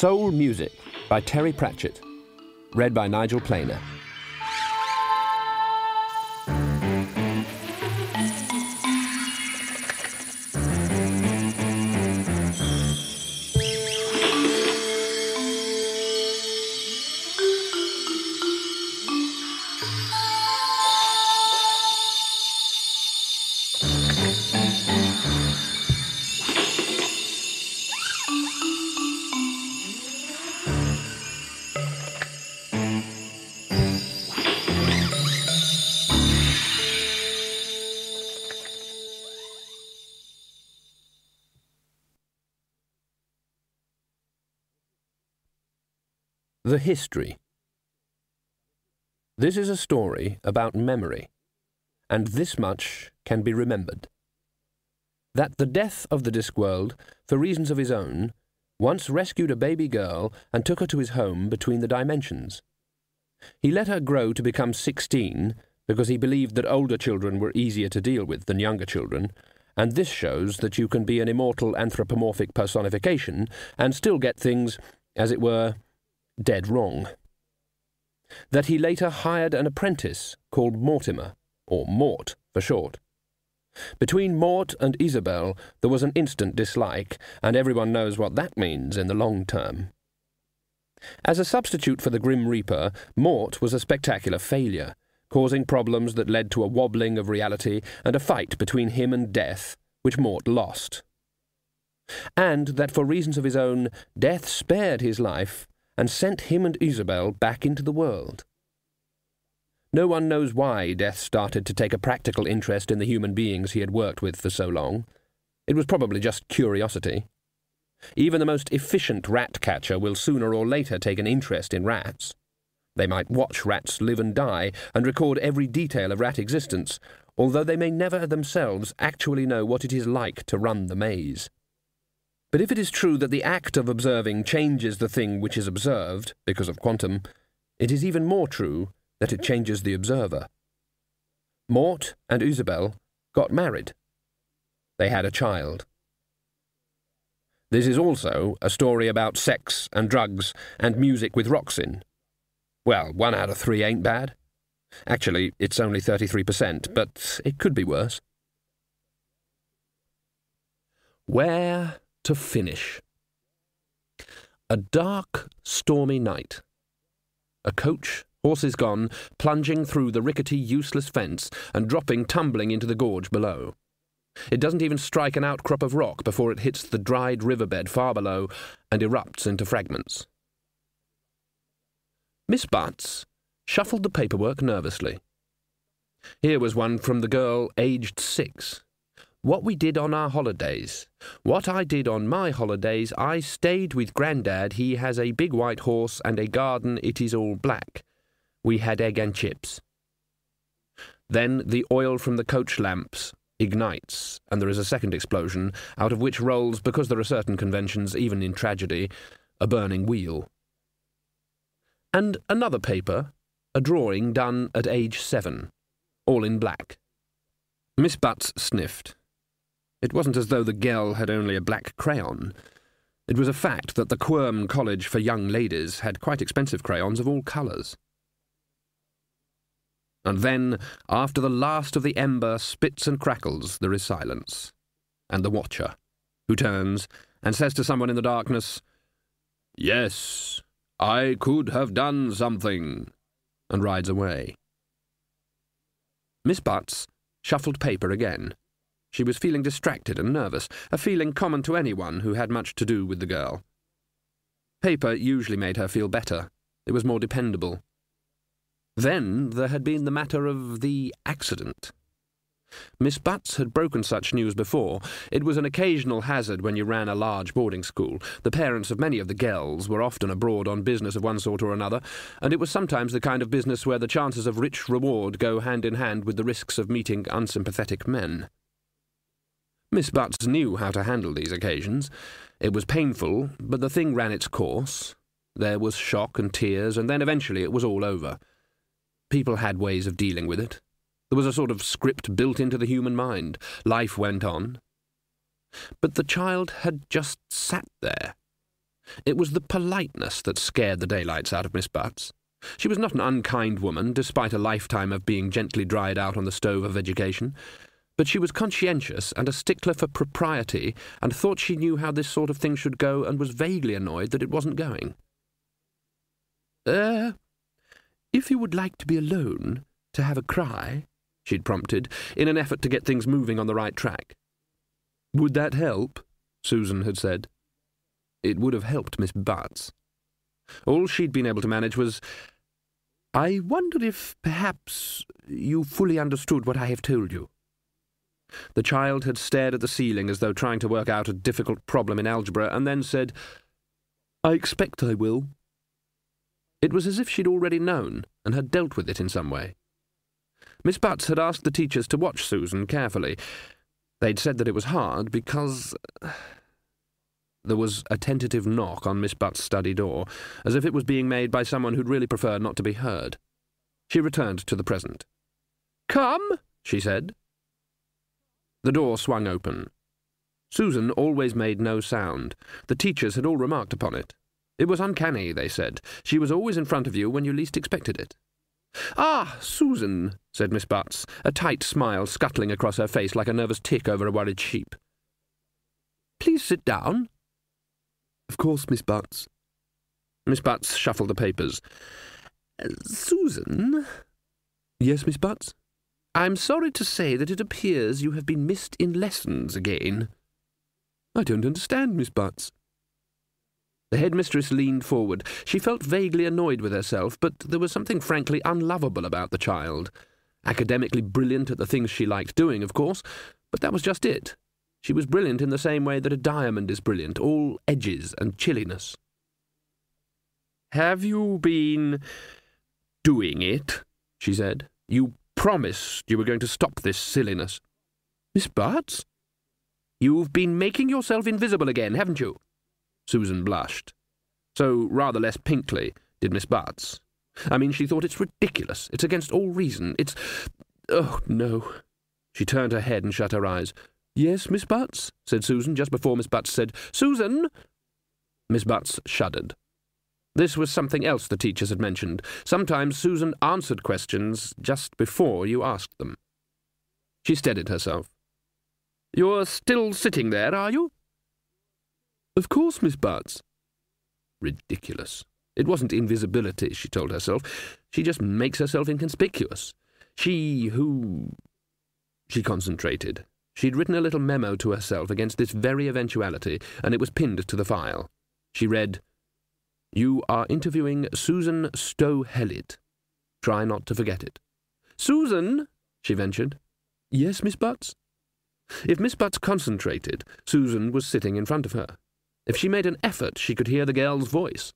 Soul Music by Terry Pratchett. Read by Nigel Planer. The History. This is a story about memory, and this much can be remembered. That the death of the Discworld, for reasons of his own, once rescued a baby girl and took her to his home between the dimensions. He let her grow to become 16 because he believed that older children were easier to deal with than younger children, and this shows that you can be an immortal anthropomorphic personification and still get things, as it were, dead wrong. That he later hired an apprentice called Mortimer, or Mort for short. Between Mort and Isabel there was an instant dislike, and everyone knows what that means in the long term. As a substitute for the Grim Reaper, Mort was a spectacular failure, causing problems that led to a wobbling of reality and a fight between him and Death, which Mort lost. And that for reasons of his own, Death spared his life and sent him and Isabel back into the world. No one knows why Death started to take a practical interest in the human beings he had worked with for so long. It was probably just curiosity. Even the most efficient rat catcher will sooner or later take an interest in rats. They might watch rats live and die and record every detail of rat existence, although they may never themselves actually know what it is like to run the maze. But if it is true that the act of observing changes the thing which is observed, because of quantum, it is even more true that it changes the observer. Mort and Isabel got married. They had a child. This is also a story about sex and drugs and music with rocks in. Well, 1 out of 3 ain't bad. Actually, it's only 33%, but it could be worse. Where to finish? A dark, stormy night. A coach, horses gone, plunging through the rickety, useless fence and dropping tumbling into the gorge below. It doesn't even strike an outcrop of rock before it hits the dried riverbed far below and erupts into fragments. Miss Butts shuffled the paperwork nervously. Here was one from the girl aged 6. What we did on our holidays. What I did on my holidays, I stayed with Grandad. He has a big white horse and a garden. It is all black. We had egg and chips. Then the oil from the coach lamps ignites, and there is a second explosion, out of which rolls, because there are certain conventions, even in tragedy, a burning wheel. And another paper, a drawing done at age 7, all in black. Miss Butts sniffed. It wasn't as though the girl had only a black crayon. It was a fact that the Quirm College for Young Ladies had quite expensive crayons of all colours. And then, after the last of the ember spits and crackles, there is silence, and the watcher, who turns and says to someone in the darkness, "Yes, I could have done something," and rides away. Miss Butts shuffled paper again. She was feeling distracted and nervous, a feeling common to anyone who had much to do with the girl. Paper usually made her feel better. It was more dependable. Then there had been the matter of the accident. Miss Butts had broken such news before. It was an occasional hazard when you ran a large boarding school. The parents of many of the girls were often abroad on business of one sort or another, and it was sometimes the kind of business where the chances of rich reward go hand in hand with the risks of meeting unsympathetic men. Miss Butts knew how to handle these occasions. It was painful, but the thing ran its course. There was shock and tears, and then eventually it was all over. People had ways of dealing with it. There was a sort of script built into the human mind. Life went on. But the child had just sat there. It was the politeness that scared the daylights out of Miss Butts. She was not an unkind woman, despite a lifetime of being gently dried out on the stove of education, but she was conscientious and a stickler for propriety, and thought she knew how this sort of thing should go, and was vaguely annoyed that it wasn't going. If you would like to be alone, to have a cry," she'd prompted, in an effort to get things moving on the right track. "Would that help?" Susan had said. It would have helped Miss Butts. All she'd been able to manage was, "I wonder if, perhaps, you fully understood what I have told you." The child had stared at the ceiling as though trying to work out a difficult problem in algebra, and then said, "I expect I will." It was as if she'd already known, and had dealt with it in some way. Miss Butts had asked the teachers to watch Susan carefully. They'd said that it was hard because... There was a tentative knock on Miss Butts' study door, as if it was being made by someone who'd really prefer not to be heard. She returned to the present. "Come," she said. The door swung open. Susan always made no sound. The teachers had all remarked upon it. It was uncanny, they said. She was always in front of you when you least expected it. "Ah, Susan," said Miss Butts, a tight smile scuttling across her face like a nervous tick over a worried sheep. "Please sit down." "Of course, Miss Butts." Miss Butts shuffled the papers. "Susan?" "Yes, Miss Butts?" "I'm sorry to say that it appears you have been missed in lessons again." "I don't understand, Miss Butts." The headmistress leaned forward. She felt vaguely annoyed with herself, but there was something frankly unlovable about the child. Academically brilliant at the things she liked doing, of course, but that was just it. She was brilliant in the same way that a diamond is brilliant, all edges and chilliness. "Have you been doing it?" she said. "You promised you were going to stop this silliness." "Miss Butts?" "You've been making yourself invisible again, haven't you?" Susan blushed. So, rather less pinkly, did Miss Butts. I mean, she thought it's ridiculous. It's against all reason. It's... Oh, no. She turned her head and shut her eyes. "Yes, Miss Butts?" said Susan, just before Miss Butts said, "Susan!" Miss Butts shuddered. This was something else the teachers had mentioned. Sometimes Susan answered questions just before you asked them. She steadied herself. "You're still sitting there, are you?" "Of course, Miss Butts." Ridiculous. It wasn't invisibility, she told herself. She just makes herself inconspicuous. She concentrated. She'd written a little memo to herself against this very eventuality, and it was pinned to the file. She read, "You are interviewing Susan Stowe-Hellitt. Try not to forget it." "Susan," she ventured. "Yes, Miss Butts?" If Miss Butts concentrated, Susan was sitting in front of her. If she made an effort, she could hear the girl's voice.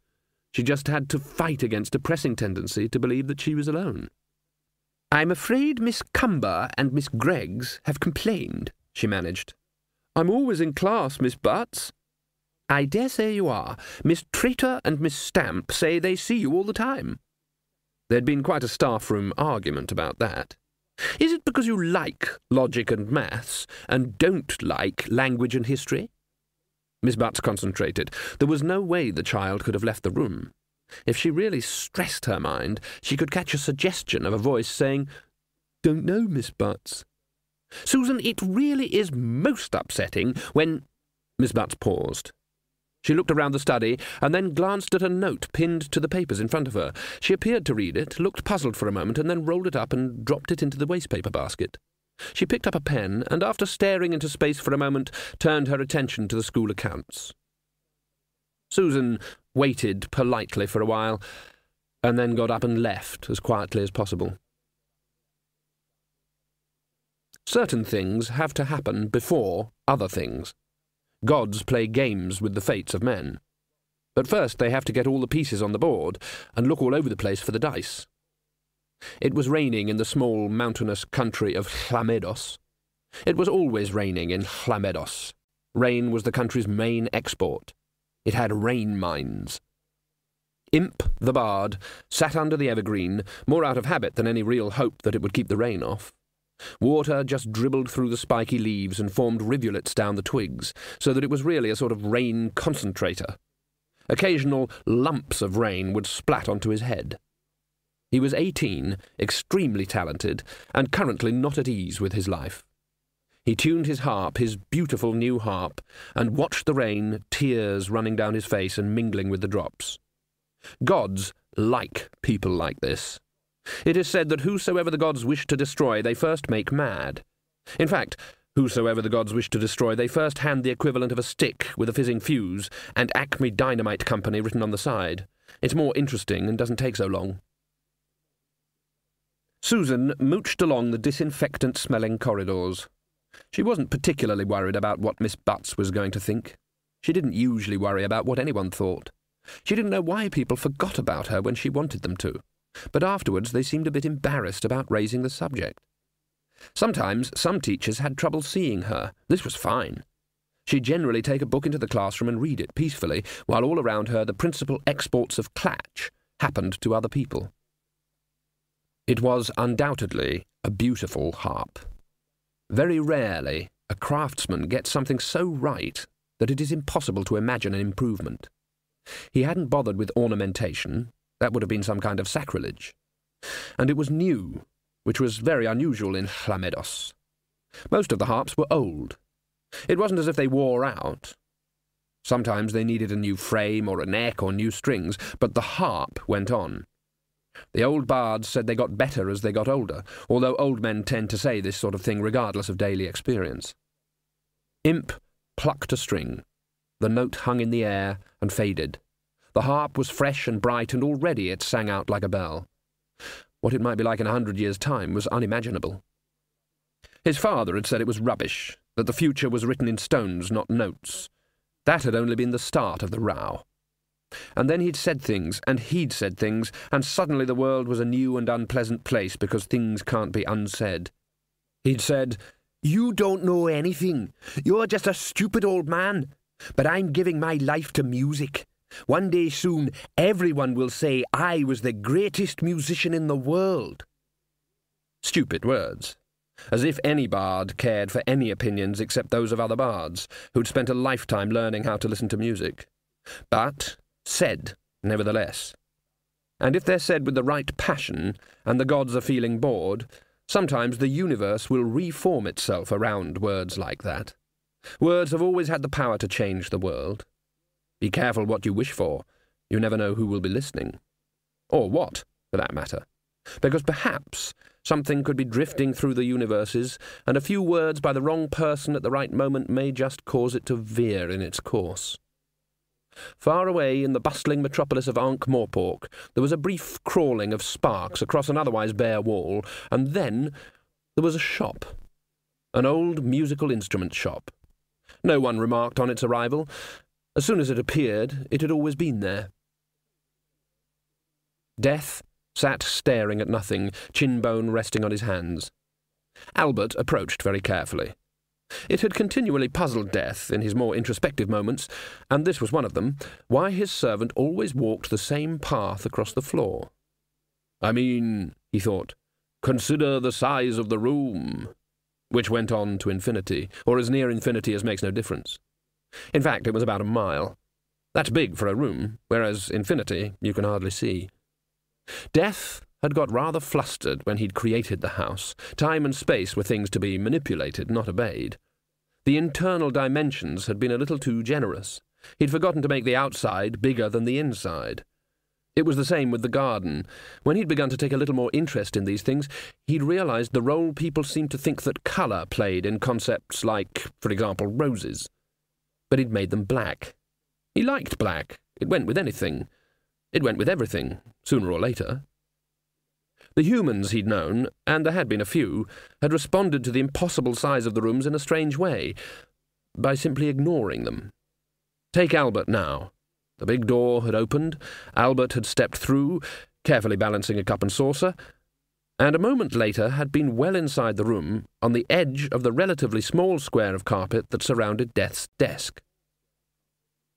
She just had to fight against a pressing tendency to believe that she was alone. "I'm afraid Miss Cumber and Miss Greggs have complained," she managed. "I'm always in class, Miss Butts." "I dare say you are. Miss Traitor and Miss Stamp say they see you all the time." There'd been quite a staff-room argument about that. "Is it because you like logic and maths, and don't like language and history?" Miss Butts concentrated. There was no way the child could have left the room. If she really stressed her mind, she could catch a suggestion of a voice saying, "Don't know, Miss Butts." "Susan, it really is most upsetting when—" Miss Butts paused. She looked around the study, and then glanced at a note pinned to the papers in front of her. She appeared to read it, looked puzzled for a moment, and then rolled it up and dropped it into the wastepaper basket. She picked up a pen, and after staring into space for a moment, turned her attention to the school accounts. Susan waited politely for a while, and then got up and left as quietly as possible. Certain things have to happen before other things. Gods play games with the fates of men. But first they have to get all the pieces on the board, and look all over the place for the dice. It was raining in the small mountainous country of Llamedos. It was always raining in Llamedos. Rain was the country's main export. It had rain mines. Imp, the bard, sat under the evergreen, more out of habit than any real hope that it would keep the rain off. Water just dribbled through the spiky leaves and formed rivulets down the twigs, so that it was really a sort of rain concentrator. Occasional lumps of rain would splat onto his head. He was 18, extremely talented, and currently not at ease with his life. He tuned his harp, his beautiful new harp, and watched the rain, tears running down his face and mingling with the drops. Gods like people like this. It is said that whosoever the gods wish to destroy, they first make mad. In fact, whosoever the gods wish to destroy, they first hand the equivalent of a stick with a fizzing fuse and Acme Dynamite Company written on the side. It's more interesting and doesn't take so long. Susan mooched along the disinfectant-smelling corridors. She wasn't particularly worried about what Miss Butts was going to think. She didn't usually worry about what anyone thought. She didn't know why people forgot about her when she wanted them to, but afterwards they seemed a bit embarrassed about raising the subject. Sometimes some teachers had trouble seeing her. This was fine. She'd generally take a book into the classroom and read it peacefully, while all around her the principal exports of clatch happened to other people. It was undoubtedly a beautiful harp. Very rarely a craftsman gets something so right that it is impossible to imagine an improvement. He hadn't bothered with ornamentation. That would have been some kind of sacrilege. And it was new, which was very unusual in Chlamedos. Most of the harps were old. It wasn't as if they wore out. Sometimes they needed a new frame or a neck or new strings, but the harp went on. The old bards said they got better as they got older, although old men tend to say this sort of thing regardless of daily experience. Imp plucked a string. The note hung in the air and faded. The harp was fresh and bright, and already it sang out like a bell. What it might be like in 100 years' time was unimaginable. His father had said it was rubbish, that the future was written in stones, not notes. That had only been the start of the row. And then he'd said things, and he'd said things, and suddenly the world was a new and unpleasant place because things can't be unsaid. He'd said, "You don't know anything. You're just a stupid old man. But I'm giving my life to music. One day soon, everyone will say I was the greatest musician in the world." Stupid words. As if any bard cared for any opinions except those of other bards, who'd spent a lifetime learning how to listen to music. But said, nevertheless. And if they're said with the right passion, and the gods are feeling bored, sometimes the universe will reform itself around words like that. Words have always had the power to change the world. Be careful what you wish for. You never know who will be listening. Or what, for that matter. Because perhaps something could be drifting through the universes, and a few words by the wrong person at the right moment may just cause it to veer in its course. Far away in the bustling metropolis of Ankh-Morpork, there was a brief crawling of sparks across an otherwise bare wall, and then there was a shop. An old musical instrument shop. No one remarked on its arrival. As soon as it appeared, it had always been there. Death sat staring at nothing, chin-bone resting on his hands. Albert approached very carefully. It had continually puzzled Death in his more introspective moments, and this was one of them, why his servant always walked the same path across the floor. "I mean," he thought, "consider the size of the room," which went on to infinity, or as near infinity as makes no difference. In fact, it was about a mile. That's big for a room, whereas infinity you can hardly see. Death had got rather flustered when he'd created the house. Time and space were things to be manipulated, not obeyed. The internal dimensions had been a little too generous. He'd forgotten to make the outside bigger than the inside. It was the same with the garden. When he'd begun to take a little more interest in these things, he'd realized the role people seemed to think that colour played in concepts like, for example, roses. But he'd made them black. He liked black. It went with anything. It went with everything, sooner or later. The humans he'd known, and there had been a few, had responded to the impossible size of the rooms in a strange way, by simply ignoring them. Take Albert now. The big door had opened, Albert had stepped through, carefully balancing a cup and saucer, and a moment later had been well inside the room, on the edge of the relatively small square of carpet that surrounded Death's desk.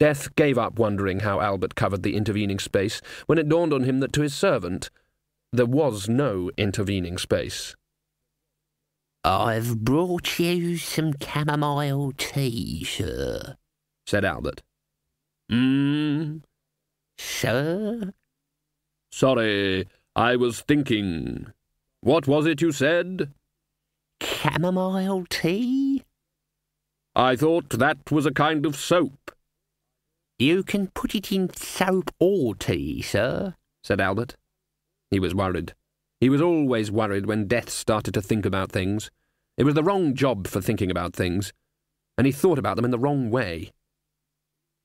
Death gave up wondering how Albert covered the intervening space when it dawned on him that to his servant there was no intervening space. "I've brought you some chamomile tea, sir," said Albert. Sir? Sorry, I was thinking. What was it you said? Chamomile tea? I thought that was a kind of soap. You can put it in soap or tea, sir, said Albert. He was worried. He was always worried when Death started to think about things. It was the wrong job for thinking about things, and he thought about them in the wrong way.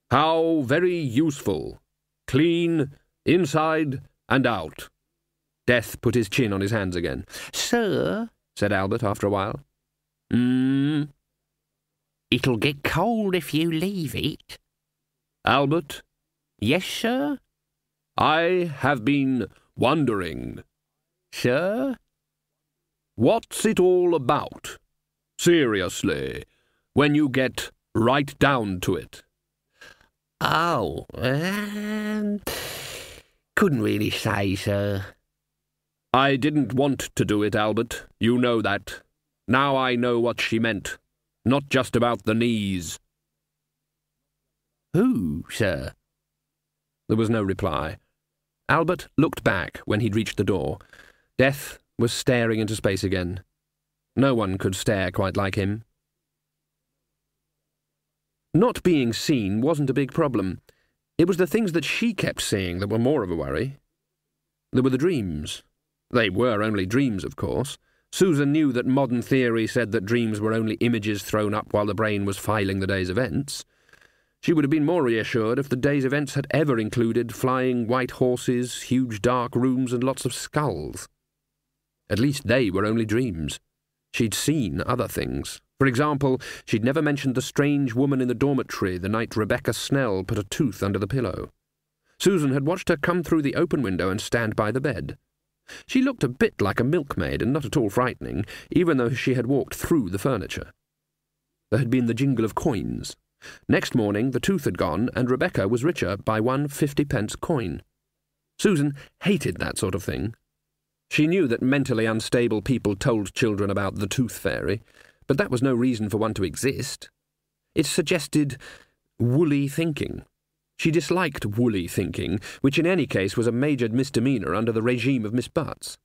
How very useful. Clean, inside and out. Death put his chin on his hands again. Sir, said Albert after a while. It'll get cold if you leave it. Albert? Yes, sir? I have been wondering. Sir? What's it all about? Seriously, when you get right down to it. Oh, couldn't really say, sir. I didn't want to do it, Albert. You know that. Now I know what she meant. Not just about the knees. Who, sir? There was no reply. Albert looked back when he'd reached the door. Death was staring into space again. No one could stare quite like him. Not being seen wasn't a big problem. It was the things that she kept seeing that were more of a worry. There were the dreams. They were only dreams, of course. Susan knew that modern theory said that dreams were only images thrown up while the brain was filing the day's events. She would have been more reassured if the day's events had ever included flying white horses, huge dark rooms, and lots of skulls. At least they were only dreams. She'd seen other things. For example, she'd never mentioned the strange woman in the dormitory the night Rebecca Snell put a tooth under the pillow. Susan had watched her come through the open window and stand by the bed. She looked a bit like a milkmaid and not at all frightening, even though she had walked through the furniture. There had been the jingle of coins. Next morning the tooth had gone, and Rebecca was richer by 1 50-pence coin. Susan hated that sort of thing. She knew that mentally unstable people told children about the tooth fairy, but that was no reason for one to exist. It suggested woolly thinking. She disliked woolly thinking, which in any case was a major misdemeanour under the regime of Miss Butts.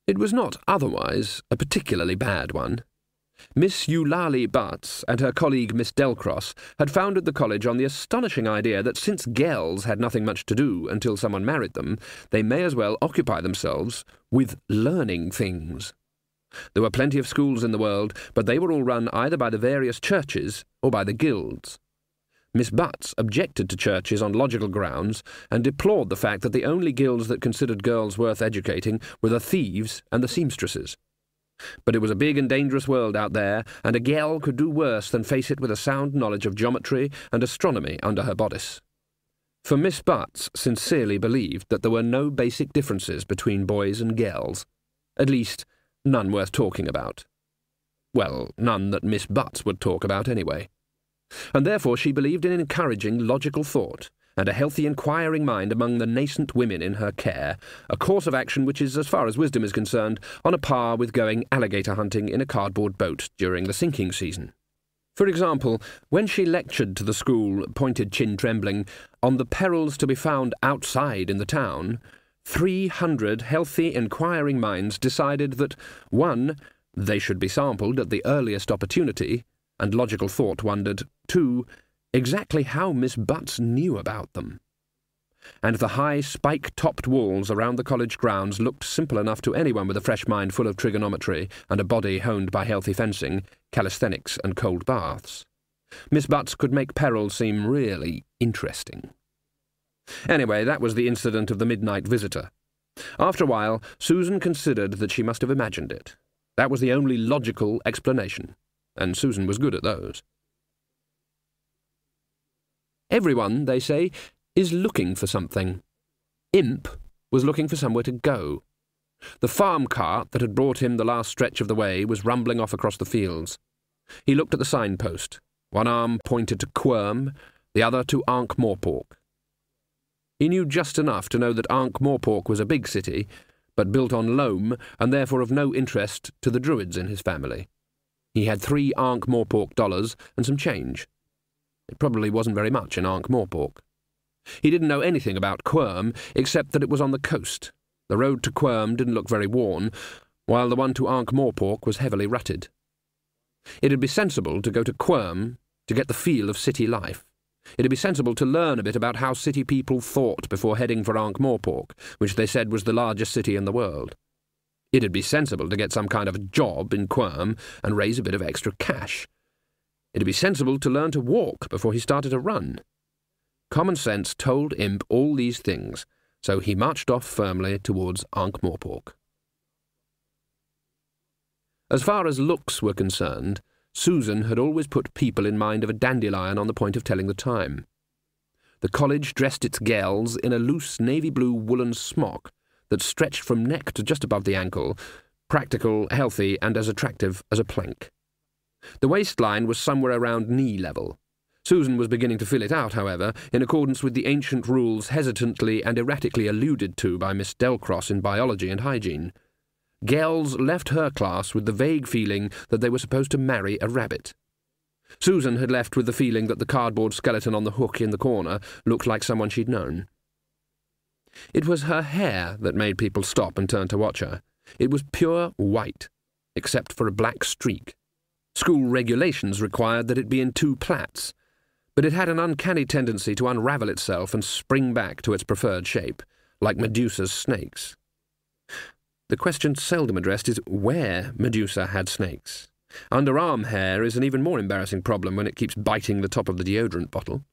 It was not otherwise a particularly bad one. Miss Eulalie Butts and her colleague Miss Delcross had founded the college on the astonishing idea that since girls had nothing much to do until someone married them, they may as well occupy themselves with learning things. There were plenty of schools in the world, but they were all run either by the various churches or by the guilds. Miss Butts objected to churches on logical grounds and deplored the fact that the only guilds that considered girls worth educating were the thieves and the seamstresses. But it was a big and dangerous world out there, and a girl could do worse than face it with a sound knowledge of geometry and astronomy under her bodice. For Miss Butts sincerely believed that there were no basic differences between boys and girls. At least, none worth talking about. Well, none that Miss Butts would talk about anyway. And therefore she believed in encouraging logical thought and a healthy inquiring mind among the nascent women in her care, a course of action which is, as far as wisdom is concerned, on a par with going alligator hunting in a cardboard boat during the sinking season. For example, when she lectured to the school, pointed chin trembling, on the perils to be found outside in the town, 300 healthy inquiring minds decided that 1. They should be sampled at the earliest opportunity, and logical thought wondered, 2. Exactly how Miss Butts knew about them. And the high spike-topped walls around the college grounds looked simple enough to anyone with a fresh mind full of trigonometry and a body honed by healthy fencing, calisthenics and cold baths. Miss Butts could make peril seem really interesting. Anyway, that was the incident of the midnight visitor. After a while, Susan considered that she must have imagined it. That was the only logical explanation, and Susan was good at those. Everyone, they say, is looking for something. Imp was looking for somewhere to go. The farm cart that had brought him the last stretch of the way was rumbling off across the fields. He looked at the signpost. One arm pointed to Quirm, the other to Ankh-Morpork. He knew just enough to know that Ankh-Morpork was a big city, but built on loam and therefore of no interest to the Druids in his family. He had 3 Ankh-Morpork dollars and some change. It probably wasn't very much in Ankh-Morpork. He didn't know anything about Quirm, except that it was on the coast. The road to Quirm didn't look very worn, while the one to Ankh-Morpork was heavily rutted. It'd be sensible to go to Quirm to get the feel of city life. It'd be sensible to learn a bit about how city people thought before heading for Ankh-Morpork, which they said was the largest city in the world. It'd be sensible to get some kind of a job in Quirm and raise a bit of extra cash. It'd be sensible to learn to walk before he started to run. Common sense told Imp all these things, so he marched off firmly towards Ankh-Morpork. As far as looks were concerned, Susan had always put people in mind of a dandelion on the point of telling the time. The college dressed its gals in a loose navy-blue woolen smock that stretched from neck to just above the ankle, practical, healthy, and as attractive as a plank. The waistline was somewhere around knee level. Susan was beginning to fill it out, however, in accordance with the ancient rules hesitantly and erratically alluded to by Miss Delcross in biology and hygiene. Gels left her class with the vague feeling that they were supposed to marry a rabbit. Susan had left with the feeling that the cardboard skeleton on the hook in the corner looked like someone she'd known. It was her hair that made people stop and turn to watch her. It was pure white, except for a black streak. School regulations required that it be in 2 plaits, but it had an uncanny tendency to unravel itself and spring back to its preferred shape, like Medusa's snakes. The question seldom addressed is where Medusa had snakes. Underarm hair is an even more embarrassing problem when it keeps biting the top of the deodorant bottle.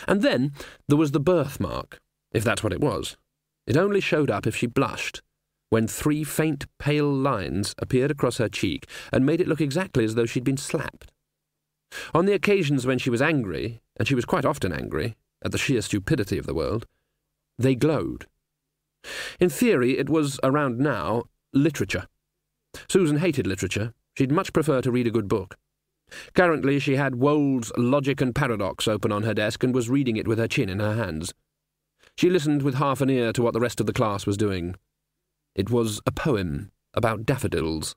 And then there was the birthmark, if that's what it was. It only showed up if she blushed, when 3 faint, pale lines appeared across her cheek and made it look exactly as though she'd been slapped. On the occasions when she was angry, and she was quite often angry, at the sheer stupidity of the world, they glowed. In theory, it was, around now, literature. Susan hated literature. She'd much prefer to read a good book. Currently, she had Wold's Logic and Paradox open on her desk and was reading it with her chin in her hands. She listened with half an ear to what the rest of the class was doing. It was a poem about daffodils.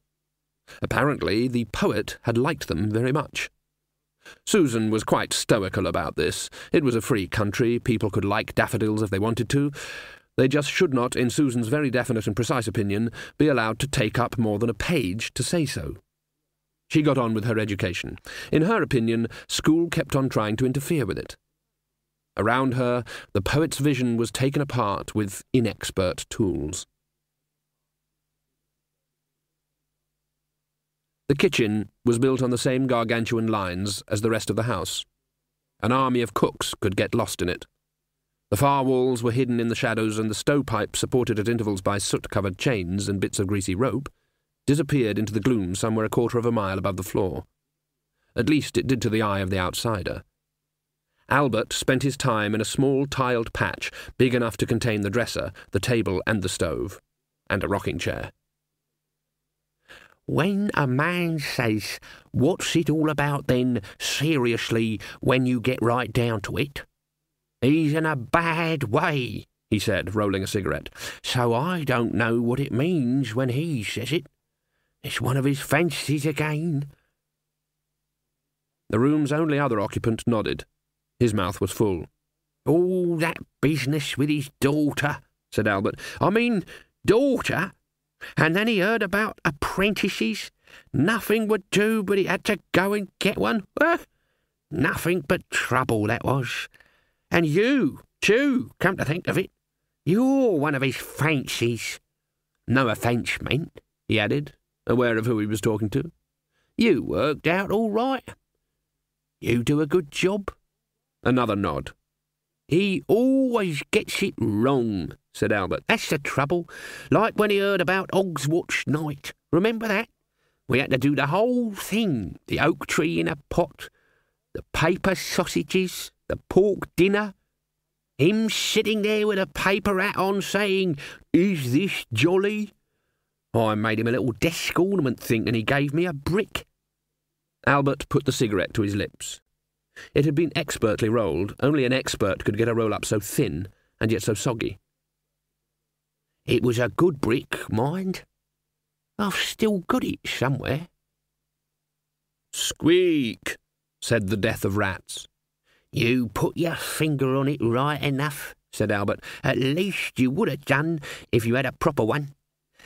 Apparently, the poet had liked them very much. Susan was quite stoical about this. It was a free country. People could like daffodils if they wanted to. They just should not, in Susan's very definite and precise opinion, be allowed to take up more than a page to say so. She got on with her education. In her opinion, school kept on trying to interfere with it. Around her, the poet's vision was taken apart with inexpert tools. The kitchen was built on the same gargantuan lines as the rest of the house. An army of cooks could get lost in it. The far walls were hidden in the shadows, and the stovepipe, supported at intervals by soot-covered chains and bits of greasy rope, disappeared into the gloom somewhere 1/4 of a mile above the floor. At least it did to the eye of the outsider. Albert spent his time in a small tiled patch big enough to contain the dresser, the table and the stove, and a rocking chair. When a man says, "What's it all about then, seriously, when you get right down to it?" he's in a bad way, he said, rolling a cigarette. So I don't know what it means when he says it. It's one of his fancies again. The room's only other occupant nodded. His mouth was full. All that business with his daughter, said Albert. I mean, daughter? And then he heard about apprentices. Nothing would do, but he had to go and get one. Nothing but trouble, that was. And you, too, come to think of it. You're one of his fancies. No offence meant, he added, aware of who he was talking to. You worked out all right. You do a good job. Another nod. He always gets it wrong, said Albert. That's the trouble. Like when he heard about Hogswatch Night. Remember that? We had to do the whole thing. The oak tree in a pot, the paper sausages, the pork dinner. Him sitting there with a paper hat on saying, "Is this jolly?" I made him a little desk ornament thing and he gave me a brick. Albert put the cigarette to his lips. It had been expertly rolled. Only an expert could get a roll-up so thin and yet so soggy. It was a good brick, mind. I've still got it somewhere. Squeak, said the death of rats. You put your finger on it right enough, said Albert. At least you would have done if you had a proper one.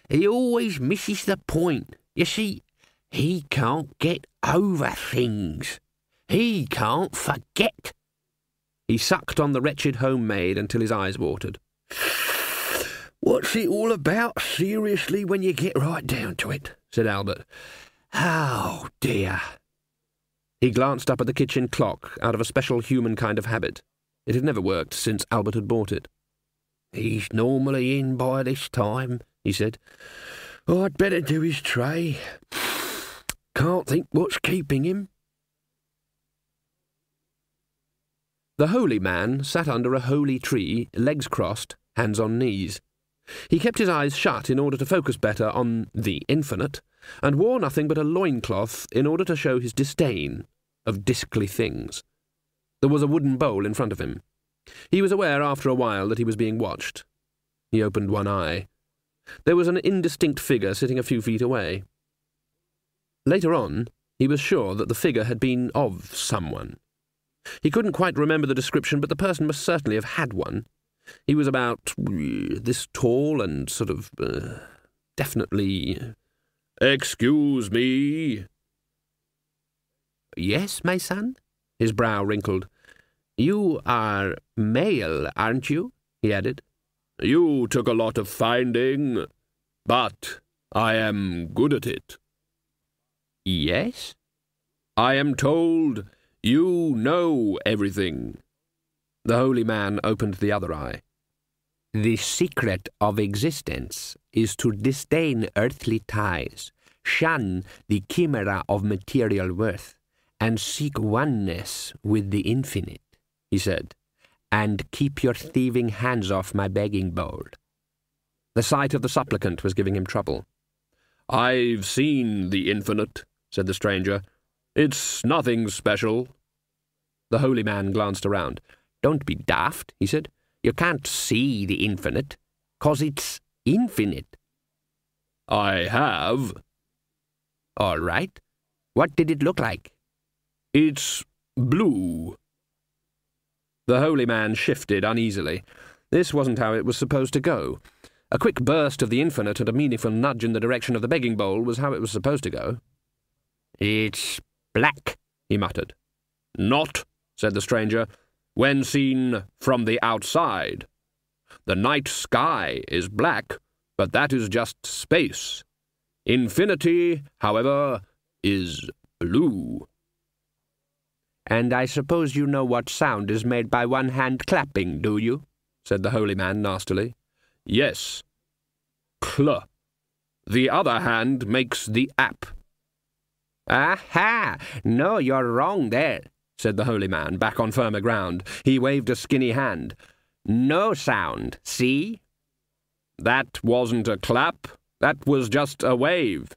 He always misses the point. You see, he can't get over things. He can't forget. He sucked on the wretched homemade until his eyes watered. What's it all about, seriously, when you get right down to it? Said Albert. Oh, dear. He glanced up at the kitchen clock out of a special human kind of habit. It had never worked since Albert had bought it. He's normally in by this time, he said. I'd better do his tray. Can't think what's keeping him. The holy man sat under a holy tree, legs crossed, hands on knees. He kept his eyes shut in order to focus better on the infinite, and wore nothing but a loincloth in order to show his disdain of discly things. There was a wooden bowl in front of him. He was aware after a while that he was being watched. He opened one eye. There was an indistinct figure sitting a few feet away. Later on, he was sure that the figure had been of someone. He couldn't quite remember the description, but the person must certainly have had one. He was about this tall and sort of definitely... Excuse me. Yes, my son? His brow wrinkled. You are male, aren't you? He added. You took a lot of finding, but I am good at it. Yes? I am told you know everything. The holy man opened the other eye. The secret of existence is to disdain earthly ties, shun the chimera of material worth, and seek oneness with the infinite, he said, and keep your thieving hands off my begging bowl. The sight of the supplicant was giving him trouble. I've seen the infinite, said the stranger. It's nothing special. The holy man glanced around. Don't be daft, he said. You can't see the infinite, 'cause it's infinite. I have. All right. What did it look like? It's blue. The holy man shifted uneasily. This wasn't how it was supposed to go. A quick burst of the infinite and a meaningful nudge in the direction of the begging bowl was how it was supposed to go. It's black, he muttered. Not, said the stranger, when seen from the outside. The night sky is black, but that is just space. Infinity, however, is blue. And I suppose you know what sound is made by one hand clapping, do you? Said the holy man nastily. Yes. Cl. The other hand makes the app. Aha! No, you're wrong there, said the holy man, back on firmer ground. He waved a skinny hand. No sound, see? That wasn't a clap. That was just a wave.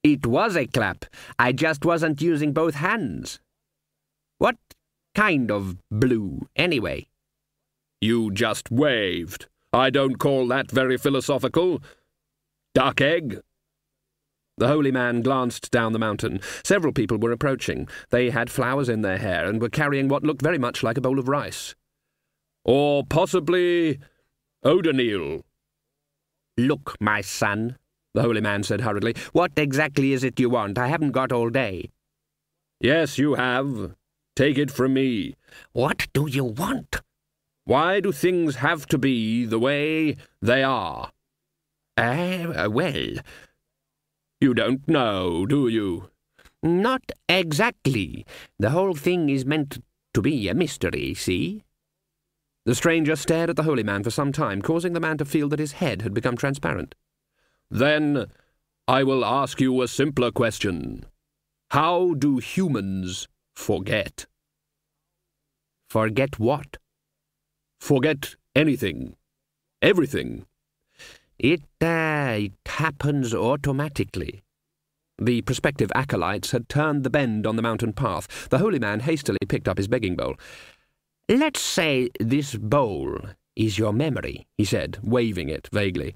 It was a clap. I just wasn't using both hands. What kind of blue, anyway? You just waved. I don't call that very philosophical. Duck egg. The holy man glanced down the mountain. Several people were approaching. They had flowers in their hair and were carrying what looked very much like a bowl of rice. Or possibly O'Donnell. Look, my son, the holy man said hurriedly, what exactly is it you want? I haven't got all day. Yes, you have. Take it from me. What do you want? Why do things have to be the way they are? Well... You don't know, do you? Not exactly. The whole thing is meant to be a mystery, see? The stranger stared at the holy man for some time, causing the man to feel that his head had become transparent. Then I will ask you a simpler question. How do humans forget? Forget what? Forget anything. Everything. It happens automatically. The prospective acolytes had turned the bend on the mountain path. The holy man hastily picked up his begging bowl. Let's say this bowl is your memory, he said, waving it vaguely.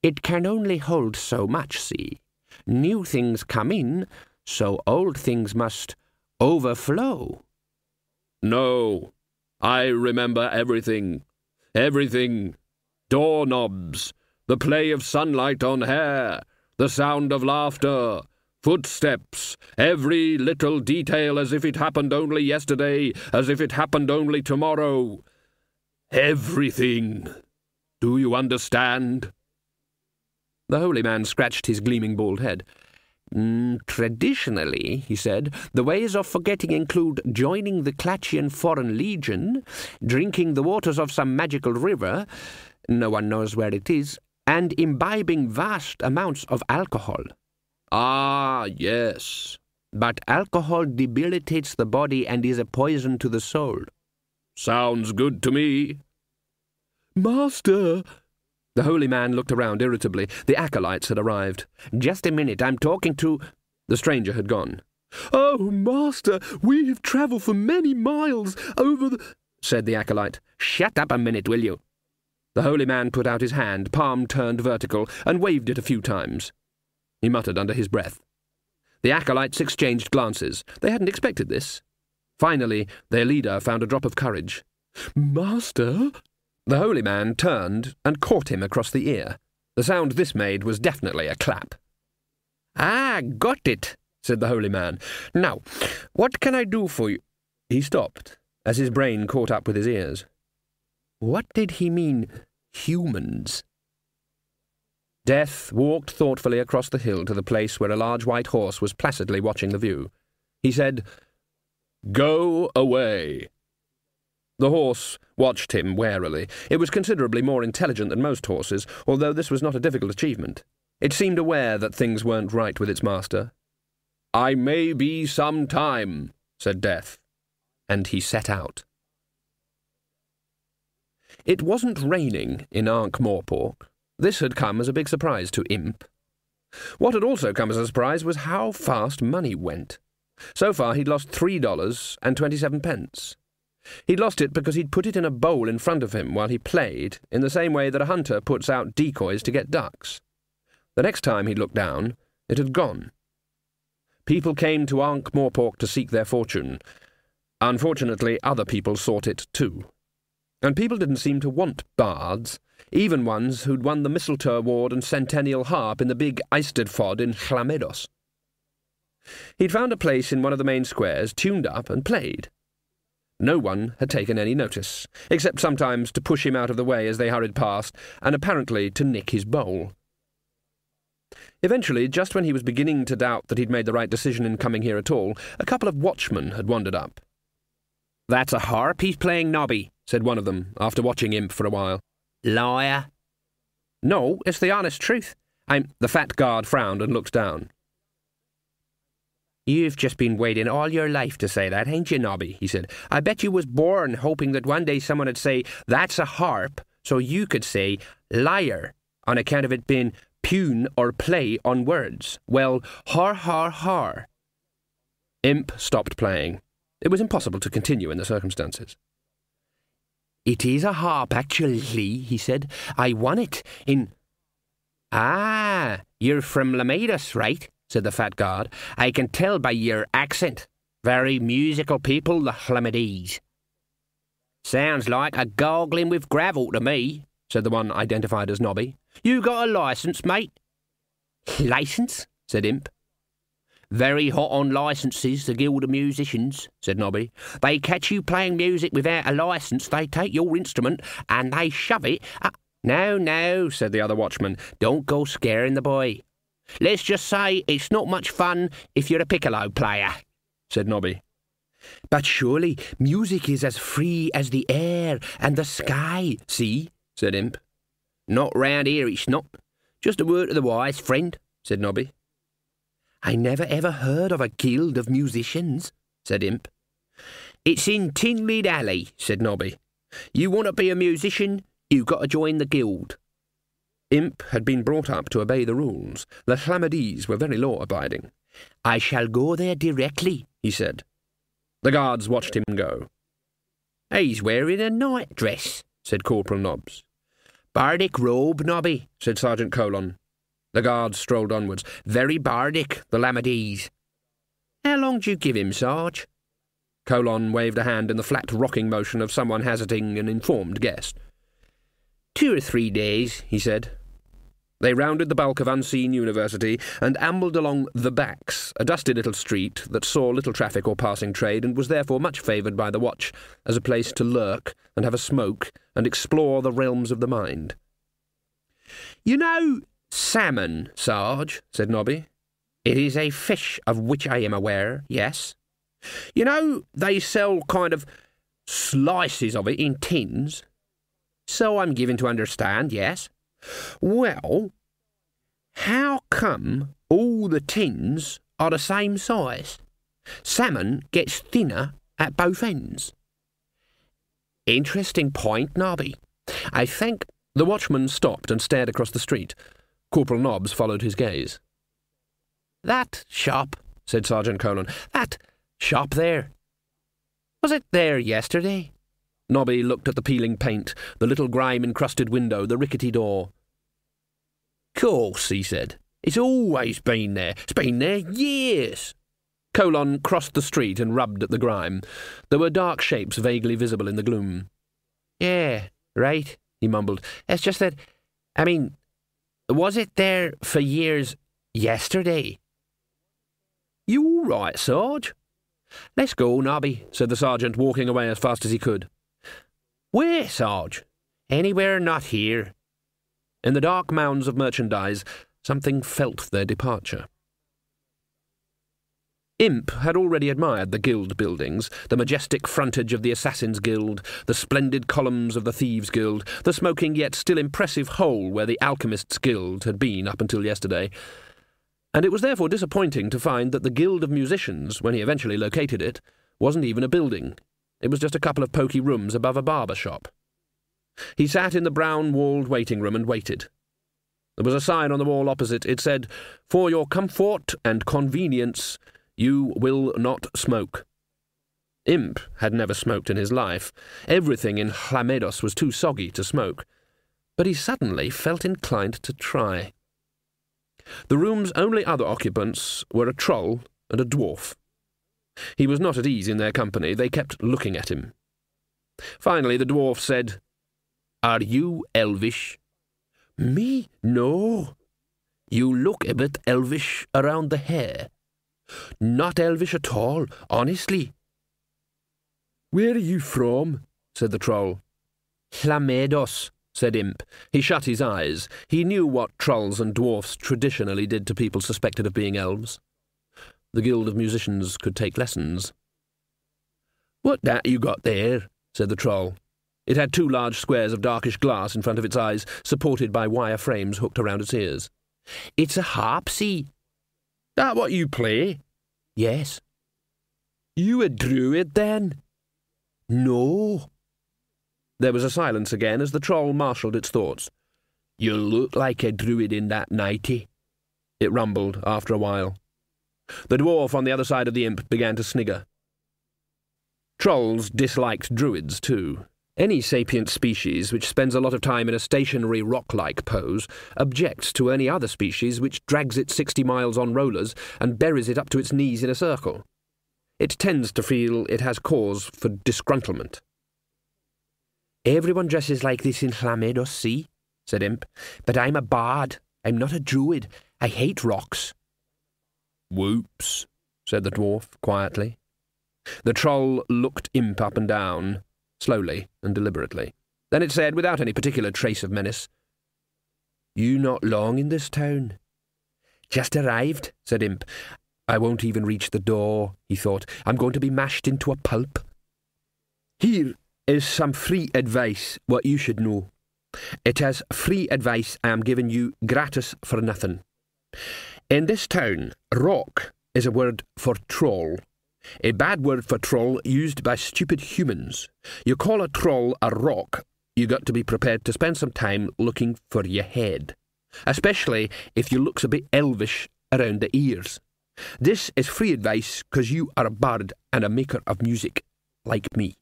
It can only hold so much, see? New things come in, so old things must overflow. No, I remember everything. Everything. Doorknobs, the play of sunlight on hair, the sound of laughter, footsteps, every little detail as if it happened only yesterday, as if it happened only tomorrow. Everything. Do you understand? The holy man scratched his gleaming bald head. Traditionally, he said, the ways of forgetting include joining the Clatchian Foreign Legion, drinking the waters of some magical river, no one knows where it is, and imbibing vast amounts of alcohol. Ah, yes. But alcohol debilitates the body and is a poison to the soul. Sounds good to me. Master! The holy man looked around irritably. The acolytes had arrived. Just a minute, I'm talking to... The stranger had gone. Oh, master, we have travelled for many miles over the... said the acolyte. Shut up a minute, will you? The holy man put out his hand, palm turned vertical, and waved it a few times. He muttered under his breath. The acolytes exchanged glances. They hadn't expected this. Finally, their leader found a drop of courage. Master? The holy man turned and caught him across the ear. The sound this made was definitely a clap. Ah, got it, said the holy man. Now, what can I do for you? He stopped, as his brain caught up with his ears. What did he mean, humans? Death walked thoughtfully across the hill to the place where a large white horse was placidly watching the view. He said, Go away. The horse watched him warily. It was considerably more intelligent than most horses, although this was not a difficult achievement. It seemed aware that things weren't right with its master. I may be some time, said Death, and he set out. It wasn't raining in Ankh-Morpork. This had come as a big surprise to Imp. What had also come as a surprise was how fast money went. So far he'd lost $3.27. He'd lost it because he'd put it in a bowl in front of him while he played, in the same way that a hunter puts out decoys to get ducks. The next time he looked down, it had gone. People came to Ankh-Morpork to seek their fortune. Unfortunately, other people sought it too. And people didn't seem to want bards, even ones who'd won the Mistletoe Award and Centennial Harp in the big Eisteddfod in Chlamedos. He'd found a place in one of the main squares, tuned up, and played. No one had taken any notice, except sometimes to push him out of the way as they hurried past, and apparently to nick his bowl. Eventually, just when he was beginning to doubt that he'd made the right decision in coming here at all, a couple of watchmen had wandered up. That's a harp he's playing, Nobby, said one of them, after watching Imp for a while. Liar. No, it's the honest truth. The fat guard frowned and looked down. You've just been waiting all your life to say that, ain't you, Nobby? He said. I bet you was born hoping that one day someone would say, that's a harp, so you could say, liar, on account of it being pun or play on words. Well, har, har, har. Imp stopped playing. It was impossible to continue in the circumstances. It is a harp, actually, he said. I won it in... Ah, you're from Lamadas, right? Said the fat guard. I can tell by your accent. Very musical people, the Hlamadese. Sounds like a gargling with gravel to me, said the one identified as Nobby. You got a licence, mate? Licence? Said Imp. Very hot on licences, the Guild of Musicians, said Nobby. They catch you playing music without a licence, they take your instrument and they shove it up. No, no, said the other watchman. Don't go scaring the boy. Let's just say it's not much fun if you're a piccolo player, said Nobby. But surely music is as free as the air and the sky, see, said Imp. Not round here, it's not. Just a word to the wise, friend, said Nobby. I never ever heard of a guild of musicians, said Imp. It's in Tinley Alley, said Nobby. You want to be a musician, you got to join the guild. Imp had been brought up to obey the rules. The Hlamadese were very law-abiding. I shall go there directly, he said. The guards watched him go. He's wearing a night-dress, said Corporal Nobbs. Bardic robe, Nobby, said Sergeant Colon. The guards strolled onwards. Very bardic, the Hlamadese. How long do you give him, Sarge? Colon waved a hand in the flat rocking motion of someone hazarding an informed guess. 2 or 3 days, he said. They rounded the bulk of Unseen University and ambled along the Backs, a dusty little street that saw little traffic or passing trade and was therefore much favoured by the watch as a place to lurk and have a smoke and explore the realms of the mind. "You know salmon, Sarge," said Nobby. "It is a fish of which I am aware, yes. You know they sell kind of slices of it in tins. So I'm given to understand, yes. Well, how come all the tins are the same size? Salmon gets thinner at both ends." "Interesting point, Nobby. I think—" The watchman stopped and stared across the street. Corporal Nobbs followed his gaze. "That shop," said Sergeant Colon. "That shop there. Was it there yesterday?" Nobby looked at the peeling paint, the little grime-encrusted window, the rickety door. "Course," he said. "It's always been there. It's been there years." Colon crossed the street and rubbed at the grime. There were dark shapes vaguely visible in the gloom. "Yeah, right," he mumbled. "It's just that, I mean, was it there for years yesterday?" "You all right, Sarge?" "Let's go, Nobby," said the sergeant, walking away as fast as he could. "Where, Sarge?" "Anywhere not here." In the dark mounds of merchandise, something felt their departure. Imp had already admired the guild buildings, the majestic frontage of the Assassin's Guild, the splendid columns of the Thieves' Guild, the smoking yet still impressive hole where the Alchemists' Guild had been up until yesterday. And it was therefore disappointing to find that the Guild of Musicians, when he eventually located it, wasn't even a building. It was just a couple of poky rooms above a barber shop. He sat in the brown-walled waiting room and waited. There was a sign on the wall opposite. It said, "For your comfort and convenience, you will not smoke." Imp had never smoked in his life. Everything in Hlamedos was too soggy to smoke. But he suddenly felt inclined to try. The room's only other occupants were a troll and a dwarf. He was not at ease in their company. They kept looking at him. Finally, the dwarf said, "Are you elvish?" "Me? No." "You look a bit elvish around the hair." "Not elvish at all, honestly." "Where are you from?" said the troll. "Hlamedos," said Imp. He shut his eyes. He knew what trolls and dwarfs traditionally did to people suspected of being elves. The Guild of Musicians could take lessons. "What that you got there?" said the troll. It had 2 large squares of darkish glass in front of its eyes, supported by wire frames hooked around its ears. "It's a harp, see." "That what you play?" "Yes." "You a druid, then?" "No." There was a silence again as the troll marshalled its thoughts. "You look like a druid in that nightie," it rumbled after a while. The dwarf on the other side of the imp began to snigger. Trolls disliked druids, too. Any sapient species which spends a lot of time in a stationary rock-like pose objects to any other species which drags it 60 miles on rollers and buries it up to its knees in a circle. It tends to feel it has cause for disgruntlement. "Everyone dresses like this in Hlamedos, see?" said Imp. "But I'm a bard. I'm not a druid. I hate rocks." "Whoops," said the dwarf quietly. The troll looked Imp up and down, slowly and deliberately. Then it said, without any particular trace of menace, "You not long in this town?" "Just arrived," said Imp. "I won't even reach the door," he thought. "I'm going to be mashed into a pulp." "Here is some free advice, what you should know. It is free advice I am giving you gratis for nothing. In this town, rock is a word for troll. A bad word for troll used by stupid humans. You call a troll a rock, you got to be prepared to spend some time looking for your head, especially if you looks a bit elvish around the ears. This is free advice because you are a bard and a maker of music, like me."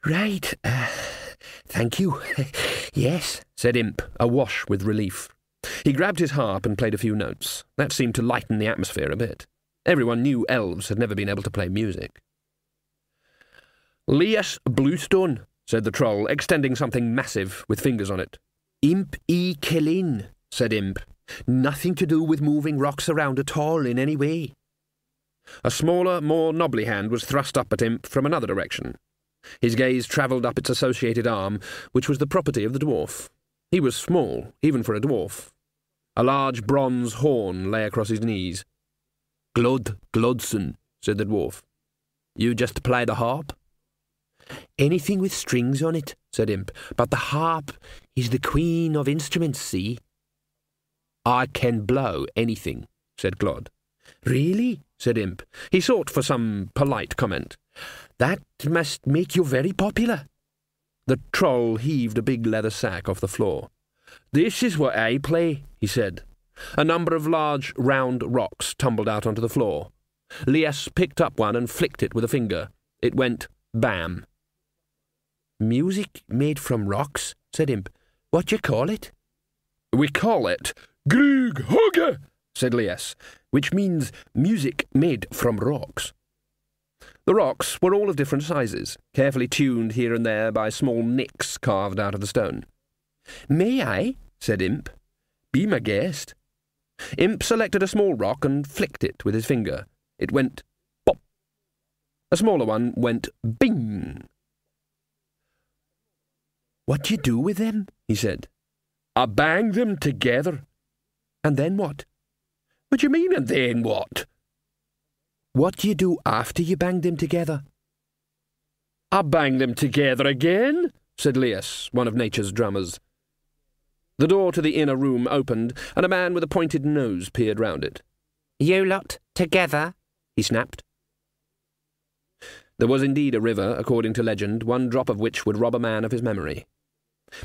"Right, thank you. Yes," said Imp, awash with relief. He grabbed his harp and played a few notes. That seemed to lighten the atmosphere a bit. Everyone knew elves had never been able to play music. "Lias Bluestone," said the troll, extending something massive with fingers on it. "Imp e Killin," said Imp. "Nothing to do with moving rocks around at all in any way." A smaller, more knobbly hand was thrust up at Imp from another direction. His gaze travelled up its associated arm, which was the property of the dwarf. He was small, even for a dwarf. A large bronze horn lay across his knees. "Glodson," said the dwarf. "You just play the harp?" "Anything with strings on it," said Imp, "but the harp is the queen of instruments, see?" "I can blow anything," said Glod. "Really?" said Imp. He sought for some polite comment. "That must make you very popular." The troll heaved a big leather sack off the floor. "This is what I play," he said. A number of large, round rocks tumbled out onto the floor. Lias picked up one and flicked it with a finger. It went bam. "Music made from rocks," said Imp. "What d'you call it?" "We call it Grieg Hugger," said Lias, "which means music made from rocks." The rocks were all of different sizes, carefully tuned here and there by small nicks carved out of the stone. "May I?" said Imp. "Be my guest." Imp selected a small rock and flicked it with his finger. It went pop. A smaller one went bing. "What do you do with them?" he said. "I bang them together." "And then what?" "What do you mean, and then what?" "What do you do after you bang them together?" "I bang them together again," said Lias, one of nature's drummers. The door to the inner room opened, and a man with a pointed nose peered round it. "You lot together?" he snapped. There was indeed a river, according to legend, one drop of which would rob a man of his memory.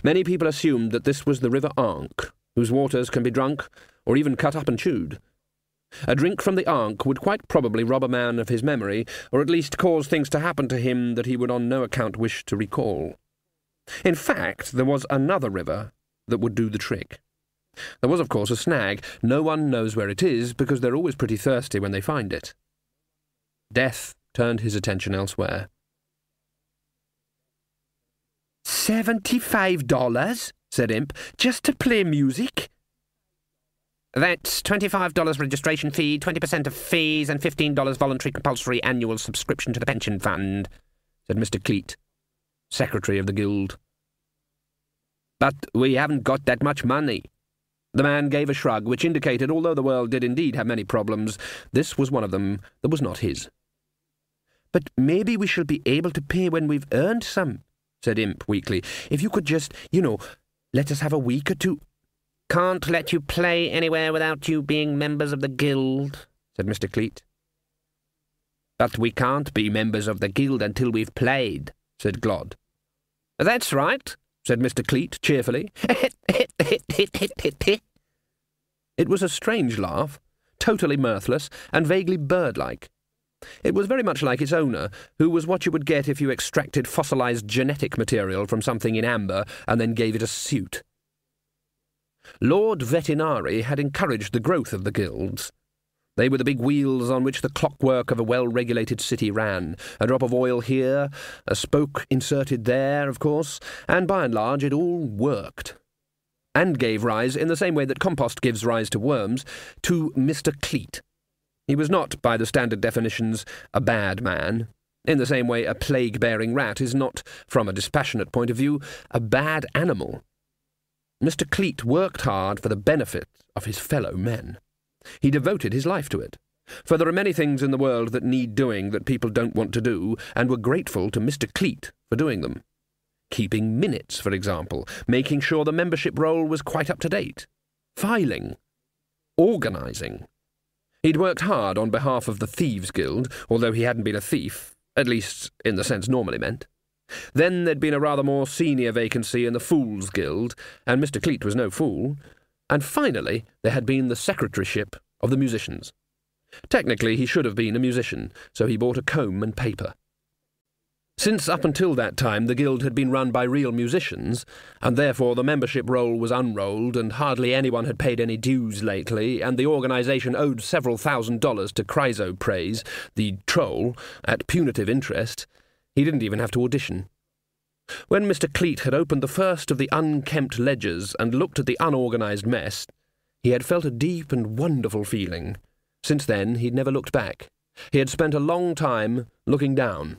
Many people assumed that this was the River Ankh, whose waters can be drunk, or even cut up and chewed. A drink from the Ankh would quite probably rob a man of his memory, or at least cause things to happen to him that he would on no account wish to recall. In fact, there was another river that would do the trick. There was, of course, a snag. No one knows where it is, because they're always pretty thirsty when they find it. Death turned his attention elsewhere. $75, said Imp, just to play music? That's $25 registration fee, 20% of fees, and $15 voluntary compulsory annual subscription to the pension fund, said Mr. Cleet, secretary of the guild. But we haven't got that much money. The man gave a shrug which indicated, although the world did indeed have many problems, this was one of them that was not his. But maybe we shall be able to pay when we've earned some, said Imp weakly. If you could just, let us have a week or two. Can't let you play anywhere without you being members of the guild, said Mr. Cleet. But we can't be members of the guild until we've played, said Glod. That's right, said Mr. Cleet cheerfully. It was a strange laugh, totally mirthless and vaguely bird-like. It was very much like its owner, who was what you would get if you extracted fossilized genetic material from something in amber and then gave it a suit. Lord Vetinari had encouraged the growth of the guilds. They were the big wheels on which the clockwork of a well-regulated city ran. A drop of oil here, a spoke inserted there, of course, and by and large it all worked. And gave rise, in the same way that compost gives rise to worms, to Mr. Cleet. He was not, by the standard definitions, a bad man. In the same way a plague-bearing rat is not, from a dispassionate point of view, a bad animal. Mr. Cleet worked hard for the benefit of his fellow men. He devoted his life to it, for there are many things in the world that need doing that people don't want to do, and were grateful to Mr. Cleet for doing them. Keeping minutes, for example, making sure the membership roll was quite up to date, filing, organising. He'd worked hard on behalf of the Thieves' Guild, although he hadn't been a thief, at least in the sense normally meant. Then there'd been a rather more senior vacancy in the Fools' Guild, and Mr. Cleet was no fool. And finally, there had been the secretaryship of the musicians. Technically, he should have been a musician, so he bought a comb and paper. Since up until that time the guild had been run by real musicians, and therefore the membership roll was unrolled, and hardly anyone had paid any dues lately, and the organisation owed several $1,000s to Chrysoprase, the troll, at punitive interest, He didn't even have to audition. When Mr. Cleet had opened the first of the unkempt ledgers and looked at the unorganised mess, he had felt a deep and wonderful feeling. Since then, he'd never looked back. He had spent a long time looking down.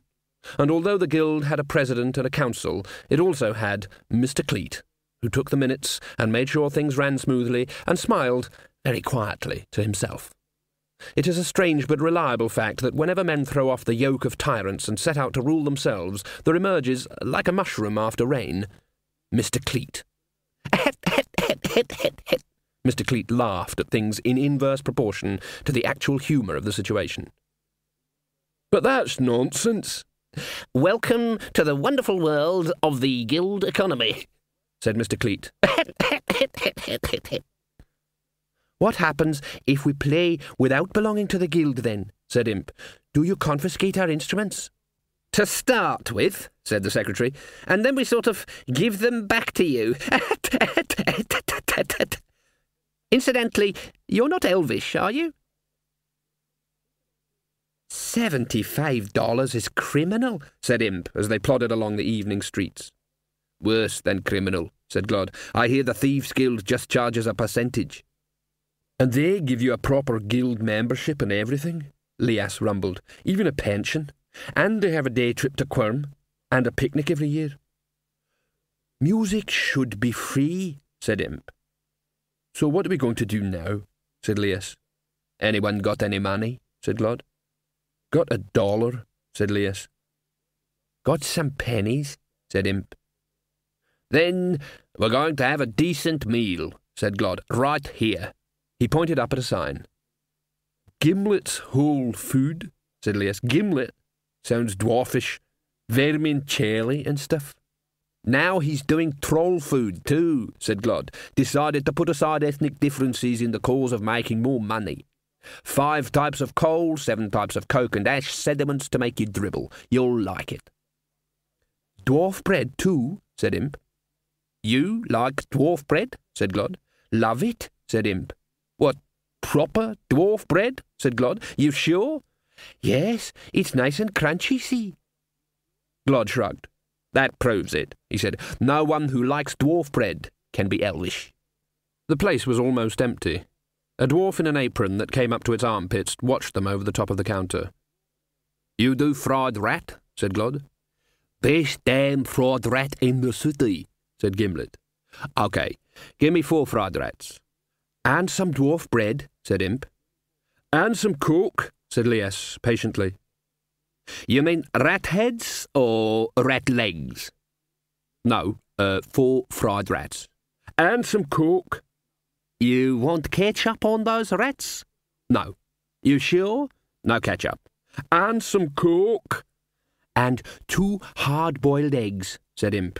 And although the guild had a president and a council, it also had Mr. Cleet, who took the minutes and made sure things ran smoothly and smiled very quietly to himself. It is a strange but reliable fact that whenever men throw off the yoke of tyrants and set out to rule themselves, there emerges, like a mushroom after rain, Mr. Cleet. Mr. Cleet laughed at things in inverse proportion to the actual humour of the situation. "But that's nonsense." "Welcome to the wonderful world of the guild economy," said Mr. Cleet. "What happens if we play without belonging to the guild, then?" said Imp. "Do you confiscate our instruments?" "To start with," said the secretary, "and then we sort of give them back to you. Incidentally, you're not elvish, are you?" $75 is criminal, said Imp, as they plodded along the evening streets. "Worse than criminal," said Glod. "I hear the Thieves' Guild just charges a percentage." "And they give you a proper guild membership and everything," Lias rumbled. "Even a pension. And they have a day trip to Quirm, and a picnic every year." "Music should be free," said Imp. "So what are we going to do now?" said Lias. "Anyone got any money?" said Glod. "Got $1," said Lias. "Got some pennies?" said Imp. "Then we're going to have a decent meal," said Glod, "right here." He pointed up at a sign. "Gimlet's whole food," said Lias. "Gimlet? Sounds dwarfish. Vermicelli and stuff." "Now he's doing troll food too," said Glod. "Decided to put aside ethnic differences in the cause of making more money. 5 types of coal, 7 types of coke and ash sediments to make you dribble. You'll like it." "Dwarf bread too," said Imp. "You like dwarf bread?" said Glod. "Love it," said Imp. "What, proper dwarf bread?" said Glod. "You sure?" "Yes, it's nice and crunchy, see." Glod shrugged. "That proves it," he said. "No one who likes dwarf bread can be elvish." The place was almost empty. A dwarf in an apron that came up to its armpits watched them over the top of the counter. "You do fried rat?" said Glod. "Best damn fried rat in the city," said Gimlet. "OK, give me 4 fried rats." "And some dwarf bread," said Imp. "And some coke," said Lias, patiently. "You mean rat heads or rat legs?" "No, 4 fried rats." "And some coke." "You want ketchup on those rats?" "No." "You sure?" "No ketchup." "And some coke." "And 2 hard-boiled eggs," said Imp.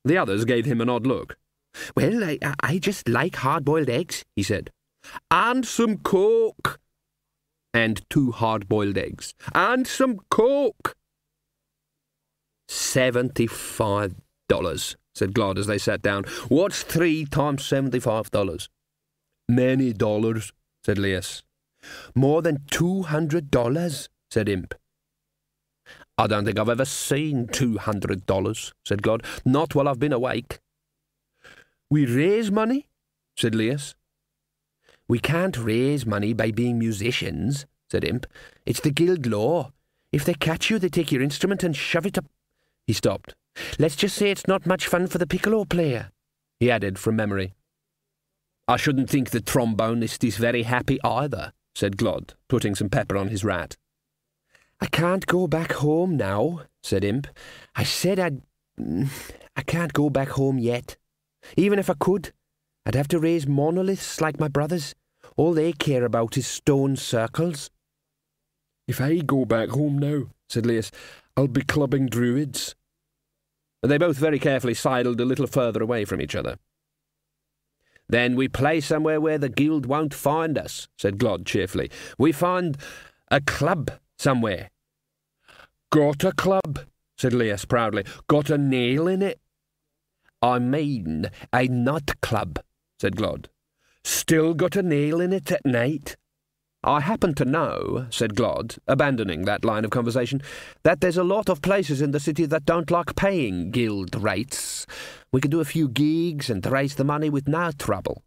The others gave him an odd look. "Well, I just like hard-boiled eggs," he said. "And some coke." "And 2 hard-boiled eggs." "And some coke." $75, said Glod as they sat down. "What's 3 times $75? "Many dollars," said Lias. "More than $200, said Imp. "I don't think I've ever seen $200, said Glod. "Not while I've been awake." "We raise money," said Lias. "We can't raise money by being musicians," said Imp. "It's the guild law. If they catch you, they take your instrument and shove it up." He stopped. "Let's just say it's not much fun for the piccolo player," he added from memory. "I shouldn't think the trombonist is very happy either," said Glod, putting some pepper on his rat. "I can't go back home now," said Imp. "I said I can't go back home yet. Even if I could, I'd have to raise monoliths like my brothers. All they care about is stone circles." "If I go back home now," said Lias, "I'll be clubbing druids." They both very carefully sidled a little further away from each other. "Then we play somewhere where the guild won't find us," said Glod cheerfully. "We find a club somewhere." "Got a club," said Lias proudly. "Got a nail in it." "I mean a nut club," said Glod. "Still got a nail in it at night." I happen to know, said Glod, abandoning that line of conversation, that there's a lot of places in the city that don't like paying guild rates. We could do a few gigs and raise the money with no trouble.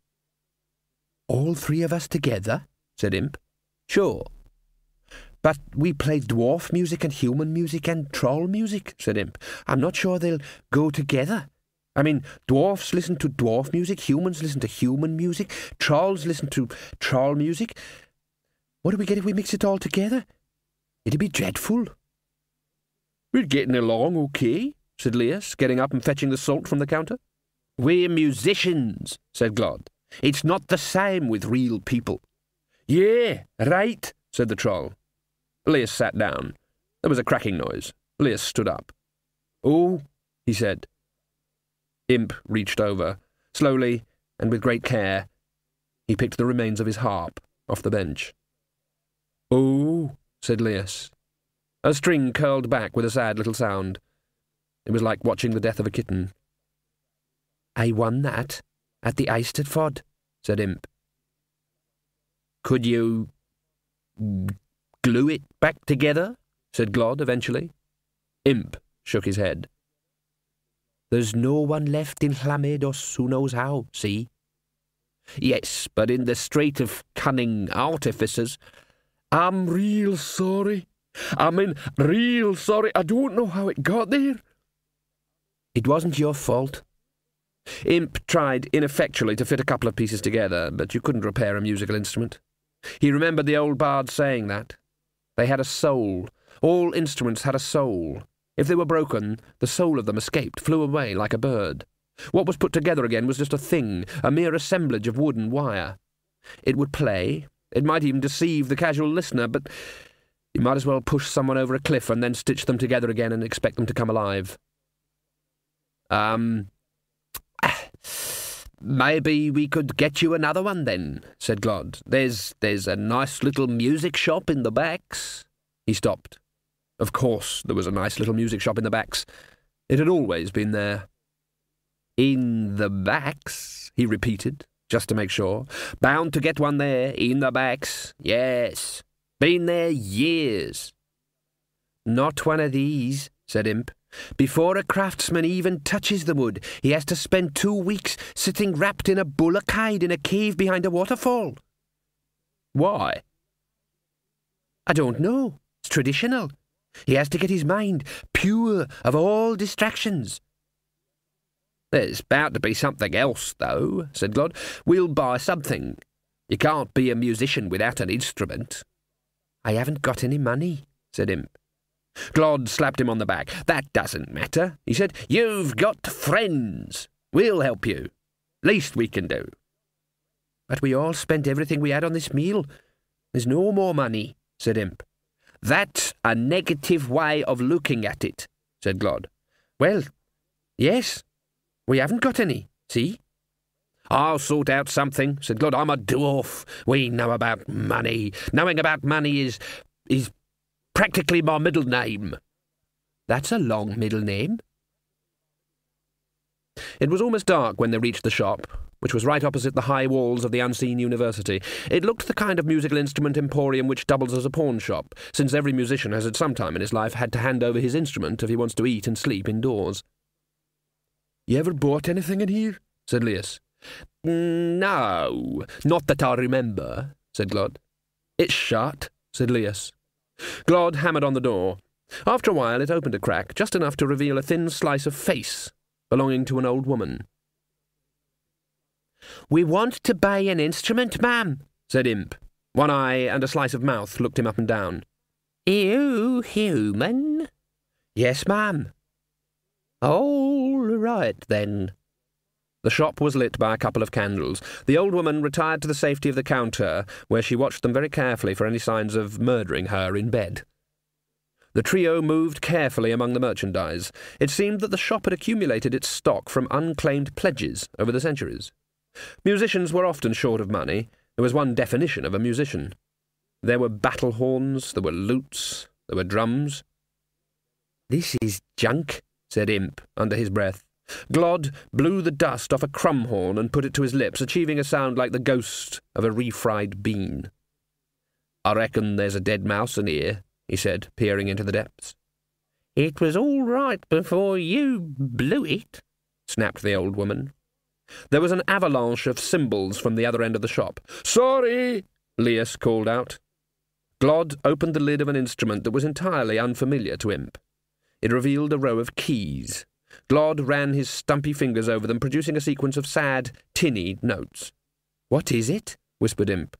All three of us together? Said Imp. Sure. But we play dwarf music and human music and troll music, said Imp. I'm not sure they'll go together. I mean, dwarfs listen to dwarf music, humans listen to human music, trolls listen to troll music. What do we get if we mix it all together? It'd be dreadful. We're getting along okay, said Leas, getting up and fetching the salt from the counter. We're musicians, said Glod. It's not the same with real people. Yeah, right, said the troll. Leas sat down. There was a cracking noise. Leas stood up. Oh, he said. Imp reached over. Slowly, and with great care, he picked the remains of his harp off the bench. Oh, said Leas. A string curled back with a sad little sound. It was like watching the death of a kitten. I won that at the Eisterford, said Imp. Could you glue it back together? Said Glod eventually. Imp shook his head. There's no one left in Llamedos who knows how, see? Yes, but in the Strait of Cunning Artificers. I'm real sorry. Real sorry. I don't know how it got there. It wasn't your fault. Imp tried ineffectually to fit a couple of pieces together, but you couldn't repair a musical instrument. He remembered the old bard saying that. They had a soul. All instruments had a soul. If they were broken, the soul of them escaped, flew away like a bird. What was put together again was just a thing, a mere assemblage of wood and wire. It would play. It might even deceive the casual listener, but you might as well push someone over a cliff and then stitch them together again and expect them to come alive. Maybe we could get you another one then, said Glod. There's a nice little music shop in the backs. He stopped. Of course there was a nice little music shop in the backs. It had always been there. In the backs, he repeated, just to make sure. Bound to get one there, in the backs. Yes. Been there years. Not one of these, said Imp. Before a craftsman even touches the wood, he has to spend 2 weeks sitting wrapped in a bullock hide in a cave behind a waterfall. Why? I don't know. It's traditional. He has to get his mind pure of all distractions. There's bound to be something else, though, said Glod. We'll buy something. You can't be a musician without an instrument. I haven't got any money, said Imp. Glod slapped him on the back. That doesn't matter, he said. You've got friends. We'll help you. Least we can do. But we all spent everything we had on this meal. There's no more money, said Imp. That's a negative way of looking at it, said Glod. Well, yes. We haven't got any, see? I'll sort out something, said Glod. I'm a dwarf. We know about money. Knowing about money is practically my middle name. That's a long middle name. It was almost dark when they reached the shop, which was right opposite the high walls of the unseen university. It looked the kind of musical instrument emporium which doubles as a pawn shop, since every musician has at some time in his life had to hand over his instrument if he wants to eat and sleep indoors. You ever bought anything in here? Said Leas. No, not that I remember, said Glod. It's shut, said Leas. Glod hammered on the door. After a while it opened a crack, just enough to reveal a thin slice of face belonging to an old woman. We want to buy an instrument, ma'am, said Imp. One eye and a slice of mouth looked him up and down. You human? Yes, ma'am. All right, then. The shop was lit by a couple of candles. The old woman retired to the safety of the counter, where she watched them very carefully for any signs of murdering her in bed. The trio moved carefully among the merchandise. It seemed that the shop had accumulated its stock from unclaimed pledges over the centuries. Musicians were often short of money. There was one definition of a musician. There were battle horns, there were lutes, there were drums. This is junk, said Imp under his breath. Glod blew the dust off a crumb horn and put it to his lips, achieving a sound like the ghost of a refried bean. "I reckon there's a dead mouse in here," he said, peering into the depths. "It was all right before you blew it," snapped the old woman. There was an avalanche of cymbals from the other end of the shop. "Sorry!" Leas called out. Glod opened the lid of an instrument that was entirely unfamiliar to Imp. It revealed a row of keys. Glod ran his stumpy fingers over them, producing a sequence of sad, tinny notes. "What is it?" whispered Imp.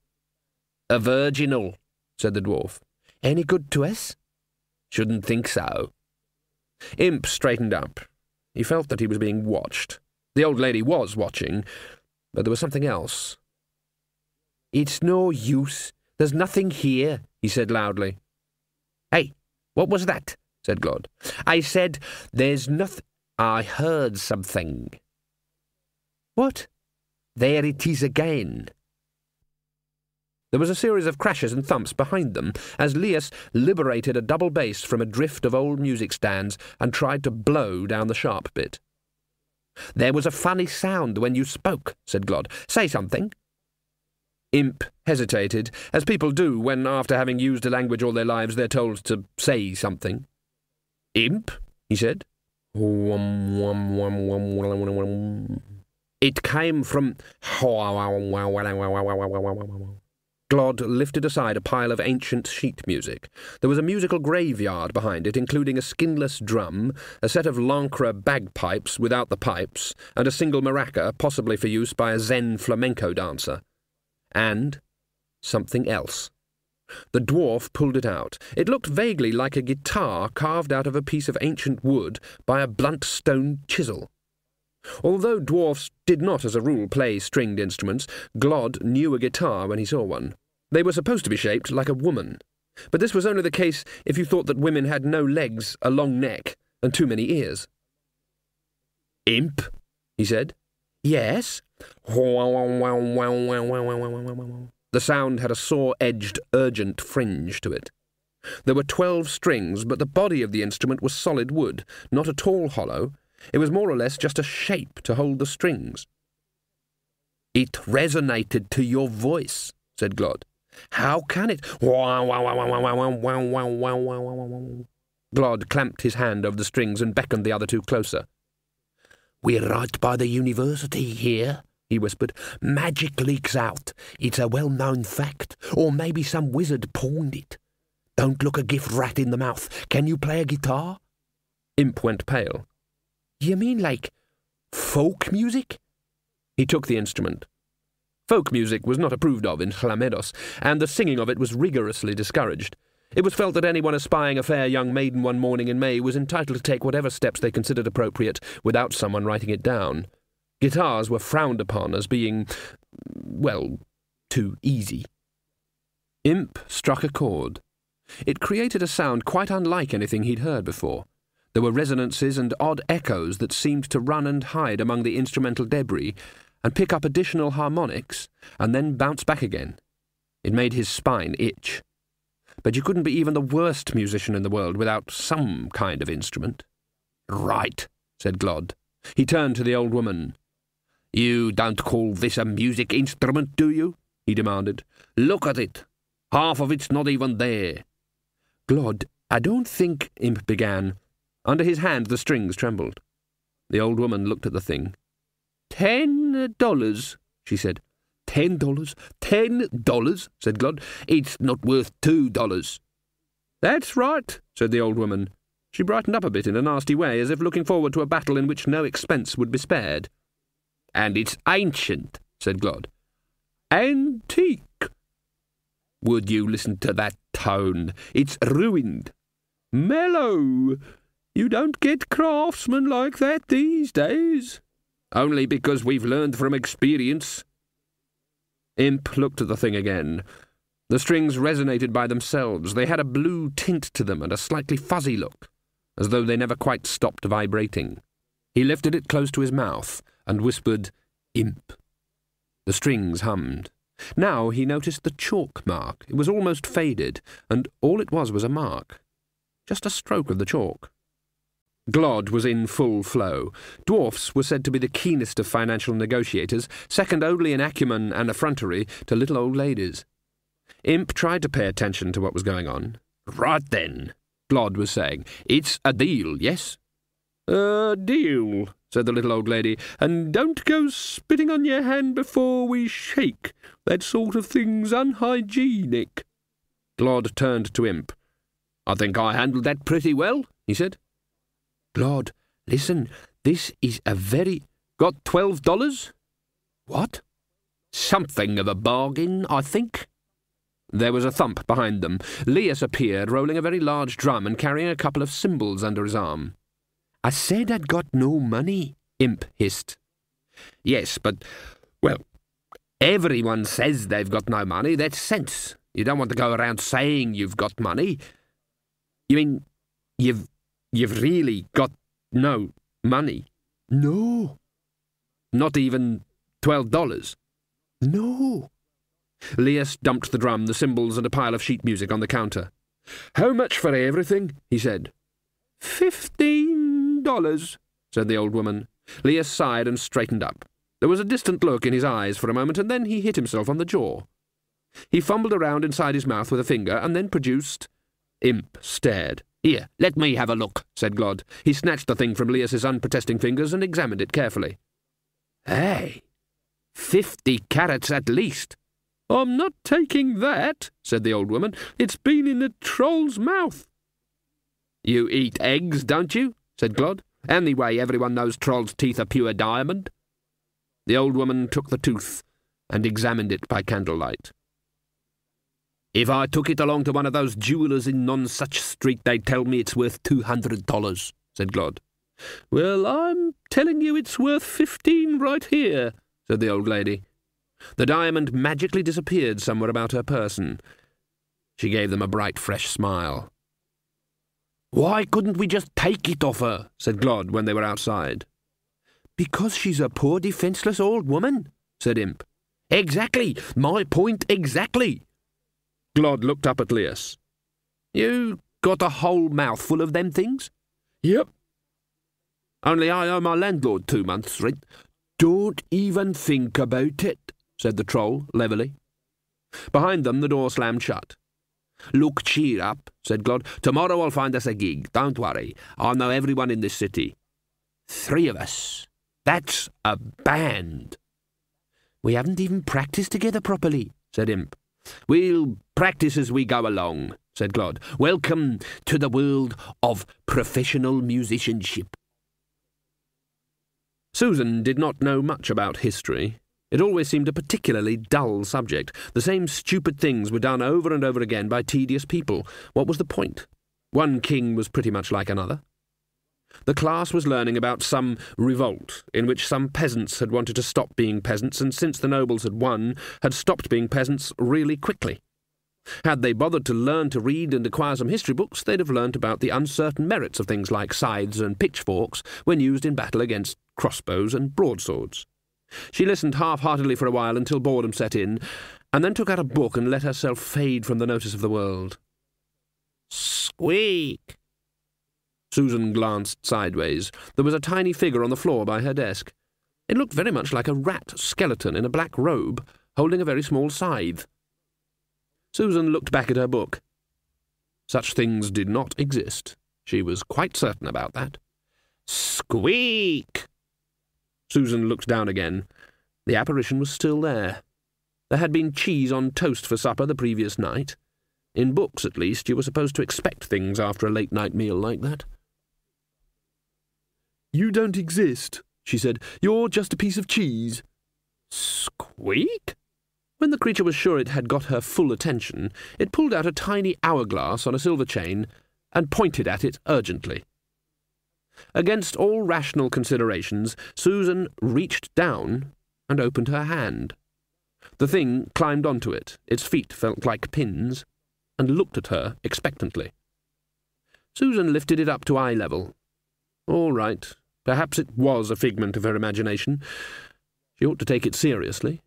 "A virginal," said the dwarf. "Any good to us?" "Shouldn't think so." Imp straightened up. He felt that he was being watched. The old lady was watching, but there was something else. "It's no use. There's nothing here," he said loudly. "Hey, what was that?" said Glod. "I said there's nothing. I heard something." "What?" "There it is again." There was a series of crashes and thumps behind them as Leas liberated a double bass from a drift of old music stands and tried to blow down the sharp bit. "There was a funny sound when you spoke," said Glod. "Say something." Imp hesitated, as people do when, after having used a language all their lives, they're told to say something. "Imp?" he said. "It came from..." Glod lifted aside a pile of ancient sheet music. There was a musical graveyard behind it, including a skinless drum, a set of Lancre bagpipes without the pipes, and a single maraca, possibly for use by a Zen flamenco dancer. And something else. The dwarf pulled it out. It looked vaguely like a guitar carved out of a piece of ancient wood by a blunt stone chisel. Although dwarfs did not, as a rule, play stringed instruments, Glod knew a guitar when he saw one. They were supposed to be shaped like a woman. But this was only the case if you thought that women had no legs, a long neck, and too many ears. "Imp?" he said. "Yes?" The sound had a saw-edged, urgent fringe to it. There were 12 strings, but the body of the instrument was solid wood, not at all hollow. It was more or less just a shape to hold the strings. "It resonated to your voice," said Glod. "How can it?" Glod clamped his hand over the strings and beckoned the other two closer. "We're right by the university here," he whispered. "Magic leaks out. It's a well-known fact. Or maybe some wizard pawned it. Don't look a gift rat in the mouth. Can you play a guitar?" Imp went pale. "You mean like folk music?" He took the instrument. Folk music was not approved of in Chlamedos, and the singing of it was rigorously discouraged. It was felt that anyone espying a fair young maiden one morning in May was entitled to take whatever steps they considered appropriate without someone writing it down. Guitars were frowned upon as being, well, too easy. Imp struck a chord. It created a sound quite unlike anything he'd heard before. There were resonances and odd echoes that seemed to run and hide among the instrumental debris, and pick up additional harmonics, and then bounce back again. It made his spine itch. But you couldn't be even the worst musician in the world without some kind of instrument. "Right," said Glod. He turned to the old woman. "You don't call this a music instrument, do you?" he demanded. "Look at it. Half of it's not even there." "Glod, I don't think," Imp began. Under his hand the strings trembled. The old woman looked at the thing. $10, she said. $10? $10? said Glod. "It's not worth $2. "That's right," said the old woman. She brightened up a bit in a nasty way, as if looking forward to a battle in which no expense would be spared. "And it's ancient," said Glod. "Antique." "Would you listen to that tone? It's ruined." "Mellow. You don't get craftsmen like that these days." "Only because we've learned from experience." Imp looked at the thing again. The strings resonated by themselves. They had a blue tint to them and a slightly fuzzy look, as though they never quite stopped vibrating. He lifted it close to his mouth and whispered, "Imp." The strings hummed. Now he noticed the chalk mark. It was almost faded, and all it was a mark. Just a stroke of the chalk. Glod was in full flow. Dwarfs were said to be the keenest of financial negotiators, second only in acumen and effrontery to little old ladies. Imp tried to pay attention to what was going on. Right then, Glod was saying, it's a deal, yes? A deal, said the little old lady, and don't go spitting on your hand before we shake. That sort of thing's unhygienic. Glod turned to Imp. I think I handled that pretty well, he said. Glod, listen, this is a very... Got $12? What? Something of a bargain, I think. There was a thump behind them. Lewis appeared, rolling a very large drum and carrying a couple of cymbals under his arm. I said I'd got no money, Imp hissed. Yes, but, well, everyone says they've got no money. That's sense. You don't want to go around saying you've got money. You mean you've really got no money? No. Not even $12? No. Lewis dumped the drum, the cymbals, and a pile of sheet music on the counter. How much for everything? He said. $15, said the old woman. Lewis sighed and straightened up. There was a distant look in his eyes for a moment, and then he hit himself on the jaw. He fumbled around inside his mouth with a finger, and then produced... Imp stared. Here, let me have a look, said Glod. He snatched the thing from Lewis's unprotesting fingers and examined it carefully. Hey, 50 carats at least. I'm not taking that, said the old woman. It's been in a troll's mouth. You eat eggs, don't you? Said Glod. Anyway, everyone knows trolls' teeth are pure diamond. The old woman took the tooth and examined it by candlelight. If I took it along to one of those jewellers in Nonsuch Street, they'd tell me it's worth $200, said Glod. Well, I'm telling you it's worth 15 right here, said the old lady. The diamond magically disappeared somewhere about her person. She gave them a bright, fresh smile. Why couldn't we just take it off her? Said Glod when they were outside. Because she's a poor, defenceless old woman, said Imp. Exactly. My point exactly. Glod looked up at Lewis. You got a whole mouthful of them things? Yep. Only I owe my landlord 2 months' rent. Don't even think about it, said the troll, levelly. Behind them, the door slammed shut. Look, cheer up, said Glod. Tomorrow I'll find us a gig. Don't worry. I know everyone in this city. 3 of us. That's a band. We haven't even practised together properly, said Imp. We'll practice as we go along, said Glod. Welcome to the world of professional musicianship. Susan did not know much about history. It always seemed a particularly dull subject. The same stupid things were done over and over again by tedious people. What was the point? One king was pretty much like another. The class was learning about some revolt in which some peasants had wanted to stop being peasants, and since the nobles had won, had stopped being peasants really quickly. Had they bothered to learn to read and acquire some history books, they'd have learnt about the uncertain merits of things like scythes and pitchforks when used in battle against crossbows and broadswords. She listened half-heartedly for a while until boredom set in, and then took out a book and let herself fade from the notice of the world. Squeak! Susan glanced sideways. There was a tiny figure on the floor by her desk. It looked very much like a rat skeleton in a black robe, holding a very small scythe. Susan looked back at her book. Such things did not exist. She was quite certain about that. Squeak! Susan looked down again. The apparition was still there. There had been cheese on toast for supper the previous night. In books, at least, you were supposed to expect things after a late-night meal like that. "You don't exist," she said. "You're just a piece of cheese." Squeak? When the creature was sure it had got her full attention, it pulled out a tiny hourglass on a silver chain and pointed at it urgently. Against all rational considerations, Susan reached down and opened her hand. The thing climbed onto it, its feet felt like pins, and looked at her expectantly. Susan lifted it up to eye level. All right, perhaps it was a figment of her imagination. She ought to take it seriously.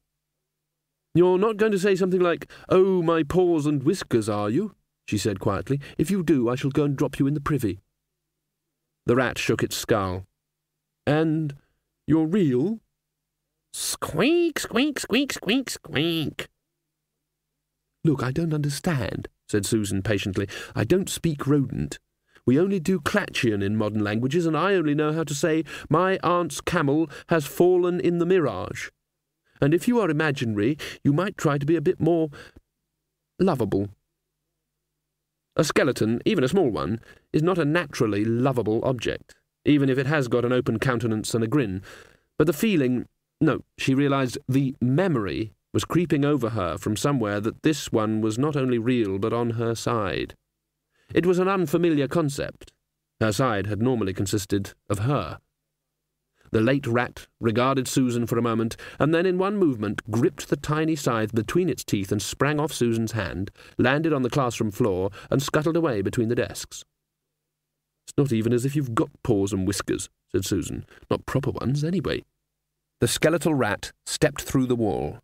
"You're not going to say something like, 'Oh, my paws and whiskers,' are you?" she said quietly. "If you do, I shall go and drop you in the privy." The rat shook its skull. "And you're real?" Squeak, squeak, squeak, squeak, squeak. "Look, I don't understand," said Susan patiently. "I don't speak rodent. We only do Clatchian in modern languages, and I only know how to say, 'My aunt's camel has fallen in the mirage.' And if you are imaginary, you might try to be a bit more lovable. A skeleton, even a small one, is not a naturally lovable object, even if it has got an open countenance and a grin. But the feeling— no, she realised the memory was creeping over her from somewhere that this one was not only real but on her side. It was an unfamiliar concept. Her side had normally consisted of her. The late rat regarded Susan for a moment, and then in one movement gripped the tiny scythe between its teeth and sprang off Susan's hand, landed on the classroom floor, and scuttled away between the desks. "It's not even as if you've got paws and whiskers," said Susan. "Not proper ones, anyway." The skeletal rat stepped through the wall.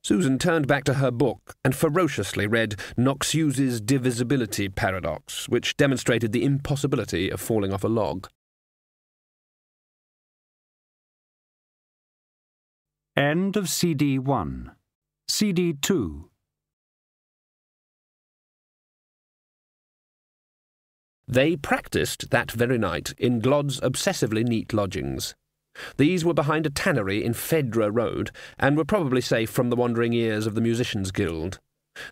Susan turned back to her book and ferociously read Knox-Hughes's divisibility paradox, which demonstrated the impossibility of falling off a log. End of CD 1. CD 2. They practised that very night in Glod's obsessively neat lodgings. These were behind a tannery in Phèdre Road, and were probably safe from the wandering ears of the Musicians' Guild.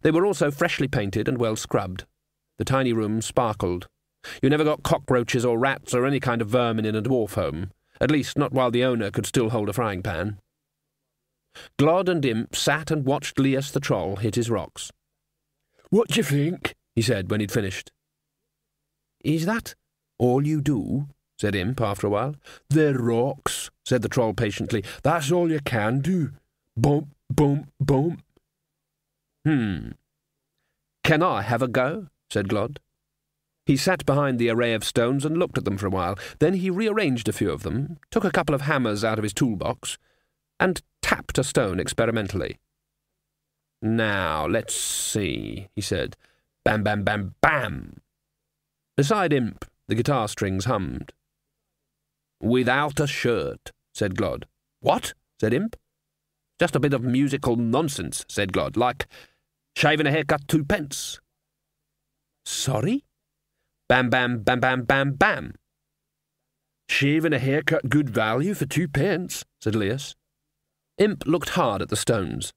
They were also freshly painted and well scrubbed. The tiny room sparkled. You never got cockroaches or rats or any kind of vermin in a dwarf home, at least not while the owner could still hold a frying pan. Glod and Imp sat and watched Lias the troll hit his rocks. "What d'you think?" he said when he'd finished. "Is that all you do?" said Imp after a while. "They're rocks," said the troll patiently. "That's all you can do. Bump, bump, bump." "Can I have a go?" said Glod. He sat behind the array of stones and looked at them for a while. Then he rearranged a few of them, took a couple of hammers out of his toolbox, and tapped a stone experimentally. "Now, let's see," he said. "Bam, bam, bam, bam." Beside Imp, the guitar strings hummed. "Without a shirt," said Glod. "What?" said Imp. "Just a bit of musical nonsense," said Glod, "like shaving a haircut 2 pence. "Sorry?" "Bam, bam, bam, bam, bam, bam." "Shaving a haircut good value for 2 pence, said Lias. Imp looked hard at the stones.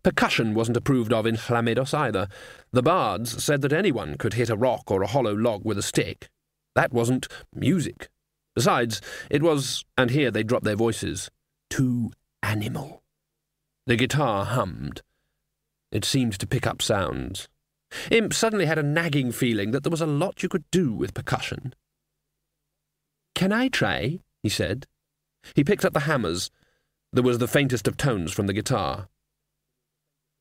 Percussion wasn't approved of in Llamidos either. The bards said that anyone could hit a rock or a hollow log with a stick. That wasn't music. Besides, it was, and here they dropped their voices, too animal. The guitar hummed. It seemed to pick up sounds. Imp suddenly had a nagging feeling that there was a lot you could do with percussion. "Can I try?" he said. He picked up the hammers. There was the faintest of tones from the guitar.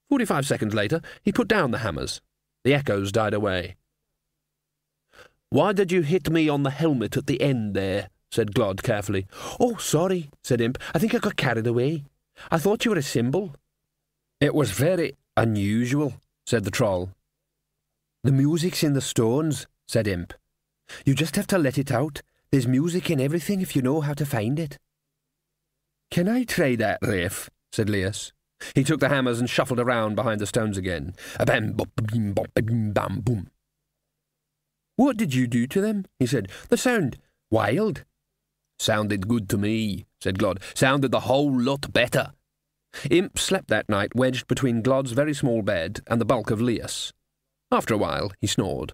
45 seconds later, he put down the hammers. The echoes died away. "Why did you hit me on the helmet at the end there?" said Glod carefully. "Oh, sorry," said Imp. "I think I got carried away. I thought you were a symbol." "It was very unusual," said the troll. "The music's in the stones," said Imp. "You just have to let it out. There's music in everything if you know how to find it." "Can I try that riff?" said Lias. He took the hammers and shuffled around behind the stones again. A-bam, bop, bim, bop, bim, bam, boom. "What did you do to them?" he said. "The sound. Wild." "Sounded good to me," said Glod. "Sounded the whole lot better." Imp slept that night wedged between Glod's very small bed and the bulk of Lias. After a while, he snored.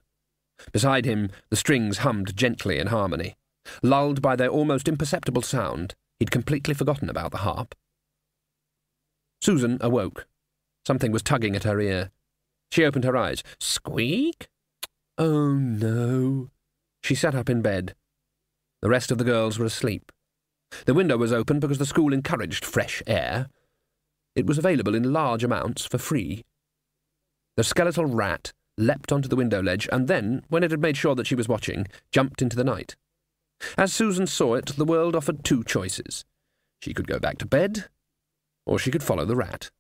Beside him, the strings hummed gently in harmony. Lulled by their almost imperceptible sound, he'd completely forgotten about the harp. Susan awoke. Something was tugging at her ear. She opened her eyes. "Squeak?" "Oh, no." She sat up in bed. The rest of the girls were asleep. The window was open because the school encouraged fresh air. It was available in large amounts for free. The skeletal rat leapt onto the window ledge and then, when it had made sure that she was watching, jumped into the night. As Susan saw it, the world offered 2 choices. She could go back to bed, or she could follow the rat,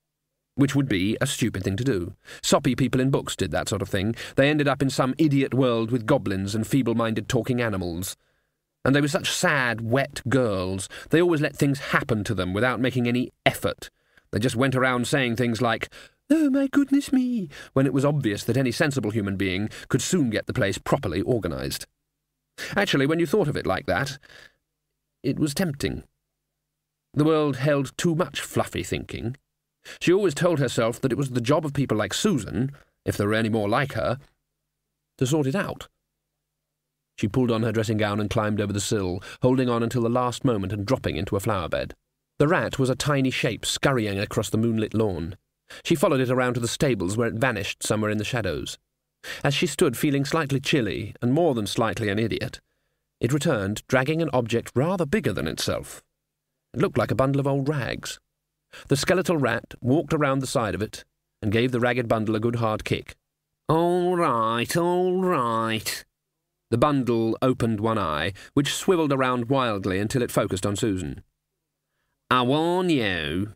which would be a stupid thing to do. Soppy people in books did that sort of thing. They ended up in some idiot world with goblins and feeble-minded talking animals. And they were such sad, wet girls. They always let things happen to them without making any effort. They just went around saying things like, "Oh, my goodness me," when it was obvious that any sensible human being could soon get the place properly organised. Actually, when you thought of it like that, it was tempting. The world held too much fluffy thinking. She always told herself that it was the job of people like Susan, if there were any more like her, to sort it out. She pulled on her dressing gown and climbed over the sill, holding on until the last moment and dropping into a flower bed. The rat was a tiny shape scurrying across the moonlit lawn. She followed it around to the stables where it vanished somewhere in the shadows. As she stood feeling slightly chilly and more than slightly an idiot, it returned dragging an object rather bigger than itself. It looked like a bundle of old rags. The skeletal rat walked around the side of it and gave the ragged bundle a good hard kick. All right, all right. The bundle opened one eye, which swiveled around wildly until it focused on Susan. I warn you,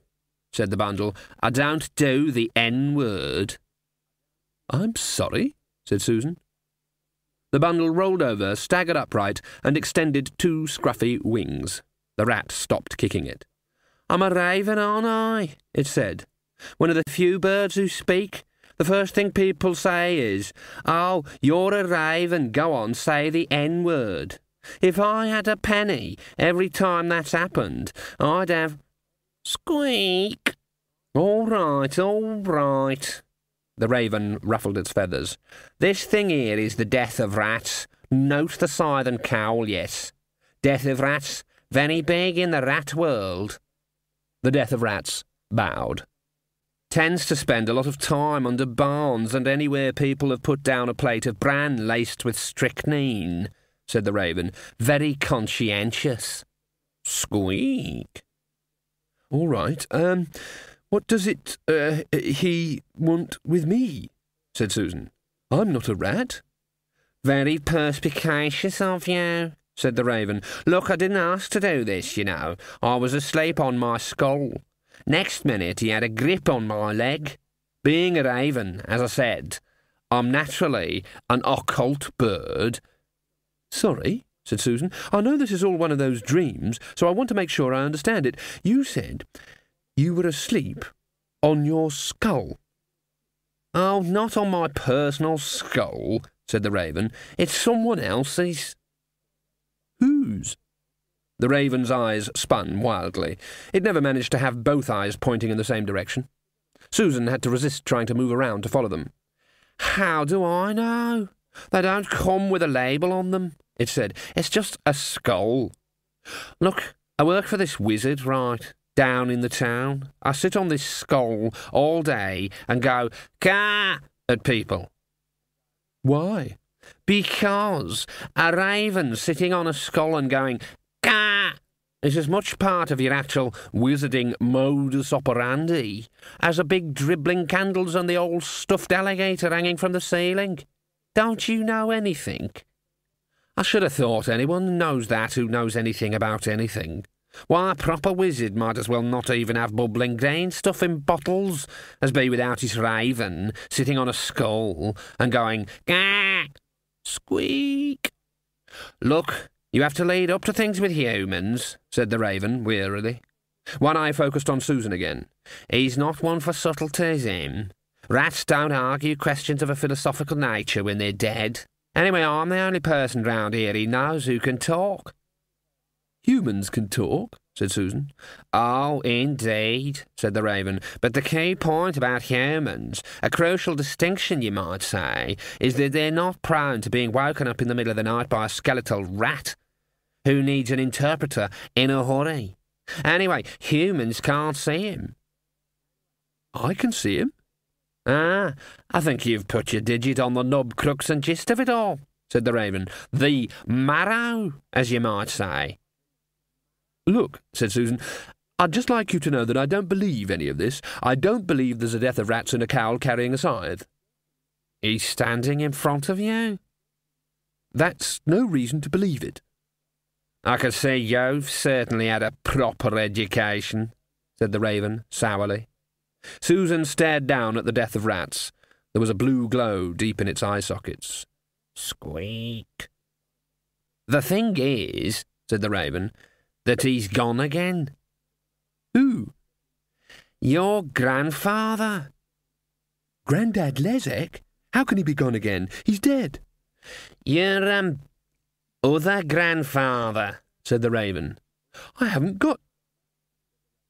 said the bundle, I don't do the N-word. I'm sorry, said Susan. The bundle rolled over, staggered upright, and extended two scruffy wings. The rat stopped kicking it. I'm a raven, aren't I? It said. One of the few birds who speak. The first thing people say is, "Oh, you're a raven, go on, say the N-word." If I had a penny every time that's happened, I'd have... Squeak! All right, all right. The raven ruffled its feathers. This thing here is the death of rats. Note the scythe and cowl, yes. Death of rats, very big in the rat world. The death of rats bowed. Tends to spend a lot of time under barns and anywhere people have put down a plate of bran laced with strychnine, said the raven. Very conscientious. Squeak. All right, what does he want with me? Said Susan. I'm not a rat. Very perspicacious of you, said the raven. Look, I didn't ask to do this, you know. I was asleep on my skull. Next minute he had a grip on my leg. Being a raven, as I said, I'm naturally an occult bird. Sorry, said Susan. I know this is all one of those dreams, so I want to make sure I understand it. You said you were asleep on your skull. Oh, not on my personal skull, said the raven. It's someone else's. Whose? The raven's eyes spun wildly. It never managed to have both eyes pointing in the same direction. Susan had to resist trying to move around to follow them. How do I know? They don't come with a label on them, it said. It's just a skull. Look, I work for this wizard, right, down in the town. I sit on this skull all day and go, "Gah!" at people. Why? Because a raven sitting on a skull and going, "Gah!" is as much part of your actual wizarding modus operandi as a big dribbling candles and the old stuffed alligator hanging from the ceiling. Don't you know anything? I should have thought anyone knows that who knows anything about anything. Why, a proper wizard might as well not even have bubbling green stuff in bottles as be without his raven sitting on a skull and going, "Gah! Squeak!" Look, you have to lead up to things with humans, said the raven wearily. One eye focused on Susan again. He's not one for subtleties, him. Rats don't argue questions of a philosophical nature when they're dead. Anyway, I'm the only person round here he knows who can talk. Humans can talk, said Susan. Oh, indeed, said the raven. But the key point about humans, a crucial distinction you might say, is that they're not prone to being woken up in the middle of the night by a skeletal rat who needs an interpreter in a hurry. Anyway, humans can't see him. I can see him. Ah, I think you've put your digit on the nub, crux and gist of it all, said the raven. The marrow, as you might say. Look, said Susan, I'd just like you to know that I don't believe any of this. I don't believe there's a death of rats in a cowl carrying a scythe. He's standing in front of you? That's no reason to believe it. I can see you've certainly had a proper education, said the raven sourly. Susan stared down at the death of rats. There was a blue glow deep in its eye sockets. Squeak. The thing is, said the raven, that he's gone again. Who? Your grandfather. Grandad Lezek? How can he be gone again? He's dead. Your, other grandfather, said the raven. I haven't got...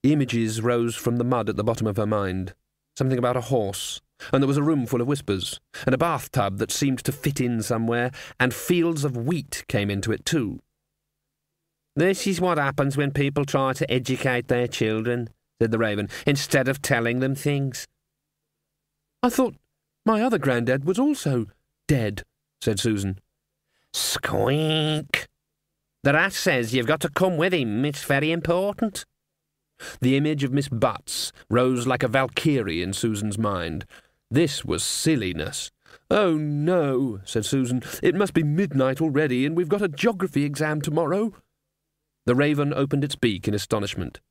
Images rose from the mud at the bottom of her mind. Something about a horse, and there was a room full of whispers, and a bathtub that seemed to fit in somewhere, and fields of wheat came into it too. This is what happens when people try to educate their children, said the raven, instead of telling them things. I thought my other granddad was also dead, said Susan. Squeak! The rat says you've got to come with him. It's very important. The image of Miss Butts rose like a Valkyrie in Susan's mind. This was silliness. Oh, no, said Susan. It must be midnight already, and we've got a geography exam tomorrow. The raven opened its beak in astonishment.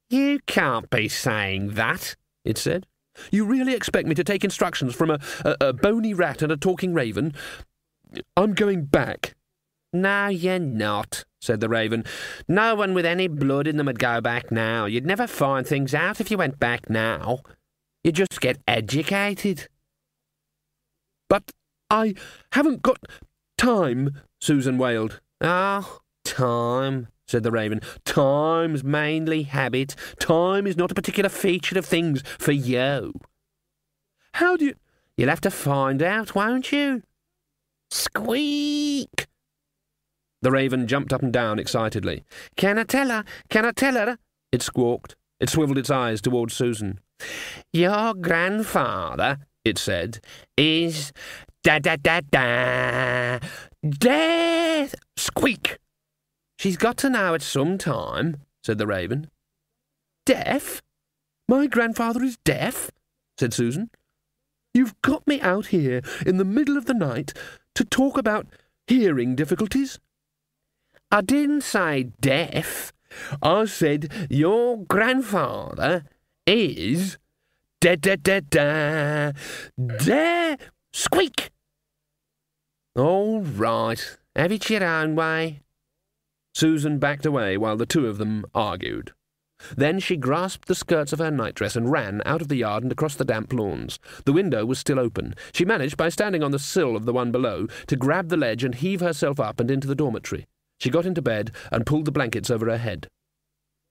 You can't be saying that, it said. You really expect me to take instructions from a bony rat and a talking raven? I'm going back. No, you're not, said the raven. No one with any blood in them would go back now. You'd never find things out if you went back now. You'd just get educated. But I haven't got time, Susan wailed. Oh, time, said the raven. Time's mainly habit. Time is not a particular feature of things for you. How do you... You'll have to find out, won't you? Squeak! The raven jumped up and down excitedly. Can I tell her? Can I tell her? It squawked. It swiveled its eyes towards Susan. Your grandfather, it said, is da-da-da-da, death! Squeak! She's got to know at some time, said the raven. Deaf? My grandfather is deaf? Said Susan. You've got me out here in the middle of the night to talk about hearing difficulties? I didn't say deaf. I said your grandfather is da-da-da-da, squeak! All right, have it your own way. Susan backed away while the two of them argued. Then she grasped the skirts of her nightdress and ran out of the yard and across the damp lawns. The window was still open. She managed, by standing on the sill of the one below, to grab the ledge and heave herself up and into the dormitory. She got into bed and pulled the blankets over her head.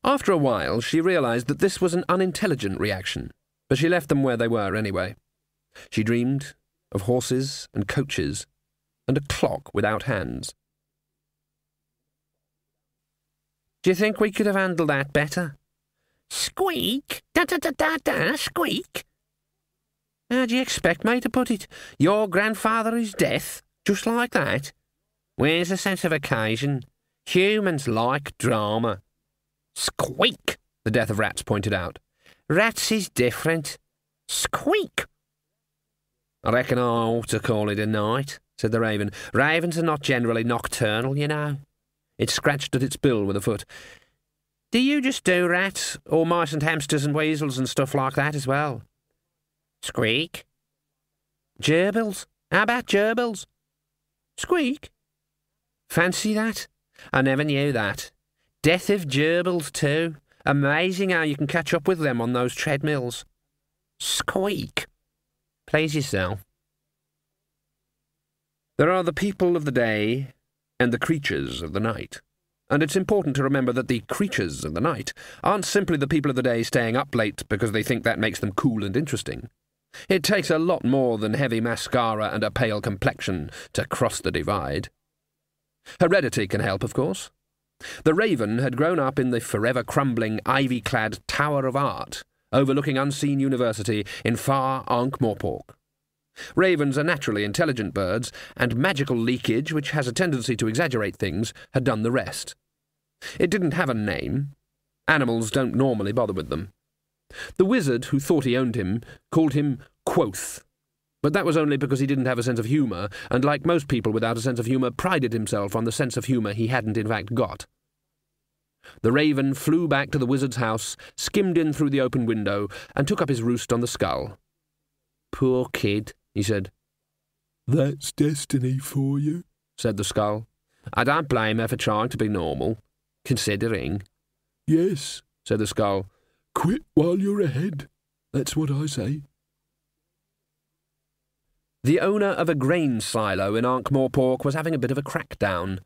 After a while, she realized that this was an unintelligent reaction, but she left them where they were anyway. She dreamed of horses and coaches and a clock without hands. Do you think we could have handled that better? Squeak! Da-da-da-da-da, squeak! How do you expect me to put it? Your grandfather is death, just like that? Where's the sense of occasion? Humans like drama. Squeak! The death of rats pointed out. Rats is different. Squeak! I reckon I ought to call it a night, said the raven. Ravens are not generally nocturnal, you know. It scratched at its bill with a foot. Do you just do rats, or mice and hamsters and weasels and stuff like that as well? Squeak. Gerbils? How about gerbils? Squeak. Fancy that? I never knew that. Death of gerbils too. Amazing how you can catch up with them on those treadmills. Squeak. Please yourself. There are the people of the day and the creatures of the night. And it's important to remember that the creatures of the night aren't simply the people of the day staying up late because they think that makes them cool and interesting. It takes a lot more than heavy mascara and a pale complexion to cross the divide. Heredity can help, of course. The raven had grown up in the forever crumbling, ivy-clad Tower of Art, overlooking Unseen University in far Ankh-Morpork. Ravens are naturally intelligent birds, and magical leakage, which has a tendency to exaggerate things, had done the rest. It didn't have a name. Animals don't normally bother with them. The wizard who thought he owned him called him Quoth, but that was only because he didn't have a sense of humour, and like most people without a sense of humour, prided himself on the sense of humour he hadn't in fact got. The raven flew back to the wizard's house, skimmed in through the open window, and took up his roost on the skull. Poor kid, he said. That's destiny for you, said the skull. I don't blame her for trying to be normal, considering. Yes, said the skull. Quit while you're ahead. That's what I say. The owner of a grain silo in Ankh-Morpork was having a bit of a crackdown.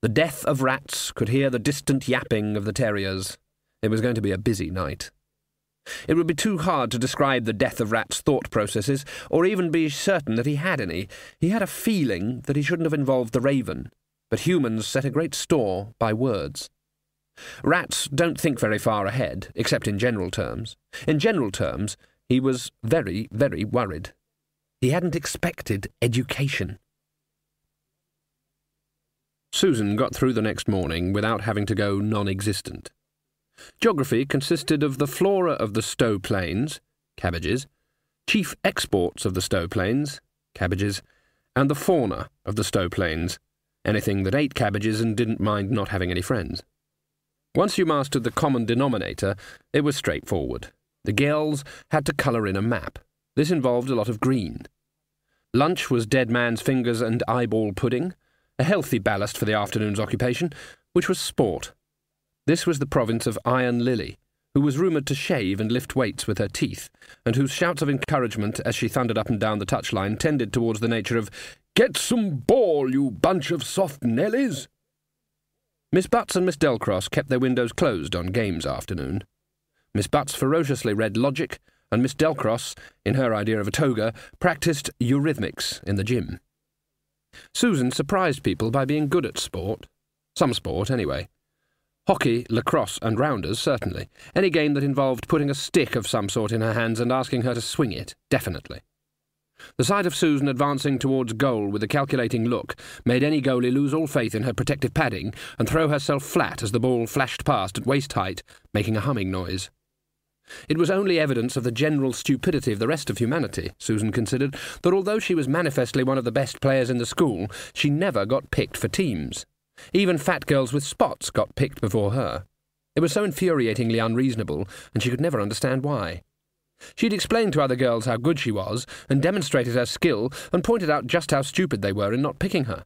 The death of rats could hear the distant yapping of the terriers. It was going to be a busy night. It would be too hard to describe the death of Rat's thought processes, or even be certain that he had any. He had a feeling that he shouldn't have involved the raven, but humans set a great store by words. Rats don't think very far ahead, except in general terms. In general terms, he was very, very worried. He hadn't expected education. Susan got through the next morning without having to go non-existent. Geography consisted of the flora of the Stowe Plains, cabbages, chief exports of the Stowe Plains, cabbages, and the fauna of the Stowe Plains, anything that ate cabbages and didn't mind not having any friends. Once you mastered the common denominator, it was straightforward. The girls had to colour in a map. This involved a lot of green. Lunch was dead man's fingers and eyeball pudding, a healthy ballast for the afternoon's occupation, which was sport. This was the province of Iron Lily, who was rumoured to shave and lift weights with her teeth, and whose shouts of encouragement as she thundered up and down the touchline tended towards the nature of, "Get some ball, you bunch of soft Nellies!" Miss Butts and Miss Delcross kept their windows closed on games afternoon. Miss Butts ferociously read logic, and Miss Delcross, in her idea of a toga, practised eurythmics in the gym. Susan surprised people by being good at sport. Some sport, anyway. Hockey, lacrosse and rounders, certainly. Any game that involved putting a stick of some sort in her hands and asking her to swing it, definitely. The sight of Susan advancing towards goal with a calculating look made any goalie lose all faith in her protective padding and throw herself flat as the ball flashed past at waist height, making a humming noise. It was only evidence of the general stupidity of the rest of humanity, Susan considered, that although she was manifestly one of the best players in the school, she never got picked for teams. Even fat girls with spots got picked before her. It was so infuriatingly unreasonable, and she could never understand why. She'd explained to other girls how good she was, and demonstrated her skill, and pointed out just how stupid they were in not picking her.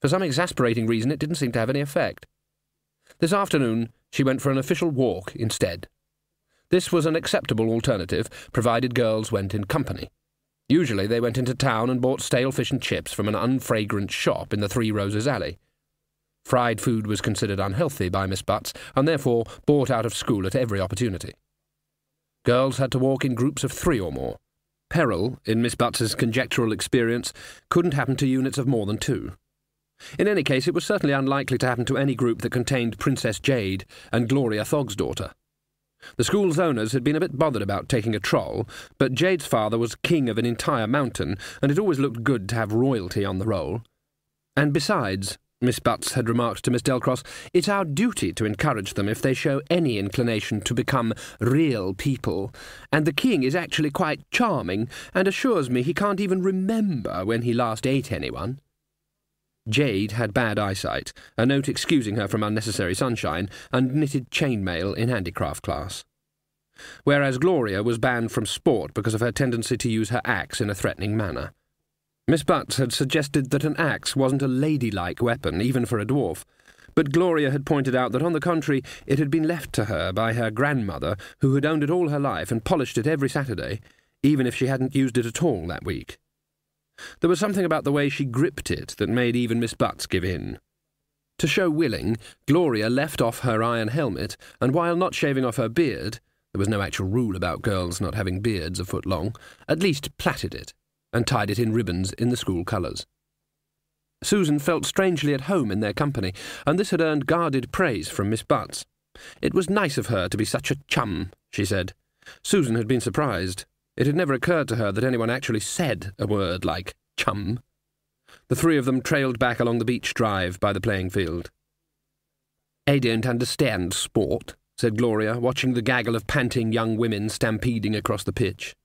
For some exasperating reason, it didn't seem to have any effect. This afternoon, she went for an official walk instead. This was an acceptable alternative, provided girls went in company. Usually they went into town and bought stale fish and chips from an unfragrant shop in the Three Roses Alley. Fried food was considered unhealthy by Miss Butts, and therefore bought out of school at every opportunity. Girls had to walk in groups of 3 or more. Peril, in Miss Butts's conjectural experience, couldn't happen to units of more than 2. In any case, it was certainly unlikely to happen to any group that contained Princess Jade and Gloria Thogsdaughter. The school's owners had been a bit bothered about taking a troll, but Jade's father was king of an entire mountain, and it always looked good to have royalty on the roll. And besides, Miss Butts had remarked to Miss Delcross, it's our duty to encourage them if they show any inclination to become real people, and the king is actually quite charming, and assures me he can't even remember when he last ate anyone. Jade had bad eyesight, a note excusing her from unnecessary sunshine, and knitted chainmail in handicraft class. Whereas Gloria was banned from sport because of her tendency to use her axe in a threatening manner. Miss Butts had suggested that an axe wasn't a ladylike weapon, even for a dwarf, but Gloria had pointed out that, on the contrary, it had been left to her by her grandmother, who had owned it all her life and polished it every Saturday, even if she hadn't used it at all that week. There was something about the way she gripped it that made even Miss Butts give in. To show willing, Gloria left off her iron helmet, and while not shaving off her beard, there was no actual rule about girls not having beards a foot long, at least plaited it, and tied it in ribbons in the school colours. Susan felt strangely at home in their company, and this had earned guarded praise from Miss Butts. It was nice of her to be such a chum, she said. Susan had been surprised. It had never occurred to her that anyone actually said a word like chum. The 3 of them trailed back along the beach drive by the playing field. "I don't understand sport," said Gloria, watching the gaggle of panting young women stampeding across the pitch.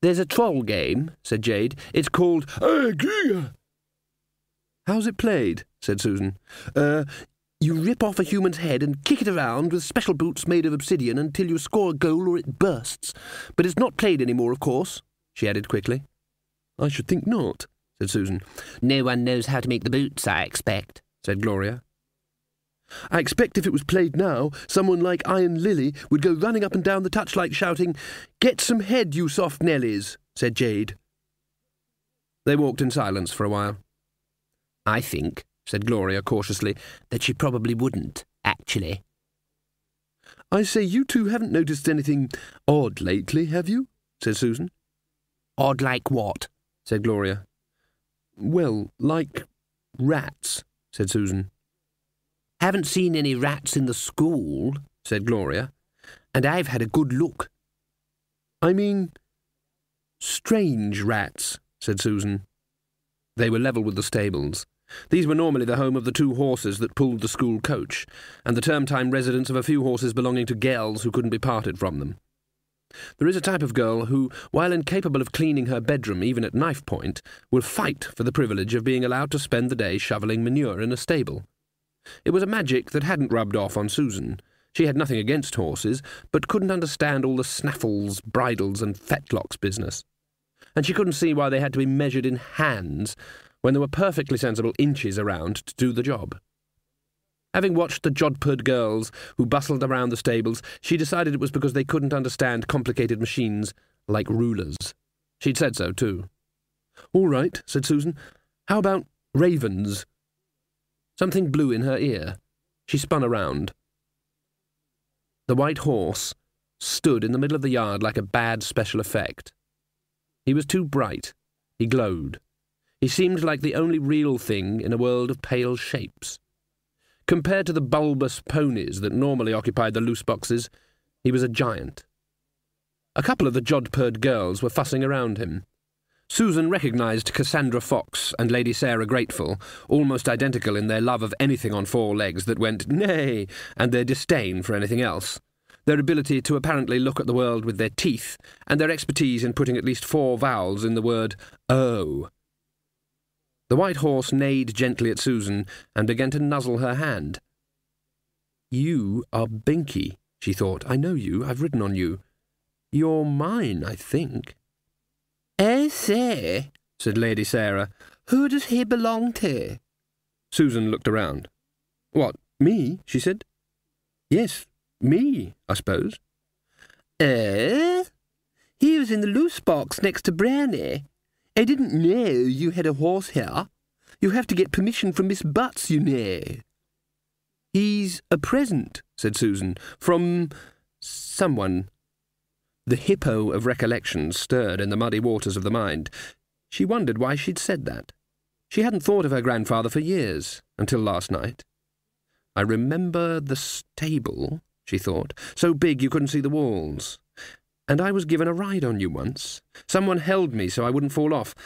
"There's a troll game," said Jade. "It's called Agria." "How's it played?" said Susan. You rip off a human's head and kick it around with special boots made of obsidian until you score a goal or it bursts. But it's not played any more, of course," she added quickly. "I should think not," said Susan. "No one knows how to make the boots, I expect," said Gloria. "I expect if it was played now, someone like Iron Lily would go running up and down the touchlight shouting, 'Get some head, you soft Nellies,'" said Jade. They walked in silence for a while. "I think," said Gloria cautiously, "that she probably wouldn't, actually." "I say, you two haven't noticed anything odd lately, have you?" said Susan. "Odd like what?" said Gloria. "Well, like rats," said Susan. "Haven't seen any rats in the school," said Gloria, "and I've had a good look." "I mean, strange rats," said Susan. They were level with the stables. These were normally the home of the 2 horses that pulled the school coach, and the term-time residence of a few horses belonging to girls who couldn't be parted from them. There is a type of girl who, while incapable of cleaning her bedroom even at knife point, will fight for the privilege of being allowed to spend the day shoveling manure in a stable. It was a magic that hadn't rubbed off on Susan. She had nothing against horses, but couldn't understand all the snaffles, bridles, and fetlocks business. And she couldn't see why they had to be measured in hands when there were perfectly sensible inches around to do the job. Having watched the jodhpurd girls who bustled around the stables, she decided it was because they couldn't understand complicated machines like rulers. She'd said so, too. "All right," said Susan. "How about ravens?" Something blew in her ear. She spun around. The white horse stood in the middle of the yard like a bad special effect. He was too bright. He glowed. He seemed like the only real thing in a world of pale shapes. Compared to the bulbous ponies that normally occupied the loose boxes, he was a giant. A couple of the jodhpurd girls were fussing around him. Susan recognised Cassandra Fox and Lady Sarah Grateful, almost identical in their love of anything on 4 legs that went "nay," and their disdain for anything else, their ability to apparently look at the world with their teeth, and their expertise in putting at least 4 vowels in the word "oh." The white horse neighed gently at Susan and began to nuzzle her hand. "You are Binky," she thought. "I know you. I've ridden on you. You're mine, I think." "I say," said Lady Sarah, "who does he belong to?" Susan looked around. "What, me?" she said. "Yes, me, I suppose." He was in the loose box next to Brownie. I didn't know you had a horse here. You have to get permission from Miss Butts, you know." "He's a present," said Susan, "from someone." The hippo of recollection stirred in the muddy waters of the mind. She wondered why she'd said that. She hadn't thought of her grandfather for years, until last night. "I remember the stable," she thought, "so big you couldn't see the walls. And I was given a ride on you once. Someone held me so I wouldn't fall off.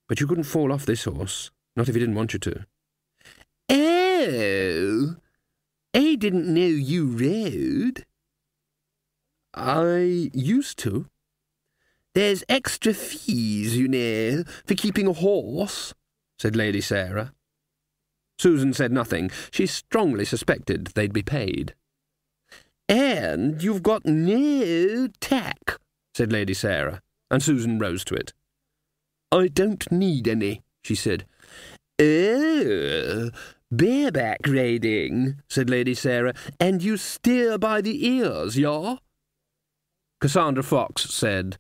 But you couldn't fall off this horse, not if he didn't want you to." "Oh, I didn't know you rode." "I used to." "There's extra fees, you know, for keeping a horse," said Lady Sarah. Susan said nothing. She strongly suspected they'd be paid. "And you've got no tack," said Lady Sarah, and Susan rose to it. "I don't need any," she said. "Oh, bareback riding," said Lady Sarah, "and you steer by the ears, yeah?" Cassandra Fox said,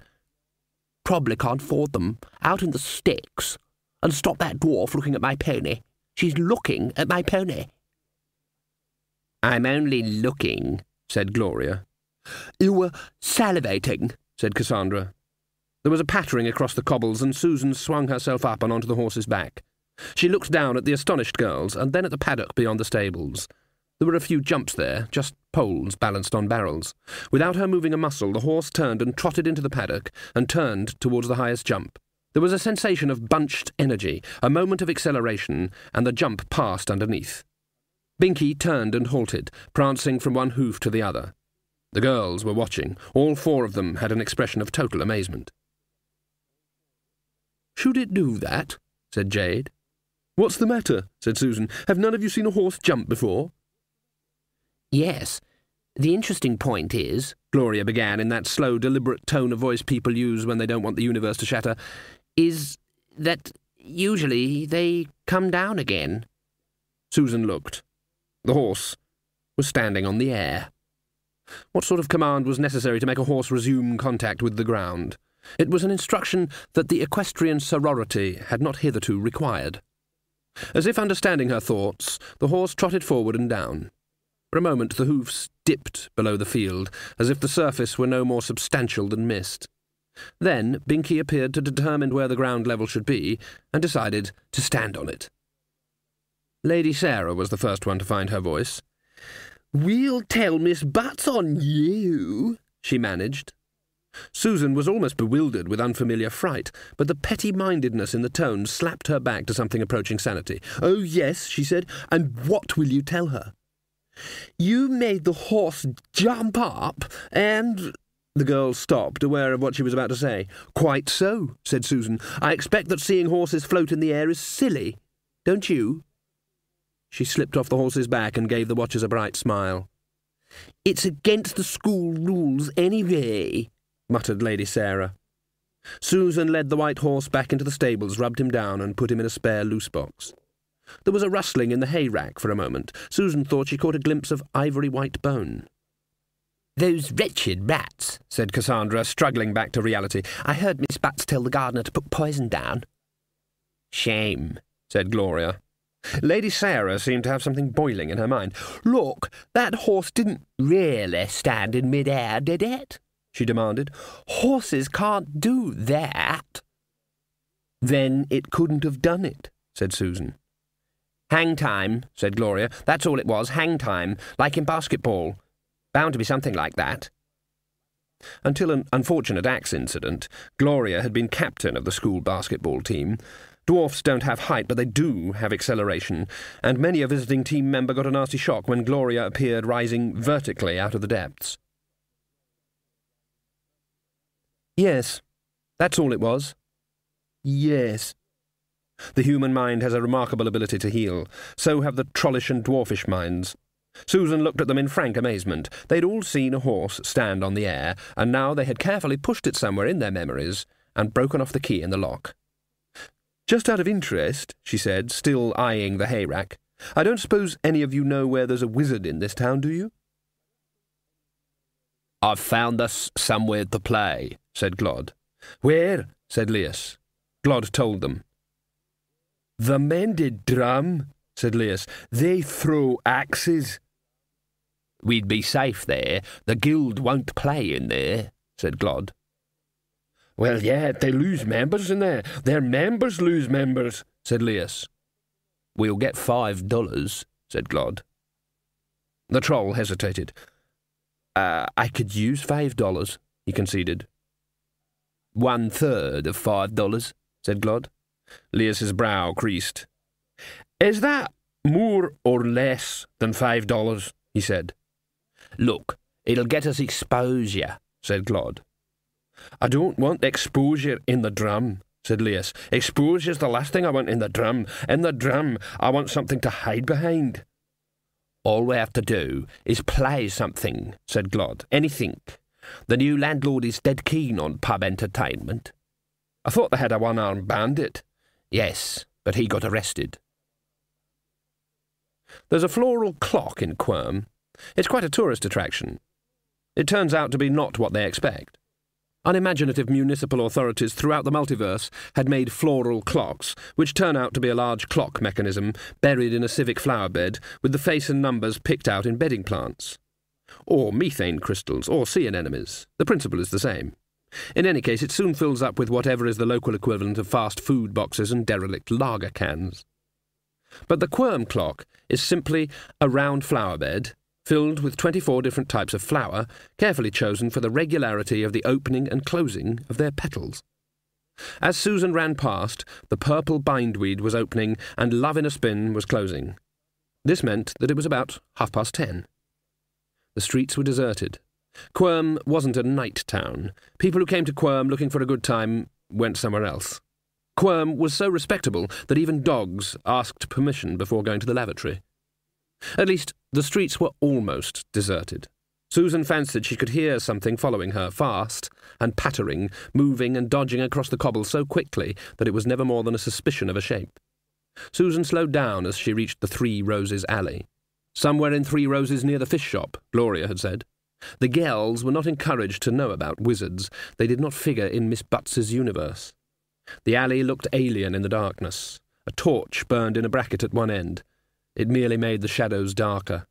"Probably can't afford them. Out in the sticks. And stop that dwarf looking at my pony. She's looking at my pony." "I'm only looking," said Gloria. "You were salivating," said Cassandra. There was a pattering across the cobbles, and Susan swung herself up and onto the horse's back. She looked down at the astonished girls, and then at the paddock beyond the stables. There were a few jumps there, just poles balanced on barrels. Without her moving a muscle, the horse turned and trotted into the paddock, and turned towards the highest jump. There was a sensation of bunched energy, a moment of acceleration, and the jump passed underneath. Binky turned and halted, prancing from one hoof to the other. The girls were watching. All 4 of them had an expression of total amazement. "Should it do that?" said Jade. "What's the matter?" said Susan. "Have none of you seen a horse jump before?" "Yes. The interesting point is," Gloria began in that slow, deliberate tone of voice people use when they don't want the universe to shatter, "is that usually they come down again." Susan looked. The horse was standing on the air. What sort of command was necessary to make a horse resume contact with the ground? It was an instruction that the equestrian sorority had not hitherto required. As if understanding her thoughts, the horse trotted forward and down. For a moment the hoofs dipped below the field, as if the surface were no more substantial than mist. Then Binky appeared to determine where the ground level should be, and decided to stand on it. Lady Sarah was the first one to find her voice. "We'll tell Miss Butts on you," she managed. Susan was almost bewildered with unfamiliar fright, but the petty-mindedness in the tone slapped her back to something approaching sanity. "Oh, yes," she said, "and what will you tell her?" "You made the horse jump up, and—" The girl stopped, aware of what she was about to say. "Quite so," said Susan. "I expect that seeing horses float in the air is silly. Don't you?" She slipped off the horse's back and gave the watchers a bright smile. "It's against the school rules anyway," muttered Lady Sarah. Susan led the white horse back into the stables, rubbed him down, and put him in a spare loose box. There was a rustling in the hay rack for a moment. Susan thought she caught a glimpse of ivory-white bone. "Those wretched rats," said Cassandra, struggling back to reality. "I heard Miss Butts tell the gardener to put poison down." "Shame," said Gloria. Lady Sarah seemed to have something boiling in her mind. "Look, that horse didn't really stand in mid-air, did it?" she demanded. "Horses can't do that." "Then it couldn't have done it," said Susan. "Hang time," said Gloria. "That's all it was, hang time, like in basketball. Bound to be something like that." Until an unfortunate axe incident, Gloria had been captain of the school basketball team. Dwarfs don't have height, but they do have acceleration, and many a visiting team member got a nasty shock when Gloria appeared rising vertically out of the depths. "Yes, that's all it was." "Yes." The human mind has a remarkable ability to heal. So have the trollish and dwarfish minds. Susan looked at them in frank amazement. They'd all seen a horse stand on the air, and now they had carefully pushed it somewhere in their memories and broken off the key in the lock. "Just out of interest," she said, still eyeing the hay rack, "I don't suppose any of you know where there's a wizard in this town, do you?" "I've found us somewhere to play," said Glod. "Where?" said Leas. Glod told them. "The mended drum," said Leas. "They throw axes." "We'd be safe there. The guild won't play in there," said Glod. "Well, yeah, they lose members in there. Their members lose members," said Leas. "We'll get $5, said Glod. The troll hesitated. I could use $5, he conceded. 1/3 of $5, said Glod. Leas's brow creased. "Is that more or less than $5? He said. "Look, it'll get us exposure," said Glod. "I don't want exposure in the drum," said Leas. "Exposure's the last thing I want in the drum. In the drum, I want something to hide behind." "All we have to do is play something," said Glod. "Anything. The new landlord is dead keen on pub entertainment." "I thought they had a one-armed bandit." "Yes, but he got arrested." There's a floral clock in Quirm. It's quite a tourist attraction. It turns out to be not what they expect. Unimaginative municipal authorities throughout the multiverse had made floral clocks, which turn out to be a large clock mechanism buried in a civic flower bed with the face and numbers picked out in bedding plants. Or methane crystals, or sea anemones. The principle is the same. In any case, it soon fills up with whatever is the local equivalent of fast food boxes and derelict lager cans. But the Quirm clock is simply a round flower bed, filled with 24 different types of flower, carefully chosen for the regularity of the opening and closing of their petals. As Susan ran past, the purple bindweed was opening and Love in a Spin was closing. This meant that it was about 10:30. The streets were deserted. Quirm wasn't a night town. People who came to Quirm looking for a good time went somewhere else. Quirm was so respectable that even dogs asked permission before going to the lavatory. At least, the streets were almost deserted. Susan fancied she could hear something following her, fast and pattering, moving and dodging across the cobble so quickly that it was never more than a suspicion of a shape. Susan slowed down as she reached the 3 Roses alley. Somewhere in 3 Roses near the fish shop, Gloria had said. The girls were not encouraged to know about wizards. They did not figure in Miss Butts's universe. The alley looked alien in the darkness. A torch burned in a bracket at one end. It merely made the shadows darker.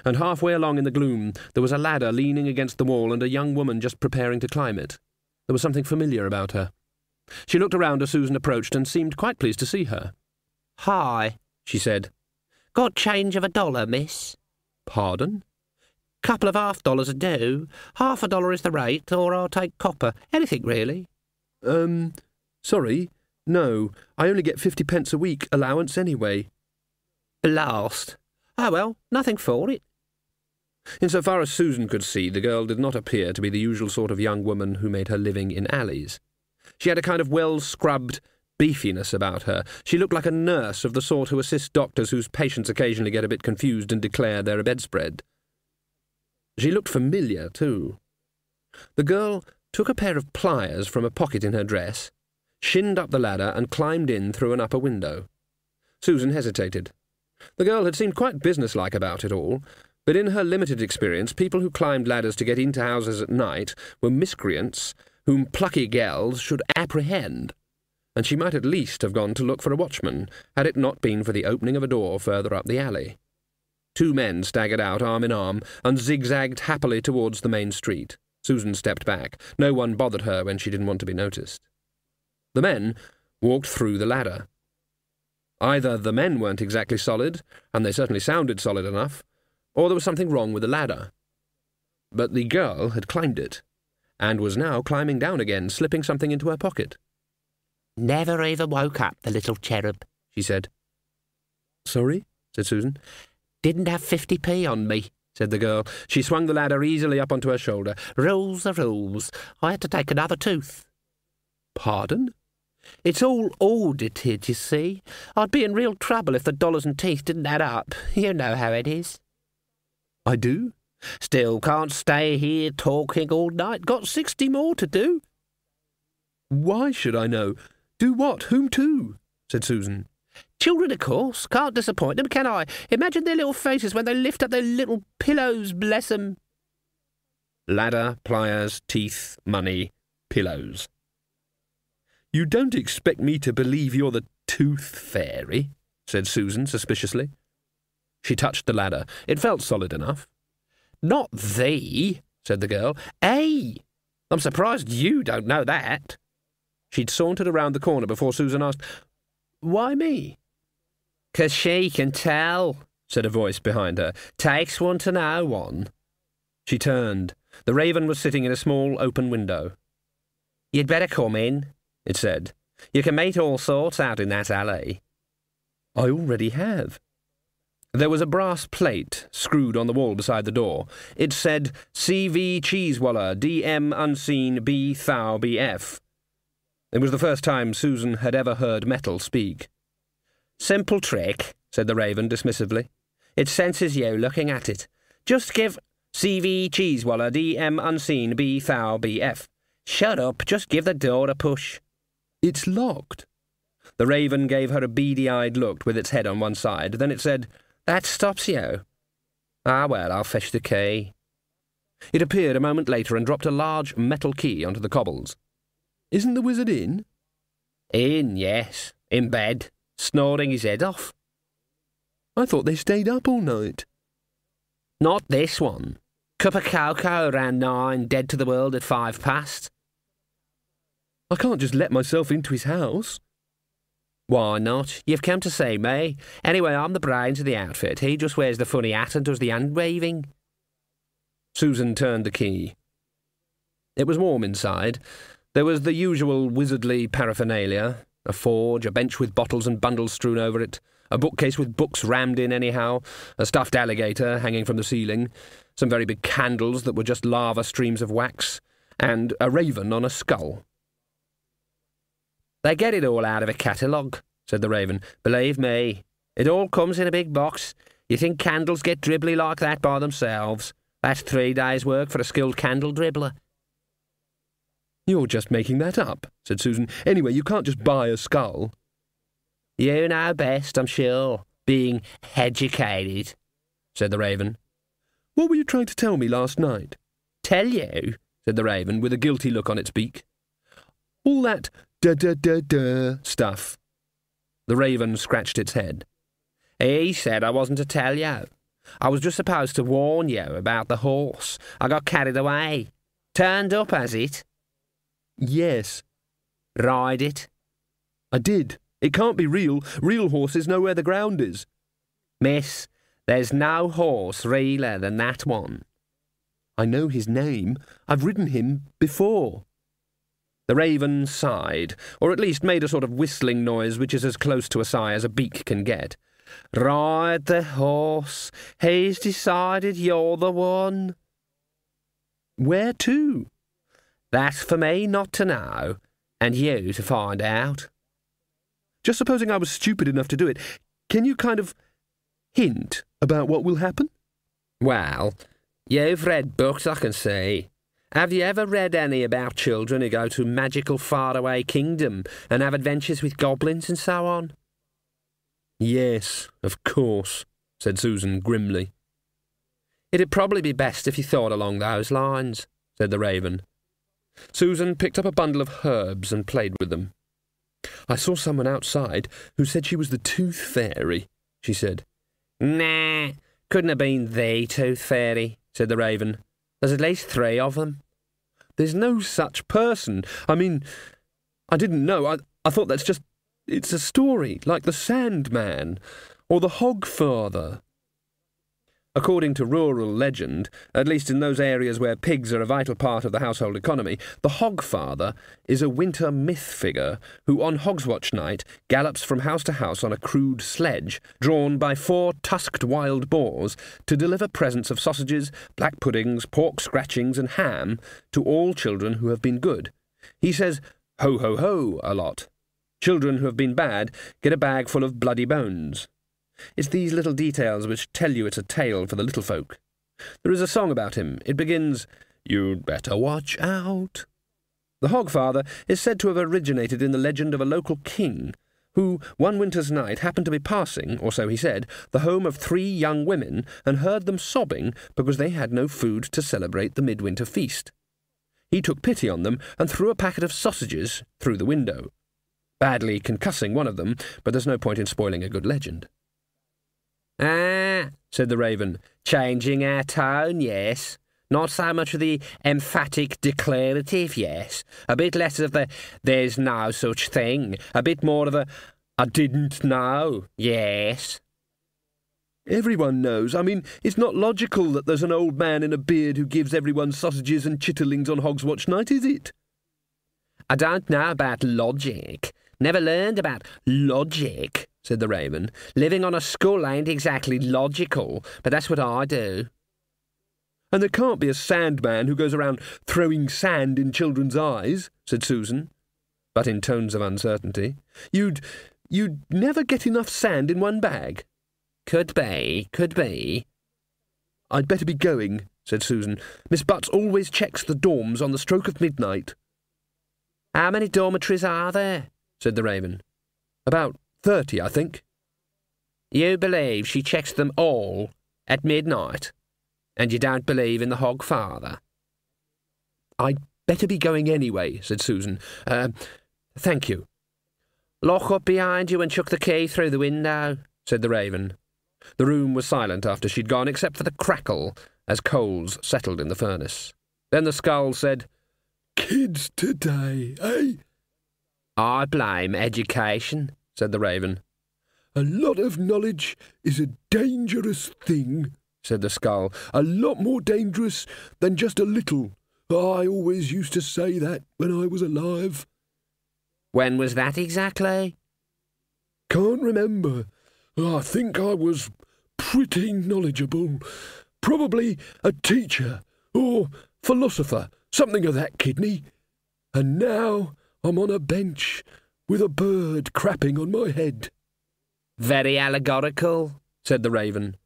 And halfway along in the gloom there was a ladder leaning against the wall and a young woman just preparing to climb it. There was something familiar about her. She looked around as Susan approached and seemed quite pleased to see her. "Hi," she said. "Got change of $1, miss?" "Pardon?" "Couple of $half-dollars would do. $half is the rate, or I'll take copper. Anything, really." Sorry. No, I only get 50p a week allowance anyway." "Blast. Oh, well, nothing for it." Insofar as Susan could see, the girl did not appear to be the usual sort of young woman who made her living in alleys. She had a kind of well-scrubbed beefiness about her. She looked like a nurse of the sort who assists doctors whose patients occasionally get a bit confused and declare they're a bedspread. She looked familiar, too. The girl took a pair of pliers from a pocket in her dress, shinned up the ladder and climbed in through an upper window. Susan hesitated. The girl had seemed quite businesslike about it all, but in her limited experience people who climbed ladders to get into houses at night were miscreants whom plucky girls should apprehend, and she might at least have gone to look for a watchman, had it not been for the opening of a door further up the alley. 2 men staggered out arm in arm and zigzagged happily towards the main street. Susan stepped back. No one bothered her when she didn't want to be noticed. The men walked through the ladder. Either the men weren't exactly solid, and they certainly sounded solid enough, or there was something wrong with the ladder. But the girl had climbed it, and was now climbing down again, slipping something into her pocket. "Never even woke up, the little cherub," she said. "Sorry?" said Susan. "Didn't have 50p on me," said the girl. She swung the ladder easily up onto her shoulder. "Rules are rules. I had to take another tooth." "Pardon?" "It's all audited, you see. I'd be in real trouble if the dollars and teeth didn't add up. You know how it is." "I do?" "Still can't stay here talking all night. Got 60 more to do." "Why should I know? Do what? Whom to?" said Susan. "Children, of course. Can't disappoint them, can I? Imagine their little faces when they lift up their little pillows, bless 'em." Ladder, pliers, teeth, money, pillows. "You don't expect me to believe you're the tooth fairy?" said Susan suspiciously. She touched the ladder. It felt solid enough. "Not thee," said the girl. "A. I'm surprised you don't know that." She'd sauntered around the corner before Susan asked, "Why me?" "'Cause she can tell," said a voice behind her. "Takes one to know one." She turned. The raven was sitting in a small open window. "You'd better come in," it said. "You can meet all sorts out in that alley." "I already have." There was a brass plate screwed on the wall beside the door. It said, "C.V. Cheesewaller, D.M. Unseen, B. Thou, B.F." It was the first time Susan had ever heard metal speak. "Simple trick," said the raven dismissively. "It senses you looking at it. Just give C.V. Cheesewaller, D.M. Unseen, B. Thou, B.F. Shut up, just give the door a push." "It's locked." The raven gave her a beady-eyed look with its head on one side. Then it said, "That stops you. Ah, well, I'll fetch the key." It appeared a moment later and dropped a large metal key onto the cobbles. "Isn't the wizard in?" "In, yes. In bed. Snoring his head off." "I thought they stayed up all night." "Not this one. Cup of cocoa around 9, dead to the world at 5 past. "I can't just let myself into his house." "Why not? You've come to see me. Anyway, I'm the brains of the outfit. He just wears the funny hat and does the hand-waving." Susan turned the key. It was warm inside. There was the usual wizardly paraphernalia, a forge, a bench with bottles and bundles strewn over it, a bookcase with books rammed in anyhow, a stuffed alligator hanging from the ceiling, some very big candles that were just lava streams of wax, and a raven on a skull. "They get it all out of a catalogue," said the raven. "Believe me, it all comes in a big box. You think candles get dribbly like that by themselves? That's 3 days' work for a skilled candle dribbler." "You're just making that up," said Susan. "Anyway, you can't just buy a skull." "You know best, I'm sure, being educated," said the raven. What were you trying to tell me last night? Tell you, said the raven, with a guilty look on its beak. All that da-da-da-da stuff. The raven scratched its head. He said I wasn't to tell you. I was just supposed to warn you about the horse. I got carried away. Turned up, has it? Yes. Ride it? I did. It can't be real. Real horses know where the ground is. Miss, there's no horse realer than that one. I know his name. I've ridden him before. The raven sighed, or at least made a sort of whistling noise which is as close to a sigh as a beak can get. Ride the horse. He's decided you're the one. Where to? That's for me not to know, and you to find out. Just supposing I was stupid enough to do it, can you kind of hint about what will happen? Well, you've read books, I can see. Have you ever read any about children who go to magical faraway kingdom and have adventures with goblins and so on? Yes, of course, said Susan grimly. It'd probably be best if you thought along those lines, said the raven. Susan picked up a bundle of herbs and played with them. I saw someone outside who said she was the Tooth Fairy, she said. Nah, couldn't have been the Tooth Fairy, said the raven. There's at least 3 of them. There's no such person. I mean, I didn't know. I thought that's just... It's a story, like the Sandman, or the Hogfather. According to rural legend, at least in those areas where pigs are a vital part of the household economy, the Hogfather is a winter myth figure who on Hogswatch night gallops from house to house on a crude sledge, drawn by 4 tusked wild boars, to deliver presents of sausages, black puddings, pork scratchings and ham to all children who have been good. He says, ho, ho, ho, a lot. Children who have been bad get a bag full of bloody bones. It's these little details which tell you it's a tale for the little folk. There is a song about him. It begins, "You'd better watch out." The Hogfather is said to have originated in the legend of a local king, who, one winter's night, happened to be passing, or so he said, the home of 3 young women, and heard them sobbing because they had no food to celebrate the midwinter feast. He took pity on them and threw a packet of sausages through the window, badly concussing one of them, but there's no point in spoiling a good legend. Ah, said the raven, changing our tone, yes. Not so much of the emphatic declarative, yes. A bit less of the there's no such thing. A bit more of the I didn't know, yes. Everyone knows. I mean, it's not logical that there's an old man in a beard who gives everyone sausages and chitterlings on Hogswatch night, is it? I don't know about logic. Never learned about logic, said the raven. Living on a skull ain't exactly logical, but that's what I do. And there can't be a sandman who goes around throwing sand in children's eyes, said Susan, but in tones of uncertainty. You'd never get enough sand in one bag. Could be, could be. I'd better be going, said Susan. Miss Butts always checks the dorms on the stroke of midnight. How many dormitories are there? Said the raven. About 30, I think. You believe she checks them all at midnight, and you don't believe in the Hogfather? I'd better be going anyway, said Susan. Thank you. Lock up behind you and chuck the key through the window, said the raven. The room was silent after she'd gone, except for the crackle as coals settled in the furnace. Then the skull said, "Kids today, eh?" I blame education, said the raven. "A lot of knowledge is a dangerous thing," said the skull. "A lot more dangerous than just a little. I always used to say that when I was alive." When was that exactly? Can't remember. I think I was pretty knowledgeable. Probably a teacher or philosopher, something of that kidney. And now I'm on a bench with a bird crapping on my head. Very allegorical, said the raven.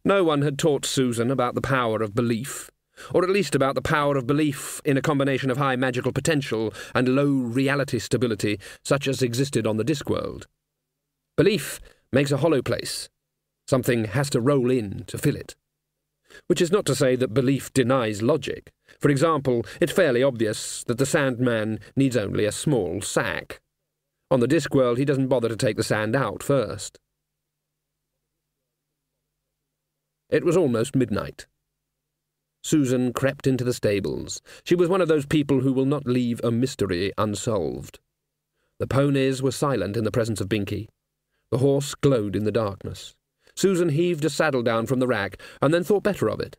No one had taught Susan about the power of belief, or at least about the power of belief in a combination of high magical potential and low reality stability such as existed on the Discworld. Belief makes a hollow place, Something has to roll in to fill it. Which is not to say that belief denies logic. For example, it's fairly obvious that the Sandman needs only a small sack. On the Discworld, he doesn't bother to take the sand out first. It was almost midnight. Susan crept into the stables. She was one of those people who will not leave a mystery unsolved. The ponies were silent in the presence of Binky. The horse glowed in the darkness. Susan heaved a saddle down from the rack and then thought better of it.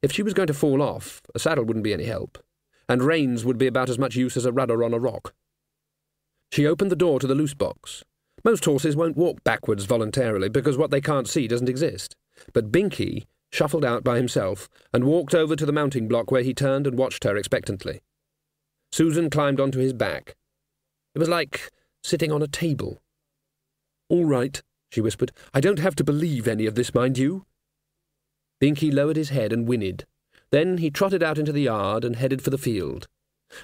If she was going to fall off, a saddle wouldn't be any help, and reins would be about as much use as a rudder on a rock. She opened the door to the loose box. Most horses won't walk backwards voluntarily because what they can't see doesn't exist. But Binky shuffled out by himself and walked over to the mounting block where he turned and watched her expectantly. Susan climbed onto his back. It was like sitting on a table. "All right," she whispered. "I don't have to believe any of this, mind you." Binky lowered his head and whinnied. Then he trotted out into the yard and headed for the field.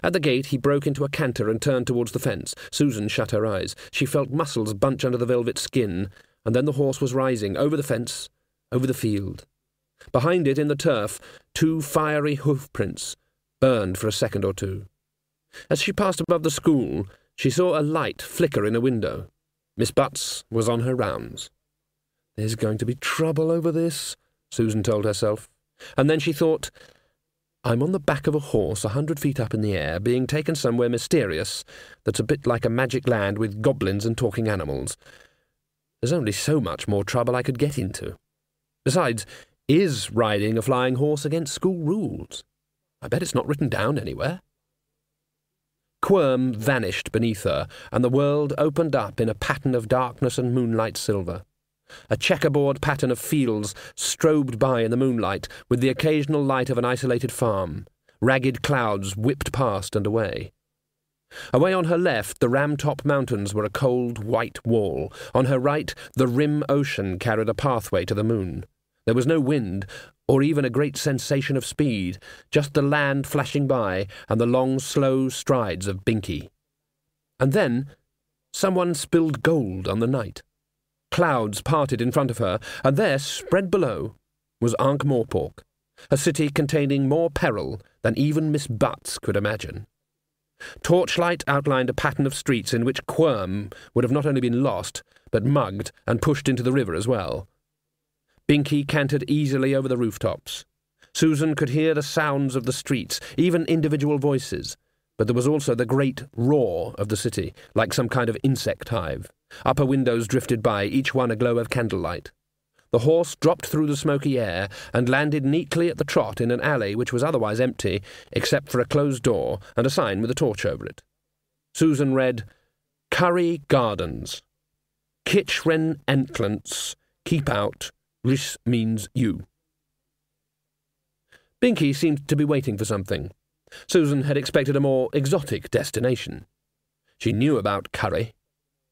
At the gate he broke into a canter and turned towards the fence. Susan shut her eyes. She felt muscles bunch under the velvet skin, and then the horse was rising, over the fence, over the field. Behind it, in the turf, 2 fiery hoof-prints burned for a second or two. As she passed above the school, she saw a light flicker in a window. Miss Butts was on her rounds. "There's going to be trouble over this," Susan told herself. And then she thought, "I'm on the back of a horse 100 feet up in the air, being taken somewhere mysterious that's a bit like a magic land with goblins and talking animals. There's only so much more trouble I could get into. Besides, is riding a flying horse against school rules? I bet it's not written down anywhere." Quirm vanished beneath her, and the world opened up in a pattern of darkness and moonlight silver. A checkerboard pattern of fields strobed by in the moonlight, with the occasional light of an isolated farm. Ragged clouds whipped past and away. Away on her left, the Ram-Top Mountains were a cold, white wall. On her right, the Rim Ocean carried a pathway to the moon. There was no wind, or even a great sensation of speed, just the land flashing by and the long, slow strides of Binky. And then someone spilled gold on the night. Clouds parted in front of her, and there, spread below, was Ankh-Morpork, a city containing more peril than even Miss Butts could imagine. Torchlight outlined a pattern of streets in which Quirm would have not only been lost, but mugged and pushed into the river as well. Binky cantered easily over the rooftops. Susan could hear the sounds of the streets, even individual voices, but there was also the great roar of the city, like some kind of insect hive. Upper windows drifted by, each one a glow of candlelight. The horse dropped through the smoky air and landed neatly at the trot in an alley which was otherwise empty, except for a closed door and a sign with a torch over it. Susan read, "Curry Gardens. Kitchwren Entlants. Keep out. This means you." Binky seemed to be waiting for something. Susan had expected a more exotic destination. She knew about curry.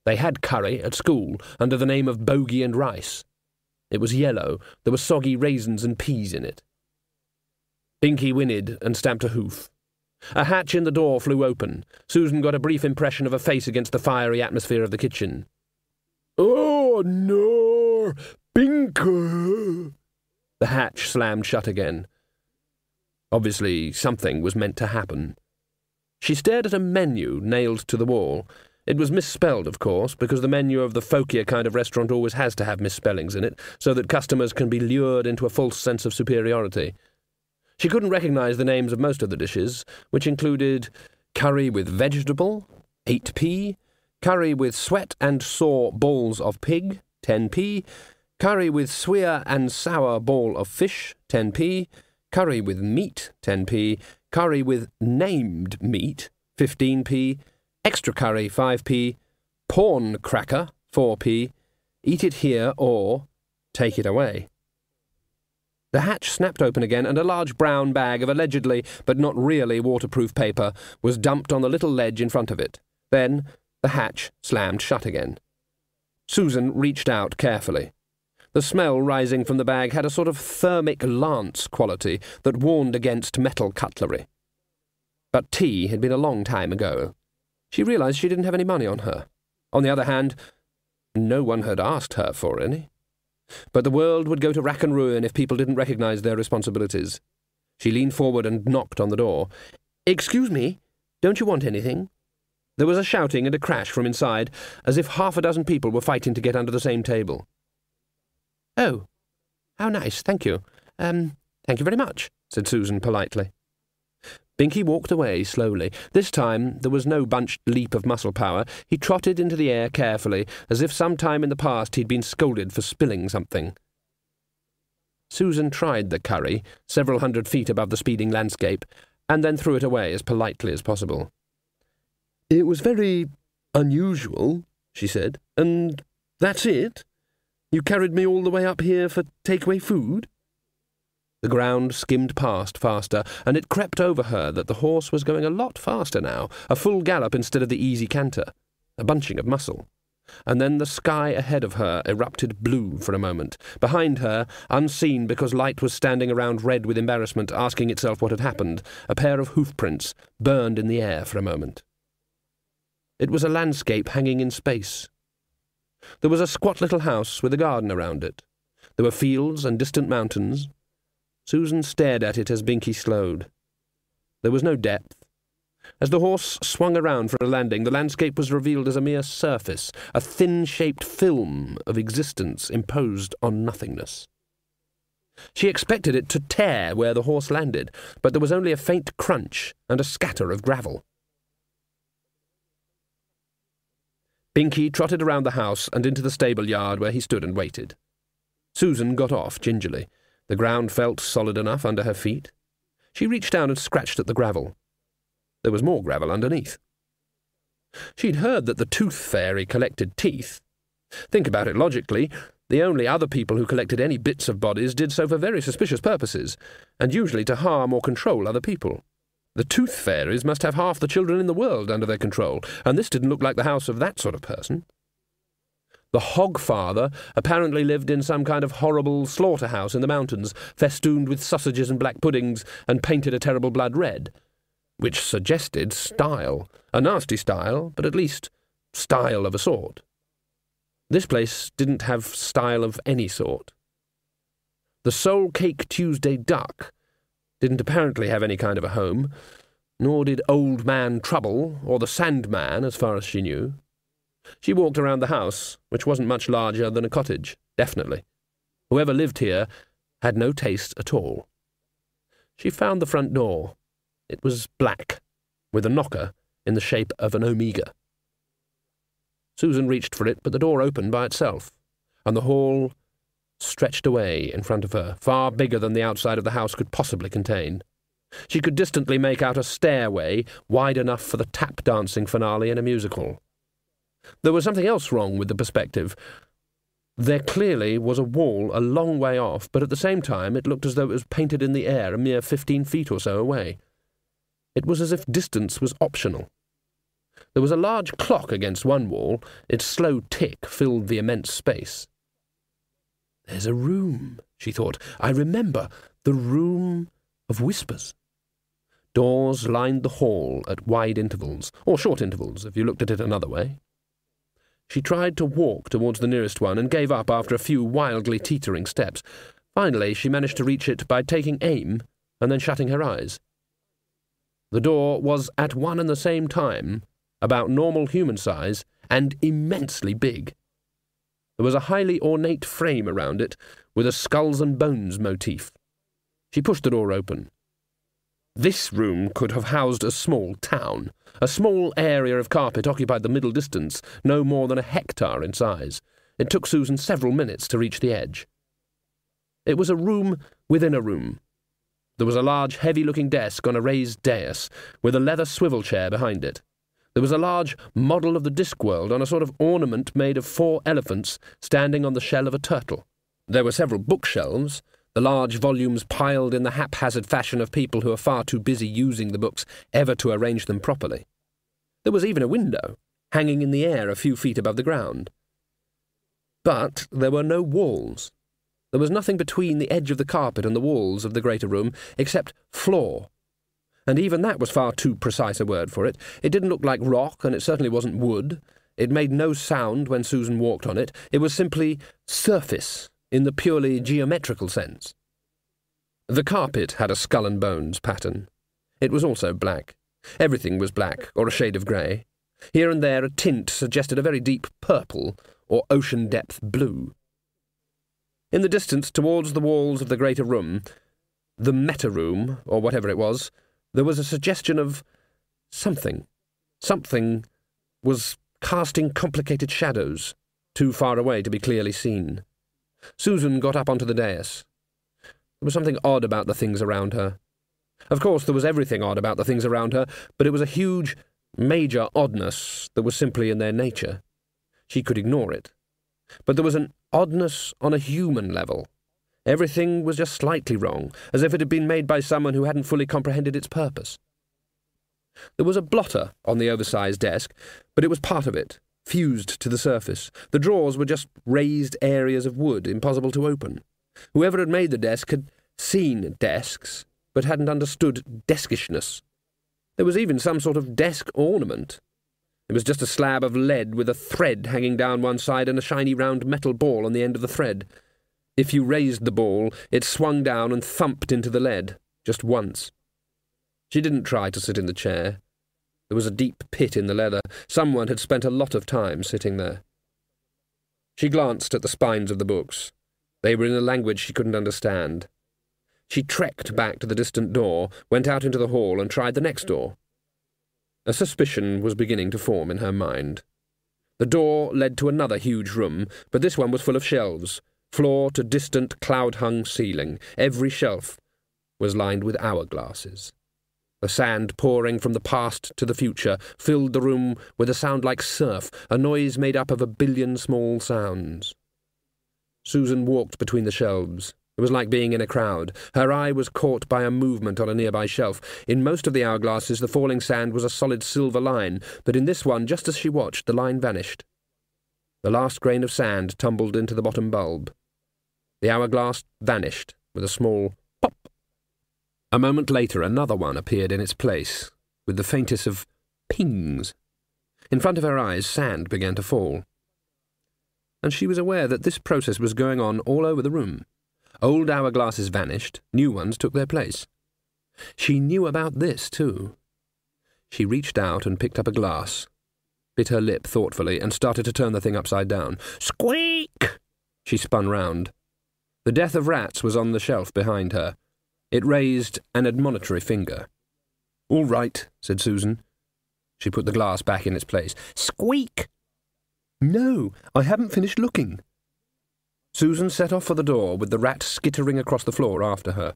They had curry at school under the name of bogey and rice. It was yellow. There were soggy raisins and peas in it. Binky whinnied and stamped a hoof. A hatch in the door flew open. Susan got a brief impression of a face against the fiery atmosphere of the kitchen. "Oh, no, Binky!" The hatch slammed shut again. Obviously, something was meant to happen. She stared at a menu nailed to the wall. It was misspelled, of course, because the menu of the folkier kind of restaurant always has to have misspellings in it, so that customers can be lured into a false sense of superiority. She couldn't recognise the names of most of the dishes, which included curry with vegetable, 8p, curry with sweat and sore balls of pig, 10p, curry with swear and sour ball of fish, 10p, curry with meat, 10p, curry with named meat, 15p, extra curry, 5p, porn cracker, 4p, eat it here or take it away. The hatch snapped open again, and a large brown bag of allegedly, but not really, waterproof paper was dumped on the little ledge in front of it. Then the hatch slammed shut again. Susan reached out carefully. The smell rising from the bag had a sort of thermic lance quality that warned against metal cutlery. But tea had been a long time ago. She realised she didn't have any money on her. On the other hand, no one had asked her for any. But the world would go to rack and ruin if people didn't recognise their responsibilities. She leaned forward and knocked on the door. "Excuse me, don't you want anything?" There was a shouting and a crash from inside, as if half a dozen people were fighting to get under the same table. "Oh, how nice, thank you. Thank you very much," said Susan politely. Binky walked away slowly. This time there was no bunched leap of muscle power. He trotted into the air carefully, as if some time in the past he'd been scolded for spilling something. Susan tried the curry, several hundred feet above the speeding landscape, and then threw it away as politely as possible. "It was very unusual," she said, "and that's it? You carried me all the way up here for takeaway food?" The ground skimmed past faster, and it crept over her that the horse was going a lot faster now, a full gallop instead of the easy canter, a bunching of muscle. And then the sky ahead of her erupted blue for a moment. Behind her, unseen because light was standing around red with embarrassment, asking itself what had happened, a pair of hoofprints burned in the air for a moment. It was a landscape hanging in space. There was a squat little house with a garden around it. There were fields and distant mountains. Susan stared at it as Binky slowed. There was no depth. As the horse swung around for a landing, the landscape was revealed as a mere surface, a thin-shaped film of existence imposed on nothingness. She expected it to tear where the horse landed, but there was only a faint crunch and a scatter of gravel. Binky trotted around the house and into the stable yard where he stood and waited. Susan got off gingerly. The ground felt solid enough under her feet. She reached down and scratched at the gravel. There was more gravel underneath. She'd heard that the tooth fairy collected teeth. Think about it logically. The only other people who collected any bits of bodies did so for very suspicious purposes, and usually to harm or control other people. The tooth fairies must have half the children in the world under their control, and this didn't look like the house of that sort of person. The Hogfather apparently lived in some kind of horrible slaughterhouse in the mountains, festooned with sausages and black puddings, and painted a terrible blood red, which suggested style. A nasty style, but at least style of a sort. This place didn't have style of any sort. The Soul Cake Tuesday Duck didn't apparently have any kind of a home, nor did Old Man Trouble or the Sandman, as far as she knew. She walked around the house, which wasn't much larger than a cottage, definitely. Whoever lived here had no taste at all. She found the front door. It was black, with a knocker in the shape of an omega. Susan reached for it, but the door opened by itself, and the hall stretched away in front of her, far bigger than the outside of the house could possibly contain. She could distantly make out a stairway wide enough for the tap-dancing finale in a musical. There was something else wrong with the perspective. There clearly was a wall a long way off, but at the same time it looked as though it was painted in the air a mere 15 feet or so away. It was as if distance was optional. There was a large clock against one wall. Its slow tick filled the immense space. "There's a room," she thought. "I remember, the room of whispers." Doors lined the hall at wide intervals, or short intervals, if you looked at it another way. She tried to walk towards the nearest one and gave up after a few wildly teetering steps. Finally, she managed to reach it by taking aim and then shutting her eyes. The door was at one and the same time about normal human size and immensely big. There was a highly ornate frame around it with a skulls and bones motif. She pushed the door open. This room could have housed a small town. A small area of carpet occupied the middle distance, no more than a hectare in size. It took Susan several minutes to reach the edge. It was a room within a room. There was a large, heavy-looking desk on a raised dais, with a leather swivel chair behind it. There was a large model of the Discworld on a sort of ornament made of 4 elephants standing on the shell of a turtle. There were several bookshelves, the large volumes piled in the haphazard fashion of people who are far too busy using the books ever to arrange them properly. There was even a window, hanging in the air a few feet above the ground. But there were no walls. There was nothing between the edge of the carpet and the walls of the greater room except floor. And even that was far too precise a word for it. It didn't look like rock, and it certainly wasn't wood. It made no sound when Susan walked on it. It was simply surface, in the purely geometrical sense. The carpet had a skull and bones pattern. It was also black. Everything was black, or a shade of grey. Here and there a tint suggested a very deep purple or ocean-depth blue. In the distance, towards the walls of the greater room, the meta-room, or whatever it was, there was a suggestion of something. Something was casting complicated shadows, too far away to be clearly seen. Susan got up onto the dais. There was something odd about the things around her. Of course, there was everything odd about the things around her, but it was a huge, major oddness that was simply in their nature. She could ignore it. But there was an oddness on a human level. Everything was just slightly wrong, as if it had been made by someone who hadn't fully comprehended its purpose. There was a blotter on the oversized desk, but it was part of it, fused to the surface. The drawers were just raised areas of wood, impossible to open. Whoever had made the desk had seen desks, but hadn't understood deskishness. There was even some sort of desk ornament. It was just a slab of lead with a thread hanging down one side and a shiny round metal ball on the end of the thread. If you raised the ball, it swung down and thumped into the lead, just once. She didn't try to sit in the chair. There was a deep pit in the leather. Someone had spent a lot of time sitting there. She glanced at the spines of the books. They were in a language she couldn't understand. She trekked back to the distant door, went out into the hall and tried the next door. A suspicion was beginning to form in her mind. The door led to another huge room, but this one was full of shelves, floor to distant cloud-hung ceiling. Every shelf was lined with hourglasses. The sand pouring from the past to the future filled the room with a sound like surf, a noise made up of 1 billion small sounds. Susan walked between the shelves. It was like being in a crowd. Her eye was caught by a movement on a nearby shelf. In most of the hourglasses the falling sand was a solid silver line, but in this one, just as she watched, the line vanished. The last grain of sand tumbled into the bottom bulb. The hourglass vanished with a small pop. A moment later another one appeared in its place, with the faintest of pings. In front of her eyes sand began to fall. And she was aware that this process was going on all over the room. Old hourglasses vanished, new ones took their place. She knew about this, too. She reached out and picked up a glass, bit her lip thoughtfully, and started to turn the thing upside down. Squeak! She spun round. The Death of Rats was on the shelf behind her. It raised an admonitory finger. "All right," said Susan. She put the glass back in its place. "Squeak!" "No, I haven't finished looking." Susan set off for the door, with the rat skittering across the floor after her.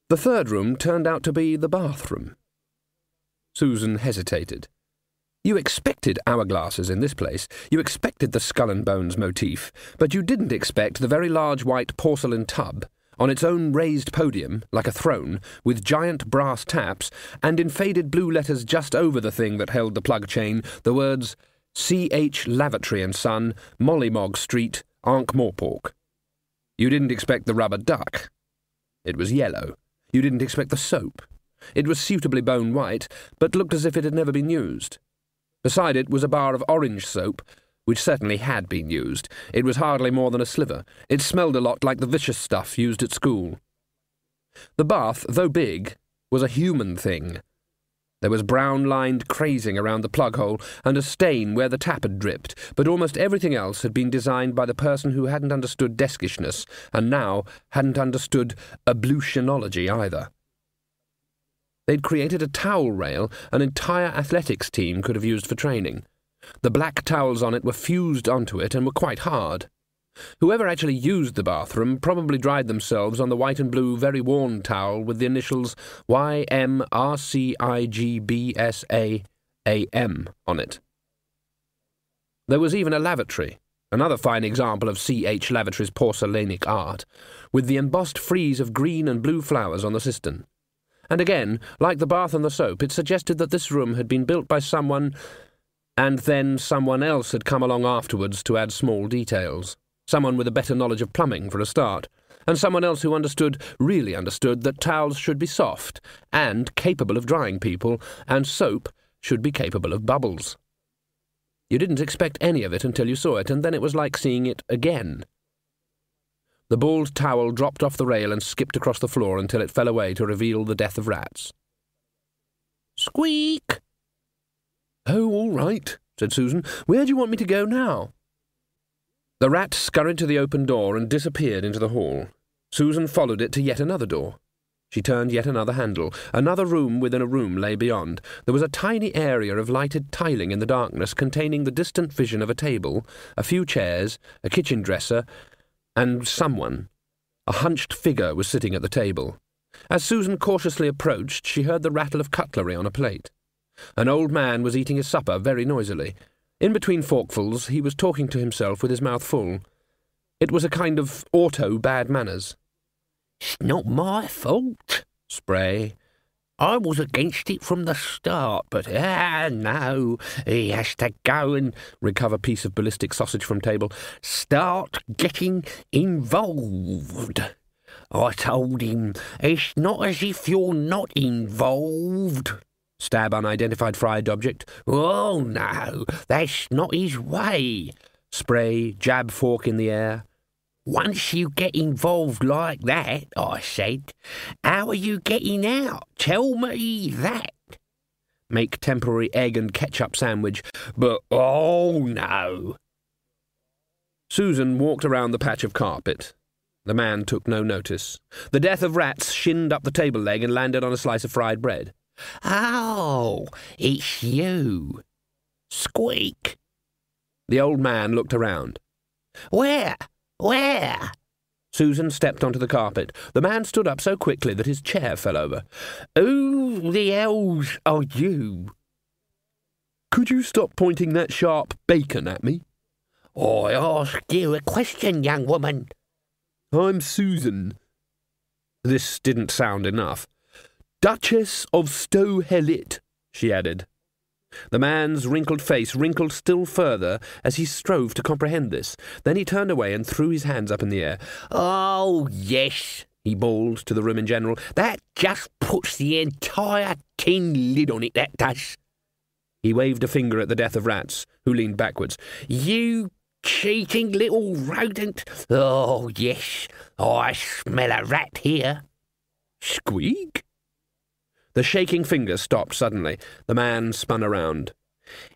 The third room turned out to be the bathroom. Susan hesitated. You expected hourglasses in this place. You expected the skull and bones motif, but you didn't expect the very large white porcelain tub, on its own raised podium, like a throne, with giant brass taps, and in faded blue letters just over the thing that held the plug chain, the words C.H. Lavatory and Son, Mollymog Street, Ankh-Morpork. You didn't expect the rubber duck. It was yellow. You didn't expect the soap. It was suitably bone white, but looked as if it had never been used. Beside it was a bar of orange soap, which certainly had been used. It was hardly more than a sliver. It smelled a lot like the vicious stuff used at school. The bath, though big, was a human thing. There was brown-lined crazing around the plug hole and a stain where the tap had dripped, but almost everything else had been designed by the person who hadn't understood deskishness, and now hadn't understood ablutionology either. They'd created a towel rail an entire athletics team could have used for training. The black towels on it were fused onto it and were quite hard. Whoever actually used the bathroom probably dried themselves on the white and blue very worn towel with the initials YMRCIGBSAAM on it. There was even a lavatory, another fine example of C.H. Lavatory's porcelainic art, with the embossed frieze of green and blue flowers on the cistern. And again, like the bath and the soap, it suggested that this room had been built by someone, and then someone else had come along afterwards to add small details. Someone with a better knowledge of plumbing, for a start, and someone else who really understood, that towels should be soft and capable of drying people, and soap should be capable of bubbles. You didn't expect any of it until you saw it, and then it was like seeing it again. The bald towel dropped off the rail and skipped across the floor until it fell away to reveal the death of rats. Squeak! "Oh, all right," said Susan. "Where do you want me to go now?" The rat scurried to the open door and disappeared into the hall. Susan followed it to yet another door. She turned yet another handle. Another room within a room lay beyond. There was a tiny area of lighted tiling in the darkness containing the distant vision of a table, a few chairs, a kitchen dresser, and someone. A hunched figure was sitting at the table. As Susan cautiously approached, she heard the rattle of cutlery on a plate. An old man was eating his supper very noisily. In between forkfuls, he was talking to himself with his mouth full. It was a kind of auto-bad manners. "It's not my fault, Spray. I was against it from the start, but, no, he has to go and," recover piece of ballistic sausage from table, "start getting involved. I told him, it's not as if you're not involved." Stab unidentified fried object. "Oh, no, that's not his way." Spray, jab fork in the air. "Once you get involved like that," I said, "how are you getting out? Tell me that." Make temporary egg and ketchup sandwich. But, oh, no. Susan walked around the patch of carpet. The man took no notice. The death of rats shinned up the table leg and landed on a slice of fried bread. "Oh, it's you. Squeak." The old man looked around. Where? Where?" Susan stepped onto the carpet. The man stood up so quickly that his chair fell over. "Who the hell's are you?" "Could you stop pointing that sharp bacon at me?" "I ask you a question, young woman." "I'm Susan." This didn't sound enough. "Duchess of Stow-Hellit," she added. The man's wrinkled face wrinkled still further as he strove to comprehend this. Then he turned away and threw his hands up in the air. "Oh, yes," he bawled to the room in general. "That just puts the entire tin lid on it, that does." He waved a finger at the death of rats, who leaned backwards. "You cheating little rodent. Oh, yes, I smell a rat here." Squeak? The shaking finger stopped suddenly. The man spun around.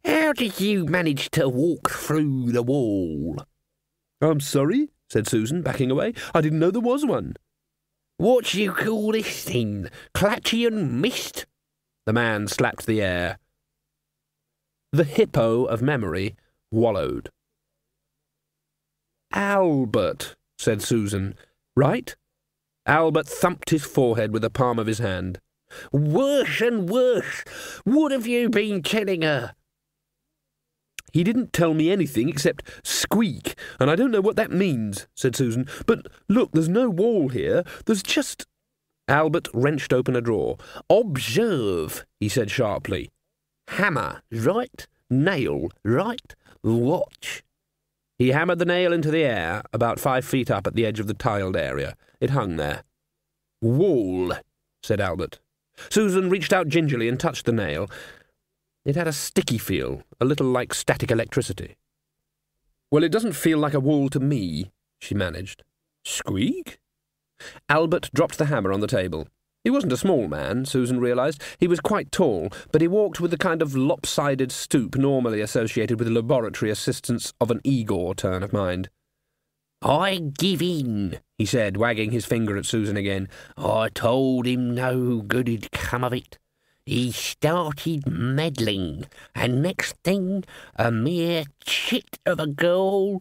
"How did you manage to walk through the wall?" "I'm sorry," said Susan, backing away. "I didn't know there was one." "What do you call this thing? Clutchian mist?" The man slapped the air. The hippo of memory wallowed. "Albert," said Susan. "Right?" Albert thumped his forehead with the palm of his hand. "Worse and worse. What have you been telling her?" "He didn't tell me anything except squeak, and I don't know what that means," said Susan. "But look, there's no wall here. There's just—" Albert wrenched open a drawer. "Observe," he said sharply. "Hammer, right? Nail, right? Watch." He hammered the nail into the air, about 5 feet up at the edge of the tiled area. It hung there. "Wall," said Albert. Susan reached out gingerly and touched the nail. It had a sticky feel, a little like static electricity. "Well, it doesn't feel like a wall to me," she managed. "Squeak?" Albert dropped the hammer on the table. He wasn't a small man, Susan realised. He was quite tall, but he walked with the kind of lopsided stoop normally associated with laboratory assistants of an Igor turn of mind. "I give in," he said, wagging his finger at Susan again. "I told him no good'd come of it. He started meddling, and next thing, a mere chit of a girl.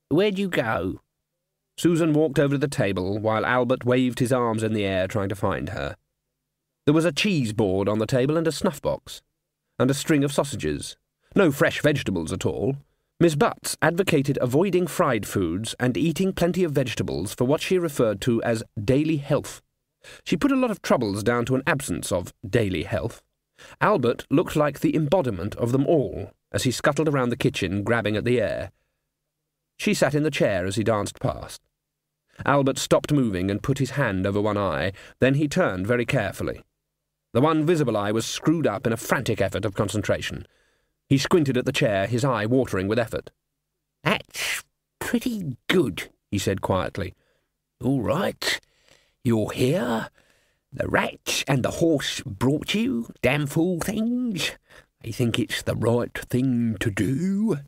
Where'd you go?" Susan walked over to the table while Albert waved his arms in the air trying to find her. There was a cheese board on the table and a snuff box, and a string of sausages. No fresh vegetables at all. Miss Butts advocated avoiding fried foods and eating plenty of vegetables for what she referred to as daily health. She put a lot of troubles down to an absence of daily health. Albert looked like the embodiment of them all as he scuttled around the kitchen, grabbing at the air. She sat in the chair as he danced past. Albert stopped moving and put his hand over one eye. Then he turned very carefully. The one visible eye was screwed up in a frantic effort of concentration. He squinted at the chair, his eye watering with effort. "That's pretty good," he said quietly. All right. You're here. The rat and the horse brought you, damn fool things. They think it's the right thing to do.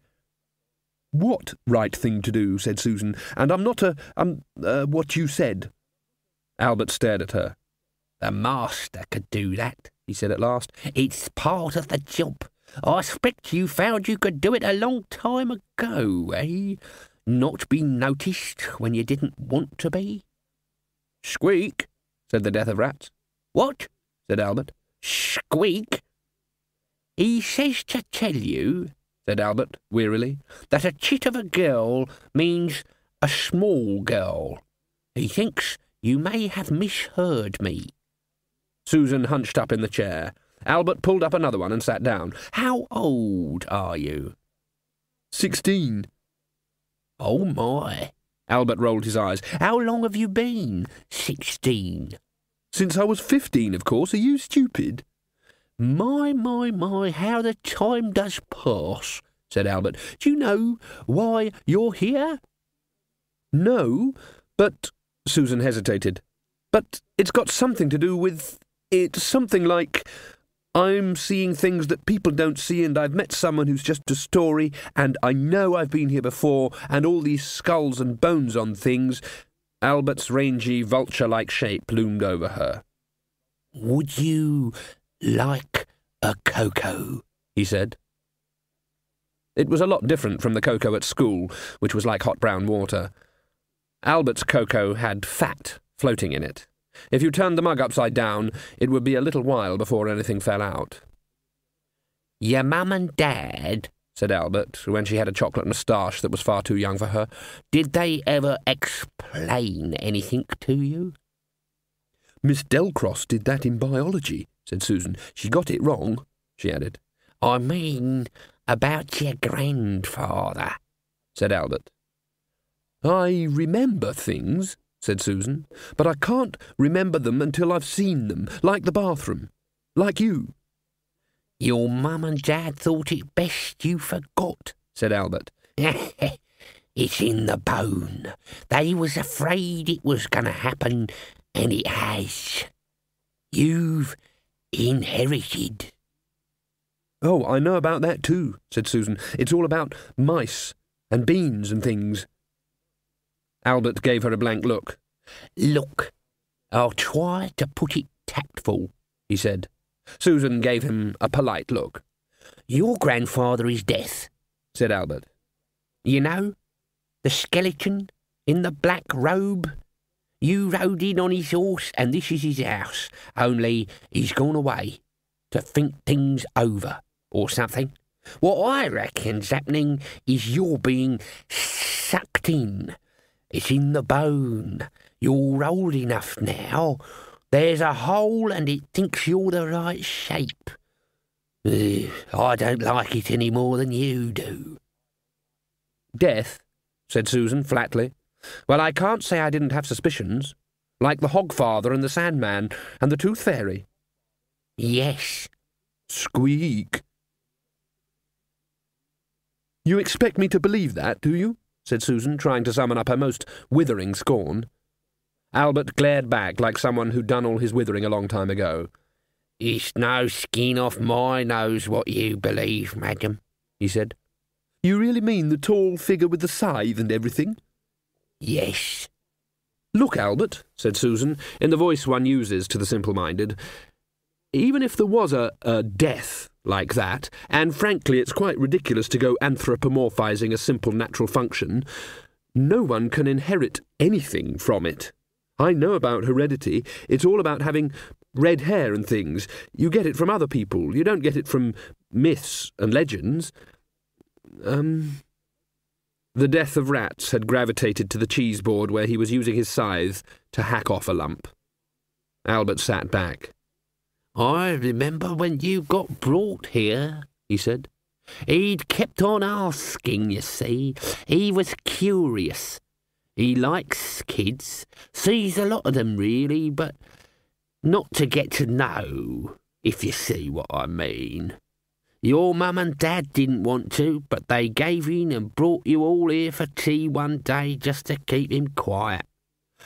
What right thing to do, said Susan, and I'm not what you said. Albert stared at her. The master could do that, he said at last. It's part of the job. I expect you found you could do it a long time ago, eh? Not be noticed when you didn't want to be? Squeak, said the Death of Rats. What? Said Albert. Squeak? He says to tell you, said Albert wearily, that a chit of a girl means a small girl. He thinks you may have misheard me. Susan hunched up in the chair. Albert pulled up another one and sat down. How old are you? 16. Oh, my. Albert rolled his eyes. How long have you been 16? Since I was 15, of course. Are you stupid? My, how the time does pass, said Albert. Do you know why you're here? No, but... Susan hesitated. But it's got something to do with... It's something like... I'm seeing things that people don't see, and I've met someone who's just a story, and I know I've been here before, and all these skulls and bones on things. Albert's rangy, vulture-like shape loomed over her. Would you like a cocoa? He said. It was a lot different from the cocoa at school, which was like hot brown water. Albert's cocoa had fat floating in it. If you turned the mug upside down, it would be a little while before anything fell out. Your mum and dad, said Albert, when she had a chocolate moustache that was far too young for her, did they ever explain anything to you? Miss Delcross did that in biology, said Susan. She got it wrong, she added. I mean, about your grandfather, said Albert. I remember things, said Susan, but I can't remember them until I've seen them, like the bathroom, like you. Your mum and dad thought it best you forgot, said Albert. It's in the bone. They was afraid it was going to happen, and it has. You've inherited. Oh, I know about that too, said Susan. It's all about mice and beans and things. Albert gave her a blank look. Look, I'll try to put it tactful, he said. Susan gave him a polite look. Your grandfather is Death, said Albert. You know, the skeleton in the black robe? You rode in on his horse, and this is his house, only he's gone away to think things over, or something. What I reckon's happening is you're being sucked in. It's in the bone. You're old enough now. There's a hole, and it thinks you're the right shape. I don't like it any more than you do. Death, said Susan flatly. Well, I can't say I didn't have suspicions, like the Hogfather and the Sandman and the Tooth Fairy. Yes. Squeak. You expect me to believe that, do you? Said Susan, trying to summon up her most withering scorn. Albert glared back like someone who'd done all his withering a long time ago. It's no skin off my nose what you believe, madam, he said. You really mean the tall figure with the scythe and everything? Yes. Look, Albert, said Susan, in the voice one uses to the simple-minded, even if there was a death like that, and frankly it's quite ridiculous to go anthropomorphizing a simple natural function, no one can inherit anything from it. I know about heredity. It's all about having red hair and things. You get it from other people. You don't get it from myths and legends. The Death of Rats had gravitated to the cheese board where he was using his scythe to hack off a lump. Albert sat back. I remember when you got brought here, he said. He'd kept on asking, you see. He was curious. He likes kids, sees a lot of them really, but not to get to know, if you see what I mean. Your mum and dad didn't want to, but they gave in and brought you all here for tea one day just to keep him quiet.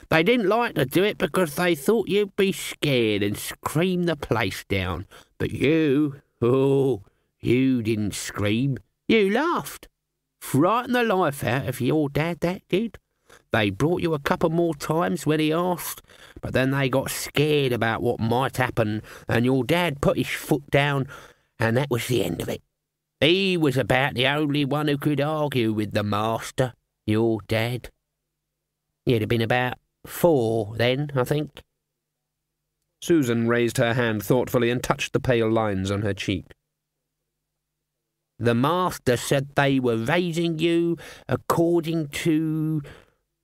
They didn't like to do it because they thought you'd be scared and scream the place down. But you didn't scream. You laughed. Frightened the life out of your dad, that did. They brought you a couple more times when he asked, but then they got scared about what might happen, and your dad put his foot down, and that was the end of it. He was about the only one who could argue with the master, your dad. You'd have been about 4 then, I think. Susan raised her hand thoughtfully and touched the pale lines on her cheek. The master said they were raising you according to,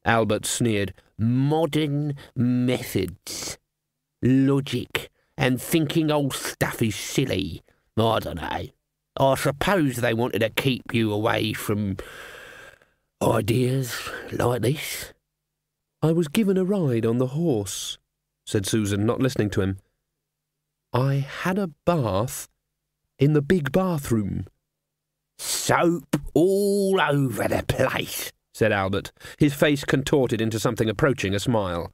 Albert sneered, modern methods. Logic and thinking old stuff is silly. I don't know. I suppose they wanted to keep you away from ideas like this. I was given a ride on the horse, said Susan, not listening to him. I had a bath in the big bathroom. Soap all over the place, said Albert, his face contorted into something approaching a smile.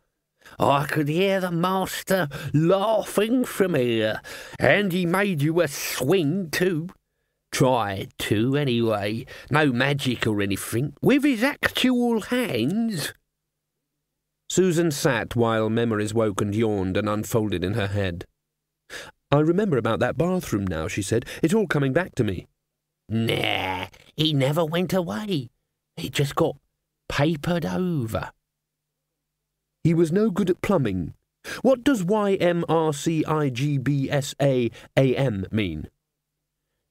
I could hear the master laughing from here, and he made you a swing too. Tried to, anyway. No magic or anything. With his actual hands. Susan sat while memories woke and yawned and unfolded in her head. I remember about that bathroom now, she said. It's all coming back to me. Nah, he never went away. He just got papered over. He was no good at plumbing. What does YMRCIGBSAAM mean?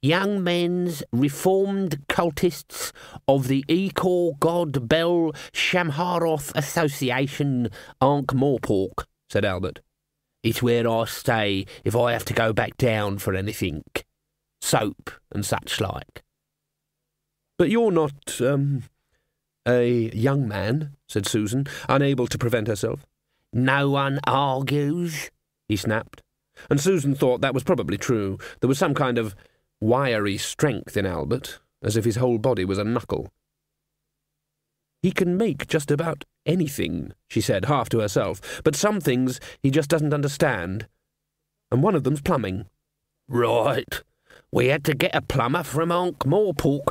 Young Men's Reformed Cultists of the Ekor God Bel Shamharoth Association, Ankh-Morpork, said Albert. It's where I stay if I have to go back down for anything. Soap and such like. But you're not, a young man, said Susan, unable to prevent herself. No one argues, he snapped. And Susan thought that was probably true. There was some kind of wiry strength in Albert, as if his whole body was a knuckle. He can make just about anything, she said, half to herself, but some things he just doesn't understand. And one of them's plumbing. Right. We had to get a plumber from Ankh-Morpork.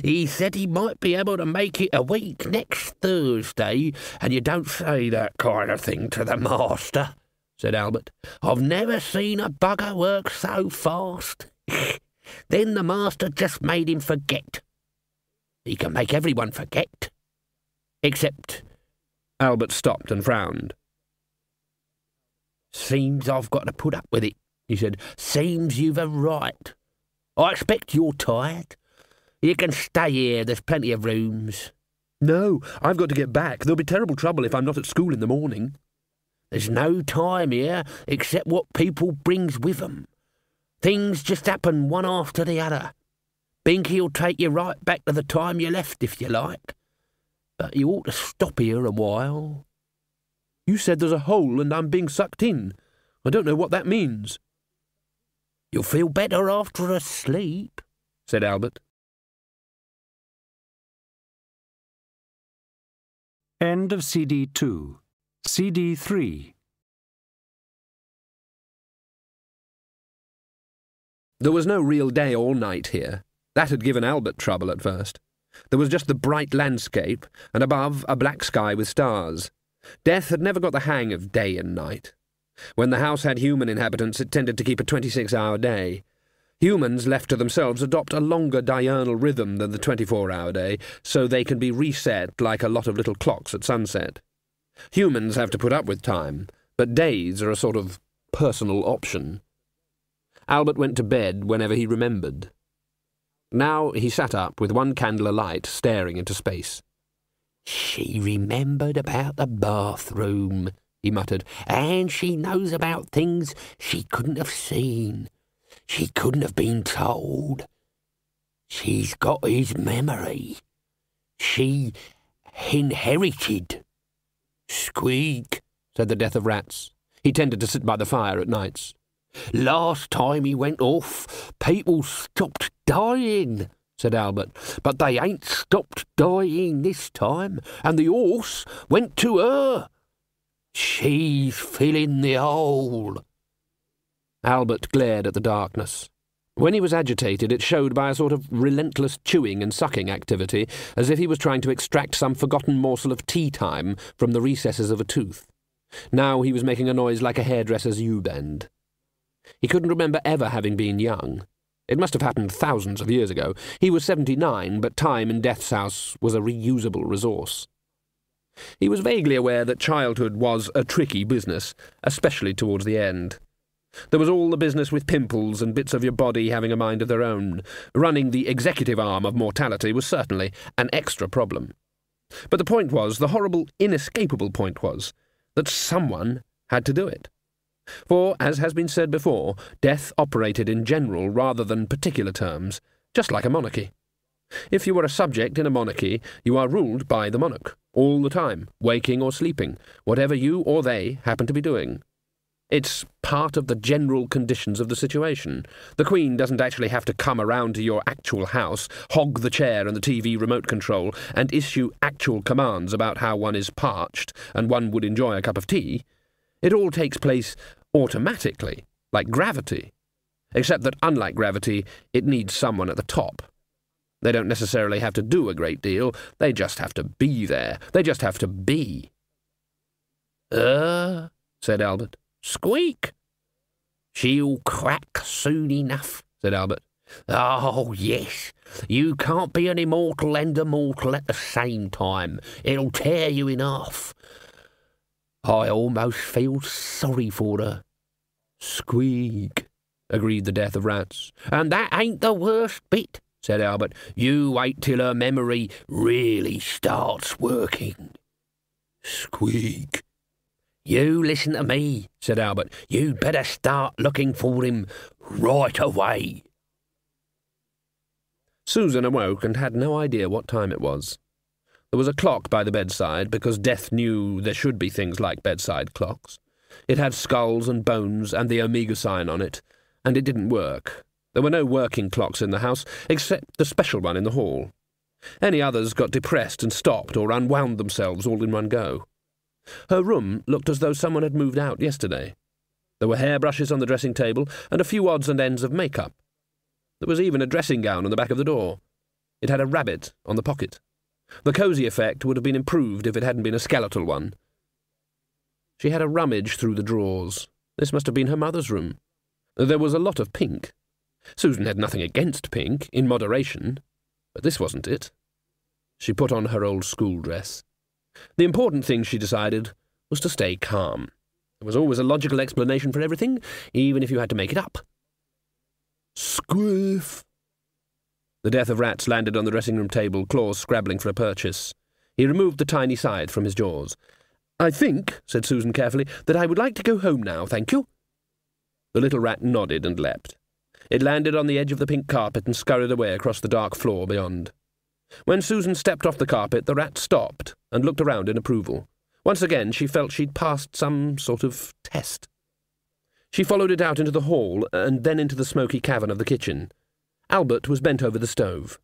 He said he might be able to make it a week next Thursday, and you don't say that kind of thing to the master, said Albert. I've never seen a bugger work so fast. Then the master just made him forget. He can make everyone forget. Except... Albert stopped and frowned. Seems I've got to put up with it, he said. Seems you've a right. I expect you're tired. You can stay here, there's plenty of rooms. No, I've got to get back. There'll be terrible trouble if I'm not at school in the morning. There's no time here, except what people brings with them. Things just happen one after the other. Binky'll take you right back to the time you left, if you like. But you ought to stop here a while. You said there's a hole and I'm being sucked in. I don't know what that means. You'll feel better after a sleep, said Albert. End of CD 2. CD 3. There was no real day or night here. That had given Albert trouble at first. There was just the bright landscape, and above a black sky with stars. Death had never got the hang of day and night. When the house had human inhabitants, it tended to keep a 26-hour day. Humans, left to themselves, adopt a longer diurnal rhythm than the 24-hour day, so they can be reset like a lot of little clocks at sunset. Humans have to put up with time, but days are a sort of personal option. Albert went to bed whenever he remembered. Now he sat up with one candle alight, staring into space. She remembered about the bathroom, he muttered, and she knows about things she couldn't have seen. She couldn't have been told. She's got his memory. She inherited. Squeak, said the Death of Rats. He tended to sit by the fire at nights. Last time he went off, people stopped dying, said Albert, but they ain't stopped dying this time, and the horse went to her. She's filling the hole. Albert glared at the darkness. When he was agitated, it showed by a sort of relentless chewing and sucking activity, as if he was trying to extract some forgotten morsel of tea time from the recesses of a tooth. Now he was making a noise like a hairdresser's U-bend. He couldn't remember ever having been young. It must have happened thousands of years ago. He was 79, but time in Death's house was a reusable resource. He was vaguely aware that childhood was a tricky business, especially towards the end. There was all the business with pimples and bits of your body having a mind of their own. Running the executive arm of mortality was certainly an extra problem. But the point was, the horrible, inescapable point was, that someone had to do it. For, as has been said before, death operated in general rather than particular terms, just like a monarchy. If you were a subject in a monarchy, you are ruled by the monarch, all the time, waking or sleeping, whatever you or they happen to be doing. It's part of the general conditions of the situation. The Queen doesn't actually have to come around to your actual house, hog the chair and the TV remote control, and issue actual commands about how one is parched and one would enjoy a cup of tea. It all takes place automatically, like gravity. Except that, unlike gravity, it needs someone at the top. They don't necessarily have to do a great deal, they just have to be there. They just have to be. Said Albert. Squeak. She'll crack soon enough, said Albert. Oh, yes. You can't be an immortal and a mortal at the same time. It'll tear you in half. I almost feel sorry for her. Squeak, agreed the Death of Rats. And that ain't the worst bit, said Albert. You wait till her memory really starts working. Squeak. You listen to me, said Albert. You'd better start looking for him right away. Susan awoke and had no idea what time it was. There was a clock by the bedside, because Death knew there should be things like bedside clocks. It had skulls and bones and the Omega sign on it, and it didn't work. There were no working clocks in the house, except the special one in the hall. Any others got depressed and stopped or unwound themselves all in one go. Her room looked as though someone had moved out yesterday. There were hairbrushes on the dressing table and a few odds and ends of makeup. There was even a dressing gown on the back of the door. It had a rabbit on the pocket. The cosy effect would have been improved if it hadn't been a skeletal one. She had a rummage through the drawers. This must have been her mother's room. There was a lot of pink. Susan had nothing against pink, in moderation, but this wasn't it. She put on her old school dress. The important thing, she decided, was to stay calm. There was always a logical explanation for everything, even if you had to make it up. Squiff. The Death of Rats landed on the dressing-room table, claws scrabbling for a purchase. He removed the tiny scythe from his jaws. "I think," said Susan carefully, "that I would like to go home now, thank you." The little rat nodded and leapt. It landed on the edge of the pink carpet and scurried away across the dark floor beyond. When Susan stepped off the carpet, the rat stopped and looked around in approval. Once again she felt she'd passed some sort of test. She followed it out into the hall and then into the smoky cavern of the kitchen. Albert was bent over the stove.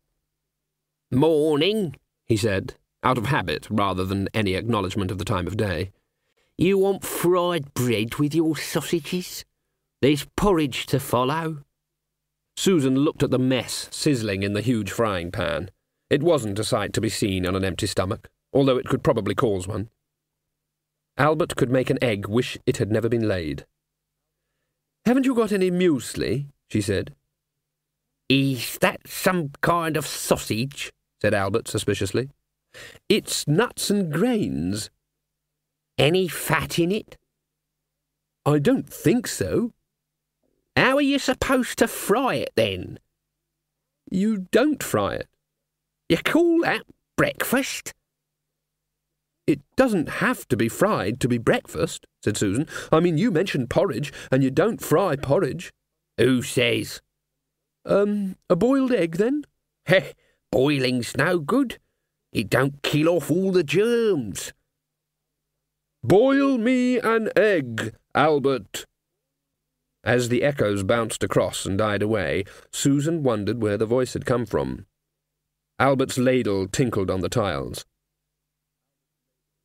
"Morning," he said, out of habit rather than any acknowledgement of the time of day. "You want fried bread with your sausages? There's porridge to follow." Susan looked at the mess sizzling in the huge frying pan. It wasn't a sight to be seen on an empty stomach, although it could probably cause one. Albert could make an egg wish it had never been laid. "Haven't you got any muesli?" she said. "Is that some kind of sausage?" said Albert suspiciously. "It's nuts and grains." "Any fat in it?" "I don't think so." "How are you supposed to fry it, then?" "You don't fry it." "You call that breakfast?" "It doesn't have to be fried to be breakfast," said Susan. "I mean, you mentioned porridge, and you don't fry porridge." "Who says?" A boiled egg, then?" "Heh, boiling's no good. It don't kill off all the germs." "Boil me an egg, Albert." As the echoes bounced across and died away, Susan wondered where the voice had come from. Albert's ladle tinkled on the tiles.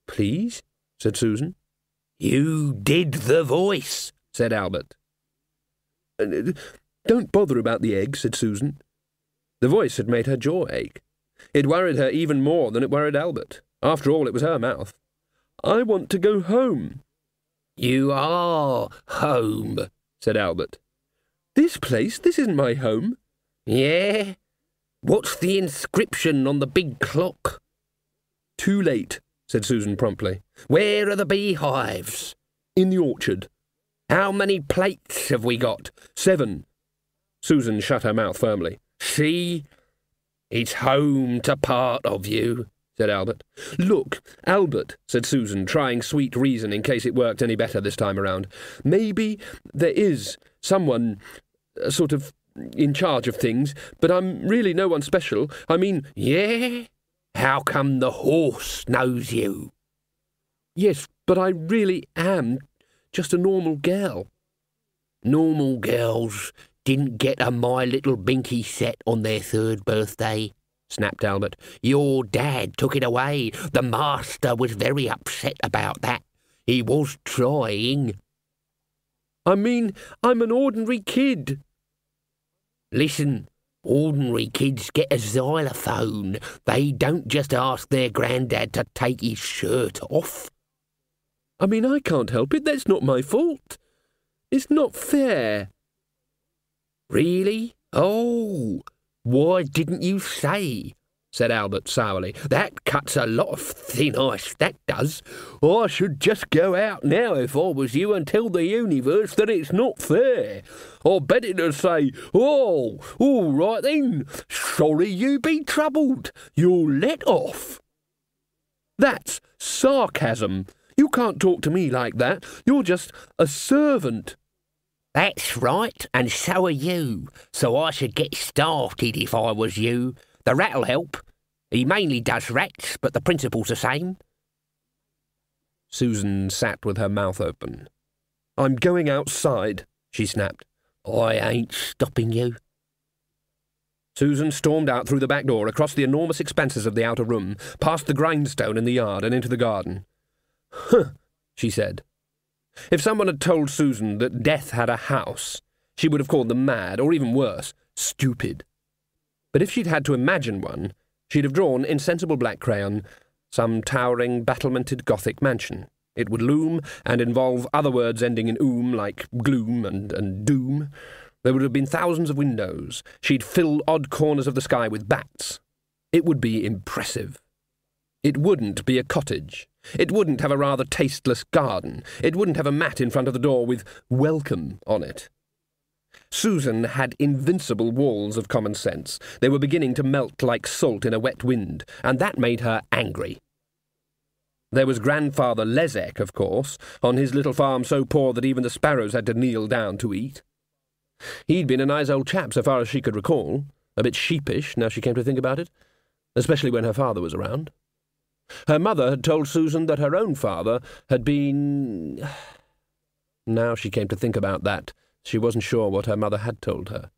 "Please?" said Susan. "You did the voice," said Albert. "Don't bother about the egg," said Susan. The voice had made her jaw ache. It worried her even more than it worried Albert. After all, it was her mouth. "I want to go home." "You are home," said Albert. "This place? This isn't my home." "Yeah? What's the inscription on the big clock?" "Too late," said Susan promptly. "Where are the beehives?" "In the orchard." "How many plates have we got?" 7. Susan shut her mouth firmly. "See? It's home to part of you," said Albert. "Look, Albert," said Susan, trying sweet reason in case it worked any better this time around. "Maybe there is someone sort of in charge of things, but I'm really no one special. I mean—" "Yeah? How come the horse knows you?" "Yes, but I really am just a normal girl." "Normal girls didn't get a My Little Binky set on their 3rd birthday," snapped Albert. "Your dad took it away. The master was very upset about that. He was trying." "I mean, I'm an ordinary kid." "Listen, ordinary kids get a xylophone. They don't just ask their granddad to take his shirt off." "I mean, I can't help it. That's not my fault. It's not fair." "Really? Oh, why didn't you say?" said Albert sourly. "That cuts a lot of thin ice, that does. I should just go out now if I was you and tell the universe that it's not fair. I'll bet it'll say, 'Oh, all right then, sorry you be troubled. You're let off.'" "That's sarcasm. You can't talk to me like that. You're just a servant." "That's right, and so are you. So I should get started if I was you. The rat'll help. He mainly does rats, but the principle's the same." Susan sat with her mouth open. "I'm going outside," she snapped. "I ain't stopping you." Susan stormed out through the back door, across the enormous expanses of the outer room, past the grindstone in the yard and into the garden. "Huh," she said. If someone had told Susan that death had a house, she would have called them mad, or even worse, stupid. But if she'd had to imagine one, she'd have drawn in sensible black crayon some towering, battlemented Gothic mansion. It would loom and involve other words ending in oom, like gloom and doom. There would have been thousands of windows. She'd fill odd corners of the sky with bats. It would be impressive. It wouldn't be a cottage. It wouldn't have a rather tasteless garden. It wouldn't have a mat in front of the door with "Welcome" on it. Susan had invincible walls of common sense. They were beginning to melt like salt in a wet wind, and that made her angry. There was Grandfather Lezek, of course, on his little farm so poor that even the sparrows had to kneel down to eat. He'd been a nice old chap so far as she could recall, a bit sheepish now she came to think about it, especially when her father was around. Her mother had told Susan that her own father had been... Now she came to think about that, she wasn't sure what her mother had told her.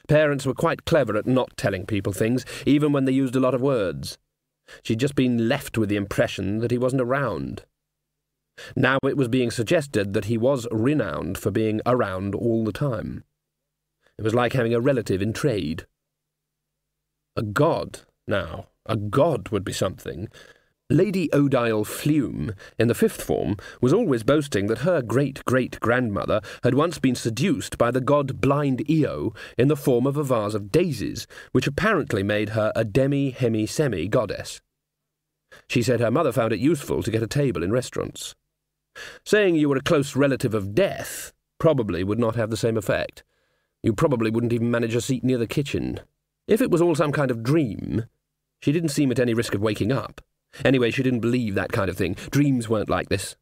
Parents were quite clever at not telling people things, even when they used a lot of words. She'd just been left with the impression that he wasn't around. Now it was being suggested that he was renowned for being around all the time. It was like having a relative in trade. A god, now. A god would be something. Lady Odile Flume, in the 5th form, was always boasting that her great-great-grandmother had once been seduced by the god Blind Io in the form of a vase of daisies, which apparently made her a demi-hemi-semi goddess. She said her mother found it useful to get a table in restaurants. Saying you were a close relative of death probably would not have the same effect. You probably wouldn't even manage a seat near the kitchen. If it was all some kind of dream, she didn't seem at any risk of waking up. Anyway, she didn't believe that kind of thing. Dreams weren't like this.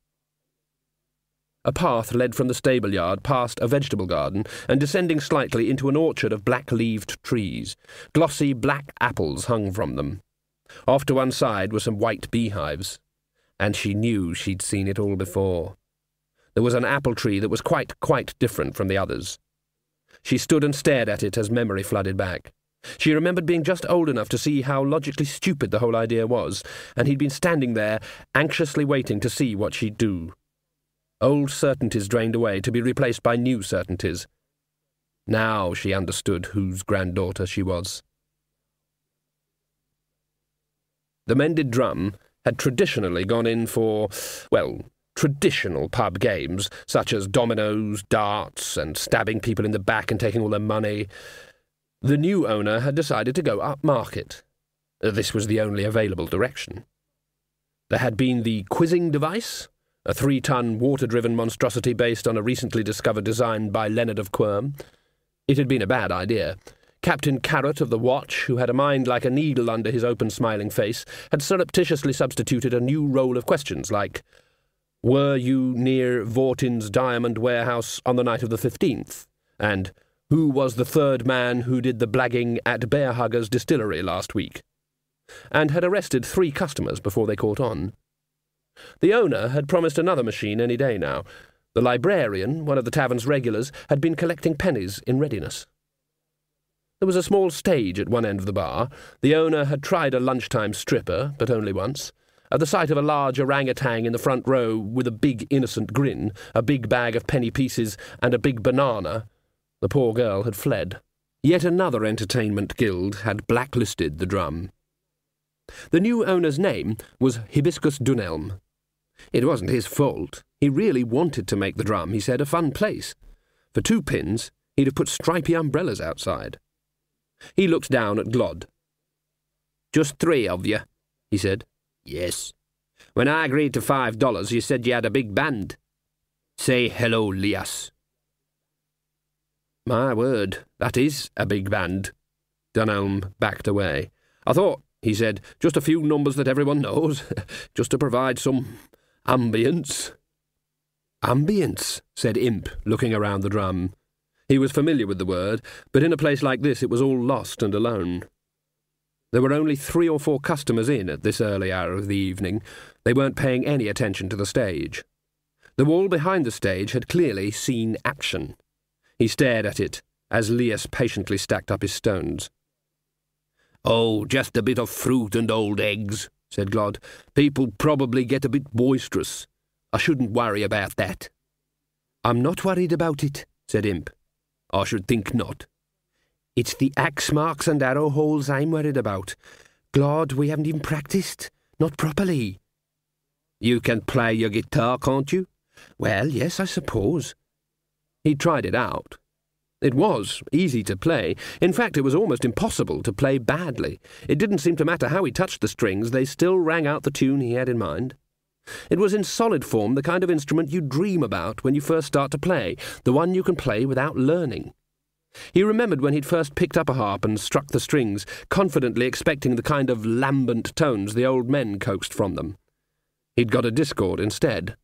A path led from the stable yard past a vegetable garden and descending slightly into an orchard of black-leaved trees. Glossy black apples hung from them. Off to one side were some white beehives. And she knew she'd seen it all before. There was an apple tree that was quite different from the others. She stood and stared at it as memory flooded back. She remembered being just old enough to see how logically stupid the whole idea was, and he'd been standing there, anxiously waiting to see what she'd do. Old certainties drained away, to be replaced by new certainties. Now she understood whose granddaughter she was. The Mended Drum had traditionally gone in for, well, traditional pub games, such as dominoes, darts, and stabbing people in the back and taking all their money. The new owner had decided to go upmarket. This was the only available direction. There had been the quizzing device, a 3-ton water-driven monstrosity based on a recently discovered design by Leonard of Quirm. It had been a bad idea. Captain Carrot of the Watch, who had a mind like a needle under his open smiling face, had surreptitiously substituted a new roll of questions like, "Were you near Vortin's diamond warehouse on the night of the 15th? And who was the third man who did the blagging at Bear Hugger's distillery last week?" And had arrested 3 customers before they caught on. The owner had promised another machine any day now. The librarian, one of the tavern's regulars, had been collecting pennies in readiness. There was a small stage at one end of the bar. The owner had tried a lunchtime stripper, but only once. At the sight of a large orangutan in the front row with a big innocent grin, a big bag of penny pieces, and a big banana, the poor girl had fled. Yet another entertainment guild had blacklisted the drum. The new owner's name was Hibiscus Dunelm. It wasn't his fault. He really wanted to make the drum, he said, a fun place. For 2 pins, he'd have put stripy umbrellas outside. He looked down at Glod. "Just 3 of you," he said. "Yes. When I agreed to $5, you said you had a big band. Say hello, Lias." "My word, that is a big band." Dunelm backed away. "I thought," he said, "just a few numbers that everyone knows, just to provide some ambience." "Ambience," said Imp, looking around the drum. He was familiar with the word, but in a place like this it was all lost and alone. There were only 3 or 4 customers in at this early hour of the evening. They weren't paying any attention to the stage. The wall behind the stage had clearly seen action. He stared at it, as Lias patiently stacked up his stones. "Oh, just a bit of fruit and old eggs," said Glod. "People probably get a bit boisterous. I shouldn't worry about that." "I'm not worried about it," said Imp. "I should think not." "It's the axe marks and arrow holes I'm worried about. Glod, we haven't even practised. Not properly." "You can play your guitar, can't you?" "Well, yes, I suppose." He tried it out. It was easy to play. In fact, it was almost impossible to play badly. It didn't seem to matter how he touched the strings, they still rang out the tune he had in mind. It was in solid form the kind of instrument you dream about when you first start to play, the one you can play without learning. He remembered when he'd first picked up a harp and struck the strings, confidently expecting the kind of lambent tones the old men coaxed from them. He'd got a discord instead.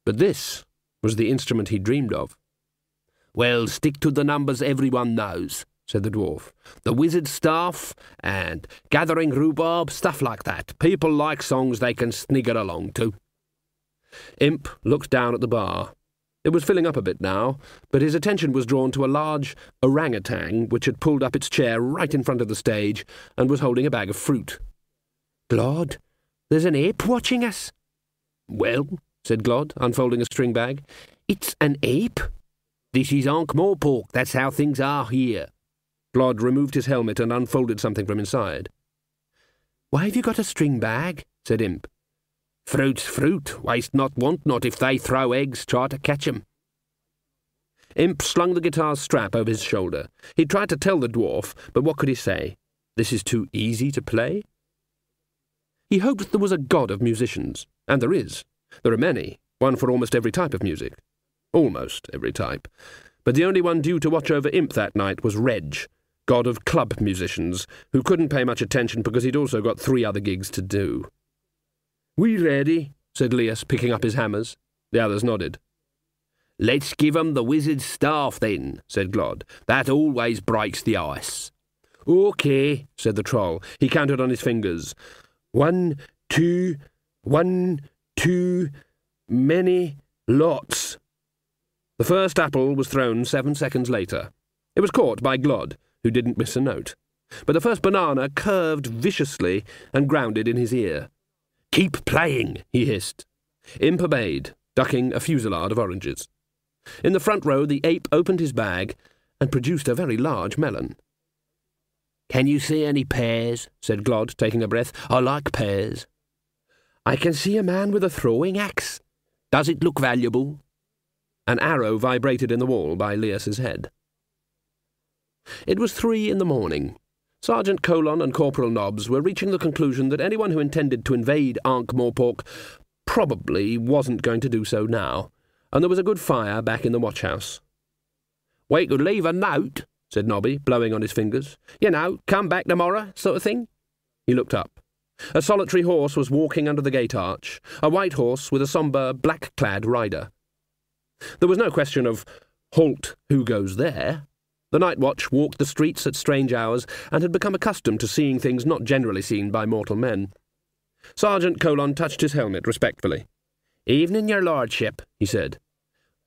But this was the instrument he dreamed of. "Well, stick to the numbers everyone knows," said the dwarf. "The wizard's staff and gathering rhubarb, stuff like that. People like songs they can snigger along to." Imp looked down at the bar. It was filling up a bit now, but his attention was drawn to a large orangutan which had pulled up its chair right in front of the stage and was holding a bag of fruit. "Glod, there's an ape watching us." "Well," said Glod, unfolding a string bag, "it's an ape. This is Ankh-Morpork, that's how things are here." Glod removed his helmet and unfolded something from inside. "Why have you got a string bag?" said Imp. "Fruit's fruit, waste not, want not. If they throw eggs, try to catch 'em." Imp slung the guitar's strap over his shoulder. He tried to tell the dwarf, but what could he say? This is too easy to play? He hoped there was a god of musicians, and there is. There are many, one for almost every type of music. Almost every type. But the only one due to watch over Imp that night was Reg, god of club musicians, who couldn't pay much attention because he'd also got 3 other gigs to do. "We ready?" said Lias, picking up his hammers. The others nodded. "Let's give 'em the wizard's staff, then," said Glod. "That always breaks the ice." "OK," said the troll. He counted on his fingers. 1, 2, 1, 2, many, lots. The first apple was thrown 7 seconds later. It was caught by Glod, who didn't miss a note. But the first banana curved viciously and grounded in his ear. "Keep playing," he hissed. Imp obeyed, ducking a fusillade of oranges. In the front row, the ape opened his bag and produced a very large melon. "Can you see any pears?" said Glod, taking a breath. "I like pears." "I can see a man with a throwing axe. Does it look valuable?" An arrow vibrated in the wall by Leas's head. It was 3 in the morning. Sergeant Colon and Corporal Nobbs were reaching the conclusion that anyone who intended to invade Ankh-Morpork probably wasn't going to do so now, and there was a good fire back in the watch-house. "We could leave a note," said Nobby, blowing on his fingers. "You know, come back tomorrow, sort of thing." He looked up. A solitary horse was walking under the gate arch, a white horse with a sombre, black-clad rider. There was no question of, "Halt, who goes there?" The night watch walked the streets at strange hours and had become accustomed to seeing things not generally seen by mortal men. Sergeant Colon touched his helmet respectfully. "Evening, your lordship," he said.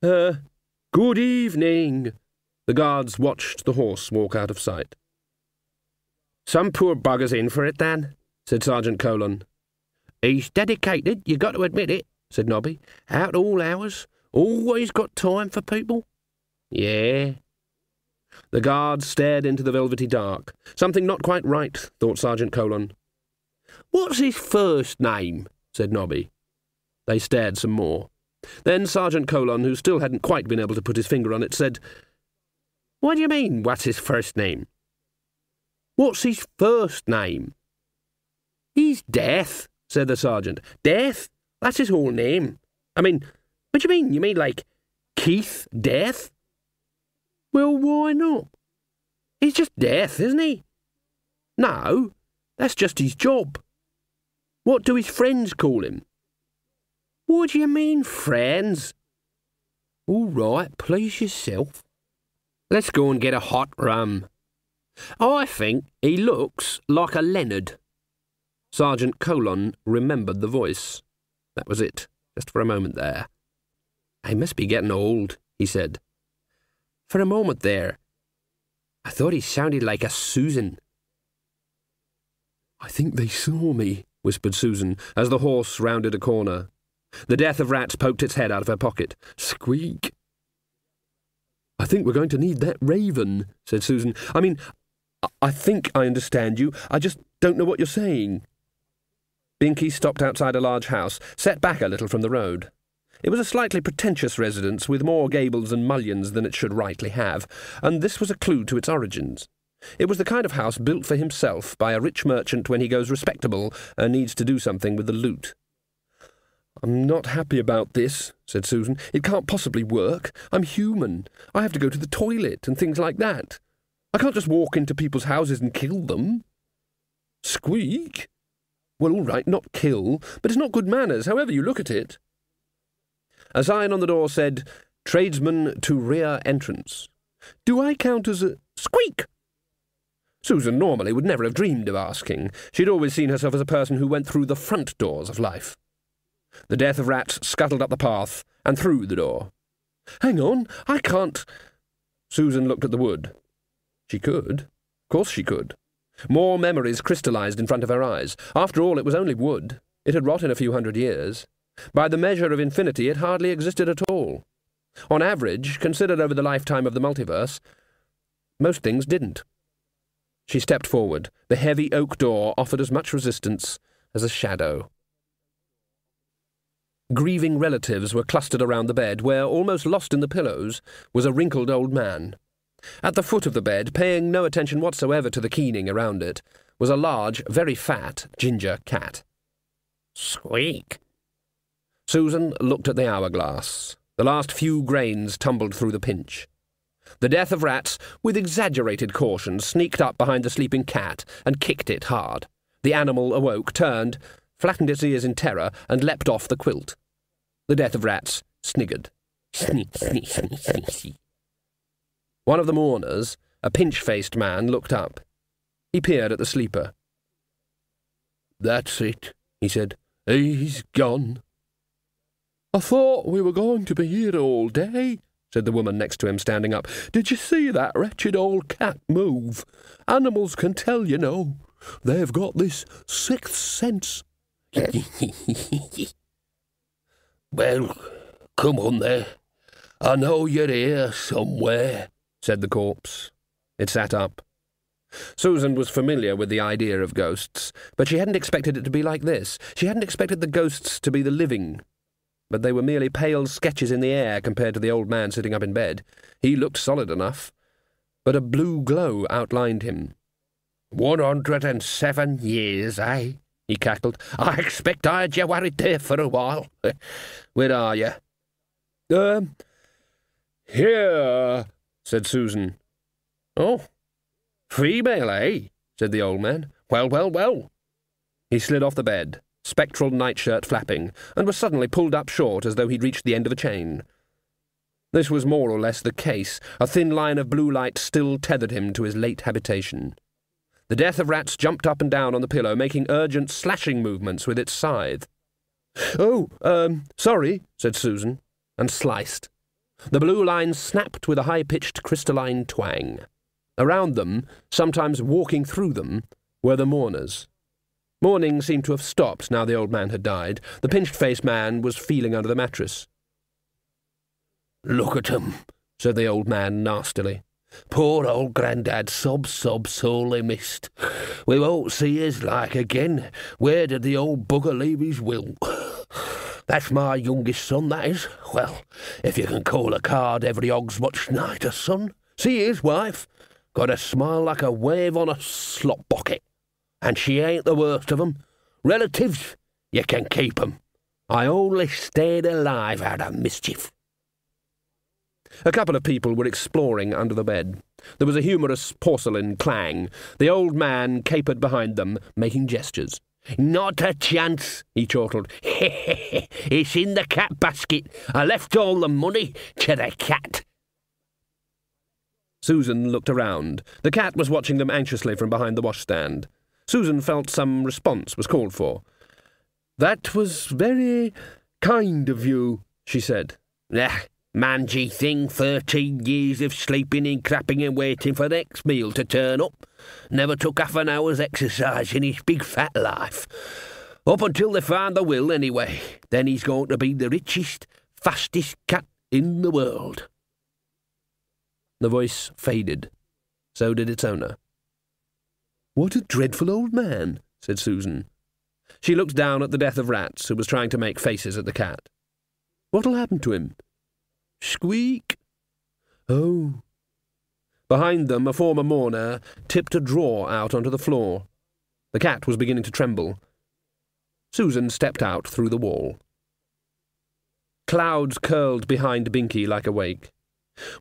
Good evening." The guards watched the horse walk out of sight. "Some poor bugger's in for it, then," said Sergeant Colon. "He's dedicated, you got to admit it," said Nobby. "Out all hours, always got time for people." "Yeah." The guards stared into the velvety dark. Something not quite right, thought Sergeant Colon. "What's his first name?" said Nobby. They stared some more. Then Sergeant Colon, who still hadn't quite been able to put his finger on it, said, "What do you mean, what's his first name?" "What's his first name?" "He's Death," said the sergeant. "Death? That's his whole name. I mean, what do you mean? You mean like Keith Death?" "Well, why not? He's just Death, isn't he?" "No, that's just his job." "What do his friends call him?" "What do you mean, friends?" "All right, please yourself. Let's go and get a hot rum. I think he looks like a Leonard." Sergeant Colon remembered the voice. That was it, just for a moment there. "I must be getting old," he said. "For a moment there, I thought he sounded like a Susan." "I think they saw me," whispered Susan, as the horse rounded a corner. The Death of Rats poked its head out of her pocket. "Squeak." "I think we're going to need that raven," said Susan. "I mean, I think I understand you. I just don't know what you're saying." Binky stopped outside a large house, set back a little from the road. It was a slightly pretentious residence with more gables and mullions than it should rightly have, and this was a clue to its origins. It was the kind of house built for himself by a rich merchant when he goes respectable and needs to do something with the loot. "I'm not happy about this," said Susan. "It can't possibly work. I'm human. I have to go to the toilet and things like that. I can't just walk into people's houses and kill them." "Squeak? Well, all right, not kill, but it's not good manners, however you look at it." A sign on the door said, "Tradesman to rear entrance." "Do I count as a—" "Squeak!" Susan normally would never have dreamed of asking. She'd always seen herself as a person who went through the front doors of life. The Death of Rats scuttled up the path and through the door. "Hang on, I can't—" Susan looked at the wood. She could. Of course she could. More memories crystallized in front of her eyes. After all, it was only wood. It had rotted a few hundred years. By the measure of infinity, it hardly existed at all. On average, considered over the lifetime of the multiverse, most things didn't. She stepped forward. The heavy oak door offered as much resistance as a shadow. Grieving relatives were clustered around the bed, where, almost lost in the pillows, was a wrinkled old man. At the foot of the bed, paying no attention whatsoever to the keening around it, was a large, very fat ginger cat. "Squeak." Susan looked at the hourglass. The last few grains tumbled through the pinch. The Death of Rats, with exaggerated caution, sneaked up behind the sleeping cat and kicked it hard. The animal awoke, turned, flattened its ears in terror, and leapt off the quilt. The Death of Rats sniggered. One of the mourners, a pinch-faced man, looked up. He peered at the sleeper. "That's it," he said. "He's gone." "I thought we were going to be here all day," said the woman next to him, standing up. "Did you see that wretched old cat move? Animals can tell, you know. They've got this sixth sense." "Well, come on there. I know you're here somewhere," said the corpse. It sat up. Susan was familiar with the idea of ghosts, but she hadn't expected it to be like this. She hadn't expected the ghosts to be the living. But they were merely pale sketches in the air compared to the old man sitting up in bed. He looked solid enough, but a blue glow outlined him. 107 years, eh? He cackled. "I expect I had you worried there for a while." "Where are you?" Here," said Susan. "Oh, female, eh?" said the old man. "Well, well, well." He slid off the bed, spectral nightshirt flapping, and was suddenly pulled up short as though he'd reached the end of a chain. This was more or less the case. A thin line of blue light still tethered him to his late habitation. The death of rats jumped up and down on the pillow, making urgent slashing movements with its scythe. "Oh, sorry," said Susan, and sliced. The blue line snapped with a high-pitched crystalline twang. Around them, sometimes walking through them, were the mourners. Mourning seemed to have stopped now the old man had died. The pinched-faced man was feeling under the mattress. "Look at 'em," said the old man nastily. "Poor old Grandad sorely missed. We won't see his like again. Where did the old bugger leave his will? That's my youngest son, that is. Well, if you can call a card every og's much night a son. See his wife? Got a smile like a wave on a slop bucket. And she ain't the worst of 'em. Relatives, you can keep 'em. I only stayed alive out of mischief." A couple of people were exploring under the bed. There was a humorous porcelain clang. The old man capered behind them, making gestures. "Not a chance," he chortled. "It's in the cat basket. I left all the money to the cat." Susan looked around. The cat was watching them anxiously from behind the washstand. Susan felt some response was called for. "That was very kind of you," she said. Mangy thing, 13 years of sleeping and crapping and waiting for the next meal to turn up. Never took half an hour's exercise in his big fat life. Up until they found the will, anyway. Then he's going to be the richest, fastest cat in the world." The voice faded. So did its owner. "What a dreadful old man," said Susan. She looked down at the death of rats, who was trying to make faces at the cat. "What'll happen to him?" "Squeak." "Oh." Behind them, a former mourner tipped a drawer out onto the floor. The cat was beginning to tremble. Susan stepped out through the wall. Clouds curled behind Binky like a wake.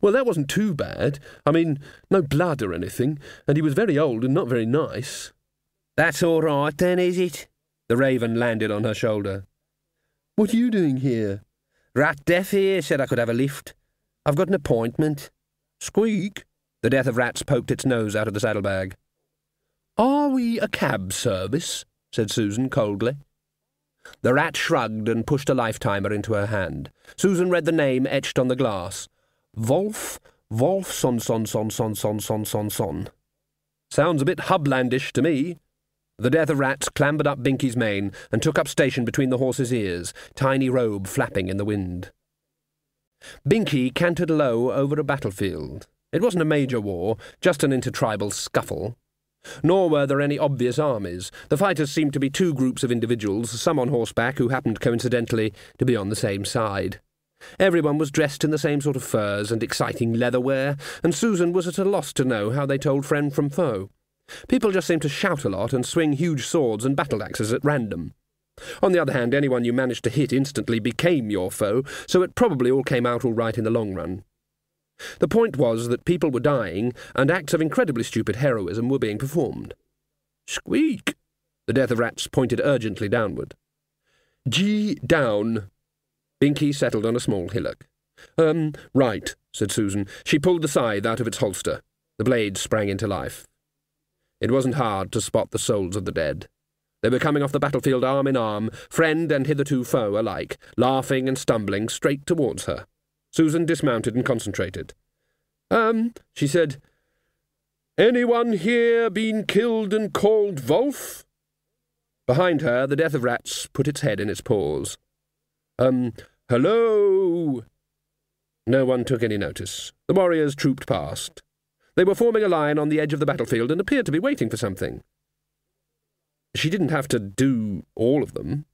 "Well, that wasn't too bad. I mean, no blood or anything, and he was very old and not very nice." "That's all right then, is it?" The raven landed on her shoulder. "What are you doing here?" "Rat Death here said I could have a lift. I've got an appointment." "Squeak." The death of rats poked its nose out of the saddlebag. "Are we a cab service?" said Susan coldly. The rat shrugged and pushed a lifetimer into her hand. Susan read the name etched on the glass. Wolf son. Sounds a bit hublandish to me. The death of rats clambered up Binky's mane and took up station between the horse's ears, tiny robe flapping in the wind. Binky cantered low over a battlefield. It wasn't a major war, just an intertribal scuffle. Nor were there any obvious armies. The fighters seemed to be two groups of individuals, some on horseback who happened coincidentally to be on the same side. Everyone was dressed in the same sort of furs and exciting leatherware, and Susan was at a loss to know how they told friend from foe. People just seemed to shout a lot and swing huge swords and battle-axes at random. On the other hand, anyone you managed to hit instantly became your foe, so it probably all came out all right in the long run. The point was that people were dying, and acts of incredibly stupid heroism were being performed. "Squeak!" The death of rats pointed urgently downward. "G down." Binky settled on a small hillock. Right," said Susan. She pulled the scythe out of its holster. The blade sprang into life. It wasn't hard to spot the souls of the dead. They were coming off the battlefield arm in arm, friend and hitherto foe alike, laughing and stumbling straight towards her. Susan dismounted and concentrated. She said, anyone here been killed and called Wolf? Behind her, the death of rats put its head in its paws. Hello? No one took any notice. The warriors trooped past. They were forming a line on the edge of the battlefield and appeared to be waiting for something. She didn't have to do all of them.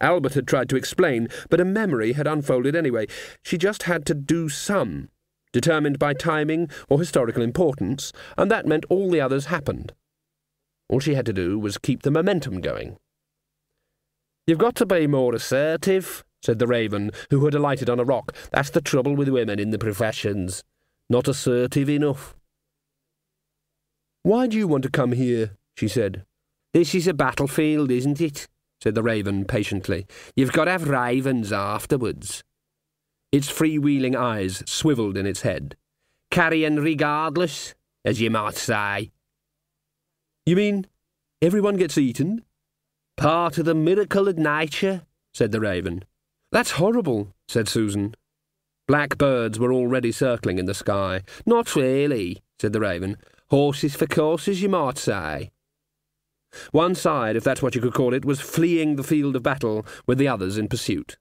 Albert had tried to explain, but a memory had unfolded anyway. She just had to do some, determined by timing or historical importance, and that meant all the others happened. All she had to do was keep the momentum going. "You've got to be more assertive," said the raven, who had alighted on a rock. "That's the trouble with women in the professions. Not assertive enough." "Why do you want to come here?" she said. "This is a battlefield, isn't it?" said the raven patiently. "You've got to have ravens afterwards." Its freewheeling eyes swivelled in its head. "Carrion regardless, as you might say." "You mean everyone gets eaten?" "Part of the miracle of nature," said the raven. "That's horrible," said Susan. Black birds were already circling in the sky. "Not really," said the raven. "Horses for courses, you might say." One side, if that's what you could call it, was fleeing the field of battle with the others in pursuit.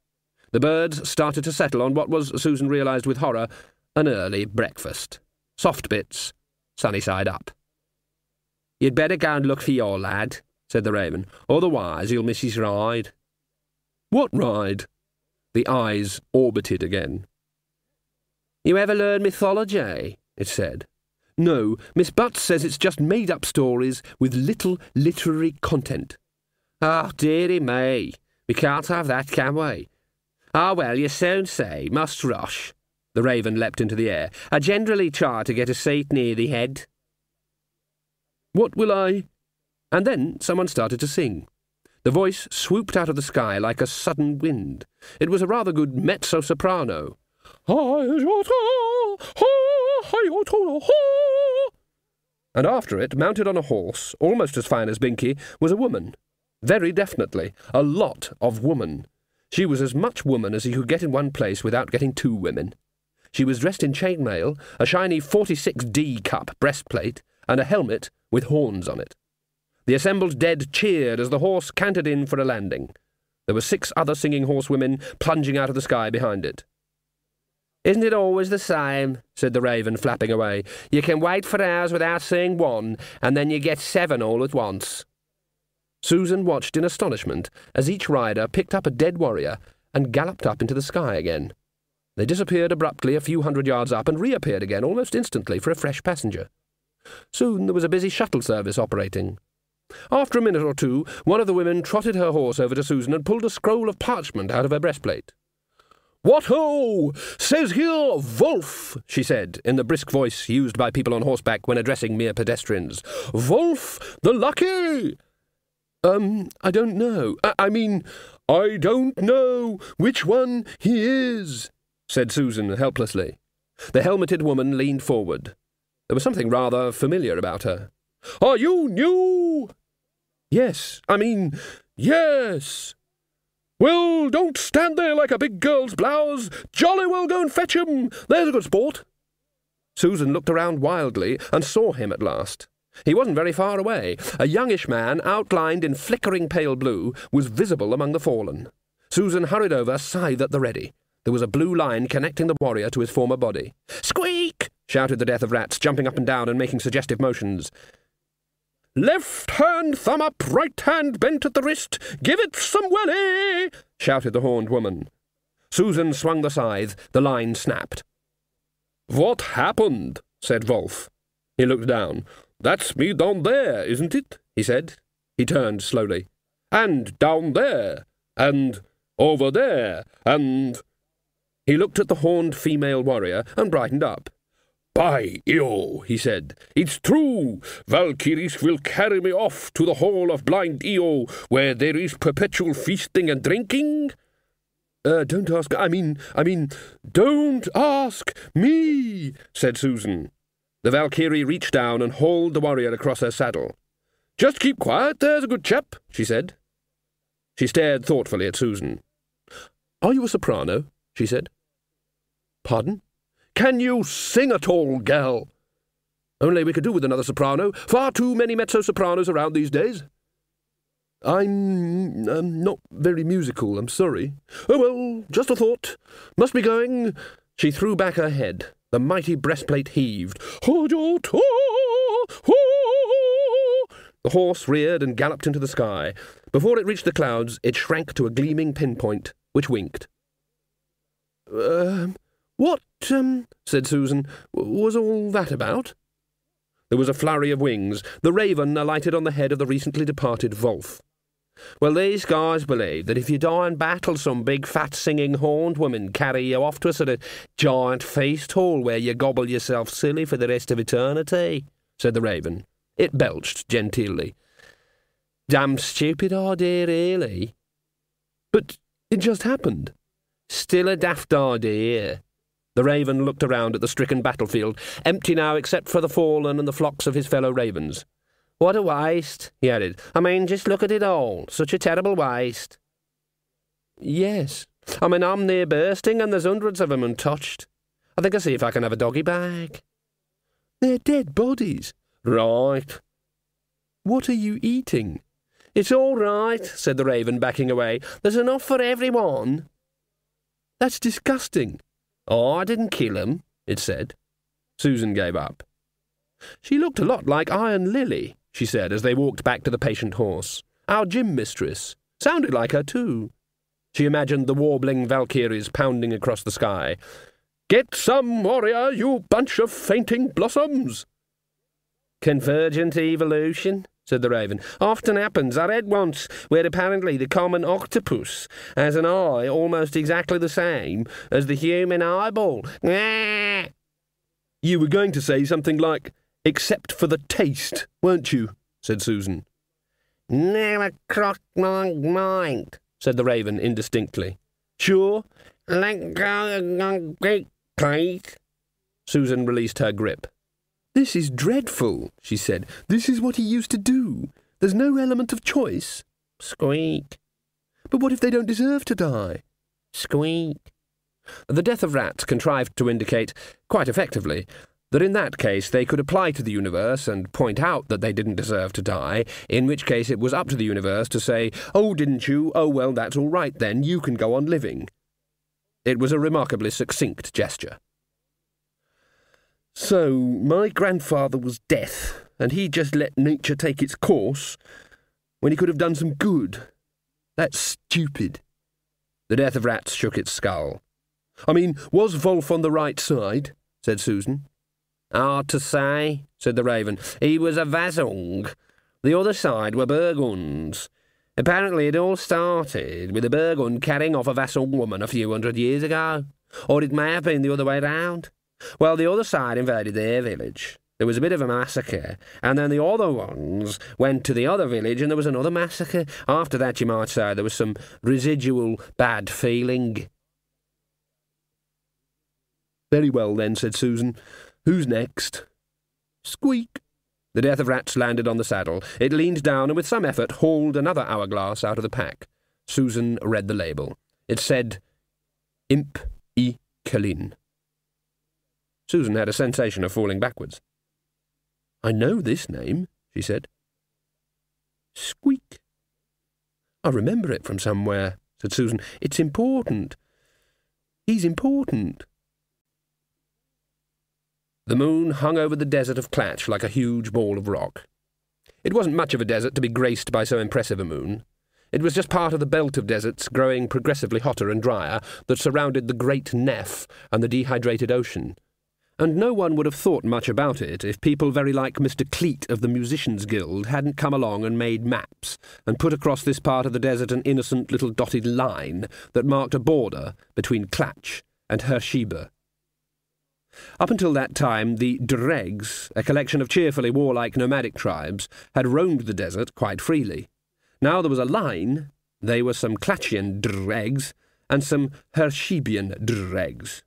The birds started to settle on what was, Susan realised with horror, an early breakfast. Soft bits, sunny side up. "You'd better go and look for your lad," said the raven. "Otherwise he'll miss his ride." "What ride?" The eyes orbited again. "You ever learn mythology?" it said. "No, Miss Butts says it's just made-up stories with little literary content." "Oh, dearie me, we can't have that, can we? Ah, well, you soon see, must rush." The raven leapt into the air. "I generally try to get a seat near the head." "What will I—" And then someone started to sing. The voice swooped out of the sky like a sudden wind. It was a rather good mezzo-soprano. And after it, mounted on a horse, almost as fine as Binky, was a woman. Very definitely, a lot of woman. She was as much woman as you could get in one place without getting two women. She was dressed in chainmail, a shiny 46D cup breastplate, and a helmet with horns on it. The assembled dead cheered as the horse cantered in for a landing. There were 6 other singing horsewomen plunging out of the sky behind it. "Isn't it always the same?" said the raven, flapping away. "You can wait for hours without seeing one, and then you get 7 all at once." Susan watched in astonishment as each rider picked up a dead warrior and galloped up into the sky again. They disappeared abruptly a few hundred yards up and reappeared again almost instantly for a fresh passenger. Soon there was a busy shuttle service operating. After a minute or two, one of the women trotted her horse over to Susan and pulled a scroll of parchment out of her breastplate. "What ho! Says here Wolf," she said, in the brisk voice used by people on horseback when addressing mere pedestrians. "Wolf the Lucky!" I don't know. I mean, I don't know which one he is," said Susan helplessly. The helmeted woman leaned forward. There was something rather familiar about her. "Are you new?" Yes. "Well, don't stand there like a big girl's blouse. Jolly well go and fetch him. There's a good sport." Susan looked around wildly and saw him at last. He wasn't very far away. A youngish man, outlined in flickering pale blue, was visible among the fallen. Susan hurried over, scythe at the ready. There was a blue line connecting the warrior to his former body. "Squeak!" shouted the death of rats, jumping up and down and making suggestive motions. "Left hand thumb up, right hand bent at the wrist. Give it some welly!" shouted the horned woman. Susan swung the scythe. The line snapped. "What happened?" said Wolf. He looked down. "That's me down there, isn't it?" he said. He turned slowly. "And down there, and over there, and—" He looked at the horned female warrior and brightened up. "By Io," he said, "it's true. Valkyries will carry me off to the hall of blind Io, where there is perpetual feasting and drinking." Don't ask, don't ask me," said Susan. The Valkyrie reached down and hauled the warrior across her saddle. "Just keep quiet, there's a good chap," she said. She stared thoughtfully at Susan. "Are you a soprano?" she said. Pardon? Can you sing at all, gal? Only we could do with another soprano. Far too many mezzo-sopranos around these days. I'm not very musical, I'm sorry. Oh, well, just a thought. Must be going. She threw back her head. The mighty breastplate heaved. The horse reared and galloped into the sky. Before it reached the clouds, it shrank to a gleaming pinpoint, which winked. What, said Susan, was all that about? There was a flurry of wings. The raven alighted on the head of the recently departed Wolf. Well, these guys believe that if you die in battle, some big fat singing horned woman carry you off to a sort of giant feast hall where you gobble yourself silly for the rest of eternity, said the raven. It belched genteelly. Damn stupid idea, really. But it just happened. Still a daft idea. The raven looked around at the stricken battlefield, empty now except for the fallen and the flocks of his fellow ravens. What a waste, he added. I mean, just look at it all. Such a terrible waste. Yes. I mean, I'm near bursting and there's hundreds of them untouched. I think I'll see if I can have a doggy bag. They're dead bodies. Right. What are you eating? It's all right, said the raven, backing away. There's enough for everyone. That's disgusting. Oh, I didn't kill him, it said. Susan gave up. She looked a lot like Iron Lily, she said as they walked back to the patient horse. Our gym mistress. Sounded like her, too. She imagined the warbling Valkyries pounding across the sky. Get some, warrior, you bunch of fainting blossoms! Convergent evolution, said the raven. Often happens. I read once where apparently the common octopus has an eye almost exactly the same as the human eyeball. You were going to say something like, except for the taste, weren't you? Said Susan. Never crossed my mind, said the raven indistinctly. Sure? Let go, please. Susan released her grip. This is dreadful, she said. This is what he used to do. There's no element of choice. Squeak. But what if they don't deserve to die? Squeak. The death of rats contrived to indicate, quite effectively, that in that case they could apply to the universe and point out that they didn't deserve to die, in which case it was up to the universe to say, "Oh, didn't you? Oh, well, that's all right then, you can go on living." It was a remarkably succinct gesture. So, my grandfather was death, and he just let nature take its course, when he could have done some good. That's stupid. The death of rats shook its skull. I mean, was Wolf on the right side? Said Susan. Hard to say, said the raven. He was a Vasung. The other side were Burgunds. Apparently it all started with a Burgund carrying off a Vasung woman a few 100 years ago. Or it may have been the other way round. Well, the other side invaded their village. There was a bit of a massacre, and then the other ones went to the other village and there was another massacre. After that, you might say, there was some residual bad feeling. Very well then, said Susan. Who's next? Squeak. The death of rats landed on the saddle. It leaned down and with some effort hauled another hourglass out of the pack. Susan read the label. It said, Imp I Kalin. Susan had a sensation of falling backwards. I know this name, she said. Squeak. I remember it from somewhere, said Susan. It's important. He's important. The moon hung over the desert of Clatch like a huge ball of rock. It wasn't much of a desert to be graced by so impressive a moon. It was just part of the belt of deserts growing progressively hotter and drier that surrounded the Great Neff and the dehydrated ocean. And no one would have thought much about it if people very like Mr. Cleet of the Musicians' Guild hadn't come along and made maps and put across this part of the desert an innocent little dotted line that marked a border between Clatch and Hersheba. Up until that time, the Dregs, a collection of cheerfully warlike nomadic tribes, had roamed the desert quite freely. Now there was a line. They were some Clatchian Dregs and some Hershebian Dregs,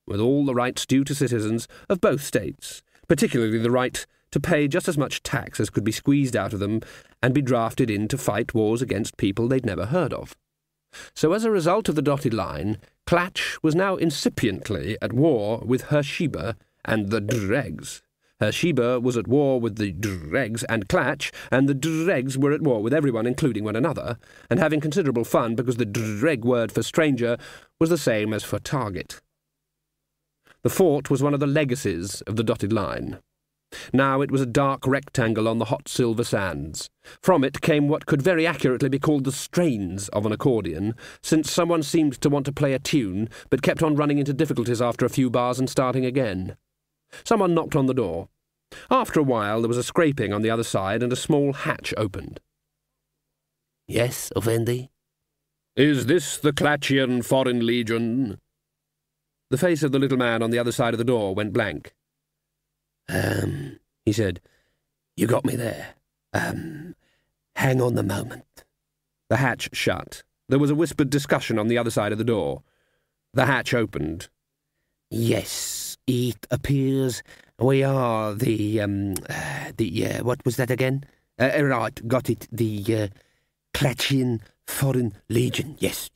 with all the rights due to citizens of both states, particularly the right to pay just as much tax as could be squeezed out of them and be drafted in to fight wars against people they'd never heard of. So as a result of the dotted line, Clatch was now incipiently at war with Hersheba and the dregs. Hersheba was at war with the dregs and Clatch, and the dregs were at war with everyone, including one another, and having considerable fun because the dreg word for stranger was the same as for target. The fort was one of the legacies of the dotted line. Now it was a dark rectangle on the hot silver sands. From it came what could very accurately be called the strains of an accordion, since someone seemed to want to play a tune, but kept on running into difficulties after a few bars and starting again. Someone knocked on the door. After a while there was a scraping on the other side, and a small hatch opened. Yes, Effendi? "Is this the Clatchian Foreign Legion?" The face of the little man on the other side of the door went blank. He said, "You got me there. Hang on the moment." The hatch shut. There was a whispered discussion on the other side of the door. The hatch opened. Yes, it appears we are what was that again? Right, got it, the Clatchian Foreign Legion, yes.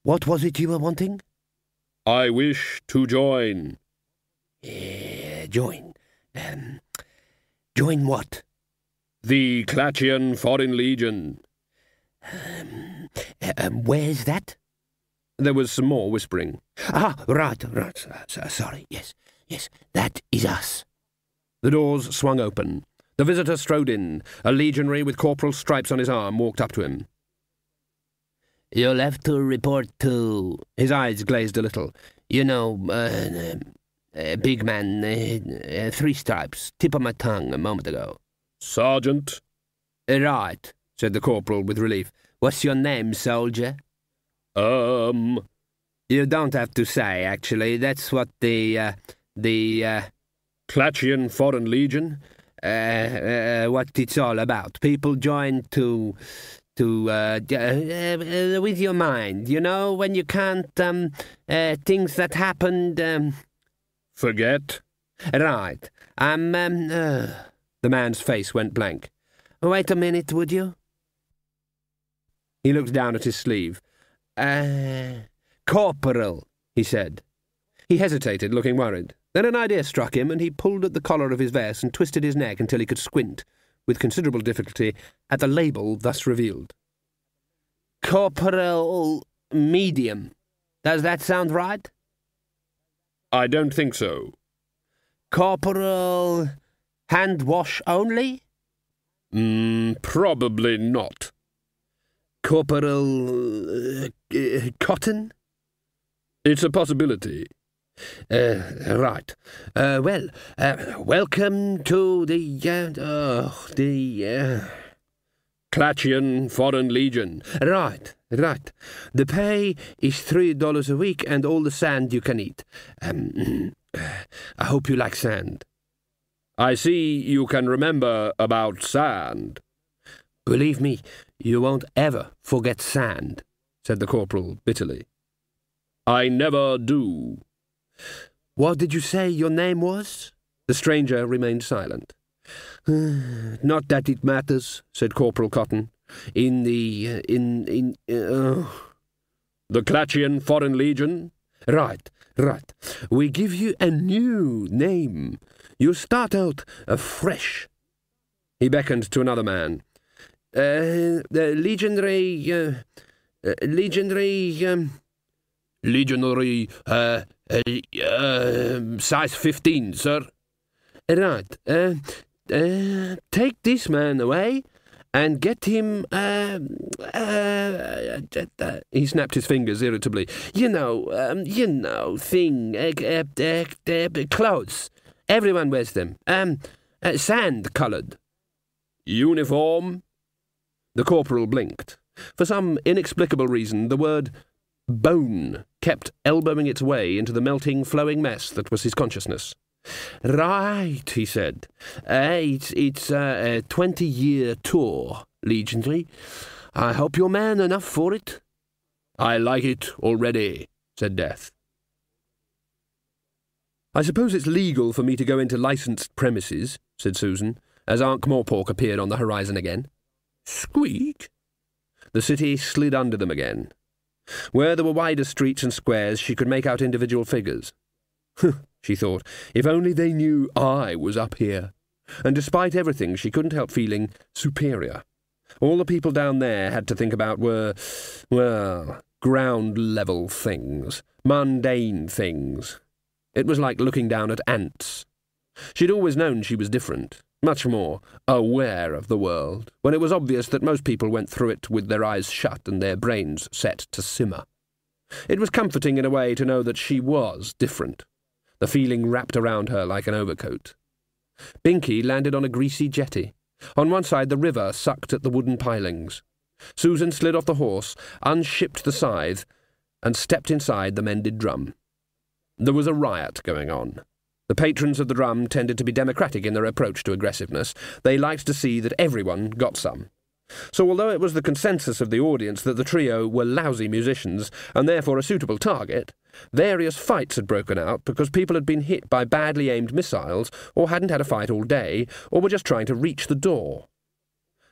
What was it you were wanting? "I wish to join." Join. Join what? "The Clatchian Foreign Legion." Where's that? There was some more whispering. Right, sorry, yes, that is us. The doors swung open. The visitor strode in. A legionary with corporal stripes on his arm walked up to him. "You'll have to report to..." His eyes glazed a little. "You know, big man, 3 stripes, tip of my tongue a moment ago." "Sergeant." "Right," said the corporal with relief. "What's your name, soldier?" You don't have to say, actually. That's what the Clatchian Foreign Legion? What it's all about. People join to with your mind, you know, when you can't, things that happened, Forget? Right. The man's face went blank. Wait a minute, would you? He looked down at his sleeve. Corporal, he said. He hesitated, looking worried. Then an idea struck him, and he pulled at the collar of his vest and twisted his neck until he could squint, with considerable difficulty, at the label thus revealed. Corporal Medium. Does that sound right? I don't think so. Corporal Hand Wash Only? Probably not. Corporal Cotton? It's a possibility. Right. Welcome to the Clatchian Foreign Legion. Right. The pay is $3 a week and all the sand you can eat. I hope you like sand. I see you can remember about sand. Believe me, you won't ever forget sand, said the corporal bitterly. I never do. What did you say your name was? The stranger remained silent. Not that it matters, said Corporal Cotton. The Clatchian Foreign Legion? Right. We give you a new name. You start out afresh. He beckoned to another man. The legionary, size 15, sir. Right. Take this man away and get him, he snapped his fingers irritably. Clothes. Everyone wears them. Sand-coloured. Uniform? The corporal blinked. For some inexplicable reason, the word bone kept elbowing its way into the melting, flowing mess that was his consciousness. Right, he said. It's a 20-year tour, legionary. I hope you're man enough for it. I like it already, said Death. I suppose it's legal for me to go into licensed premises, said Susan, as Ankh-Morpork appeared on the horizon again. Squeak? The city slid under them again. Where there were wider streets and squares, she could make out individual figures. She thought, if only they knew I was up here. And despite everything, she couldn't help feeling superior. All the people down there had to think about were, well, ground-level things, mundane things. It was like looking down at ants. She'd always known she was different, much more aware of the world, when it was obvious that most people went through it with their eyes shut and their brains set to simmer. It was comforting in a way to know that she was different, the feeling wrapped around her like an overcoat. Binky landed on a greasy jetty. On one side the river sucked at the wooden pilings. Susan slid off the horse, unshipped the scythe, and stepped inside the mended drum. There was a riot going on. The patrons of the drum tended to be democratic in their approach to aggressiveness. They liked to see that everyone got some. So although it was the consensus of the audience that the trio were lousy musicians and therefore a suitable target, various fights had broken out because people had been hit by badly aimed missiles or hadn't had a fight all day or were just trying to reach the door.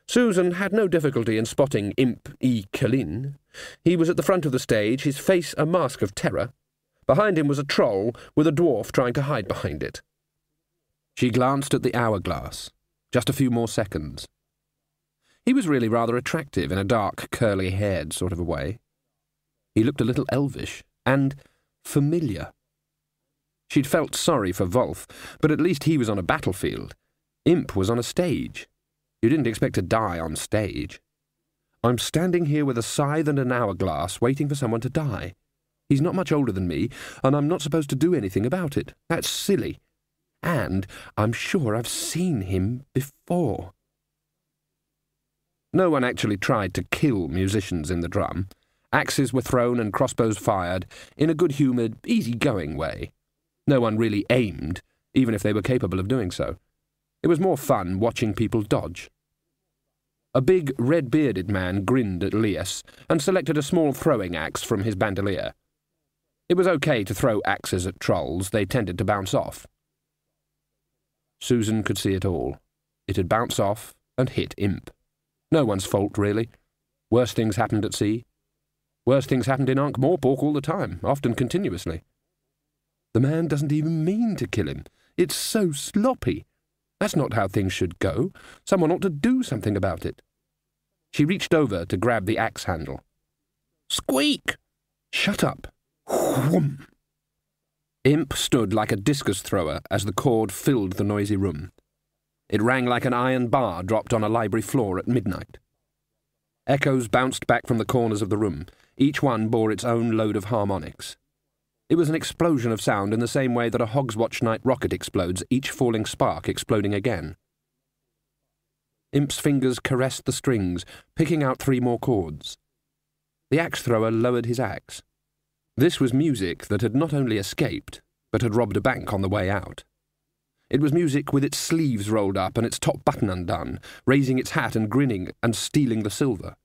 Susan had no difficulty in spotting Imp E. Kalin. He was at the front of the stage, his face a mask of terror. Behind him was a troll with a dwarf trying to hide behind it. She glanced at the hourglass. Just a few more seconds. He was really rather attractive in a dark, curly-haired sort of a way. He looked a little elvish and familiar. She'd felt sorry for Wolf, but at least he was on a battlefield. Imp was on a stage. You didn't expect to die on stage. I'm standing here with a scythe and an hourglass waiting for someone to die. He's not much older than me, and I'm not supposed to do anything about it. That's silly. And I'm sure I've seen him before. No one actually tried to kill musicians in the drum. Axes were thrown and crossbows fired in a good-humoured, easy-going way. No one really aimed, even if they were capable of doing so. It was more fun watching people dodge. A big, red-bearded man grinned at Lias and selected a small throwing axe from his bandolier. It was okay to throw axes at trolls. They tended to bounce off. Susan could see it all. It had bounced off and hit Imp. No one's fault, really. Worse things happened at sea. Worse things happened in Ankh-Morpork all the time, often continuously. The man doesn't even mean to kill him. It's so sloppy. That's not how things should go. Someone ought to do something about it. She reached over to grab the axe handle. Squeak! Shut up. Whoom! Imp stood like a discus thrower as the cord filled the noisy room. It rang like an iron bar dropped on a library floor at midnight. Echoes bounced back from the corners of the room. Each one bore its own load of harmonics. It was an explosion of sound in the same way that a Hogswatch night rocket explodes, each falling spark exploding again. Imp's fingers caressed the strings, picking out 3 more chords. The axe-thrower lowered his axe. This was music that had not only escaped, but had robbed a bank on the way out. It was music with its sleeves rolled up and its top button undone, raising its hat and grinning and stealing the silver.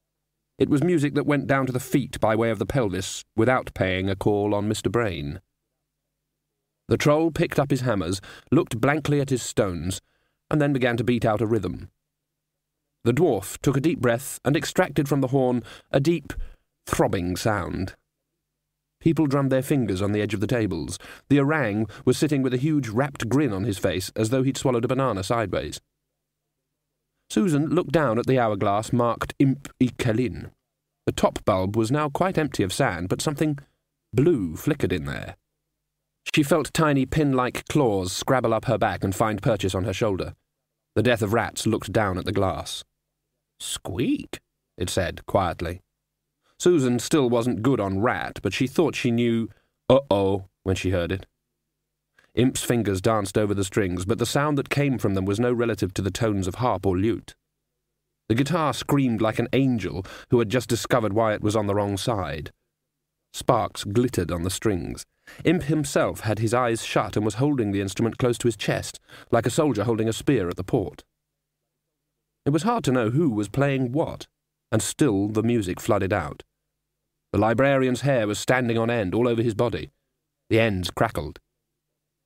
It was music that went down to the feet by way of the pelvis without paying a call on Mr. Brain. The troll picked up his hammers, looked blankly at his stones, and then began to beat out a rhythm. The dwarf took a deep breath and extracted from the horn a deep, throbbing sound. People drummed their fingers on the edge of the tables. The orang was sitting with a huge rapt grin on his face, as though he'd swallowed a banana sideways. Susan looked down at the hourglass marked Imp I Kalin. The top bulb was now quite empty of sand, but something blue flickered in there. She felt tiny pin-like claws scrabble up her back and find purchase on her shoulder. The death of rats looked down at the glass. Squeak, it said quietly. Susan still wasn't good on rat, but she thought she knew uh-oh when she heard it. Imp's fingers danced over the strings, but the sound that came from them was no relative to the tones of harp or lute. The guitar screamed like an angel who had just discovered why it was on the wrong side. Sparks glittered on the strings. Imp himself had his eyes shut and was holding the instrument close to his chest, like a soldier holding a spear at the port. It was hard to know who was playing what, and still the music flooded out. The librarian's hair was standing on end all over his body. The ends crackled.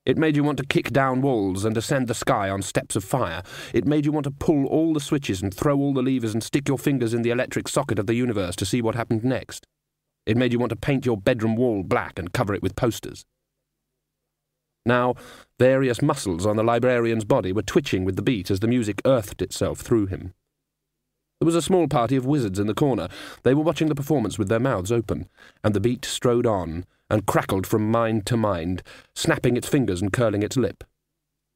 It made you want to kick down walls and ascend the sky on steps of fire. It made you want to pull all the switches and throw all the levers and stick your fingers in the electric socket of the universe to see what happened next. It made you want to paint your bedroom wall black and cover it with posters. Now, various muscles on the librarian's body were twitching with the beat as the music earthed itself through him. There was a small party of wizards in the corner. They were watching the performance with their mouths open, and the beat strode on and crackled from mind to mind, snapping its fingers and curling its lip.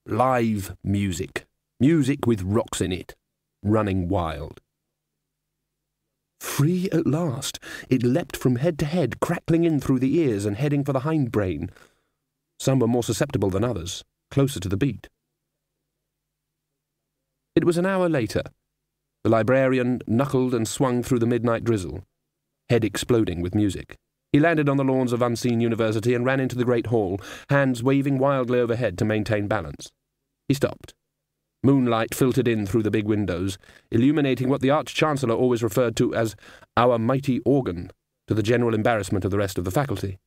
Live music. Music with rocks in it. Running wild. Free at last. It leapt from head to head, crackling in through the ears and heading for the hindbrain. Some were more susceptible than others, closer to the beat. It was an hour later. The librarian knuckled and swung through the midnight drizzle, head exploding with music. He landed on the lawns of Unseen University and ran into the great hall, hands waving wildly overhead to maintain balance. He stopped. Moonlight filtered in through the big windows, illuminating what the Arch-Chancellor always referred to as our mighty organ, to the general embarrassment of the rest of the faculty.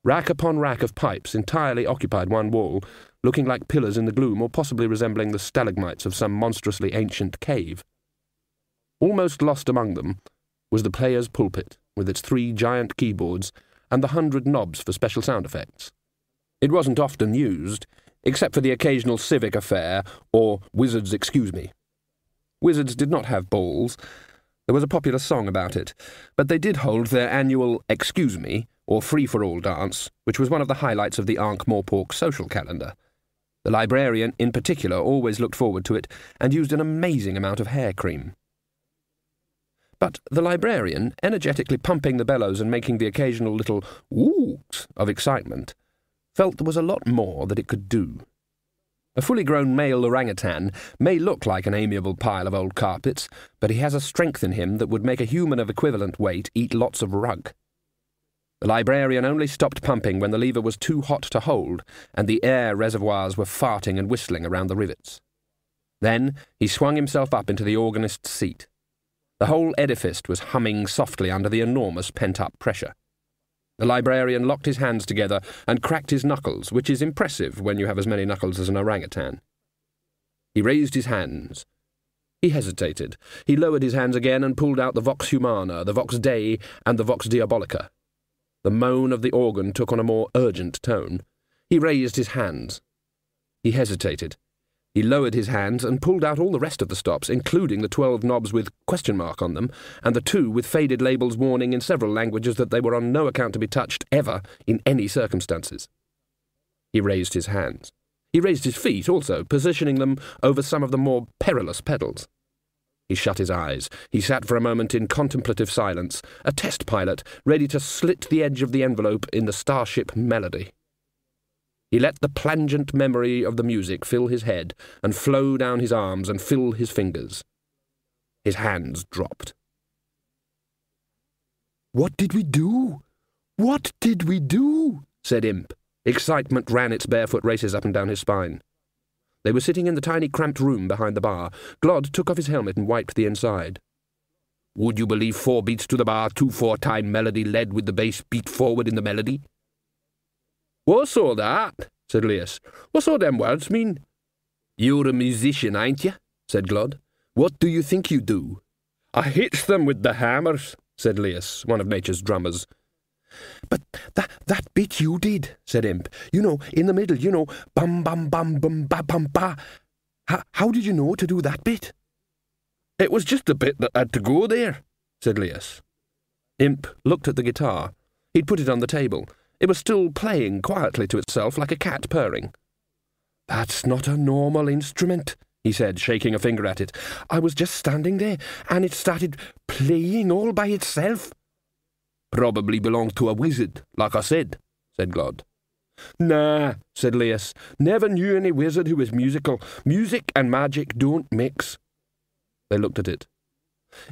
Rack upon rack of pipes entirely occupied one wall, looking like pillars in the gloom or possibly resembling the stalagmites of some monstrously ancient cave. Almost lost among them was the player's pulpit, with its 3 giant keyboards and the 100 knobs for special sound effects. It wasn't often used, except for the occasional civic affair or Wizards Excuse Me. Wizards did not have balls. There was a popular song about it, but they did hold their annual Excuse Me, or free-for-all dance, which was one of the highlights of the Ankh-Morpork social calendar. The librarian, in particular, always looked forward to it and used an amazing amount of hair cream. But the librarian, energetically pumping the bellows and making the occasional little whoops of excitement, felt there was a lot more that it could do. A fully grown male orangutan may look like an amiable pile of old carpets, but he has a strength in him that would make a human of equivalent weight eat lots of rug. The librarian only stopped pumping when the lever was too hot to hold and the air reservoirs were farting and whistling around the rivets. Then he swung himself up into the organist's seat. The whole edifice was humming softly under the enormous pent-up pressure. The librarian locked his hands together and cracked his knuckles, which is impressive when you have as many knuckles as an orangutan. He raised his hands. He hesitated. He lowered his hands again and pulled out the Vox Humana, the Vox Dei, and the Vox Diabolica. The moan of the organ took on a more urgent tone. He raised his hands. He hesitated. He lowered his hands and pulled out all the rest of the stops, including the 12 knobs with question mark on them, and the 2 with faded labels warning in several languages that they were on no account to be touched ever in any circumstances. He raised his hands. He raised his feet also, positioning them over some of the more perilous pedals. He shut his eyes. He sat for a moment in contemplative silence, a test pilot, ready to slit the edge of the envelope in the starship Melody. He let the plangent memory of the music fill his head and flow down his arms and fill his fingers. His hands dropped. "What did we do? What did we do?" said Imp. Excitement ran its barefoot races up and down his spine. They were sitting in the tiny cramped room behind the bar. Glod took off his helmet and wiped the inside. "Would you believe 4 beats to the bar, 2/4-time melody led with the bass beat forward in the melody?" "What's all that?" said Leas. "What's all them words mean?" "You're a musician, ain't you?" said Glod. "What do you think you do?" "I hits them with the hammers," said Leas, one of nature's drummers. "But that bit you did," said Imp. "You know, in the middle, you know, bum bum bum bum ba bum ba. How did you know to do that bit?" "It was just a bit that had to go there," said Leas. Imp looked at the guitar. He'd put it on the table. It was still playing quietly to itself like a cat purring. "That's not a normal instrument," he said, shaking a finger at it. "I was just standing there, and it started playing all by itself." "Probably belonged to a wizard, like I said," said Glod. "Nah," said Leas. "Never knew any wizard who was musical. Music and magic don't mix." They looked at it.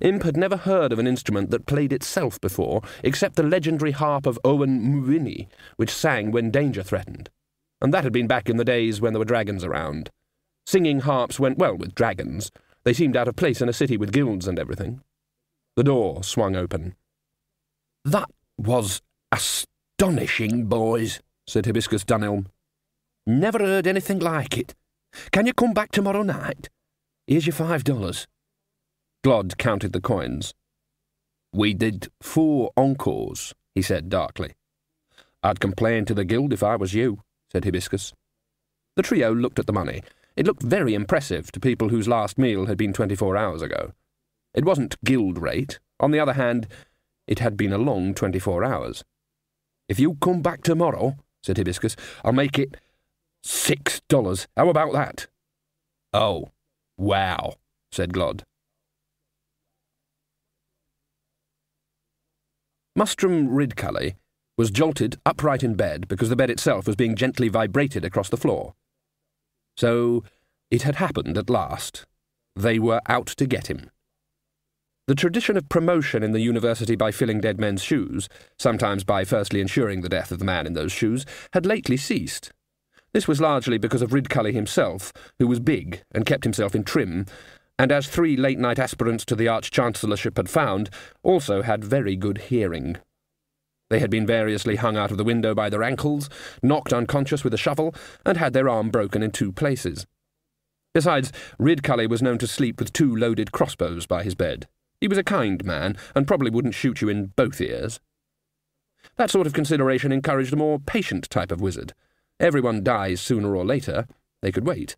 Imp had never heard of an instrument that played itself before, except the legendary harp of Owen Mwini, which sang when danger threatened. And that had been back in the days when there were dragons around. Singing harps went well with dragons. They seemed out of place in a city with guilds and everything. The door swung open. "That was astonishing, boys," said Hibiscus Dunelm. "Never heard anything like it. Can you come back tomorrow night? Here's your $5. Glod counted the coins. We did 4 encores, he said darkly. I'd complain to the guild if I was you, said Hibiscus. The trio looked at the money. It looked very impressive to people whose last meal had been 24 hours ago. It wasn't guild rate. On the other hand, it had been a long 24 hours. If you come back tomorrow, said Hibiscus, I'll make it $6. How about that? Oh, wow, said Glod. Mustrum Ridcully was jolted upright in bed because the bed itself was being gently vibrated across the floor. So it had happened at last. They were out to get him. The tradition of promotion in the university by filling dead men's shoes, sometimes by firstly ensuring the death of the man in those shoes, had lately ceased. This was largely because of Ridcully himself, who was big and kept himself in trim, and as 3 late-night aspirants to the Arch-Chancellorship had found, also had very good hearing. They had been variously hung out of the window by their ankles, knocked unconscious with a shovel, and had their arm broken in 2 places. Besides, Ridcully was known to sleep with 2 loaded crossbows by his bed. He was a kind man, and probably wouldn't shoot you in both ears. That sort of consideration encouraged a more patient type of wizard. Everyone dies sooner or later. They could wait.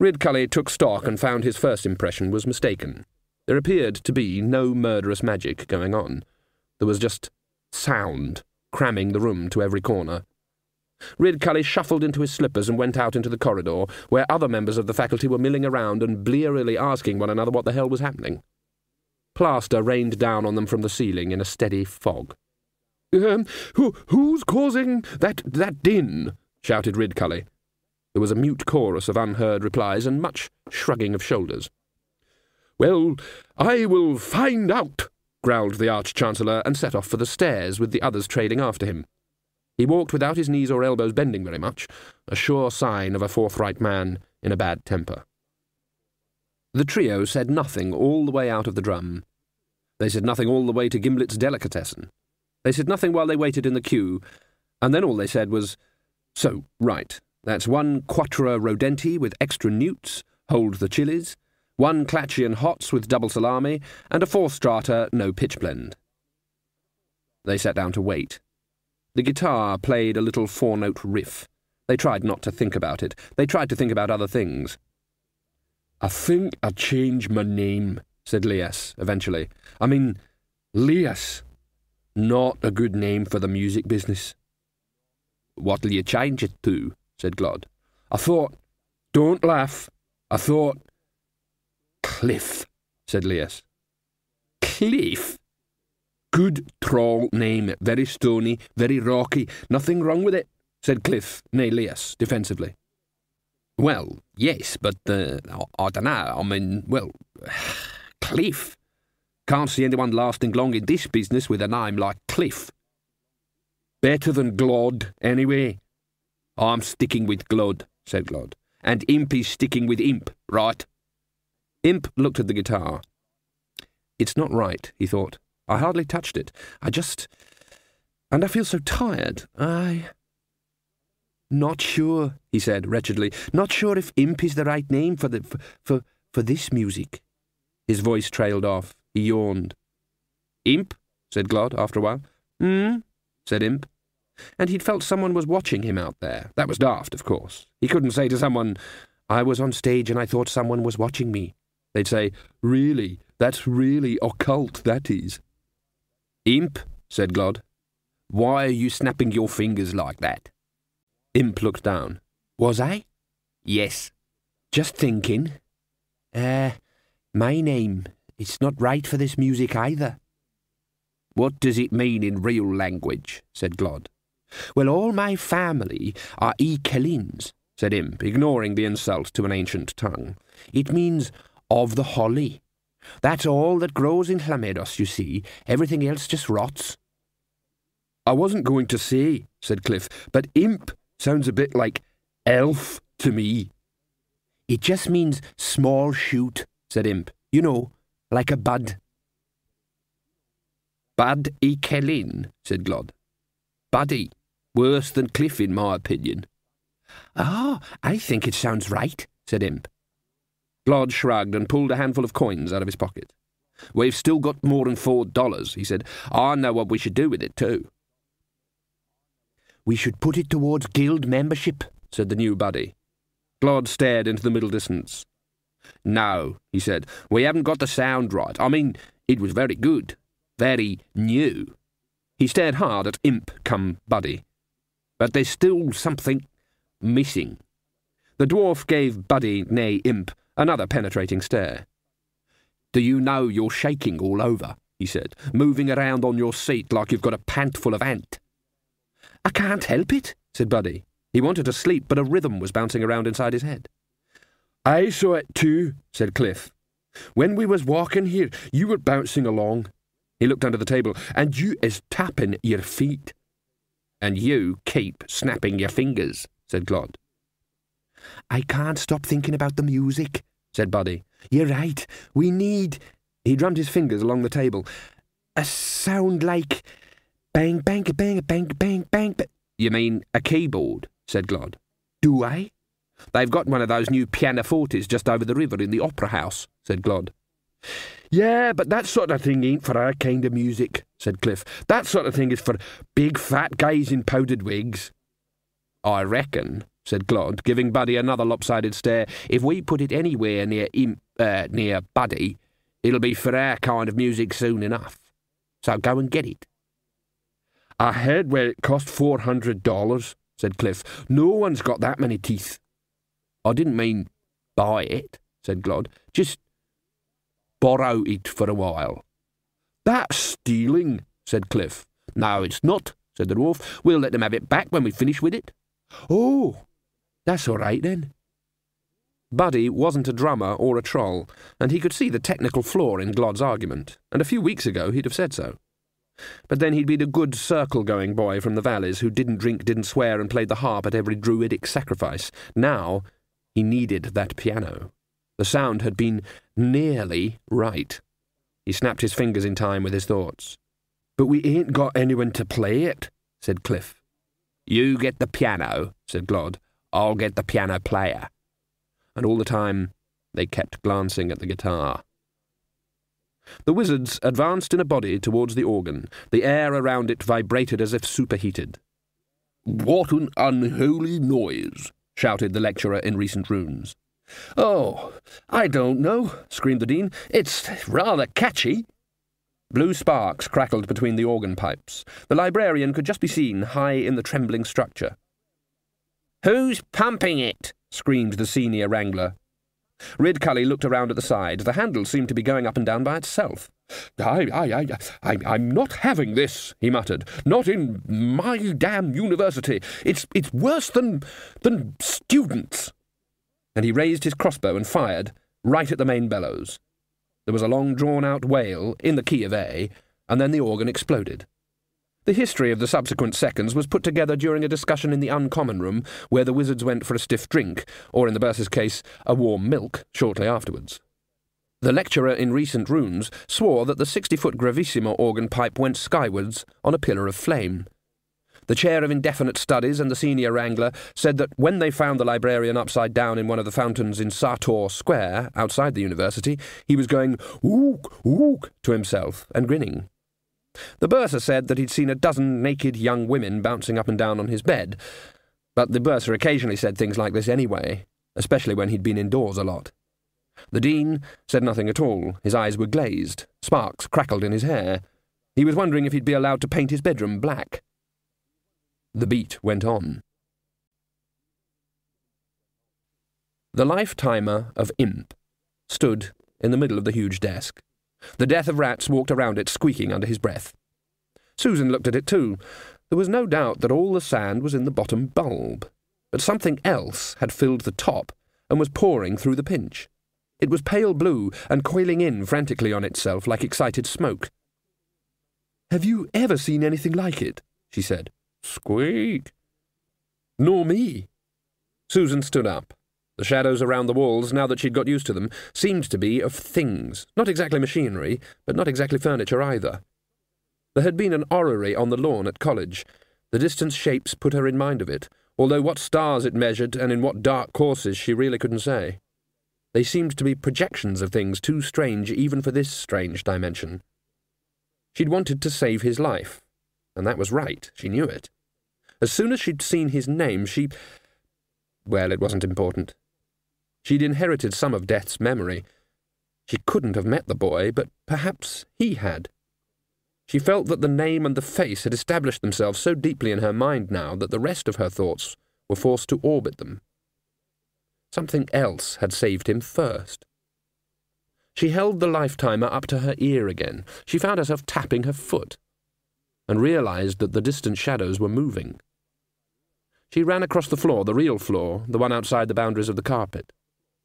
Ridcully took stock and found his first impression was mistaken. There appeared to be no murderous magic going on. There was just sound, cramming the room to every corner. Ridcully shuffled into his slippers and went out into the corridor, where other members of the faculty were milling around and blearily asking one another what the hell was happening. Plaster rained down on them from the ceiling in a steady fog. Who's causing that din? Shouted Ridcully. There was a mute chorus of unheard replies and much shrugging of shoulders. Well, I will find out, growled the Arch-Chancellor and set off for the stairs with the others trailing after him. He walked without his knees or elbows bending very much, a sure sign of a forthright man in a bad temper. The trio said nothing all the way out of the drum. They said nothing all the way to Gimlet's delicatessen. They said nothing while they waited in the queue, and then all they said was, So, right, that's 1 Quattro Rodenti with extra newts, hold the chilies, 1 Clatchian Hots with double salami, and a 4 strata, no pitch blend. They sat down to wait. The guitar played a little 4-note riff. They tried not to think about it. They tried to think about other things. I think I'll change my name, said Lias, eventually. I mean, Lias. Not a good name for the music business. What'll you change it to? Said Glod. I thought... Don't laugh. I thought... Cliff, said Lias. Cliff? Good troll name, very stony, very rocky, nothing wrong with it, said Cliff, nay Lias, defensively. Well, yes, but, I don't know, I mean, well, Cliff. Can't see anyone lasting long in this business with a name like Cliff. Better than Glod, anyway. I'm sticking with Glod, said Glod, and Imp is sticking with Imp, right? Imp looked at the guitar. It's not right, he thought. I hardly touched it. And I feel so tired. Not sure, he said wretchedly. Not sure if Imp is the right name for this music. His voice trailed off. He yawned. Imp, said Glod after a while. Said Imp. And he'd felt someone was watching him out there. That was daft, of course. He couldn't say to someone, I was on stage and I thought someone was watching me. They'd say, Really? That's really occult, that is. Imp, said Glod. Why are you snapping your fingers like that? Imp looked down. Was I? Yes. Just thinking. My name. It's not right for this music either. What does it mean in real language? Said Glod. Well, all my family are Ekelins, said Imp, ignoring the insult to an ancient tongue. It means of the holly. That's all that grows in Llameros, you see. Everything else just rots. I wasn't going to say, said Cliff, but Imp sounds a bit like elf to me. It just means small shoot, said Imp. You know, like a bud. Bud Ekelin, said Glod. Buddy. Worse than Cliff, in my opinion. Ah, I think it sounds right, said Imp. Glod shrugged and pulled a handful of coins out of his pocket. "We've still got more than $4, he said. "I know what we should do with it, too." "We should put it towards guild membership," said the new buddy. Glod stared into the middle distance. "No," he said. "We haven't got the sound right. I mean, it was very good. Very new." He stared hard at Imp cum Buddy. "But there's still something missing." The dwarf gave Buddy, nay Imp, another penetrating stare. "Do you know you're shaking all over?" he said, "moving around on your seat like you've got a pant full of ant." "I can't help it," said Buddy. He wanted to sleep, but a rhythm was bouncing around inside his head. "I saw it too," said Cliff. "When we was walking here, you were bouncing along." He looked under the table. "And you is tapping your feet." "And you keep snapping your fingers," said Glod. "I can't stop thinking about the music," said Buddy. "You're right. We need—" He drummed his fingers along the table. "A sound like bang, bang, bang, bang, bang, bang." "You mean a keyboard?" said Glod. "Do I?" "They've got one of those new pianofortes just over the river in the opera house," said Glod. "Yeah, but that sort of thing ain't for our kind of music," said Cliff. "That sort of thing is for big fat guys in powdered wigs." "I reckon," said Glod, giving Buddy another lopsided stare, "if we put it anywhere near Buddy, it'll be for our kind of music soon enough. So go and get it." "I heard where it cost $400, said Cliff. "No one's got that many teeth." "I didn't mean buy it," said Glod. "Just borrow it for a while." "That's stealing," said Cliff. "No, it's not," said the dwarf. "We'll let them have it back when we finish with it." "Oh, that's all right then." Buddy wasn't a drummer or a troll, and he could see the technical flaw in Glod's argument, and a few weeks ago he'd have said so. But then he'd been a good circle-going boy from the valleys who didn't drink, didn't swear, and played the harp at every druidic sacrifice. Now he needed that piano. The sound had been nearly right. He snapped his fingers in time with his thoughts. "But we ain't got anyone to play it," said Cliff. "You get the piano," said Glod. "I'll get the piano player." And all the time they kept glancing at the guitar. The wizards advanced in a body towards the organ. The air around it vibrated as if superheated. "What an unholy noise!" shouted the lecturer in recent runes. "Oh, I don't know," screamed the dean. "It's rather catchy." Blue sparks crackled between the organ pipes. The librarian could just be seen high in the trembling structure. "Who's pumping it?" screamed the senior wrangler. Ridcully looked around at the side. The handle seemed to be going up and down by itself. I'm not having this," he muttered. "Not in my damn university. It's worse than students." And he raised his crossbow and fired, right at the main bellows. There was a long drawn-out wail, in the key of A, and then the organ exploded. The history of the subsequent seconds was put together during a discussion in the uncommon room, where the wizards went for a stiff drink, or in the bursar's case, a warm milk, shortly afterwards. The lecturer in recent runes swore that the 60-foot gravissimo organ pipe went skywards on a pillar of flame. The chair of indefinite studies and the senior wrangler said that when they found the librarian upside down in one of the fountains in Sartor Square, outside the university, he was going "ook, ook" to himself and grinning. The bursar said that he'd seen a dozen naked young women bouncing up and down on his bed, but the bursar occasionally said things like this anyway, especially when he'd been indoors a lot. The dean said nothing at all. His eyes were glazed. Sparks crackled in his hair. He was wondering if he'd be allowed to paint his bedroom black. The beat went on. The life timer of Imp stood in the middle of the huge desk. The death of rats walked around it, squeaking under his breath. Susan looked at it too. There was no doubt that all the sand was in the bottom bulb, but something else had filled the top and was pouring through the pinch. It was pale blue and coiling in frantically on itself like excited smoke. "Have you ever seen anything like it?" she said. "Squeak." "Nor me." Susan stood up. The shadows around the walls, now that she'd got used to them, seemed to be of things, not exactly machinery, but not exactly furniture either. There had been an orrery on the lawn at college. The distant shapes put her in mind of it, although what stars it measured and in what dark courses she really couldn't say. They seemed to be projections of things too strange even for this strange dimension. She'd wanted to save his life, and that was right, she knew it. As soon as she'd seen his name, well, it wasn't important. She'd inherited some of Death's memory. She couldn't have met the boy, but perhaps he had. She felt that the name and the face had established themselves so deeply in her mind now that the rest of her thoughts were forced to orbit them. Something else had saved him first. She held the lifetimer up to her ear again. She found herself tapping her foot, and realized that the distant shadows were moving. She ran across the floor, the real floor, the one outside the boundaries of the carpet.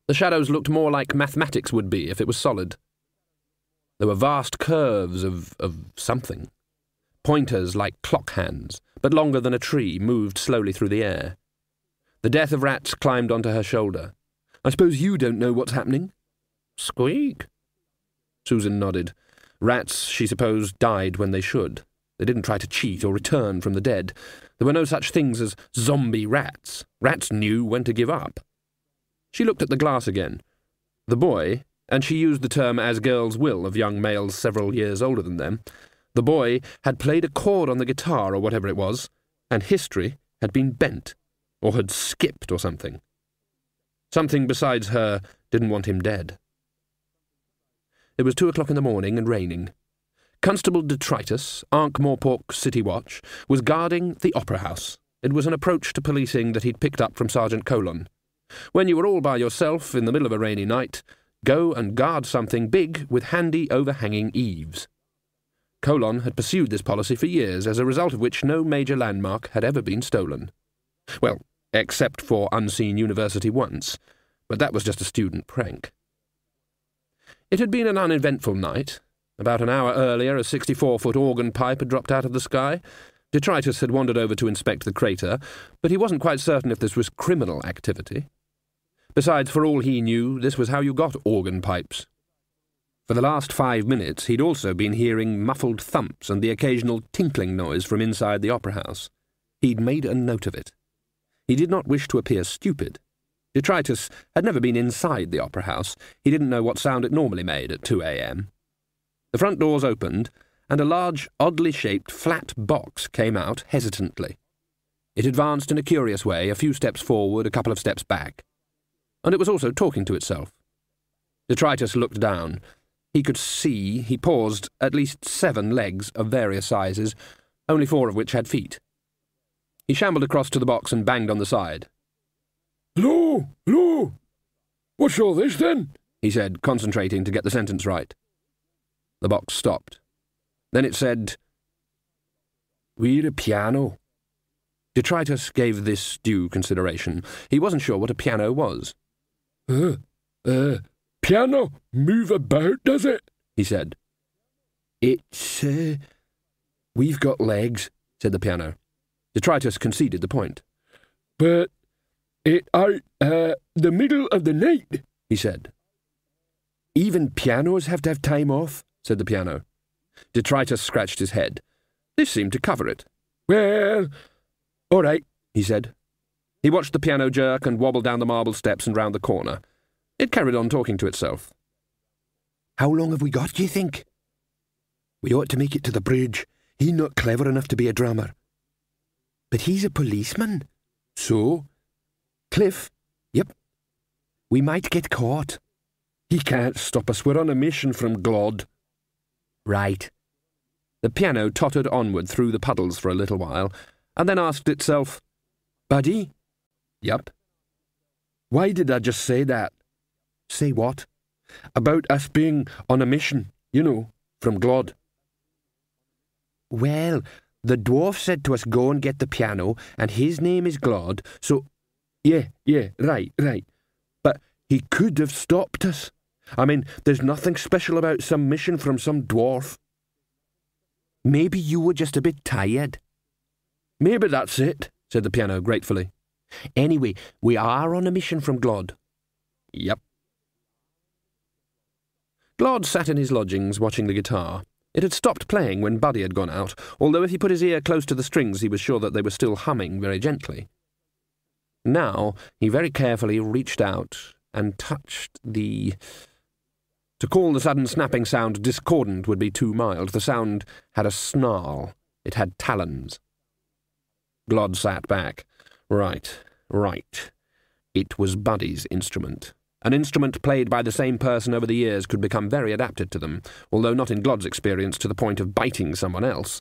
The shadows looked more like mathematics would be if it was solid. There were vast curves of something. Pointers like clock hands, but longer than a tree, moved slowly through the air. The death of rats climbed onto her shoulder. "I suppose you don't know what's happening?" "Squeak?" Susan nodded. Rats, she supposed, died when they should. They didn't try to cheat or return from the dead. There were no such things as zombie rats. Rats knew when to give up. She looked at the glass again. The boy, and she used the term as girls will of young males several years older than them, the boy had played a chord on the guitar or whatever it was, and history had been bent, or had skipped or something. Something besides her didn't want him dead. It was 2 o'clock in the morning and raining. Constable Detritus, Ankh-Morpork City Watch, was guarding the Opera House. It was an approach to policing that he'd picked up from Sergeant Colon. When you were all by yourself in the middle of a rainy night, go and guard something big with handy overhanging eaves. Colon had pursued this policy for years, as a result of which no major landmark had ever been stolen. Well, except for Unseen University once, but that was just a student prank. It had been an uneventful night. About an hour earlier, a 64-foot organ pipe had dropped out of the sky. Detritus had wandered over to inspect the crater, but he wasn't quite certain if this was criminal activity. Besides, for all he knew, this was how you got organ pipes. For the last 5 minutes, he'd also been hearing muffled thumps and the occasional tinkling noise from inside the opera house. He'd made a note of it. He did not wish to appear stupid. Detritus had never been inside the opera house. He didn't know what sound it normally made at 2 a.m. The front doors opened, and a large, oddly shaped, flat box came out hesitantly. It advanced in a curious way, a few steps forward, a couple of steps back. And it was also talking to itself. Detritus looked down. He could see, he paused, at least 7 legs of various sizes, only 4 of which had feet. He shambled across to the box and banged on the side. "Hello, hello! What's all this, then?" he said, concentrating to get the sentence right. The box stopped. Then it said, "We're a piano." Detritus gave this due consideration. He wasn't sure what a piano was. Piano move about, does it?" he said. "It's, we've got legs," said the piano. Detritus conceded the point. "But it out, the middle of the night," he said. "Even pianos have to have time off," said the piano. Detritus scratched his head. This seemed to cover it. "Well, all right," he said. He watched the piano jerk and wobble down the marble steps and round the corner. It carried on talking to itself. "How long have we got, do you think?" "We ought to make it to the bridge. He's not clever enough to be a drummer." "But he's a policeman." "So?" "Cliff?" "Yep." "We might get caught." "He can't stop us. We're on a mission from Glod." "Right." The piano tottered onward through the puddles for a little while, and then asked itself, "Buddy?" "Yup." "Why did I just say that?" "Say what?" "About us being on a mission, you know, from Glod." "Well, the dwarf said to us go and get the piano, and his name is Glod, so—" Yeah, right. But he could have stopped us. I mean, there's nothing special about some mission from some dwarf. "Maybe you were just a bit tired." "Maybe that's it," said the piano gratefully. "Anyway, we are on a mission from Glod." "Yep." Glod sat in his lodgings watching the guitar. It had stopped playing when Buddy had gone out, although if he put his ear close to the strings he was sure that they were still humming very gently. Now he very carefully reached out and touched the... To call the sudden snapping sound discordant would be too mild. The sound had a snarl. It had talons. Glod sat back. Right. It was Buddy's instrument. An instrument played by the same person over the years could become very adapted to them, although not in Glod's experience to the point of biting someone else.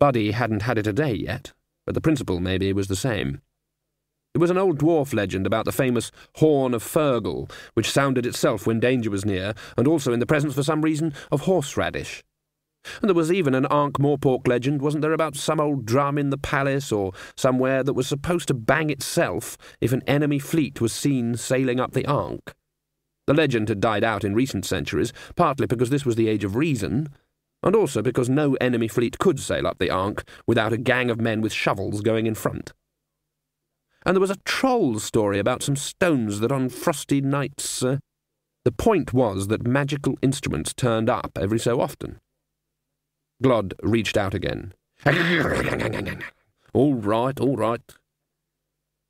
Buddy hadn't had it a day yet, but the principle maybe was the same. It was an old dwarf legend about the famous horn of Fergal, which sounded itself when danger was near, and also in the presence, for some reason, of horseradish. And there was even an Ankh-Morpork legend, wasn't there, about some old drum in the palace or somewhere that was supposed to bang itself if an enemy fleet was seen sailing up the Ankh? The legend had died out in recent centuries, partly because this was the age of reason, and also because no enemy fleet could sail up the Ankh without a gang of men with shovels going in front. And there was a troll story about some stones that on frosty nights... The point was that magical instruments turned up every so often. Glod reached out again. All right.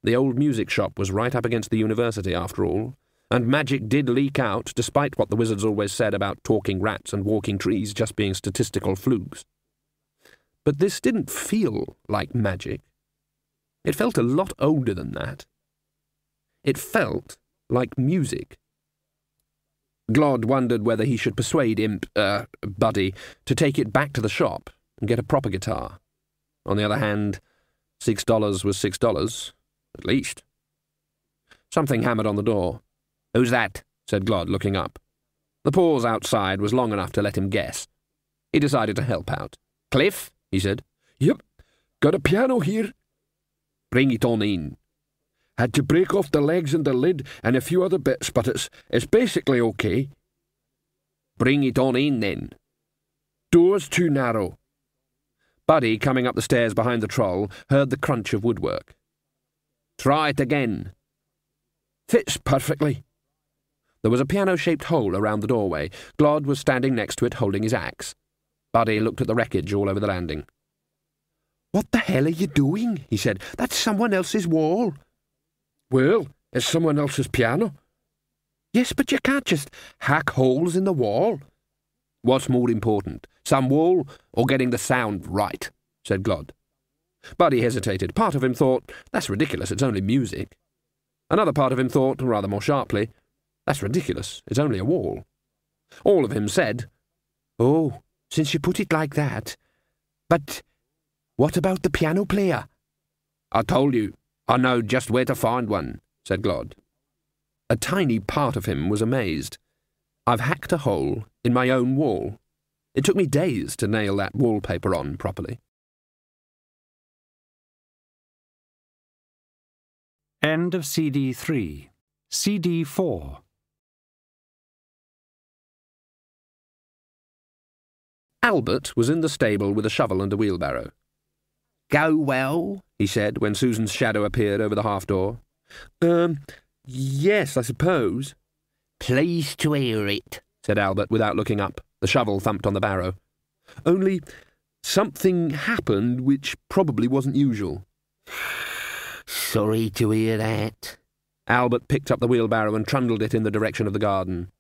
The old music shop was right up against the university, after all, and magic did leak out, despite what the wizards always said about talking rats and walking trees just being statistical flukes. But this didn't feel like magic. It felt a lot older than that. It felt like music. Glod wondered whether he should persuade Buddy to take it back to the shop and get a proper guitar. On the other hand, $6 was $6, at least. Something hammered on the door. "Who's that?" said Glod, looking up. The pause outside was long enough to let him guess. He decided to help out. "Cliff?" he said. "Yep. Got a piano here." "Bring it on in." "Had to break off the legs and the lid and a few other bits, but it's basically okay." "Bring it on in, then." "Door's too narrow." Buddy, coming up the stairs behind the troll, heard the crunch of woodwork. "Try it again." "Fits perfectly." There was a piano-shaped hole around the doorway. Glod was standing next to it, holding his axe. Buddy looked at the wreckage all over the landing. "What the hell are you doing?" he said. "That's someone else's wall." "Well, it's someone else's piano." "Yes, but you can't just hack holes in the wall." "What's more important, some wall or getting the sound right?" said Glod. Buddy hesitated. Part of him thought, "That's ridiculous, it's only music." Another part of him thought, rather more sharply, "That's ridiculous, it's only a wall." All of him said, "Oh, since you put it like that. But what about the piano player?" "I told you, I know just where to find one," said Glod. A tiny part of him was amazed. "I've hacked a hole in my own wall. It took me days to nail that wallpaper on properly." End of CD 3. CD 4. Albert was in the stable with a shovel and a wheelbarrow. "Go well?" he said when Susan's shadow appeared over the half-door. Yes, I suppose." "Pleased to hear it," said Albert without looking up. The shovel thumped on the barrow. "Only something happened which probably wasn't usual." "Sorry to hear that." Albert picked up the wheelbarrow and trundled it in the direction of the garden.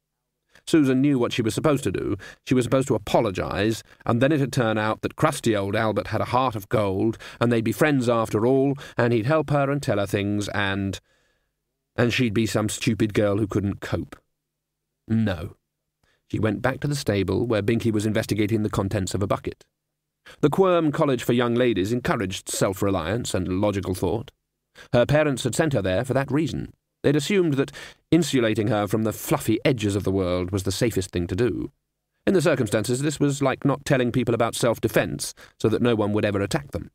Susan knew what she was supposed to do. She was supposed to apologise, and then it'd turn out that crusty old Albert had a heart of gold, and they'd be friends after all, and he'd help her and tell her things, and she'd be some stupid girl who couldn't cope. No. She went back to the stable, where Binky was investigating the contents of a bucket. The Quirm College for Young Ladies encouraged self-reliance and logical thought. Her parents had sent her there for that reason. They'd assumed that insulating her from the fluffy edges of the world was the safest thing to do. In the circumstances, this was like not telling people about self-defence so that no one would ever attack them.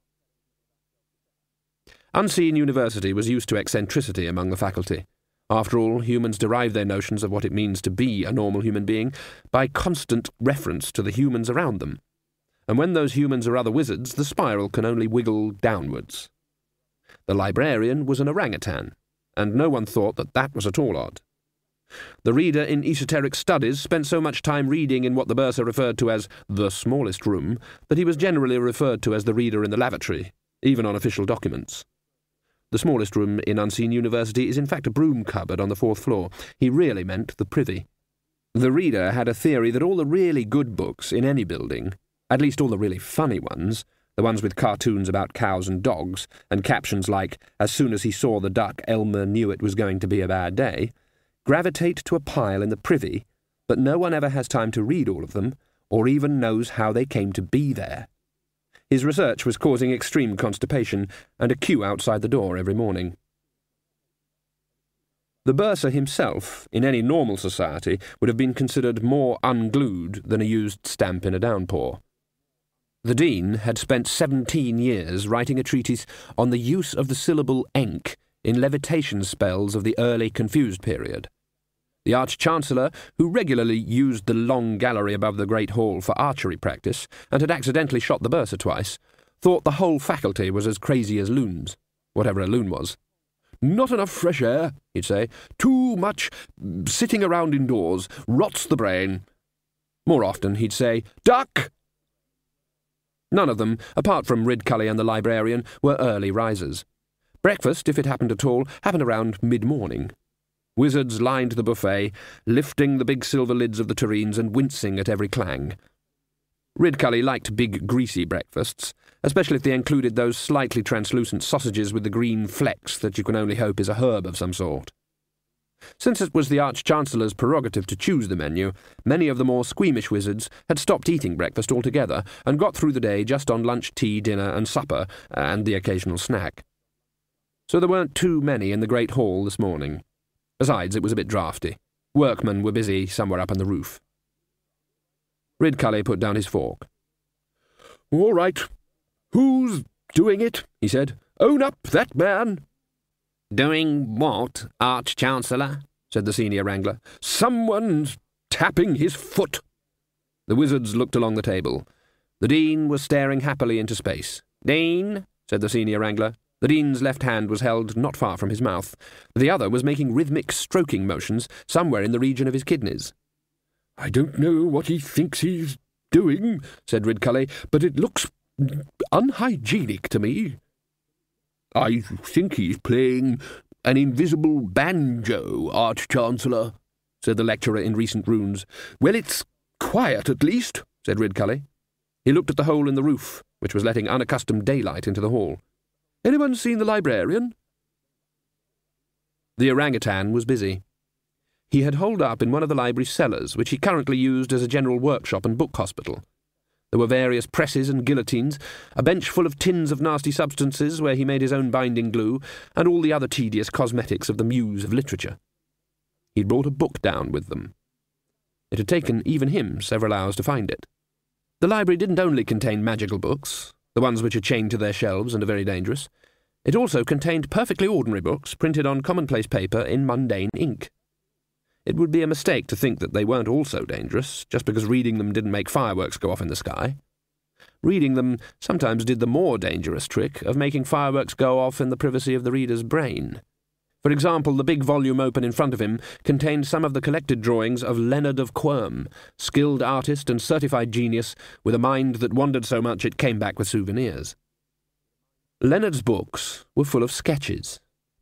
Unseen University was used to eccentricity among the faculty. After all, humans derive their notions of what it means to be a normal human being by constant reference to the humans around them. And when those humans are other wizards, the spiral can only wiggle downwards. The librarian was an orangutan, and no one thought that that was at all odd. The reader in esoteric studies spent so much time reading in what the bursar referred to as the smallest room that he was generally referred to as the reader in the lavatory, even on official documents. The smallest room in Unseen University is in fact a broom cupboard on the 4th floor. He really meant the privy. The reader had a theory that all the really good books in any building, at least all the really funny ones, the ones with cartoons about cows and dogs, and captions like, "As soon as he saw the duck, Elmer knew it was going to be a bad day," gravitate to a pile in the privy, but no one ever has time to read all of them, or even knows how they came to be there. His research was causing extreme constipation and a queue outside the door every morning. The bursar himself, in any normal society, would have been considered more unglued than a used stamp in a downpour. The dean had spent 17 years writing a treatise on the use of the syllable enk in levitation spells of the early confused period. The Arch-Chancellor, who regularly used the long gallery above the Great Hall for archery practice, and had accidentally shot the bursar twice, thought the whole faculty was as crazy as loons, whatever a loon was. "Not enough fresh air," he'd say. "Too much sitting around indoors. Rots the brain." More often he'd say, "Duck!" None of them, apart from Ridcully and the librarian, were early risers. Breakfast, if it happened at all, happened around mid-morning. Wizards lined the buffet, lifting the big silver lids of the tureens and wincing at every clang. Ridcully liked big, greasy breakfasts, especially if they included those slightly translucent sausages with the green flecks that you can only hope is a herb of some sort. Since it was the Arch-Chancellor's prerogative to choose the menu, many of the more squeamish wizards had stopped eating breakfast altogether and got through the day just on lunch, tea, dinner, and supper, and the occasional snack. So there weren't too many in the Great Hall this morning. Besides, it was a bit draughty. Workmen were busy somewhere up on the roof. Ridcully put down his fork. "All right. Who's doing it?" he said. "Own up, that man." "Doing what, Arch-Chancellor?" said the senior wrangler. "Someone's tapping his foot." The wizards looked along the table. The dean was staring happily into space. "Dean?" said the senior wrangler. The dean's left hand was held not far from his mouth. The other was making rhythmic stroking motions somewhere in the region of his kidneys. "I don't know what he thinks he's doing," said Ridcully, "but it looks unhygienic to me." "I think he's playing an invisible banjo, Arch-Chancellor," said the lecturer in recent runes. "Well, it's quiet at least," said Ridcully. He looked at the hole in the roof, which was letting unaccustomed daylight into the hall. "Anyone seen the librarian?" The orangutan was busy. He had holed up in one of the library cellars, which he currently used as a general workshop and book hospital. There were various presses and guillotines, a bench full of tins of nasty substances where he made his own binding glue, and all the other tedious cosmetics of the muse of literature. He'd brought a book down with them. It had taken even him several hours to find it. The library didn't only contain magical books, the ones which are chained to their shelves and are very dangerous. It also contained perfectly ordinary books printed on commonplace paper in mundane ink. It would be a mistake to think that they weren't also dangerous, just because reading them didn't make fireworks go off in the sky. Reading them sometimes did the more dangerous trick of making fireworks go off in the privacy of the reader's brain. For example, the big volume open in front of him contained some of the collected drawings of Leonard of Quirm, skilled artist and certified genius with a mind that wandered so much it came back with souvenirs. Leonard's books were full of sketches,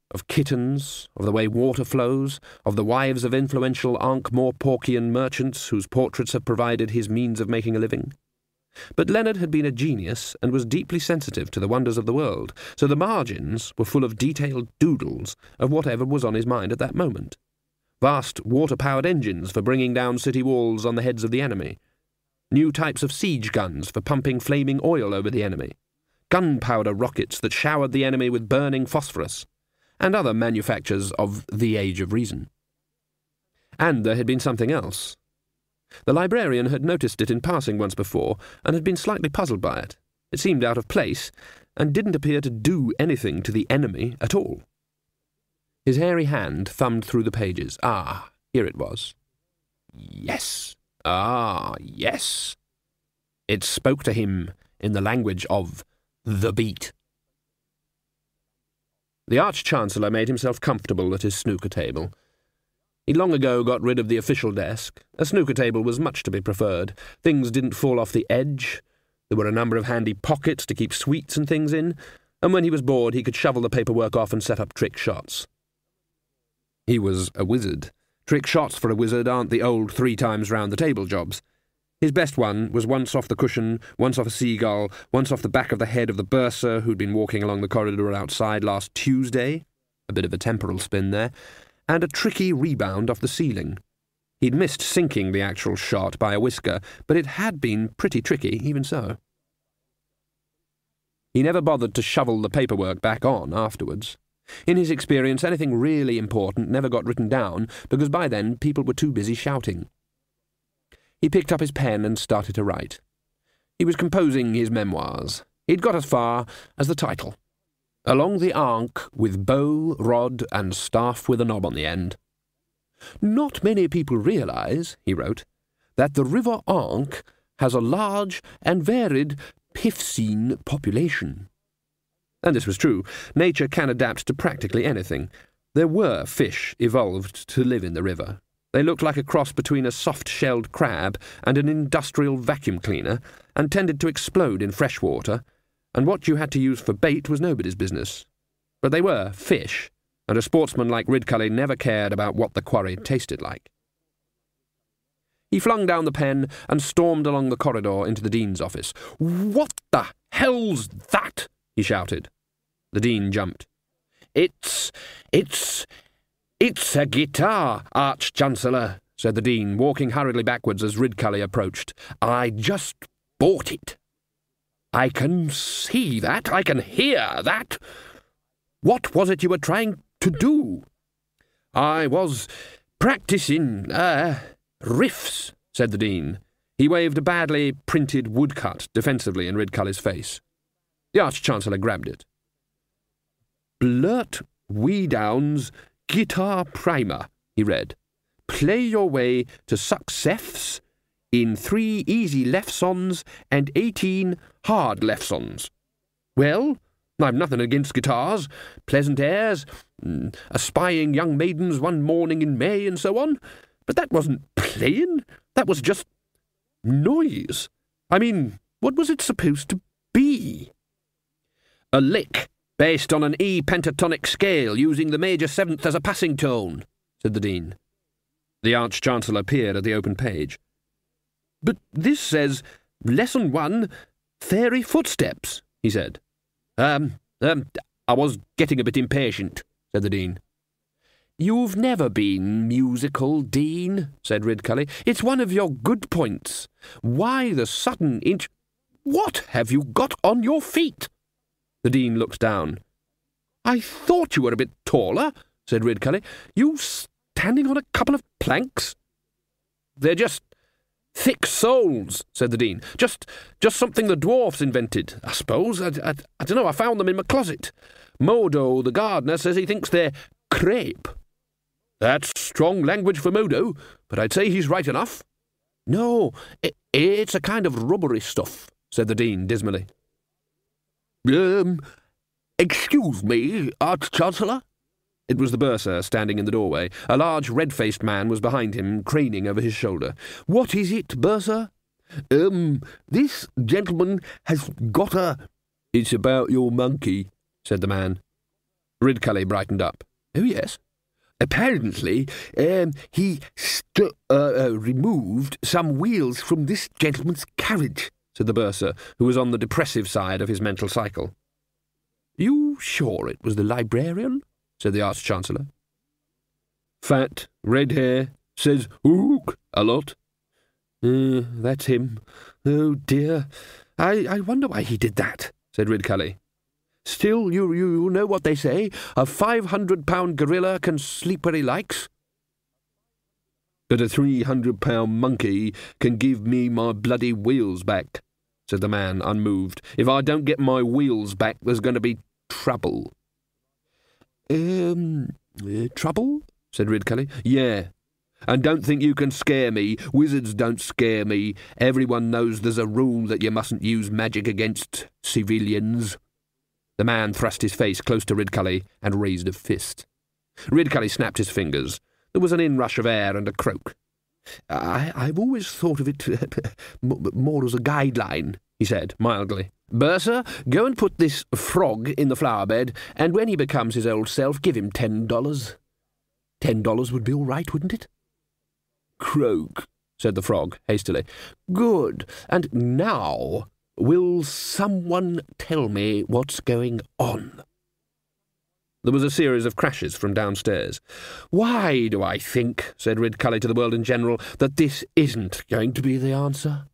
of kittens, of the way water flows, of the wives of influential Ankh-Morporkian merchants whose portraits have provided his means of making a living. But Leonard had been a genius and was deeply sensitive to the wonders of the world, so the margins were full of detailed doodles of whatever was on his mind at that moment. Vast water-powered engines for bringing down city walls on the heads of the enemy. New types of siege guns for pumping flaming oil over the enemy. Gunpowder rockets that showered the enemy with burning phosphorus. And other manufactures of the Age of Reason. And there had been something else. The librarian had noticed it in passing once before, and had been slightly puzzled by it. It seemed out of place, and didn't appear to do anything to the enemy at all. His hairy hand thumbed through the pages. Ah, here it was. Yes. Ah, yes. It spoke to him in the language of the beat. The Arch-Chancellor made himself comfortable at his snooker table. He'd long ago got rid of the official desk. A snooker table was much to be preferred. Things didn't fall off the edge. There were a number of handy pockets to keep sweets and things in. and when he was bored he could shovel the paperwork off and set up trick shots. He was a wizard. Trick shots for a wizard aren't the old 3 times round the table jobs. His best one was once off the cushion, once off a seagull, once off the back of the head of the bursar who'd been walking along the corridor outside last Tuesday, a bit of a temporal spin there, and a tricky rebound off the ceiling. He'd missed sinking the actual shot by a whisker, but it had been pretty tricky, even so. He never bothered to shovel the paperwork back on afterwards. In his experience, anything really important never got written down, because by then people were too busy shouting. He picked up his pen and started to write. He was composing his memoirs. He'd got as far as the title. Along the Ankh with bow, rod, and staff with a knob on the end. Not many people realise, he wrote, that the River Ankh has a large and varied Pifsine population. And this was true. Nature can adapt to practically anything. There were fish evolved to live in the river. They looked like a cross between a soft-shelled crab and an industrial vacuum cleaner, and tended to explode in fresh water, and what you had to use for bait was nobody's business. But they were fish, and a sportsman like Ridcully never cared about what the quarry tasted like. He flung down the pen and stormed along the corridor into the Dean's office. "What the hell's that?" he shouted. The Dean jumped. It's a guitar, Arch-Chancellor," said the Dean, walking hurriedly backwards as Ridcully approached. "I just bought it." "I can see that. I can hear that. What was it you were trying to do?" "I was practicing, riffs," said the Dean. He waved a badly printed woodcut defensively in Ridcully's face. The Arch-Chancellor grabbed it. "Blurt Weedown's Guitar Primer," he read. "Play your way to success in 3 easy lefsons and 18 hard lefsons. Well, I've nothing against guitars, pleasant airs, espying young maidens one morning in May and so on, but that wasn't playing, that was just noise. I mean, what was it supposed to be?" "A lick based on an E pentatonic scale using the major 7th as a passing tone," said the Dean. The Arch-Chancellor peered at the open page. "But this says, Lesson 1, Fairy Footsteps," he said. I was getting a bit impatient," said the Dean. "You've never been musical, Dean," said Ridcully. "It's one of your good points. Why the sudden What have you got on your feet?" The Dean looked down. "I thought you were a bit taller," said Ridcully. "You standing on a couple of planks?" "They're just thick soles," said the Dean. Just something the dwarfs invented, I suppose. I don't know, I found them in my closet. Modo, the gardener, says he thinks they're crepe." "That's strong language for Modo, but I'd say he's right enough." "No, it's a kind of rubbery stuff," said the Dean dismally. Excuse me, Arch-Chancellor?" It was the bursar standing in the doorway. A large red-faced man was behind him, craning over his shoulder. "What is it, bursar?" This gentleman has got a—" "It's about your monkey," said the man. Ridcully brightened up. "Oh, yes." "Apparently, he removed some wheels from this gentleman's carriage," said the bursar, who was on the depressive side of his mental cycle. "You sure it was the librarian?" said the Arch-Chancellor. "Fat, red hair, says ook a lot." That's him. Oh, dear. I wonder why he did that," said Ridcully. "Still, you know what they say, a 500-pound gorilla can sleep where he likes." "But a 300-pound monkey can give me my bloody wheels back," said the man, unmoved. "If I don't get my wheels back, there's going to be trouble." Trouble?" said Ridcully. "Yeah. And don't think you can scare me. Wizards don't scare me. Everyone knows there's a rule that you mustn't use magic against civilians." The man thrust his face close to Ridcully and raised a fist. Ridcully snapped his fingers. There was an inrush of air and a croak. I've always thought of it more as a guideline," he said, mildly. Bursar, go and put this frog in the flower bed, and when he becomes his old self, give him $10. $10 would be all right, wouldn't it? Croak, said the frog hastily. Good. And now, will someone tell me what's going on? There was a series of crashes from downstairs. Why do I think, said Ridcully to the world in general, that this isn't going to be the answer?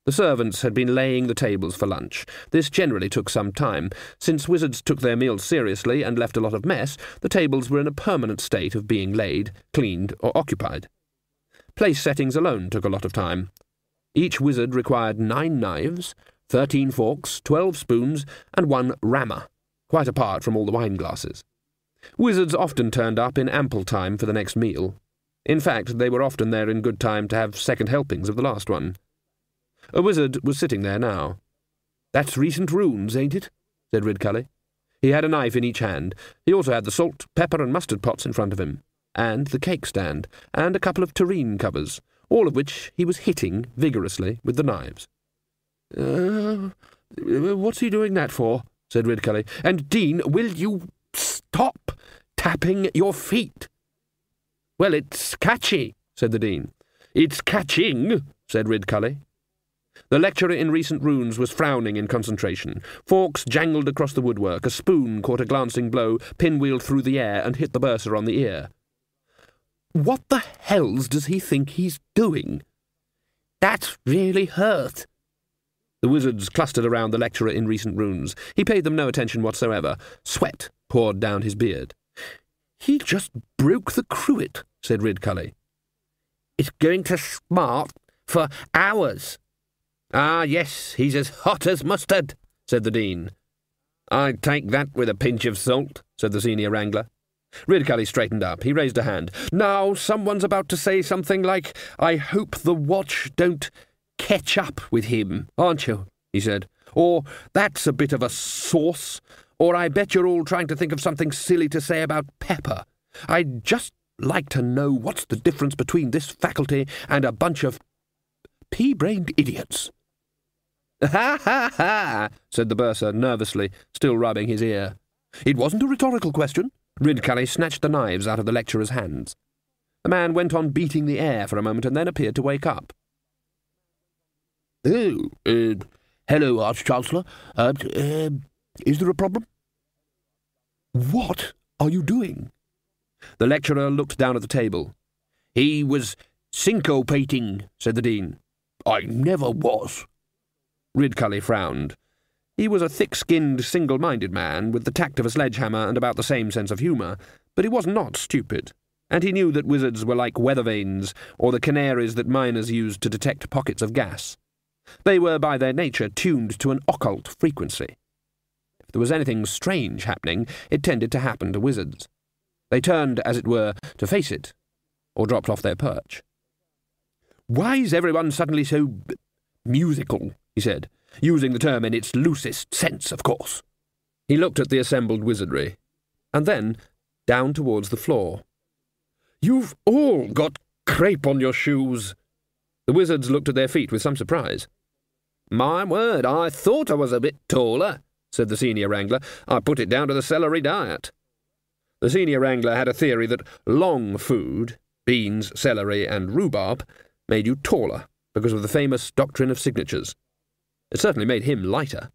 The servants had been laying the tables for lunch. This generally took some time. Since wizards took their meals seriously and left a lot of mess, the tables were in a permanent state of being laid, cleaned, or occupied. Place settings alone took a lot of time. Each wizard required 9 knives, 13 forks, 12 spoons, and 1 rammer, quite apart from all the wine glasses. Wizards often turned up in ample time for the next meal. In fact, they were often there in good time to have second helpings of the last one. A wizard was sitting there now. That's recent runes, ain't it? Said Ridcully. He had a knife in each hand. He also had the salt, pepper, and mustard pots in front of him, and the cake stand, and a couple of tureen covers, all of which he was hitting vigorously with the knives. What's he doing that for? Said Ridcully. And, Dean, will you stop tapping your feet? Well, it's catchy, said the Dean. It's catching, said Ridcully. The lecturer in recent runes was frowning in concentration. Forks jangled across the woodwork, a spoon caught a glancing blow, pinwheeled through the air, and hit the bursar on the ear. What the hells does he think he's doing? That really hurt. The wizards clustered around the lecturer in recent runes. He paid them no attention whatsoever. Sweat poured down his beard. He just broke the cruet, said Ridcully. It's going to smart for hours. Ah, yes, he's as hot as mustard, said the Dean. I'd take that with a pinch of salt, said the senior wrangler. Ridcully straightened up. He raised a hand. Now, someone's about to say something like, I hope the watch don't catch up with him, aren't you? He said. Or, that's a bit of a sauce. Or, I bet you're all trying to think of something silly to say about pepper. I'd just like to know what's the difference between this faculty and a bunch of pea-brained idiots. Ha, ha, ha, said the bursar nervously, still rubbing his ear. It wasn't a rhetorical question. Ridcully snatched the knives out of the lecturer's hands. The man went on beating the air for a moment and then appeared to wake up. Oh, hello, Arch-Chancellor. Is there a problem? What are you doing? The lecturer looked down at the table. He was syncopating, said the Dean. I never was. Ridcully frowned. He was a thick-skinned, single-minded man, with the tact of a sledgehammer and about the same sense of humour, but he was not stupid, and he knew that wizards were like weather vanes, or the canaries that miners used to detect pockets of gas. They were, by their nature, tuned to an occult frequency. If there was anything strange happening, it tended to happen to wizards. They turned, as it were, to face it, or dropped off their perch. Why's everyone suddenly so musical? He said, using the term in its loosest sense, of course. He looked at the assembled wizardry, and then down towards the floor. You've all got crepe on your shoes. The wizards looked at their feet with some surprise. My word, I thought I was a bit taller, said the senior wrangler. I put it down to the celery diet. The senior wrangler had a theory that long food, beans, celery, and rhubarb, made you taller because of the famous doctrine of signatures. It certainly made him lighter.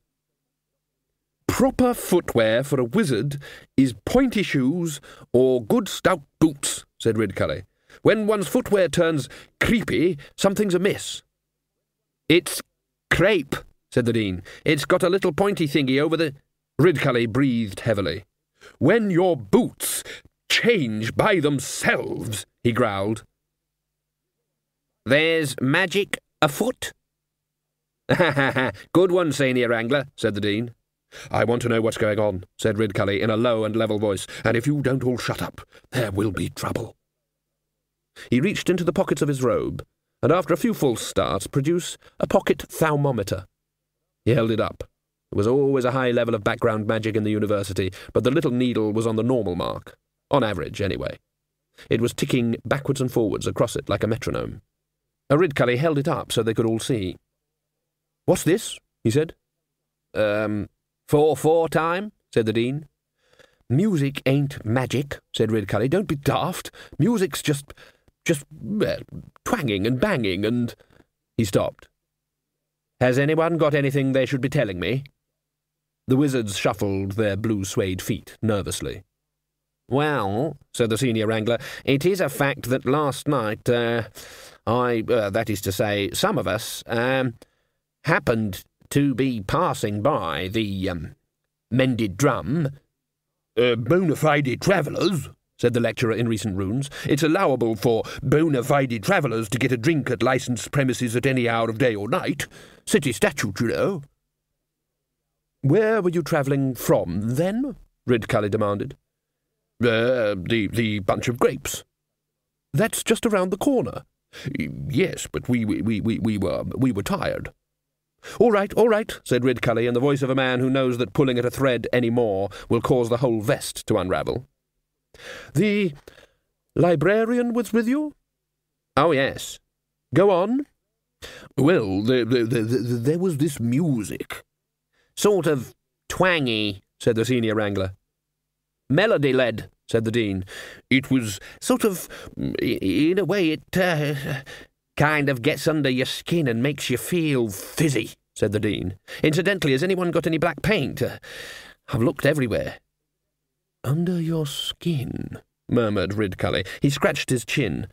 Proper footwear for a wizard is pointy shoes or good stout boots, said Ridcully. When one's footwear turns creepy, something's amiss. It's crepe, said the Dean. It's got a little pointy thingy over the... Ridcully breathed heavily. When your boots change by themselves, he growled. There's magic afoot? Ha ha ha, good one, senior wrangler, said the Dean. I want to know what's going on, said Ridcully in a low and level voice, and if you don't all shut up, there will be trouble. He reached into the pockets of his robe, and after a few false starts, produced a pocket thermometer. He held it up. There was always a high level of background magic in the university, but the little needle was on the normal mark, on average anyway. It was ticking backwards and forwards across it like a metronome. Ridcully held it up so they could all see. What's this? he said. 4/4 time, said the Dean. Music ain't magic, said Ridcully. Don't be daft. Music's just twanging and banging and... He stopped. Has anyone got anything they should be telling me? The wizards shuffled their blue suede feet nervously. Well, said the senior wrangler, it is a fact that last night, that is to say, some of us, happened to be passing by the, Mended Drum. Bona fide travellers, said the lecturer in recent runes. It's allowable for bona fide travellers to get a drink at licensed premises at any hour of day or night. City statute, you know. Where were you travelling from, then? Ridcully demanded. The bunch of grapes. That's just around the corner. Yes, but we were tired. All right, said Ridcully in the voice of a man who knows that pulling at a thread any more will cause the whole vest to unravel. The librarian was with you? Oh, yes. Go on. Well, there was this music. Sort of twangy, said the senior wrangler. Melody-led, said the Dean. It was sort of, in a way, it kind of gets under your skin and makes you feel fizzy, said the Dean. Incidentally, has anyone got any black paint? I've looked everywhere. Under your skin, murmured Ridcully. He scratched his chin.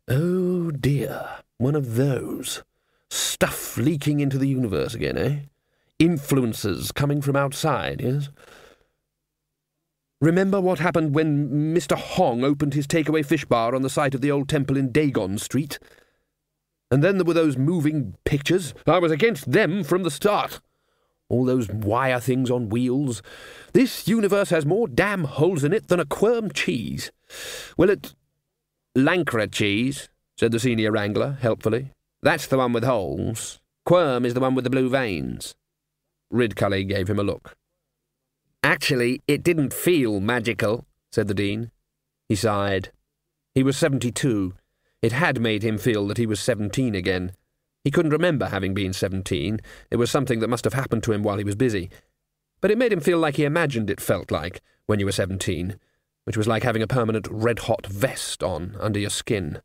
Oh, dear, one of those. Stuff leaking into the universe again, eh? Influences coming from outside, yes? Remember what happened when Mr. Hong opened his takeaway fish bar on the site of the old temple in Dagon Street? And then there were those moving pictures. I was against them from the start. All those wire things on wheels. This universe has more damn holes in it than a quirm cheese. Well, it's Lancre cheese, said the senior wrangler, helpfully. That's the one with holes. Quirm is the one with the blue veins. Ridcully gave him a look. Actually, it didn't feel magical, said the Dean. He sighed. He was 72. It had made him feel that he was 17 again. He couldn't remember having been 17. It was something that must have happened to him while he was busy. But it made him feel like he imagined it felt like when you were 17, which was like having a permanent red-hot vest on under your skin.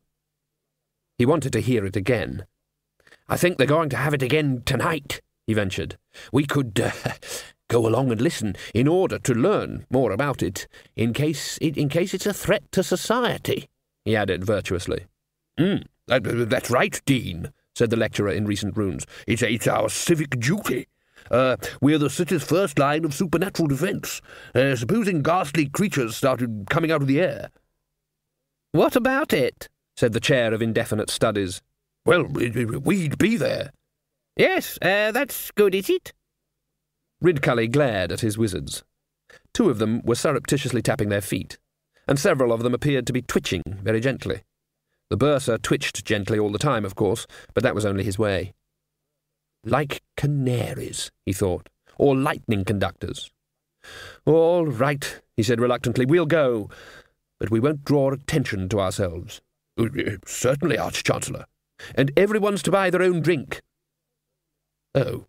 He wanted to hear it again. I think they're going to have it again tonight, he ventured. We could go along and listen in order to learn more about it, in case it's a threat to society, he added virtuously. That's right, Dean, said the lecturer in recent runes. It's our civic duty. We're the city's first line of supernatural defence. Supposing ghastly creatures started coming out of the air. What about it? Said the chair of indefinite studies. Well, we'd be there. Yes, that's good, is it? Ridcully glared at his wizards. 2 of them were surreptitiously tapping their feet, and several of them appeared to be twitching very gently. The bursar twitched gently all the time, of course, but that was only his way. Like canaries, he thought, or lightning conductors. All right, he said reluctantly, we'll go, but we won't draw attention to ourselves. Certainly, Arch-Chancellor. And everyone's to buy their own drink. Oh.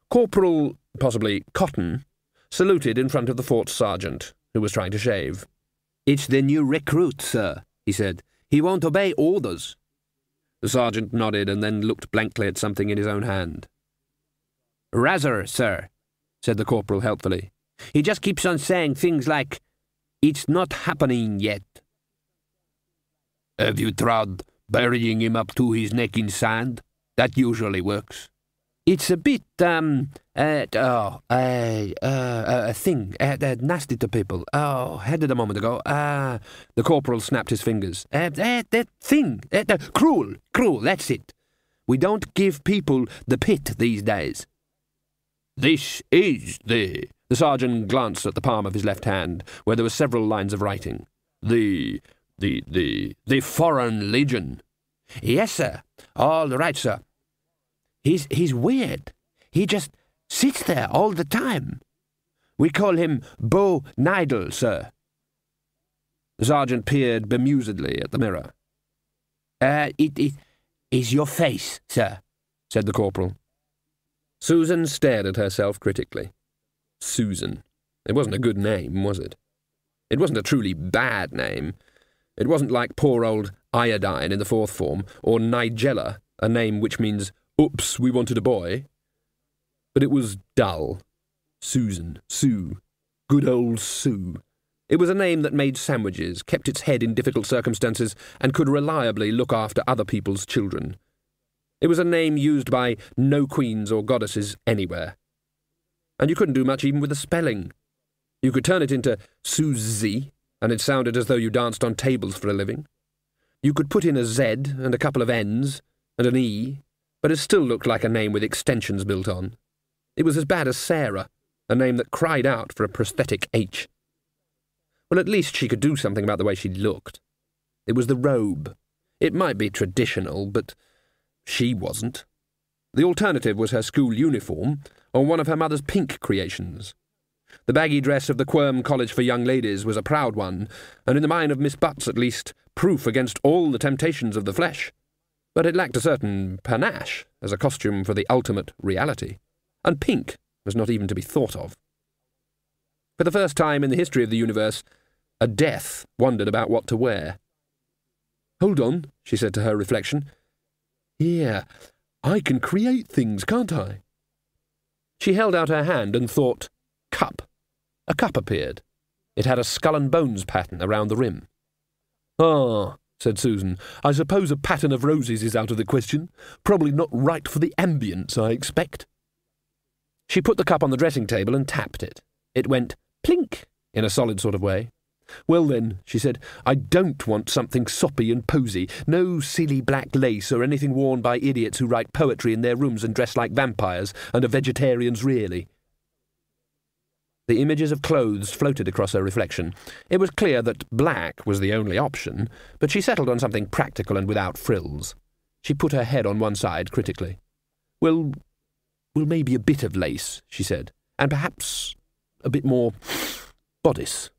Corporal, possibly Cotton, saluted in front of the fort sergeant, who was trying to shave. It's the new recruit, sir, he said. He won't obey orders. The sergeant nodded and then looked blankly at something in his own hand. Rather, sir, said the corporal helpfully. He just keeps on saying things like, it's not happening yet. Have you tried burying him up to his neck in sand? That usually works. It's a bit, a thing, nasty to people. Oh, had it a moment ago. The corporal snapped his fingers. That thing, cruel, that's it. We don't give people the pit these days. This is the sergeant glanced at the palm of his left hand, where there were several lines of writing. The Foreign Legion. Yes, sir. All right, sir. He's weird. He just sits there all the time. We call him Bo Nidal, sir. The sergeant peered bemusedly at the mirror. It is your face, sir, said the corporal. Susan stared at herself critically. Susan. It wasn't a good name, was it? It wasn't a truly bad name. It wasn't like poor old Iodine in the fourth form, or Nigella, a name which means, oops, we wanted a boy. But it was dull. Susan. Sue. Good old Sue. It was a name that made sandwiches, kept its head in difficult circumstances, and could reliably look after other people's children. It was a name used by no queens or goddesses anywhere. And you couldn't do much even with the spelling. You could turn it into Susie, and it sounded as though you danced on tables for a living. You could put in a Z and a couple of N's and an E, but it still looked like a name with extensions built on. It was as bad as Sarah, a name that cried out for a prosthetic H. Well, at least she could do something about the way she looked. It was the robe. It might be traditional, but she wasn't. The alternative was her school uniform, or one of her mother's pink creations. The baggy dress of the Quirm College for Young Ladies was a proud one, and in the mind of Miss Butts at least, proof against all the temptations of the flesh. But it lacked a certain panache as a costume for the ultimate reality, and pink was not even to be thought of. For the first time in the history of the universe, a death wondered about what to wear. "Hold on," she said to her reflection. "Yeah, I can create things, can't I?" She held out her hand and thought, cup. A cup appeared. It had a skull and bones pattern around the rim. "Ah," said Susan, "I suppose a pattern of roses is out of the question. Probably not right for the ambience, I expect." She put the cup on the dressing table and tapped it. It went plink in a solid sort of way. "Well then," she said, "I don't want something soppy and posy. No silly black lace or anything worn by idiots who write poetry in their rooms and dress like vampires and are vegetarians really." The images of clothes floated across her reflection. It was clear that black was the only option, but she settled on something practical and without frills. She put her head on one side critically. Well, maybe a bit of lace," she said, "and perhaps a bit more bodice."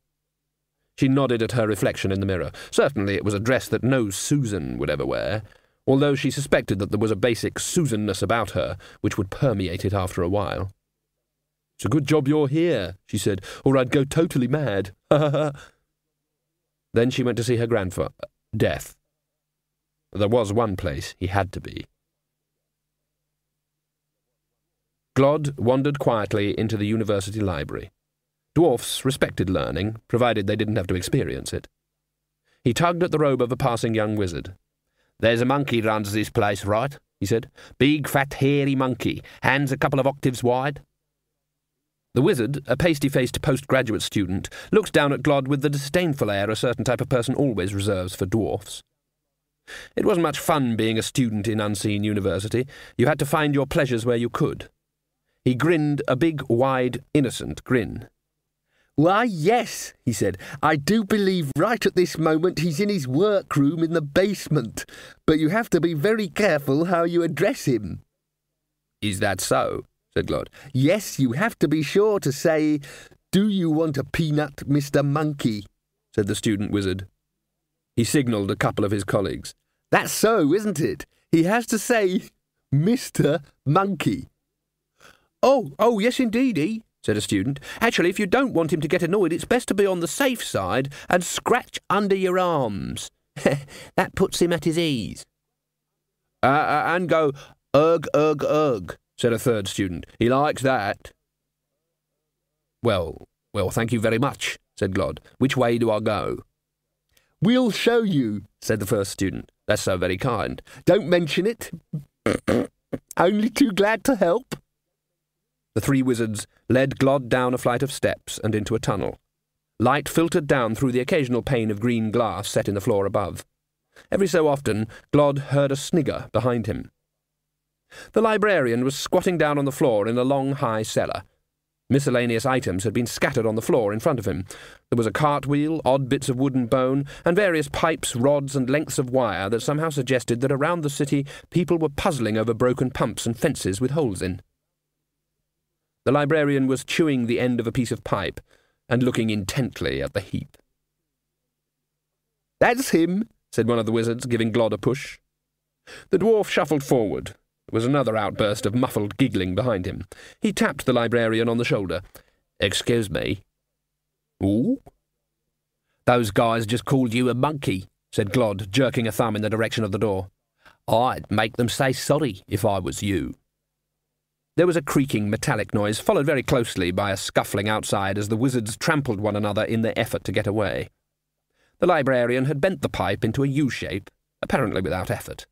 She nodded at her reflection in the mirror. Certainly it was a dress that no Susan would ever wear, although she suspected that there was a basic Susanness about her which would permeate it after a while. "It's a good job you're here," she said, "or I'd go totally mad. Ha ha ha." Then she went to see her grandfather. Death. There was one place he had to be. Glod wandered quietly into the university library. Dwarfs respected learning, provided they didn't have to experience it. He tugged at the robe of a passing young wizard. "There's a monkey runs this place, right?" he said. "Big, fat, hairy monkey, hands a couple of octaves wide." The wizard, a pasty-faced postgraduate student, looked down at Glod with the disdainful air a certain type of person always reserves for dwarfs. It wasn't much fun being a student in Unseen University. You had to find your pleasures where you could. He grinned a big, wide, innocent grin. "Why, yes," he said. "I do believe right at this moment he's in his workroom in the basement, but you have to be very careful how you address him." "Is that so?" said Glod. "Yes, you have to be sure to say, 'Do you want a peanut, Mr. Monkey?'" said the student wizard. He signalled a couple of his colleagues. "That's so, isn't it? He has to say, 'Mr. Monkey.'" Oh, yes, indeedy," said a student. "Actually, if you don't want him to get annoyed, it's best to be on the safe side and scratch under your arms. That puts him at his ease." And go, ugh, ugh, ugh," said a third student. "He likes that." Well, thank you very much," said Glod. "Which way do I go?" "We'll show you," said the first student. "That's so very kind." "Don't mention it." "Only too glad to help." The three wizards led Glod down a flight of steps and into a tunnel. Light filtered down through the occasional pane of green glass set in the floor above. Every so often, Glod heard a snigger behind him. The librarian was squatting down on the floor in a long, high cellar. Miscellaneous items had been scattered on the floor in front of him. There was a cartwheel, odd bits of wood and bone, and various pipes, rods, and lengths of wire that somehow suggested that around the city people were puzzling over broken pumps and fences with holes in. The librarian was chewing the end of a piece of pipe and looking intently at the heap. "That's him," said one of the wizards, giving Glod a push. The dwarf shuffled forward. There was another outburst of muffled giggling behind him. He tapped the librarian on the shoulder. "Excuse me." "Ooh?" "Those guys just called you a monkey," said Glod, jerking a thumb in the direction of the door. "I'd make them say sorry if I was you." There was a creaking metallic noise, followed very closely by a scuffling outside as the wizards trampled one another in their effort to get away. The librarian had bent the pipe into a U-shape, apparently without effort.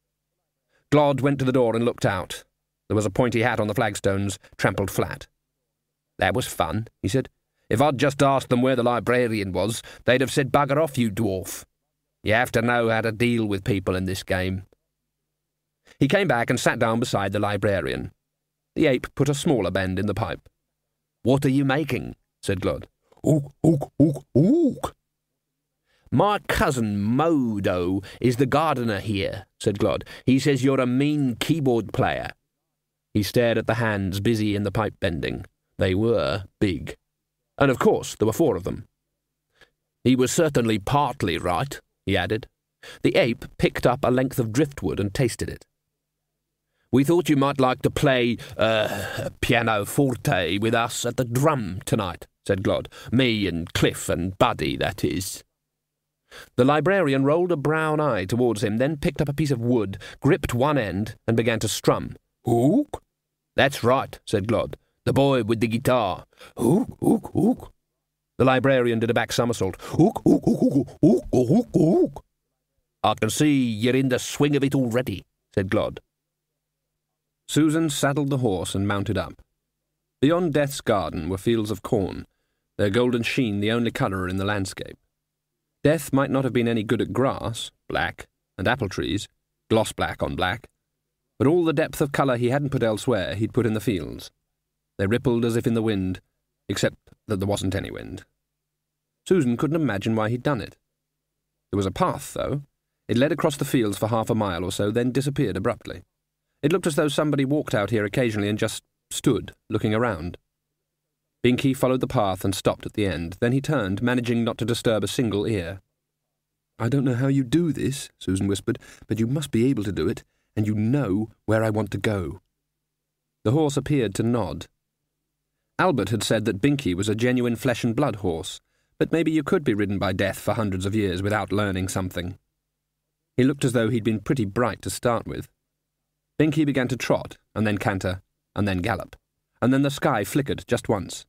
Glod went to the door and looked out. There was a pointy hat on the flagstones, trampled flat. "That was fun," he said. "If I'd just asked them where the librarian was, they'd have said, 'Bugger off, you dwarf.' You have to know how to deal with people in this game." He came back and sat down beside the librarian. The ape put a smaller bend in the pipe. "What are you making?" said Glod. "Ook, ook, ook, ook." "My cousin Modo is the gardener here," said Glod. "He says you're a mean keyboard player." He stared at the hands busy in the pipe bending. They were big. And of course there were 4 of them. "He was certainly partly right," he added. The ape picked up a length of driftwood and tasted it. "We thought you might like to play, pianoforte with us at the drum tonight," said Glod. "Me and Cliff and Buddy, that is." The librarian rolled a brown eye towards him, then picked up a piece of wood, gripped one end, and began to strum. "Ook?" "That's right," said Glod. "The boy with the guitar. Ook, ook, ook." The librarian did a back somersault. "Ook, ook, ook, ook, ook, ook, ook." "I can see you're in the swing of it already," said Glod. Susan saddled the horse and mounted up. Beyond Death's garden were fields of corn, their golden sheen the only colour in the landscape. Death might not have been any good at grass, black, and apple trees, gloss black on black, but all the depth of colour he hadn't put elsewhere he'd put in the fields. They rippled as if in the wind, except that there wasn't any wind. Susan couldn't imagine why he'd done it. There was a path, though. It led across the fields for half a mile or so, then disappeared abruptly. It looked as though somebody walked out here occasionally and just stood, looking around. Binky followed the path and stopped at the end. Then he turned, managing not to disturb a single ear. "I don't know how you do this," Susan whispered, "but you must be able to do it, and you know where I want to go." The horse appeared to nod. Albert had said that Binky was a genuine flesh-and-blood horse, but maybe you could be ridden by Death for hundreds of years without learning something. He looked as though he'd been pretty bright to start with. Binky began to trot, and then canter, and then gallop, and then the sky flickered just once.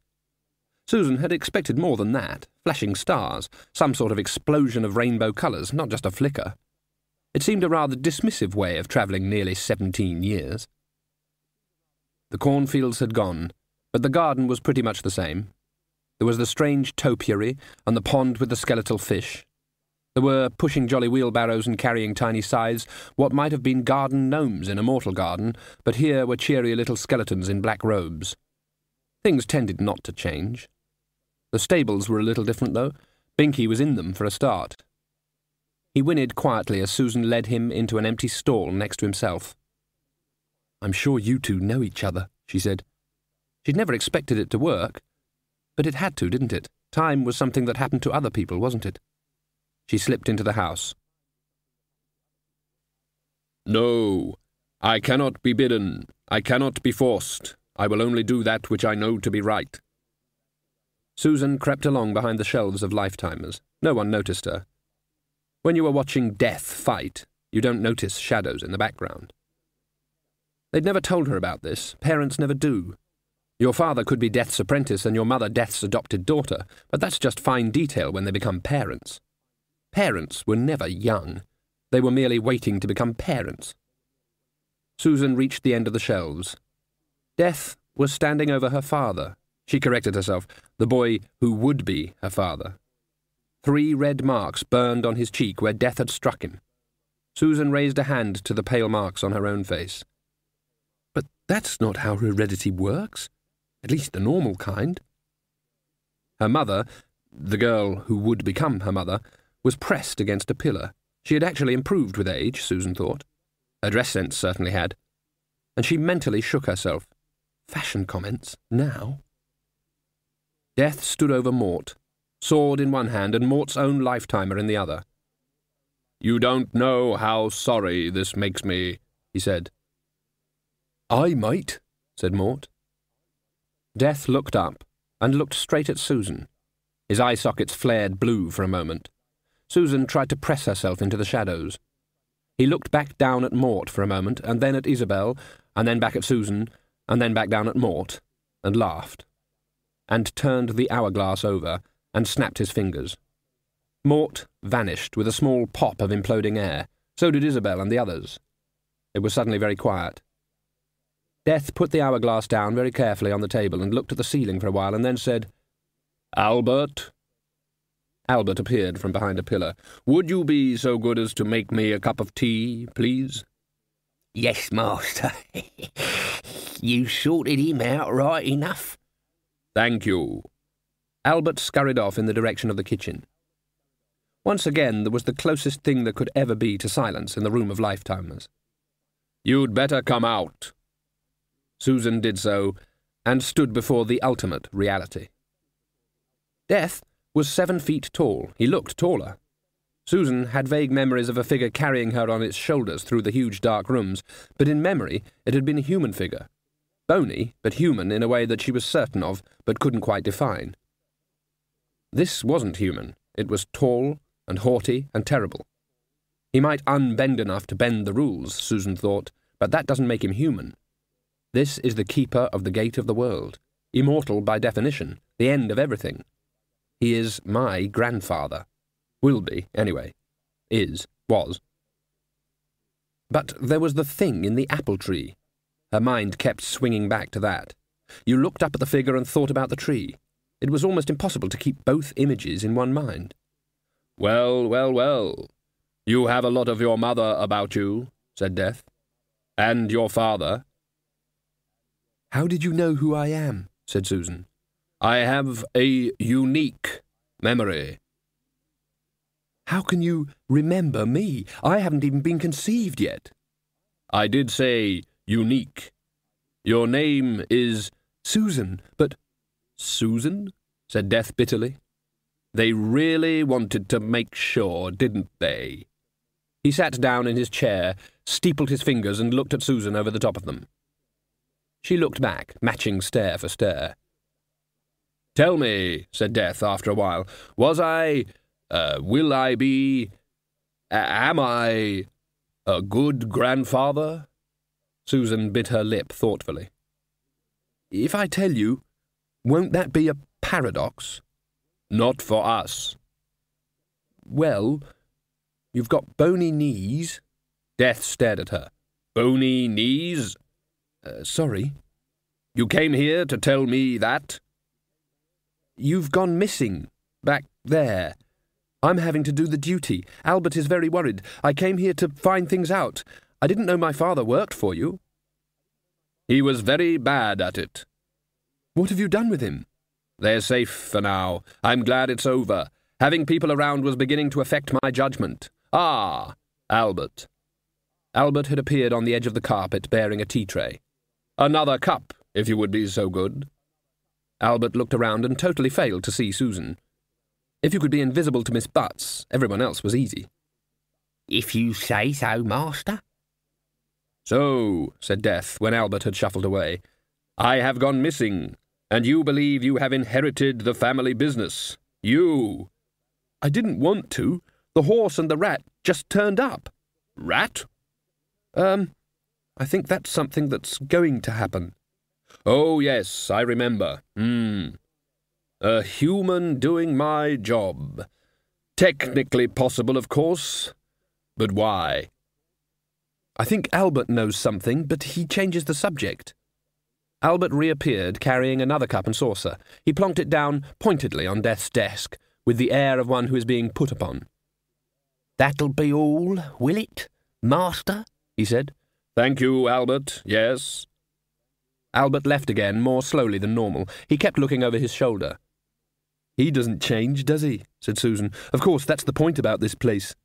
Susan had expected more than that, flashing stars, some sort of explosion of rainbow colours, not just a flicker. It seemed a rather dismissive way of travelling nearly 17 years. The cornfields had gone, but the garden was pretty much the same. There was the strange topiary, and the pond with the skeletal fish. There were, pushing jolly wheelbarrows and carrying tiny scythes, what might have been garden gnomes in a mortal garden, but here were cheery little skeletons in black robes. Things tended not to change. The stables were a little different, though. Binky was in them for a start. He whinnied quietly as Susan led him into an empty stall next to himself. "I'm sure you two know each other," she said. She'd never expected it to work, but it had to, didn't it? Time was something that happened to other people, wasn't it? She slipped into the house. "No, I cannot be bidden. I cannot be forced. I will only do that which I know to be right." Susan crept along behind the shelves of lifetimers. No one noticed her. When you are watching Death fight, you don't notice shadows in the background. They'd never told her about this. Parents never do. Your father could be Death's apprentice and your mother Death's adopted daughter, but that's just fine detail when they become parents. Parents were never young. They were merely waiting to become parents. Susan reached the end of the shelves. Death was standing over her father. She corrected herself, the boy who would be her father. 3 red marks burned on his cheek where Death had struck him. Susan raised a hand to the pale marks on her own face. "But that's not how heredity works. At least the normal kind." Her mother, the girl who would become her mother, was pressed against a pillar. She had actually improved with age, Susan thought. Her dress sense certainly had. And she mentally shook herself. Fashion comments, now. Death stood over Mort, sword in one hand and Mort's own lifetimer in the other. "You don't know how sorry this makes me," he said. "Aye, mate," said Mort. Death looked up and looked straight at Susan. His eye sockets flared blue for a moment. Susan tried to press herself into the shadows. He looked back down at Mort for a moment, and then at Isabel, and then back at Susan, and then back down at Mort, and laughed, and turned the hourglass over, and snapped his fingers. Mort vanished with a small pop of imploding air. So did Isabel and the others. It was suddenly very quiet. Death put the hourglass down very carefully on the table and looked at the ceiling for a while, and then said, "Albert?" Albert appeared from behind a pillar. "Would you be so good as to make me a cup of tea, please?" "Yes, master. You sorted him out right enough." "Thank you." Albert scurried off in the direction of the kitchen. Once again there was the closest thing there could ever be to silence in the room of lifetimers. "You'd better come out." Susan did so, and stood before the ultimate reality. Death was 7 feet tall. He looked taller. Susan had vague memories of a figure carrying her on its shoulders through the huge dark rooms, but in memory it had been a human figure. Bony, but human in a way that she was certain of, but couldn't quite define. This wasn't human. It was tall and haughty and terrible. He might unbend enough to bend the rules, Susan thought, but that doesn't make him human. This is the keeper of the gate of the world, immortal by definition, the end of everything. He is my grandfather. Will be, anyway. Was. But there was the thing in the apple tree. Her mind kept swinging back to that. You looked up at the figure and thought about the tree. It was almost impossible to keep both images in one mind. "Well, well, well. You have a lot of your mother about you," said Death. "And your father." "How did you know who I am?" said Susan. "I have a unique memory." "How can you remember me? I haven't even been conceived yet." "I did say unique. Your name is Susan, but—" "Susan?" said Death bitterly. "They really wanted to make sure, didn't they?" He sat down in his chair, steepled his fingers, and looked at Susan over the top of them. She looked back, matching stare for stare. "Tell me," said Death after a while, will I be, am I a good grandfather?" Susan bit her lip thoughtfully. "If I tell you, won't that be a paradox?" "Not for us." "Well, you've got bony knees." Death stared at her. "Bony knees?" Sorry. "You came here to tell me that?" "You've gone missing. Back there. I'm having to do the duty. Albert is very worried. I came here to find things out. I didn't know my father worked for you." "He was very bad at it." "What have you done with him?" "They're safe for now. I'm glad it's over. Having people around was beginning to affect my judgment. Ah, Albert." Albert had appeared on the edge of the carpet bearing a tea tray. "Another cup, if you would be so good." Albert looked around and totally failed to see Susan. If you could be invisible to Miss Butts, everyone else was easy. "If you say so, master." "So," said Death, when Albert had shuffled away, "I have gone missing, and you believe you have inherited the family business. You." "I didn't want to. The horse and the rat just turned up." "Rat?" I think that's something that's going to happen." "Oh, yes, I remember. A human doing my job. Technically possible, of course. But why?" "I think Albert knows something, but he changes the subject." Albert reappeared, carrying another cup and saucer. He plonked it down pointedly on Death's desk, with the air of one who is being put upon. "That'll be all, will it, master?" he said. "Thank you, Albert, yes." Albert left again, more slowly than normal. He kept looking over his shoulder. "He doesn't change, does he?" said Susan. "Of course, that's the point about this place."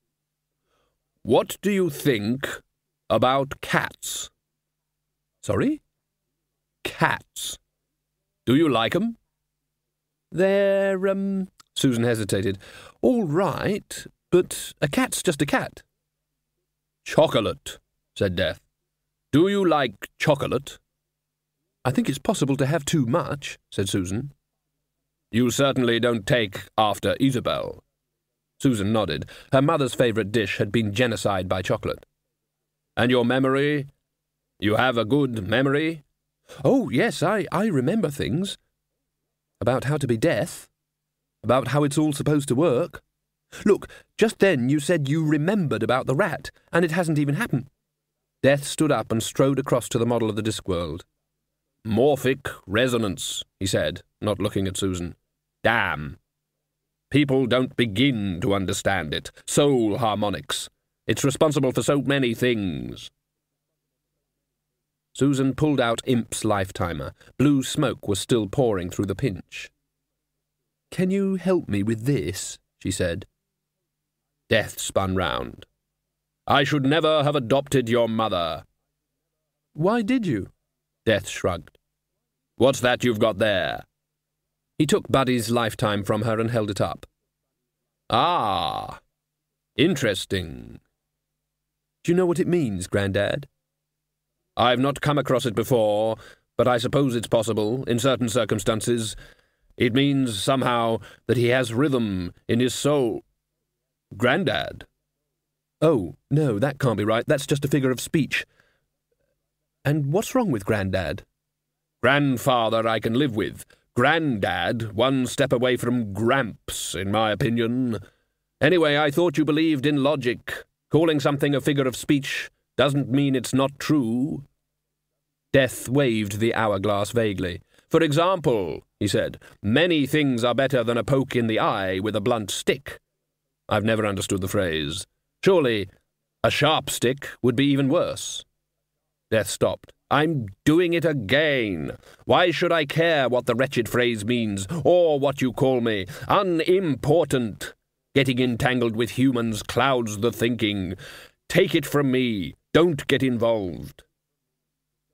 "What do you think about cats?" "Sorry?" "Cats. Do you like 'em?" "They're, Susan hesitated. "All right, but a cat's just a cat." "Chocolate," said Death. Do you like chocolate? I think it's possible to have too much, said Susan. You certainly don't take after Isabel. Susan nodded. Her mother's favourite dish had been genocide by chocolate. And your memory? You have a good memory? Oh, yes, I remember things. About how to be death. About how it's all supposed to work. Look, just then you said you remembered about the rat, and it hasn't even happened. Death stood up and strode across to the model of the Discworld. Morphic resonance, he said, not looking at Susan. Damn. People don't begin to understand it. Soul harmonics. It's responsible for so many things. Susan pulled out Imp's lifetimer. Blue smoke was still pouring through the pinch. Can you help me with this? She said. Death spun round. I should never have adopted your mother. Why did you? Death shrugged. What's that you've got there? He took Buddy's lifetime from her and held it up. Ah, interesting. Do you know what it means, Grandad? I've not come across it before, but I suppose it's possible, in certain circumstances. It means, somehow, that he has rhythm in his soul. Grandad. Oh, no, that can't be right. That's just a figure of speech. And what's wrong with Grandad? Grandfather I can live with. Grandad, one step away from Gramps, in my opinion. Anyway, I thought you believed in logic. Calling something a figure of speech doesn't mean it's not true. Death waved the hourglass vaguely. For example, he said, many things are better than a poke in the eye with a blunt stick. I've never understood the phrase. Surely, a sharp stick would be even worse. Death stopped. I'm doing it again. Why should I care what the wretched phrase means, or what you call me? Unimportant. Getting entangled with humans clouds the thinking. Take it from me. Don't get involved.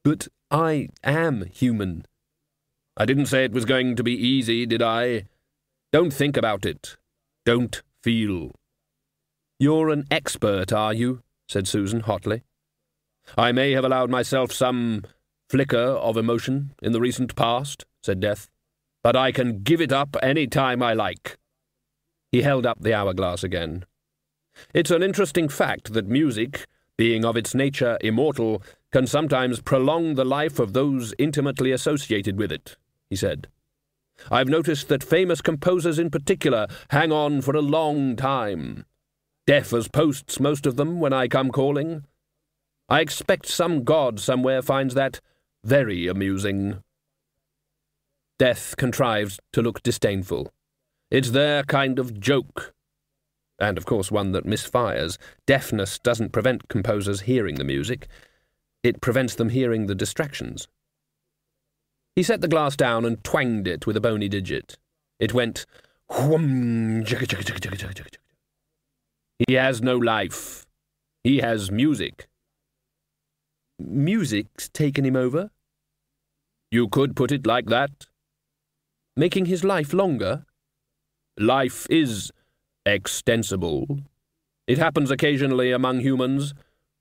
But I am human. I didn't say it was going to be easy, did I? Don't think about it. Don't feel. You're an expert, are you? Said Susan hotly. I may have allowed myself some flicker of emotion in the recent past, said Death, but I can give it up any time I like. He held up the hourglass again. It's an interesting fact that music, being of its nature immortal, can sometimes prolong the life of those intimately associated with it, he said. I've noticed that famous composers in particular hang on for a long time. Deaf as posts, most of them, when I come calling. I expect some god somewhere finds that very amusing. Death contrived to look disdainful. It's their kind of joke. And, of course, one that misfires. Deafness doesn't prevent composers hearing the music. It prevents them hearing the distractions. He set the glass down and twanged it with a bony digit. It went whum. He has no life. He has music. Music's taken him over? You could put it like that. Making his life longer? Life is extensible. It happens occasionally among humans,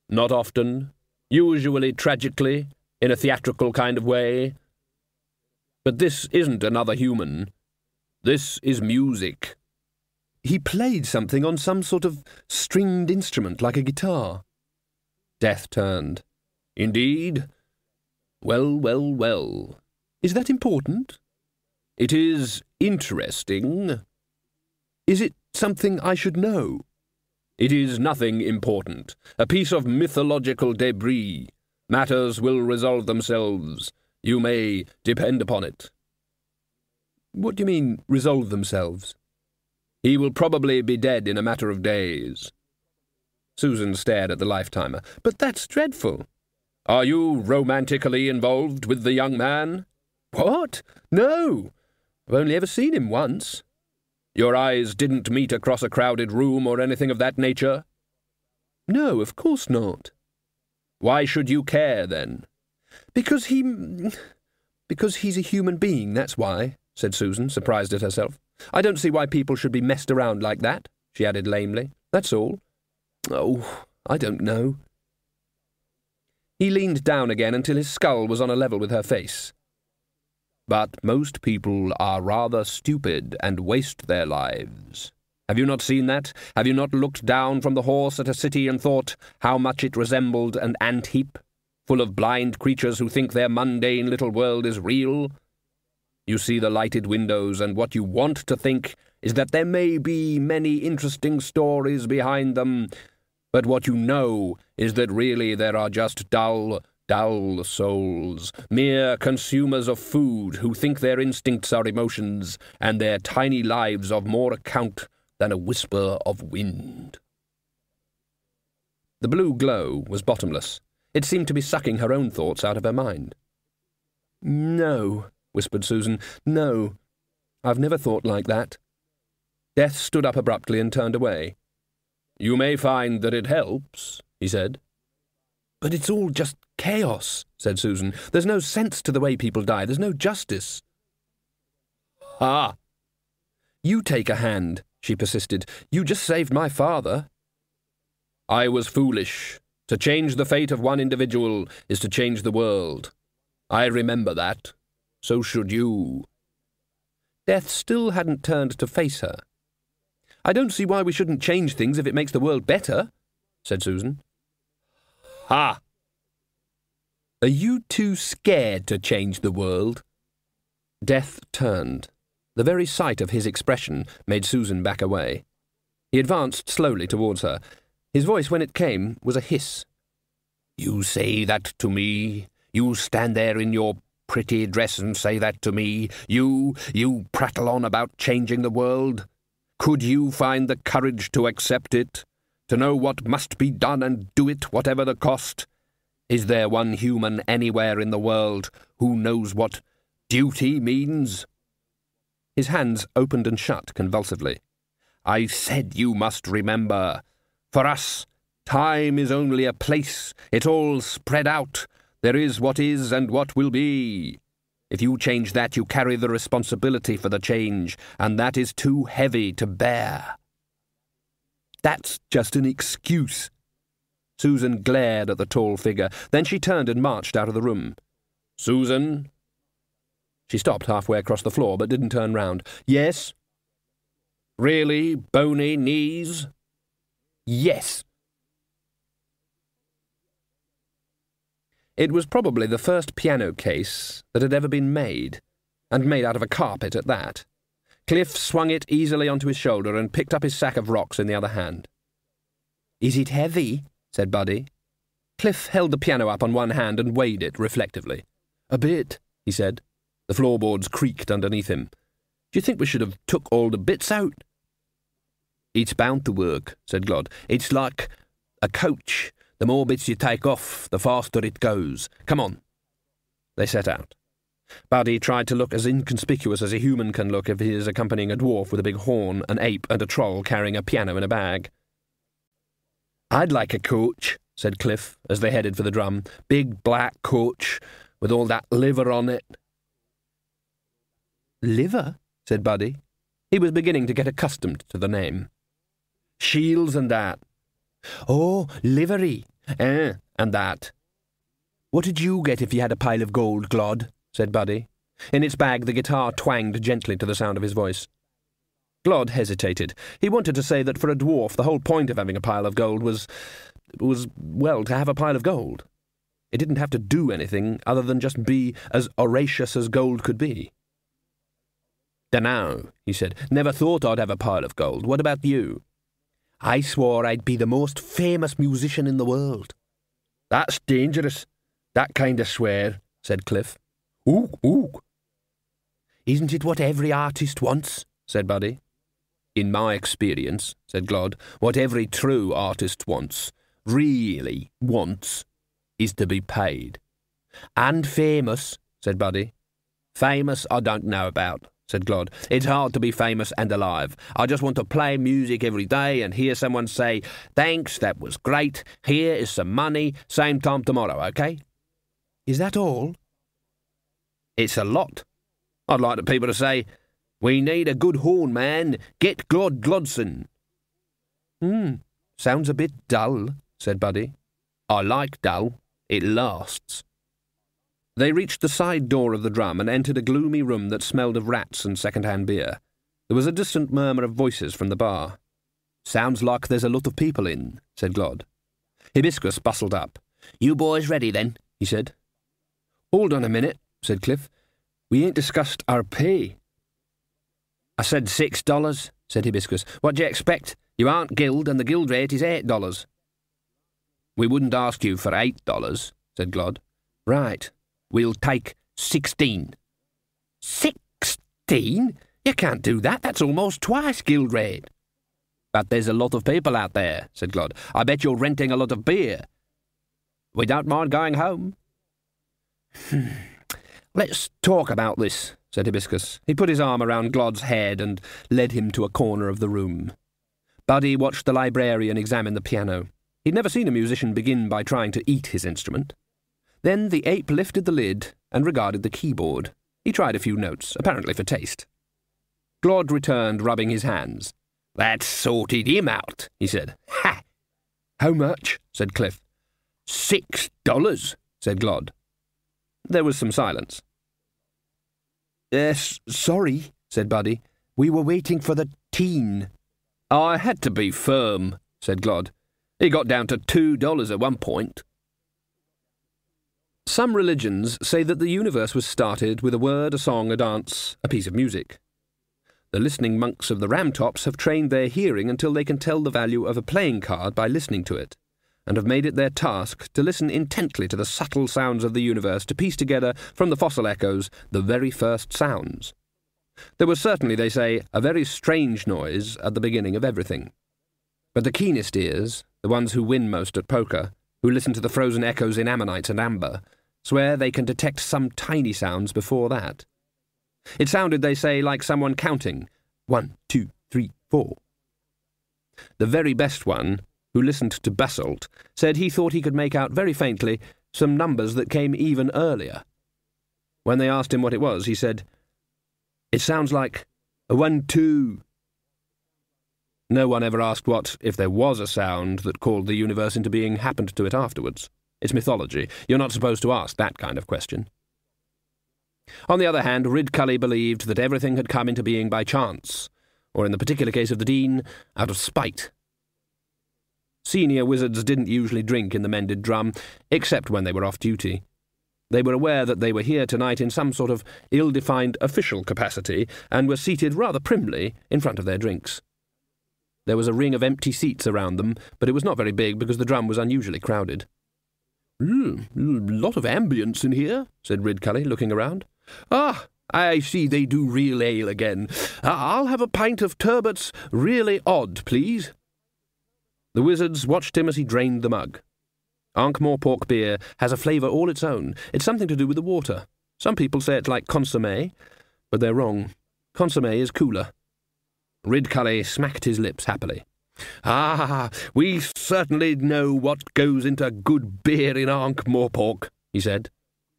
not often, usually tragically, in a theatrical kind of way. But this isn't another human. This is music. He played something on some sort of stringed instrument, like a guitar. Death turned. Indeed? Well, well, well. Is that important? It is interesting. Is it something I should know? It is nothing important. A piece of mythological debris. Matters will resolve themselves. You may depend upon it. What do you mean, resolve themselves? He will probably be dead in a matter of days. Susan stared at the lifetimer. But that's dreadful. Are you romantically involved with the young man? What? No. I've only ever seen him once. Your eyes didn't meet across a crowded room or anything of that nature? No, of course not. Why should you care, then? Because he's a human being, that's why, said Susan, surprised at herself. I don't see why people should be messed around like that, she added lamely. That's all. Oh, I don't know. He leaned down again until his skull was on a level with her face. "But most people are rather stupid and waste their lives. Have you not seen that? Have you not looked down from the horse at a city and thought how much it resembled an ant-heap, full of blind creatures who think their mundane little world is real? You see the lighted windows, and what you want to think is that there may be many interesting stories behind them, but what you know is that really there are just dull souls, mere consumers of food who think their instincts are emotions and their tiny lives of more account than a whisper of wind." The blue glow was bottomless. It seemed to be sucking her own thoughts out of her mind. "No," whispered Susan. "No, I've never thought like that." Death stood up abruptly and turned away. "You may find that it helps," he said. "But it's all just chaos," said Susan. "There's no sense to the way people die. There's no justice." "Ah!" "You take a hand," she persisted. "You just saved my father." "I was foolish. To change the fate of one individual is to change the world. I remember that. So should you." Death still hadn't turned to face her. "I don't see why we shouldn't change things if it makes the world better," said Susan. "Ha! Are you too scared to change the world?" Death turned. The very sight of his expression made Susan back away. He advanced slowly towards her. His voice, when it came, was a hiss. "You say that to me? You stand there in your pretty dress and say that to me? You prattle on about changing the world? Could you find the courage to accept it? To know what must be done and do it, whatever the cost? Is there one human anywhere in the world who knows what duty means?" His hands opened and shut convulsively. "I said you must remember. For us, time is only a place. It's all spread out. There is what is and what will be. If you change that, you carry the responsibility for the change, and that is too heavy to bear." "That's just an excuse." Susan glared at the tall figure. Then she turned and marched out of the room. "Susan?" She stopped halfway across the floor, but didn't turn round. "Yes?" "Really bony knees?" "Yes." It was probably the first piano case that had ever been made, and made out of a carpet at that. Cliff swung it easily onto his shoulder and picked up his sack of rocks in the other hand. "Is it heavy?" said Buddy. Cliff held the piano up on one hand and weighed it reflectively. "A bit," he said. The floorboards creaked underneath him. "Do you think we should have took all the bits out?" "It's bound to work," said Glod. "It's like a coach. The more bits you take off, the faster it goes. Come on." They set out. Buddy tried to look as inconspicuous as a human can look if he is accompanying a dwarf with a big horn, an ape, and a troll carrying a piano in a bag. "I'd like a coach," said Cliff, as they headed for the drum. "Big black coach, with all that liver on it." "Liver?" said Buddy. He was beginning to get accustomed to the name. "Shields and that." "Oh, livery. And that." "What did you get if you had a pile of gold, Glod?" said Buddy. In its bag the guitar twanged gently to the sound of his voice. Glod hesitated. He wanted to say that for a dwarf the whole point of having a pile of gold was, well, to have a pile of gold. It didn't have to do anything other than just be as audacious as gold could be. "Dunno," he said. "Never thought I'd have a pile of gold. What about you?" "I swore I'd be the most famous musician in the world." "That's dangerous, that kind of swear," said Cliff. Ook. "Isn't it what every artist wants?" said Buddy. "In my experience," said Glod, "what every true artist really wants, is to be paid." "And famous," said Buddy. "Famous I don't know about," said Glod. "It's hard to be famous and alive. I just want to play music every day and hear someone say, 'Thanks, that was great. Here is some money. Same time tomorrow, okay?'" "Is that all?" "It's a lot. I'd like the people to say, 'We need a good horn man. Get Glod Glodson.'" "Sounds a bit dull," said Buddy. "I like dull. It lasts. They reached the side door of the drum and entered a gloomy room that smelled of rats and second-hand beer. There was a distant murmur of voices from the bar. "Sounds like there's a lot of people in," said Glod. Hibiscus bustled up. "You boys ready, then?" he said. "Hold on a minute," said Cliff. "We ain't discussed our pay." "I said $6, said Hibiscus. "What do you expect? You aren't guild, and the guild rate is $8. "We wouldn't ask you for $8, said Glod. "Right. We'll take 16. "16? You can't do that. That's almost twice guild rate." "But there's a lot of people out there," said Glod. "I bet you're renting a lot of beer." "We don't mind going home." "Let's talk about this," said Hibiscus. He put his arm around Glod's head and led him to a corner of the room. Buddy watched the librarian examine the piano. He'd never seen a musician begin by trying to eat his instrument. Then the ape lifted the lid and regarded the keyboard. He tried a few notes, apparently for taste. Glod returned, rubbing his hands. "That sorted him out," he said. "Ha!" "How much?" said Cliff. $6, said Glod. There was some silence. "Yes, sorry," said Buddy. "We were waiting for the teen." "I had to be firm," said Glod. "He got down to $2 at one point." Some religions say that the universe was started with a word, a song, a dance, a piece of music. The listening monks of the Ramtops have trained their hearing until they can tell the value of a playing card by listening to it, and have made it their task to listen intently to the subtle sounds of the universe to piece together from the fossil echoes the very first sounds. There was certainly, they say, a very strange noise at the beginning of everything. But the keenest ears, the ones who win most at poker, who listen to the frozen echoes in ammonites and amber, swear they can detect some tiny sounds before that. It sounded, they say, like someone counting 1, 2, 3, 4. The very best one, who listened to basalt, said he thought he could make out very faintly some numbers that came even earlier. When they asked him what it was, he said, "It sounds like a 1, 2. No one ever asked what, if there was a sound that called the universe into being, happened to it afterwards. It's mythology. You're not supposed to ask that kind of question. On the other hand, Ridcully believed that everything had come into being by chance, or in the particular case of the Dean, out of spite. Senior wizards didn't usually drink in the mended drum, except when they were off duty. They were aware that they were here tonight in some sort of ill-defined official capacity, and were seated rather primly in front of their drinks. There was a ring of empty seats around them, but it was not very big because the drum was unusually crowded. "Lot of ambience in here," said Ridcully, looking around. "Ah, I see they do real ale again. I'll have a pint of Turbott's Really Odd, please." The wizards watched him as he drained the mug. Ankh-Morpork beer has a flavour all its own. It's something to do with the water. Some people say it's like consommé, but they're wrong. Consommé is cooler. Ridcully smacked his lips happily. "Ah, we certainly know what goes into good beer in Ankh-Morpork," he said.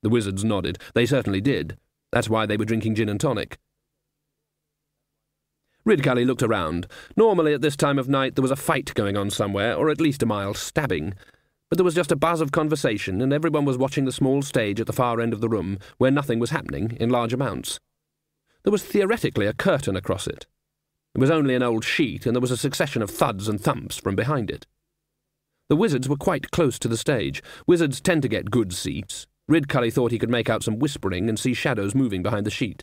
The wizards nodded. They certainly did. That's why they were drinking gin and tonic. Ridcully looked around. Normally at this time of night there was a fight going on somewhere, or at least a mild stabbing. But there was just a buzz of conversation, and everyone was watching the small stage at the far end of the room, where nothing was happening in large amounts. There was theoretically a curtain across it. It was only an old sheet, and there was a succession of thuds and thumps from behind it. The wizards were quite close to the stage. Wizards tend to get good seats. Ridcully thought he could make out some whispering and see shadows moving behind the sheet.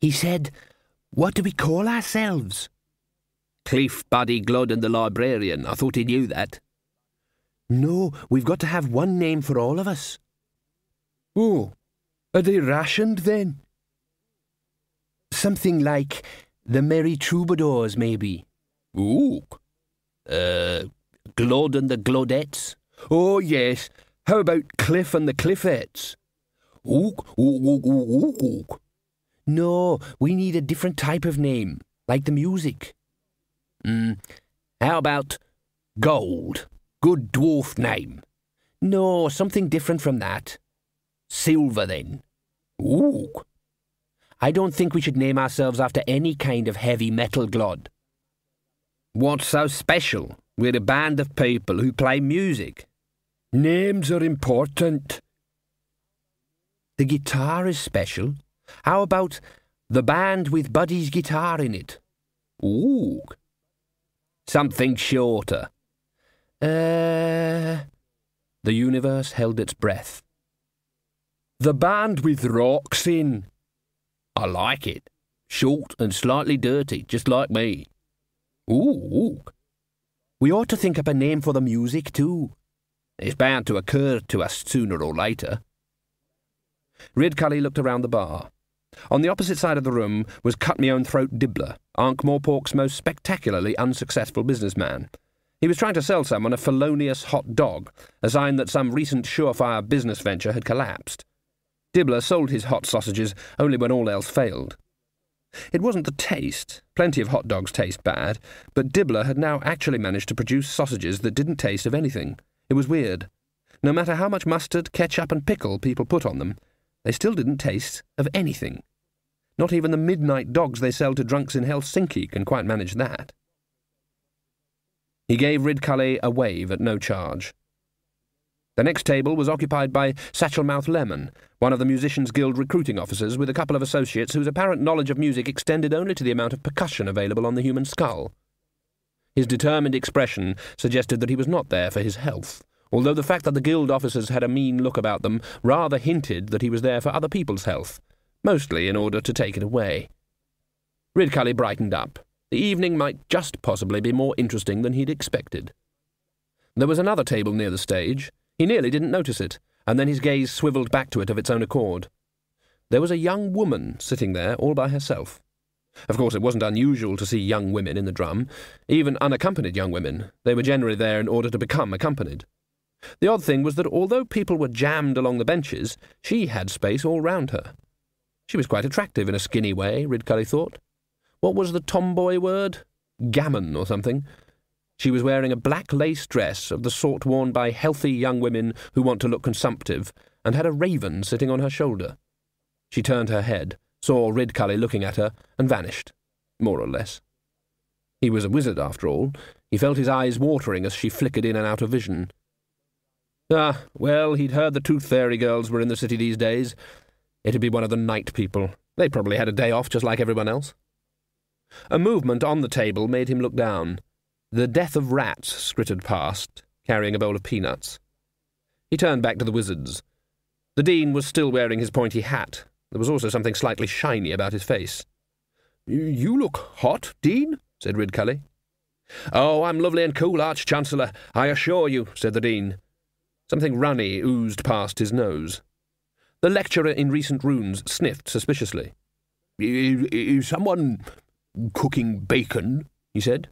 He said, "What do we call ourselves?" "Cliff, Buddy, Glod, and the librarian. I thought he knew that." "No, we've got to have one name for all of us." "Oh, are they rationed then?" "Something like the Merry Troubadours, maybe." "Ooh. Glod and the Glodettes?" "Oh, yes. How about Cliff and the Cliffettes?" "Ook, ook, ook, ook, ook." "No, we need a different type of name, like the music." "How about Gold? Good dwarf name." "No, something different from that." "Silver, then." "Ooh." "I don't think we should name ourselves after any kind of heavy metal, Glod." "What's so special? We're a band of people who play music." Names are important. The guitar is special. How about the band with Buddy's guitar in it? Ooh. Something shorter. The universe held its breath. The band with rocks in. I like it. Short and slightly dirty, just like me. Ooh. We ought to think up a name for the music, too. It's bound to occur to us sooner or later. Ridcully looked around the bar. On the opposite side of the room was Cut-Me-Own-Throat Dibbler, Ankh-Morpork's most spectacularly unsuccessful businessman. He was trying to sell someone a felonious hot dog, a sign that some recent surefire business venture had collapsed. Dibbler sold his hot sausages only when all else failed. It wasn't the taste. Plenty of hot dogs taste bad, but Dibbler had now actually managed to produce sausages that didn't taste of anything. It was weird. No matter how much mustard, ketchup and pickle people put on them, they still didn't taste of anything. Not even the midnight dogs they sell to drunks in Helsinki can quite manage that. He gave Ridcully a wave at no charge. The next table was occupied by Satchelmouth Lemon, one of the Musicians' Guild recruiting officers, with a couple of associates whose apparent knowledge of music extended only to the amount of percussion available on the human skull. His determined expression suggested that he was not there for his health, although the fact that the guild officers had a mean look about them rather hinted that he was there for other people's health, mostly in order to take it away. Ridcully brightened up. The evening might just possibly be more interesting than he'd expected. There was another table near the stage. He nearly didn't notice it, and then his gaze swivelled back to it of its own accord. There was a young woman sitting there all by herself. Of course, it wasn't unusual to see young women in the drum, even unaccompanied young women. They were generally there in order to become accompanied. The odd thing was that although people were jammed along the benches, she had space all round her. She was quite attractive in a skinny way, Ridcully thought. What was the tomboy word? Gammon or something. She was wearing a black lace dress of the sort worn by healthy young women who want to look consumptive, and had a raven sitting on her shoulder. She turned her head, saw Ridcully looking at her, and vanished, more or less. He was a wizard, after all. He felt his eyes watering as she flickered in and out of vision. Ah, well, he'd heard the Tooth Fairy girls were in the city these days. It'd be one of the night people. They probably had a day off just like everyone else. A movement on the table made him look down. The Death of Rats skrittered past, carrying a bowl of peanuts. He turned back to the wizards. The Dean was still wearing his pointy hat. There was also something slightly shiny about his face. You look hot, Dean, said Ridcully. Oh, I'm lovely and cool, Arch-Chancellor, I assure you, said the Dean. Something runny oozed past his nose. The lecturer in recent runes sniffed suspiciously. Is someone cooking bacon? He said.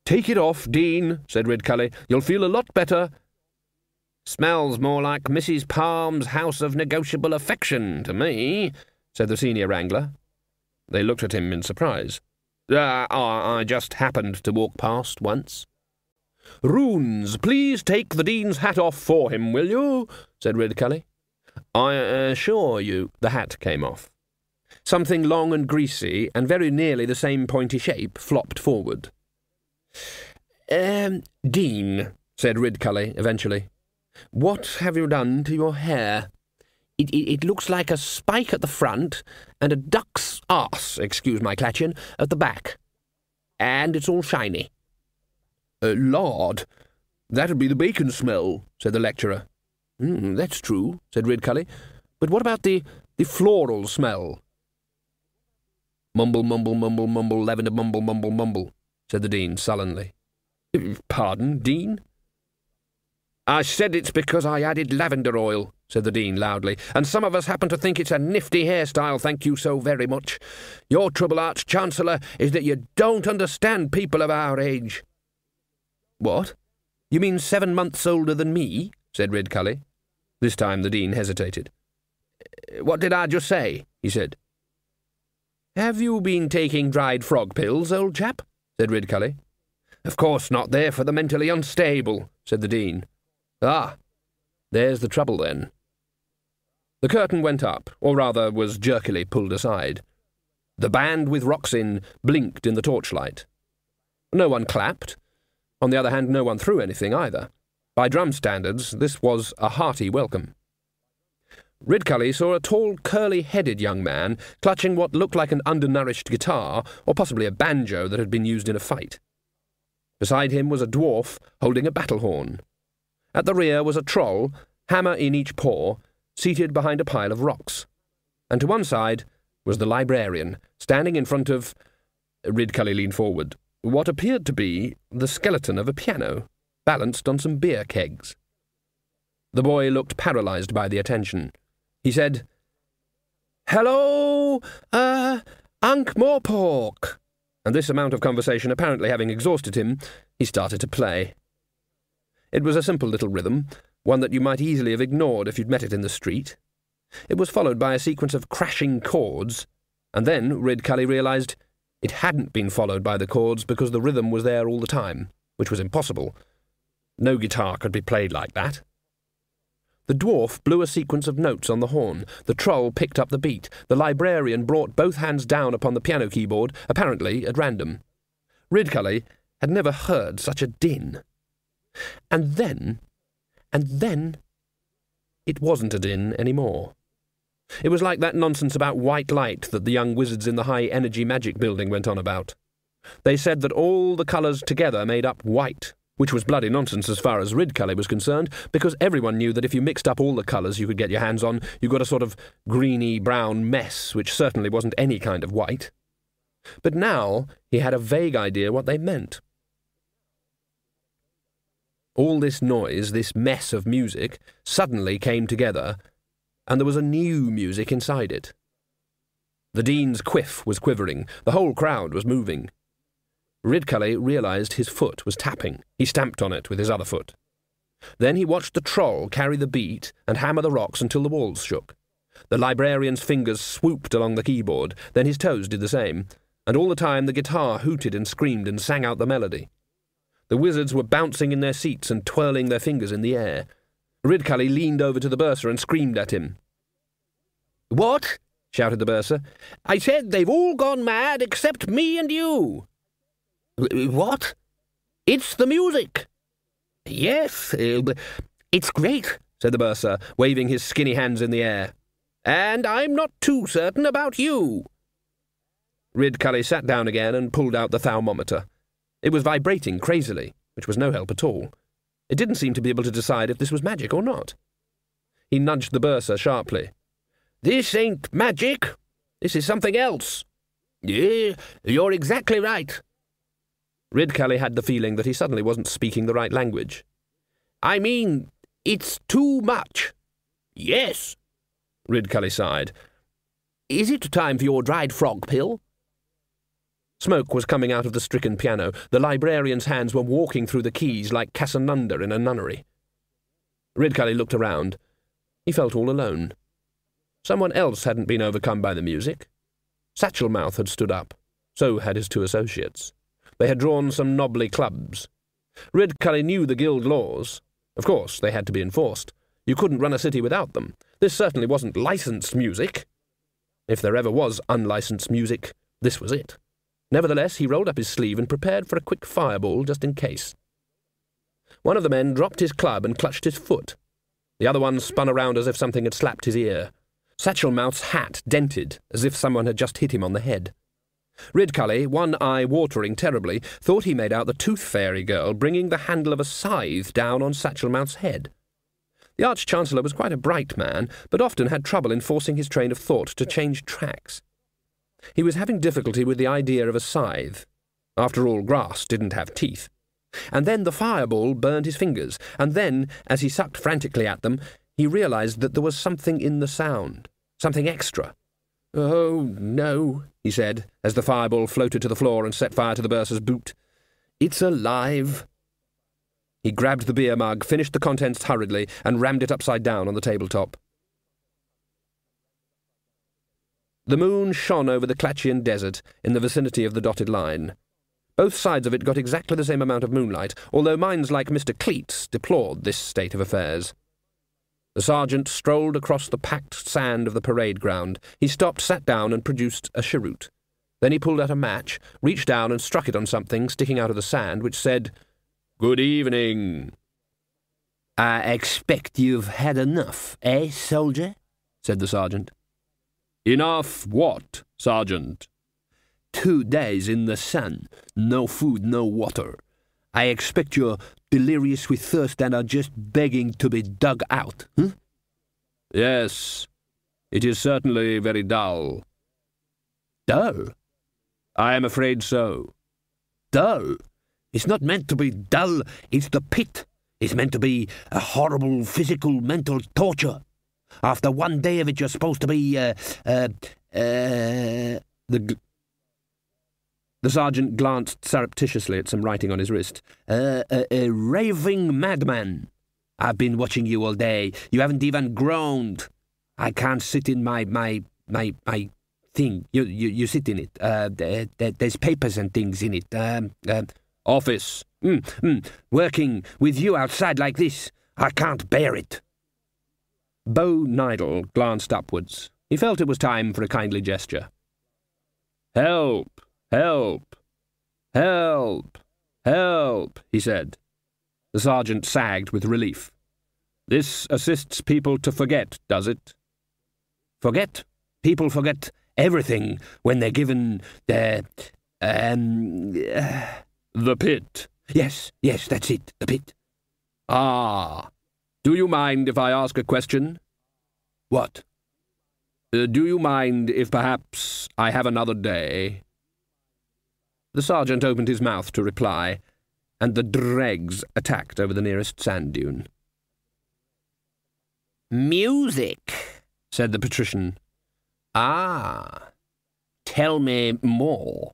Take it off, Dean, said Ridcully. You'll feel a lot better. Smells more like Mrs. Palm's House of Negotiable Affection to me, said the senior wrangler. They looked at him in surprise. I just happened to walk past once. Runes, please take the Dean's hat off for him, will you? Said Ridcully. I assure you. The hat came off. Something long and greasy, and very nearly the same pointy shape, flopped forward. Dean, said Ridcully eventually, what have you done to your hair? It looks like a spike at the front and a duck's arse, excuse my clatchin, at the back. And it's all shiny. Lord, that'd be the bacon smell, said the lecturer. That's true, said Ridcully. But what about the floral smell? Mumble, mumble, mumble, mumble, lavender, mumble, mumble, mumble, said the Dean sullenly. Pardon, Dean? I said it's because I added lavender oil, said the Dean loudly, and some of us happen to think it's a nifty hairstyle, thank you so very much. Your trouble, Arch-Chancellor, is that you don't understand people of our age. What? You mean 7 months older than me? Said Ridcully. This time the Dean hesitated. What did I just say? He said. Have you been taking dried frog pills, old chap? Said Ridcully. Of course not, they're for the mentally unstable, said the Dean. Ah, there's the trouble then. The curtain went up, or rather was jerkily pulled aside. The band with rocks in blinked in the torchlight. No one clapped. On the other hand, no one threw anything either. By drum standards, this was a hearty welcome. Ridcully saw a tall, curly-headed young man clutching what looked like an undernourished guitar, or possibly a banjo that had been used in a fight. Beside him was a dwarf holding a battle horn. At the rear was a troll, hammer in each paw, seated behind a pile of rocks. And to one side was the librarian, standing in front of— Ridcully leaned forward— what appeared to be the skeleton of a piano, balanced on some beer kegs. The boy looked paralysed by the attention. He said, "Hello, Unc Morepork." And this amount of conversation apparently having exhausted him, he started to play. It was a simple little rhythm, one that you might easily have ignored if you'd met it in the street. It was followed by a sequence of crashing chords, and then Ridcully realised it hadn't been followed by the chords because the rhythm was there all the time, which was impossible. No guitar could be played like that. The dwarf blew a sequence of notes on the horn. The troll picked up the beat. The librarian brought both hands down upon the piano keyboard, apparently at random. Ridcully had never heard such a din. And then, it wasn't a din anymore. It was like that nonsense about white light that the young wizards in the high-energy magic building went on about. They said that all the colours together made up white, which was bloody nonsense as far as Ridcully was concerned, because everyone knew that if you mixed up all the colours you could get your hands on, you got a sort of greeny-brown mess, which certainly wasn't any kind of white. But now he had a vague idea what they meant. All this noise, this mess of music, suddenly came together, and there was a new music inside it. The Dean's quiff was quivering. The whole crowd was moving. Ridcully realised his foot was tapping. He stamped on it with his other foot. Then he watched the troll carry the beat and hammer the rocks until the walls shook. The librarian's fingers swooped along the keyboard, then his toes did the same, and all the time the guitar hooted and screamed and sang out the melody. The wizards were bouncing in their seats and twirling their fingers in the air. Ridcully leaned over to the bursar and screamed at him. "What?" shouted the bursar. "I said they've all gone mad except me and you." "What?" "It's the music." "Yes, it's great," said the bursar, waving his skinny hands in the air. "And I'm not too certain about you." Ridcully sat down again and pulled out the thermometer. It was vibrating crazily, which was no help at all. It didn't seem to be able to decide if this was magic or not. He nudged the bursar sharply. "This ain't magic. This is something else." "Yeah, you're exactly right." Ridcully had the feeling that he suddenly wasn't speaking the right language. "I mean, it's too much." "Yes." Ridcully sighed. "Is it time for your dried frog pill?" Smoke was coming out of the stricken piano. The librarian's hands were walking through the keys like Casanunda in a nunnery. Ridcully looked around. He felt all alone. Someone else hadn't been overcome by the music. Satchelmouth had stood up. So had his two associates. They had drawn some knobbly clubs. Ridcully knew the guild laws. Of course, they had to be enforced. You couldn't run a city without them. This certainly wasn't licensed music. If there ever was unlicensed music, this was it. Nevertheless, he rolled up his sleeve and prepared for a quick fireball just in case. One of the men dropped his club and clutched his foot. The other one spun around as if something had slapped his ear. Satchelmouth's hat dented, as if someone had just hit him on the head. Ridcully, one eye watering terribly, thought he made out the tooth fairy girl bringing the handle of a scythe down on Satchelmouth's head. The Arch-Chancellor was quite a bright man, but often had trouble in forcing his train of thought to change tracks. He was having difficulty with the idea of a scythe. After all, grass didn't have teeth. And then the fireball burned his fingers, and then, as he sucked frantically at them, he realised that there was something in the sound, something extra. "Oh, no," he said, as the fireball floated to the floor and set fire to the bursar's boot. "It's alive." He grabbed the beer mug, finished the contents hurriedly, and rammed it upside down on the tabletop. The moon shone over the Clatchian desert in the vicinity of the dotted line. Both sides of it got exactly the same amount of moonlight, although minds like Mr. Cleats deplored this state of affairs. The sergeant strolled across the packed sand of the parade ground. He stopped, sat down, and produced a cheroot. Then he pulled out a match, reached down and struck it on something sticking out of the sand, which said, "Good evening." I expect you've had enough, eh, soldier? Said the sergeant. Enough what, sergeant? 2 days in the sun, no food, no water. I expect you're delirious with thirst and are just begging to be dug out, huh? Yes, it is certainly very dull. Dull? I am afraid so. Dull? It's not meant to be dull, it's the pit. It's meant to be a horrible physical, mental torture. After 1 day of it, you're supposed to be, The sergeant glanced surreptitiously at some writing on his wrist. A raving madman. I've been watching you all day. You haven't even groaned. I can't sit in my thing. You sit in it. There's papers and things in it. Office. Working with you outside like this. I can't bear it. Beau Nidal glanced upwards. He felt it was time for a kindly gesture. Help! Help! Help! Help! He said. The sergeant sagged with relief. This assists people to forget, does it? Forget? People forget everything when they're given their, the pit. Yes, that's it, the pit. Ah. Do you mind if I ask a question? What? Do you mind if perhaps I have another day? The sergeant opened his mouth to reply, and the dregs attacked over the nearest sand dune. Music, said the patrician. Ah, tell me more.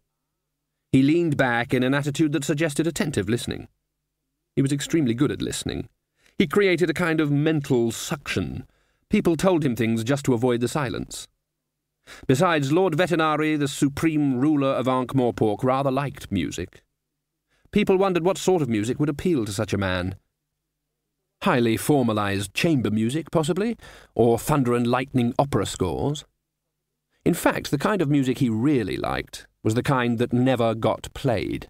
He leaned back in an attitude that suggested attentive listening. He was extremely good at listening. He created a kind of mental suction. People told him things just to avoid the silence. Besides, Lord Vetinari, the supreme ruler of Ankh-Morpork, rather liked music. People wondered what sort of music would appeal to such a man. Highly formalized chamber music, possibly, or thunder and lightning opera scores. In fact, the kind of music he really liked was the kind that never got played.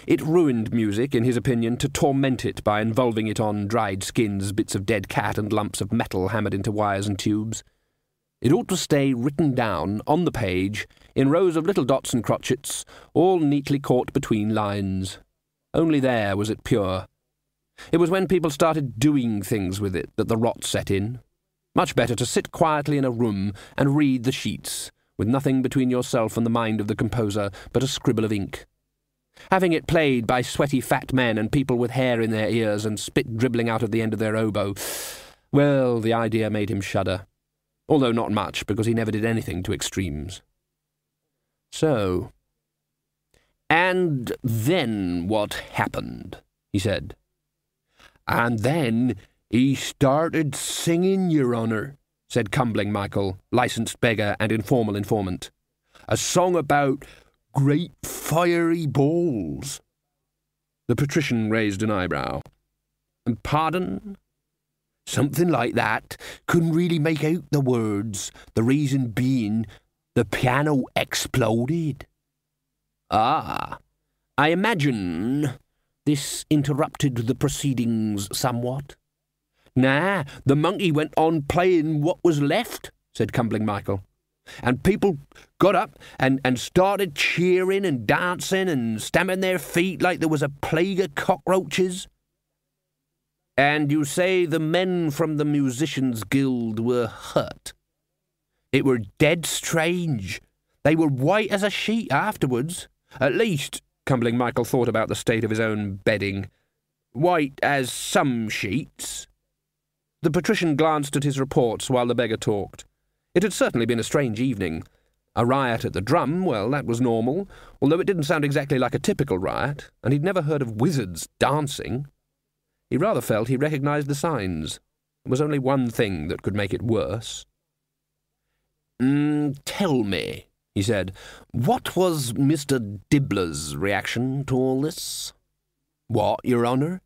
It ruined music, in his opinion, to torment it by involving it on dried skins, bits of dead cat and lumps of metal hammered into wires and tubes. It ought to stay written down on the page in rows of little dots and crotchets, all neatly caught between lines. Only there was it pure. It was when people started doing things with it that the rot set in. Much better to sit quietly in a room and read the sheets, with nothing between yourself and the mind of the composer but a scribble of ink. Having it played by sweaty fat men and people with hair in their ears and spit dribbling out of the end of their oboe, well, the idea made him shudder. Although not much, because he never did anything to extremes. So, and then what happened, he said. And then he started singing, Your Honour, said Cumbling Michael, licensed beggar and informal informant. A song about great fiery balls. The patrician raised an eyebrow. Pardon? Something like that. Couldn't really make out the words, the reason being the piano exploded. Ah, I imagine this interrupted the proceedings somewhat. Nah, the monkey went on playing what was left, said Cumbling Michael. And people got up and started cheering and dancing and stamping their feet like there was a plague of cockroaches. And you say the men from the Musicians' Guild were hurt? It were dead strange. They were white as a sheet afterwards. At least, Cumbling Michael thought about the state of his own bedding. White as some sheets. The patrician glanced at his reports while the beggar talked. It had certainly been a strange evening. A riot at the drum, well, that was normal, although it didn't sound exactly like a typical riot, and he'd never heard of wizards dancing. He rather felt he recognised the signs. There was only one thing that could make it worse. Tell me, he said, what was Mr. Dibbler's reaction to all this? What, Your Honour?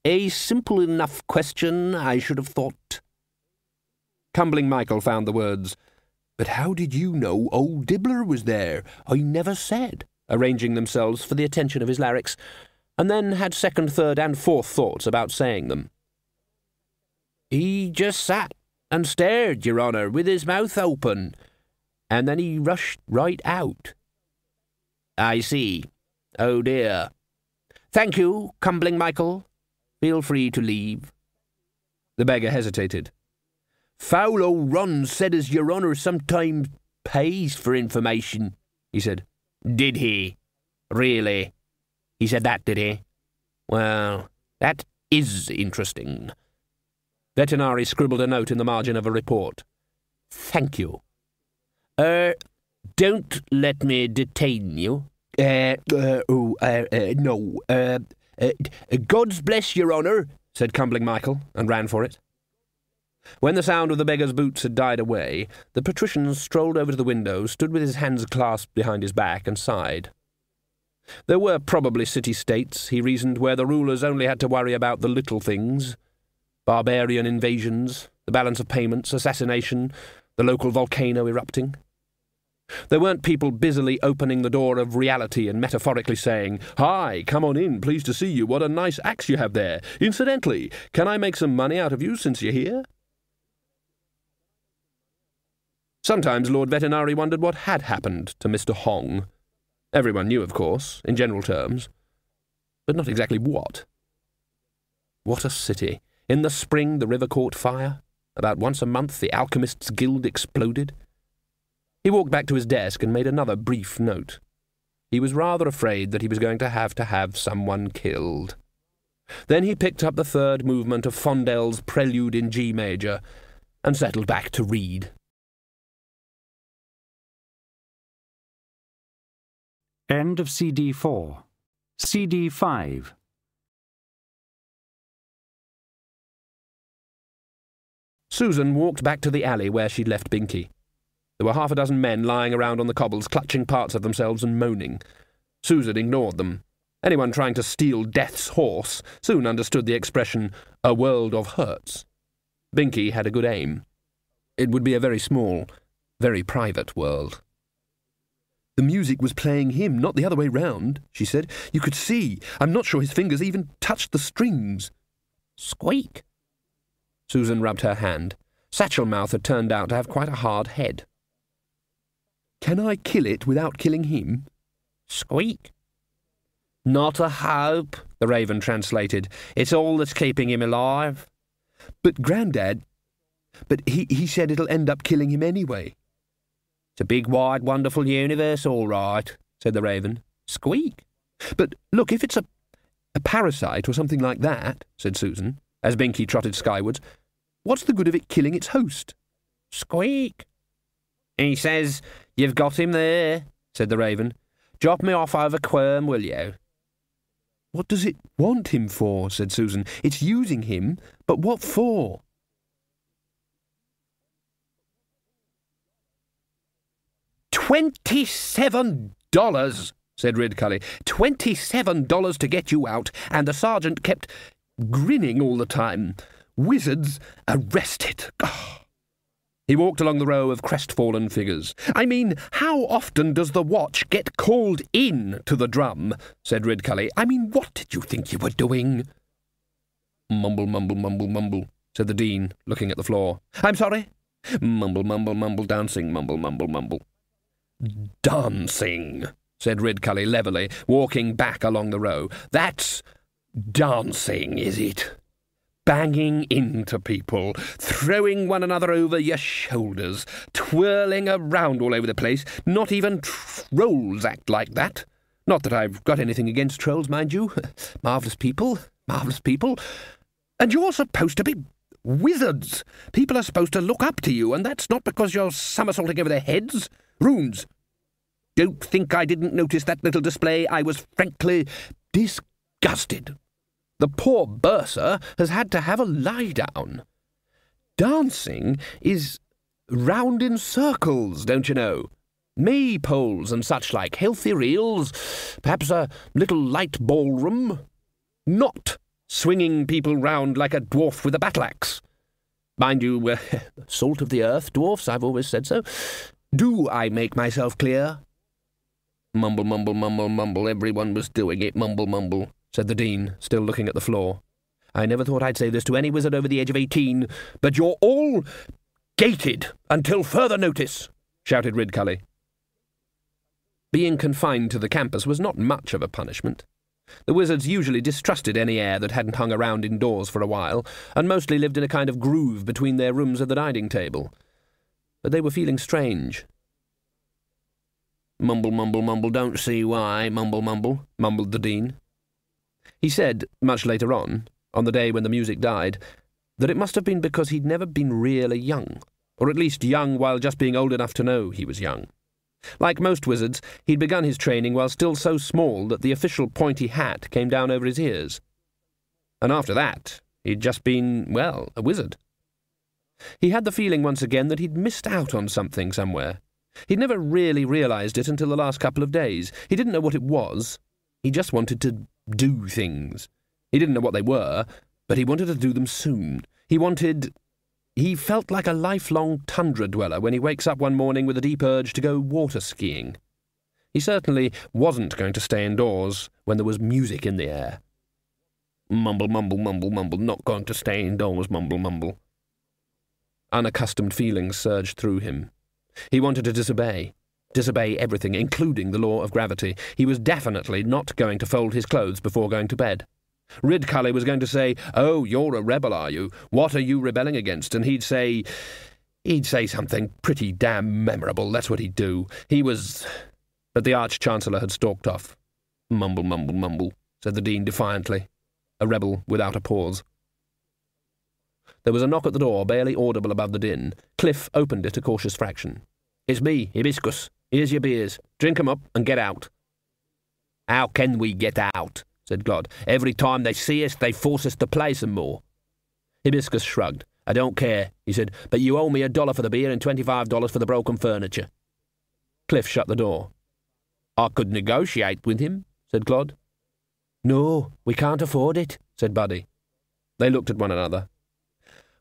A simple enough question, I should have thought. Cumbling Michael found the words, But how did you know old Dibbler was there? I never said, arranging themselves for the attention of his larynx, and then had second, third, and fourth thoughts about saying them. He just sat and stared, Your Honour, with his mouth open, and then he rushed right out. I see. Oh dear. Thank you, Cumbling Michael. Feel free to leave. The beggar hesitated. Foul old Ron said as Your Honour sometimes pays for information, he said. Did he? Really? He said that, did he? Well, that is interesting. Vetinari scribbled a note in the margin of a report. Thank you. Don't let me detain you. No. God's bless Your Honour, said Cumbling Michael, and ran for it. When the sound of the beggar's boots had died away, the patrician strolled over to the window, stood with his hands clasped behind his back, and sighed. There were probably city-states, he reasoned, where the rulers only had to worry about the little things. Barbarian invasions, the balance of payments, assassination, the local volcano erupting. There weren't people busily opening the door of reality and metaphorically saying, "Hi, come on in, pleased to see you, what a nice axe you have there. Incidentally, can I make some money out of you since you're here?" Sometimes Lord Vetinari wondered what had happened to Mr. Hong. Everyone knew, of course, in general terms, but not exactly what. What a city! In the spring the river caught fire. About once a month the Alchemists' Guild exploded. He walked back to his desk and made another brief note. He was rather afraid that he was going to have someone killed. Then he picked up the third movement of Fondel's Prelude in G major and settled back to read. End of CD 4. CD 5. Susan walked back to the alley where she'd left Binky. There were half a dozen men lying around on the cobbles, clutching parts of themselves and moaning. Susan ignored them. Anyone trying to steal Death's horse soon understood the expression, "a world of hurts." Binky had a good aim. It would be a very small, very private world. "The music was playing him, not the other way round," she said. "You could see. I'm not sure his fingers even touched the strings." Squeak. Susan rubbed her hand. Satchel Mouth had turned out to have quite a hard head. "Can I kill it without killing him?" Squeak. Not a hope, the Raven translated. It's all that's keeping him alive. "But, Grandad, he said it'll end up killing him anyway." It's a big, wide, wonderful universe, all right, said the Raven. Squeak. "But look, if it's a parasite or something like that," said Susan, as Binky trotted skywards, "what's the good of it killing its host?" Squeak. He says, you've got him there, said the Raven. Drop me off over Quirm, will you? "What does it want him for?" said Susan. "It's using him, but what for?" $27, said Ridcully. $27 to get you out, and the sergeant kept grinning all the time. Wizards arrested. Oh. He walked along the row of crestfallen figures. "I mean, how often does the watch get called in to the drum?" said Ridcully. "I mean, what did you think you were doing?" "Mumble, mumble, mumble, mumble," said the Dean, looking at the floor. "I'm sorry?" "Mumble, mumble, mumble, dancing, mumble, mumble, mumble." "Dancing," said Ridcully levelly, walking back along the row. "That's dancing, is it? Banging into people, throwing one another over your shoulders, twirling around all over the place. Not even trolls act like that. Not that I've got anything against trolls, mind you. Marvellous people, marvellous people. And you're supposed to be wizards. People are supposed to look up to you, and that's not because you're somersaulting over their heads. Runes. Don't think I didn't notice that little display. I was frankly disgusted. The poor bursar has had to have a lie-down. Dancing is round in circles, don't you know? Maypoles and such like, healthy reels, perhaps a little light ballroom. Not swinging people round like a dwarf with a battle-axe. Mind you, salt of the earth, dwarfs, I've always said so. Do I make myself clear?" "Mumble, mumble, mumble, mumble, everyone was doing it, mumble, mumble," said the Dean, still looking at the floor. I never thought I'd say this to any wizard over the age of 18, but you're all gated until further notice, shouted Ridcully. Being confined to the campus was not much of a punishment. The wizards usually distrusted any air that hadn't hung around indoors for a while, and mostly lived in a kind of groove between their rooms and the dining table. But they were feeling strange. Mumble, mumble, mumble, don't see why, mumble, mumble, mumbled the Dean. He said, much later on the day when the music died, that it must have been because he'd never been really young, or at least young while just being old enough to know he was young. Like most wizards, he'd begun his training while still so small that the official pointy hat came down over his ears. And after that, he'd just been, well, a wizard. He had the feeling once again that he'd missed out on something somewhere. He'd never really realised it until the last couple of days. He didn't know what it was. He just wanted to do things. He didn't know what they were, but he wanted to do them soon. He felt like a lifelong tundra dweller when he wakes up one morning with a deep urge to go water skiing. He certainly wasn't going to stay indoors when there was music in the air. Mumble, mumble, mumble, mumble, not going to stay indoors, mumble, mumble. Unaccustomed feelings surged through him. He wanted to disobey everything, including the law of gravity. He was definitely not going to fold his clothes before going to bed. Ridcully was going to say, "Oh, you're a rebel, are you? What are you rebelling against?" And he'd say something pretty damn memorable. That's what he'd do. But the Arch-Chancellor had stalked off. Mumble, mumble, mumble, said the Dean defiantly, a rebel without a pause. There was a knock at the door, barely audible above the din. Cliff opened it a cautious fraction. "It's me, Hibiscus. Here's your beers. Drink 'em up and get out." "How can we get out?" said Glod. "Every time they see us, they force us to play some more." Hibiscus shrugged. "I don't care," he said, "but you owe me $1 for the beer and $25 for the broken furniture." Cliff shut the door. "I could negotiate with him," said Glod. "No, we can't afford it," said Buddy. They looked at one another.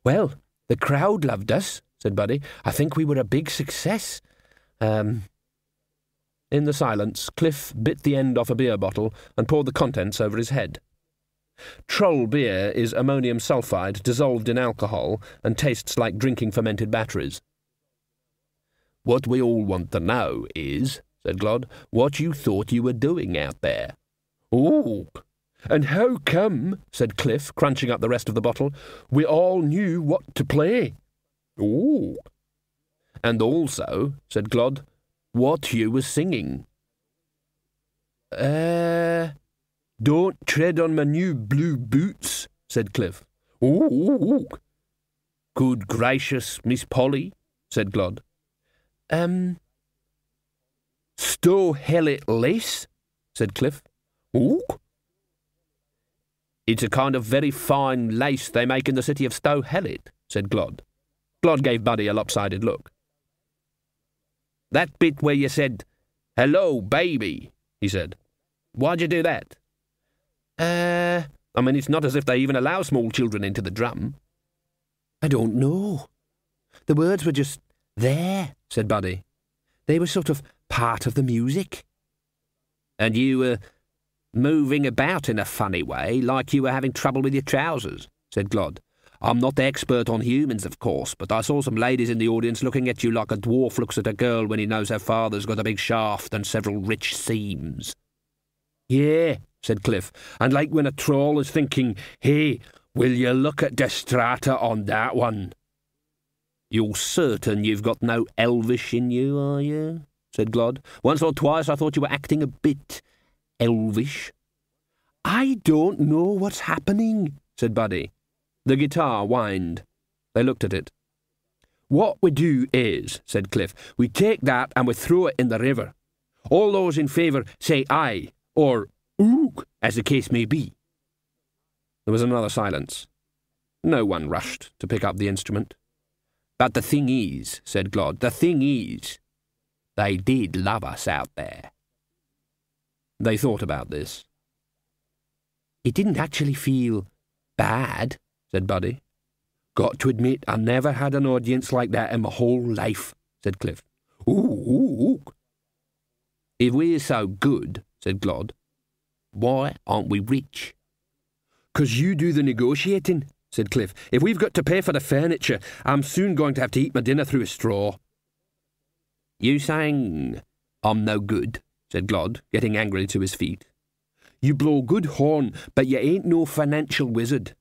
"Well, the crowd loved us," said Buddy. "I think we were a big success. In the silence, Cliff bit the end off a beer bottle and poured the contents over his head. Troll beer is ammonium sulfide dissolved in alcohol and tastes like drinking fermented batteries. "What we all want to know is," said Glod, "what you thought you were doing out there." "Oh, and how come," said Cliff, crunching up the rest of the bottle, "we all knew what to play?" "Oh, and also," said Glod, "what you were singing." Don't tread on my new blue boots," said Cliff. "Oh, good gracious, Miss Polly," said Glod. Stow hellet lace," said Cliff. "Oh, it's a kind of very fine lace they make in the city of Stow Hellet," said Glod. Glod gave Buddy a lopsided look. "That bit where you said, 'Hello, baby,'" he said. "Why'd you do that?" I mean, it's not as if they even allow small children into the drum." "I don't know. The words were just there," said Buddy. "They were sort of part of the music." "And you were moving about in a funny way, like you were having trouble with your trousers," said Glod. "I'm not the expert on humans, of course, but I saw some ladies in the audience looking at you like a dwarf looks at a girl when he knows her father's got a big shaft and several rich seams." "Yeah," said Cliff, "and like when a troll is thinking, 'Hey, will you look at the strata on that one?'" "You're certain you've got no elvish in you, are you?" said Glod. "Once or twice I thought you were acting a bit elvish." "I don't know what's happening," said Buddy. The guitar whined. They looked at it. "What we do is," said Cliff, "we take that and we throw it in the river. All those in favour say aye, or ook, as the case may be." There was another silence. No one rushed to pick up the instrument. "But the thing is," said Glod, "the thing is, they did love us out there." They thought about this. "It didn't actually feel bad," said Buddy. "Got to admit, I never had an audience like that in my whole life," said Cliff. "Ooh. If we're so good," said Glod, "why aren't we rich?" 'Cause you do the negotiating, said Cliff. If we've got to pay for the furniture, I'm soon going to have to eat my dinner through a straw. You saying I'm no good, said Glod, getting angrily to his feet. You blow good horn, but you ain't no financial wizard.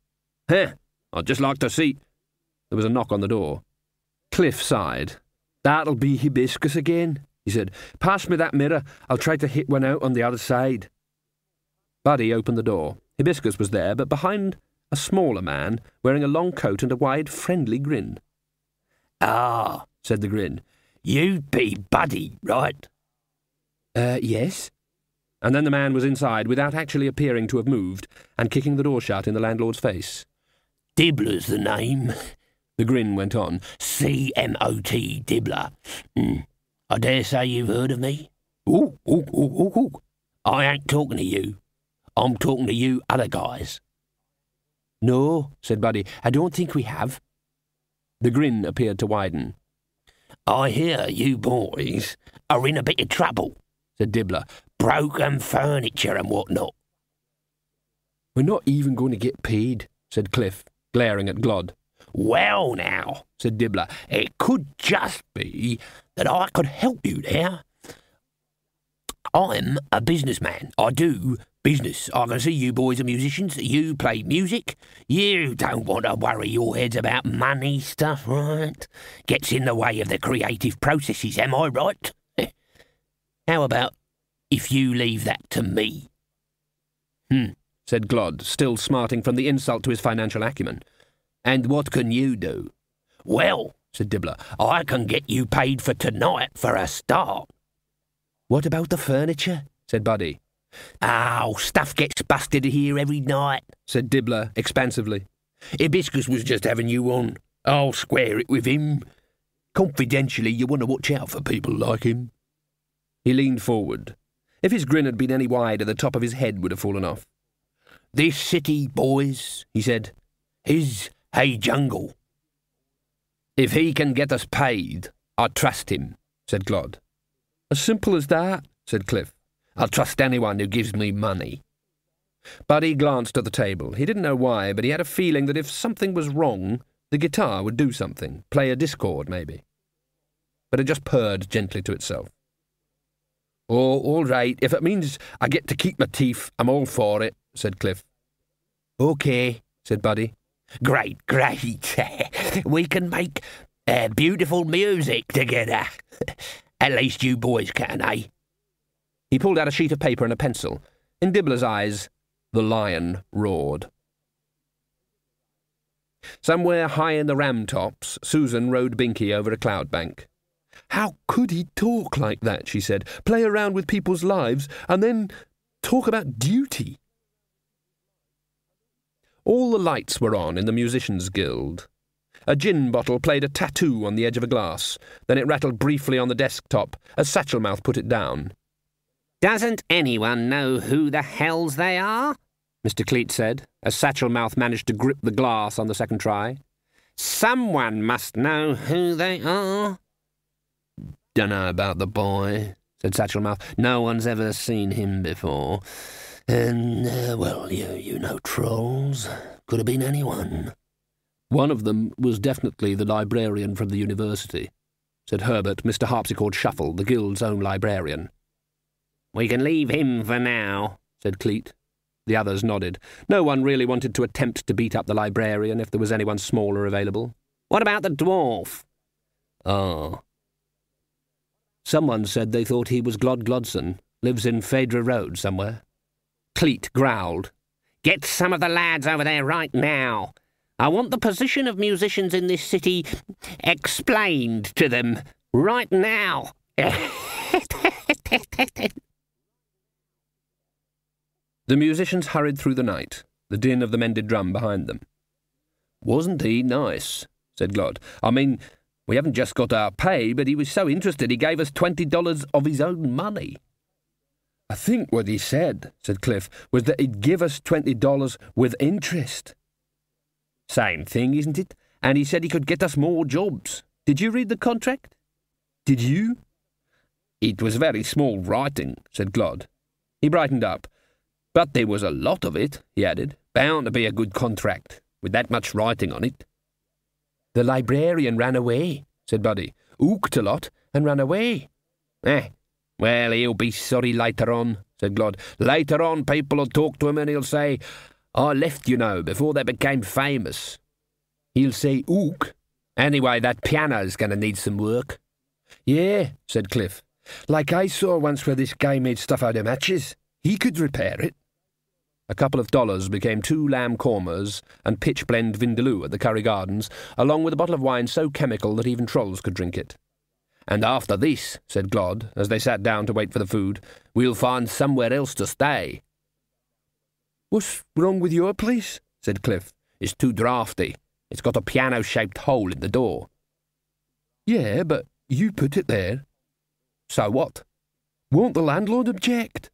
Huh, I'd just like to see. There was a knock on the door. Cliff sighed. That'll be Hibiscus again, he said. Pass me that mirror. I'll try to hit one out on the other side. Buddy opened the door. Hibiscus was there, but behind a smaller man, wearing a long coat and a wide, friendly grin. Ah, said the grin. You be Buddy, right? Yes. And then the man was inside without actually appearing to have moved and kicking the door shut in the landlord's face. Dibbler's the name, the grin went on. C-M-O-T, Dibbler. I dare say you've heard of me. Ooh. I ain't talking to you. I'm talking to you other guys. No, said Buddy, I don't think we have. The grin appeared to widen. I hear you boys are in a bit of trouble, said Dibbler. Broken furniture and whatnot. We're not even going to get paid, said Cliff, glaring at Glod. Well now, said Dibbler, it could just be that I could help you there. I'm a businessman. I do business. I can see you boys are musicians. You play music. You don't want to worry your heads about money stuff, right? Gets in the way of the creative processes, am I right? How about if you leave that to me? Said Glod, still smarting from the insult to his financial acumen. And what can you do? Well, said Dibbler, I can get you paid for tonight for a start. What about the furniture? Said Buddy. Oh, stuff gets busted here every night, said Dibbler expansively. Hibiscus was just having you on. I'll square it with him. Confidentially, you want to watch out for people like him. He leaned forward. If his grin had been any wider, the top of his head would have fallen off. This city, boys, he said, is a jungle. If he can get us paid, I trust him, said Glod. As simple as that, said Cliff. I'll trust anyone who gives me money. Buddy glanced at the table. He didn't know why, but he had a feeling that if something was wrong, the guitar would do something, play a discord, maybe. But it just purred gently to itself. Oh, all right, if it means I get to keep my teeth, I'm all for it, said Cliff. OK, said Buddy. Great. We can make beautiful music together. At least you boys can, eh? He pulled out a sheet of paper and a pencil. In Dibbler's eyes, the lion roared. Somewhere high in the ram tops, Susan rode Binky over a cloud bank. How could he talk like that, she said, play around with people's lives, and then talk about duty? All the lights were on in the Musicians' Guild. A gin bottle played a tattoo on the edge of a glass. Then it rattled briefly on the desktop as Satchelmouth put it down. Doesn't anyone know who the hells they are? Mr. Cleet said, as Satchelmouth managed to grip the glass on the second try. Someone must know who they are. Dunno about the boy, said Satchelmouth. No one's ever seen him before. And, well, you know trolls. Could have been anyone. One of them was definitely the librarian from the university, said Herbert, Mr. Harpsichord Shuffle, the Guild's own librarian. We can leave him for now, said Cleet. The others nodded. No one really wanted to attempt to beat up the librarian if there was anyone smaller available. What about the dwarf? Oh. Someone said they thought he was Glod Glodson, lives in Phaedra Road somewhere. Cleet growled. Get some of the lads over there right now. I want the position of musicians in this city explained to them right now. The musicians hurried through the night, the din of the mended drum behind them. Wasn't he nice? Said Glod. I mean, we haven't just got our pay, but he was so interested he gave us $20 of his own money. I think what he said, said Cliff, was that he'd give us $20 with interest. Same thing, isn't it? And he said he could get us more jobs. Did you read the contract? Did you? It was very small writing, said Glod. He brightened up. But there was a lot of it, he added. Bound to be a good contract, with that much writing on it. The librarian ran away, said Buddy. Ooked a lot and ran away. Well, he'll be sorry later on, said Glod. Later on, people will talk to him and he'll say, I left, you know, before they became famous. He'll say ook. Anyway, that piano's going to need some work. Yeah, said Cliff. Like I saw once where this guy made stuff out of matches. He could repair it. A couple of dollars became 2 lamb kormas and pitch-blend vindaloo at the Curry Gardens, along with a bottle of wine so chemical that even trolls could drink it. And after this, said Glod, as they sat down to wait for the food, we'll find somewhere else to stay. What's wrong with your place? Said Cliff. It's too draughty. It's got a piano-shaped hole in the door. Yeah, but you put it there. So what? Won't the landlord object?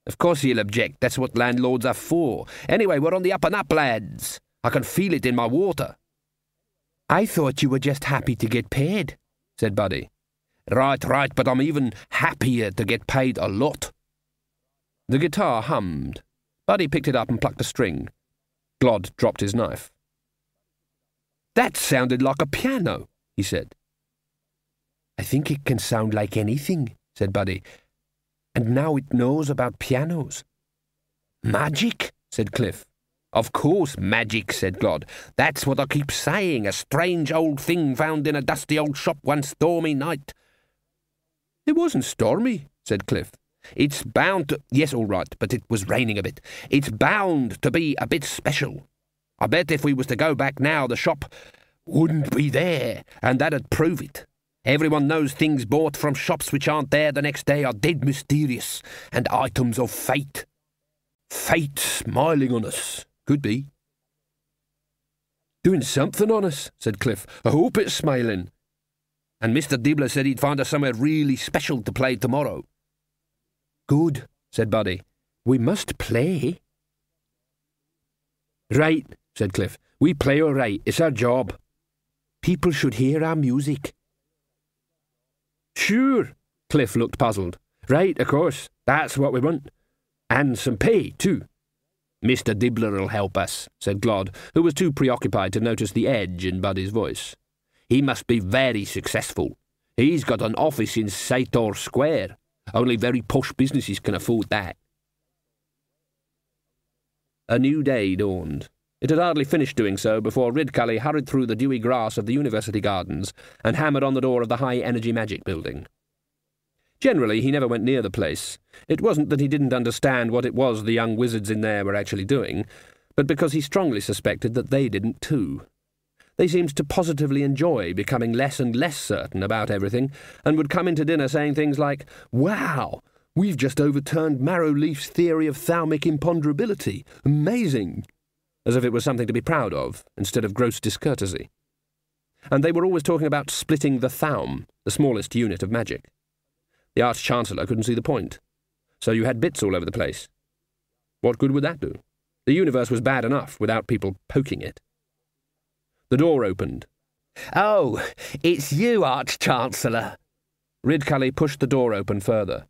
Of course he'll object. That's what landlords are for. Anyway, we're on the up and up, lads. I can feel it in my water. I thought you were just happy to get paid, said Buddy. Right, but I'm even happier to get paid a lot. The guitar hummed. Buddy picked it up and plucked a string. Glod dropped his knife. That sounded like a piano, he said. I think it can sound like anything, said Buddy. And now it knows about pianos. Magic, said Cliff. Of course, magic, said Glod. That's what I keep saying, a strange old thing found in a dusty old shop one stormy night. It wasn't stormy, said Cliff. It's bound to... Yes, all right, but it was raining a bit. It's bound to be a bit special. I bet if we was to go back now, the shop wouldn't be there, and that'd prove it. Everyone knows things bought from shops which aren't there the next day are dead mysterious, and items of fate. Fate smiling on us. Could be. Doing something on us, said Cliff. I hope it's smiling. And Mr. Dibbler said he'd find us somewhere really special to play tomorrow. Good, said Buddy. We must play. Right, said Cliff. We play all right. It's our job. People should hear our music. Sure. Cliff looked puzzled. Right, of course. That's what we want. And some pay, too. Mr. Dibbler'll help us, said Glod, who was too preoccupied to notice the edge in Buddy's voice. He must be very successful. He's got an office in Scythe Square. Only very posh businesses can afford that. A new day dawned. It had hardly finished doing so before Ridcully hurried through the dewy grass of the University Gardens and hammered on the door of the high-energy magic building. Generally, he never went near the place. It wasn't that he didn't understand what it was the young wizards in there were actually doing, but because he strongly suspected that they didn't too. They seemed to positively enjoy becoming less and less certain about everything, and would come into dinner saying things like, "Wow, we've just overturned Marrowleaf's theory of thalamic imponderability. Amazing!" as if it was something to be proud of, instead of gross discourtesy. And they were always talking about splitting the thaum, the smallest unit of magic. The Arch-Chancellor couldn't see the point. So you had bits all over the place. What good would that do? The universe was bad enough without people poking it. The door opened. "Oh, it's you, Arch-Chancellor." Ridcully pushed the door open further.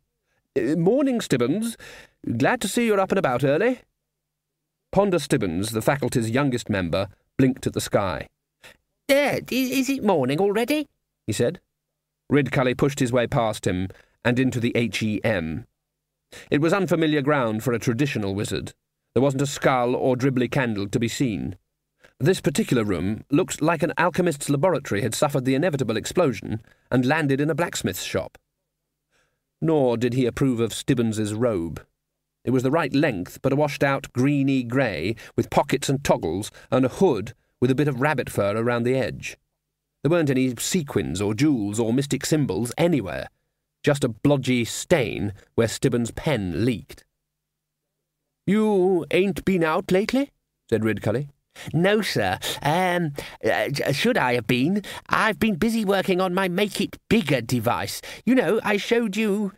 "Morning, Stibbons. Glad to see you're up and about early." Ponder Stibbons, the faculty's youngest member, blinked at the sky. Is it morning already?" he said. Ridcully pushed his way past him and into the HEM. It was unfamiliar ground for a traditional wizard. There wasn't a skull or dribbly candle to be seen. This particular room looked like an alchemist's laboratory had suffered the inevitable explosion and landed in a blacksmith's shop. Nor did he approve of Stibbons's robe. It was the right length, but a washed-out greeny grey, with pockets and toggles, and a hood with a bit of rabbit fur around the edge. There weren't any sequins or jewels or mystic symbols anywhere, just a blodgy stain where Stibbons' pen leaked. "You ain't been out lately?" said Ridcully. "No, sir. Should I have been? I've been busy working on my Make It Bigger device. You know, I showed you..."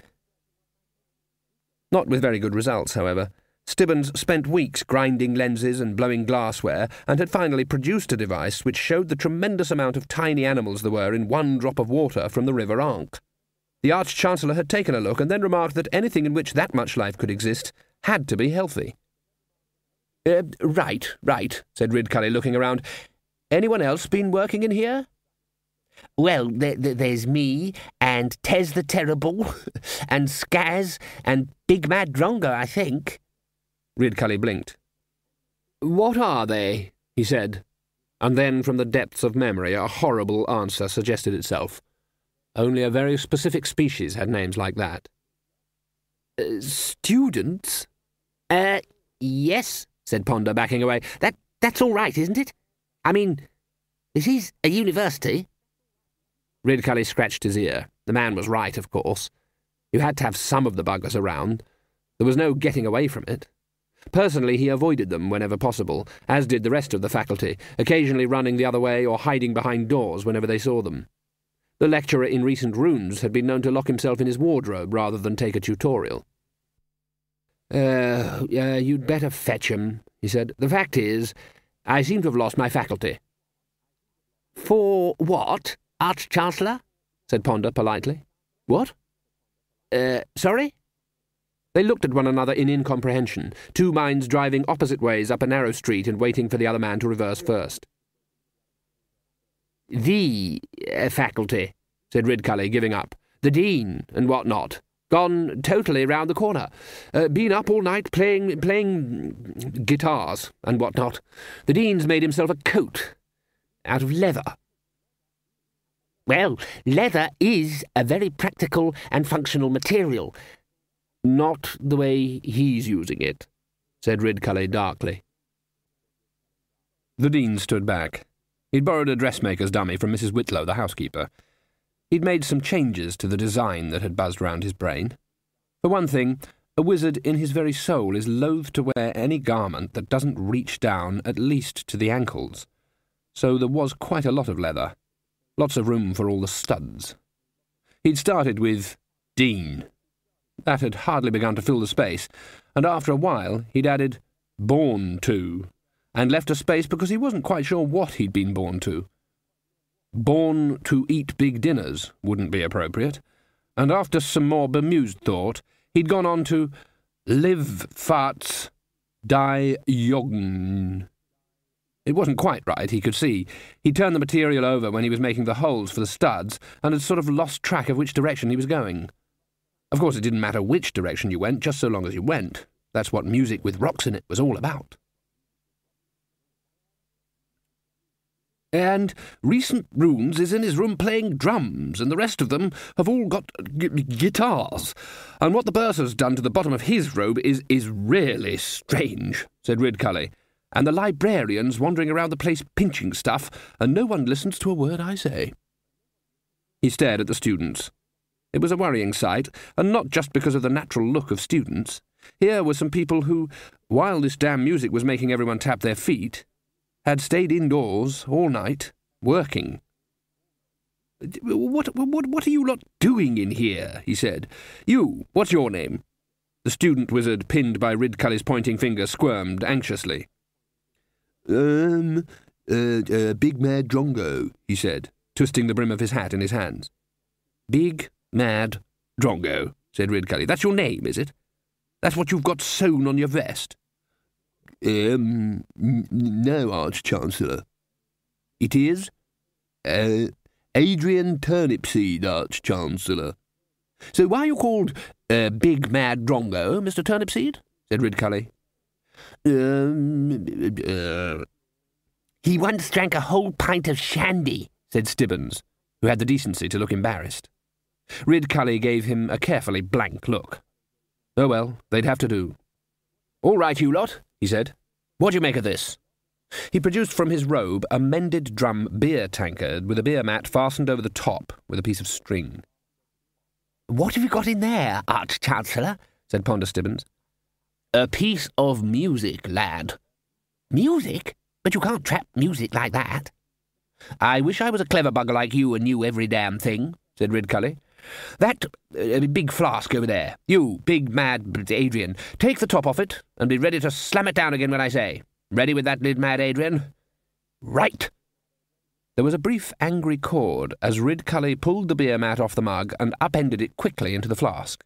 Not with very good results, however. Stibbons spent weeks grinding lenses and blowing glassware, and had finally produced a device which showed the tremendous amount of tiny animals there were in one drop of water from the River Ankh. The Arch-Chancellor had taken a look and then remarked that anything in which that much life could exist had to be healthy. Right, said Ridcully, looking around. Anyone else been working in here? Well, there's me, and Tez the Terrible, and Skaz, and Big Mad Drongo, I think. Ridcully blinked. What are they? He said, and then from the depths of memory a horrible answer suggested itself. Only a very specific species had names like that. Students? Yes, said Ponder, backing away. That's all right, isn't it? I mean, this is a university. Ridcully scratched his ear. The man was right, of course. You had to have some of the buggers around. There was no getting away from it. Personally, he avoided them whenever possible, as did the rest of the faculty, occasionally running the other way or hiding behind doors whenever they saw them. The lecturer in recent runes had been known to lock himself in his wardrobe rather than take a tutorial. You'd better fetch 'em, he said. The fact is, I seem to have lost my faculty. For what, Arch-Chancellor? Said Ponder politely. What? Sorry? They looked at one another in incomprehension, two minds driving opposite ways up a narrow street and waiting for the other man to reverse first. The faculty, said Ridcully, giving up. The dean and what not. Gone totally round the corner. Been up all night playing guitars and what not. The dean's made himself a coat out of leather. Well, leather is a very practical and functional material. Not the way he's using it, said Ridcully darkly. The dean stood back. He'd borrowed a dressmaker's dummy from Mrs. Whitlow, the housekeeper. He'd made some changes to the design that had buzzed round his brain. For one thing, a wizard in his very soul is loath to wear any garment that doesn't reach down at least to the ankles. So there was quite a lot of leather. Lots of room for all the studs. He'd started with Dean. That had hardly begun to fill the space, and after a while he'd added born to, and left a space because he wasn't quite sure what he'd been born to. Born to eat big dinners wouldn't be appropriate, and after some more bemused thought, he'd gone on to live farts die joggen. It wasn't quite right, he could see. He'd turned the material over when he was making the holes for the studs, and had sort of lost track of which direction he was going. Of course, it didn't matter which direction you went, just so long as you went. That's what music with rocks in it was all about. And recent runes is in his room playing drums, and the rest of them have all got guitars. And what the bursar's done to the bottom of his robe is really strange, said Ridcully. And the librarian's wandering around the place pinching stuff, and no one listens to a word I say. He stared at the students. It was a worrying sight, and not just because of the natural look of students. Here were some people who, while this damn music was making everyone tap their feet, had stayed indoors all night, working. What are you lot doing in here? He said. You, what's your name? The student wizard, pinned by Ridcully's pointing finger, squirmed anxiously. Big Mad Drongo, he said, twisting the brim of his hat in his hands. Big Mad Drongo, said Ridcully. That's your name, is it? That's what you've got sewn on your vest? No, Arch-Chancellor. It is? Adrian Turnipseed, Arch-Chancellor. So why are you called Big Mad Drongo, Mr. Turnipseed? Said Ridcully. He once drank a whole pint of shandy, said Stibbons, who had the decency to look embarrassed. Ridcully gave him a carefully blank look. Oh well, they'd have to do. All right, you lot, he said. What do you make of this? He produced from his robe a mended drum beer tankard with a beer mat fastened over the top with a piece of string. What have you got in there, Arch-Chancellor? Said Ponder Stibbons. A piece of music, lad. Music? But you can't trap music like that. I wish I was a clever bugger like you and knew every damn thing, said Ridcully. That big flask over there. You, big mad Adrian, take the top off it and be ready to slam it down again when I say. Ready with that lid, mad Adrian? Right. There was a brief angry chord as Ridcully pulled the beer mat off the mug and upended it quickly into the flask.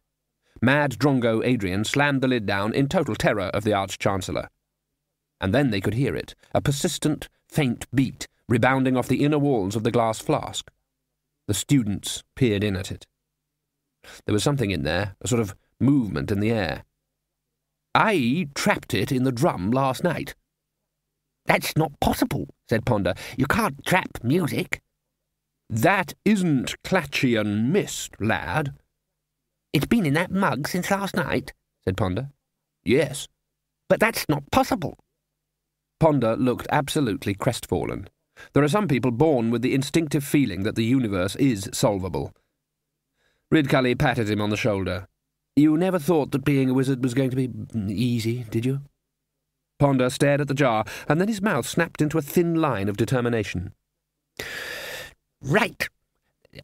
Mad Drongo Adrian slammed the lid down in total terror of the Arch-Chancellor. and then they could hear it, a persistent, faint beat rebounding off the inner walls of the glass flask. The students peered in at it. There was something in there, a sort of movement in the air. "I trapped it in the drum last night." "That's not possible," said Ponder. "You can't trap music." "That isn't Clatchian mist, lad." "It's been in that mug since last night," said Ponder. "Yes." "But that's not possible." Ponder looked absolutely crestfallen. There are some people born with the instinctive feeling that the universe is solvable. Ridcully patted him on the shoulder. "You never thought that being a wizard was going to be easy, did you?" Ponder stared at the jar, and then his mouth snapped into a thin line of determination. "Right.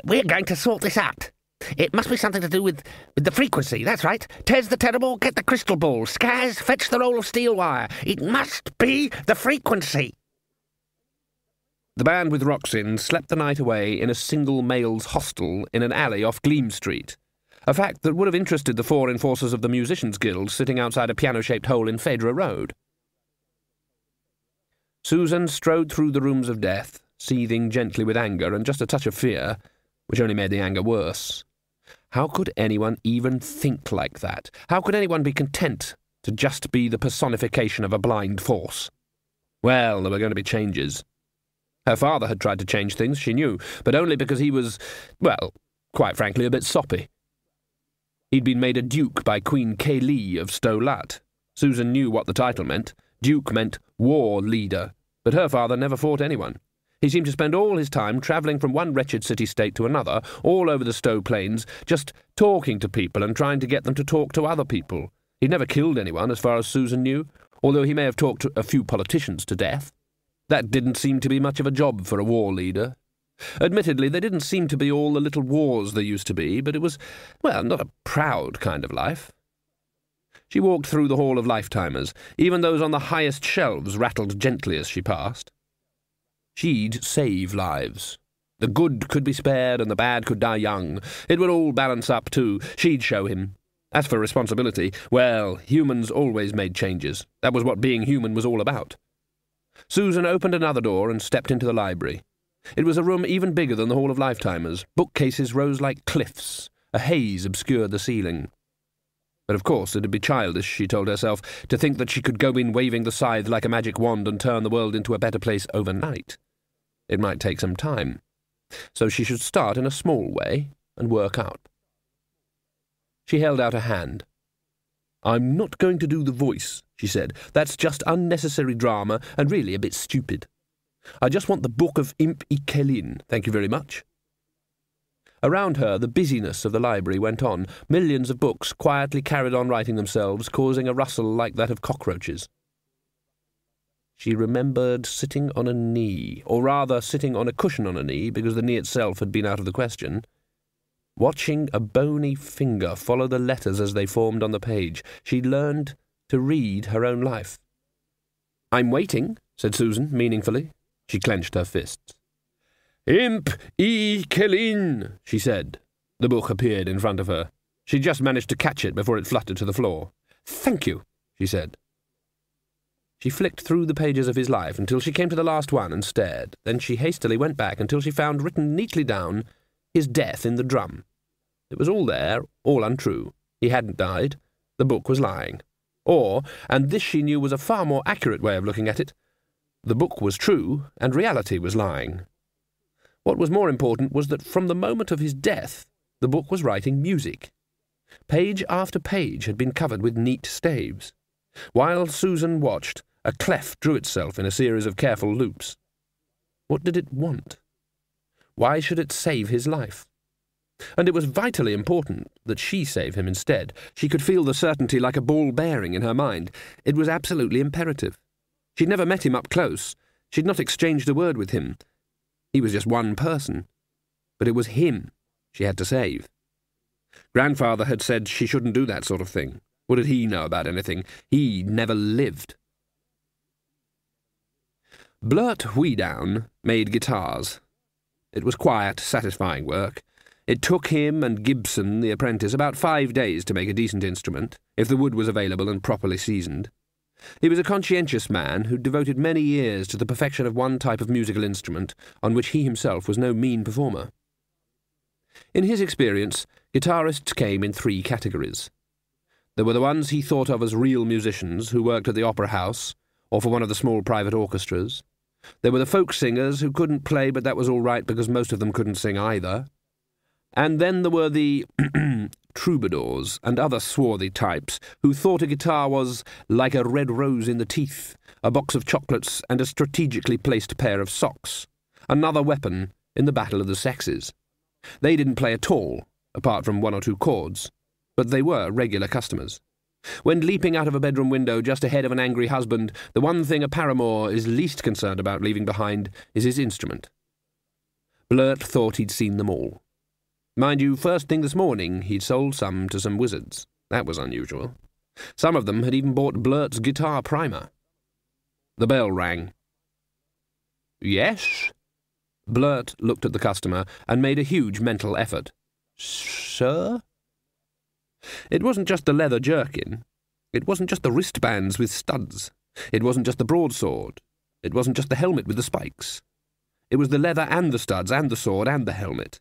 We're going to sort this out. It must be something to do with the frequency, that's right. Tez the Terrible, get the crystal ball. Skaz, fetch the roll of steel wire. It must be the frequency." The band with Roxin slept the night away in a single male's hostel in an alley off Gleam Street, a fact that would have interested the 4 enforcers of the Musicians' Guild sitting outside a piano-shaped hole in Phaedra Road. Susan strode through the rooms of death, seething gently with anger and just a touch of fear, which only made the anger worse. How could anyone even think like that? How could anyone be content to just be the personification of a blind force? Well, there were going to be changes. Her father had tried to change things, she knew, but only because he was, well, quite frankly, a bit soppy. He'd been made a duke by Queen Kaylee of Stolat. Susan knew what the title meant. Duke meant war leader, but her father never fought anyone. He seemed to spend all his time travelling from one wretched city-state to another, all over the Stowe Plains, just talking to people and trying to get them to talk to other people. He'd never killed anyone, as far as Susan knew, although he may have talked a few politicians to death. That didn't seem to be much of a job for a war leader. Admittedly, there didn't seem to be all the little wars there used to be, but it was, well, not a proud kind of life. She walked through the Hall of Lifetimers. Even those on the highest shelves rattled gently as she passed. She'd save lives. The good could be spared and the bad could die young. It would all balance up, too. She'd show him. As for responsibility, well, humans always made changes. That was what being human was all about. Susan opened another door and stepped into the library. It was a room even bigger than the Hall of Lifetimers. Bookcases rose like cliffs. A haze obscured the ceiling. But of course it'd be childish, she told herself, to think that she could go in waving the scythe like a magic wand and turn the world into a better place overnight. It might take some time. So she should start in a small way and work out. She held out a hand. "I'm not going to do the voice," she said. "That's just unnecessary drama and really a bit stupid. I just want the Book of Imp y Celyn, thank you very much." Around her, the busyness of the library went on. Millions of books quietly carried on writing themselves, causing a rustle like that of cockroaches. She remembered sitting on a knee, or rather sitting on a cushion on a knee, because the knee itself had been out of the question, watching a bony finger follow the letters as they formed on the page. She'd learned to read her own life. "I'm waiting," said Susan, meaningfully. She clenched her fists. "Imp y Celyn," she said. The book appeared in front of her. She just managed to catch it before it fluttered to the floor. "Thank you," she said. She flicked through the pages of his life until she came to the last one and stared. Then she hastily went back until she found written neatly down, "His death in the drum." It was all there, all untrue. He hadn't died. The book was lying. Or, and this she knew was a far more accurate way of looking at it, the book was true and reality was lying. What was more important was that from the moment of his death, the book was writing music. Page after page had been covered with neat staves. While Susan watched, a clef drew itself in a series of careful loops. What did it want? Why should it save his life? And it was vitally important that she save him instead. She could feel the certainty like a ball bearing in her mind. It was absolutely imperative. She'd never met him up close. She'd not exchanged a word with him. He was just one person. But it was him she had to save. Grandfather had said she shouldn't do that sort of thing. What did he know about anything? He never lived. Blurt Hwedown made guitars. It was quiet, satisfying work. It took him and Gibson, the apprentice, about 5 days to make a decent instrument, if the wood was available and properly seasoned. He was a conscientious man who devoted many years to the perfection of one type of musical instrument on which he himself was no mean performer. In his experience, guitarists came in 3 categories. There were the ones he thought of as real musicians who worked at the opera house or for one of the small private orchestras. There were the folk singers who couldn't play, but that was all right because most of them couldn't sing either. And then there were the troubadours and other swarthy types who thought a guitar was like a red rose in the teeth, a box of chocolates and a strategically placed pair of socks, another weapon in the battle of the sexes. They didn't play at all, apart from 1 or 2 chords, but they were regular customers. When leaping out of a bedroom window just ahead of an angry husband, the one thing a paramour is least concerned about leaving behind is his instrument. Blurt thought he'd seen them all. Mind you, first thing this morning he'd sold some to some wizards. That was unusual. Some of them had even bought Blurt's guitar primer. The bell rang. "Yes?" Blurt looked at the customer and made a huge mental effort. "Sir?" It wasn't just the leather jerkin. It wasn't just the wristbands with studs. It wasn't just the broadsword. It wasn't just the helmet with the spikes. It was the leather and the studs and the sword and the helmet.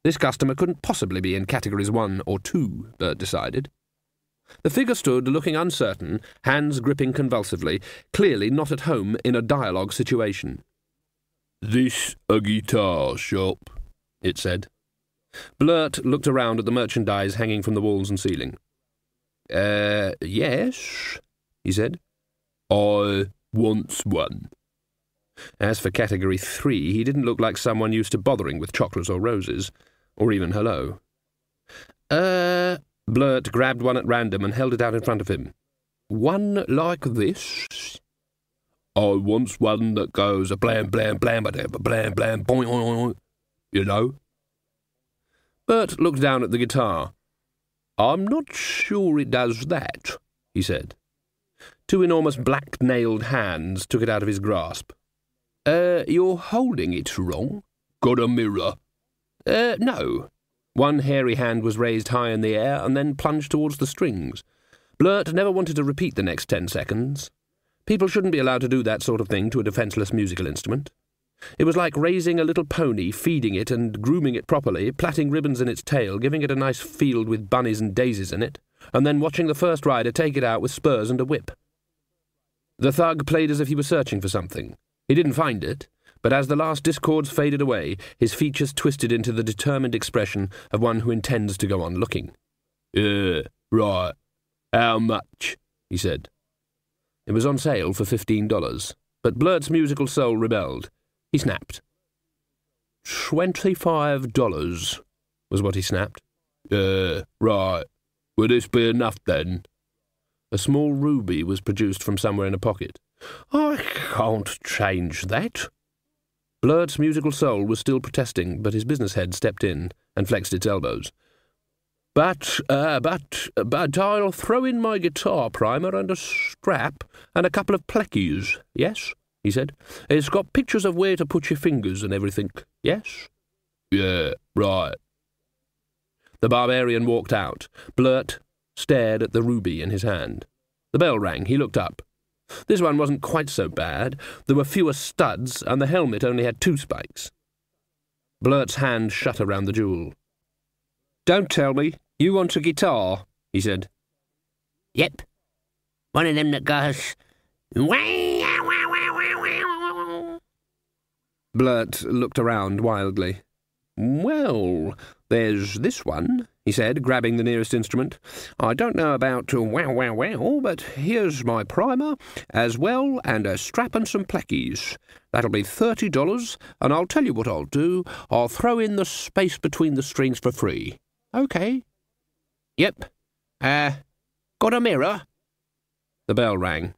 This customer couldn't possibly be in categories 1 or 2, Bert decided. The figure stood looking uncertain, hands gripping convulsively, clearly not at home in a dialogue situation. "This a guitar shop?" it said. Blurt looked around at the merchandise hanging from the walls and ceiling. Yes, he said. "I wants one." As for category 3, he didn't look like someone used to bothering with chocolates or roses, or even hello. Blurt grabbed one at random and held it out in front of him. "One like this?" "I wants one that goes a blam blam blam blam blam boing, you know." Bert looked down at the guitar. "I'm not sure it does that," he said. 2 enormous black-nailed hands took it out of his grasp. You're holding it wrong." "Got a mirror?" No." One hairy hand was raised high in the air and then plunged towards the strings. Blurt never wanted to repeat the next 10 seconds. People shouldn't be allowed to do that sort of thing to a defenceless musical instrument. It was like raising a little pony, feeding it and grooming it properly, plaiting ribbons in its tail, giving it a nice field with bunnies and daisies in it, and then watching the first rider take it out with spurs and a whip. The thug played as if he were searching for something. He didn't find it, but as the last discords faded away, his features twisted into the determined expression of one who intends to go on looking. Right. How much?" he said. It was on sale for $15, but Blurt's musical soul rebelled. He snapped. $25, was what he snapped. Right. Will this be enough then?" A small ruby was produced from somewhere in a pocket. "I can't change that." Blurt's musical soul was still protesting, but his business head stepped in and flexed its elbows. But I'll throw in my guitar primer and a strap and a couple of pleckies, yes?" he said. "It's got pictures of where to put your fingers and everything, yes?" "Yeah, right." The barbarian walked out. Blurt stared at the ruby in his hand. The bell rang. He looked up. This one wasn't quite so bad. There were fewer studs, and the helmet only had 2 spikes. Blurt's hand shut around the jewel. "Don't tell me. You want a guitar," he said. "Yep. One of them that goes... Blurt looked around wildly. "Well, there's this one," he said, grabbing the nearest instrument. "I don't know about wow, but here's my primer, as well, and a strap and some pleckies. That'll be $30, and I'll tell you what I'll do. I'll throw in the space between the strings for free. Okay." "Yep. Got a mirror?" The bell rang.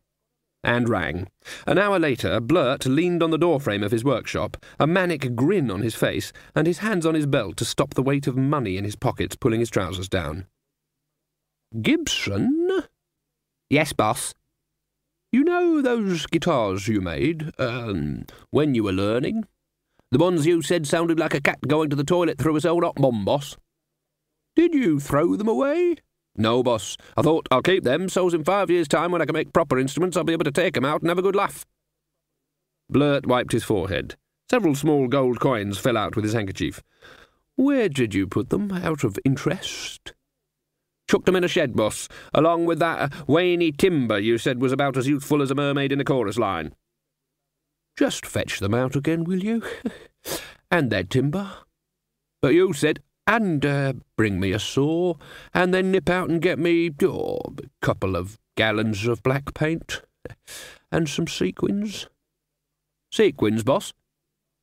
And rang. An hour later, Blurt leaned on the doorframe of his workshop, a manic grin on his face, and his hands on his belt to stop the weight of money in his pockets pulling his trousers down. "Gibson?" "Yes, boss." "You know those guitars you made, when you were learning? The ones you said sounded like a cat going to the toilet through its own hot bomb, boss. Did you throw them away?" No, boss. I thought I'll keep them, so's in 5 years' time when I can make proper instruments I'll be able to take 'em out and have a good laugh. Blurt wiped his forehead. Several small gold coins fell out with his handkerchief. Where did you put them, out of interest? Chucked 'em in a shed, boss, along with that waney timber you said was about as useful as a mermaid in a chorus line. Just fetch them out again, will you? And that timber. But you said, and bring me a saw, and then nip out and get me a couple of gallons of black paint, and some sequins. Sequins, boss?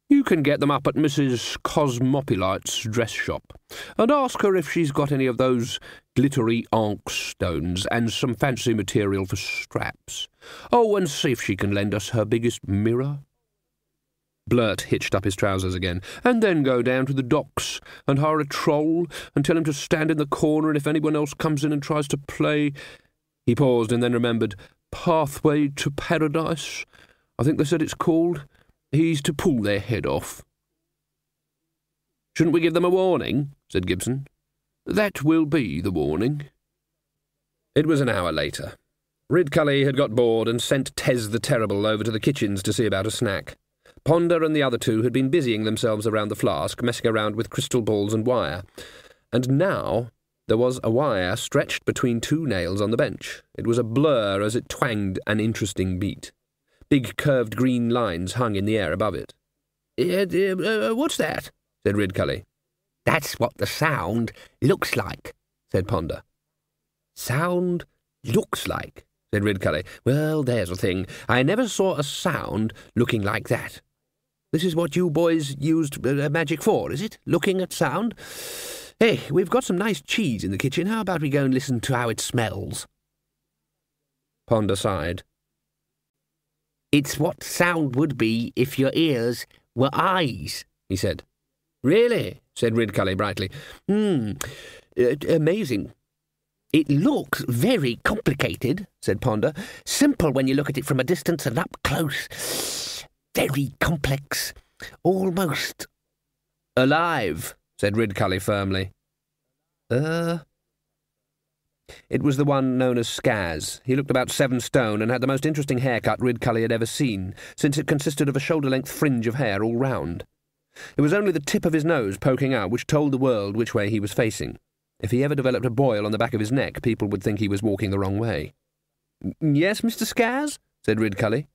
You can get them up at Mrs. Cosmopolite's dress shop, and ask her if she's got any of those glittery ankh stones and some fancy material for straps. Oh, and see if she can lend us her biggest mirror. Blurt hitched up his trousers again, and then go down to the docks and hire a troll and tell him to stand in the corner, and if anyone else comes in and tries to play... He paused and then remembered Pathway to Paradise. I think they said it's called. He's to pull their head off. Shouldn't we give them a warning? Said Gibson. That will be the warning. It was an hour later. Ridcully had got bored and sent Tez the Terrible over to the kitchens to see about a snack. Ponder and the other two had been busying themselves around the flask, messing around with crystal balls and wire. And now there was a wire stretched between two nails on the bench. It was a blur as it twanged an interesting beat. Big curved green lines hung in the air above it. What's that? Said Ridcully. That's what the sound looks like, said Ponder. Sound looks like, said Ridcully. Well, there's a thing. I never saw a sound looking like that. This is what you boys used magic for, is it? Looking at sound? Hey, we've got some nice cheese in the kitchen. How about we go and listen to how it smells? Ponder sighed. It's what sound would be if your ears were eyes, he said. Really? Said Ridcully brightly. Amazing. It looks very complicated, said Ponder. Simple when you look at it from a distance and up close. Very complex. Almost alive, said Ridcully firmly. It was the one known as Skaz. He looked about 7 stone and had the most interesting haircut Ridcully had ever seen, since it consisted of a shoulder-length fringe of hair all round. It was only the tip of his nose poking out which told the world which way he was facing. If he ever developed a boil on the back of his neck, people would think he was walking the wrong way. Yes, Mr. Skaz? Said Ridcully.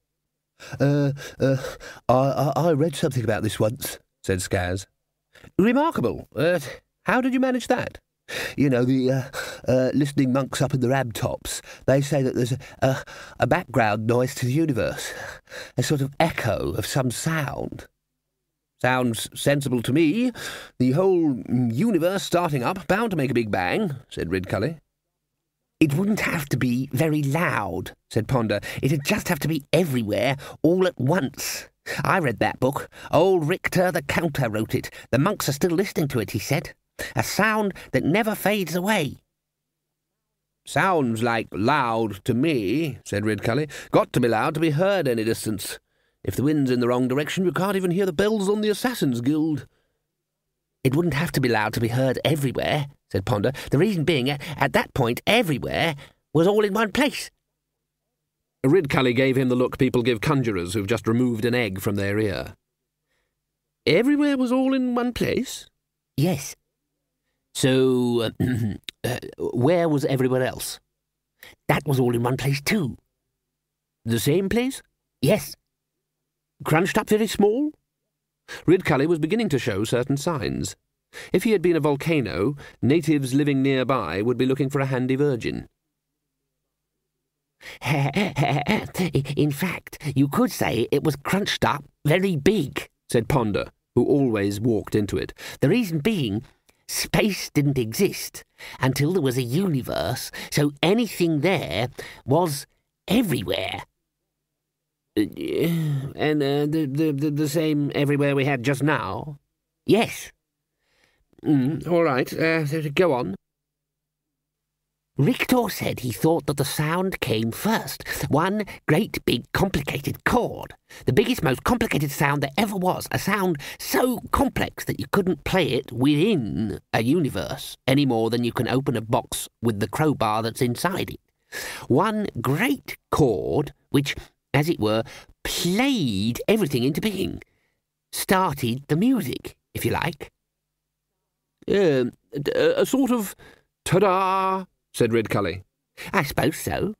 I read something about this once, said Skaz. Remarkable. How did you manage that? You know, the listening monks up in the Ramtops, they say that there's a background noise to the universe, a sort of echo of some sound. Sounds sensible to me. The whole universe starting up, bound to make a big bang, said Ridcully. It wouldn't have to be very loud, said Ponder. It'd just have to be everywhere, all at once. I read that book. Old Richter the Counter wrote it. The monks are still listening to it, he said. A sound that never fades away. Sounds like loud to me, said Ridcully. Got to be loud to be heard any distance. If the wind's in the wrong direction, you can't even hear the bells on the Assassin's Guild. It wouldn't have to be loud to be heard everywhere, said Ponder. The reason being, at that point, everywhere was all in one place. Ridcully gave him the look people give conjurers who've just removed an egg from their ear. Everywhere was all in one place? Yes. So, where was everywhere else? That was all in one place too. The same place? Yes. Crunched up very small? Ridcully was beginning to show certain signs. If he had been a volcano, natives living nearby would be looking for a handy virgin. In fact, you could say it was crunched up very big, said Ponder, who always walked into it. The reason being, space didn't exist until there was a universe, so anything there was everywhere. And the same everywhere we had just now? Yes. All right, go on. Richter said he thought that the sound came first. One great big complicated chord. The biggest, most complicated sound there ever was. A sound so complex that you couldn't play it within a universe any more than you can open a box with the crowbar that's inside it. One great chord which, as it were, played everything into being. Started the music, if you like. A sort of ta-da, said Ridcully. I suppose so.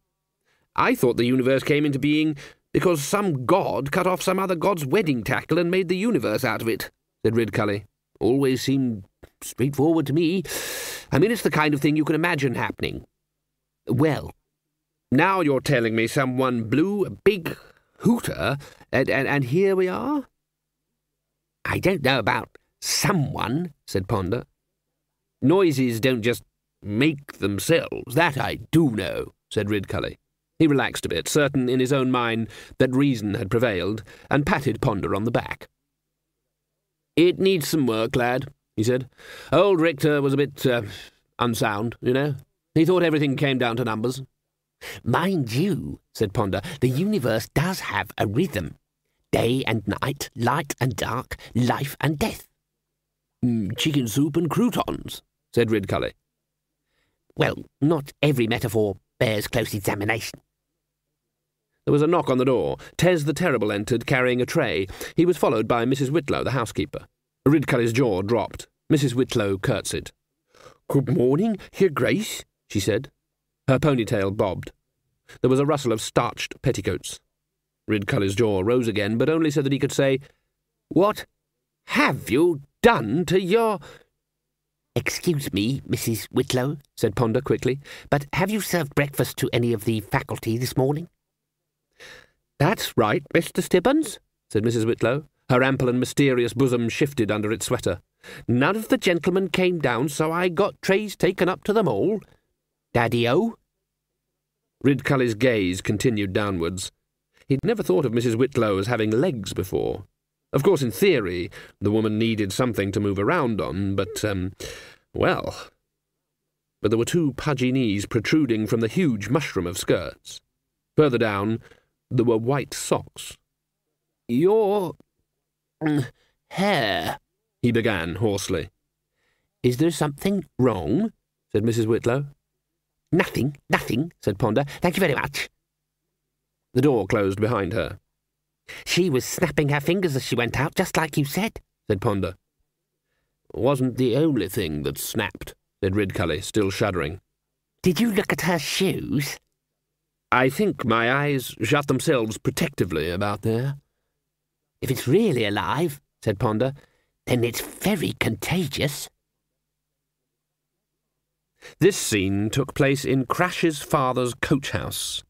I thought the universe came into being because some god cut off some other god's wedding tackle and made the universe out of it, said Ridcully. Always seemed straightforward to me. I mean, it's the kind of thing you can imagine happening. Well, now you're telling me someone blew a big hooter, and here we are? I don't know about someone, said Ponder. Noises don't just make themselves, that I do know, said Ridcully. He relaxed a bit, certain in his own mind that reason had prevailed, and patted Ponder on the back. It needs some work, lad, he said. Old Richter was a bit unsound, you know. He thought everything came down to numbers. Mind you, said Ponder, the universe does have a rhythm. Day and night, light and dark, life and death. Chicken soup and croutons, said Ridcully. Well, not every metaphor bears close examination. There was a knock on the door. Tez the Terrible entered, carrying a tray. He was followed by Mrs. Whitlow, the housekeeper. Ridcully's jaw dropped. Mrs. Whitlow curtsied. "Good morning, Your Grace," she said. Her ponytail bobbed. There was a rustle of starched petticoats. Ridcully's jaw rose again, but only so that he could say, "What have you done to your—" "Excuse me, Mrs. Whitlow," said Ponder quickly, "but have you served breakfast to any of the faculty this morning?" "That's right, Mr. Stibbons," said Mrs. Whitlow. Her ample and mysterious bosom shifted under its sweater. "None of the gentlemen came down, so I got trays taken up to them all. Daddy-o?" Ridcully's gaze continued downwards. He'd never thought of Mrs. Whitlow as having legs before. Of course, in theory, the woman needed something to move around on, but, well... But there were two pudgy knees protruding from the huge mushroom of skirts. Further down, there were white socks. "Your... hair," he began hoarsely. "Is there something wrong?" said Mrs. Whitlow. Nothing, said Ponder. "Thank you very much." The door closed behind her. "She was snapping her fingers as she went out, just like you said," said Ponder. "Wasn't the only thing that snapped," said Ridcully, still shuddering. "Did you look at her shoes?" "I think my eyes shut themselves protectively about there." "If it's really alive," said Ponder, "then it's very contagious." This scene took place in Crash's father's coach house,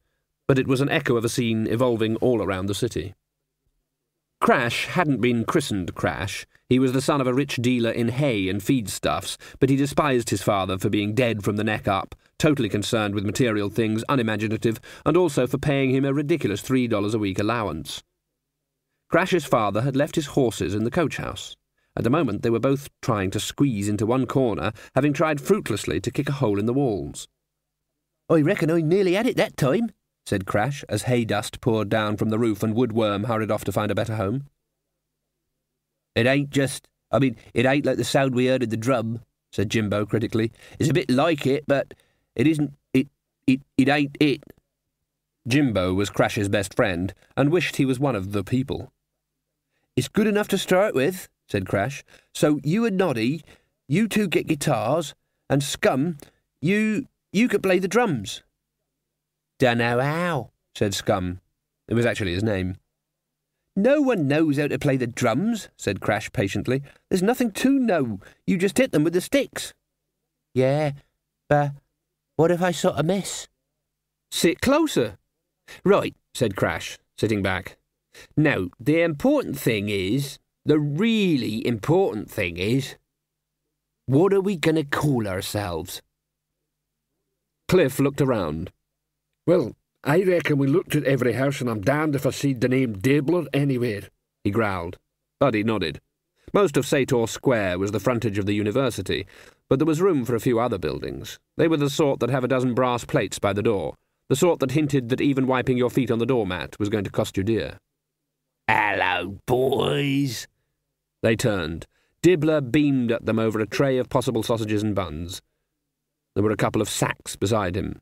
but it was an echo of a scene evolving all around the city. Crash hadn't been christened Crash. He was the son of a rich dealer in hay and feedstuffs, but he despised his father for being dead from the neck up, totally concerned with material things, unimaginative, and also for paying him a ridiculous $3 a week allowance. Crash's father had left his horses in the coach house. At the moment they were both trying to squeeze into one corner, having tried fruitlessly to kick a hole in the walls. "I reckon I nearly had it that time," said Crash, as hay dust poured down from the roof and Woodworm hurried off to find a better home. "It ain't it ain't like the sound we heard of the drum," said Jimbo critically. "It's a bit like it, but it isn't, it ain't it." Jimbo was Crash's best friend, and wished he was one of the people. "It's good enough to start with," said Crash. "So you and Noddy, you two get guitars, and Scum, you could play the drums." "Dunno how," said Scum. It was actually his name. "No one knows how to play the drums," said Crash patiently. "There's nothing to know. You just hit them with the sticks." "Yeah, but what if I sort of miss?" "Sit closer." "Right," said Crash, sitting back. "Now, the really important thing is, what are we going to call ourselves?" Cliff looked around. "Well, I reckon we looked at every house and I'm damned if I seed the name Dibbler anywhere," he growled. Buddy nodded. Most of Sator Square was the frontage of the university, but there was room for a few other buildings. They were the sort that have a dozen brass plates by the door, the sort that hinted that even wiping your feet on the doormat was going to cost you dear. "Hello, boys." They turned. Dibbler beamed at them over a tray of possible sausages and buns. There were a couple of sacks beside him.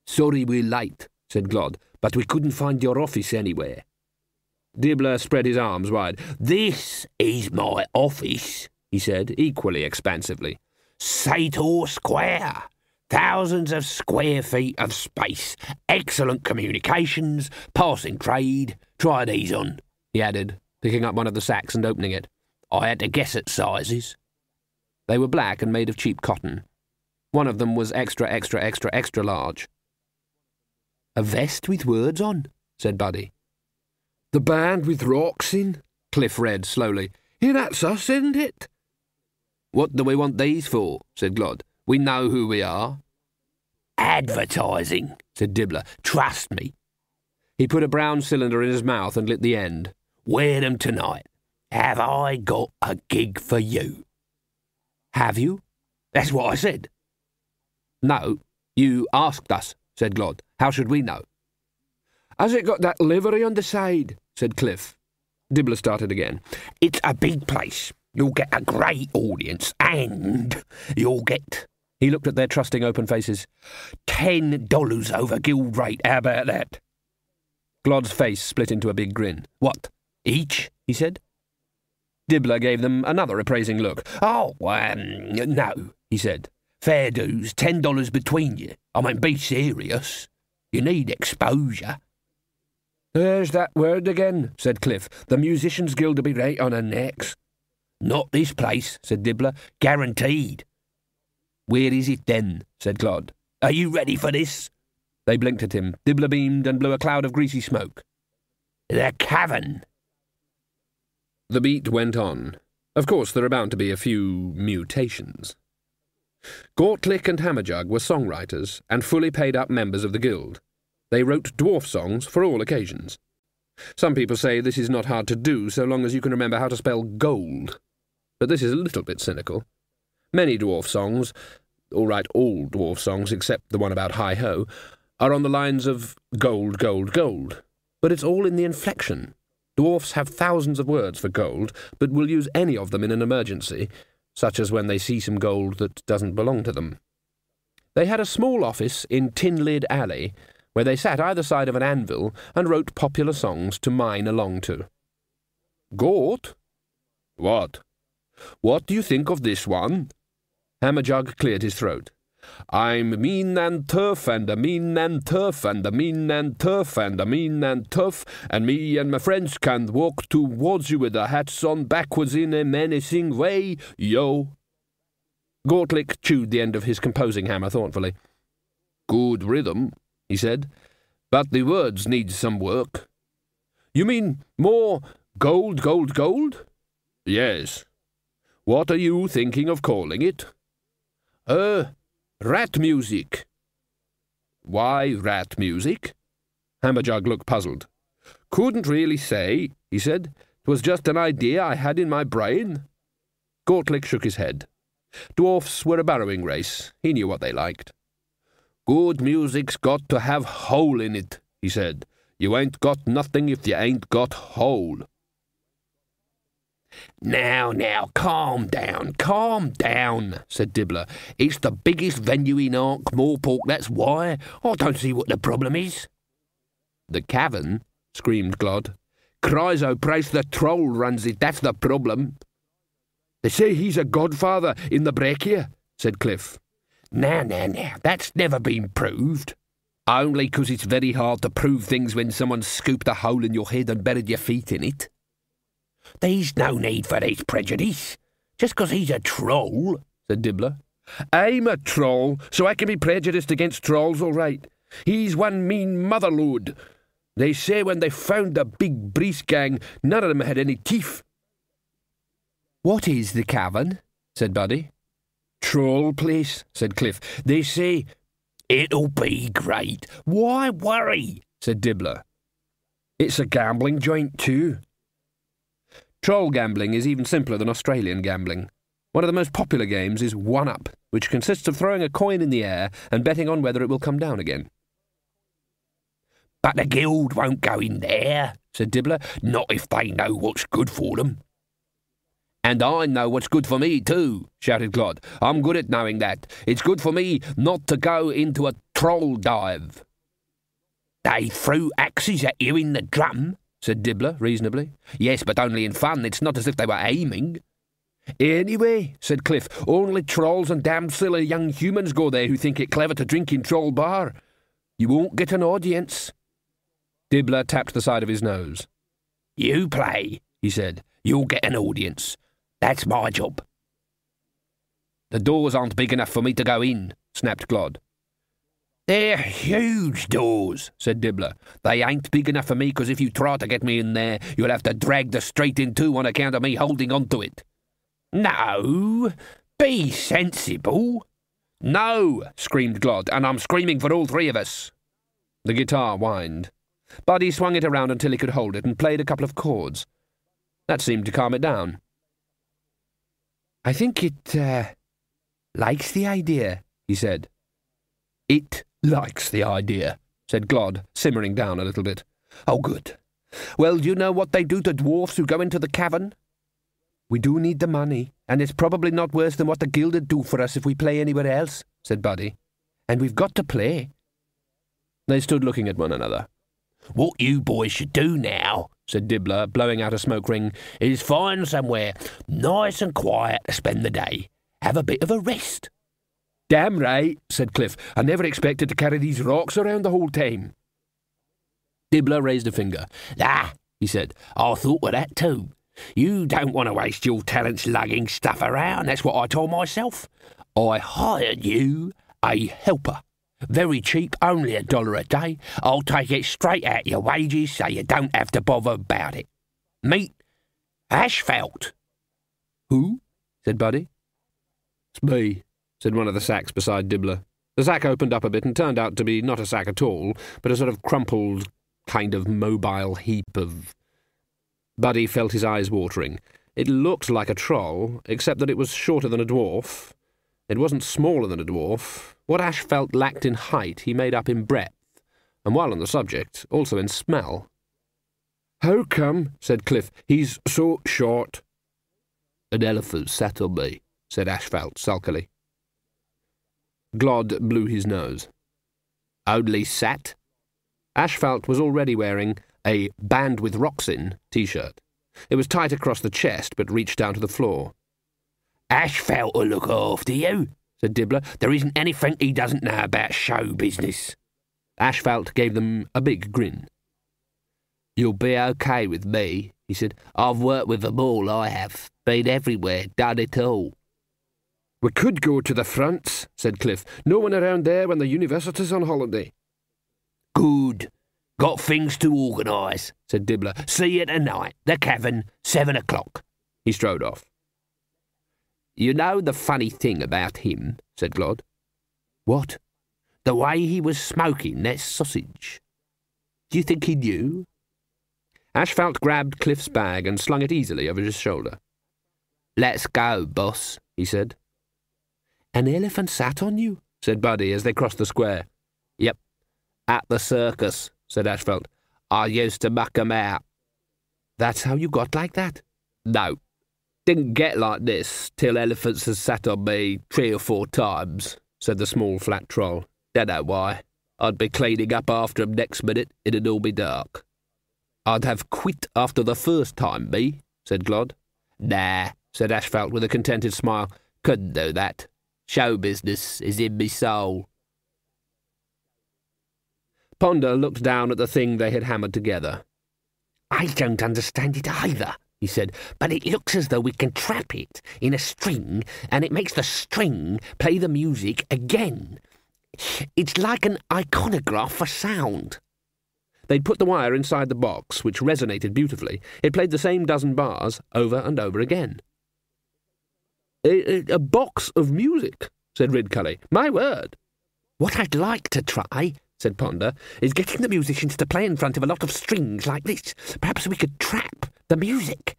"Sorry we're late," said Glod, "but we couldn't find your office anywhere." Dibbler spread his arms wide. "This is my office," he said, equally expansively. "Sator Square. Thousands of square feet of space. Excellent communications. Passing trade. Try these on," he added, picking up one of the sacks and opening it. "I had to guess at sizes." They were black and made of cheap cotton. One of them was extra, extra, extra, extra large. "A vest with words on," said Buddy. "The band with rocks in," Cliff read slowly. "Yeah, that's us, isn't it?" "What do we want these for?" said Glod. "We know who we are." "Advertising," said Dibbler. "Trust me." He put a brown cylinder in his mouth and lit the end. "Wear them tonight. Have I got a gig for you?" "Have you?" "That's what I said." "No, you asked us," said Glod. "How should we know?" "Has it got that livery on the side?" said Cliff. Dibbler started again. "It's a big place. You'll get a great audience, and you'll get..." He looked at their trusting open faces. $10 over guild rate. How about that?" Glod's face split into a big grin. "What, each?" he said. Dibbler gave them another appraising look. "Oh, no," he said. "Fair dues, $10 between you. I mean, be serious. You need exposure." "There's that word again," said Cliff. "The Musicians' Guild will be right on our necks." "Not this place," said Dibbler. "Guaranteed." "Where is it then?" said Glod. "Are you ready for this?" They blinked at him. Dibbler beamed and blew a cloud of greasy smoke. "The cavern." The beat went on. Of course, there are bound to be a few mutations. Gortlick and Hammerjug were songwriters and fully paid-up members of the guild. They wrote dwarf songs for all occasions. Some people say this is not hard to do so long as you can remember how to spell gold. But this is a little bit cynical. Many dwarf songs, all dwarf songs except the one about hi-ho, are on the lines of gold, gold, gold. But it's all in the inflection. Dwarfs have thousands of words for gold, but will use any of them in an emergency, such as when they see some gold that doesn't belong to them. They had a small office in Tin Lid Alley, where they sat either side of an anvil and wrote popular songs to mine along to. "Gort?" "What?" "What do you think of this one?" Hammerjug cleared his throat. "I'm mean and tough, and a mean and tough, and a mean and tough, and a mean and tough, and me and my friends can walk towards you with our hats on backwards in a menacing way, yo." Gortlick chewed the end of his composing hammer thoughtfully. "Good rhythm," he said, "but the words need some work." "You mean more gold, gold, gold?" "Yes." "What are you thinking of calling it?" Rat music." "Why rat music?" Hammerjug looked puzzled. "Couldn't really say," he said. "'Twas just an idea I had in my brain." Gortlick shook his head. Dwarfs were a burrowing race. He knew what they liked. "Good music's got to have hole in it," he said. "You ain't got nothing if you ain't got hole." Now, calm down, said Dibbler. "It's the biggest venue in Ankh-Morpork, that's why. I don't see what the problem is." "The cavern?" screamed Glod. "Chrysoprace the troll runs it, that's the problem." "They say he's a godfather in the breccia," said Cliff. Now, that's never been proved." "Only 'cause it's very hard to prove things when someone's scooped a hole in your head and buried your feet in it." "There's no need for this prejudice. Just 'cause he's a troll," said Dibbler. "I'm a troll, so I can be prejudiced against trolls, all right. He's one mean motherlode. They say when they found the big Brees gang, none of them had any teeth." "What is the cavern?" said Buddy. "Troll place," said Cliff. "They say..." "It'll be great. Why worry?" said Dibbler. "It's a gambling joint, too." Troll gambling is even simpler than Australian gambling. One of the most popular games is one-up, which consists of throwing a coin in the air and betting on whether it will come down again. "But the guild won't go in there," said Dibbler, "not if they know what's good for them." "And I know what's good for me, too," shouted Glod. "I'm good at knowing that. It's good for me not to go into a troll dive." "They threw axes at you in the drum," said Dibbler reasonably. "Yes, but only in fun. It's not as if they were aiming." "Anyway," said Cliff, "only trolls and damn silly young humans go there who think it clever to drink in Troll Bar. You won't get an audience." Dibbler tapped the side of his nose. "You play," he said. "You'll get an audience. That's my job." "The doors aren't big enough for me to go in," snapped Glod. "They're huge doors," said Dibbler. "They ain't big enough for me, because if you try to get me in there, you'll have to drag the straight in too on account of me holding on to it." "No, be sensible." "No," screamed Glod, "and I'm screaming for all three of us." The guitar whined. Buddy swung it around until he could hold it and played a couple of chords. That seemed to calm it down. "I think it, likes the idea," he said. "It likes the idea," said Glod, simmering down a little bit. "Oh, good. Well, do you know what they do to dwarfs who go into the cavern?" "We do need the money, and it's probably not worse than what the guild'd do for us if we play anywhere else," said Buddy. "And we've got to play." They stood looking at one another. "What you boys should do now," said Dibbler, blowing out a smoke ring, "is find somewhere nice and quiet to spend the day. Have a bit of a rest." "Damn right," said Cliff. "I never expected to carry these rocks around the whole time." Dibbler raised a finger. "Ah," he said, "I thought of that too. You don't want to waste your talents lugging stuff around. That's what I told myself. I hired you a helper. Very cheap, only $1 a day. I'll take it straight out your wages so you don't have to bother about it. Meet Ashfelt." "Who?" said Buddy. "It's me," said one of the sacks beside Dibbler. The sack opened up a bit and turned out to be not a sack at all, but a sort of crumpled, kind of mobile heap of... Buddy felt his eyes watering. It looked like a troll, except that it was shorter than a dwarf. It wasn't smaller than a dwarf. What Ash felt lacked in height he made up in breadth, and while on the subject, also in smell. "How come?" said Cliff. "He's so short." "An elephant sat on me," said Ashfelt sulkily. Glod blew his nose. "Only sat?" Ashfelt was already wearing a Band with Rocks In t-shirt. It was tight across the chest, but reached down to the floor. "Ashfelt will look after you," said Dibbler. "There isn't anything he doesn't know about show business." Ashfelt gave them a big grin. "You'll be okay with me," he said. "I've worked with them all, I have. Been everywhere, done it all." "We could go to the fronts," said Cliff. "No one around there when the university's on holiday." "Good. Got things to organise," said Dibbler. "See you tonight. The cavern, 7 o'clock. He strode off. "You know the funny thing about him," said Glod. "What?" "The way he was smoking that sausage. Do you think he knew?" Ashfelt grabbed Cliff's bag and slung it easily over his shoulder. "Let's go, boss," he said. "An elephant sat on you?" said Buddy as they crossed the square. "Yep, at the circus," said Ashfelt. "I used to muck 'em out." "That's how you got like that?" "No. Didn't get like this till elephants has sat on me 3 or 4 times," said the small flat troll. "Dunno why. I'd be cleaning up after 'em next minute, it'd all be dark." "I'd have quit after the first time, me," said Glod. "Nah," said Ashfelt with a contented smile. "Couldn't do that. Show business is in me soul." Ponder looked down at the thing they had hammered together. "I don't understand it either," he said, "but it looks as though we can trap it in a string, and it makes the string play the music again. It's like an iconograph for sound." They'd put the wire inside the box, which resonated beautifully. It played the same dozen bars over and over again. A box of music," said Ridcully. "My word." "What I'd like to try," said Ponder, "is getting the musicians to play in front of a lot of strings like this. Perhaps we could trap the music."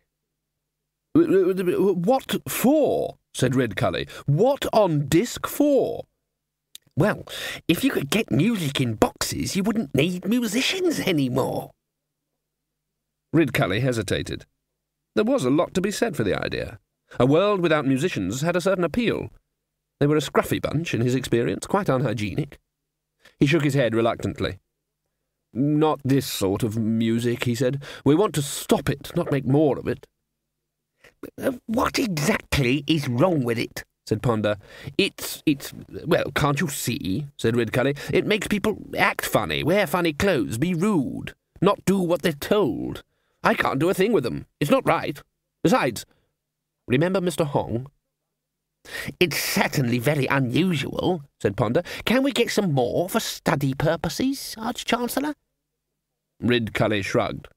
What for? Said Red Cully. What on disc for? Well, if you could get music in boxes, you wouldn't need musicians anymore. Red Cully hesitated. There was a lot to be said for the idea. A world without musicians had a certain appeal. They were a scruffy bunch, in his experience, quite unhygienic. He shook his head reluctantly. Not this sort of music, he said. We want to stop it, not make more of it. What exactly is wrong with it? Said Ponder. Well, can't you see, said Red Cully. It makes people act funny, wear funny clothes, be rude, not do what they're told. I can't do a thing with them. It's not right. Besides, remember Mr. Hong? It's certainly very unusual, said Ponder. Can we get some more for study purposes, Arch-Chancellor? Red Cully shrugged.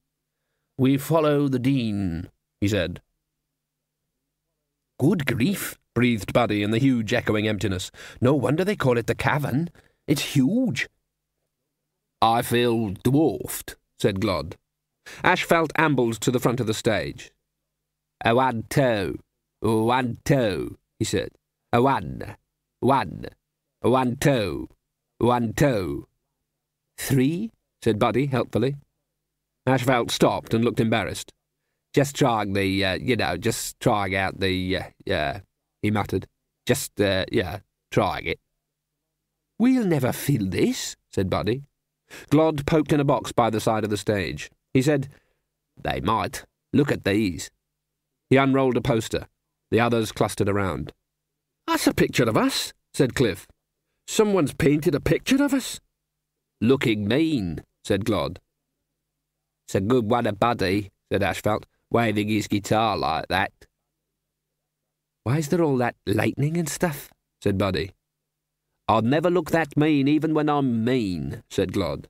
We follow the Dean, he said. Good grief, breathed Buddy in the huge echoing emptiness. No wonder they call it the cavern. It's huge. I feel dwarfed, said Glod. Ashfelt ambled to the front of the stage. A 1, 2, 1, 2, he said. A 1, 1, 1, 2, 1, 2. 3, said Buddy helpfully. Ashfelt stopped and looked embarrassed. Just trying just trying out the, he muttered. Just, trying it. We'll never fill this, said Buddy. Glod poked in a box by the side of the stage. He said, They might. Look at these. He unrolled a poster. The others clustered around. That's a picture of us, said Cliff. Someone's painted a picture of us. Looking mean, said Glod. It's a good one of Buddy, said Ashfelt, waving his guitar like that. Why's there all that lightning and stuff? Said Buddy. I'll never look that mean even when I'm mean, said Glod.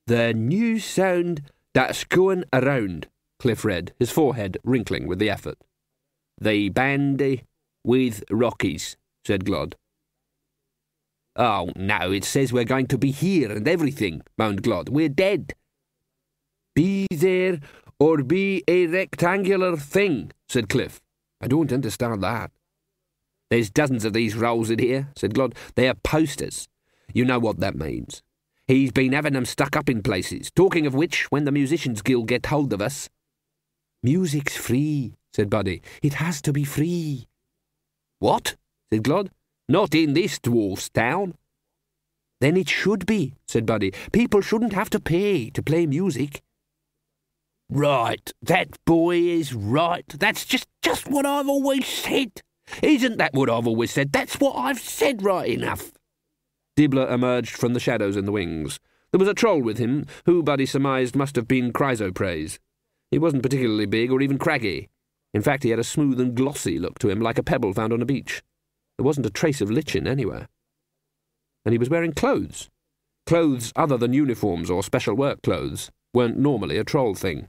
The new sound that's going around, Cliff read, his forehead wrinkling with the effort. The bandy with Rockies, said Glod. Oh, no, it says we're going to be here and everything, moaned Glod. We're dead. Be there or be a rectangular thing, said Cliff. I don't understand that. There's dozens of these rolls in here, said Glod. They're posters. You know what that means. He's been having them stuck up in places, talking of which, when the Musicians' Guild get hold of us... Music's free, said Buddy. It has to be free. What? Said Glod. Not in this dwarf's town. Then it should be, said Buddy. People shouldn't have to pay to play music. Right, that boy is right. That's just what I've always said. Isn't that what I've always said? That's what I've said right enough. Dibbler emerged from the shadows in the wings. There was a troll with him, who Buddy surmised must have been Chrysoprase. He wasn't particularly big or even craggy. In fact, he had a smooth and glossy look to him, like a pebble found on a beach. There wasn't a trace of lichen anywhere. And he was wearing clothes. Clothes other than uniforms or special work clothes weren't normally a troll thing.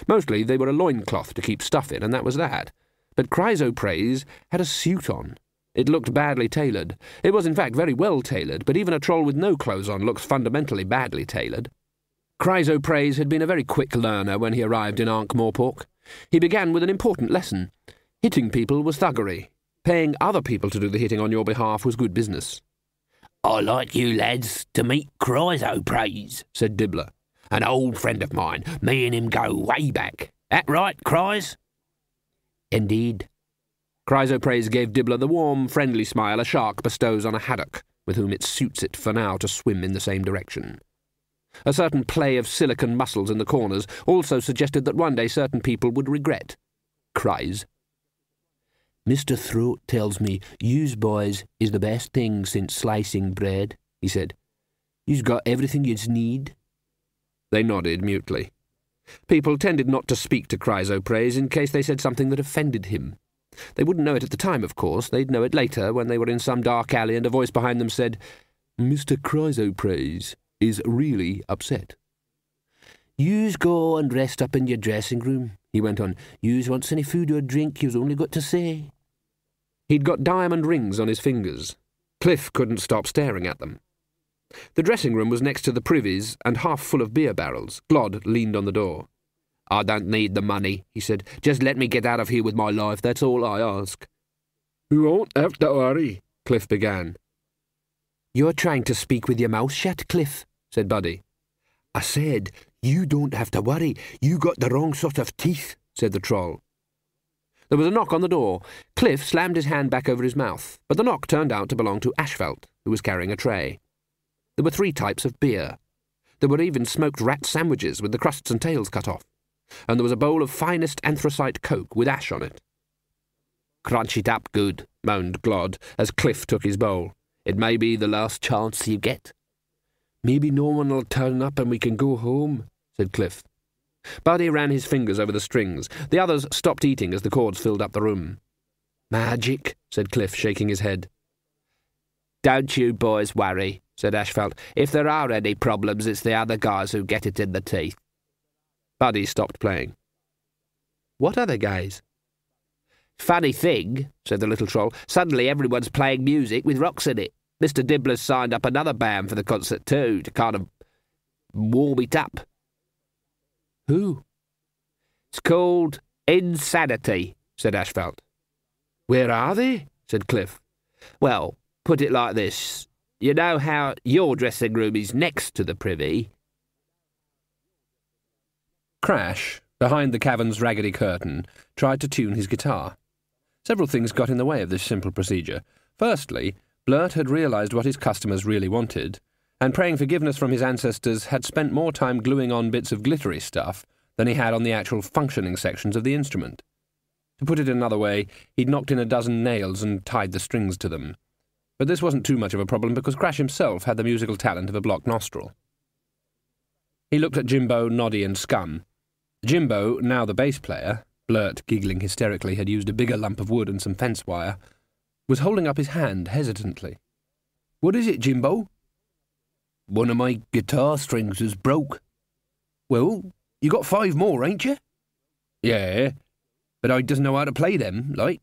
Mostly they were a loincloth to keep stuff in, and that was that. But Chrysoprase had a suit on. It looked badly tailored. It was in fact very well tailored, but even a troll with no clothes on looks fundamentally badly tailored. Chrysoprase had been a very quick learner when he arrived in Ankh-Morpork. He began with an important lesson. Hitting people was thuggery. Paying other people to do the hitting on your behalf was good business. "I'd like you lads to meet Chrysoprase," said Dibbler. "An old friend of mine. Me and him go way back. That right, Chrys?" "Indeed." Chrysoprase gave Dibbler the warm, friendly smile a shark bestows on a haddock, with whom it suits it for now to swim in the same direction. A certain play of silicon muscles in the corners also suggested that one day certain people would regret. Cries. "Mr. Throat tells me yous boys is the best thing since slicing bread," he said. "Yous got everything yous need?" They nodded mutely. People tended not to speak to Chrysoprase in case they said something that offended him. They wouldn't know it at the time, of course. They'd know it later, when they were in some dark alley and a voice behind them said, "Mr. Chrysoprase is really upset." "Yous go and rest up in your dressing room," he went on. "Yous wants any food or drink, yous only got to say." He'd got diamond rings on his fingers. Cliff couldn't stop staring at them. The dressing room was next to the privies and half full of beer barrels. Glod leaned on the door. I don't need the money, he said. Just let me get out of here with my life, that's all I ask. You won't have to worry, Cliff began. You're trying to speak with your mouth shut, Cliff, said Buddy. I said, you don't have to worry. You got the wrong sort of teeth, said the troll. There was a knock on the door. Cliff slammed his hand back over his mouth, but the knock turned out to belong to Ashfelt, who was carrying a tray. There were 3 types of beer. There were even smoked rat sandwiches with the crusts and tails cut off, and there was a bowl of finest anthracite coke with ash on it. Crunch it up good, moaned Glod, as Cliff took his bowl. It may be the last chance you get. Maybe no one will turn up and we can go home, said Cliff. Buddy ran his fingers over the strings. The others stopped eating as the chords filled up the room. Magic, said Cliff, shaking his head. Don't you boys worry, said Ashfelt. If there are any problems, it's the other guys who get it in the teeth. Buddy stopped playing. What other guys? Funny thing, said the little troll. Suddenly everyone's playing music with rocks in it. Mr. Dibbler's signed up another band for the concert too, to kind of warm it up. Who? It's called Insanity, said Ashfelt. Where are they? Said Cliff. Well, put it like this. You know how your dressing room is next to the privy? Crash, behind the cavern's raggedy curtain, tried to tune his guitar. Several things got in the way of this simple procedure. Firstly, Blurt had realised what his customers really wanted, and praying forgiveness from his ancestors had spent more time gluing on bits of glittery stuff than he had on the actual functioning sections of the instrument. To put it another way, he'd knocked in a dozen nails and tied the strings to them. But this wasn't too much of a problem because Crash himself had the musical talent of a blocked nostril. He looked at Jimbo, Noddy and Scum. Jimbo, now the bass player, Blurt, giggling hysterically, had used a bigger lump of wood and some fence wire, was holding up his hand hesitantly. "What is it, Jimbo?" "One of my guitar strings is broke." "Well, you got 5 more, ain't you?" "Yeah, but I doesn't know how to play them, like.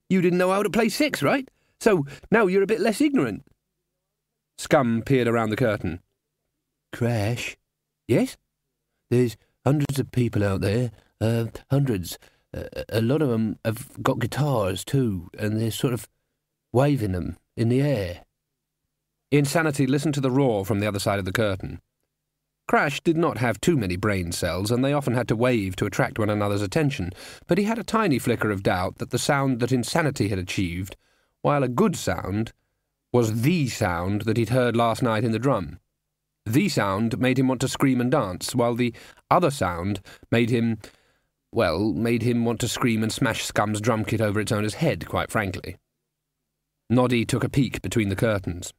You didn't know how to play 6, right? So now you're a bit less ignorant." Scum peered around the curtain. "Crash." "Yes?" "There's hundreds of people out there, hundreds. A lot of them have got guitars too, and they're sort of waving them in the air." Insanity listened to the roar from the other side of the curtain. Crash did not have too many brain cells, and they often had to wave to attract one another's attention, but he had a tiny flicker of doubt that the sound that Insanity had achieved, while a good sound, was the sound that he'd heard last night in the drum. The sound made him want to scream and dance, while the other sound made him want to scream and smash Scum's drum kit over its owner's head, quite frankly. Noddy took a peek between the curtains.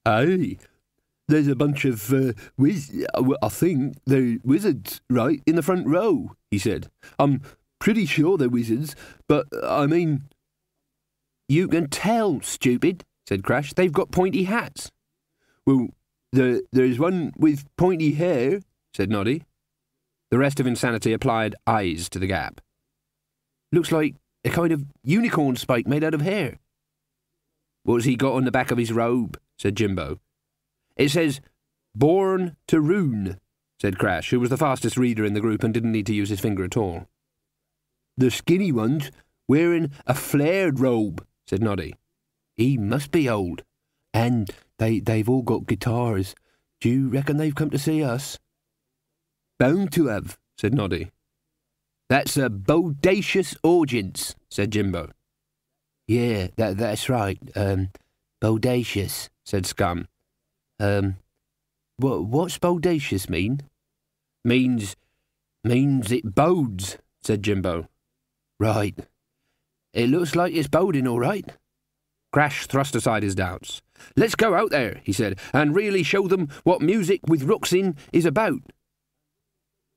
"Aye, there's a bunch of, I think they're wizards, right, in the front row," he said. "I'm pretty sure they're wizards, but, I mean—" "You can tell, stupid," said Crash. "They've got pointy hats." "Well, there's one with pointy hair," said Noddy. The rest of Insanity applied eyes to the gap. "Looks like a kind of unicorn spike made out of hair." "What's he got on the back of his robe?" said Jimbo. "It says, 'Born to Rune,'" said Crash, who was the fastest reader in the group and didn't need to use his finger at all. "The skinny one's wearing a flared robe," said Noddy. "He must be old. And they've all got guitars. Do you reckon they've come to see us?" "Bound to have," said Noddy. "That's a bodacious audience," said Jimbo. "Yeah, that's right. Bodacious," said Scum. What's bodacious mean?" Means it bodes," said Jimbo. "Right. It looks like it's boding all right." Crash thrust aside his doubts. "Let's go out there," he said, "and really show them what music with rooks in is about."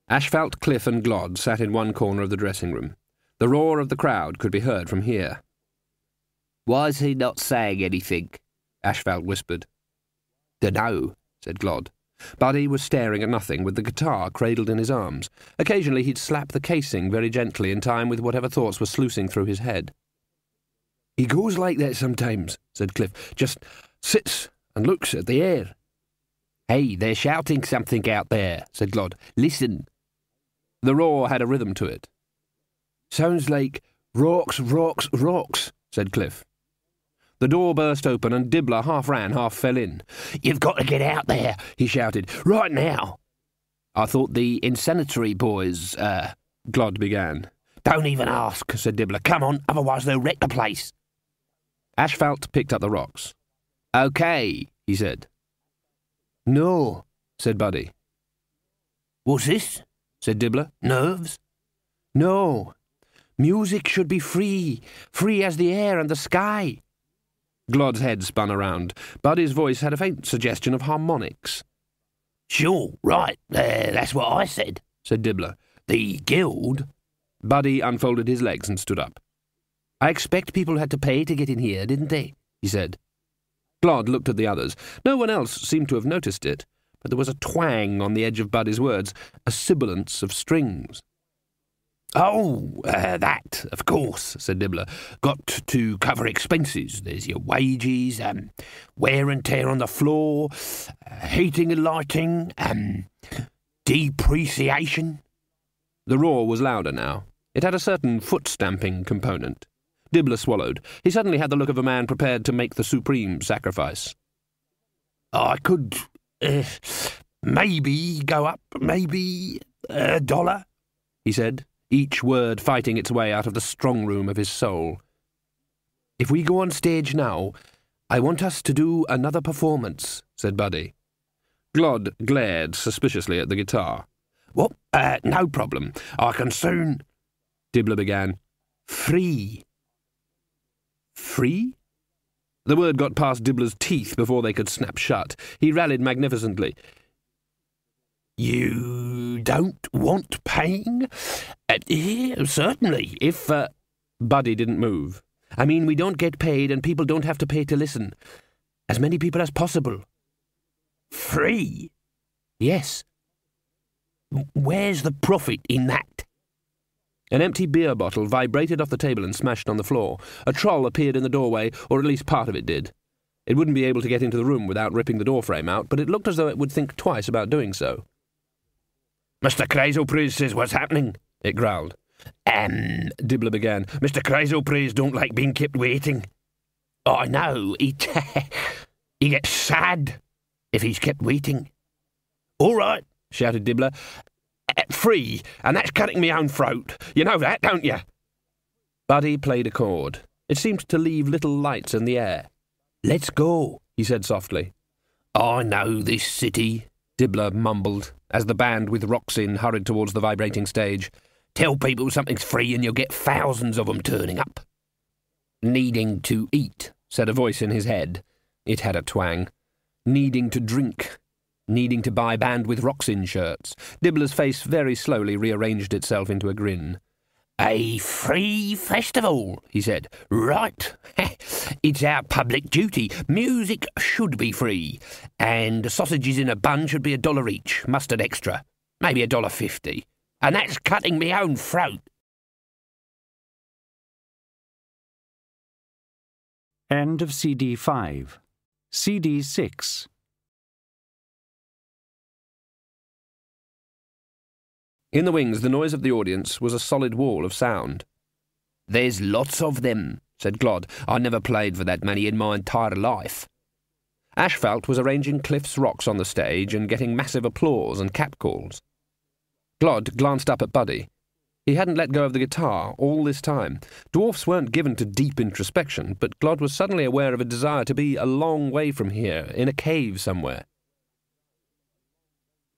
Ashfelt, Cliff and Glod sat in one corner of the dressing room. The roar of the crowd could be heard from here. "Why's he not saying anything?" Ashfelt whispered. "Dunno," said Glod. Buddy was staring at nothing, with the guitar cradled in his arms. Occasionally he'd slap the casing very gently in time with whatever thoughts were sluicing through his head. "He goes like that sometimes," said Cliff. "Just sits and looks at the air." "Hey, they're shouting something out there," said Glod. "Listen." The roar had a rhythm to it. "Sounds like rocks, rocks, rocks," said Cliff. The door burst open and Dibbler half ran, half fell in. "You've got to get out there," he shouted. "Right now." "I thought the insanitary boys, Glod began. "Don't even ask," said Dibbler. "Come on, otherwise they'll wreck the place." Asphalt picked up the rocks. "Okay," he said. "No," said Buddy. "What's this?" said Dibbler. "Nerves?" "No. Music should be free, free as the air and the sky." Glod's head spun around. Buddy's voice had a faint suggestion of harmonics. "Sure, right, that's what I said," said Dibbler. "The guild." Buddy unfolded his legs and stood up. "I expect people had to pay to get in here, didn't they?" he said. Glod looked at the others. No one else seemed to have noticed it, but there was a twang on the edge of Buddy's words, a sibilance of strings. "Oh, that, of course," said Dibbler. "Got to cover expenses. There's your wages, wear and tear on the floor, heating and lighting, depreciation." The roar was louder now. It had a certain foot-stamping component. Dibbler swallowed. He suddenly had the look of a man prepared to make the supreme sacrifice. "I could, maybe go up, maybe $1, he said, each word fighting its way out of the strong room of his soul. "If we go on stage now, I want us to do another performance," said Buddy. Glod glared suspiciously at the guitar. "Well, no problem. I can soon—" Dibbler began. "Free." "Free?" The word got past Dibbler's teeth before they could snap shut. He rallied magnificently. "You don't want paying?" "Certainly, if—" Buddy didn't move. "I mean, we don't get paid and people don't have to pay to listen. As many people as possible." "Free?" "Yes." "Where's the profit in that?" An empty beer bottle vibrated off the table and smashed on the floor. A troll appeared in the doorway, or at least part of it did. It wouldn't be able to get into the room without ripping the doorframe out, but it looked as though it would think twice about doing so. "Mr. Chrysoprase says what's happening," it growled. Dibbler began. "Mr. Chrysoprase don't like being kept waiting." "I know, he gets sad if he's kept waiting." "All right," shouted Dibbler. "Free, and that's cutting me own throat. You know that, don't you?" Buddy played a chord. It seemed to leave little lights in the air. "Let's go," he said softly. "I know this city," Dibbler mumbled, as the band with rocks in hurried towards the vibrating stage. "Tell people something's free and you'll get thousands of them turning up." "Needing to eat," said a voice in his head. It had a twang. "Needing to drink. Needing to buy band with rocks in shirts." Dibbler's face very slowly rearranged itself into a grin. "A free festival," he said. "Right. It's our public duty. Music should be free. And sausages in a bun should be $1 each, mustard extra. Maybe $1.50. And that's cutting me own throat." End of CD 5. CD 6. In the wings, the noise of the audience was a solid wall of sound. "There's lots of them," said Glod. "I never played for that many in my entire life." Asphalt was arranging Cliff's rocks on the stage and getting massive applause and catcalls. Glod glanced up at Buddy. He hadn't let go of the guitar all this time. Dwarfs weren't given to deep introspection, but Glod was suddenly aware of a desire to be a long way from here, in a cave somewhere.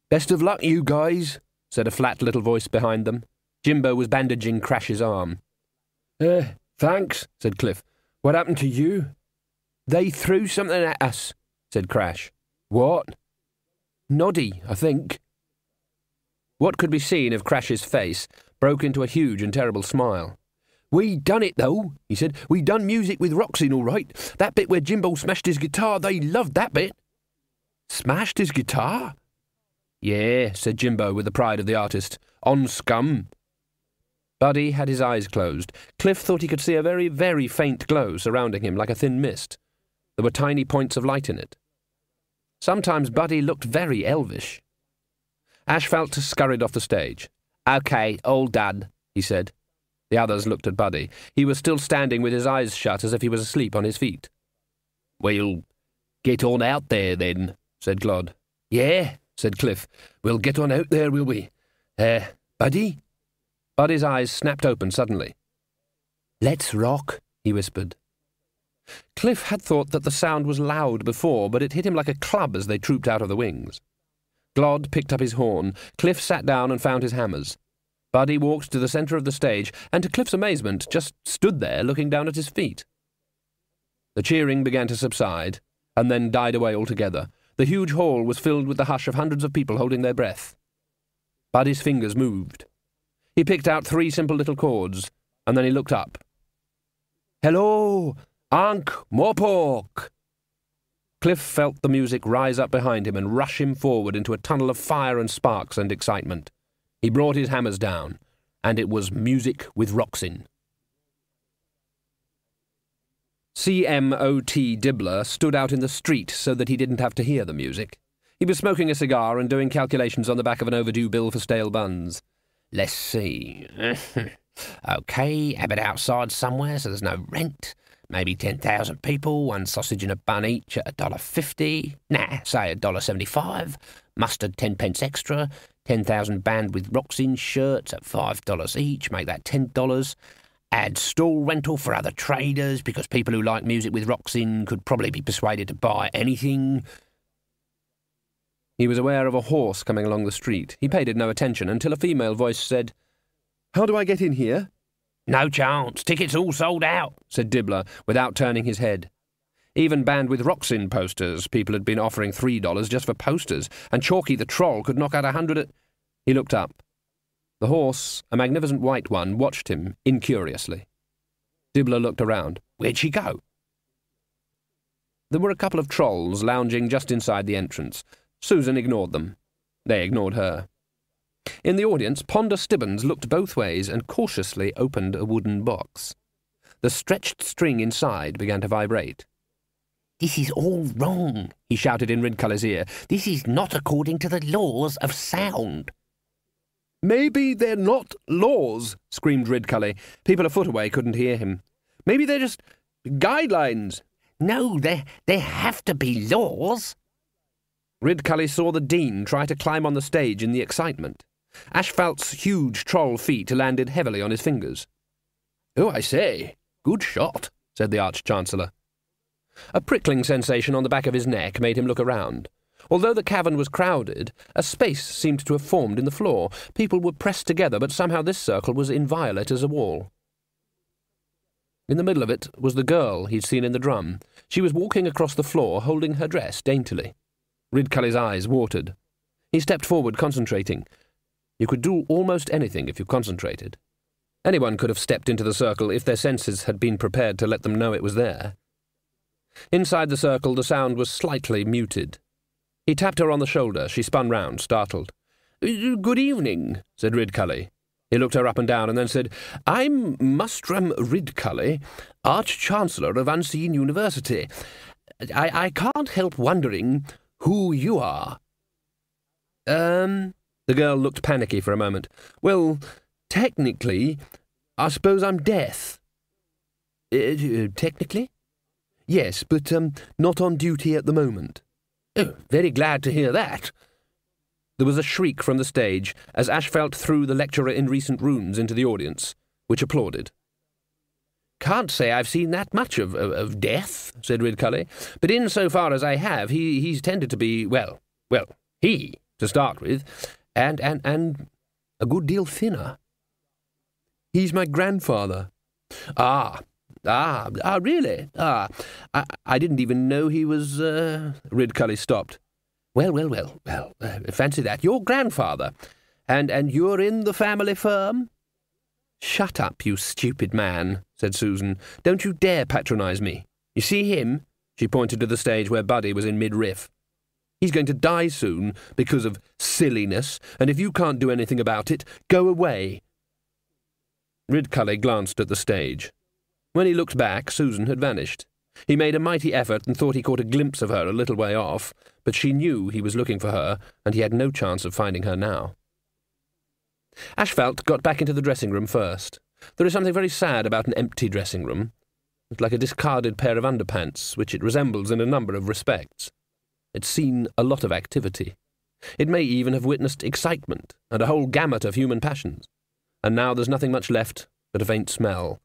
"Best of luck, you guys," said a flat little voice behind them. Jimbo was bandaging Crash's arm. Thanks," said Cliff. "What happened to you?" "They threw something at us," said Crash. "What?" "Noddy, I think." What could be seen of Crash's face broke into a huge and terrible smile. "We done it, though," he said. "We done music with rocks in, all right. That bit where Jimbo smashed his guitar, they loved that bit." "Smashed his guitar?" "Yeah," said Jimbo with the pride of the artist. "On Scum." Buddy had his eyes closed. Cliff thought he could see a very, very faint glow surrounding him like a thin mist. There were tiny points of light in it. Sometimes Buddy looked very elvish. Asphalt scurried off the stage. "OK, all done," he said. The others looked at Buddy. He was still standing with his eyes shut as if he was asleep on his feet. "We'll get on out there, then," said Glod. "Yeah," said Cliff. "We'll get on out there, will we? Buddy?" Buddy's eyes snapped open suddenly. "Let's rock," he whispered. Cliff had thought that the sound was loud before, but it hit him like a club as they trooped out of the wings. Glod picked up his horn. Cliff sat down and found his hammers. Buddy walked to the centre of the stage, and to Cliff's amazement, just stood there looking down at his feet. The cheering began to subside, and then died away altogether. The huge hall was filled with the hush of hundreds of people holding their breath. Buddy's fingers moved. He picked out 3 simple little chords, and then he looked up. "Hello, Ankh Morpork!" Cliff felt the music rise up behind him and rush him forward into a tunnel of fire and sparks and excitement. He brought his hammers down, and it was music with rocks in. CMOT Dibbler stood out in the street so that he didn't have to hear the music. He was smoking a cigar and doing calculations on the back of an overdue bill for stale buns. "Let's see. OK, have it outside somewhere so there's no rent. Maybe 10,000 people, 1 sausage and a bun each at $1.50. Nah, say $1.75. Mustard 10 pence extra. 10,000 band with rocks in shirts at $5 each. Make that $10. Add stall rental for other traders, because people who like music with rocks in could probably be persuaded to buy anything." He was aware of a horse coming along the street. He paid it no attention until a female voice said, "How do I get in here?" "No chance. Tickets all sold out," said Dibbler, without turning his head. Even banned with rocks in posters, people had been offering $3 just for posters, and Chalky the Troll could knock out 100 at... He looked up. The horse, a magnificent white one, watched him incuriously. Dibbler looked around. Where'd she go? There were a couple of trolls lounging just inside the entrance. Susan ignored them. They ignored her. In the audience, Ponder Stibbons looked both ways and cautiously opened a wooden box. The stretched string inside began to vibrate. "This is all wrong," he shouted in Ridcully's ear. "This is not according to the laws of sound." "Maybe they're not laws," screamed Ridcully. People a foot away couldn't hear him. "Maybe they're just guidelines." "No, there have to be laws." Ridcully saw the Dean try to climb on the stage in the excitement. Ashfalt's huge troll feet landed heavily on his fingers. "Oh, I say, good shot," said the Arch-Chancellor. A prickling sensation on the back of his neck made him look around. Although the cavern was crowded, a space seemed to have formed in the floor. People were pressed together, but somehow this circle was inviolate as a wall. In the middle of it was the girl he'd seen in the drum. She was walking across the floor, holding her dress daintily. Ridcully's eyes watered. He stepped forward, concentrating. You could do almost anything if you concentrated. Anyone could have stepped into the circle if their senses had been prepared to let them know it was there. Inside the circle, the sound was slightly muted. He tapped her on the shoulder. She spun round, startled. "Good evening," said Ridcully. He looked her up and down and then said, "I'm Mustrum Ridcully, Arch-Chancellor of Unseen University. I can't help wondering who you are." The girl looked panicky for a moment. "Well, technically, I suppose I'm Death." Technically? Yes, but not on duty at the moment." "Oh, very glad to hear that." There was a shriek from the stage as Ashfelt threw the lecturer in recent runes into the audience, which applauded. "Can't say I've seen that much of Death," said Ridcully, "but insofar as I have, he's tended to be, well, he, to start with, and a good deal thinner." "He's my grandfather." Ah, really? I didn't even know he was, Ridcully stopped. Well, fancy that. Your grandfather. And you're in the family firm?" "Shut up, you stupid man," said Susan. "Don't you dare patronise me. You see him?" She pointed to the stage where Buddy was in mid-riff. "He's going to die soon because of silliness, and if you can't do anything about it, go away." Ridcully glanced at the stage. When he looked back, Susan had vanished. He made a mighty effort and thought he caught a glimpse of her a little way off, but she knew he was looking for her, and he had no chance of finding her now. Ashfelt got back into the dressing room first. There is something very sad about an empty dressing room. It's like a discarded pair of underpants, which it resembles in a number of respects. It's seen a lot of activity. It may even have witnessed excitement and a whole gamut of human passions. And now there's nothing much left but a faint smell.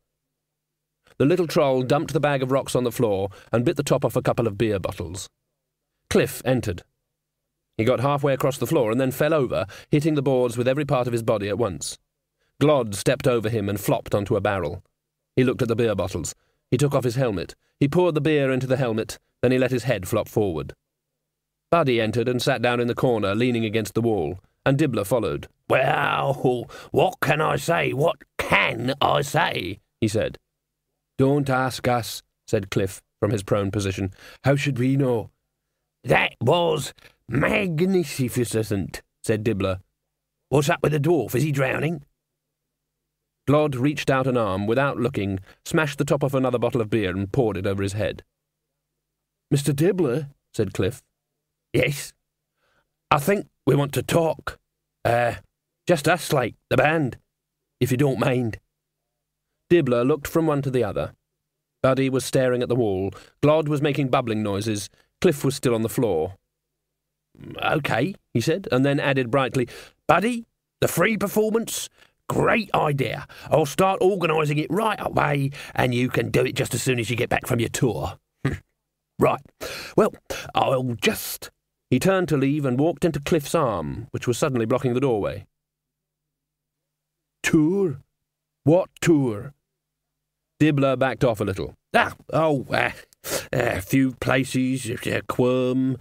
The little troll dumped the bag of rocks on the floor and bit the top off a couple of beer bottles. Cliff entered. He got halfway across the floor and then fell over, hitting the boards with every part of his body at once. Glod stepped over him and flopped onto a barrel. He looked at the beer bottles. He took off his helmet. He poured the beer into the helmet, then he let his head flop forward. Buddy entered and sat down in the corner, leaning against the wall, and Dibbler followed. "Well, what can I say? What can I say?" he said. "Don't ask us," said Cliff from his prone position. "How should we know?" "That was magnificent," said Dibbler. "What's up with the dwarf? Is he drowning?" Glod reached out an arm, without looking, smashed the top off another bottle of beer and poured it over his head. "Mr. Dibbler," said Cliff. "Yes? I think we want to talk. Just us, like, the band, if you don't mind." Dibbler looked from one to the other. Buddy was staring at the wall. Glod was making bubbling noises. Cliff was still on the floor. "OK," he said, and then added brightly, "Buddy, the free performance? Great idea. I'll start organising it right away, and you can do it just as soon as you get back from your tour." "Right. Well, I'll just—" He turned to leave and walked into Cliff's arm, which was suddenly blocking the doorway. "Tour? What tour?" Dibbler backed off a little. A few places, Quirm,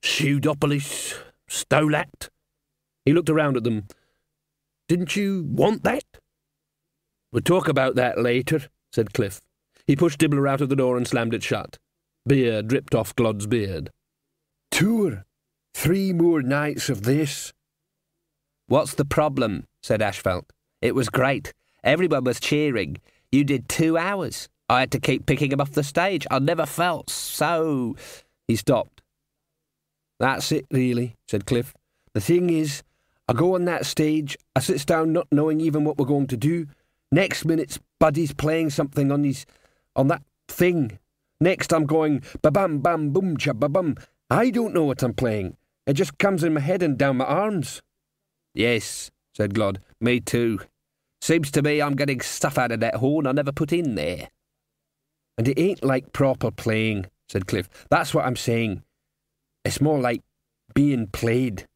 Pseudopolis, Stolat." He looked around at them. "Didn't you want that?" "We'll talk about that later," said Cliff. He pushed Dibbler out of the door and slammed it shut. Beer dripped off Glod's beard. "Tour? 3 more nights of this?" "What's the problem?" said Ashfelt. "It was great. Everyone was cheering. You did 2 hours. I had to keep picking him off the stage. I never felt so—" He stopped. "That's it, really," said Cliff. "The thing is, I go on that stage, I sits down not knowing even what we're going to do. Next minute's Buddy's playing something on that thing. Next I'm going ba-bam, bam, boom, cha-ba-bum. I don't know what I'm playing. It just comes in my head and down my arms." "Yes," said Glod. "Me too. Seems to me I'm getting stuff out of that horn I never put in there." "And it ain't like proper playing," said Cliff. "That's what I'm saying. It's more like being played."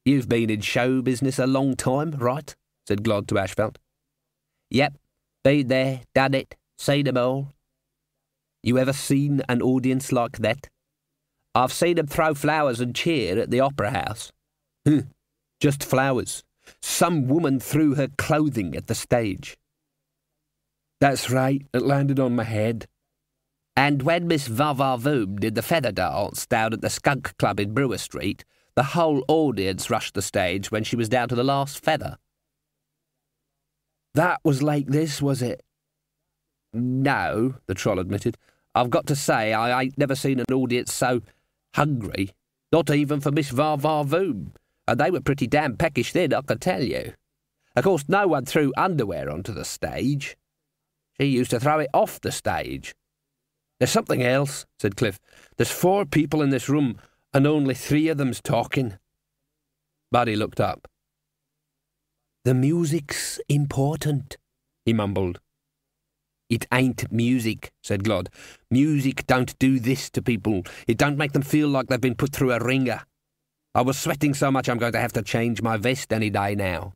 "You've been in show business a long time, right?" said Glod to Ashfelt. "Yep. Been there, done it, seen them all." "You ever seen an audience like that?" "I've seen them throw flowers and cheer at the Opera House." "Just flowers. Some woman threw her clothing at the stage." "That's right. It landed on my head." "And when Miss Va-Va-Voom did the feather dance down at the Skunk Club in Brewer Street, the whole audience rushed the stage when she was down to the last feather." "That was like this, was it?" "No," the troll admitted. "I've got to say I ain't never seen an audience so hungry, not even for Miss Va-Va-Voom, and they were pretty damn peckish then, I can tell you. Of course, no one threw underwear onto the stage. She used to throw it off the stage." "There's something else," said Cliff. "There's 4 people in this room, and only 3 of them's talking." Buddy looked up. "The music's important," he mumbled. "It ain't music," said Glod. "Music don't do this to people. It don't make them feel like they've been put through a ringer. I was sweating so much I'm going to have to change my vest any day now."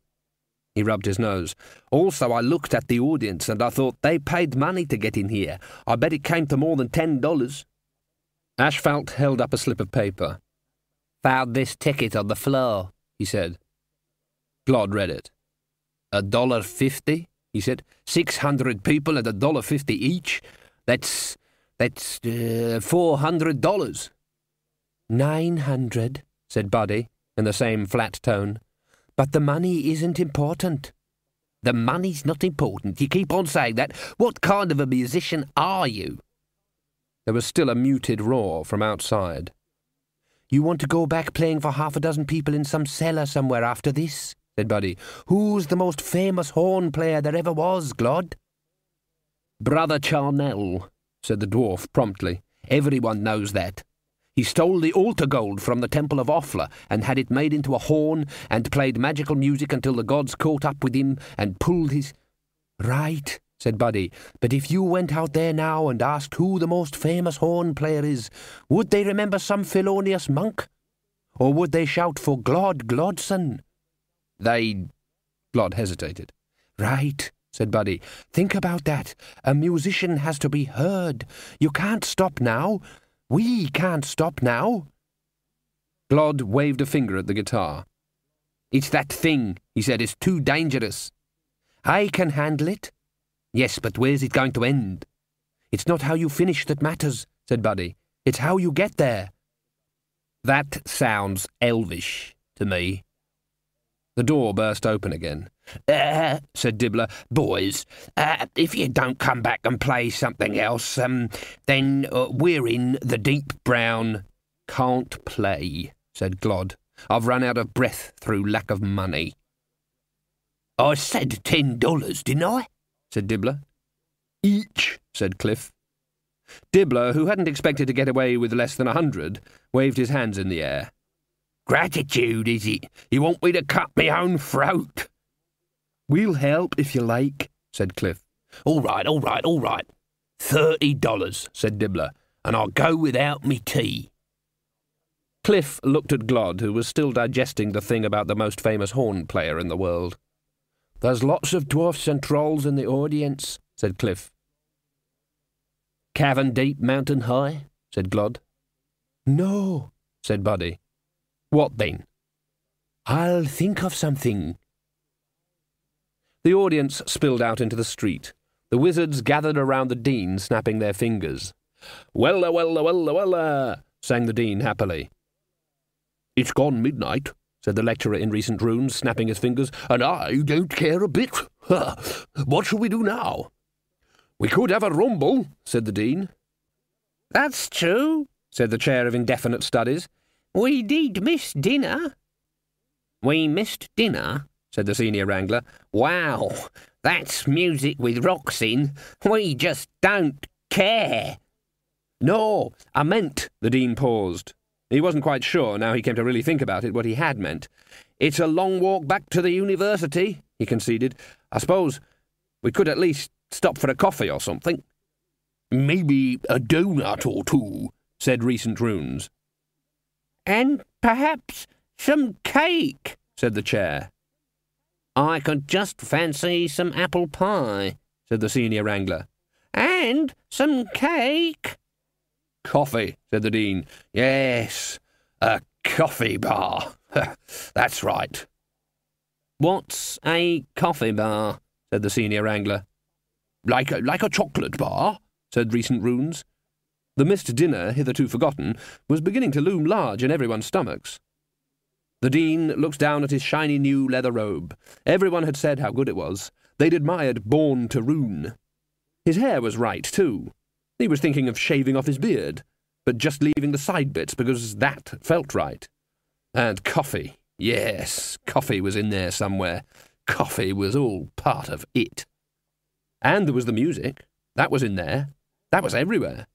He rubbed his nose. "Also, I looked at the audience and I thought they paid money to get in here. I bet it came to more than $10. Ashfelt held up a slip of paper. "Found this ticket on the floor," he said. Glod read it. $1.50, he said. 600 people at $1.50 each. That's $400. 900, said Buddy, in the same flat tone. "But the money isn't important." "The money's not important. You keep on saying that. What kind of a musician are you?" There was still a muted roar from outside. "You want to go back playing for 6 people in some cellar somewhere after this?" said Buddy. "Who's the most famous horn player there ever was, Glod?" "Brother Charnel," said the dwarf promptly. "Everyone knows that. He stole the altar gold from the Temple of Offla and had it made into a horn and played magical music until the gods caught up with him and pulled his—" "Right," said Buddy, "but if you went out there now and asked who the most famous horn player is, would they remember some felonious monk? Or would they shout for Glod Glodson?" Glod hesitated. "Right," said Buddy. "Think about that. A musician has to be heard. You can't stop now. We can't stop now." Glod waved a finger at the guitar. "It's that thing," he said. "It's too dangerous." "I can handle it." "Yes, but where's it going to end?" "It's not how you finish that matters," said Buddy. "It's how you get there." "That sounds elvish to me." The door burst open again. Said Dibbler. "Boys, if you don't come back and play something else, then we're in the deep brown—" "Can't play," said Glod. "I've run out of breath through lack of money." "I said $10, didn't I?" said Dibbler. "Each," said Cliff. Dibbler, who hadn't expected to get away with less than 100, waved his hands in the air. "Gratitude, is it? You want me to cut me own throat?" "We'll help if you like," said Cliff. All right. $30, said Dibbler, and I'll go without me tea. Cliff looked at Glod, who was still digesting the thing about the most famous horn player in the world. "There's lots of dwarfs and trolls in the audience," said Cliff. "Cavern deep, mountain high," said Glod. "No," said Buddy. "What then?" "I'll think of something." The audience spilled out into the street. The wizards gathered around the dean, snapping their fingers. "Wella, wella, wella, wella," sang the dean happily. "It's gone midnight," said the lecturer in recent runes, snapping his fingers, "and I don't care a bit. What shall we do now?" "We could have a rumble," said the dean. "That's true," said the chair of indefinite studies. "We did miss dinner." "We missed dinner," said the senior wrangler. "Wow, that's music with rocks in. We just don't care." "No, I meant—" The dean paused. He wasn't quite sure, now he came to really think about it, what he had meant. "It's a long walk back to the university," he conceded. "I suppose we could at least stop for a coffee or something." "Maybe a doughnut or two," said recent runes. "And perhaps some cake," said the chair. "I could just fancy some apple pie," said the senior wrangler. "And some cake." "Coffee," said the dean. "Yes, a coffee bar. That's right." "What's a coffee bar?" said the senior wrangler. Like a chocolate bar," said recent runes. The missed dinner, hitherto forgotten, was beginning to loom large in everyone's stomachs. The dean looked down at his shiny new leather robe. Everyone had said how good it was. They'd admired Born to Rune. His hair was right, too. He was thinking of shaving off his beard, but just leaving the side bits because that felt right. And coffee. Yes, coffee was in there somewhere. Coffee was all part of it. And there was the music. That was in there. That was everywhere.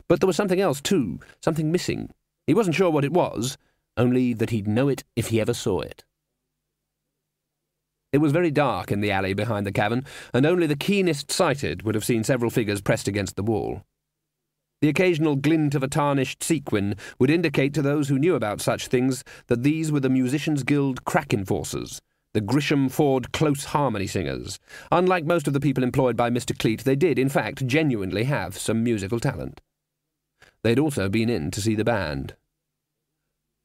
But there was something else, too, something missing. He wasn't sure what it was, only that he'd know it if he ever saw it. It was very dark in the alley behind the cavern, and only the keenest sighted would have seen several figures pressed against the wall. The occasional glint of a tarnished sequin would indicate to those who knew about such things that these were the Musicians' Guild crack enforcers, the Grisham Ford close harmony singers. Unlike most of the people employed by Mr. Cleet, they did, in fact, genuinely have some musical talent. They'd also been in to see the band.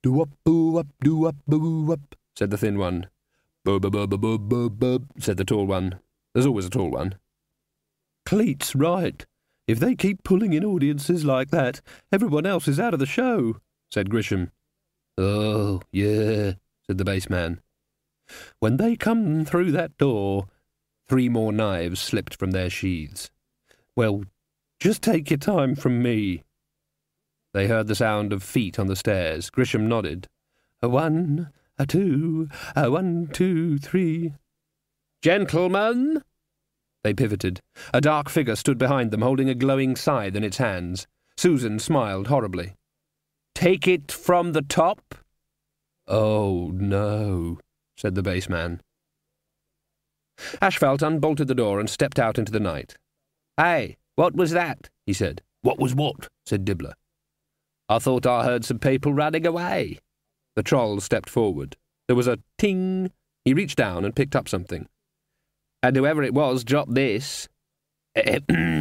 "Do-up, boo-up, do-up, boo-up," said the thin one. "Bub-bub-bub-bub-bub," said the tall one. There's always a tall one. "Cleet's right. If they keep pulling in audiences like that, everyone else is out of the show," said Grisham. "Oh, yeah," said the bass man. "When they come through that door—" 3 more knives slipped from their sheaths. "Well, just take your time from me." They heard the sound of feet on the stairs. Grisham nodded. "A 1, a 2, a 1, 2, 3. Gentlemen! They pivoted. A dark figure stood behind them, holding a glowing scythe in its hands. Susan smiled horribly. Take it from the top? Oh, no, said the bassman. Ashfelt unbolted the door and stepped out into the night. Hey, what was that? He said. What was what? Said Dibbler. I thought I heard some people running away. The troll stepped forward. There was a ting. He reached down and picked up something. And whoever it was dropped this.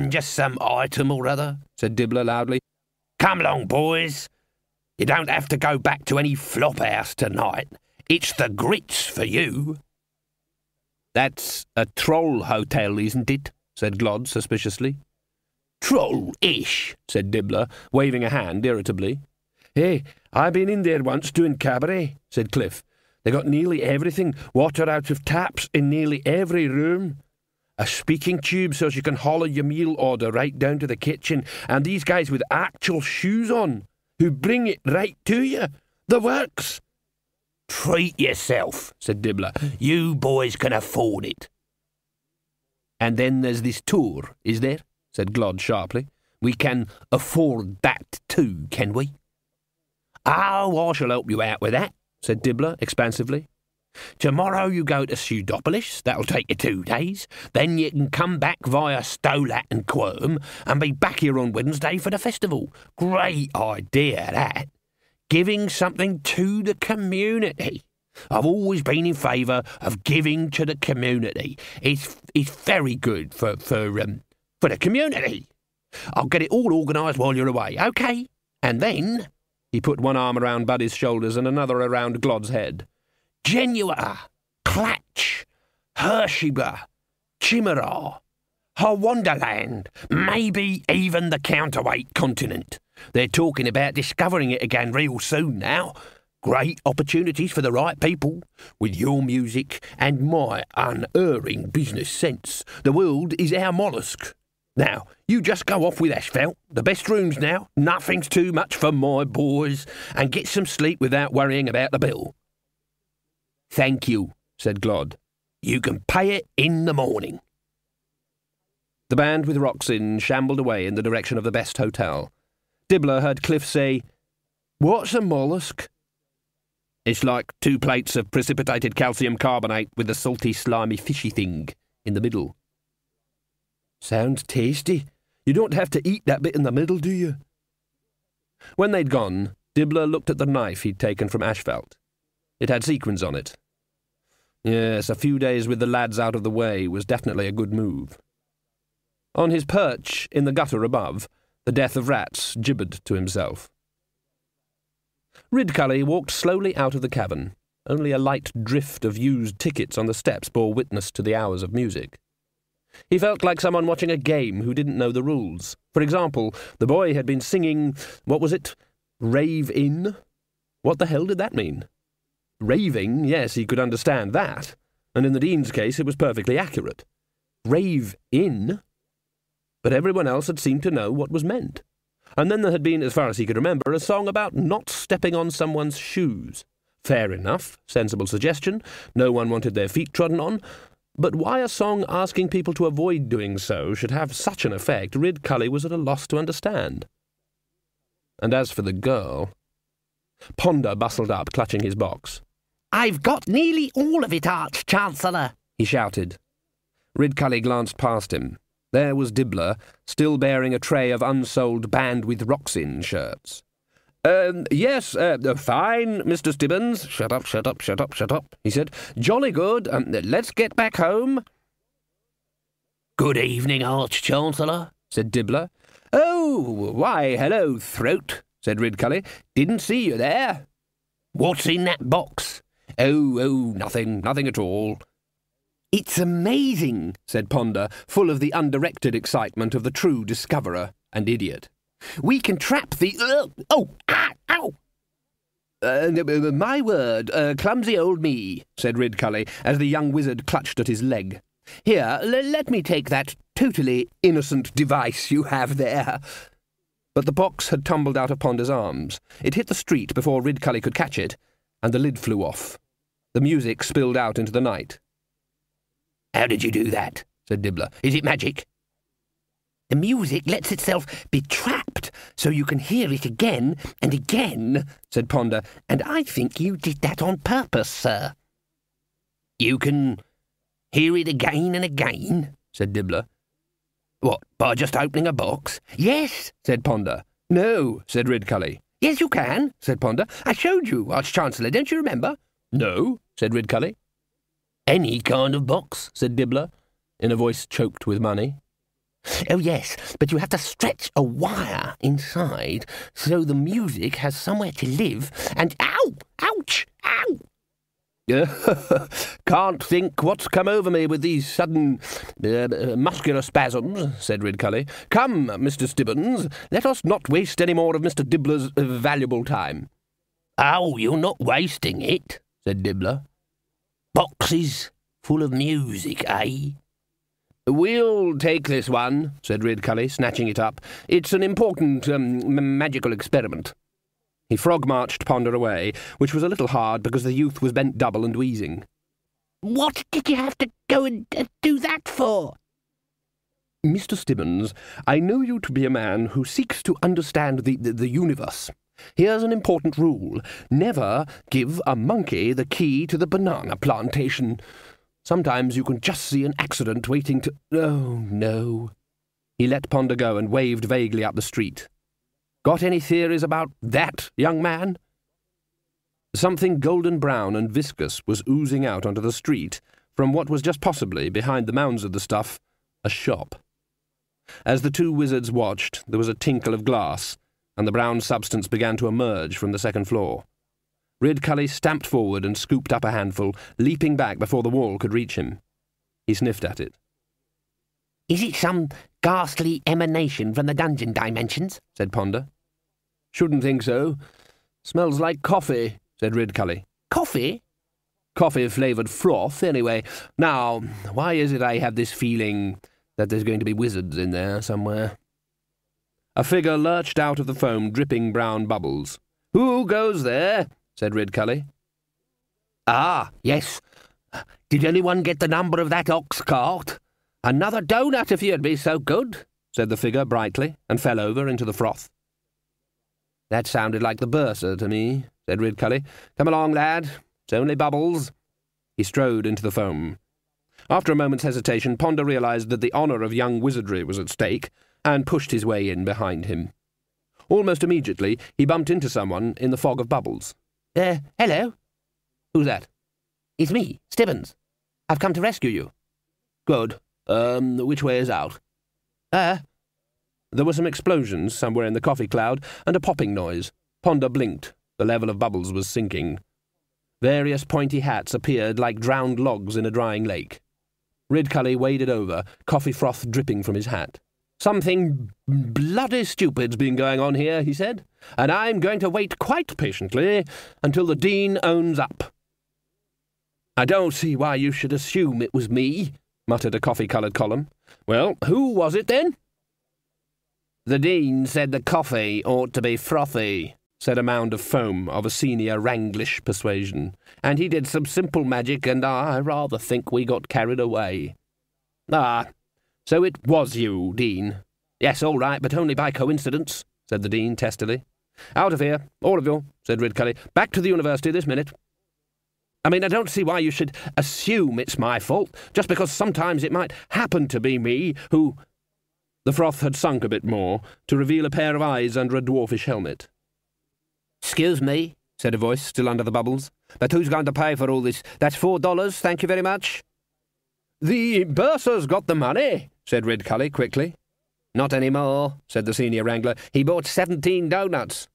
Just some item or other, said Dibbler loudly. Come along, boys. You don't have to go back to any flop house tonight. It's the grits for you. That's a troll hotel, isn't it? Said Glod suspiciously. Troll-ish, said Dibbler, waving a hand irritably. Hey, I've been in there once doing cabaret, said Cliff. They got nearly everything, water out of taps in nearly every room. A speaking tube so you can holler your meal order right down to the kitchen, and these guys with actual shoes on, who bring it right to you. The works. Treat yourself, said Dibbler. You boys can afford it. And then there's this tour, is there? Said Glod sharply. We can afford that too, can we? Oh, I shall help you out with that, said Dibbler expansively. Tomorrow you go to Pseudopolis, that'll take you 2 days. Then you can come back via Stolat and Quirm and be back here on Wednesday for the festival. Great idea, that. Giving something to the community. I've always been in favour of giving to the community. It's very good for the community. I'll get it all organised while you're away, OK? And then, he put one arm around Buddy's shoulders and another around Glod's head. Genua, Clatch, Hersheyba, Chimera, her Wonderland, maybe even the counterweight continent. They're talking about discovering it again real soon now. Great opportunities for the right people. With your music and my unerring business sense, the world is our mollusk. Now, you just go off with Ashfelt, the best rooms now, nothing's too much for my boys, and get some sleep without worrying about the bill. Thank you, said Glod. You can pay it in the morning. The band with Roxin shambled away in the direction of the best hotel. Dibbler heard Cliff say, What's a mollusk? It's like 2 plates of precipitated calcium carbonate with a salty, slimy, fishy thing in the middle. Sounds tasty. You don't have to eat that bit in the middle, do you? When they'd gone, Dibbler looked at the knife he'd taken from Ashfelt. It had sequins on it. Yes, a few days with the lads out of the way was definitely a good move. On his perch in the gutter above, the death of rats gibbered to himself. Ridcully walked slowly out of the cavern. Only a light drift of used tickets on the steps bore witness to the hours of music. He felt like someone watching a game who didn't know the rules. For example, the boy had been singing, what was it? Rave in? What the hell did that mean? Raving, yes, he could understand that, and in the Dean's case it was perfectly accurate. Rave in? But everyone else had seemed to know what was meant. And then there had been, as far as he could remember, a song about not stepping on someone's shoes. Fair enough, sensible suggestion, no one wanted their feet trodden on, but why a song asking people to avoid doing so should have such an effect, Ridcully was at a loss to understand. And as for the girl... Ponder bustled up, clutching his box. I've got nearly all of it, Arch-Chancellor, he shouted. Ridcully glanced past him. There was Dibbler, still bearing a tray of unsold Band with Roxin shirts. Yes, fine, Mr. Stibbins. Shut up, he said. Jolly good. Let's get back home. Good evening, Arch-Chancellor, said Dibbler. Oh, why, hello, Throat, said Ridcully. Didn't see you there. What's in that box? Oh, nothing at all. It's amazing, said Ponder, full of the undirected excitement of the true discoverer and idiot. We can trap the... ow! My word, clumsy old me, said Ridcully, as the young wizard clutched at his leg. Here, let me take that totally innocent device you have there. But the box had tumbled out of Ponder's arms. It hit the street before Ridcully could catch it, and the lid flew off. The music spilled out into the night. "How did you do that?" said Dibbler. "Is it magic?" "The music lets itself be trapped so you can hear it again and again," said Ponder, "and I think you did that on purpose, sir." "You can hear it again and again?" said Dibbler. "What, by just opening a box?" "Yes," said Ponder. "No," said Ridcully. "Yes, you can," said Ponder. "I showed you, Arch-Chancellor, don't you remember?" "No," said Ridcully. "Any kind of box?" said Dibbler, in a voice choked with money. "Oh, yes, but you have to stretch a wire inside so the music has somewhere to live and— Ow! Ouch! Ow!" "Can't think what's come over me with these sudden muscular spasms," said Ridcully. "Come, Mr. Stibbons, let us not waste any more of Mr. Dibbler's valuable time." "Oh, you're not wasting it," said Dibbler. "Boxes full of music, eh?" "We'll take this one," said Ridcully, snatching it up. "It's an important magical experiment." He frog-marched Ponder away, which was a little hard because the youth was bent double and wheezing. "What did you have to go and do that for?" "Mr. Stibbons, I know you to be a man who seeks to understand the universe. Here's an important rule. Never give a monkey the key to the banana plantation. Sometimes you can just see an accident waiting to— Oh, no." He let Ponder go and waved vaguely up the street. "Got any theories about that, young man?" Something golden brown and viscous was oozing out onto the street from what was just possibly, behind the mounds of the stuff, a shop. As the two wizards watched, there was a tinkle of glass, and the brown substance began to emerge from the second floor. Ridcully stamped forward and scooped up a handful, leaping back before the wall could reach him. He sniffed at it. "Is it some ghastly emanation from the dungeon dimensions?" said Ponder. "Shouldn't think so. Smells like coffee," said Ridcully. "Coffee?" "Coffee-flavoured froth, anyway. Now, why is it I have this feeling that there's going to be wizards in there somewhere?" A figure lurched out of the foam, dripping brown bubbles. "Who goes there?" said Ridcully. "Ah, yes. Did anyone get the number of that ox cart? Another doughnut if you'd be so good," said the figure brightly, and fell over into the froth. "That sounded like the bursar to me," said Ridcully. "Come along, lad. It's only bubbles." He strode into the foam. After a moment's hesitation, Ponder realised that the honour of young wizardry was at stake, and pushed his way in behind him. Almost immediately, he bumped into someone in the fog of bubbles. Hello?" "Who's that?" "It's me, Stibbons. I've come to rescue you." "Good. Which way is out?" There were some explosions somewhere in the coffee cloud, and a popping noise. Ponder blinked. The level of bubbles was sinking. Various pointy hats appeared like drowned logs in a drying lake. Ridcully waded over, coffee froth dripping from his hat. "Something bloody stupid's been going on here," he said, "and I'm going to wait quite patiently until the Dean owns up." "I don't see why you should assume it was me," muttered a coffee-coloured column. "Well, who was it then?" "The Dean said the coffee ought to be frothy," said a mound of foam of a senior Wranglish persuasion, "and he did some simple magic, and I rather think we got carried away." "Ah, so it was you, Dean." "Yes, all right, but only by coincidence," said the Dean testily. "Out of here, all of you," said Ridcully. "Back to the university this minute." "I mean, I don't see why you should assume it's my fault, just because sometimes it might happen to be me who—" The froth had sunk a bit more, to reveal a pair of eyes under a dwarfish helmet. "Excuse me," said a voice still under the bubbles, "but who's going to pay for all this? That's $4, thank you very much." "The bursar's got the money," said Ridcully quickly. "Not any more," said the senior wrangler. "He bought 17 doughnuts."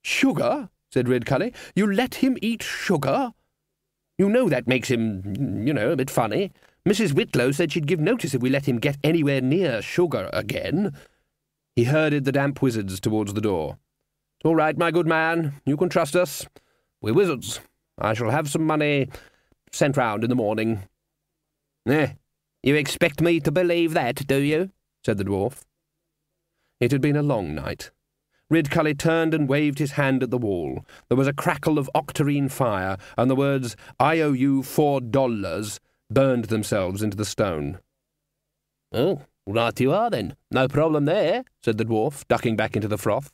"Sugar?" said Ridcully. "You let him eat sugar? You know that makes him, a bit funny. Mrs. Whitlow said she'd give notice if we let him get anywhere near sugar again." He herded the damp wizards towards the door. "All right, my good man, you can trust us. We're wizards. I shall have some money sent round in the morning." You expect me to believe that, do you?" said the dwarf. It had been a long night. Ridcully turned and waved his hand at the wall. There was a crackle of octarine fire, and the words, "I owe you $4," burned themselves into the stone. "Oh, right you are, then. No problem there," said the dwarf, ducking back into the froth.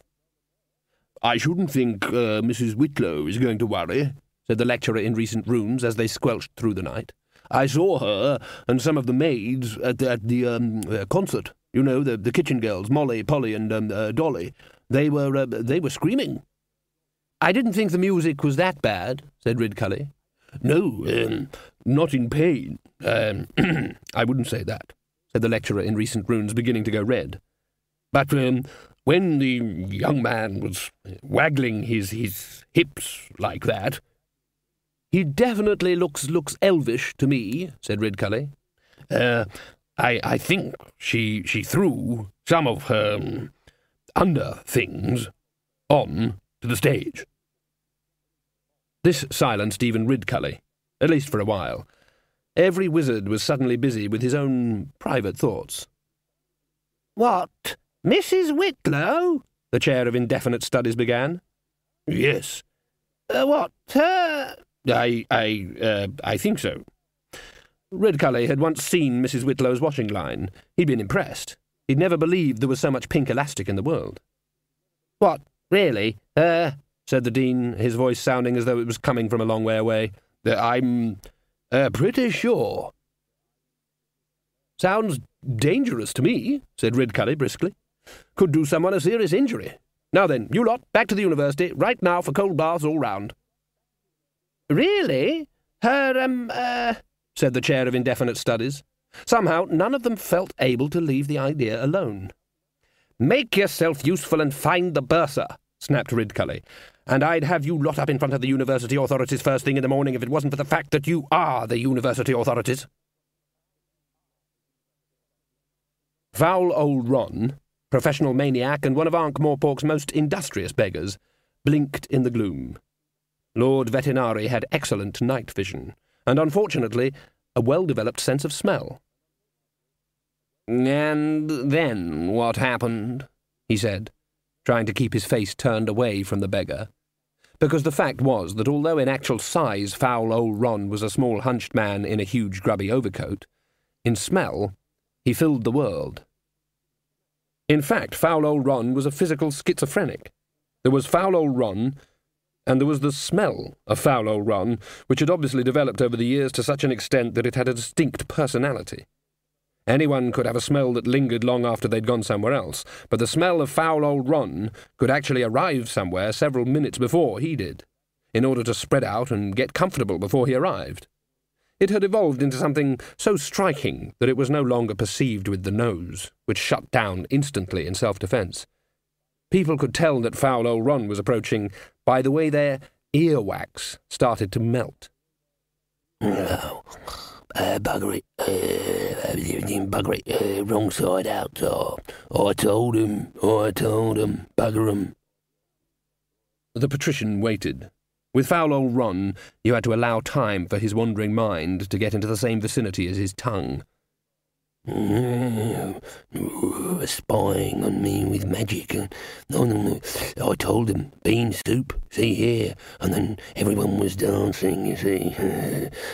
"I shouldn't think Mrs. Whitlow is going to worry," said the lecturer in recent runes as they squelched through the night. "I saw her and some of the maids at the concert. You know, the kitchen girls, Molly, Polly, and Dolly. They were screaming." "I didn't think the music was that bad," said Ridcully. "No, not in pain. I wouldn't say that," said the lecturer in recent runes, beginning to go red. "But when the young man was waggling his hips like that—" "He definitely looks elvish to me," said Ridcully. I think she threw some of her under things on to the stage." This silenced even Ridcully, at least for a while. Every wizard was suddenly busy with his own private thoughts. "What, Mrs. Whitlow?" the chair of indefinite studies began. "Yes." "What, her?" I think so." Ridcully had once seen Mrs. Whitlow's washing line. He'd been impressed. He'd never believed there was so much pink elastic in the world. "What, really? Said the Dean, his voice sounding as though it was coming from a long way away. "I'm pretty sure." "Sounds dangerous to me," said Ridcully briskly. "Could do someone a serious injury. Now then, you lot, back to the university, right now for cold baths all round." "Really? Her, said the chair of indefinite studies. Somehow none of them felt able to leave the idea alone. "Make yourself useful and find the bursar," snapped Ridcully, "and I'd have you lot up in front of the university authorities first thing in the morning if it wasn't for the fact that you are the university authorities." Foul old Ron, professional maniac and one of Ankh-Morpork's most industrious beggars, blinked in the gloom. Lord Vetinari had excellent night vision, and unfortunately a well-developed sense of smell. "And then what happened?" he said, trying to keep his face turned away from the beggar. Because the fact was that although in actual size foul old Ron was a small hunched man in a huge grubby overcoat, in smell he filled the world. In fact, foul old Ron was a physical schizophrenic. There was foul old Ron, and there was the smell of foul old Ron, which had obviously developed over the years to such an extent that it had a distinct personality. Anyone could have a smell that lingered long after they'd gone somewhere else, but the smell of foul old Ron could actually arrive somewhere several minutes before he did, in order to spread out and get comfortable before he arrived. It had evolved into something so striking that it was no longer perceived with the nose, which shut down instantly in self-defence. People could tell that foul old Ron was approaching by the way their earwax started to melt. "No, bugger it, wrong side out, I told him, bugger him." The patrician waited. With foul old Ron, you had to allow time for his wandering mind to get into the same vicinity as his tongue. "Spying on me with magic. No. I told him, bean soup, see here. And then everyone was dancing, you see.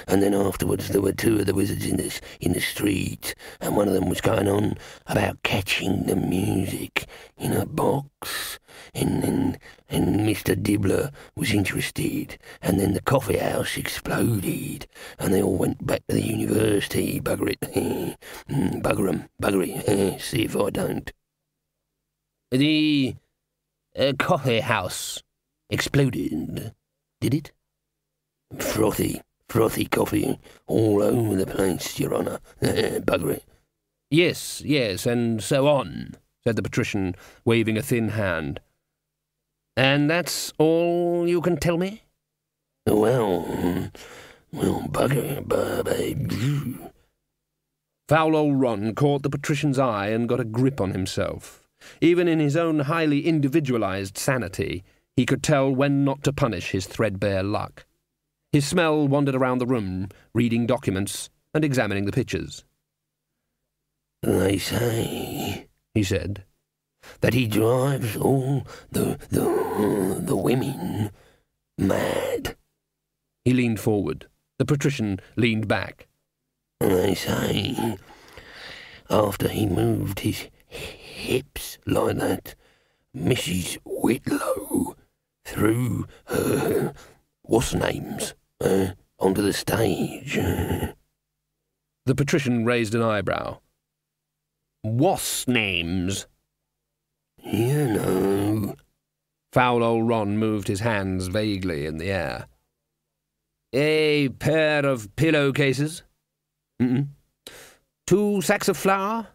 And then afterwards there were two of the wizards in the street, and one of them was going on about catching the music in a box. And Mr. Dibbler was interested, and then the coffee house exploded, and they all went back to the university, bugger it. Bugger it, see if I don't." The coffee house exploded, did it? Frothy coffee all over the place, Your Honour, bugger it. Yes, and so on," said the patrician, waving a thin hand. "And that's all you can tell me?" Well, bugger. Foul old Ron caught the patrician's eye and got a grip on himself. Even in his own highly individualized sanity, he could tell when not to punish his threadbare luck. His smell wandered around the room, reading documents and examining the pictures. "They say," he said, that he drives all the women mad. He leaned forward. The patrician leaned back. They say, after he moved his hips like that, Mrs. Whitlow threw her what's-names onto the stage. The patrician raised an eyebrow. What's-names? You know. Foul old Ron moved his hands vaguely in the air. A pair of pillowcases? Mm-mm. 2 sacks of flour?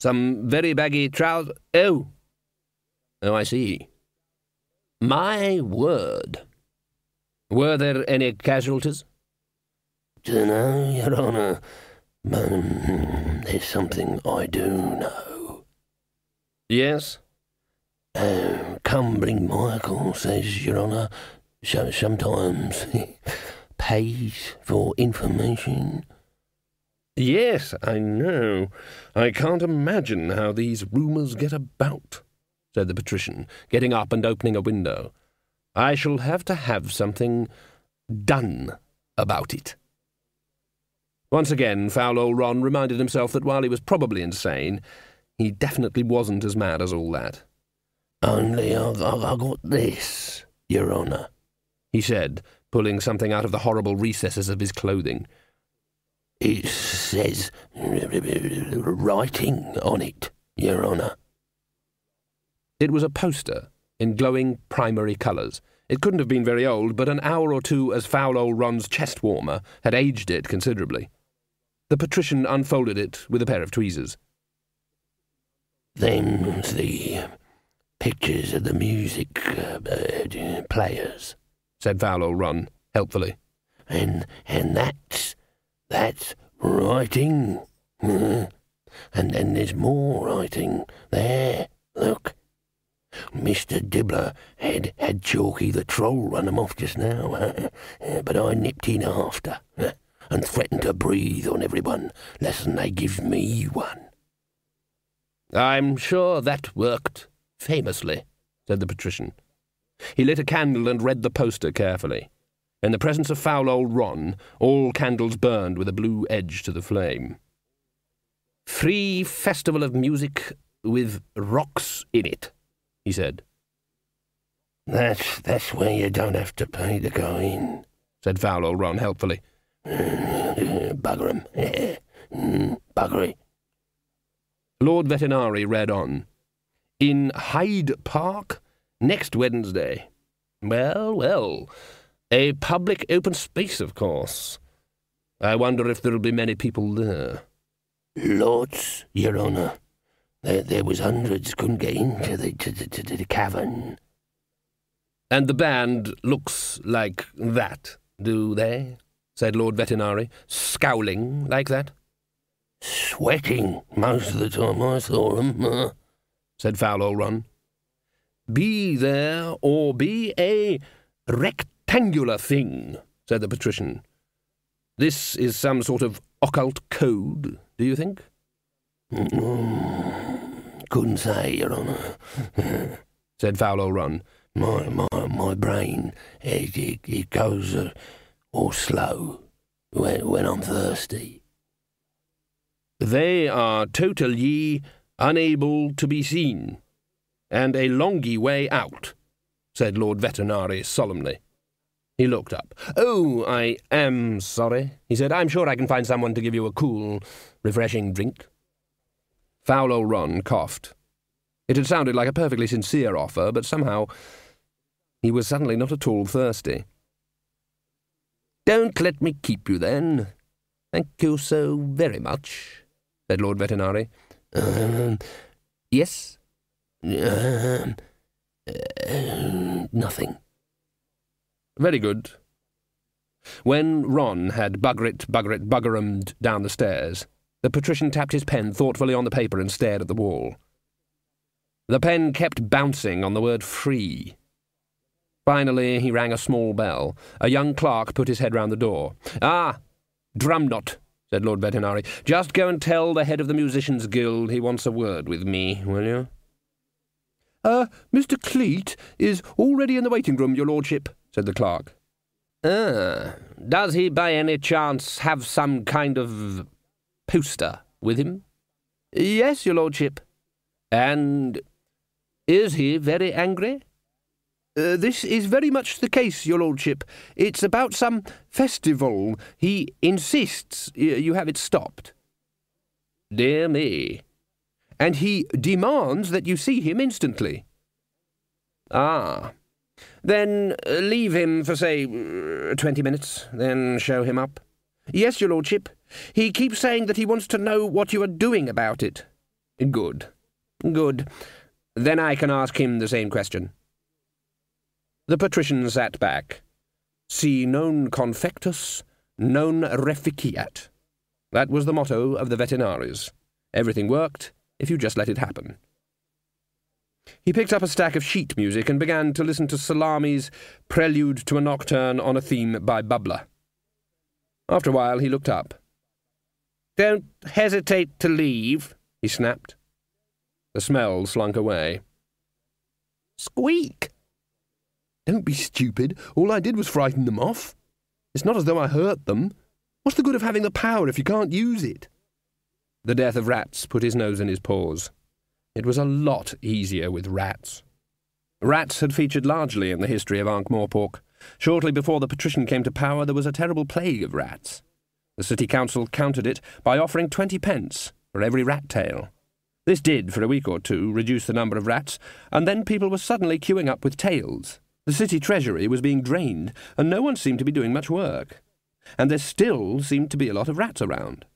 Some very baggy trousers? Oh, I see. My word. Were there any casualties? Dunno, Your Honour. There's something I do know. Yes? Cumbling Michael says, Your Honour, sometimes pays for information. Yes, I know. I can't imagine how these rumours get about, said the patrician, getting up and opening a window. I shall have to have something done about it. Once again, foul old Ron reminded himself that while he was probably insane, he definitely wasn't as mad as all that. Only I got this, Your Honour, he said, pulling something out of the horrible recesses of his clothing. It says writing on it, Your Honour. It was a poster in glowing primary colours. It couldn't have been very old, but an hour or two as foul old Ron's chest warmer had aged it considerably. The patrician unfolded it with a pair of tweezers. Them's the pictures of the music players, said foul old Ron, helpfully. And that's writing. And then there's more writing. There, look. Mr. Dibbler had Chalky the Troll run him off just now, but I nipped in after, and threatened to breathe on everyone, less'n they gives me one. I'm sure that worked famously, said the patrician. He lit a candle and read the poster carefully. In the presence of foul old Ron, all candles burned with a blue edge to the flame. Free festival of music with rocks in it, he said. That's where you don't have to pay to go in, said foul old Ron helpfully. Bugger 'em. Buggery. Lord Vetinari read on. In Hyde Park, next Wednesday. Well, a public open space, of course. I wonder if there'll be many people there. Lots, Your Honour. There was hundreds couldn't get into the cavern. And the band looks like that, do they? Said Lord Vetinari, scowling like that. Sweating most of the time I saw 'em, said foul old Ron. Be there or be a rectangular thing, said the patrician. This is some sort of occult code, do you think? Couldn't say, Your Honour, said foul old Ron. My brain, it goes all slow when I'm thirsty. They are totally unable to be seen, and a longy way out, said Lord Vetinari solemnly. He looked up. Oh, I am sorry, he said. I'm sure I can find someone to give you a cool, refreshing drink. Foul old Ron coughed. It had sounded like a perfectly sincere offer, but somehow he was suddenly not at all thirsty. Don't let me keep you, then. Thank you so very much, said Lord Vetinari. Yes? Nothing. Very good. When Ron had buggered down the stairs, the patrician tapped his pen thoughtfully on the paper and stared at the wall. The pen kept bouncing on the word free. Finally, he rang a small bell. A young clerk put his head round the door. Ah, Drumknot, said Lord Vetinari. Just go and tell the head of the Musicians' Guild he wants a word with me, will you? Mr. Cleet is already in the waiting room, your lordship, said the clerk. Does he by any chance have some kind of poster with him? Yes, your lordship. And is he very angry? This is very much the case, your lordship. It's about some festival. He insists you have it stopped. Dear me. And he demands that you see him instantly. Ah. Then leave him for, say, 20 minutes, then show him up. Yes, your lordship. He keeps saying that he wants to know what you are doing about it. Good. Good. Then I can ask him the same question. The patrician sat back. Si non confectus, non reficiat. That was the motto of the veterinaries. Everything worked if you just let it happen. He picked up a stack of sheet music and began to listen to Salami's Prelude to a Nocturne on a Theme by Bubbler. After a while he looked up. Don't hesitate to leave, he snapped. The smell slunk away. Squeak! Don't be stupid. All I did was frighten them off. It's not as though I hurt them. What's the good of having the power if you can't use it? The death of rats put his nose in his paws. It was a lot easier with rats. Rats had featured largely in the history of Ankh-Morpork. Shortly before the patrician came to power, there was a terrible plague of rats. The city council countered it by offering 20 pence for every rat tail. This did, for a week or two, reduce the number of rats, and then people were suddenly queuing up with tails. The city treasury was being drained, and no one seemed to be doing much work. And there still seemed to be a lot of rats around.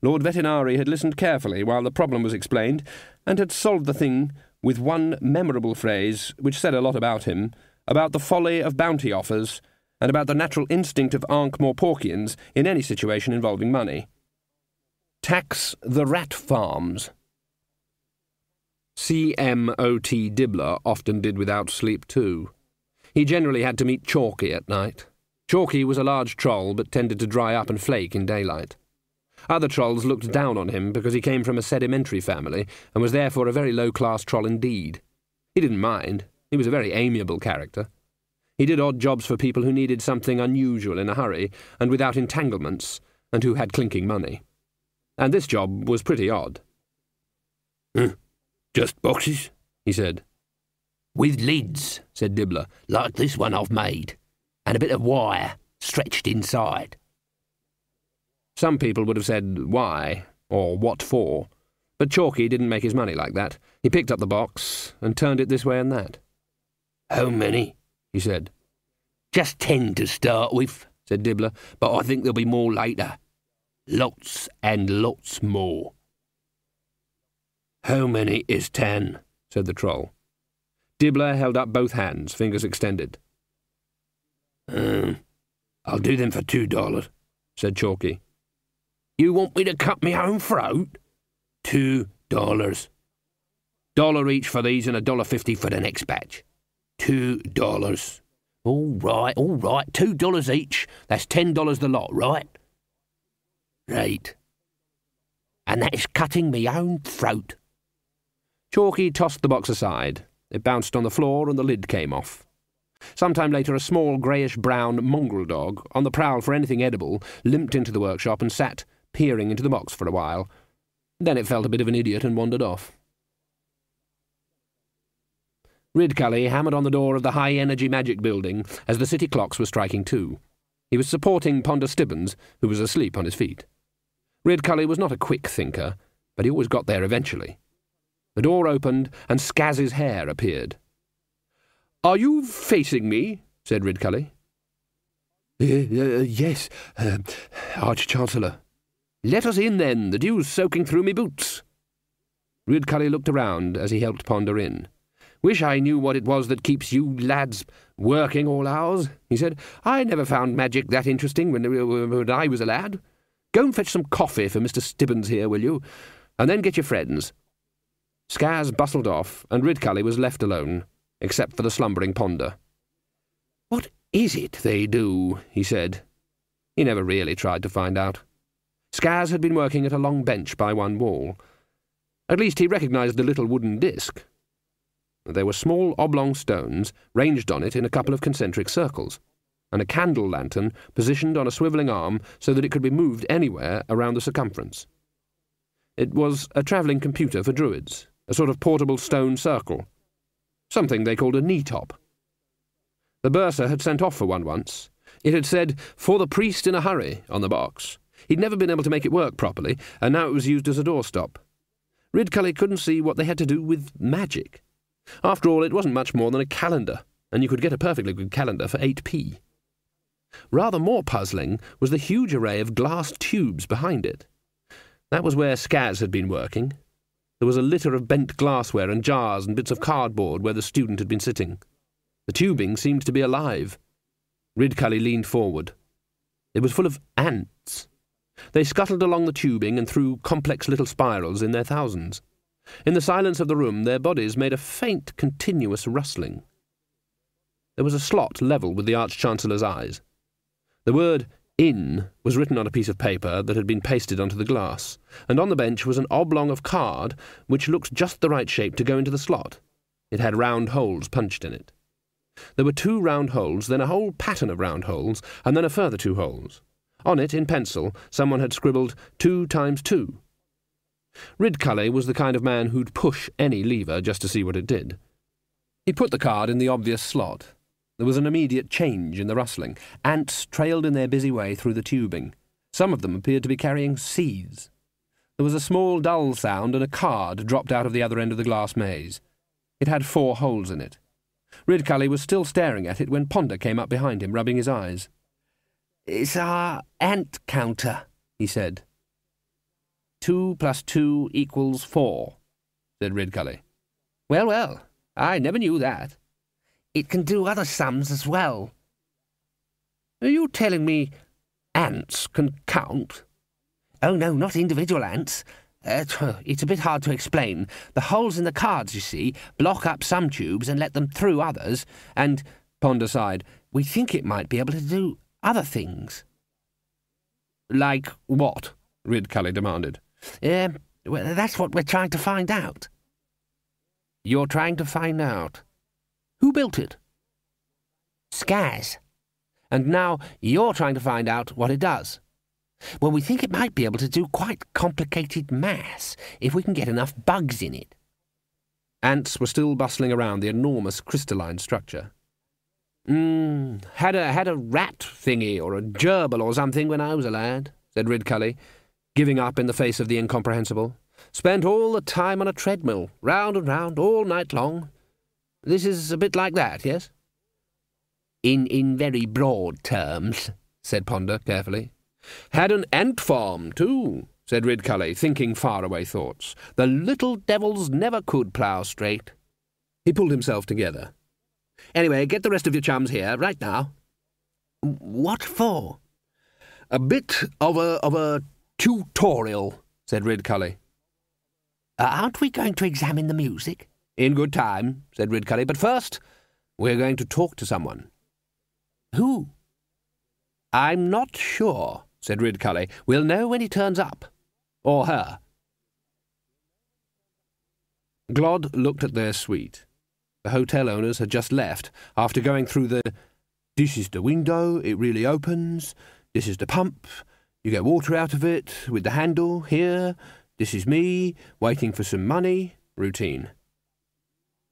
Lord Vetinari had listened carefully while the problem was explained, and had solved the thing with one memorable phrase which said a lot about him, about the folly of bounty offers, and about the natural instinct of Ankh-Morporkians in any situation involving money. Tax the rat farms. C.M.O.T. Dibbler often did without sleep too. He generally had to meet Chalky at night. Chalky was a large troll, but tended to dry up and flake in daylight. Other trolls looked down on him because he came from a sedimentary family and was therefore a very low-class troll indeed. He didn't mind. He was a very amiable character. He did odd jobs for people who needed something unusual in a hurry and without entanglements, and who had clinking money. And this job was pretty odd. Just boxes, he said. With lids, said Dibbler, like this one I've made, and a bit of wire stretched inside. Some people would have said why, or what for, but Chalky didn't make his money like that. He picked up the box and turned it this way and that. How many? He said. Just 10 to start with, said Dibbler, but I think there'll be more later. Lots and lots more. How many is 10? Said the troll. Dibbler held up both hands, fingers extended. I'll do them for $2, said Chalky. You want me to cut me own throat? $2. $1 each for these and $1.50 for the next batch. $2. All right, $2 each. That's $10 the lot, right? Right. And that is cutting me own throat. Chalky tossed the box aside. It bounced on the floor and the lid came off. Some time later a small greyish-brown mongrel dog, on the prowl for anything edible, limped into the workshop and sat peering into the box for a while. Then it felt a bit of an idiot and wandered off. Ridcully hammered on the door of the high-energy magic building as the city clocks were striking 2. He was supporting Ponder Stibbons, who was asleep on his feet. Ridcully was not a quick thinker, but he always got there eventually. The door opened, and Skaz's hair appeared. "Are you facing me?" said Ridcully. Yes, Arch-Chancellor." "Let us in, then. The dew's soaking through me boots." Ridcully looked around as he helped Ponder in. "Wish I knew what it was that keeps you lads working all hours," he said. "I never found magic that interesting when I was a lad. Go and fetch some coffee for Mr. Stibbons here, will you? And then get your friends." Skaz bustled off, and Ridcully was left alone, except for the slumbering Ponder. "What is it they do?" he said. He never really tried to find out. Skaz had been working at a long bench by one wall. At least he recognised the little wooden disc. There were small oblong stones ranged on it in a couple of concentric circles, and a candle lantern positioned on a swivelling arm so that it could be moved anywhere around the circumference. It was a travelling computer for druids, a sort of portable stone circle, something they called a knee-top. The bursar had sent off for one once. It had said, "For the priest in a hurry," on the box. He'd never been able to make it work properly, and now it was used as a doorstop. Ridcully couldn't see what they had to do with magic. After all, it wasn't much more than a calendar, and you could get a perfectly good calendar for 8p. Rather more puzzling was the huge array of glass tubes behind it. That was where Skaz had been working. There was a litter of bent glassware and jars and bits of cardboard where the student had been sitting. The tubing seemed to be alive. Ridcully leaned forward. It was full of ants. They scuttled along the tubing and through complex little spirals in their thousands. In the silence of the room, their bodies made a faint, continuous rustling. There was a slot level with the Arch-Chancellor's eyes. The word "in" was written on a piece of paper that had been pasted onto the glass, and on the bench was an oblong of card which looked just the right shape to go into the slot. It had round holes punched in it. There were 2 round holes, then a whole pattern of round holes, and then a further 2 holes. On it, in pencil, someone had scribbled 2 times 2. Ridcully was the kind of man who'd push any lever just to see what it did. He put the card in the obvious slot. There was an immediate change in the rustling. Ants trailed in their busy way through the tubing. Some of them appeared to be carrying seeds. There was a small dull sound, and a card dropped out of the other end of the glass maze. It had 4 holes in it. Ridcully was still staring at it when Ponder came up behind him, rubbing his eyes. "It's our ant counter," he said. 2 + 2 = 4, said Ridcully. "Well, well, I never knew that. It can do other sums as well." "Are you telling me ants can count?" "Oh, no, not individual ants. It's a bit hard to explain. The holes in the cards, you see, block up some tubes and let them through others, and—" Ponder sighed. "We think it might be able to do other things." "Like what?" Ridcully demanded. Well, that's what we're trying to find out." "You're trying to find out? Who built it?" "Skaz. And now you're trying to find out what it does." "Well, we think it might be able to do quite complicated maths, if we can get enough bugs in it." Ants were still bustling around the enormous crystalline structure. Had a rat thingy or a gerbil or something when I was a lad," said Ridcully, giving up in the face of the incomprehensible. "Spent all the time on a treadmill, round and round, all night long. This is a bit like that, yes?" In very broad terms," said Ponder carefully. "Had an ant farm, too," said Ridcully, thinking faraway thoughts. "The little devils never could plough straight." He pulled himself together. "Anyway, get the rest of your chums here, right now." "What for?" "A bit of a tutorial," said Ridcully. "Aren't we going to examine the music?" "In good time," said Ridcully. "But first, we're going to talk to someone." "Who?" "I'm not sure," said Ridcully. "We'll know when he turns up. Or her." Glod looked at their suite. The hotel owners had just left, after going through the "this is the window, it really opens, this is the pump, you get water out of it, with the handle, here, this is me, waiting for some money" routine.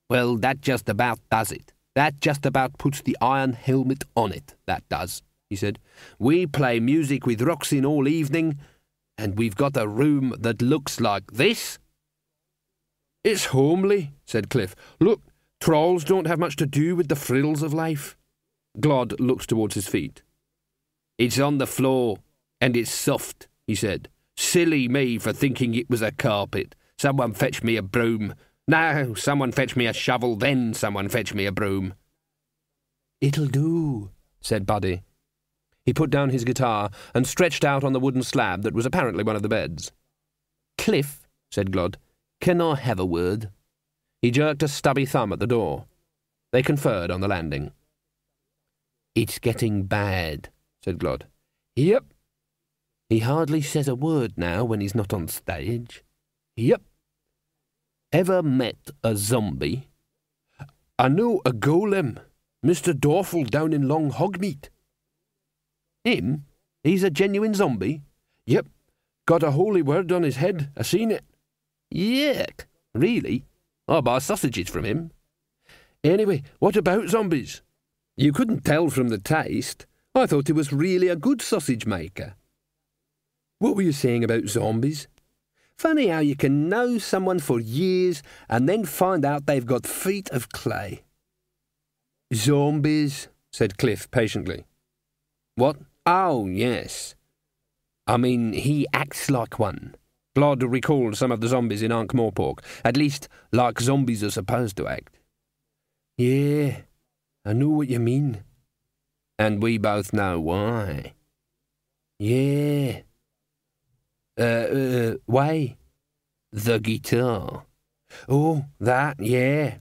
"Well, that just about does it. That just about puts the iron helmet on it, that does," he said. "We play music with Roxin all evening, and we've got a room that looks like this." "It's homely," said Cliff. "Look, trolls don't have much to do with the frills of life." Glod looked towards his feet. "It's on the floor, and it's soft," he said. "Silly me for thinking it was a carpet. Someone fetch me a broom. No, someone fetch me a shovel, then someone fetch me a broom." "It'll do," said Buddy. He put down his guitar and stretched out on the wooden slab that was apparently one of the beds. "Cliff," said Glod, "can I have a word?" He jerked a stubby thumb at the door. They conferred on the landing. "It's getting bad," said Glod. "Yep." "He hardly says a word now when he's not on stage." "Yep." "Ever met a zombie?" I know a golem, Mr. Dorfel down in Long Hogmeat. Him? He's a genuine zombie? Yep. Got a holy word on his head. I seen it. Yuck. Really? I'll buy sausages from him. Anyway, what about zombies? You couldn't tell from the taste. I thought he was really a good sausage maker. What were you saying about zombies? Funny how you can know someone for years and then find out they've got feet of clay. Zombies, said Cliff patiently. What? Oh, yes. I mean, he acts like one. Glod recalled some of the zombies in Ankh-Morpork, at least like zombies are supposed to act. Yeah, I know what you mean. And we both know why. Yeah. Why? The guitar. Oh, that, yeah.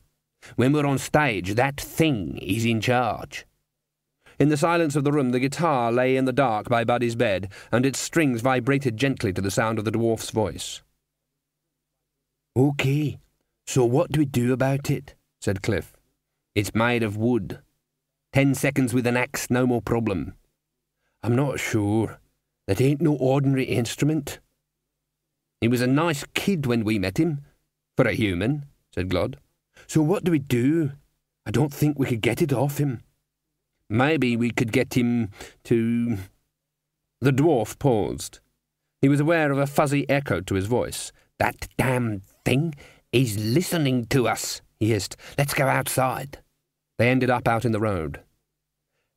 When we're on stage, that thing is in charge. In the silence of the room, the guitar lay in the dark by Buddy's bed, and its strings vibrated gently to the sound of the dwarf's voice. OK, so what do we do about it? Said Cliff. It's made of wood. 10 seconds with an axe, no more problem. I'm not sure. That ain't no ordinary instrument. He was a nice kid when we met him. For a human, said Glod. So what do we do? I don't think we could get it off him. Maybe we could get him to... The dwarf paused. He was aware of a fuzzy echo to his voice. That damn thing is listening to us, he hissed. Let's go outside. They ended up out in the road.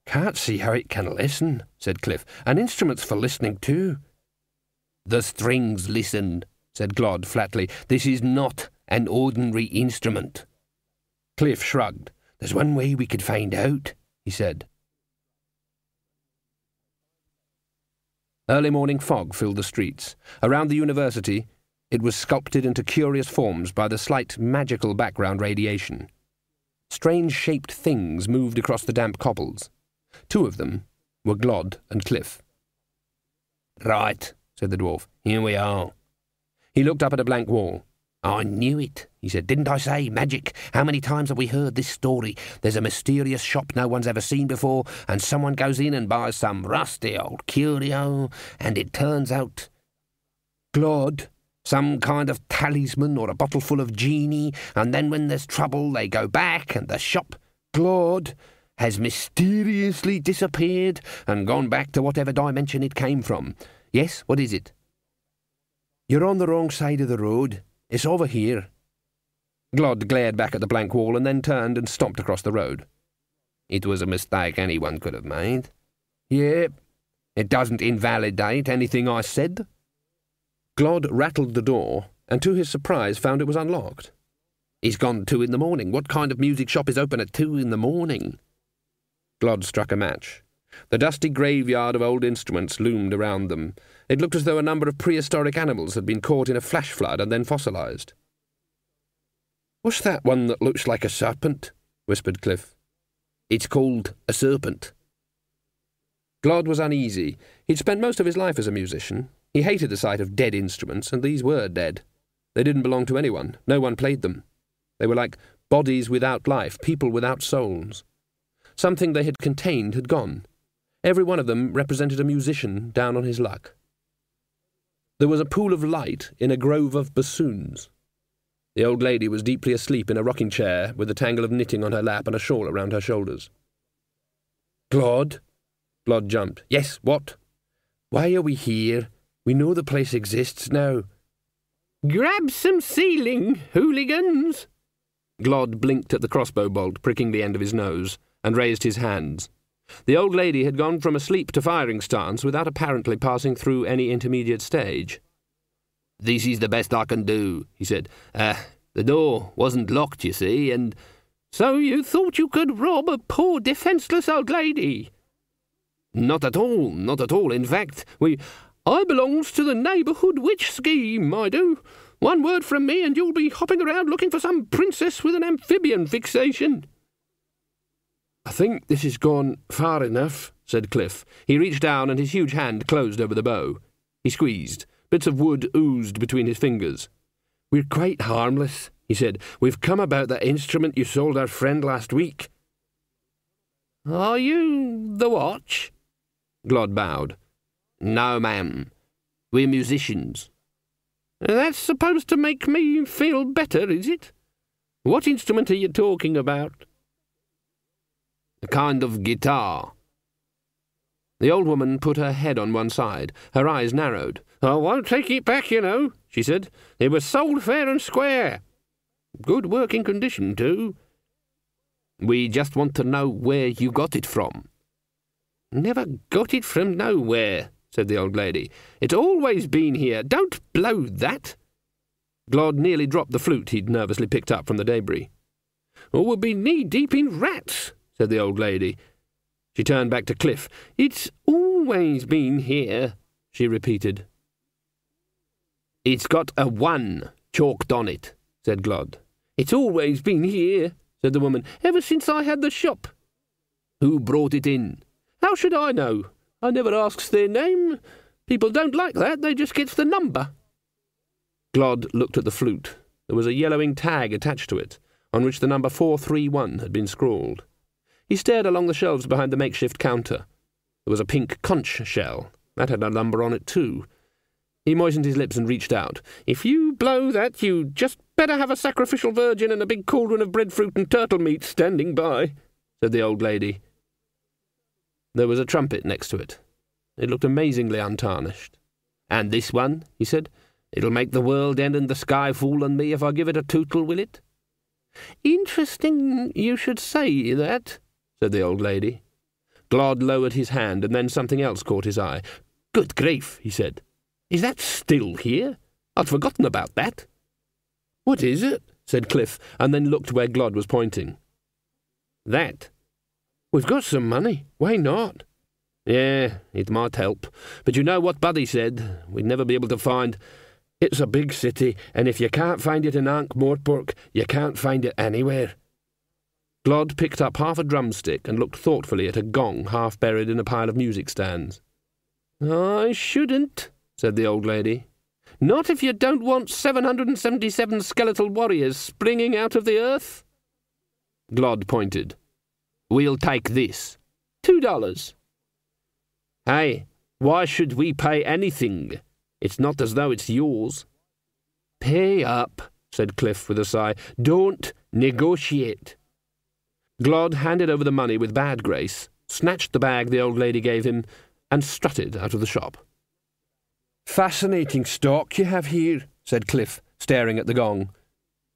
Can't see how it can listen, said Cliff. An instrument's for listening too. The strings listen, said Glod flatly. This is not an ordinary instrument. Cliff shrugged. There's one way we could find out, he said. Early morning fog filled the streets. Around the university, it was sculpted into curious forms by the slight magical background radiation. Strange-shaped things moved across the damp cobbles. 2 of them were Glod and Cliff. Right, said the dwarf. Here we are. He looked up at a blank wall. I knew it, he said. Didn't I say magic? How many times have we heard this story? There's a mysterious shop no one's ever seen before, and someone goes in and buys some rusty old curio, and it turns out... Glod, some kind of talisman or a bottle full of genie, and then when there's trouble they go back, and the shop, Glod, has mysteriously disappeared and gone back to whatever dimension it came from. Yes, what is it? You're on the wrong side of the road. It's over here. Glod glared back at the blank wall and then turned and stomped across the road. It was a mistake anyone could have made. Yep. It doesn't invalidate anything I said. Glod rattled the door and to his surprise found it was unlocked. He's gone 2 in the morning. What kind of music shop is open at 2 in the morning? Glod struck a match. The dusty graveyard of old instruments loomed around them. It looked as though a number of prehistoric animals had been caught in a flash flood and then fossilized. What's that one that looks like a serpent? Whispered Cliff. It's called a serpent. Glod was uneasy. He'd spent most of his life as a musician. He hated the sight of dead instruments, and these were dead. They didn't belong to anyone. No one played them. They were like bodies without life, people without souls. Something they had contained had gone. Every one of them represented a musician down on his luck. There was a pool of light in a grove of bassoons. The old lady was deeply asleep in a rocking chair with a tangle of knitting on her lap and a shawl around her shoulders. Glod? Glod jumped. Yes, what? Why are we here? We know the place exists now. Grab some ceiling, hooligans! Glod blinked at the crossbow bolt pricking the end of his nose and raised his hands. The old lady had gone from asleep to firing stance without apparently passing through any intermediate stage. This is the best I can do, he said. The door wasn't locked, you see, and... So you thought you could rob a poor defenceless old lady? Not at all, not at all. In fact, I belongs to the neighbourhood witch scheme, I do. One word from me and you'll be hopping around looking for some princess with an amphibian fixation. I think this has gone far enough, said Cliff. He reached down and his huge hand closed over the bow. He squeezed. Bits of wood oozed between his fingers. We're quite harmless, he said. "We've come about that instrument you sold our friend last week." "Are you the watch?" Glod bowed. "No, ma'am. We're musicians." "That's supposed to make me feel better, is it? What instrument are you talking about?" "A kind of guitar." The old woman put her head on one side. Her eyes narrowed. "I won't take it back, you know," she said. "It was sold fair and square. Good working condition, too." "We just want to know where you got it from." "Never got it from nowhere," said the old lady. "It's always been here. Don't blow that." Glod nearly dropped the flute he'd nervously picked up from the debris. "Or we'll be knee-deep in rats," said the old lady. She turned back to Cliff. "It's always been here," she repeated. "It's got a 1 chalked on it," said Glod. "It's always been here," said the woman, "ever since I had the shop." "Who brought it in?" "How should I know? I never asks their name. People don't like that, they just gets the number." Glod looked at the flute. There was a yellowing tag attached to it, on which the number 431 had been scrawled. He stared along the shelves behind the makeshift counter. There was a pink conch shell. That had a number on it, too. He moistened his lips and reached out. "If you blow that, you just better have a sacrificial virgin and a big cauldron of breadfruit and turtle meat standing by," said the old lady. There was a trumpet next to it. It looked amazingly untarnished. "And this one," he said. "It'll make the world end and the sky fall on me if I give it a tootle, will it?" "Interesting you should say that," said the old lady. Glod lowered his hand, and then something else caught his eye. "Good grief," he said. "Is that still here? I'd forgotten about that." "What is it?" said Cliff, and then looked where Glod was pointing. "That. We've got some money. Why not?" "Yeah, it might help. But you know what Buddy said. We'd never be able to find... It's a big city, and if you can't find it in Ankh-Morpork, you can't find it anywhere." Glod picked up half a drumstick and looked thoughtfully at a gong half buried in a pile of music stands. "I shouldn't," said the old lady. "Not if you don't want 777 skeletal warriors springing out of the earth." Glod pointed. "We'll take this. $2. "Hey, why should we pay anything? It's not as though it's yours." "Pay up," said Cliff with a sigh. "Don't negotiate." Glod handed over the money with bad grace, snatched the bag the old lady gave him, and strutted out of the shop. "Fascinating stock you have here," said Cliff, staring at the gong.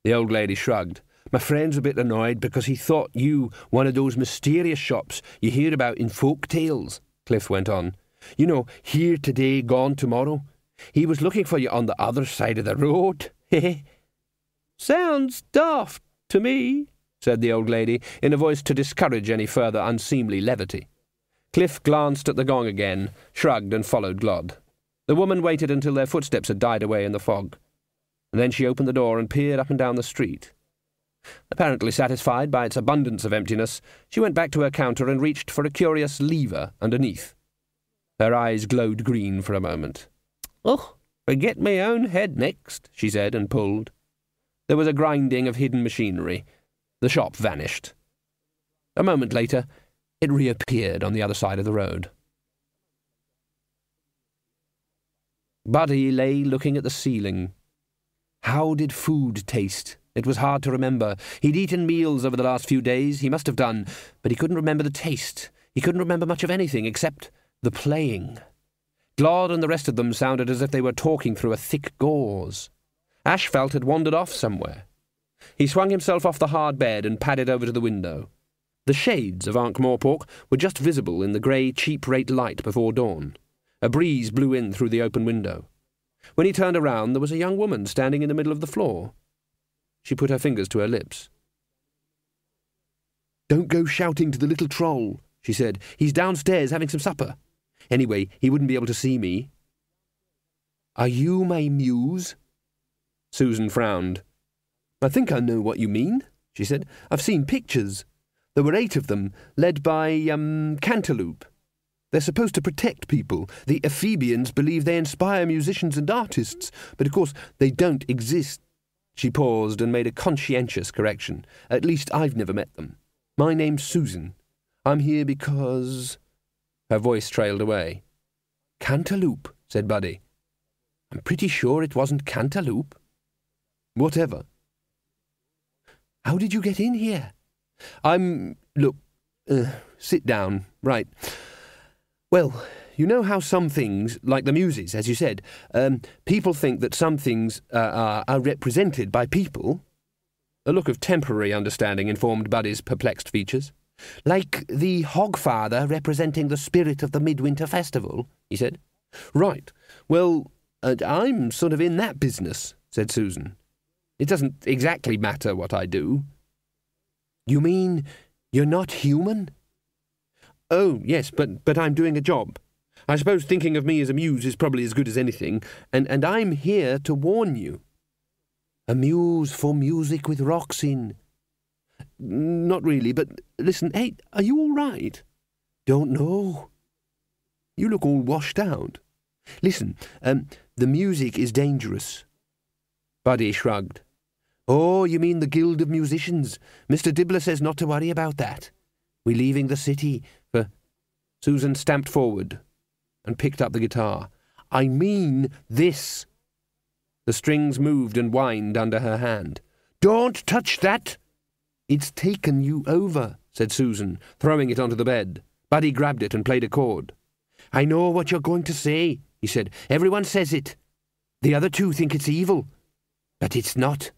The old lady shrugged. "My friend's a bit annoyed because he thought you one of those mysterious shops you hear about in folk tales," Cliff went on. "You know, here today, gone tomorrow. He was looking for you on the other side of the road." "Sounds daft to me," said the old lady, in a voice to discourage any further unseemly levity. Cliff glanced at the gong again, shrugged and followed Glod. The woman waited until their footsteps had died away in the fog. And then she opened the door and peered up and down the street. Apparently satisfied by its abundance of emptiness, she went back to her counter and reached for a curious lever underneath. Her eyes glowed green for a moment. "Oh, forget my own head next," she said, and pulled. There was a grinding of hidden machinery. The shop vanished. A moment later, it reappeared on the other side of the road. Buddy lay looking at the ceiling. How did food taste? It was hard to remember. He'd eaten meals over the last few days. He must have done, but he couldn't remember the taste. He couldn't remember much of anything except the playing. Glod and the rest of them sounded as if they were talking through a thick gauze. Ashfelt had wandered off somewhere. He swung himself off the hard bed and padded over to the window. The shades of Ankh-Morpork were just visible in the grey, cheap-rate light before dawn. A breeze blew in through the open window. When he turned around, there was a young woman standing in the middle of the floor. She put her fingers to her lips. "Don't go shouting to the little troll," she said. "He's downstairs having some supper. Anyway, he wouldn't be able to see me." "Are you my muse?" Susan frowned. "I think I know what you mean," she said. "I've seen pictures. There were 8 of them, led by, Cantaloupe. They're supposed to protect people. The Ephebians believe they inspire musicians and artists, but of course they don't exist." She paused and made a conscientious correction. At least I've never met them. My name's Susan. I'm here because... Her voice trailed away. Cantaloupe, said Buddy. I'm pretty sure it wasn't cantaloupe. Whatever. How did you get in here? Look, sit down. Right. Well, you know how some things, like the muses, as you said, people think that some things are represented by people? A look of temporary understanding informed Buddy's perplexed features. Like the Hogfather representing the spirit of the Midwinter Festival, he said. Right. Well, I'm sort of in that business, said Susan. It doesn't exactly matter what I do. You mean you're not human? Oh, yes, but I'm doing a job. I suppose thinking of me as a muse is probably as good as anything, and I'm here to warn you. A muse for music with rocks in. Not really, but listen, hey, are you all right? Don't know. You look all washed out. Listen, the music is dangerous. Buddy shrugged. Oh, you mean the Guild of Musicians? Mr. Dibbler says not to worry about that. We're leaving the city for... Susan stamped forward and picked up the guitar. I mean this. The strings moved and whined under her hand. Don't touch that! It's taken you over, said Susan, throwing it onto the bed. Buddy grabbed it and played a chord. I know what you're going to say, he said. Everyone says it. The other two think it's evil. But it's not.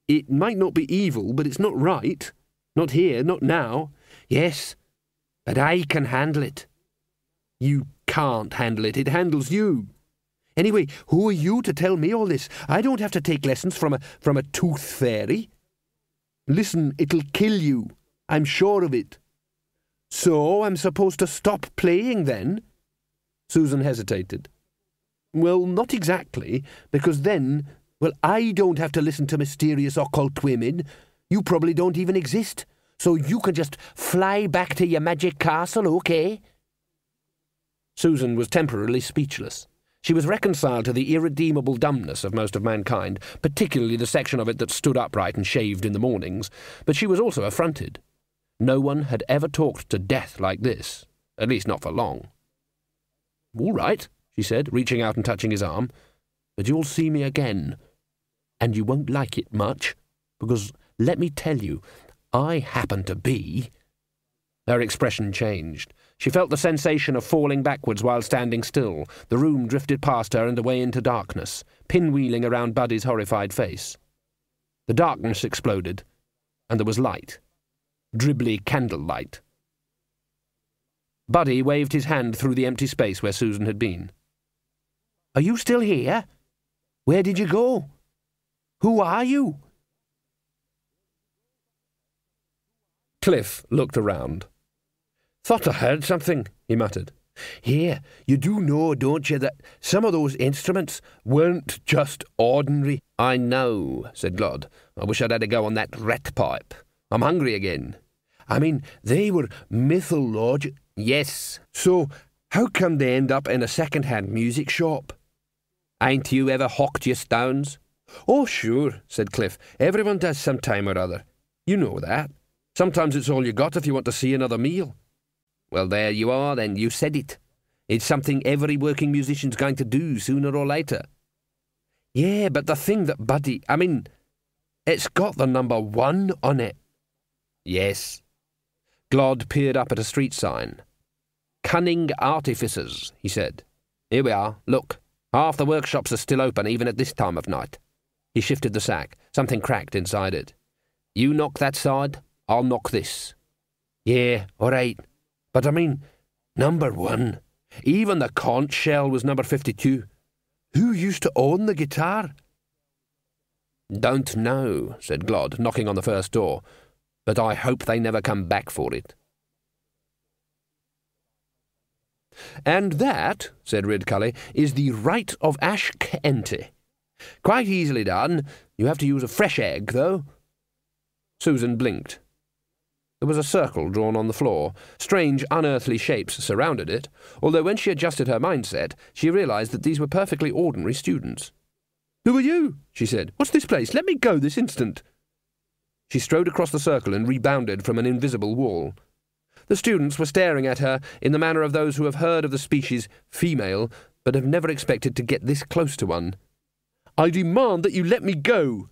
It might not be evil, but it's not right. Not here, not now. Yes, but I can handle it. You can't handle it. It handles you. Anyway, who are you to tell me all this? I don't have to take lessons from a tooth fairy. Listen, it'll kill you. I'm sure of it. So I'm supposed to stop playing then? Susan hesitated. Well, not exactly, because then... Well, I don't have to listen to mysterious occult women. You probably don't even exist, so you can just fly back to your magic castle, okay? Susan was temporarily speechless. She was reconciled to the irredeemable dumbness of most of mankind, particularly the section of it that stood upright and shaved in the mornings, but she was also affronted. No one had ever talked to death like this, at least not for long. All right, she said, reaching out and touching his arm, but you'll see me again. And you won't like it much, because, let me tell you, I happen to be... Her expression changed. She felt the sensation of falling backwards while standing still. The room drifted past her and away into darkness, pinwheeling around Buddy's horrified face. The darkness exploded, and there was light. Dribbly candlelight. Buddy waved his hand through the empty space where Susan had been. Are you still here? Where did you go? Who are you? Cliff looked around. Thought I heard something, he muttered. Here, you do know, don't you, that some of those instruments weren't just ordinary? I know, said Glod. I wish I'd had a go on that rat pipe. I'm hungry again. I mean, they were mythological. Yes. So, how come they end up in a second-hand music shop? Ain't you ever hocked your stones? Oh, sure, said Cliff. Everyone does some time or other. You know that. Sometimes it's all you got if you want to see another meal. Well, there you are, then. You said it. It's something every working musician's going to do sooner or later. Yeah, but the thing that Buddy... I mean, it's got the number 1 on it. Yes. Glod peered up at a street sign. Cunning artificers, he said. Here we are. Look. Half the workshops are still open, even at this time of night. He shifted the sack. Something cracked inside it. You knock that side, I'll knock this. Yeah, all right. But I mean, number 1. Even the conch shell was number 52. Who used to own the guitar? Don't know, said Glod, knocking on the first door. But I hope they never come back for it. And that, said Ridcully, is the rite of Ashkente. Quite easily done. You have to use a fresh egg, though. Susan blinked. There was a circle drawn on the floor. Strange, unearthly shapes surrounded it, although when she adjusted her mindset, she realized that these were perfectly ordinary students. "Who are you?" she said. "What's this place? Let me go this instant." She strode across the circle and rebounded from an invisible wall. The students were staring at her in the manner of those who have heard of the species female, but have never expected to get this close to one. "I demand that you let me go."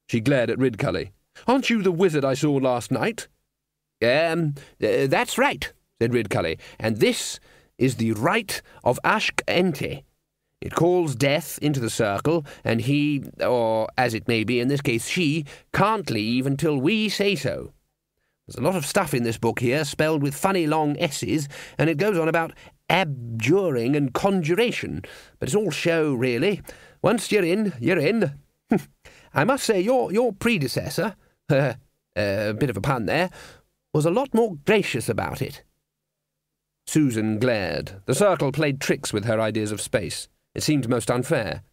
She glared at Ridcully. "Aren't you the wizard I saw last night?" That's right," said Ridcully, "and this is the rite of Ashk Ente. It calls death into the circle, and he, or as it may be in this case she, can't leave until we say so. There's a lot of stuff in this book here, spelled with funny long S's, and it goes on about abjuring and conjuration, but it's all show, really. Once you're in, you're in. I must say your predecessor, a bit of a pun there, was a lot more gracious about it." Susan glared. The circle played tricks with her ideas of space. It seemed most unfair.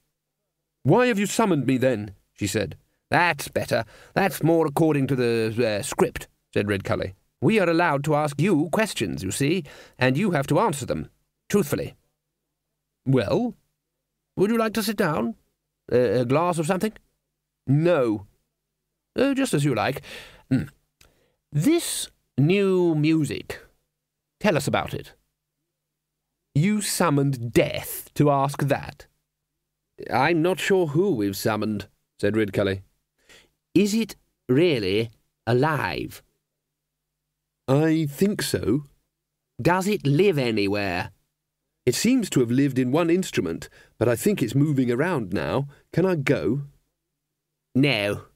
"Why have you summoned me, then?" she said. "That's better. That's more according to the script," said Ridcully. "We are allowed to ask you questions, you see, and you have to answer them, truthfully." "Well, would you like to sit down? A glass of something?" "No." Just as you like. This new music. Tell us about it." "You summoned death to ask that?" "I'm not sure who we've summoned," said Ridcully. "Is it really alive?" "I think so." "Does it live anywhere?" "It seems to have lived in one instrument, but I think it's moving around now. Can I go?" "No.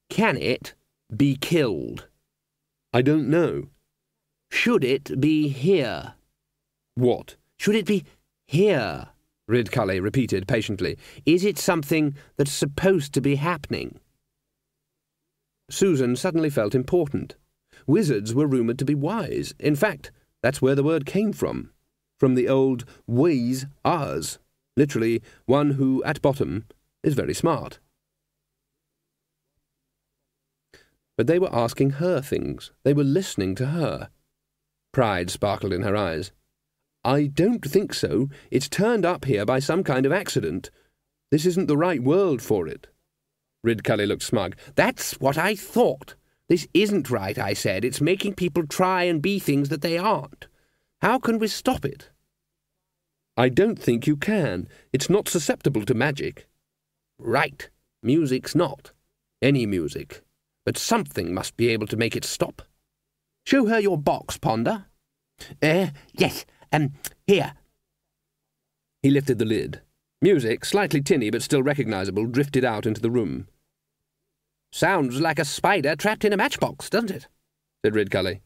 Can it be killed?" "I don't know." "Should it be here?" "What?" "Should it be here?" Ridcully repeated patiently. "Is it something that's supposed to be happening?" Susan suddenly felt important. Wizards were rumoured to be wise. In fact, that's where the word came from the old wise ars, literally one who, at bottom, is very smart. But they were asking her things. They were listening to her. Pride sparkled in her eyes. "I don't think so. It's turned up here by some kind of accident. This isn't the right world for it." Ridcully looked smug. "That's what I thought. This isn't right, I said. It's making people try and be things that they aren't. How can we stop it?" "I don't think you can. It's not susceptible to magic." "Right. Music's not. Any music. But something must be able to make it stop. Show her your box, Ponder." Yes, here." He lifted the lid. Music, slightly tinny but still recognisable, drifted out into the room. "Sounds like a spider trapped in a matchbox, doesn't it?" said Ridcully.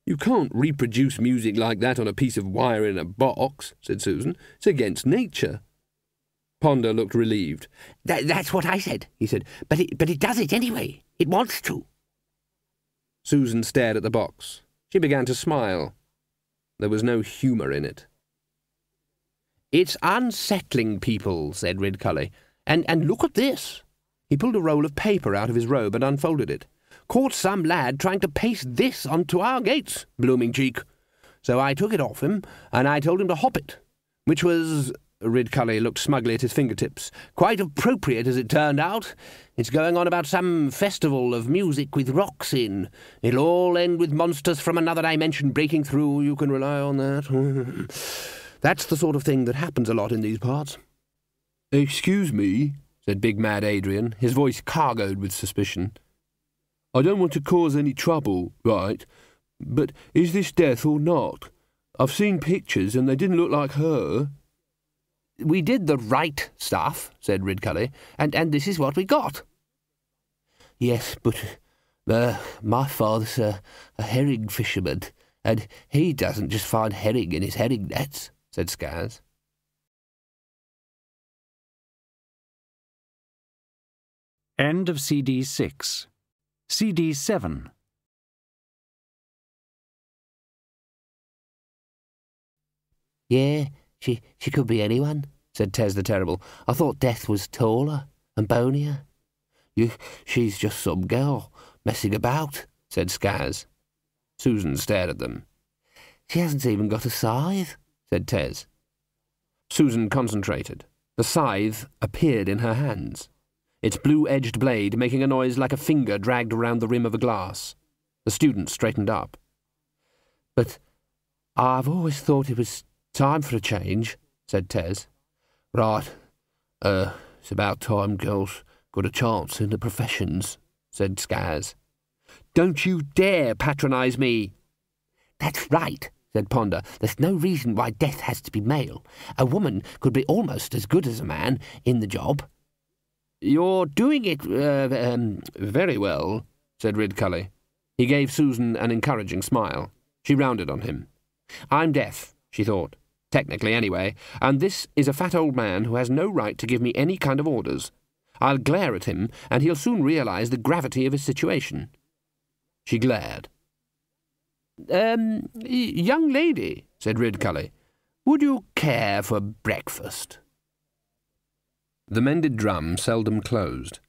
"You can't reproduce music like that on a piece of wire in a box," said Susan. "It's against nature." Ponder looked relieved. That's what I said," he said. But it does it anyway. It wants to." Susan stared at the box. She began to smile. There was no humour in it. "It's unsettling people," said Ridcully. And look at this." He pulled a roll of paper out of his robe and unfolded it. "Caught some lad trying to paste this onto our gates, blooming cheek. So I took it off him, and I told him to hop it, which was—" Ridcully looked smugly at his fingertips. "Quite appropriate, as it turned out. It's going on about some festival of music with rocks in. It'll all end with monsters from another dimension breaking through. You can rely on that. That's the sort of thing that happens a lot in these parts." "Excuse me," said Big Mad Adrian, his voice cargoed with suspicion. "I don't want to cause any trouble, right? But is this death or not? I've seen pictures and they didn't look like her." "We did the right stuff," said Ridcully, and this is what we got." "Yes, but my father's a herring fisherman, and he doesn't just find herring in his herring nets," said Skaz. End of CD 6. CD 7. "Yeah, she could be anyone," said Tez the Terrible. "I thought Death was taller and bonier." She's just some girl messing about," said Skaz. Susan stared at them. "She hasn't even got a scythe," said Tez. Susan concentrated. The scythe appeared in her hands, its blue-edged blade making a noise like a finger dragged around the rim of a glass. The student straightened up. "But I've always thought it was time for a change," said Tez. "Right. It's about time girls got a chance in the professions," said Skaz. "Don't you dare patronise me!" "That's right," said Ponder. "There's no reason why death has to be male. A woman could be almost as good as a man in the job." "You're doing it, very well," said Ridcully. He gave Susan an encouraging smile. She rounded on him. "I'm deaf," she thought. "Technically, anyway, and this is a fat old man who has no right to give me any kind of orders. I'll glare at him, and he'll soon realise the gravity of his situation." She glared. "Young lady," said Ridcully, "would you care for breakfast?" The mended drum seldom closed.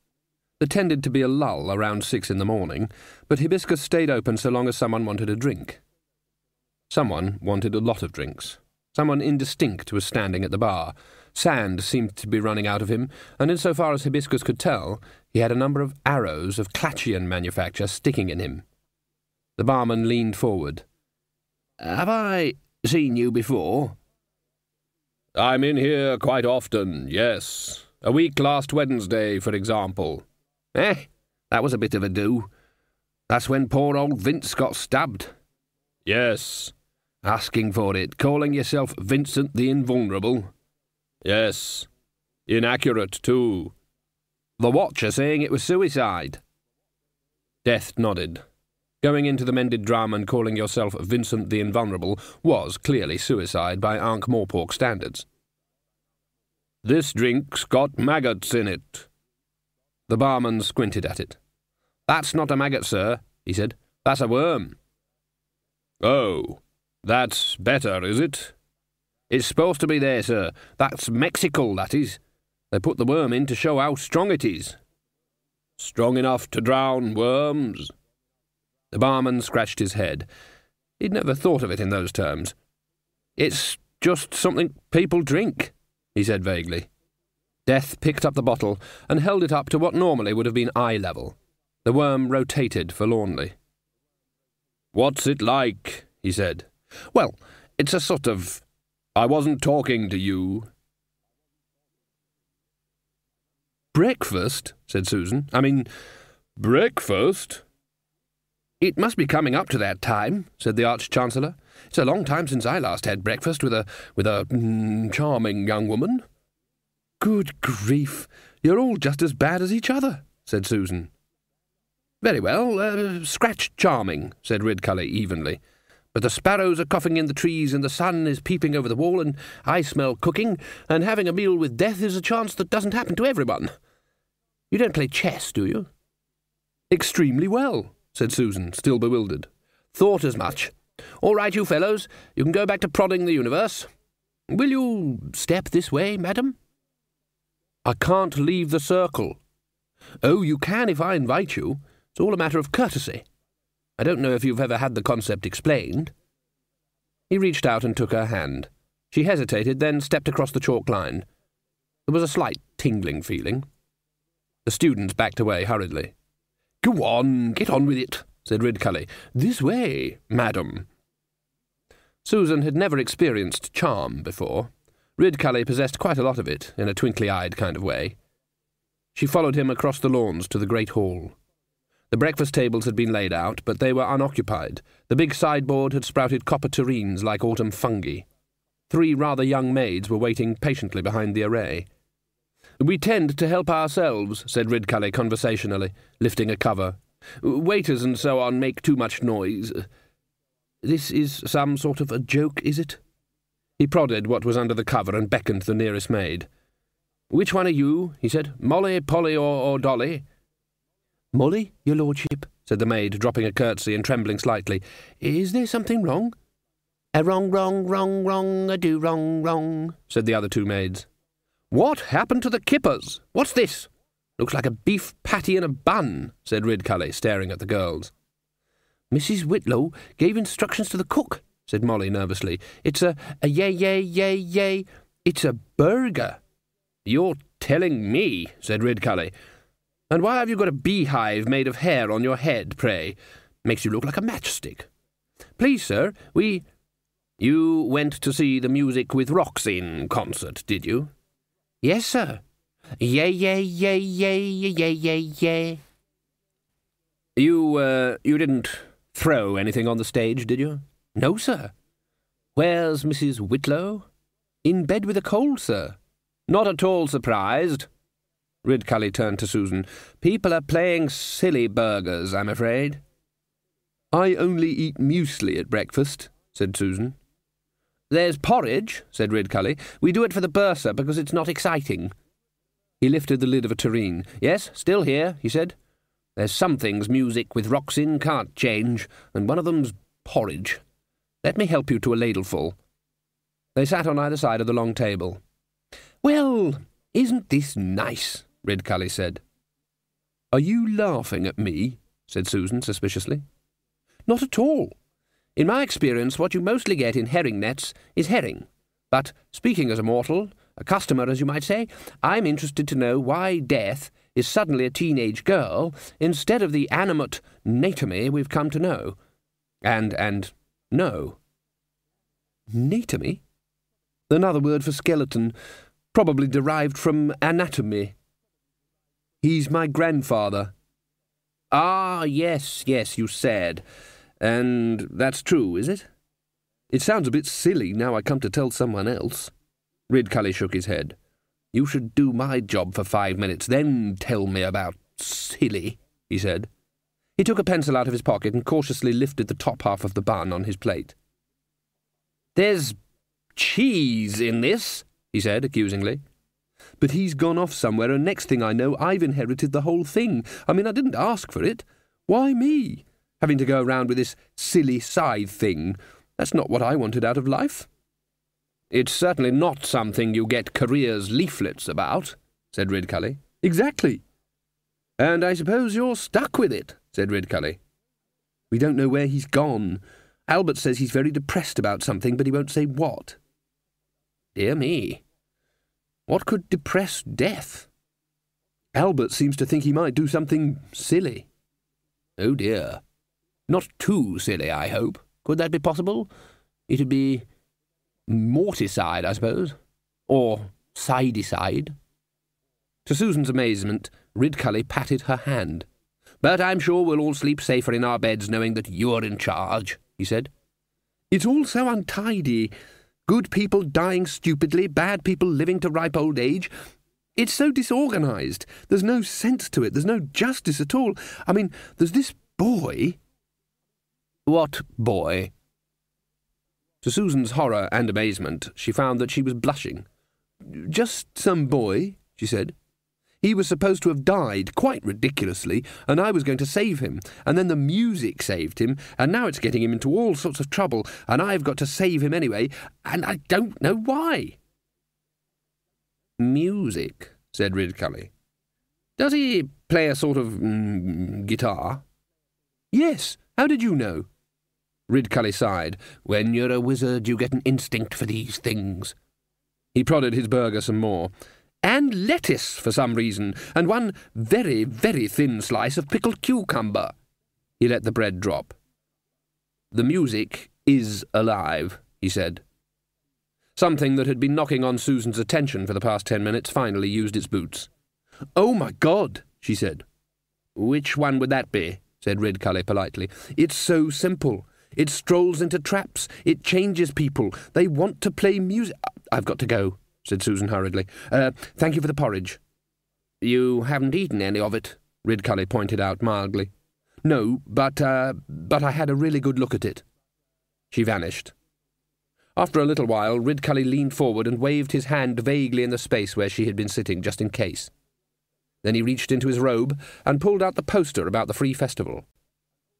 There tended to be a lull around 6 in the morning, but Hibiscus stayed open so long as someone wanted a drink. Someone wanted a lot of drinks. Someone indistinct was standing at the bar. Sand seemed to be running out of him, and insofar as Hibiscus could tell, he had a number of arrows of Clatchian manufacture sticking in him. The barman leaned forward. "Have I seen you before?" "I'm in here quite often, yes. A week last Wednesday, for example." That was a bit of a do. That's when poor old Vince got stabbed." "Yes." "Asking for it, calling yourself Vincent the Invulnerable." "Yes. Inaccurate, too." "The Watcher saying it was suicide." Death nodded. Going into the mended drum and calling yourself Vincent the Invulnerable was clearly suicide by Ankh-Morpork standards. "This drink's got maggots in it." The barman squinted at it. "That's not a maggot, sir," he said. "That's a worm." "Oh, that's better, is it?" "It's supposed to be there, sir. That's Mexical, that is. They put the worm in to show how strong it is." "Strong enough to drown worms?" The barman scratched his head. He'd never thought of it in those terms. "It's just something people drink," he said vaguely. Death picked up the bottle and held it up to what normally would have been eye level. The worm rotated forlornly. "What's it like?" he said. "Well, it's a sort of... I wasn't talking to you." "Breakfast?" said Susan. "Breakfast?" "It must be coming up to that time," said the Arch-Chancellor. "It's a long time since I last had breakfast with a charming young woman." "Good grief, you're all just as bad as each other," said Susan. "Very well, scratch charming," said Ridcully evenly. "But the sparrows are coughing in the trees, and the sun is peeping over the wall, and I smell cooking, and having a meal with death is a chance that doesn't happen to everyone. You don't play chess, do you?" "Extremely well," said Susan, still bewildered. "Thought as much. All right, you fellows, you can go back to prodding the universe. Will you step this way, madam?" "I can't leave the circle." "Oh, you can if I invite you. It's all a matter of courtesy. I don't know if you've ever had the concept explained." He reached out and took her hand. She hesitated, then stepped across the chalk line. There was a slight tingling feeling. The students backed away hurriedly. "Go on, get on with it," said Ridcully. "This way, madam." Susan had never experienced charm before. Ridcully possessed quite a lot of it, in a twinkly-eyed kind of way. She followed him across the lawns to the great hall. The breakfast tables had been laid out, but they were unoccupied. The big sideboard had sprouted copper tureens like autumn fungi. 3 rather young maids were waiting patiently behind the array. "We tend to help ourselves," said Ridcully conversationally, lifting a cover. "Waiters and so on make too much noise. This is some sort of a joke, is it?" He prodded what was under the cover and beckoned the nearest maid. "Which one are you?" he said. "Molly, Polly, or Dolly?" "Molly, your lordship," said the maid, dropping a curtsy and trembling slightly. "Is there something wrong?" "A wrong, a do wrong," said the other 2 maids. "What happened to the kippers? What's this?" "Looks like a beef patty and a bun," said Ridcully, staring at the girls. "Mrs. Whitlow gave instructions to the cook," said Molly nervously. "It's a yay, it's a burger." "You're telling me," said Ridcully. "And why have you got a beehive made of hair on your head, pray? Makes you look like a matchstick. Please, sir, You went to see the Music with Rocks in concert, did you?" "Yes, sir. Yay, yay, yay, yay, yay, yay, yay." You didn't throw anything on the stage, did you?" "No, sir." "Where's Mrs. Whitlow?" "In bed with a cold, sir." "Not at all surprised." Ridcully turned to Susan. "People are playing silly burgers, I'm afraid." "I only eat muesli at breakfast," said Susan. "There's porridge," said Ridcully. "We do it for the bursar because it's not exciting." He lifted the lid of a tureen. "Yes, still here," he said. "There's some things Music with Rocks in can't change, and one of them's porridge. Let me help you to a ladleful." They sat on either side of the long table. "Well, isn't this nice?" Ridcully said. "Are you laughing at me?" said Susan suspiciously. "Not at all. In my experience, what you mostly get in herring nets is herring. But, speaking as a mortal, a customer, as you might say, I'm interested to know why Death is suddenly a teenage girl instead of the animate Natomy we've come to know. And know." "Natomy?" "Another word for skeleton, probably derived from anatomy." "He's my grandfather." "Ah, yes, you said. And that's true, is it?" "It sounds a bit silly now I come to tell someone else." Ridcully shook his head. "You should do my job for 5 minutes, then tell me about silly," he said. He took a pencil out of his pocket and cautiously lifted the top half of the bun on his plate. "There's cheese in this," he said accusingly. "But he's gone off somewhere, and next thing I know, I've inherited the whole thing. I mean, I didn't ask for it. Why me? Having to go around with this silly scythe thing. That's not what I wanted out of life." "It's certainly not something you get careers leaflets about," said Ridcully. "Exactly. And I suppose you're stuck with it," said Ridcully. "We don't know where he's gone. Albert says he's very depressed about something, but he won't say what." "Dear me. What could depress Death?" "Albert seems to think he might do something silly." "Oh dear. Not too silly, I hope. Could that be possible? It'd be morticide, I suppose. Or sidicide." To Susan's amazement, Ridcully patted her hand. "But I'm sure we'll all sleep safer in our beds knowing that you're in charge," he said. "It's all so untidy. Good people dying stupidly, bad people living to ripe old age. It's so disorganised. There's no sense to it. There's no justice at all. I mean, there's this boy—" "What boy?" To Susan's horror and amazement, she found that she was blushing. "Just some boy," she said. "He was supposed to have died, quite ridiculously, and I was going to save him, and then the music saved him, and now it's getting him into all sorts of trouble, and I've got to save him anyway, and I don't know why." "Music," said Ridcully. "Does he play a sort of guitar?" "Yes. How did you know?" Ridcully sighed. "When you're a wizard, you get an instinct for these things." He prodded his burger some more. "And lettuce, for some reason, and one very, very thin slice of pickled cucumber." He let the bread drop. "The music is alive," he said. Something that had been knocking on Susan's attention for the past 10 minutes finally used its boots. "Oh, my God," she said. "Which one would that be?" said Ridcully politely. "It's so simple. It strolls into traps. It changes people. They want to play music—" "I've got to go," said Susan hurriedly. "Thank you for the porridge." "You haven't eaten any of it," Ridcully pointed out mildly. "No, but I had a really good look at it." She vanished. After a little while, Ridcully leaned forward and waved his hand vaguely in the space where she had been sitting, just in case. Then he reached into his robe and pulled out the poster about the free festival.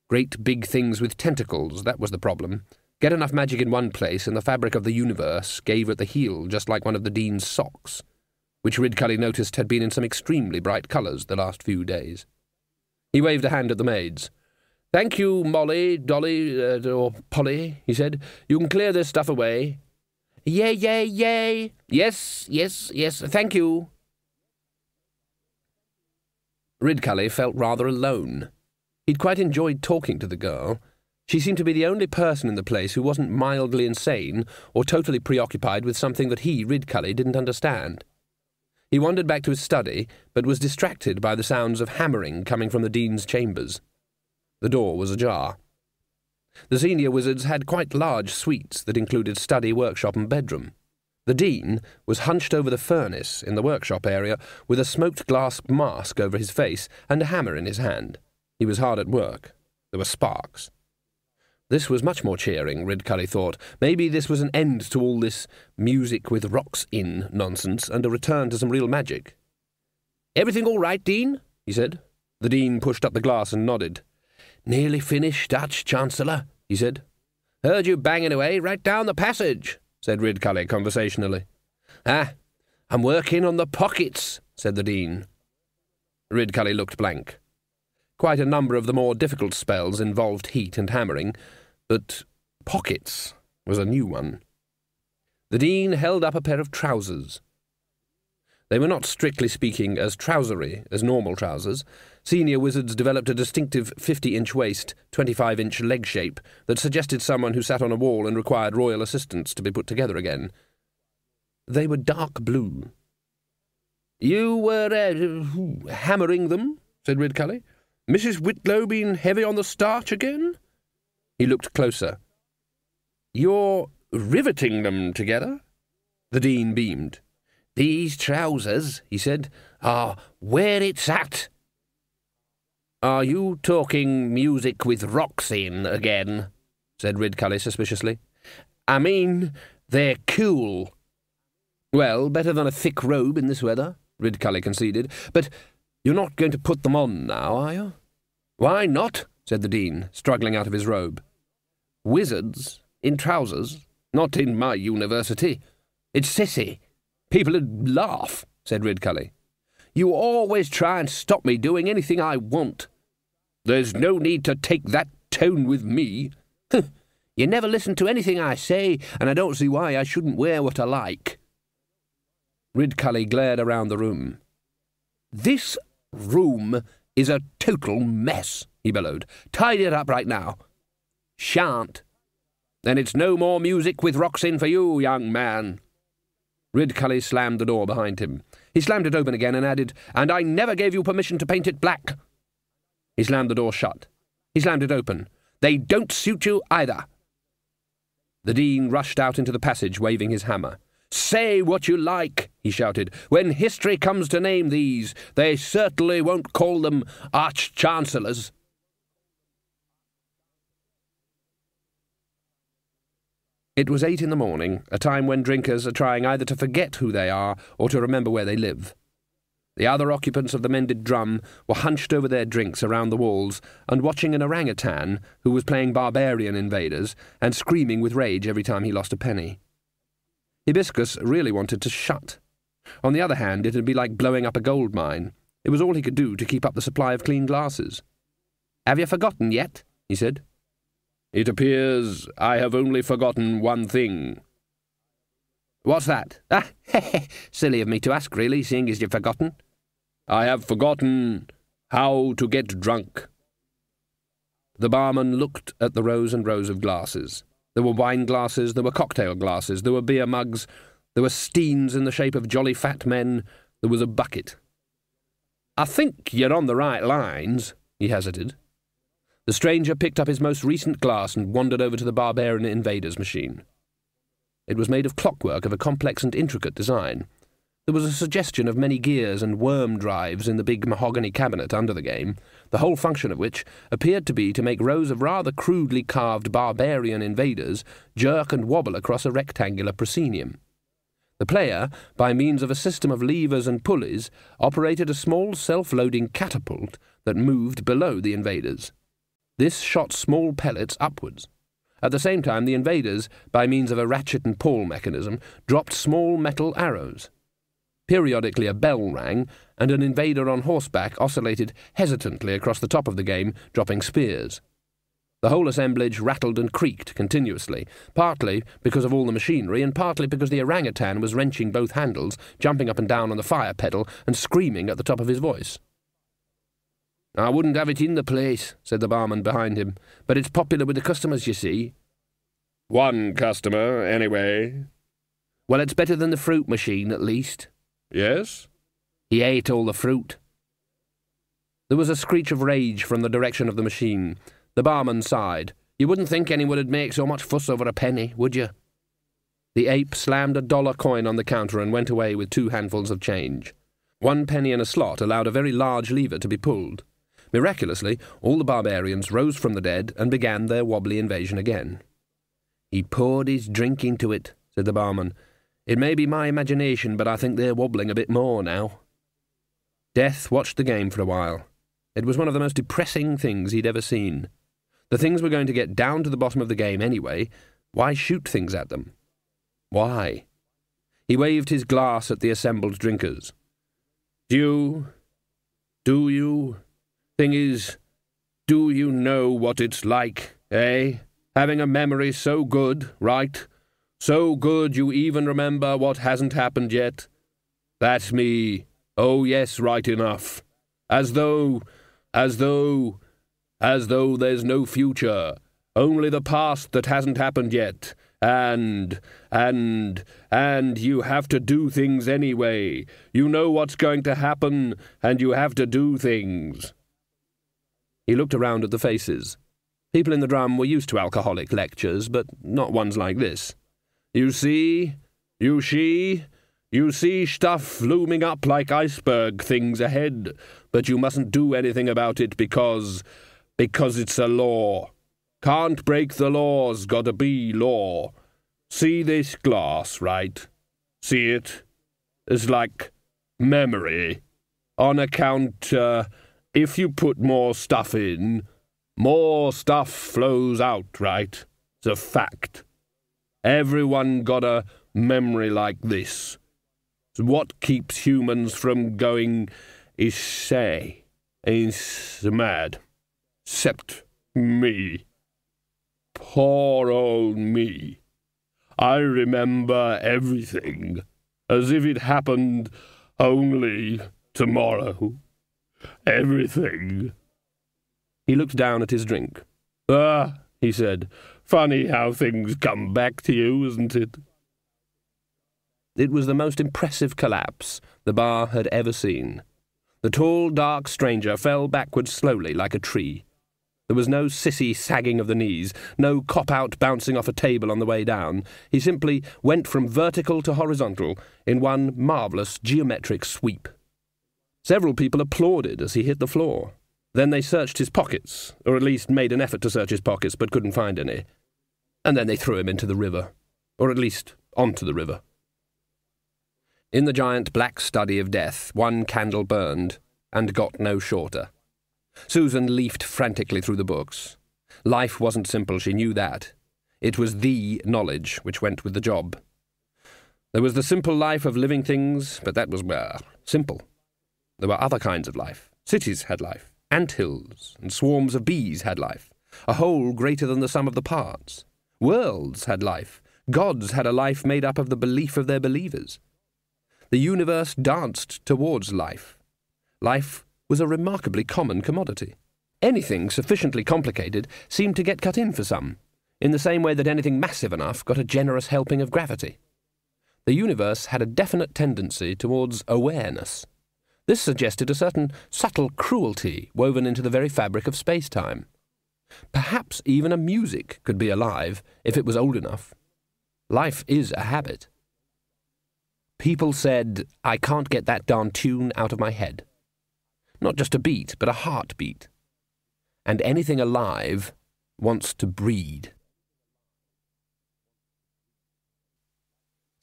Great big things with tentacles, that was the problem. Get enough magic in one place, and the fabric of the universe gave at the heel, just like one of the Dean's socks, which Ridcully noticed had been in some extremely bright colours the last few days. He waved a hand at the maids. "Thank you, Molly, Dolly, or Polly," he said. "You can clear this stuff away." Yay, yay, yay. Yes, yes, yes, thank you. Ridcully felt rather alone. He'd quite enjoyed talking to the girl. She seemed to be the only person in the place who wasn't mildly insane or totally preoccupied with something that he, Ridcully, didn't understand. He wandered back to his study, but was distracted by the sounds of hammering coming from the Dean's chambers. The door was ajar. The senior wizards had quite large suites that included study, workshop and bedroom. The Dean was hunched over the furnace in the workshop area with a smoked glass mask over his face and a hammer in his hand. He was hard at work. There were sparks. This was much more cheering, Ridcully thought. Maybe this was an end to all this music with rocks in nonsense and a return to some real magic. Everything all right, Dean? He said. The Dean pushed up the glass and nodded. Nearly finished, Arch-Chancellor, he said. Heard you banging away right down the passage, said Ridcully conversationally. Ah, I'm working on the pockets, said the Dean. Ridcully looked blank. Quite a number of the more difficult spells involved heat and hammering, but pockets was a new one. The Dean held up a pair of trousers. They were not strictly speaking as trousery as normal trousers. Senior wizards developed a distinctive 50-inch waist, 25-inch leg shape that suggested someone who sat on a wall and required royal assistance to be put together again. They were dark blue. You were, hammering them, said Ridcully. Mrs. Whitlow been heavy on the starch again? He looked closer. You're riveting them together? The Dean beamed. These trousers, he said, are where it's at. Are you talking music with rocks in again? Said Ridcully suspiciously. I mean, they're cool. Well, better than a thick robe in this weather, Ridcully conceded. But you're not going to put them on now, are you? Why not? Said the Dean, struggling out of his robe. Wizards in trousers? Not in my university. It's sissy. People would laugh, said Ridcully. You always try and stop me doing anything I want. There's no need to take that tone with me. You never listen to anything I say, and I don't see why I shouldn't wear what I like. Ridcully glared around the room. This room is a total mess, he bellowed. Tidy it up right now. Shan't. Then it's no more music with rocks in for you, young man. Ridcully slammed the door behind him. He slammed it open again and added, And I never gave you permission to paint it black. He slammed the door shut. He slammed it open. They don't suit you either. The Dean rushed out into the passage, waving his hammer. Say what you like, he shouted. When history comes to name these, they certainly won't call them Arch-Chancellors. It was 8 in the morning, a time when drinkers are trying either to forget who they are or to remember where they live. The other occupants of the mended drum were hunched over their drinks around the walls and watching an orangutan who was playing barbarian invaders and screaming with rage every time he lost a penny. Hibiscus really wanted to shut. On the other hand, it'd be like blowing up a gold mine. It was all he could do to keep up the supply of clean glasses. Have you forgotten yet? He said. It appears I have only forgotten one thing. What's that? Silly of me to ask, really, seeing as you've forgotten. I have forgotten how to get drunk. The barman looked at the rows and rows of glasses. There were wine glasses, there were cocktail glasses, there were beer mugs, there were steens in the shape of jolly fat men, there was a bucket. I think you're on the right lines, he hazarded. The stranger picked up his most recent glass and wandered over to the barbarian invaders machine. It was made of clockwork of a complex and intricate design. There was a suggestion of many gears and worm drives in the big mahogany cabinet under the game, the whole function of which appeared to be to make rows of rather crudely carved barbarian invaders jerk and wobble across a rectangular proscenium. The player, by means of a system of levers and pulleys, operated a small self-loading catapult that moved below the invaders. This shot small pellets upwards. At the same time, the invaders, by means of a ratchet and pawl mechanism, dropped small metal arrows. Periodically a bell rang, and an invader on horseback oscillated hesitantly across the top of the game, dropping spears. The whole assemblage rattled and creaked continuously, partly because of all the machinery and partly because the orangutan was wrenching both handles, jumping up and down on the fire pedal and screaming at the top of his voice. "I wouldn't have it in the place," said the barman behind him, "but it's popular with the customers, you see." "One customer, anyway." "Well, it's better than the fruit machine, at least." "Yes?" "He ate all the fruit." There was a screech of rage from the direction of the machine. The barman sighed. "You wouldn't think anyone would make so much fuss over a penny, would you?" The ape slammed a $1 coin on the counter and went away with 2 handfuls of change. 1 penny in a slot allowed a very large lever to be pulled. Miraculously, all the barbarians rose from the dead and began their wobbly invasion again. "He poured his drink into it," said the barman. "It may be my imagination, but I think they're wobbling a bit more now." Death watched the game for a while. It was one of the most depressing things he'd ever seen. The things were going to get down to the bottom of the game anyway. Why shoot things at them? Why? He waved his glass at the assembled drinkers. Do you? Thing is, do you know what it's like, eh? Having a memory so good, right? So good you even remember what hasn't happened yet? That's me. Oh yes, right enough. As though there's no future, only the past that hasn't happened yet, and you have to do things anyway. You know what's going to happen, and you have to do things." He looked around at the faces. People in the drum were used to alcoholic lectures, but not ones like this. You see stuff looming up like iceberg things ahead, but you mustn't do anything about it because it's a law. Can't break the laws, gotta be law. See this glass, right? See it? It's like memory. On account, if you put more stuff in, more stuff flows out, right? It's a fact. Everyone got a memory like this. What keeps humans from going is mad. Except me. Poor old me. I remember everything, as if it happened only tomorrow. Everything. He looked down at his drink. "Ah," he said, "funny how things come back to you, isn't it?" It was the most impressive collapse the bar had ever seen. The tall, dark stranger fell backwards slowly like a tree. There was no sissy sagging of the knees, no cop-out bouncing off a table on the way down. He simply went from vertical to horizontal in one marvellous geometric sweep. Several people applauded as he hit the floor. Then they searched his pockets, or at least made an effort to search his pockets, but couldn't find any. And then they threw him into the river, or at least onto the river. In the giant black study of death, 1 candle burned, and got no shorter. Susan leafed frantically through the books. Life wasn't simple, she knew that. It was the knowledge which went with the job. There was the simple life of living things, but that was, simple. There were other kinds of life. Cities had life. Anthills and swarms of bees had life. A whole greater than the sum of the parts. Worlds had life. Gods had a life made up of the belief of their believers. The universe danced towards life. Life was a remarkably common commodity. Anything sufficiently complicated seemed to get cut in for some, in the same way that anything massive enough got a generous helping of gravity. The universe had a definite tendency towards awareness. This suggested a certain subtle cruelty woven into the very fabric of space-time. Perhaps even a music could be alive if it was old enough. Life is a habit. People said, "I can't get that darn tune out of my head." Not just a beat, but a heartbeat. And anything alive wants to breed.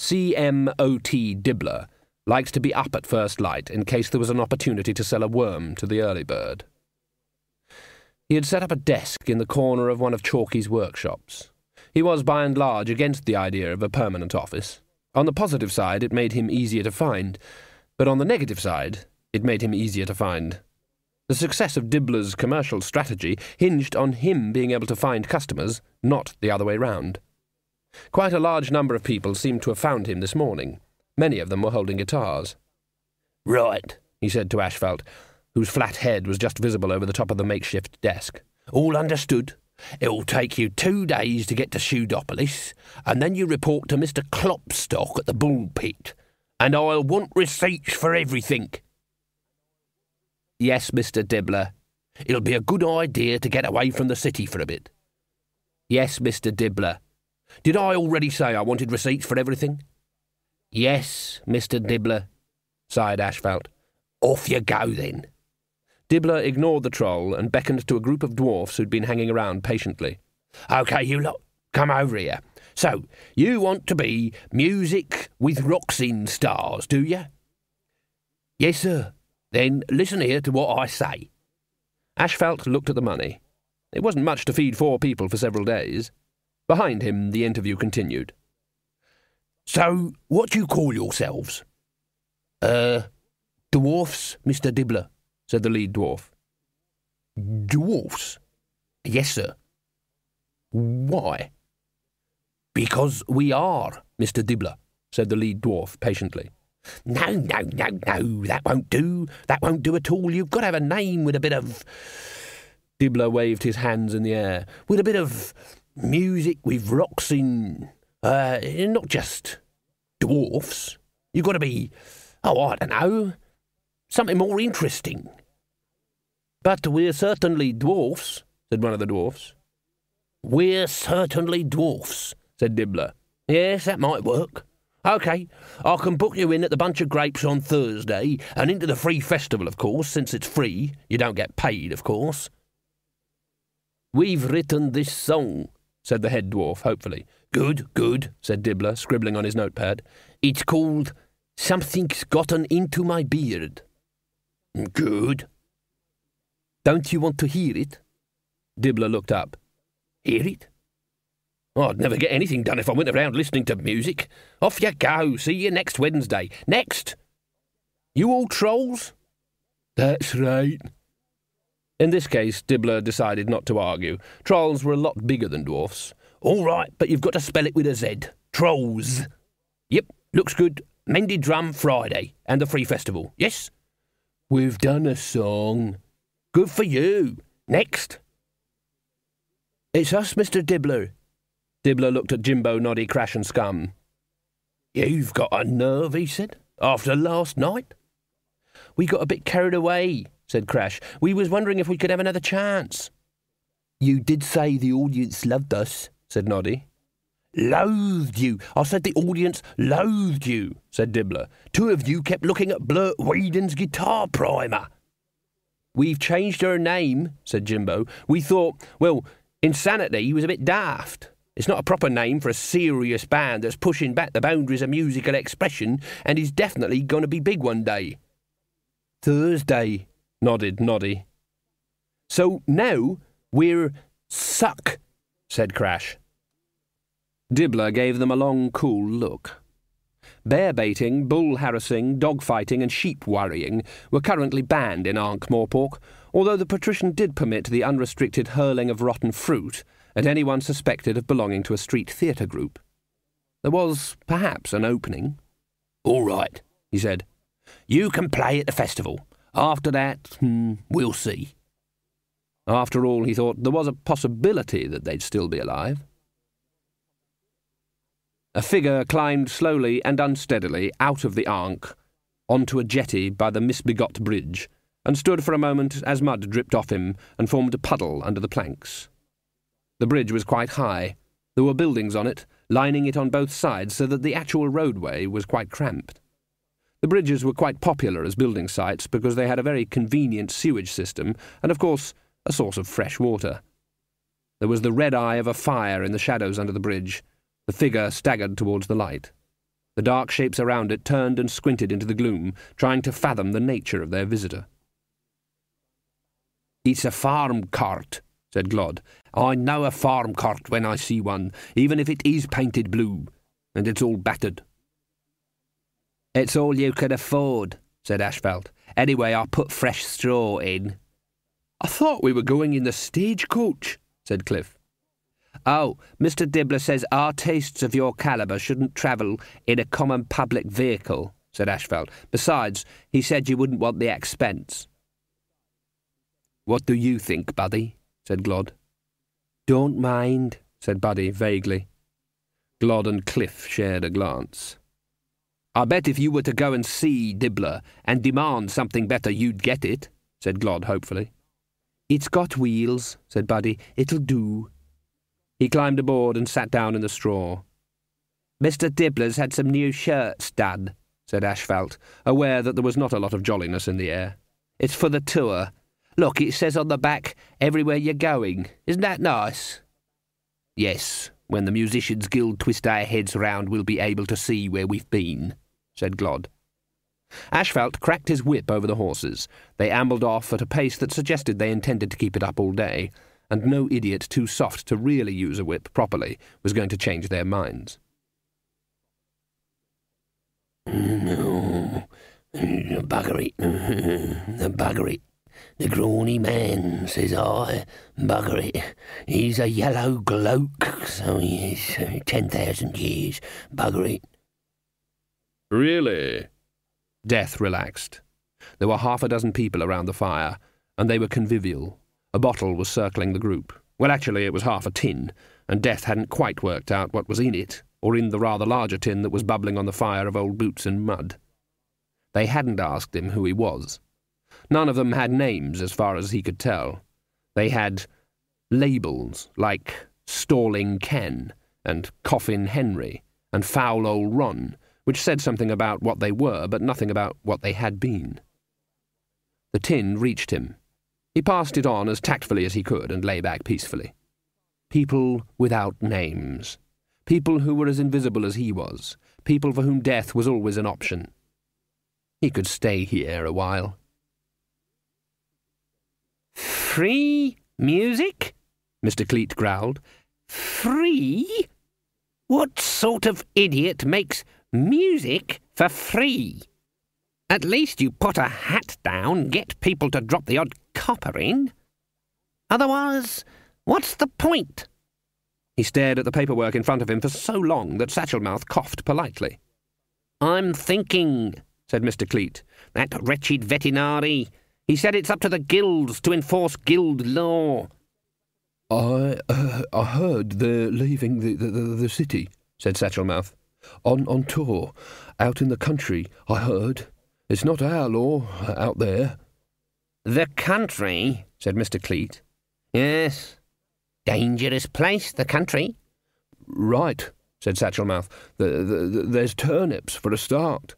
C.M.O.T. Dibbler liked to be up at first light in case there was an opportunity to sell a worm to the early bird. He had set up a desk in the corner of one of Chalky's workshops. He was by and large against the idea of a permanent office. On the positive side, it made him easier to find, but on the negative side, it made him easier to find. The success of Dibbler's commercial strategy hinged on him being able to find customers, not the other way round. Quite a large number of people seemed to have found him this morning. Many of them were holding guitars. Right, he said to Ashfelt, whose flat head was just visible over the top of the makeshift desk. all understood. It'll take you 2 days to get to Pseudopolis, and then you report to Mr. Klopstock at the Bull Pit, and I'll want receipts for everything. Yes, Mr. Dibbler. It'll be a good idea to get away from the city for a bit. Yes, Mr. Dibbler. Did I already say I wanted receipts for everything? Yes, Mr. Dibbler, sighed Ashfelt. Off you go, then. Dibbler ignored the troll and beckoned to a group of dwarfs who'd been hanging around patiently. OK, you lot, come over here. So, you want to be music with rocks in stars, do you? Yes, sir. Then listen here to what I say. Ashfelt looked at the money. It wasn't much to feed 4 people for several days. Behind him, the interview continued. So, what do you call yourselves? Dwarfs, Mr. Dibbler, said the lead dwarf. Dwarfs? Yes, sir. Why? Because we are, Mr. Dibbler, said the lead dwarf patiently. No, that won't do. That won't do at all. You've got to have a name with a bit of... Dibbler waved his hands in the air. With a bit of music with rocks in... not just dwarfs. You've got to be... I don't know. Something more interesting. But we're certainly dwarfs, said one of the dwarfs. We're certainly dwarfs, said Dibbler. Yes, that might work. OK, I can book you in at the Bunch of Grapes on Thursday, and into the free festival, of course, since it's free. You don't get paid, of course. We've written this song, said the head dwarf, hopefully. Good, said Dibbler, scribbling on his notepad. It's called Something's Gotten Into My Beard. Good. Don't you want to hear it? Dibbler looked up. Hear it? I'd never get anything done if I went around listening to music. Off you go. See you next Wednesday. Next. You all trolls? That's right. In this case, Dibbler decided not to argue. Trolls were a lot bigger than dwarfs. All right, but you've got to spell it with a Z. Trolls. Yep, looks good. Mended Drum Friday and the free festival. Yes? We've done a song. Good for you. Next. It's us, Mr. Dibbler. Dibbler looked at Jimbo, Noddy, Crash and Scum. You've got a nerve, he said, after last night. We got a bit carried away, said Crash. We was wondering if we could have another chance. You did say the audience loved us, said Noddy. Loathed you. I said the audience loathed you, said Dibbler. 2 of you kept looking at Blurt Whedon's guitar primer. We've changed her name, said Jimbo. We thought, well, Insanity was a bit daft. It's not a proper name for a serious band that's pushing back the boundaries of musical expression and is definitely going to be big one day. Thursday, nodded Noddy. So now we're Suck, said Crash. Dibbler gave them a long, cool look. Bear baiting, bull harassing, dog fighting and sheep worrying were currently banned in Ankh-Morpork, although the patrician did permit the unrestricted hurling of rotten fruit at anyone suspected of belonging to a street theatre group. There was, perhaps, an opening. All right, he said. You can play at the festival. After that, we'll see. After all, he thought, there was a possibility that they'd still be alive. A figure climbed slowly and unsteadily out of the Ankh onto a jetty by the misbegot bridge and stood for a moment as mud dripped off him and formed a puddle under the planks. The bridge was quite high. There were buildings on it, lining it on both sides so that the actual roadway was quite cramped. The bridges were quite popular as building sites because they had a very convenient sewage system and, of course, a source of fresh water. There was the red eye of a fire in the shadows under the bridge. The figure staggered towards the light. The dark shapes around it turned and squinted into the gloom, trying to fathom the nature of their visitor. It's a farm cart, said Glod. I know a farm cart when I see one, even if it is painted blue, and it's all battered. It's all you can afford, said Ashfelt. Anyway, I put fresh straw in. I thought we were going in the stagecoach, said Cliff. Oh, Mr. Dibbler says artistes of your calibre shouldn't travel in a common public vehicle, said Ashfeld. Besides, he said you wouldn't want the expense. What do you think, Buddy? Said Glod. Don't mind, said Buddy vaguely. Glod and Cliff shared a glance. I bet if you were to go and see Dibbler and demand something better, you'd get it, said Glod hopefully. It's got wheels, said Buddy. It'll do. He climbed aboard and sat down in the straw. Mr. Dibbler's had some new shirts done, said Ashfeld, aware that there was not a lot of jolliness in the air. It's for the tour. Look, it says on the back, everywhere you're going. Isn't that nice? Yes, when the Musicians' Guild twist our heads round, we'll be able to see where we've been, said Glod. Ashfeld cracked his whip over the horses. They ambled off at a pace that suggested they intended to keep it up all day, and no idiot too soft to really use a whip properly was going to change their minds. No, the buggery, the buggery. The Grawny man, says I, buggery. He's a yellow gloke, so he is 10,000 years, buggery. Really? Death relaxed. There were half a dozen people around the fire, and they were convivial. A bottle was circling the group. Well, actually, it was half a tin, and Death hadn't quite worked out what was in it, or in the rather larger tin that was bubbling on the fire of old boots and mud. They hadn't asked him who he was. None of them had names, as far as he could tell. They had labels, like Stalling Ken, and Coffin Henry, and Foul Old Ron, which said something about what they were, but nothing about what they had been. The tin reached him. He passed it on as tactfully as he could and lay back peacefully. People without names. People who were as invisible as he was. People for whom death was always an option. He could stay here a while. Free music? Mr. Cleet growled. Free? What sort of idiot makes music for free? At least you put a hat down, get people to drop the odd copper in. Otherwise, what's the point? He stared at the paperwork in front of him for so long that Satchelmouth coughed politely. I'm thinking, said Mr. Cleet. That wretched veterinary. He said it's up to the guilds to enforce guild law. I heard they're leaving the city, said Satchelmouth. On tour. Out in the country, I heard. It's not our law out there. The country, said Mr. Cleet. Yes. Dangerous place, the country. Right, said Satchelmouth. There's turnips for a start.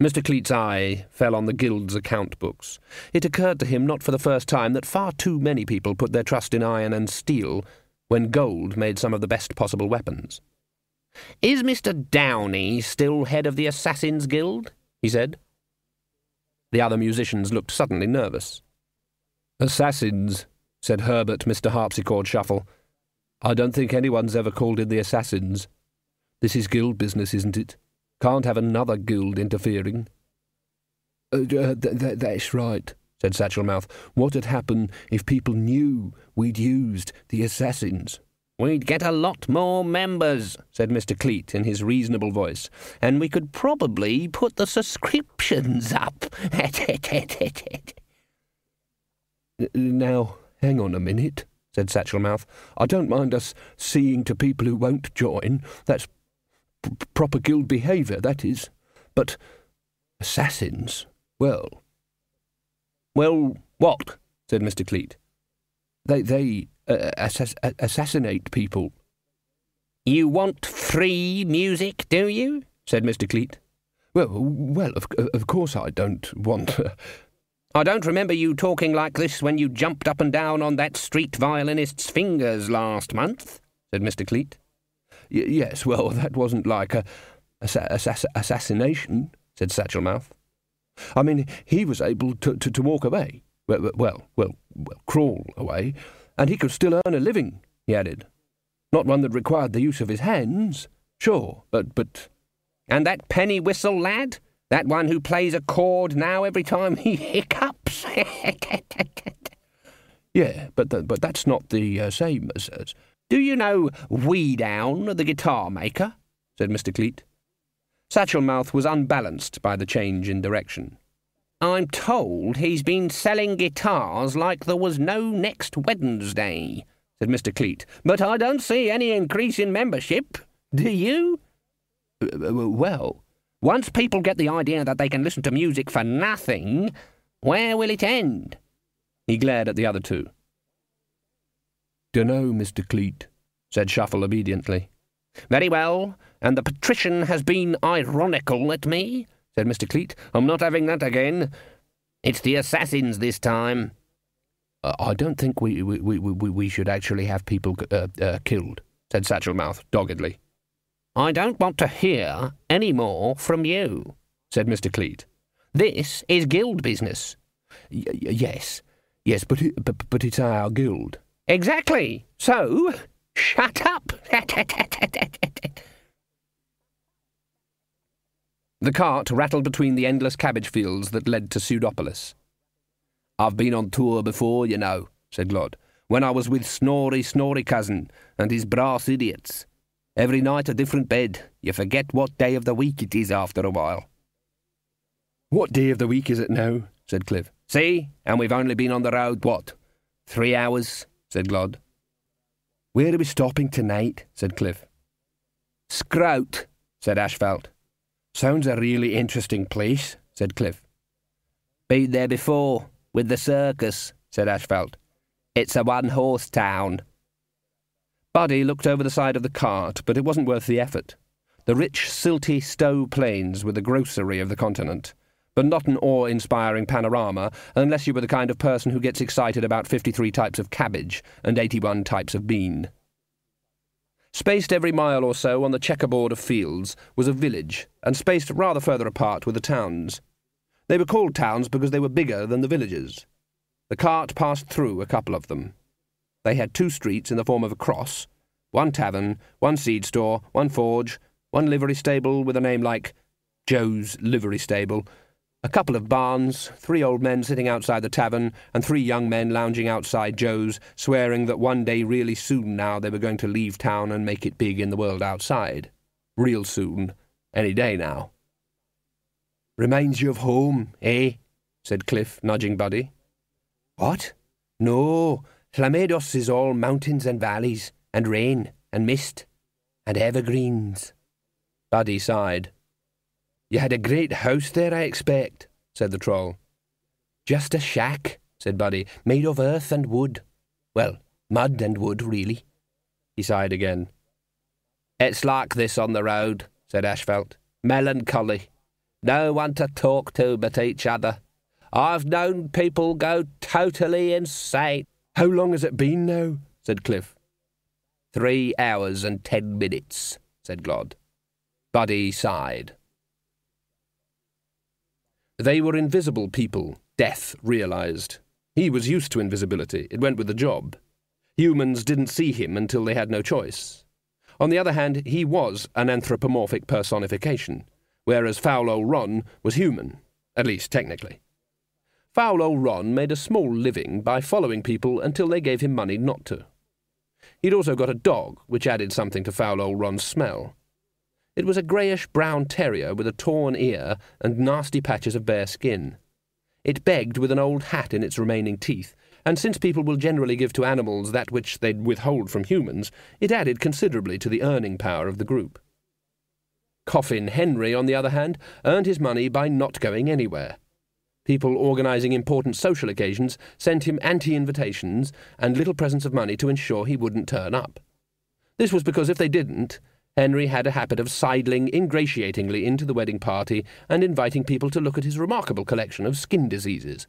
Mr. Cleet's eye fell on the guild's account books. It occurred to him not for the first time that far too many people put their trust in iron and steel when gold made some of the best possible weapons. Is Mr. Downey still head of the Assassin's Guild? He said. The other musicians looked suddenly nervous. Assassins, said Herbert, Mr. Harpsichord Shuffle. I don't think anyone's ever called in the assassins. This is guild business, isn't it? Can't have another guild interfering. That's right, said Satchelmouth. What'd happen if people knew we'd used the assassins? We'd get a lot more members, said Mr. Cleet in his reasonable voice, and we could probably put the subscriptions up. Now, hang on a minute, said Satchelmouth. I don't mind us seeing to people who won't join. That's proper guild behaviour, that is. But assassins, well... Well, what? said Mr. Cleet. They assassinate people. You want free music, do you? said Mr. Cleet. Well, of course I don't want... I don't remember you talking like this when you jumped up and down on that street violinist's fingers last month, said Mr. Cleet. Yes, well, that wasn't like a assassination, said Satchelmouth. I mean, he was able to walk away. Well, crawl away, and he could still earn a living, he added. Not one that required the use of his hands, sure, but... And that penny whistle lad? That one who plays a chord now every time he hiccups? Yeah, but that's not the same as... Do you know Weedown, the guitar maker? Said Mr. Cleet. Satchelmouth was unbalanced by the change in direction. I'm told he's been selling guitars like there was no next Wednesday, said Mr. Cleet, but I don't see any increase in membership. Do you? Well, once people get the idea that they can listen to music for nothing, where will it end? He glared at the other two. Dunno, Mr. Cleet, said Shuffle obediently. Very well, and the patrician has been ironical at me, said Mr. Cleet. I'm not having that again. It's the assassins this time. I don't think we should actually have people killed, said Satchelmouth doggedly. I don't want to hear any more from you, said Mr. Cleet. This is guild business. Yes, but it's our guild. Exactly. So, shut up. The cart rattled between the endless cabbage fields that led to Pseudopolis. I've been on tour before, you know, said Glod, when I was with Snorri Cousin and his brass idiots. Every night a different bed. You forget what day of the week it is after a while. What day of the week is it now? Said Cliff. See, and we've only been on the road, what, 3 hours? Said Glod. Where are we stopping tonight? Said Cliff. Scroat, said Ashfelt. Sounds a really interesting place, said Cliff. Been there before, with the circus, said Ashfelt. It's a one-horse town. Buddy looked over the side of the cart, but it wasn't worth the effort. The rich, silty Stowe Plains were the grocery of the continent, but not an awe-inspiring panorama unless you were the kind of person who gets excited about 53 types of cabbage and 81 types of bean. Spaced every mile or so on the checkerboard of fields was a village, and spaced rather further apart were the towns. They were called towns because they were bigger than the villages. The cart passed through a couple of them. They had 2 streets in the form of a cross, 1 tavern, 1 seed store, 1 forge, 1 livery stable with a name like Joe's Livery Stable, a couple of barns, 3 old men sitting outside the tavern, and 3 young men lounging outside Joe's, swearing that one day really soon now they were going to leave town and make it big in the world outside. Real soon. Any day now. Reminds you of home, eh? Said Cliff, nudging Buddy. What? No, Llamedos is all mountains and valleys, and rain, and mist, and evergreens. Buddy sighed. You had a great house there, I expect, said the troll. Just a shack, said Buddy, made of earth and wood. Well, mud and wood, really. He sighed again. It's like this on the road, said Ashfelt. Melancholy. No one to talk to but each other. I've known people go totally insane. How long has it been now? Said Cliff. 3 hours and 10 minutes, said Glod. Buddy sighed. They were invisible people, Death realized. He was used to invisibility. It went with the job. Humans didn't see him until they had no choice. On the other hand, he was an anthropomorphic personification, whereas Foul Old Ron was human, at least technically. Foul Old Ron made a small living by following people until they gave him money not to. He'd also got a dog, which added something to Foul Old Ron's smell. It was a greyish-brown terrier with a torn ear and nasty patches of bare skin. It begged with an old hat in its remaining teeth, and since people will generally give to animals that which they'd withhold from humans, it added considerably to the earning power of the group. Coffin Henry, on the other hand, earned his money by not going anywhere. People organising important social occasions sent him anti-invitations and little presents of money to ensure he wouldn't turn up. This was because if they didn't, Henry had a habit of sidling ingratiatingly into the wedding party and inviting people to look at his remarkable collection of skin diseases.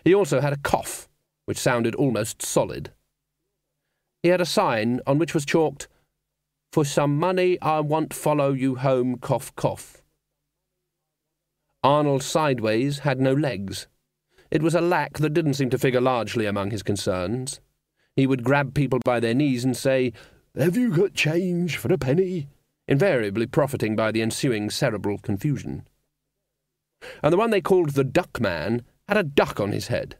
He also had a cough, which sounded almost solid. He had a sign on which was chalked, "For some money I want follow you home, cough, cough." Arnold Sideways had no legs. It was a lack that didn't seem to figure largely among his concerns. He would grab people by their knees and say, "Have you got change for a penny?" invariably profiting by the ensuing cerebral confusion. And the one they called the Duck Man had a duck on his head.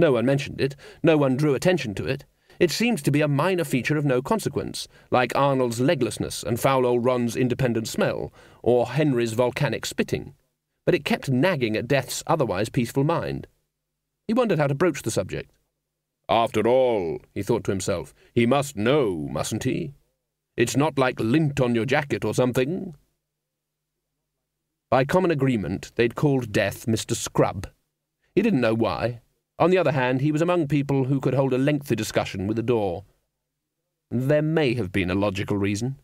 No one mentioned it. No one drew attention to it. It seemed to be a minor feature of no consequence, like Arnold's leglessness and foul old Ron's independent smell, or Henry's volcanic spitting. But it kept nagging at Death's otherwise peaceful mind. He wondered how to broach the subject. After all, he thought to himself, he must know, mustn't he? It's not like lint on your jacket or something. By common agreement, they'd called Death Mr. Scrub. He didn't know why. On the other hand, he was among people who could hold a lengthy discussion with the door. There may have been a logical reason.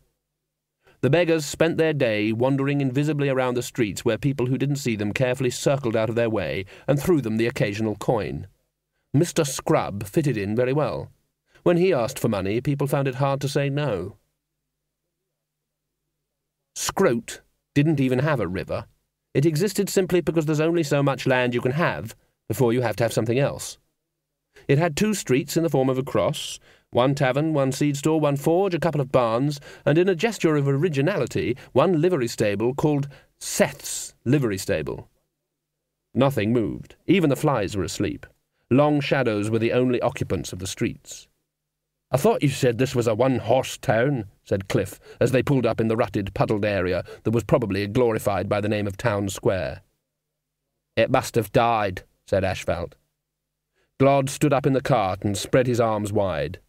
The beggars spent their day wandering invisibly around the streets where people who didn't see them carefully circled out of their way and threw them the occasional coin. Mr. Scrub fitted in very well. When he asked for money, people found it hard to say no. Scroat didn't even have a river. It existed simply because there's only so much land you can have before you have to have something else. It had 2 streets in the form of a cross, 1 tavern, 1 seed store, 1 forge, a couple of barns, and in a gesture of originality, 1 livery stable called Seth's Livery Stable. Nothing moved. Even the flies were asleep. Long shadows were the only occupants of the streets. "I thought you said this was a one-horse town," said Cliff, as they pulled up in the rutted, puddled area that was probably glorified by the name of Town Square. "It must have died," said Ashfelt. Glod stood up in the cart and spread his arms wide.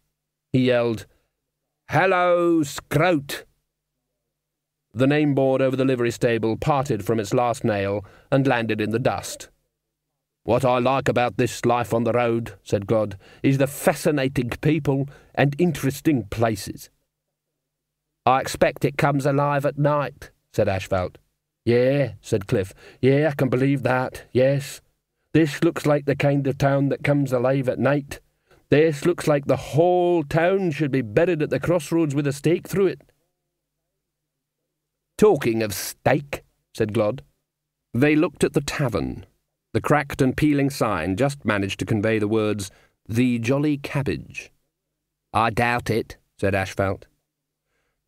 He yelled, "Hello, Scroat!" The name-board over the livery stable parted from its last nail and landed in the dust. "What I like about this life on the road," said Glod, "is the fascinating people and interesting places." "I expect it comes alive at night," said Ashfelt. "Yeah," said Cliff. "Yeah, I can believe that, yes. This looks like the kind of town that comes alive at night. This looks like the whole town should be buried at the crossroads with a stake through it." "Talking of stake," said Glod. They looked at the tavern. The cracked and peeling sign just managed to convey the words, "The Jolly Cabbage." "I doubt it," said Ashfelt.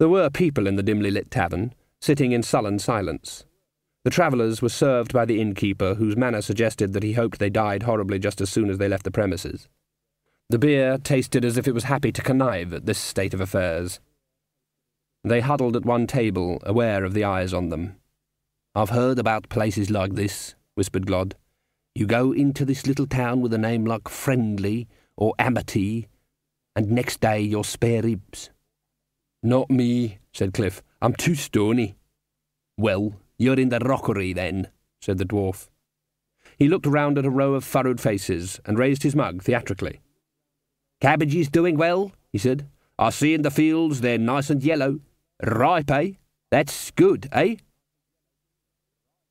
There were people in the dimly lit tavern, sitting in sullen silence. The travellers were served by the innkeeper, whose manner suggested that he hoped they died horribly just as soon as they left the premises. The beer tasted as if it was happy to connive at this state of affairs. They huddled at one table, aware of the eyes on them. "I've heard about places like this," whispered Glod. "You go into this little town with a name like Friendly or Amity, and next day you're spare ribs." "Not me," said Cliff. "I'm too stony." "Well, you're in the rockery, then," said the dwarf. He looked round at a row of furrowed faces and raised his mug theatrically. "Cabbages doing well," he said. "I see in the fields they're nice and yellow. Ripe, eh? That's good, eh?"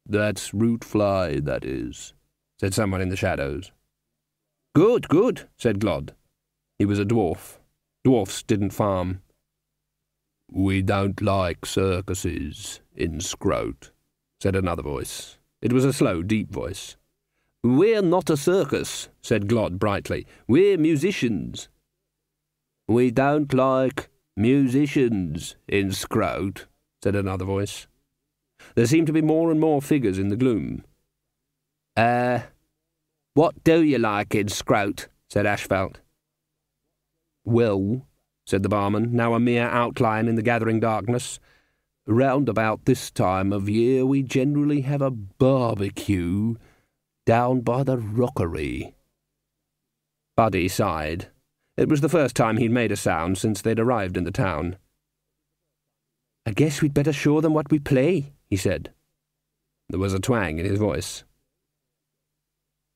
"That's root fly, that is," said someone in the shadows. "Good, good," said Glod. He was a dwarf. Dwarfs didn't farm. "We don't like circuses in Scroat," said another voice. It was a slow, deep voice. "We're not a circus," said Glod brightly. "We're musicians." "We don't like musicians in Scroat," said another voice. There seemed to be more and more figures in the gloom. What do you like in Scroat?" said Ashfelt. "Well," said the barman, now a mere outline in the gathering darkness, "round about this time of year we generally have a barbecue down by the rockery." Buddy sighed. It was the first time he'd made a sound since they'd arrived in the town. "I guess we'd better show them what we play," he said. There was a twang in his voice.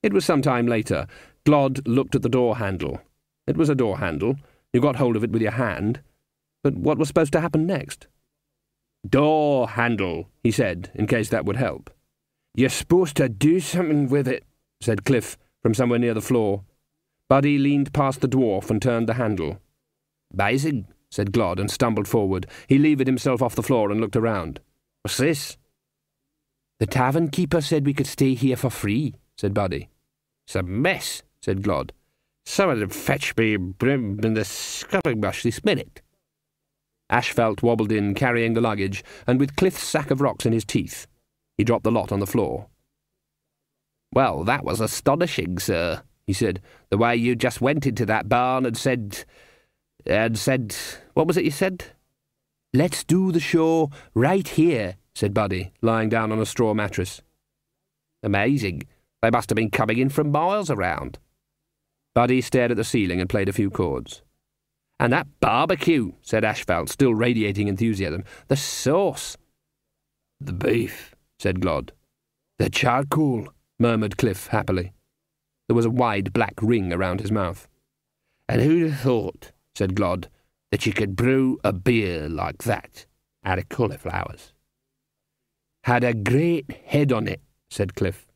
It was some time later. Glod looked at the door handle. It was a door handle. You got hold of it with your hand. But what was supposed to happen next? "Door handle," he said, in case that would help. "You're supposed to do something with it," said Cliff from somewhere near the floor. Buddy leaned past the dwarf and turned the handle. "Basic," said Glod, and stumbled forward. He levered himself off the floor and looked around. "What's this?" "The tavern keeper said we could stay here for free," said Buddy. "It's a mess," said Glod. "Someone fetch me brim in the scupping brush this minute." Ashfelt wobbled in, carrying the luggage, and with Cliff's sack of rocks in his teeth. He dropped the lot on the floor. "Well, that was astonishing, sir," he said. "The way you just went into that barn and said... what was it you said?" "Let's do the show right here," said Buddy, lying down on a straw mattress. "Amazing. They must have been coming in from miles around." Buddy stared at the ceiling and played a few chords. "And that barbecue," said Ashfeld, still radiating enthusiasm. "The sauce." "The beef," said Glod. "The charcoal," murmured Cliff happily. There was a wide black ring around his mouth. "And who'd have thought," said Glod, "that you could brew a beer like that out of cauliflowers?" "Had a great head on it," said Cliff.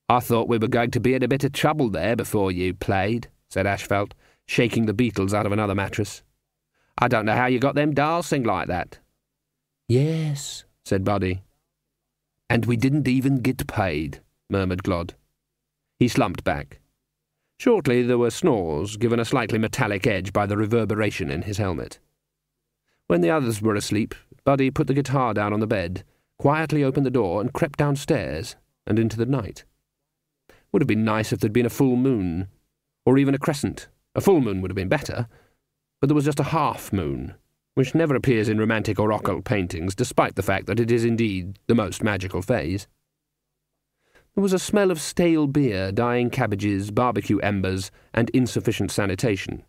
"I thought we were going to be in a bit of trouble there before you played," said Ashfeld, shaking the beetles out of another mattress. "I don't know how you got them dancing like that." "Yes," said Buddy. "And we didn't even get paid," murmured Glod. He slumped back. Shortly there were snores, given a slightly metallic edge by the reverberation in his helmet. When the others were asleep, Buddy put the guitar down on the bed, quietly opened the door and crept downstairs and into the night. Would have been nice if there'd been a full moon, or even a crescent. A full moon would have been better, but there was just a half moon, which never appears in romantic or occult paintings, despite the fact that it is indeed the most magical phase. There was a smell of stale beer, dying cabbages, barbecue embers, and insufficient sanitation.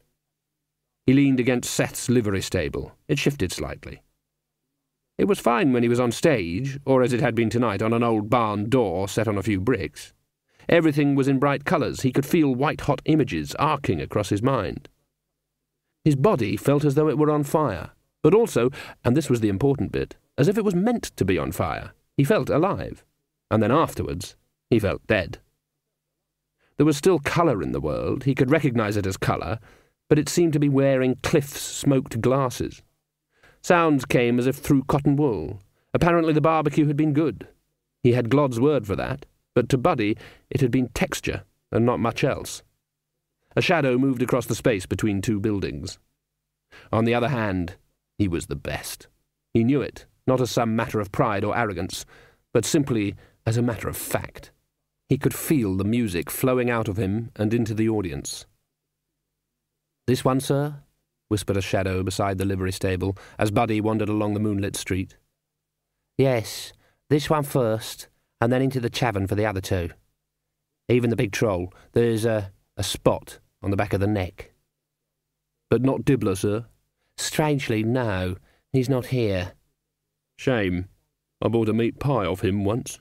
He leaned against Seth's livery stable. It shifted slightly. It was fine when he was on stage, or as it had been tonight, on an old barn door set on a few bricks. Everything was in bright colours. He could feel white-hot images arcing across his mind. His body felt as though it were on fire, but also, and this was the important bit, as if it was meant to be on fire. He felt alive, and then afterwards he felt dead. There was still colour in the world. He could recognise it as colour, but it seemed to be wearing Cliff's smoked glasses. Sounds came as if through cotton wool. Apparently the barbecue had been good. He had Glod's word for that, but to Buddy it had been texture and not much else. A shadow moved across the space between two buildings. On the other hand, he was the best. He knew it, not as some matter of pride or arrogance, but simply as a matter of fact. He could feel the music flowing out of him and into the audience. "This one, sir?" whispered a shadow beside the livery stable as Buddy wandered along the moonlit street. "Yes, this one first, and then into the tavern for the other two. Even the big troll, there's a spot on the back of the neck." "But not Dibbler, sir?" "Strangely, no. He's not here." "Shame. I bought a meat pie off him once."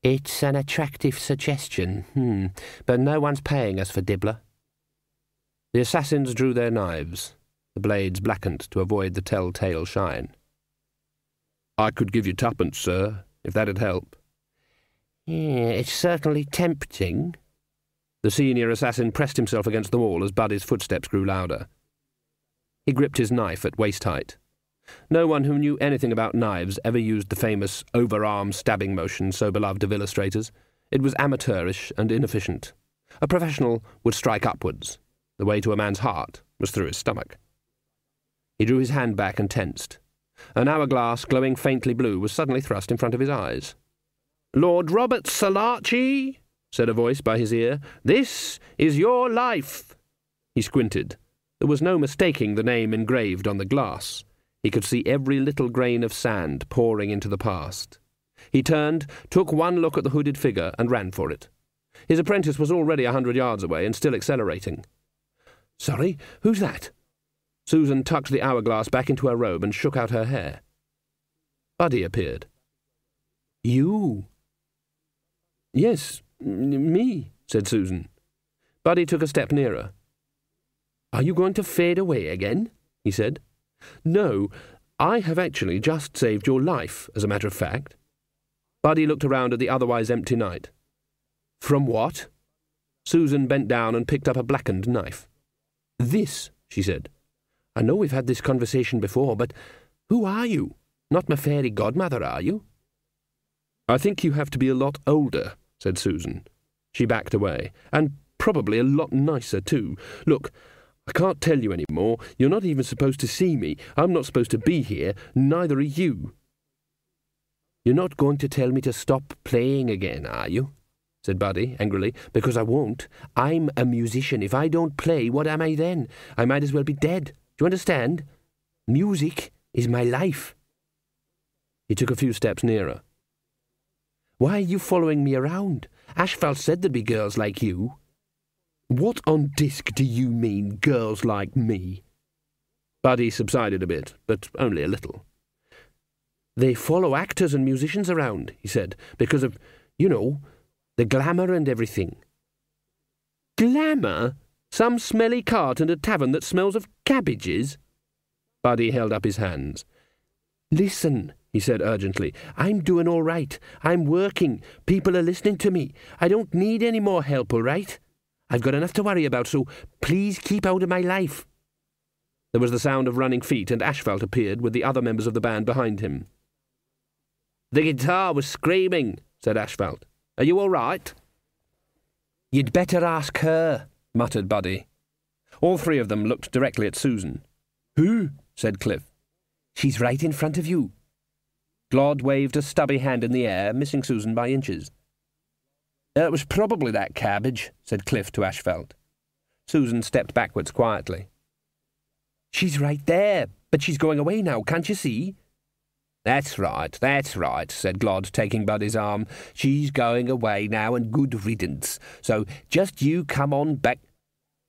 "It's an attractive suggestion, but no one's paying us for Dibbler." The assassins drew their knives. The blades blackened to avoid the tell-tale shine. "I could give you twopence, sir, if that'd help." "It's certainly tempting." The senior assassin pressed himself against the wall as Buddy's footsteps grew louder. He gripped his knife at waist height. No one who knew anything about knives ever used the famous overarm stabbing motion so beloved of illustrators. It was amateurish and inefficient. A professional would strike upwards. The way to a man's heart was through his stomach. He drew his hand back and tensed. An hourglass glowing faintly blue was suddenly thrust in front of his eyes. "Lord Robert Salachi," said a voice by his ear, "this is your life." He squinted. There was no mistaking the name engraved on the glass. He could see every little grain of sand pouring into the past. He turned, took one look at the hooded figure, and ran for it. His apprentice was already 100 yards away and still accelerating. "Sorry, who's that?" Susan tucked the hourglass back into her robe and shook out her hair. Buddy appeared. "You?" "Yes, me," said Susan. Buddy took a step nearer. "Are you going to fade away again?" he said. "No, I have actually just saved your life, as a matter of fact." Buddy looked around at the otherwise empty night. "From what?" Susan bent down and picked up a blackened knife. "This," she said. "I know we've had this conversation before, but who are you? Not my fairy godmother, are you?" "I think you have to be a lot older," said Susan. She backed away. "And probably a lot nicer, too. Look, I can't tell you any more. You're not even supposed to see me. I'm not supposed to be here. Neither are you." "You're not going to tell me to stop playing again, are you?" said Buddy, angrily, because I won't. I'm a musician. If I don't play, what am I then? I might as well be dead. Do you understand? Music is my life. He took a few steps nearer. Why are you following me around? Ashfeld said there'd be girls like you. What on disc do you mean, girls like me? Buddy subsided a bit, but only a little. They follow actors and musicians around, he said, because of, you know, the glamour and everything. Glamour? Some smelly cart and a tavern that smells of cabbages? Buddy held up his hands. Listen, he said urgently. I'm doing all right. I'm working. People are listening to me. I don't need any more help, all right? I've got enough to worry about, so please keep out of my life. There was the sound of running feet, and Ashfeld appeared with the other members of the band behind him. The guitar was screaming, said Ashfeld. Are you all right? You'd better ask her, muttered Buddy. All three of them looked directly at Susan. Who? Said Cliff. She's right in front of you. Glod waved a stubby hand in the air, missing Susan by inches. It was probably that cabbage, said Cliff to Ashfeld. Susan stepped backwards quietly. She's right there, but she's going away now, can't you see? That's right, said Glod, taking Buddy's arm. She's going away now, and good riddance. So just you come on back.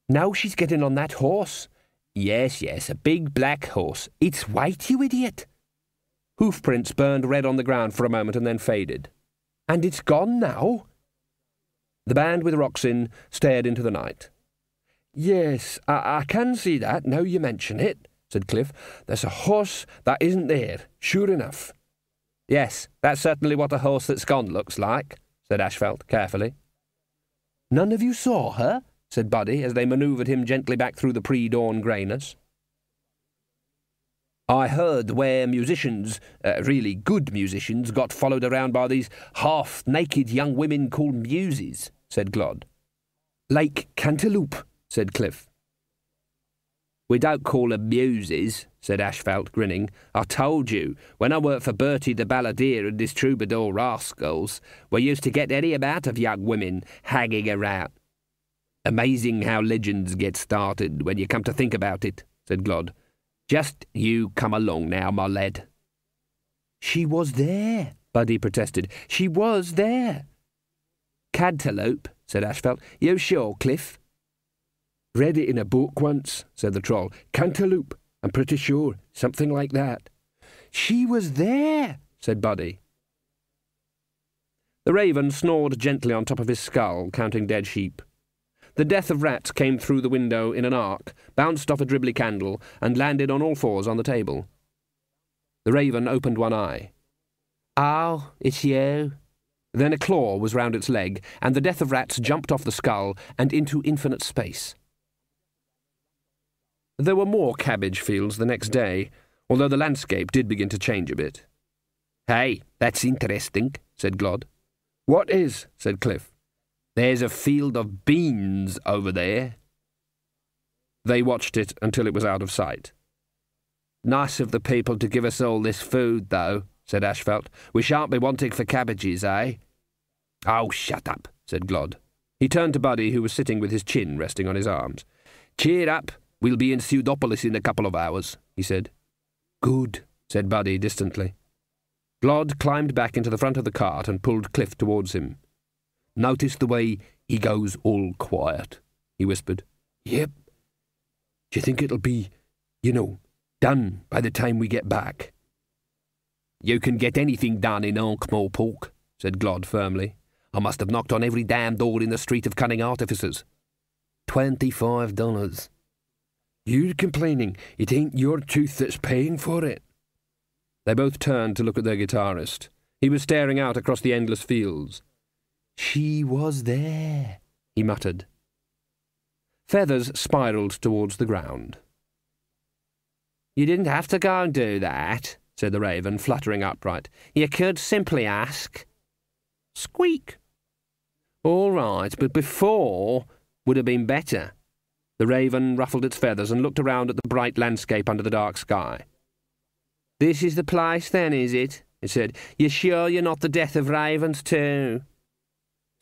Now she's getting on that horse. Yes, a big black horse. It's white, you idiot. Hoofprints burned red on the ground for a moment and then faded. And it's gone now? The band with rocks in stared into the night. Yes, I can see that, now you mention it, said Cliff. There's a horse that isn't there, sure enough. Yes, that's certainly what a horse that's gone looks like, said Ashfeld carefully. None of you saw her? Said Buddy as they manoeuvred him gently back through the pre-dawn greyness. I heard where musicians, really good musicians, got followed around by these half-naked young women called muses, said Glod. Like cantaloupe, said Cliff. We don't call them muses, said Ashfeld, grinning. I told you, when I worked for Bertie the Balladeer and his troubadour rascals, we used to get any amount of young women hanging around. Amazing how legends get started when you come to think about it, said Glod. Just you come along now, my lad. She was there, Buddy protested. She was there. Cantaloupe, said Ashfeld. You sure, Cliff? Read it in a book once, said the troll. Cantaloupe, I'm pretty sure. Something like that. She was there, said Buddy. The raven snored gently on top of his skull, counting dead sheep. The death of rats came through the window in an arc, bounced off a dribbly candle, and landed on all fours on the table. The raven opened one eye. Oh, it's you. Then a claw was round its leg, and the death of rats jumped off the skull and into infinite space. There were more cabbage fields the next day, although the landscape did begin to change a bit. Hey, that's interesting, said Glod. What is? Said Cliff. There's a field of beans over there. They watched it until it was out of sight. Nice of the people to give us all this food, though, said Ashfeld. We shan't be wanting for cabbages, eh? Oh, shut up, said Glod. He turned to Buddy, who was sitting with his chin resting on his arms. Cheer up, we'll be in Pseudopolis in a couple of hours, he said. Good, said Buddy distantly. Glod climbed back into the front of the cart and pulled Cliff towards him. Notice the way he goes all quiet, he whispered. Yep. Do you think it'll be, done by the time we get back? You can get anything done in Ankh-Morpork, said Glod firmly. I must have knocked on every damn door in the Street of Cunning Artificers. $25. You're complaining it ain't your tooth that's paying for it. They both turned to look at their guitarist. He was staring out across the endless fields. She was there, he muttered. Feathers spiralled towards the ground. You didn't have to go and do that, said the raven, fluttering upright. You could simply ask. Squeak. All right, but before would have been better. The raven ruffled its feathers and looked around at the bright landscape under the dark sky. This is the place, then, is it? It said. You sure you're not the death of ravens, too?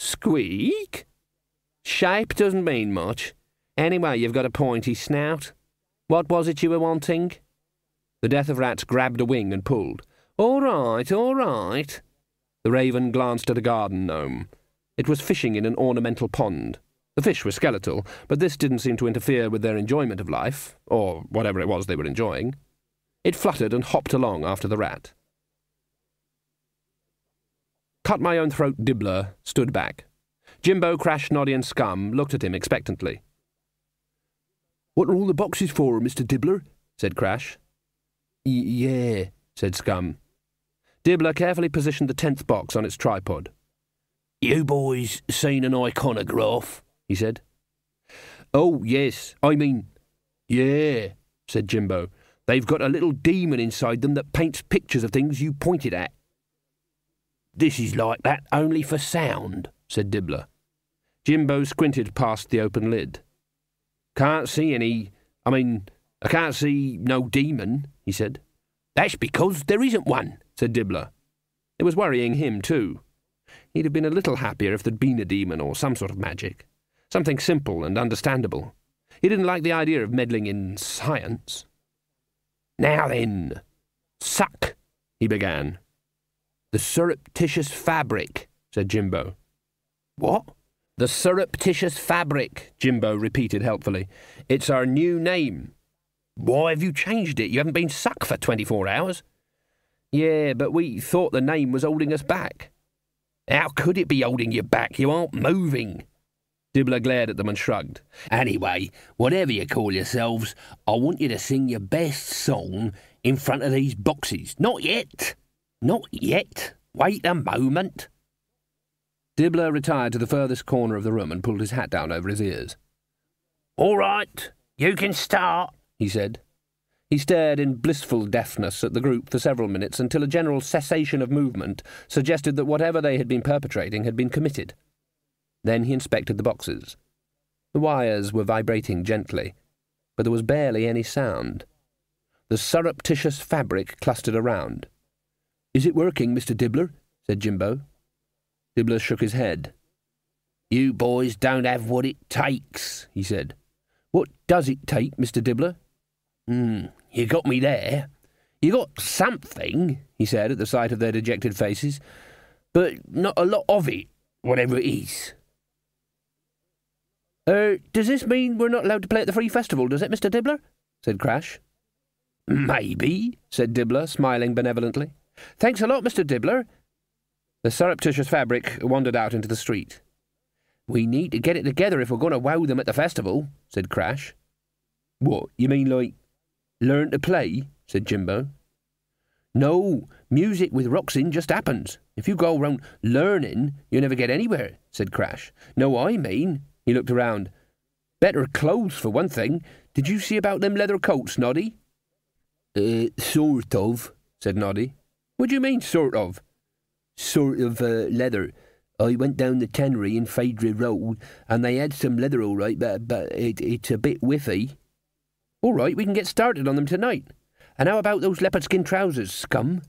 Squeak? Shape doesn't mean much. Anyway, you've got a pointy snout. What was it you were wanting? The Death of Rats grabbed a wing and pulled. All right, all right. The raven glanced at a garden gnome. It was fishing in an ornamental pond. The fish were skeletal, but this didn't seem to interfere with their enjoyment of life, or whatever it was they were enjoying. It fluttered and hopped along after the rat. Cut-my-own-throat Dibbler stood back. Jimbo, Crash, Noddy and Scum looked at him expectantly. "What are all the boxes for, Mr. Dibbler?" said Crash. Yeah, said Scum. Dibbler carefully positioned the 10th box on its tripod. "You boys seen an iconograph?" he said. "Oh, yes, yeah," said Jimbo. "They've got a little demon inside them that paints pictures of things you pointed at." "This is like that, only for sound," said Dibbler. Jimbo squinted past the open lid. "Can't see any... I can't see no demon," he said. "That's because there isn't one," said Dibbler. It was worrying him, too. He'd have been a little happier if there'd been a demon or some sort of magic. Something simple and understandable. He didn't like the idea of meddling in science. "Now then, suck," he began. "The surreptitious fabric," said Jimbo. "What?" "The surreptitious fabric," Jimbo repeated helpfully. "It's our new name." "Why have you changed it? You haven't been sucked for 24 hours. "Yeah, but we thought the name was holding us back." "How could it be holding you back? You aren't moving." Dibbler glared at them and shrugged. "Anyway, whatever you call yourselves, I want you to sing your best song in front of these boxes. Not yet. Not yet. Wait a moment." Dibbler retired to the furthest corner of the room and pulled his hat down over his ears. "All right, you can start," he said. He stared in blissful deafness at the group for several minutes until a general cessation of movement suggested that whatever they had been perpetrating had been committed. Then he inspected the boxes. The wires were vibrating gently, but there was barely any sound. The surreptitious fabric clustered around. "Is it working, Mr. Dibbler?" said Jimbo. Dibbler shook his head. "You boys don't have what it takes," he said. "What does it take, Mr. Dibbler?" You got me there. You got something," he said at the sight of their dejected faces, "but not a lot of it, whatever it is." Does this mean we're not allowed to play at the Free Festival, does it, Mr. Dibbler?" said Crash. "Maybe," said Dibbler, smiling benevolently. "Thanks a lot, Mr. Dibbler." The surreptitious fabric wandered out into the street. "We need to get it together if we're going to wow them at the festival," said Crash. "What, you mean like learn to play?" said Jimbo. "No, music with rocks in just happens. If you go round learning, you never get anywhere," said Crash. "No, I mean," he looked around, "better clothes for one thing. Did you see about them leather coats, Noddy?" Sort of, said Noddy. "What do you mean, sort of?" "Sort of leather. I went down the tannery in Phaedra Road, and they had some leather all right, but it's a bit whiffy." "All right, we can get started on them tonight. And how about those leopard skin trousers, Scum?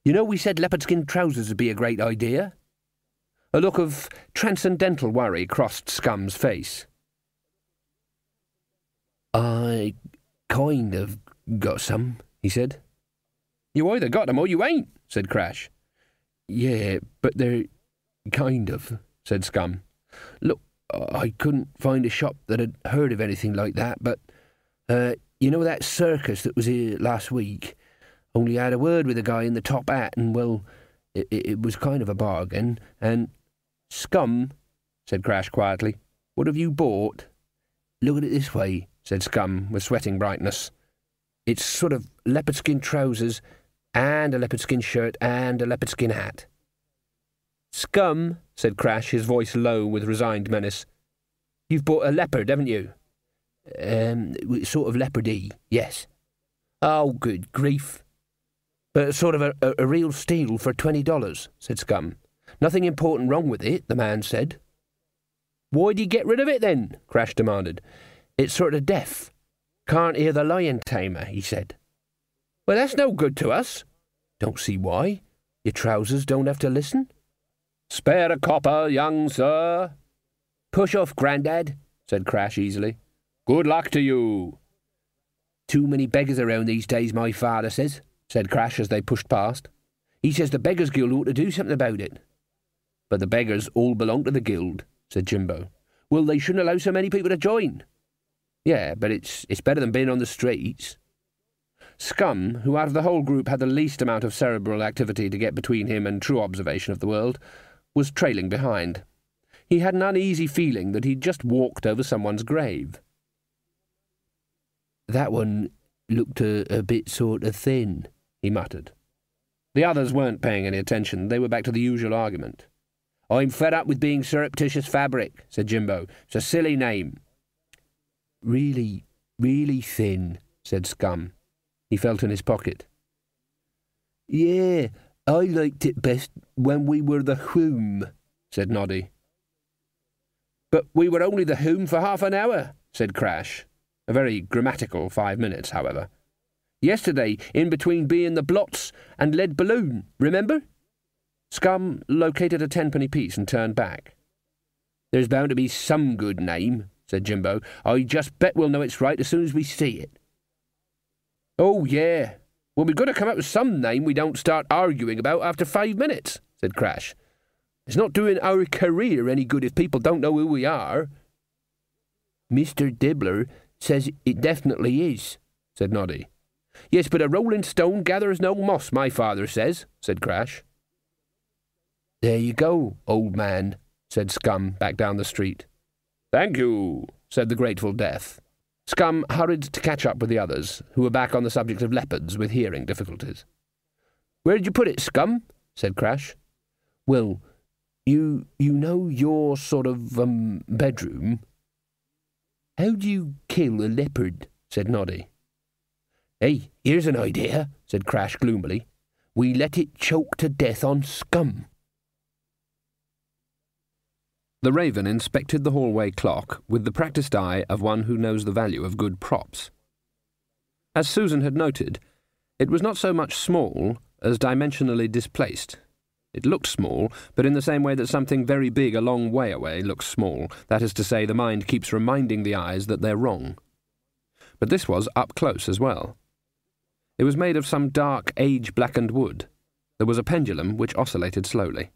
You know we said leopard skin trousers would be a great idea." A look of transcendental worry crossed Scum's face. "I kind of got some," he said. "You either got them or you ain't," said Crash. "Yeah, but they're kind of," said Scum. "Look, I couldn't find a shop that had heard of anything like that, but, you know that circus that was here last week? Only I had a word with a guy in the top hat, and, well, it was kind of a bargain, and—" "Scum," said Crash quietly, "what have you bought?" "Look at it this way," said Scum, with sweating brightness. "It's sort of leopard skin trousers, and a leopard skin shirt, and a leopard skin hat." "Scum," said Crash, his voice low with resigned menace. "You've bought a leopard, haven't you?" Sort of leopardy, yes." "Oh, good grief." "But sort of a real steal for $20, said Scum. "Nothing important wrong with it, the man said." "Why'd he get rid of it, then?" Crash demanded. "It's sort of deaf. Can't hear the lion tamer," he said. "Well, that's no good to us." "Don't see why. Your trousers don't have to listen." Spare a copper, young sir. Push off, Grandad, said Crash easily. Good luck to you. Too many beggars around these days, my father says, said Crash as they pushed past. He says the Beggars Guild ought to do something about it. But the beggars all belong to the guild, said Jimbo. Well, they shouldn't allow so many people to join. Yeah, but it's better than being on the streets. Scum, who out of the whole group had the least amount of cerebral activity to get between him and true observation of the world, was trailing behind. He had an uneasy feeling that he'd just walked over someone's grave. That one looked a bit sort of thin, he muttered. The others weren't paying any attention. They were back to the usual argument. I'm fed up with being surreptitious fabric, said Jimbo. It's a silly name. Really thin, said Scum. He felt in his pocket. Yeah, I liked it best when we were the Whom, said Noddy. But we were only the Whom for half an hour, said Crash. A very grammatical 5 minutes, however. Yesterday, in between being the Blots and Lead Balloon, remember? Scum located a 10-penny piece and turned back. There's bound to be some good name, said Jimbo. I just bet we'll know it's right as soon as we see it. Oh, yeah. Well, we've got to come up with some name we don't start arguing about after 5 minutes, said Crash. It's not doing our career any good if people don't know who we are. Mr. Dibbler says it definitely is, said Noddy. Yes, but a rolling stone gathers no moss, my father says, said Crash. There you go, old man, said Scum back down the street. Thank you, said the Grateful Death. Scum hurried to catch up with the others, who were back on the subject of leopards with hearing difficulties. Where did you put it, Scum? said Crash. Well, you know your sort of, bedroom? How do you kill a leopard? said Noddy. Hey, here's an idea, said Crash gloomily. We let it choke to death on Scum. The Raven inspected the hallway clock with the practised eye of one who knows the value of good props. As Susan had noted, it was not so much small as dimensionally displaced. It looked small, but in the same way that something very big a long way away looks small, that is to say, the mind keeps reminding the eyes that they're wrong. But this was up close as well. It was made of some dark, age-blackened wood. There was a pendulum which oscillated slowly.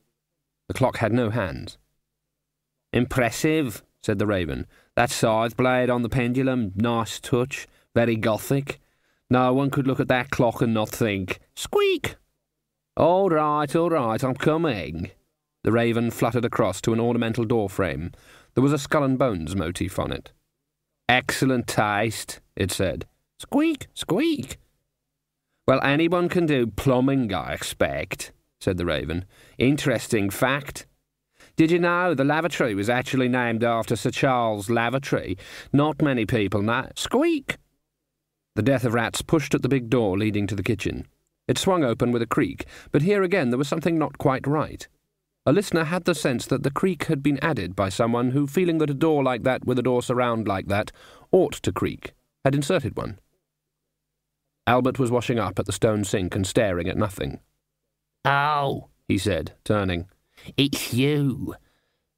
The clock had no hands. Impressive, said the Raven. That scythe blade on the pendulum, nice touch, very Gothic. No one could look at that clock and not think, squeak! All right, I'm coming. The Raven fluttered across to an ornamental door frame. There was a skull and bones motif on it. Excellent taste, it said. Squeak, squeak. Well, anyone can do plumbing, I expect, said the Raven. Interesting fact. Did you know the lavatory was actually named after Sir Charles Lavatory? Not many people know. Squeak! The Death of Rats pushed at the big door leading to the kitchen. It swung open with a creak, but here again there was something not quite right. A listener had the sense that the creak had been added by someone who, feeling that a door like that with a door surround like that ought to creak, had inserted one. Albert was washing up at the stone sink and staring at nothing. Oh, he said, turning. It's you.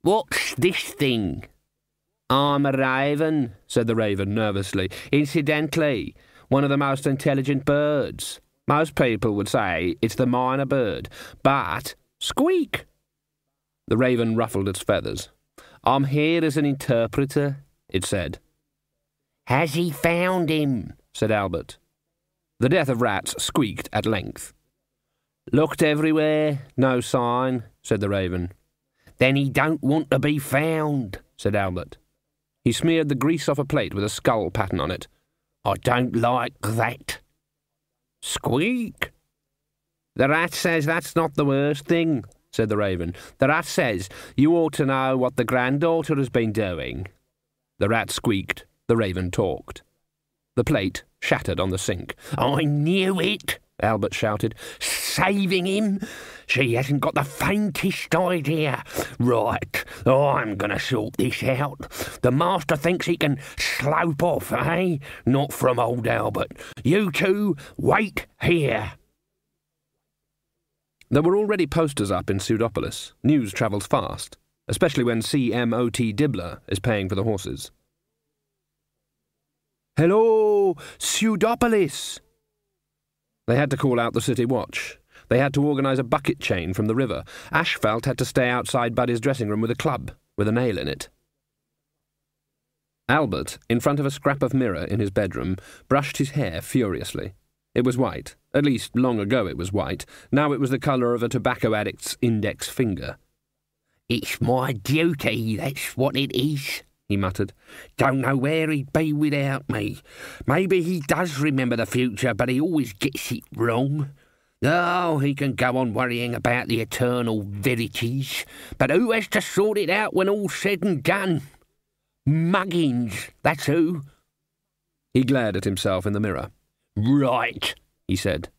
What's this thing? I'm a raven, said the Raven nervously. Incidentally, one of the most intelligent birds. Most people would say it's the minor bird, but squeak! The Raven ruffled its feathers. I'm here as an interpreter, it said. Has he found him? said Albert. The Death of Rats squeaked at length. Looked everywhere, no sign, said the Raven. Then he don't want to be found, said Albert. He smeared the grease off a plate with a skull pattern on it. I don't like that. Squeak! The Rat says that's not the worst thing, said the Raven. The Rat says you ought to know what the granddaughter has been doing. The Rat squeaked, the Raven talked. The plate shattered on the sink. I knew it, Albert shouted. Saving him? She hasn't got the faintest idea. Right, I'm going to sort this out. The master thinks he can slope off, eh? Not from old Albert. You two, wait here. There were already posters up in Pseudopolis. News travels fast, especially when CMOT Dibbler is paying for the horses. "Hello, Pseudopolis!" They had to call out the city watch. They had to organise a bucket chain from the river. Ashfelt had to stay outside Buddy's dressing room with a club, with a nail in it. Albert, in front of a scrap of mirror in his bedroom, brushed his hair furiously. It was white. At least, long ago it was white. Now it was the colour of a tobacco addict's index finger. "It's my duty, that's what it is," he muttered. "Don't know where he'd be without me. Maybe he does remember the future, but he always gets it wrong. Oh, he can go on worrying about the eternal verities, but who has to sort it out when all's said and done? Muggins, that's who." He glared at himself in the mirror. "Right," he said.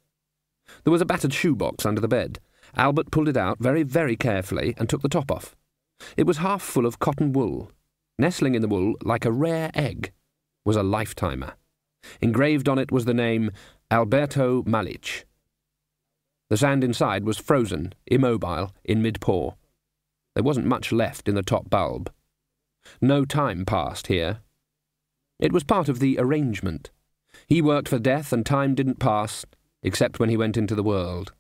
There was a battered shoebox under the bed. Albert pulled it out very, very carefully and took the top off. It was half full of cotton wool. Nestling in the wool, like a rare egg, was a lifetimer. Engraved on it was the name Alberto Malich. The sand inside was frozen, immobile, in mid-pour. There wasn't much left in the top bulb. No time passed here. It was part of the arrangement. He worked for death, and time didn't pass, except when he went into the world.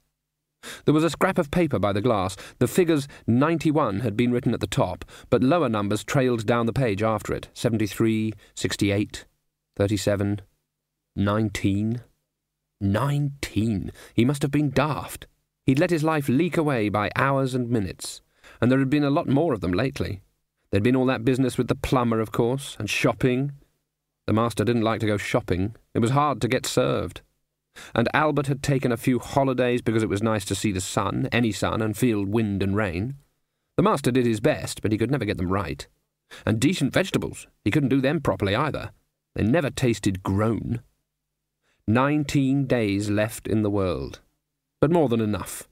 There was a scrap of paper by the glass. The figures 91 had been written at the top, but lower numbers trailed down the page after it. 73, 68, 37, 19. 19. He must have been daft. He'd let his life leak away by hours and minutes, and there had been a lot more of them lately. There'd been all that business with the plumber, of course, and shopping. The master didn't like to go shopping. It was hard to get served. And Albert had taken a few holidays because it was nice to see the sun, any sun, and feel wind and rain. The master did his best, but he could never get them right. And decent vegetables. He couldn't do them properly either. They never tasted grown. 19 days left in the world. But more than enough.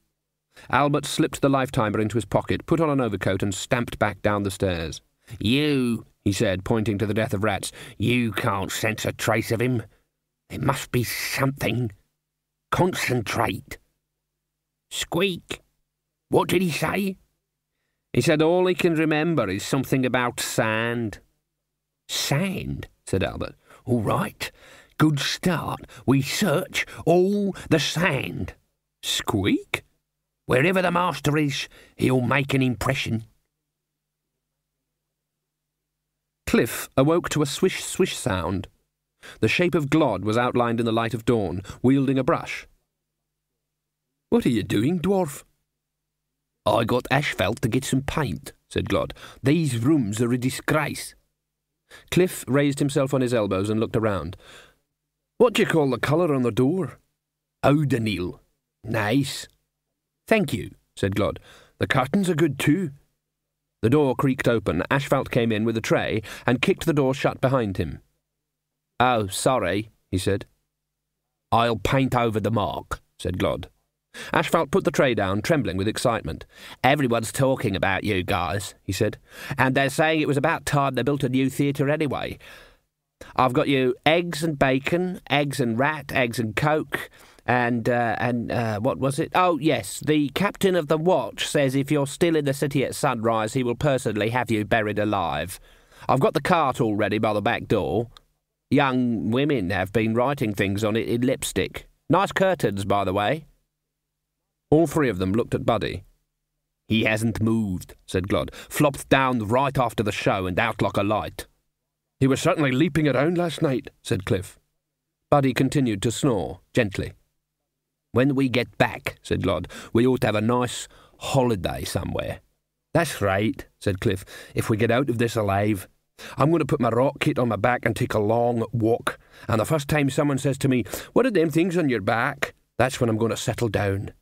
Albert slipped the lifetimer into his pocket, put on an overcoat, and stamped back down the stairs. "You," he said, pointing to the death of rats, "you can't sense a trace of him. There must be something. Concentrate." "Squeak. What did he say?" "He said all he can remember is something about sand." "Sand?" said Albert. "All right. Good start. We search all the sand." "Squeak?" "Wherever the master is, he'll make an impression." Cliff awoke to a swish-swish sound. The shape of Glod was outlined in the light of dawn, wielding a brush. "What are you doing, dwarf?" "I got Ashfelt to get some paint," said Glod. "These rooms are a disgrace." Cliff raised himself on his elbows and looked around. "What do you call the colour on the door?" "O'Donnell." "Nice." "Thank you," said Glod. "The curtains are good too." The door creaked open. Ashfelt came in with a tray and kicked the door shut behind him. "Oh, sorry," he said. "I'll paint over the mark," said Glod. Ashfelt put the tray down, trembling with excitement. "Everyone's talking about you guys," he said, "and they're saying it was about time they built a new theatre anyway. I've got you eggs and bacon, eggs and rat, eggs and coke, and what was it? Oh, yes, the captain of the watch says if you're still in the city at sunrise, he will personally have you buried alive. I've got the cart all ready by the back door. Young women have been writing things on it in lipstick. Nice curtains, by the way." All three of them looked at Buddy. "He hasn't moved," said Glod. "Flopped down right after the show and out like a light." "He was certainly leaping around last night," said Cliff. Buddy continued to snore, gently. "When we get back," said Glod, "we ought to have a nice holiday somewhere." "That's right," said Cliff, "if we get out of this alive. I'm going to put my rock kit on my back and take a long walk, and the first time someone says to me, 'What are them things on your back?' that's when I'm going to settle down."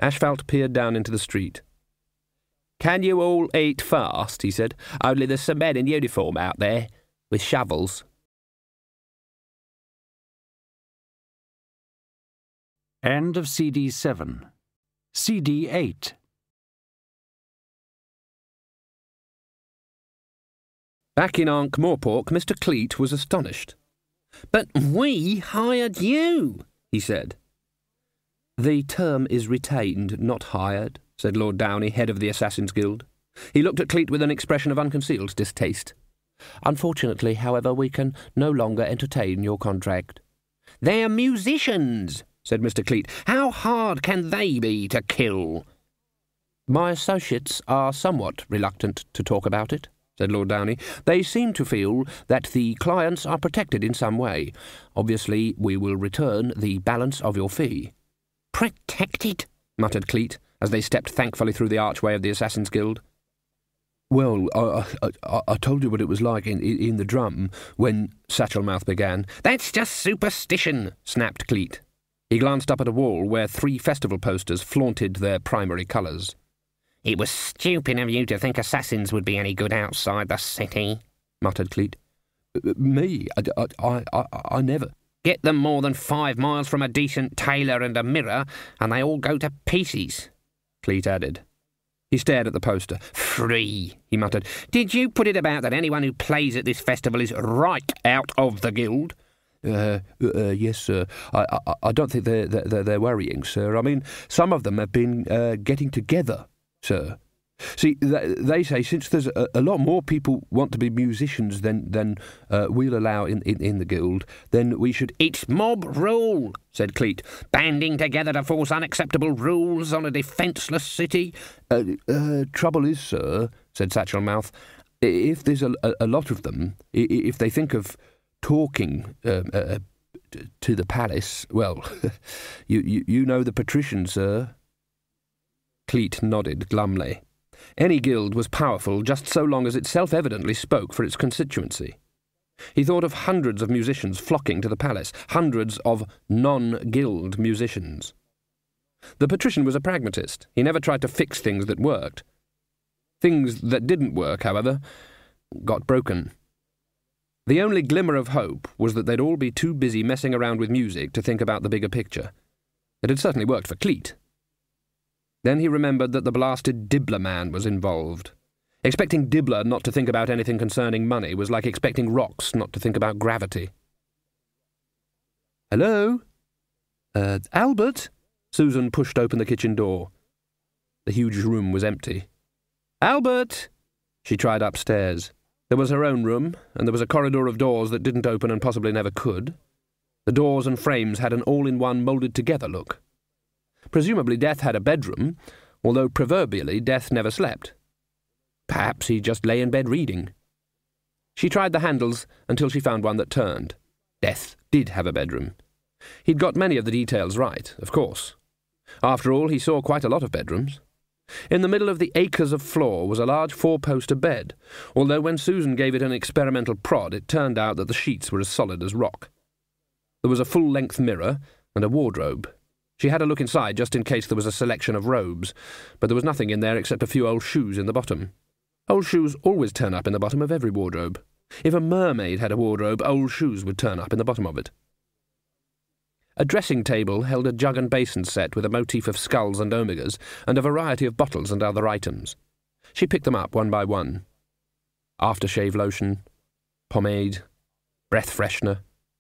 Ashfelt peered down into the street. "Can you all eat fast?" he said. "Only there's some men in uniform out there, with shovels." End of CD 7. CD 8. Back in Ankh-Morpork, Mr. Cleet was astonished. "But we hired you," he said. The term is retained, not hired, said Lord Downey, head of the Assassin's Guild. He looked at Cleet with an expression of unconcealed distaste. Unfortunately, however, we can no longer entertain your contract. They're musicians, said Mr. Cleet. How hard can they be to kill? My associates are somewhat reluctant to talk about it, said Lord Downey. They seem to feel that the clients are protected in some way. Obviously, we will return the balance of your fee. Protected? Muttered Cleet, as they stepped thankfully through the archway of the Assassin's Guild. Well, I told you what it was like in the drum when Satchelmouth began. That's just superstition, snapped Cleet. He glanced up at a wall where 3 festival posters flaunted their primary colours. It was stupid of you to think assassins would be any good outside the city, muttered Cleet. Me? I never. Get them more than 5 miles from a decent tailor and a mirror, and they all go to pieces, Cleet added. He stared at the poster. Free, he muttered. Did you put it about that anyone who plays at this festival is right out of the guild? Yes, sir. I don't think they're worrying, sir. I mean, some of them have been getting together, sir. See, they say since there's a lot more people want to be musicians than we'll allow in the guild, then we should... It's mob rule, said Cleet. Banding together to force unacceptable rules on a defenceless city. Trouble is, sir, said Satchelmouth, if there's a lot of them, if they think of talking to the palace, well, you know the patricians, sir. Cleet nodded glumly. Any guild was powerful just so long as it self-evidently spoke for its constituency. He thought of hundreds of musicians flocking to the palace, hundreds of non-guild musicians. The patrician was a pragmatist. He never tried to fix things that worked. Things that didn't work, however, got broken. The only glimmer of hope was that they'd all be too busy messing around with music to think about the bigger picture. It had certainly worked for Cleet. Then he remembered that the blasted Dibbler man was involved. Expecting Dibbler not to think about anything concerning money was like expecting rocks not to think about gravity. "Hello? Albert?" Susan pushed open the kitchen door. The huge room was empty. "Albert!" She tried upstairs. There was her own room, and there was a corridor of doors that didn't open and possibly never could. The doors and frames had an all-in-one moulded-together look. Presumably Death had a bedroom, although proverbially Death never slept. Perhaps he just lay in bed reading. She tried the handles until she found one that turned. Death did have a bedroom. He'd got many of the details right, of course. After all, he saw quite a lot of bedrooms. In the middle of the acres of floor was a large 4-poster bed, although when Susan gave it an experimental prod, it turned out that the sheets were as solid as rock. There was a full-length mirror and a wardrobe. She had a look inside just in case there was a selection of robes, but there was nothing in there except a few old shoes in the bottom. Old shoes always turn up in the bottom of every wardrobe. If a mermaid had a wardrobe, old shoes would turn up in the bottom of it. A dressing table held a jug and basin set with a motif of skulls and omegas, and a variety of bottles and other items. She picked them up one by one. Aftershave lotion, pomade, breath freshener,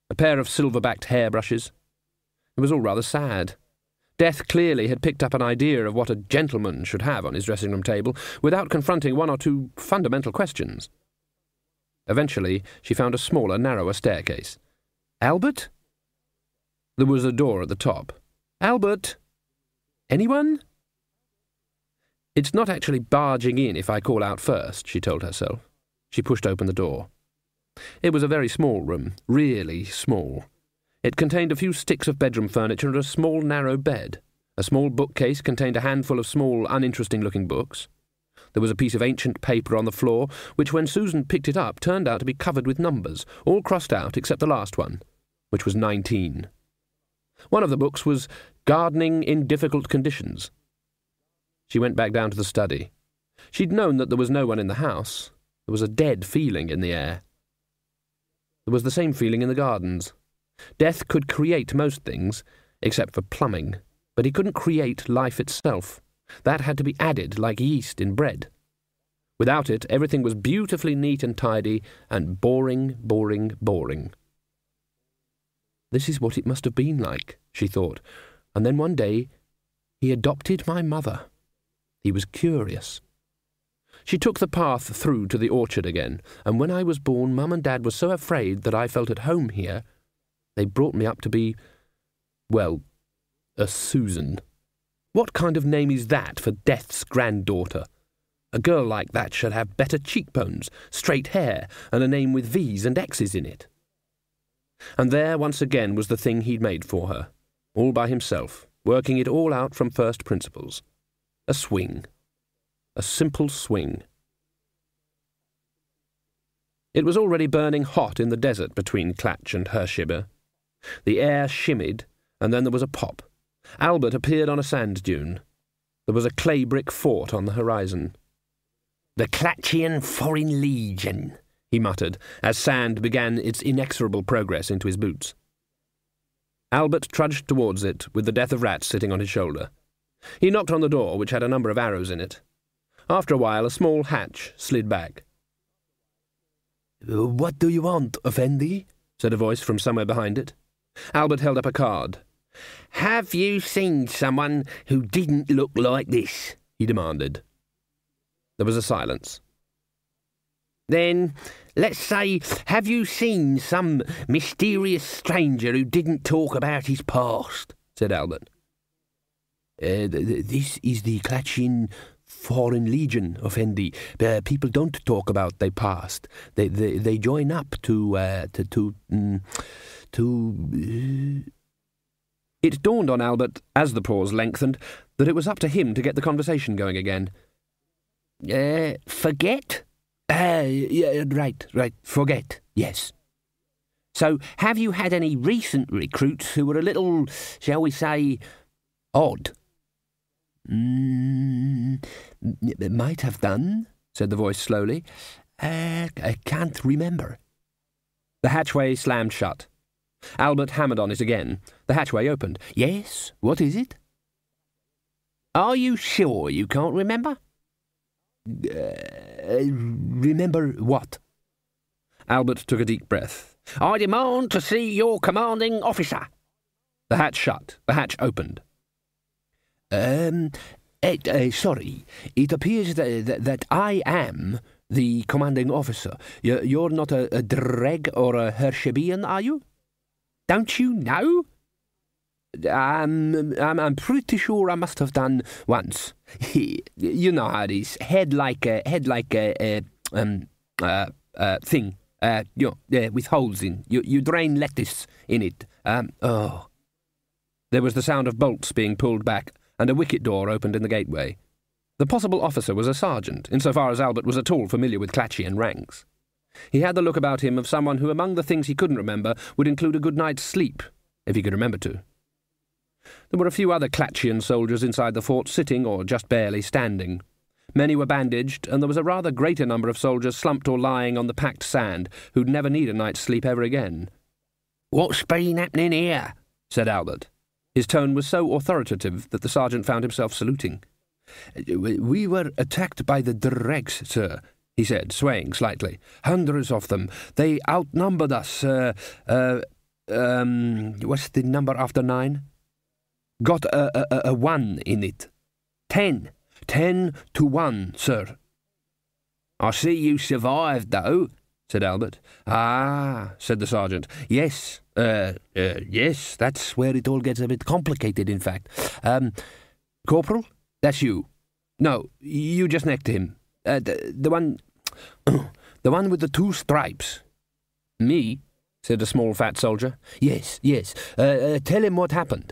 a pair of silver-backed hairbrushes. It was all rather sad. Death clearly had picked up an idea of what a gentleman should have on his dressing-room table without confronting one or two fundamental questions. Eventually, she found a smaller, narrower staircase. "Albert?" There was a door at the top. "Albert? Anyone?" "It's not actually barging in if I call out first," she told herself. She pushed open the door. It was a very small room, really small. It contained a few sticks of bedroom furniture and a small, narrow bed. A small bookcase contained a handful of small, uninteresting-looking books. There was a piece of ancient paper on the floor, which, when Susan picked it up, turned out to be covered with numbers, all crossed out except the last one, which was 19. One of the books was Gardening in Difficult Conditions. She went back down to the study. She'd known that there was no one in the house. There was a dead feeling in the air. There was the same feeling in the gardens. Death could create most things, except for plumbing, but he couldn't create life itself. That had to be added like yeast in bread. Without it, everything was beautifully neat and tidy, and boring, boring, boring. This is what it must have been like, she thought, and then one day he adopted my mother. He was curious. She took the path through to the orchard again, and when I was born, Mum and Dad were so afraid that I felt at home here, they brought me up to be, well, a Susan. What kind of name is that for Death's granddaughter? A girl like that should have better cheekbones, straight hair, and a name with V's and X's in it. And there once again was the thing he'd made for her, all by himself, working it all out from first principles. A swing. A simple swing. It was already burning hot in the desert between Clatch and Hershibber. The air shimmied, and then there was a pop. Albert appeared on a sand dune. There was a clay-brick fort on the horizon. "The Clatchian Foreign Legion," he muttered, as sand began its inexorable progress into his boots. Albert trudged towards it, with the death of rats sitting on his shoulder. He knocked on the door, which had a number of arrows in it. After a while, a small hatch slid back. "What do you want, Effendi?" said a voice from somewhere behind it. Albert held up a card. "Have you seen someone who didn't look like this?" he demanded. There was a silence. "Then, let's say, have you seen some mysterious stranger who didn't talk about his past?" said Albert. This is the Clatchian Foreign Legion, Effendi. People don't talk about their past. They join up to. It dawned on Albert, as the pause lengthened, that it was up to him to get the conversation going again. Forget? Yeah, right, forget, yes. So, have you had any recent recruits who were a little, shall we say, odd? Might have done, said the voice slowly. I can't remember. The hatchway slammed shut. Albert hammered on it again. The hatchway opened. Yes, what is it? Are you sure you can't remember? Remember what? Albert took a deep breath. "I demand to see your commanding officer." The hatch shut. The hatch opened. Sorry. It appears that I am the commanding officer. You're not a Dreg or a Hershibbian, are you? Don't you know? I'm pretty sure I must have done once. You know how it is. Head like a thing. With holes in. You drain lettuce in it. There was the sound of bolts being pulled back, and a wicket door opened in the gateway. The possible officer was a sergeant, insofar as Albert was at all familiar with Clatchian ranks. He had the look about him of someone who, among the things he couldn't remember, would include a good night's sleep, if he could remember to. There were a few other Clatchian soldiers inside the fort sitting or just barely standing. Many were bandaged, and there was a rather greater number of soldiers slumped or lying on the packed sand who'd never need a night's sleep ever again. "What's been happening here?" said Albert. His tone was so authoritative that the sergeant found himself saluting. We were attacked by the Dregs, sir, he said, swaying slightly. Hundreds of them. They outnumbered us. What's the number after 9? Got a 1 in it. 10. 10 to 1, sir. "I see you survived, though," said Albert. "Ah," said the sergeant. Yes, yes, that's where it all gets a bit complicated, in fact. Corporal, that's you. No, you just next to him. The one with the 2 stripes. "Me?" said a small fat soldier. Yes. Tell him what happened.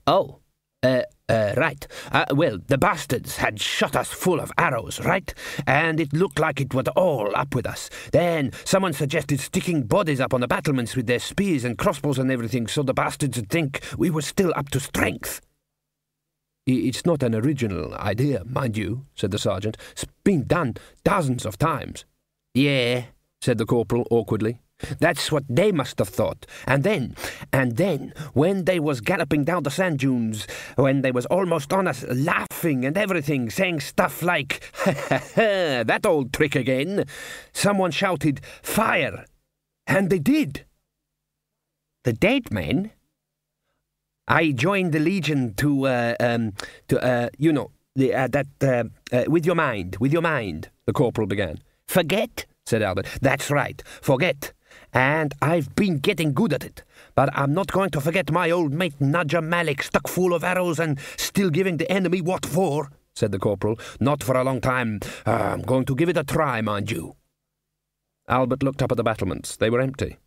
"Oh, right. Well, the bastards had shot us full of arrows, right? And it looked like it was all up with us. Then someone suggested sticking bodies up on the battlements with their spears and crossbows and everything so the bastards would think we were still up to strength." "It's not an original idea, mind you," said the sergeant. "It's been done dozens of times." "Yeah," said the corporal awkwardly. "That's what they must have thought. And then, when they was galloping down the sand dunes, when they was almost on us, laughing and everything, saying stuff like, 'Ha ha ha, that old trick again,' someone shouted, 'Fire!' And they did." "The dead men?" I joined the Legion with your mind, the corporal began. Forget, said Albert. That's right, forget. And I've been getting good at it. But I'm not going to forget my old mate Nadja Malik stuck full of arrows and still giving the enemy what for, said the corporal. Not for a long time. I'm going to give it a try, mind you. Albert looked up at the battlements. They were empty.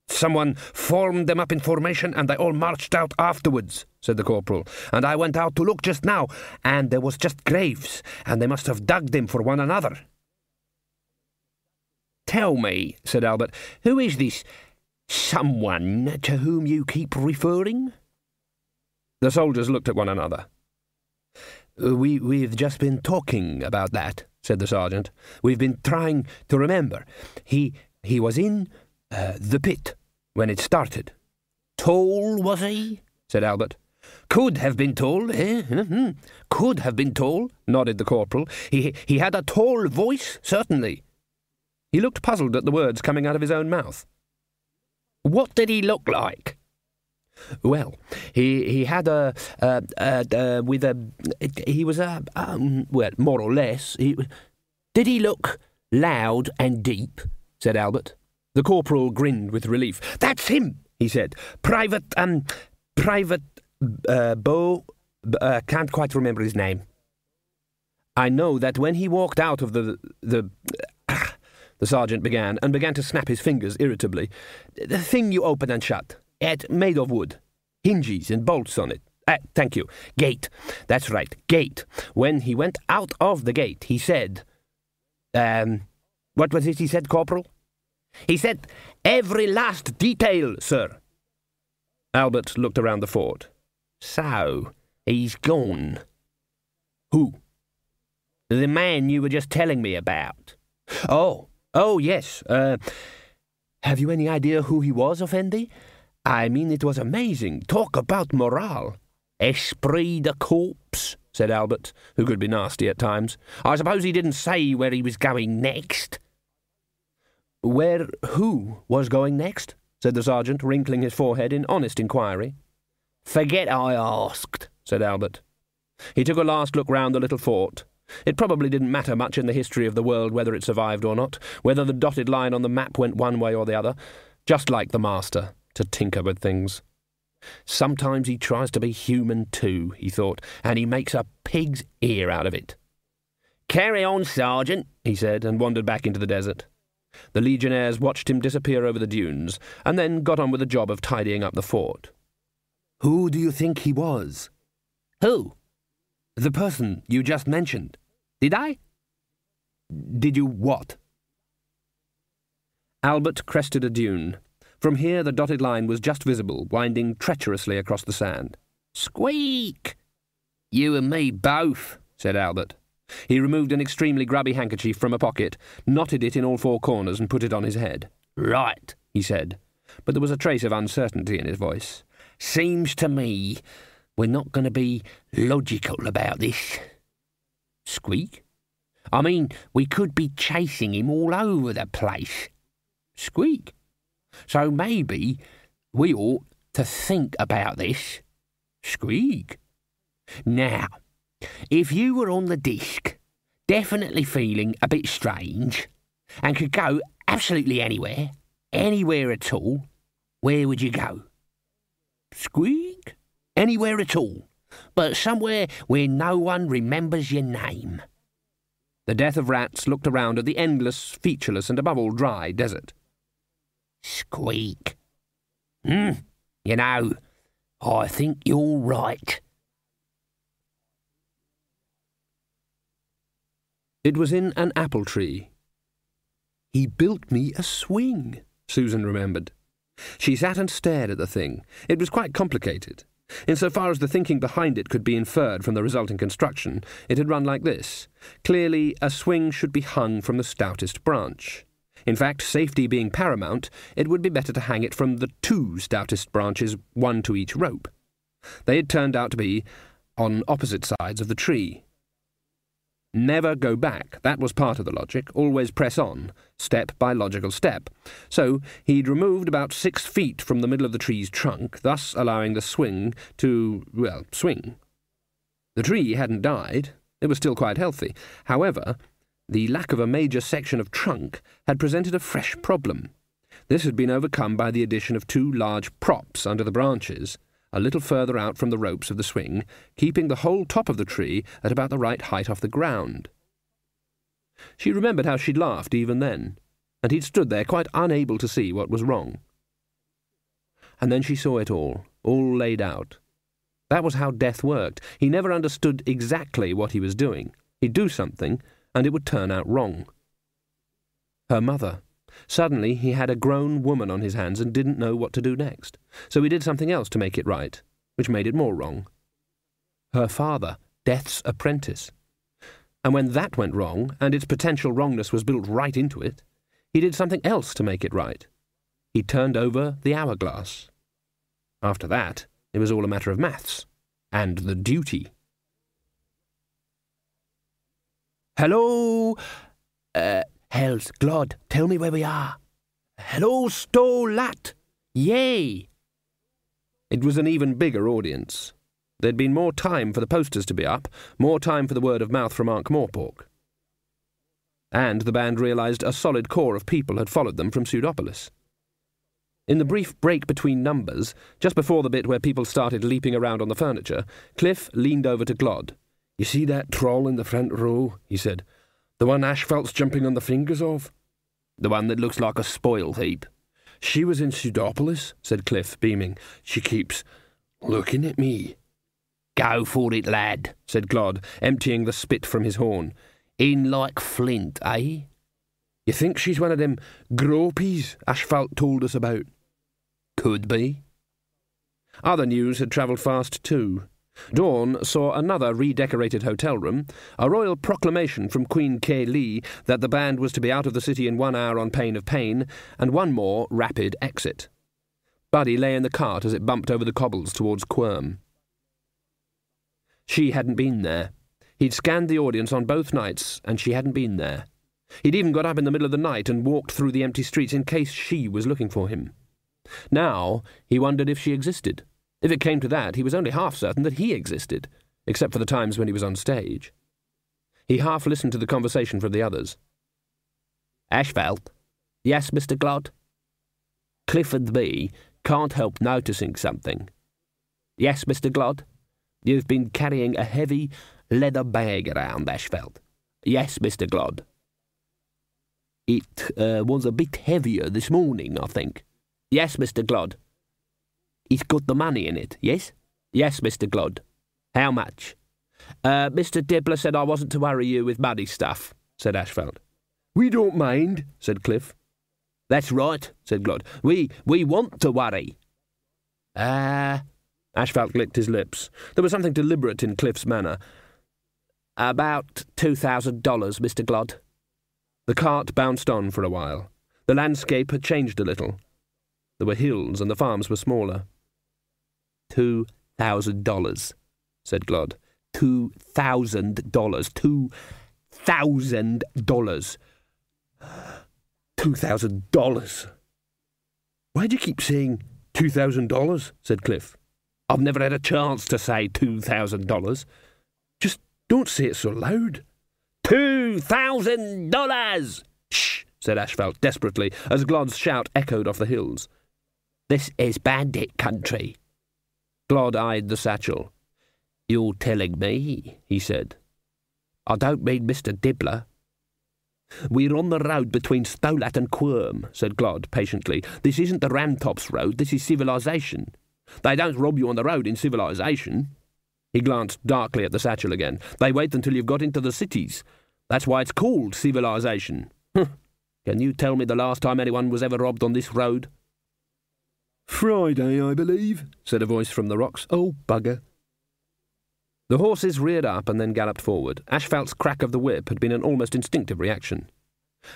Someone formed them up in formation and they all marched out afterwards, said the corporal. And I went out to look just now, and there was just graves, and they must have dug them for one another. Tell me, said Albert, who is this someone to whom you keep referring? The soldiers looked at one another. We've just been talking about that, said the sergeant. We've been trying to remember. He was in the pit when it started. Tall, was he? Said Albert. Could have been tall, eh? Could have been tall, nodded the corporal. He had a tall voice, certainly. He looked puzzled at the words coming out of his own mouth. What did he look like? Well, he had well, more or less. Did he look loud and deep? Said Albert. The corporal grinned with relief. That's him, he said. Private Beau, can't quite remember his name. I know that when he walked out of the sergeant began to snap his fingers irritably. The thing you open and shut. Made of wood. Hinges and bolts on it. Thank you. Gate. That's right. Gate. When he went out of the gate, he said... what was it he said, Corporal? He said, every last detail, sir. Albert looked around the fort. So, he's gone. Who? The man you were just telling me about. Oh, yes. Have you any idea who he was, Effendi? I mean, it was amazing. Talk about morale. Esprit de corps, said Albert, who could be nasty at times. I suppose he didn't say where he was going next. Where who was going next? Said the sergeant, wrinkling his forehead in honest inquiry. Forget I asked, said Albert. He took a last look round the little fort. It probably didn't matter much in the history of the world whether it survived or not, whether the dotted line on the map went one way or the other, just like the master, to tinker with things. Sometimes he tries to be human too, he thought, and he makes a pig's ear out of it. Carry on, Sergeant, he said, and wandered back into the desert. The legionnaires watched him disappear over the dunes, and then got on with the job of tidying up the fort. Who do you think he was? Who? The person you just mentioned. Did I? Did you what? Albert crested a dune. From here the dotted line was just visible, winding treacherously across the sand. Squeak! You and me both, said Albert. He removed an extremely grubby handkerchief from a pocket, knotted it in all four corners and put it on his head. Right, he said, but there was a trace of uncertainty in his voice. Seems to me we're not going to be logical about this. Squeak? I mean, we could be chasing him all over the place. Squeak? So maybe we ought to think about this. Squeak? Now, if you were on the disc, definitely feeling a bit strange, and could go absolutely anywhere at all, where would you go? Squeak? Anywhere at all, but somewhere where no one remembers your name. The Death of Rats looked around at the endless, featureless, and above all dry desert. Squeak. You know, I think you're right. It was in an apple tree. He built me a swing, Susan remembered. She sat and stared at the thing. It was quite complicated. Insofar as the thinking behind it could be inferred from the resulting construction, it had run like this. Clearly, a swing should be hung from the stoutest branch. In fact, safety being paramount, it would be better to hang it from the two stoutest branches, one to each rope. They had turned out to be on opposite sides of the tree. Never go back. That was part of the logic. Always press on, step by logical step. So he'd removed about 6 feet from the middle of the tree's trunk, thus allowing the swing to, well, swing. The tree hadn't died. It was still quite healthy. However, the lack of a major section of trunk had presented a fresh problem. This had been overcome by the addition of 2 large props under the branches, a little further out from the ropes of the swing, keeping the whole top of the tree at about the right height off the ground. She remembered how she'd laughed even then, and he'd stood there quite unable to see what was wrong. And then she saw it all laid out. That was how death worked. He never understood exactly what he was doing. He'd do something, and it would turn out wrong. Her mother. Suddenly he had a grown woman on his hands and didn't know what to do next. So he did something else to make it right, which made it more wrong. Her father, Death's apprentice. And when that went wrong, and its potential wrongness was built right into it, he did something else to make it right. He turned over the hourglass. After that, it was all a matter of maths, and the duty. Hello? Hells, Glod, tell me where we are. Hello, Stolat. Yay! It was an even bigger audience. There'd been more time for the posters to be up, more time for the word of mouth from Ankh-Morpork. And the band realised a solid core of people had followed them from Pseudopolis. In the brief break between numbers, just before the bit where people started leaping around on the furniture, Cliff leaned over to Glod. "You see that troll in the front row?" he said. "The one Ashfalt's jumping on the fingers of?" The one that looks like a spoil heap. "She was in Pseudopolis," said Cliff, beaming. "She keeps looking at me." "Go for it, lad," said Glod, emptying the spit from his horn. "In like flint, eh?" "You think she's one of them gropies Ashfalt told us about?" "Could be." Other news had travelled fast too. Dawn saw another redecorated hotel room, a royal proclamation from Queen Kay-Lee that the band was to be out of the city in 1 hour on pain of pain, and one more rapid exit. Buddy lay in the cart as it bumped over the cobbles towards Quirm. She hadn't been there. He'd scanned the audience on both nights, and she hadn't been there. He'd even got up in the middle of the night and walked through the empty streets in case she was looking for him. Now he wondered if she existed. If it came to that, he was only half certain that he existed, except for the times when he was on stage. He half listened to the conversation from the others. "Ashfalt?" "Yes, Mr. Glod?" "Cliff and me can't help noticing something." "Yes, Mr. Glod?" "You've been carrying a heavy leather bag around, Ashfalt." "Yes, Mr. Glod." "It was a bit heavier this morning, I think." "Yes, Mr. Glod." "It's got the money in it, yes?" "Yes, Mr. Glod." "How much?" Mr. Dibbler said I wasn't to worry you with money stuff," said Ashfalt. "We don't mind," said Cliff. "That's right," said Glod. We want to worry." Ashfalt licked his lips. There was something deliberate in Cliff's manner. "About $2,000, Mr. Glod." The cart bounced on for a while. The landscape had changed a little. There were hills and the farms were smaller. $2,000, said Glod. $2,000. $2,000. $2,000. Why do you keep saying $2,000? said Cliff. I've never had a chance to say $2,000. Just don't say it so loud. $2,000! Shh, said Ashfalt desperately, as Glod's shout echoed off the hills. This is bandit country. Glod eyed the satchel. You're telling me, he said. I don't mean Mr. Dibbler. We're on the road between Stolat and Quirm, said Glod patiently. This isn't the Ramtops road, this is civilization. They don't rob you on the road in civilization. He glanced darkly at the satchel again. They wait until you've got into the cities. That's why it's called civilization. Can you tell me the last time anyone was ever robbed on this road? Friday, I believe, said a voice from the rocks. Oh, bugger. The horses reared up and then galloped forward. Ashfalt's crack of the whip had been an almost instinctive reaction.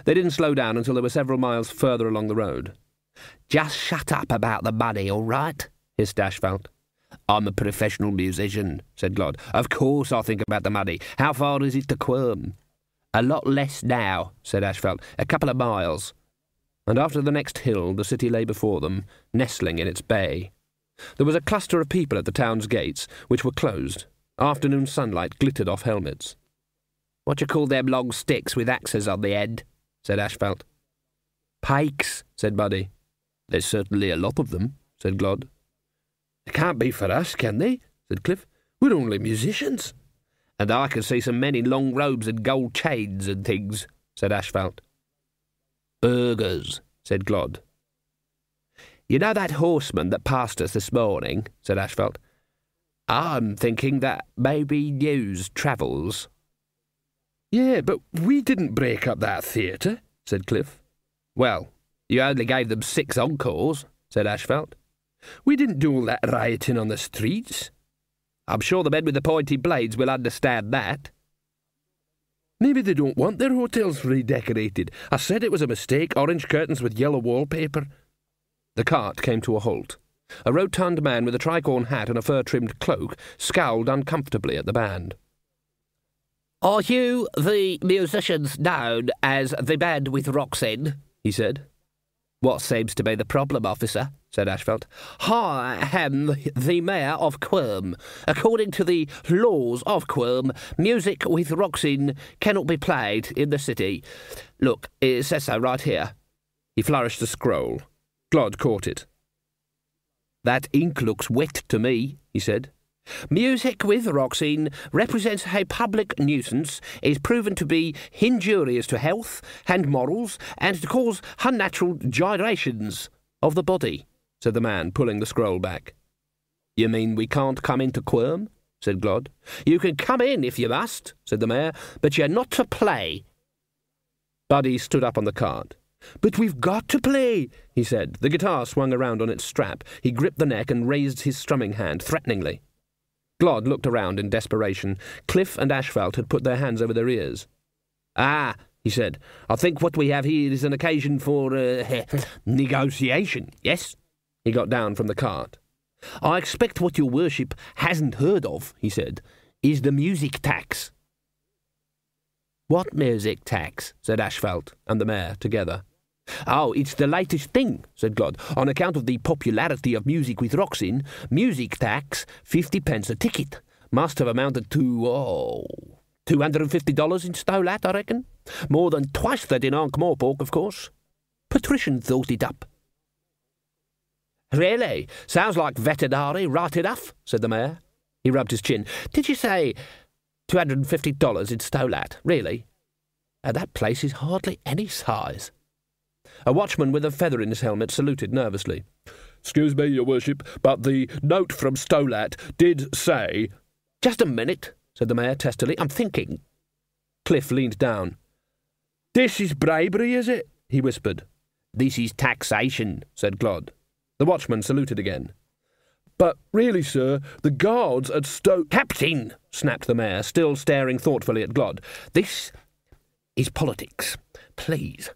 They didn't slow down until they were several miles further along the road. Just shut up about the money, all right? Hissed Ashfalt. I'm a professional musician, said Glod. Of course I'll think about the money. How far is it to Quirm? A lot less now, said Ashfelt. A couple of miles. And after the next hill, the city lay before them, nestling in its bay. There was a cluster of people at the town's gates, which were closed. Afternoon sunlight glittered off helmets. What you call them long sticks with axes on the end? Said Ashfelt. Pikes, said Buddy. There's certainly a lot of them, said Glod. They can't be for us, can they? Said Cliff. We're only musicians. And I can see some men in long robes and gold chains and things, said Ashfelt. Burgers, said Glod. You know that horseman that passed us this morning, said Ashfelt. I'm thinking that maybe news travels. Yeah, but we didn't break up that theatre, said Cliff. Well, you only gave them 6 encores, said Ashfelt. We didn't do all that rioting on the streets. I'm sure the men with the pointy blades will understand that. Maybe they don't want their hotels redecorated. I said it was a mistake, orange curtains with yellow wallpaper. The cart came to a halt. A rotund man with a tricorn hat and a fur-trimmed cloak scowled uncomfortably at the band. Are you the musicians known as the band with rocks in? He said. What seems to be the problem, officer? Said Ashfelt. I am the mayor of Quirm. According to the laws of Quirm, music with rocks in cannot be played in the city. Look, it says so right here. He flourished a scroll. Glod caught it. That ink looks wet to me, he said. Music with rocks in represents a public nuisance, is proven to be injurious to health and morals, and to cause unnatural gyrations of the body, said the man, pulling the scroll back. You mean we can't come into Quirm? Said Glod. You can come in if you must, said the mayor, but you're not to play. Buddy stood up on the cart. But we've got to play, he said. The guitar swung around on its strap. He gripped the neck and raised his strumming hand threateningly. Glod looked around in desperation. Cliff and Ashfelt had put their hands over their ears. Ah, he said, I think what we have here is an occasion for negotiation, yes? He got down from the cart. I expect what your worship hasn't heard of, he said, is the music tax. What music tax? Said Ashfelt and the mayor together. Oh, it's the latest thing, said Glod. On account of the popularity of music with rocks in, music tax, 50 pence a ticket. Must have amounted to, $250 in Stolat, I reckon. More than twice that in Ankh-Morpork, of course. Patrician thought it up. Really? Sounds like veterinary, right enough, said the mayor. He rubbed his chin. Did you say $250 in Stolat, really? That place is hardly any size. A watchman with a feather in his helmet saluted nervously. Excuse me, your worship, but the note from Stolat did say... Just a minute, said the mayor testily. I'm thinking. Cliff leaned down. This is bribery, is it? He whispered. This is taxation, said Glod. The watchman saluted again. But really, sir, the guards at Captain, snapped the mayor, still staring thoughtfully at Glod. This is politics. Please.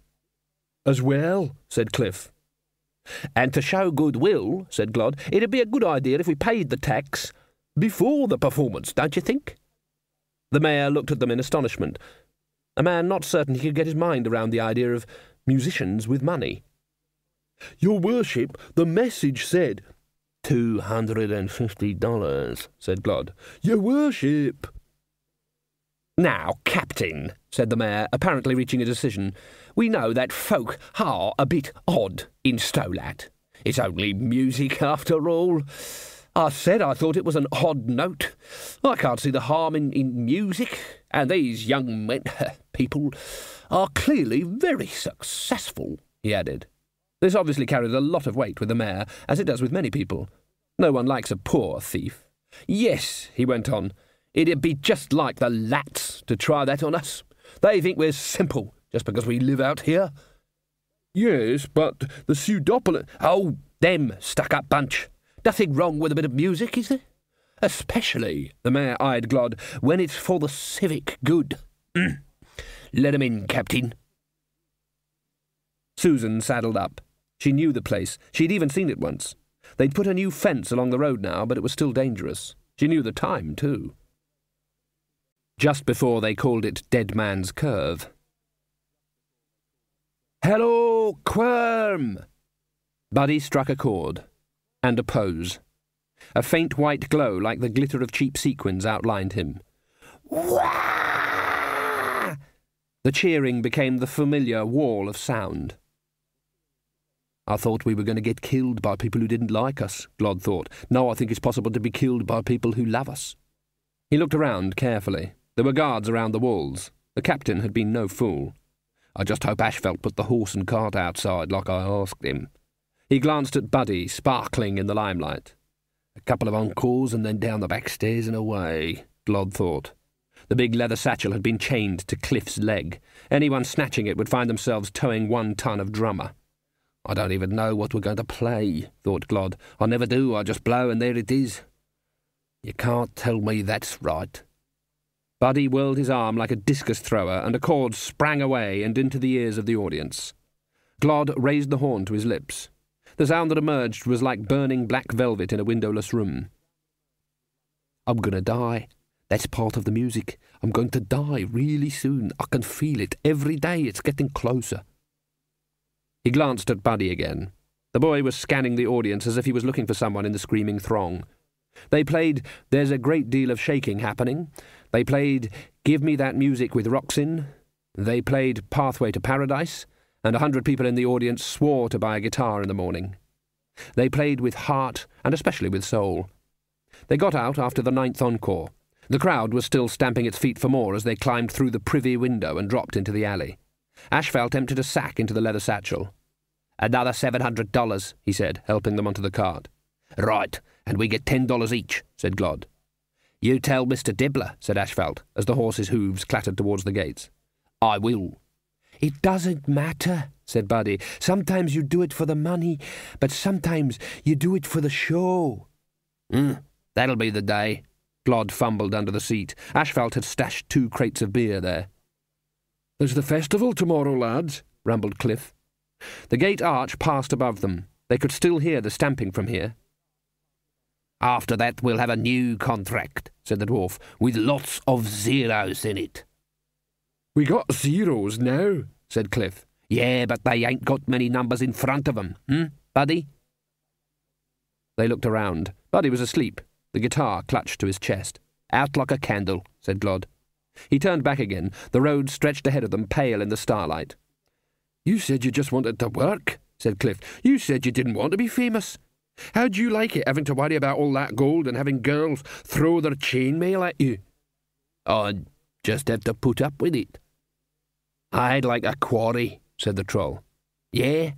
As well, said Cliff. And to show goodwill, said Glod, it'd be a good idea if we paid the tax before the performance, don't you think? The mayor looked at them in astonishment, a man not certain he could get his mind around the idea of musicians with money. Your worship, the message said... $250, said Glod. Your worship... Now, Captain, said the mayor, apparently reaching a decision, we know that folk are a bit odd in Stolat. It's only music, after all. I said I thought it was an odd note. I can't see the harm in music, and these young people are clearly very successful, he added. This obviously carried a lot of weight with the mayor, as it does with many people. No one likes a poor thief. Yes, he went on, it'd be just like the lats to try that on us. They think we're simple, just because we live out here. Yes, but the pseudopolis... Oh, them stuck-up bunch. Nothing wrong with a bit of music, is there? Especially, the mayor eyed Glod, when it's for the civic good. Let 'em in, Captain. Susan saddled up. She knew the place. She'd even seen it once. They'd put a new fence along the road now, but it was still dangerous. She knew the time, too. Just before they called it Dead Man's Curve. "Hello, Quirm!" Buddy struck a chord, and a pose. A faint white glow like the glitter of cheap sequins outlined him. Wah! The cheering became the familiar wall of sound. "I thought we were going to get killed by people who didn't like us," Glod thought. "Now I think it's possible to be killed by people who love us." He looked around carefully. There were guards around the walls. The captain had been no fool. "I just hope Ashfelt put the horse and cart outside like I asked him." He glanced at Buddy, sparkling in the limelight. "A couple of encores and then down the back stairs and away," Glod thought. The big leather satchel had been chained to Cliff's leg. Anyone snatching it would find themselves towing 1 ton of drummer. "I don't even know what we're going to play," thought Glod. "I never do, I just blow and there it is." "You can't tell me that's right." Buddy whirled his arm like a discus thrower, and a chord sprang away and into the ears of the audience. Glod raised the horn to his lips. The sound that emerged was like burning black velvet in a windowless room. "I'm going to die. That's part of the music. I'm going to die really soon. I can feel it. Every day it's getting closer." He glanced at Buddy again. The boy was scanning the audience as if he was looking for someone in the screaming throng. They played There's a Great Deal of Shaking Happening. They played Give Me That Music with Rocks In. They played Pathway to Paradise, and 100 people in the audience swore to buy a guitar in the morning. They played with heart, and especially with soul. They got out after the 9th encore. The crowd was still stamping its feet for more as they climbed through the privy window and dropped into the alley. Ashfelt emptied a sack into the leather satchel. "Another $700, he said, helping them onto the cart. "Right, and we get $10 each," said Glod. "You tell Mr. Dibbler," said Ashfelt, as the horse's hooves clattered towards the gates. "I will." "It doesn't matter," said Buddy. "Sometimes you do it for the money, but sometimes you do it for the show." That'll be the day." Glod fumbled under the seat. Ashfelt had stashed 2 crates of beer there. "There's the festival tomorrow, lads," rumbled Cliff. The gate arch passed above them. They could still hear the stamping from here. "After that we'll have a new contract," said the dwarf, "with lots of zeros in it." "We got zeros now," said Cliff. "Yeah, but they ain't got many numbers in front of 'em, Buddy?" They looked around. Buddy was asleep, the guitar clutched to his chest. "Out like a candle," said Glod. He turned back again. The road stretched ahead of them, pale in the starlight. "You said you just wanted to work," said Cliff. "You said you didn't want to be famous. How'd you like it, having to worry about all that gold and having girls throw their chainmail at you?" "I'd just have to put up with it." "I'd like a quarry," said the troll. "Yeah?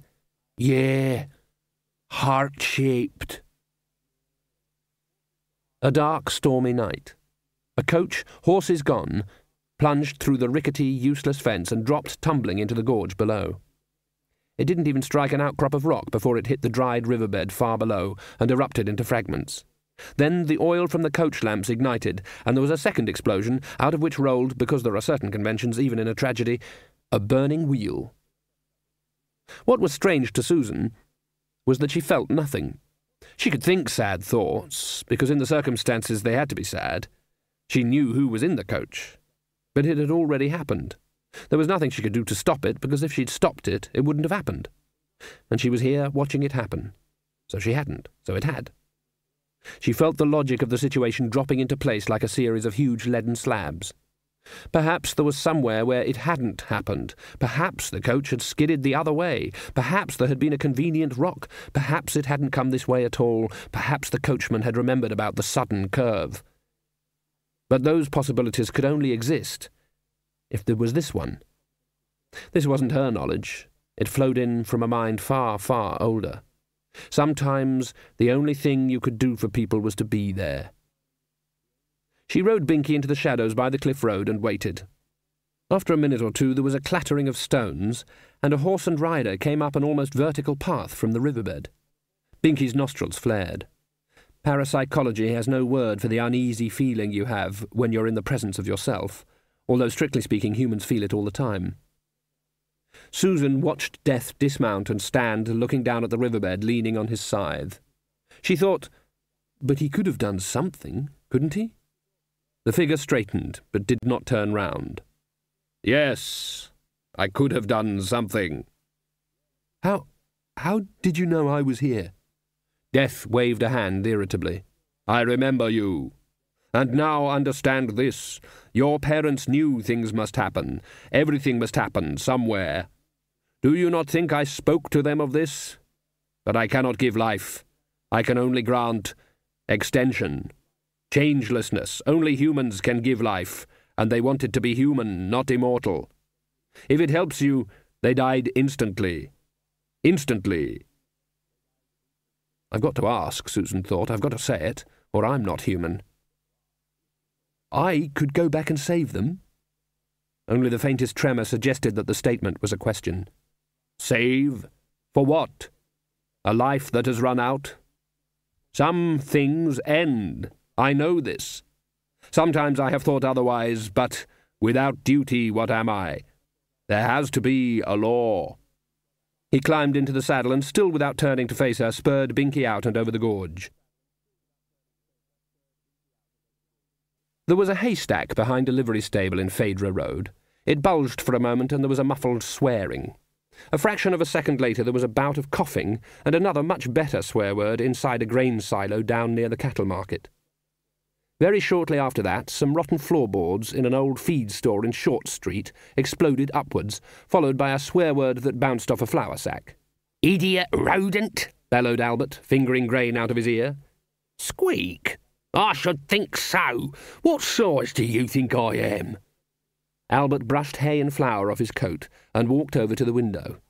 Yeah. Heart-shaped." A dark, stormy night. A coach, horses gone, plunged through the rickety, useless fence and dropped tumbling into the gorge below. It didn't even strike an outcrop of rock before it hit the dried riverbed far below and erupted into fragments. Then the oil from the coach lamps ignited, and there was a second explosion, out of which rolled, because there are certain conventions even in a tragedy, a burning wheel. What was strange to Susan was that she felt nothing. She could think sad thoughts, because in the circumstances they had to be sad. She knew who was in the coach. But it had already happened. There was nothing she could do to stop it, because if she'd stopped it, it wouldn't have happened. And she was here watching it happen. So she hadn't, so it had. She felt the logic of the situation dropping into place like a series of huge leaden slabs. Perhaps there was somewhere where it hadn't happened. Perhaps the coach had skidded the other way. Perhaps there had been a convenient rock. Perhaps it hadn't come this way at all. Perhaps the coachman had remembered about the sudden curve. But those possibilities could only exist if there was this one. This wasn't her knowledge. It flowed in from a mind far, far older. Sometimes the only thing you could do for people was to be there. She rode Binky into the shadows by the cliff road and waited. After a minute or two there was a clattering of stones, and a horse and rider came up an almost vertical path from the riverbed. Binky's nostrils flared. Parapsychology has no word for the uneasy feeling you have when you're in the presence of yourself, although strictly speaking humans feel it all the time. Susan watched Death dismount and stand looking down at the riverbed, leaning on his scythe. She thought, but he could have done something, couldn't he? The figure straightened, but did not turn round. Yes, I could have done something. How did you know I was here? Death waved a hand irritably. I remember you. And now understand this. Your parents knew things must happen. Everything must happen somewhere. Do you not think I spoke to them of this? But I cannot give life. I can only grant extension. Changelessness. Only humans can give life, and they wanted to be human, not immortal. If it helps you, they died instantly. Instantly. I've got to ask, Susan thought. I've got to say it, or I'm not human. I could go back and save them? Only the faintest tremor suggested that the statement was a question. Save? For what? A life that has run out? Some things end. I know this. Sometimes I have thought otherwise, but without duty, what am I? There has to be a law. He climbed into the saddle and, still without turning to face her, spurred Binky out and over the gorge. There was a haystack behind a livery stable in Phaedra Road. It bulged for a moment, and there was a muffled swearing. A fraction of a second later there was a bout of coughing, and another much better swear word inside a grain silo down near the cattle market. Very shortly after that, some rotten floorboards in an old feed store in Short Street exploded upwards, followed by a swear word that bounced off a flour sack. "Idiot rodent!" bellowed Albert, fingering grain out of his ear. "Squeak! I should think so. What size do you think I am?" Albert brushed hay and flour off his coat and walked over to the window.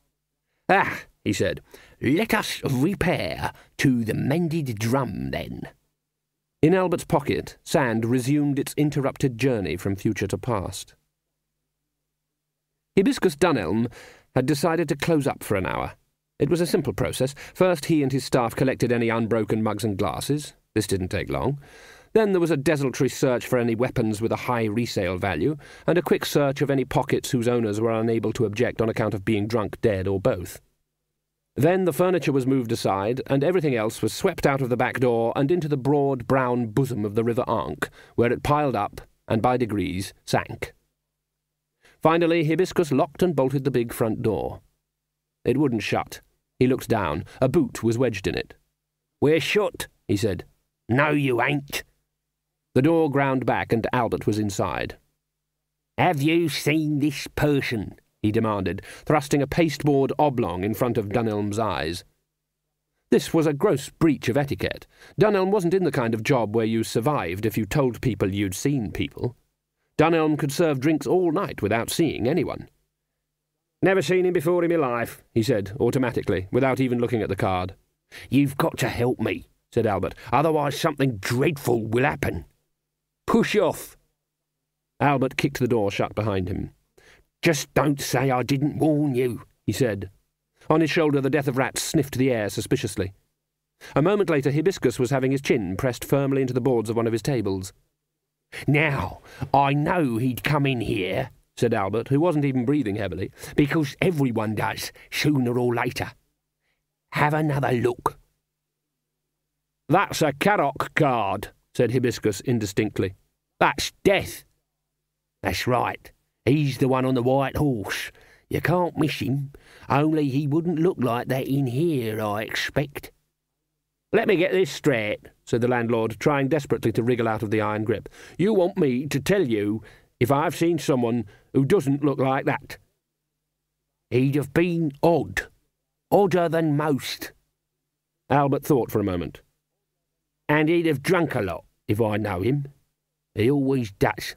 "Ah," he said, "let us repair to the mended drum, then." In Albert's pocket, sand resumed its interrupted journey from future to past. Hibiscus Dunelm had decided to close up for an hour. It was a simple process. First, he and his staff collected any unbroken mugs and glasses. This didn't take long. Then there was a desultory search for any weapons with a high resale value, and a quick search of any pockets whose owners were unable to object on account of being drunk, dead, or both. Then the furniture was moved aside, and everything else was swept out of the back door and into the broad brown bosom of the River Ankh, where it piled up and by degrees sank. Finally, Hibiscus locked and bolted the big front door. It wouldn't shut. He looked down. A boot was wedged in it. "We're shut," he said. "No, you ain't." The door ground back, and Albert was inside. "Have you seen this person?" he demanded, thrusting a pasteboard oblong in front of Dunelm's eyes. This was a gross breach of etiquette. Dunelm wasn't in the kind of job where you survived if you told people you'd seen people. Dunelm could serve drinks all night without seeing anyone. "Never seen him before in my life," he said, automatically, without even looking at the card. "You've got to help me," said Albert, "otherwise something dreadful will happen." "Push off." Albert kicked the door shut behind him. "Just don't say I didn't warn you," he said. On his shoulder the Death of Rats sniffed the air suspiciously. A moment later Hibiscus was having his chin pressed firmly into the boards of one of his tables. "Now, I know he'd come in here," said Albert, who wasn't even breathing heavily, "because everyone does, sooner or later. Have another look." "That's a Karok card," said Hibiscus indistinctly. "That's Death." "That's right. He's the one on the white horse. You can't miss him, only he wouldn't look like that in here, I expect." "Let me get this straight," said the landlord, trying desperately to wriggle out of the iron grip. "You want me to tell you if I've seen someone who doesn't look like that?" "He'd have been odd. Odder than most." Albert thought for a moment. "And he'd have drunk a lot, if I know him. He always does."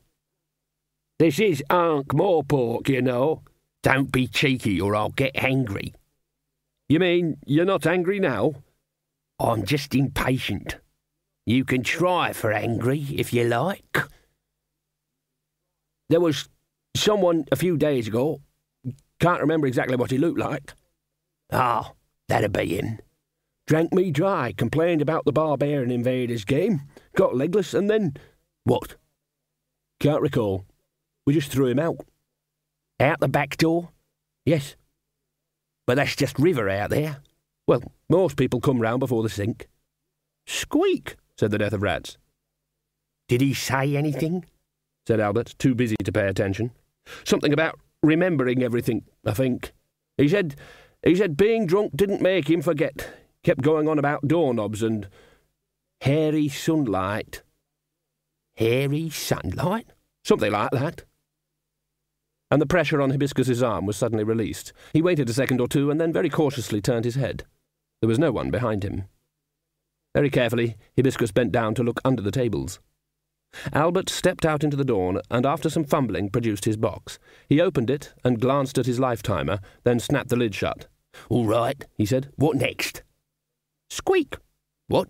"This is Ankh-Morpork, you know." "Don't be cheeky or I'll get angry." "You mean you're not angry now?" "I'm just impatient. You can try for angry, if you like." "There was someone a few days ago. Can't remember exactly what he looked like." "Ah, that'd be him." "Drank me dry, complained about the Barbarian Invaders game, got legless, and then—" "What?" "Can't recall. We just threw him out." "Out the back door?" "Yes." "But that's just river out there." "Well, most people come round before the sink." Squeak, said the Death of Rats. Did he say anything? Said Albert, too busy to pay attention. Something about remembering everything, I think. He said being drunk didn't make him forget. Kept going on about doorknobs and hairy sunlight. Hairy sunlight? Something like that. And the pressure on Hibiscus's arm was suddenly released. He waited a second or two and then very cautiously turned his head. There was no one behind him. Very carefully, Hibiscus bent down to look under the tables. Albert stepped out into the dawn and after some fumbling produced his box. He opened it and glanced at his life-timer, then snapped the lid shut. "All right," he said. "What next?" Squeak! What?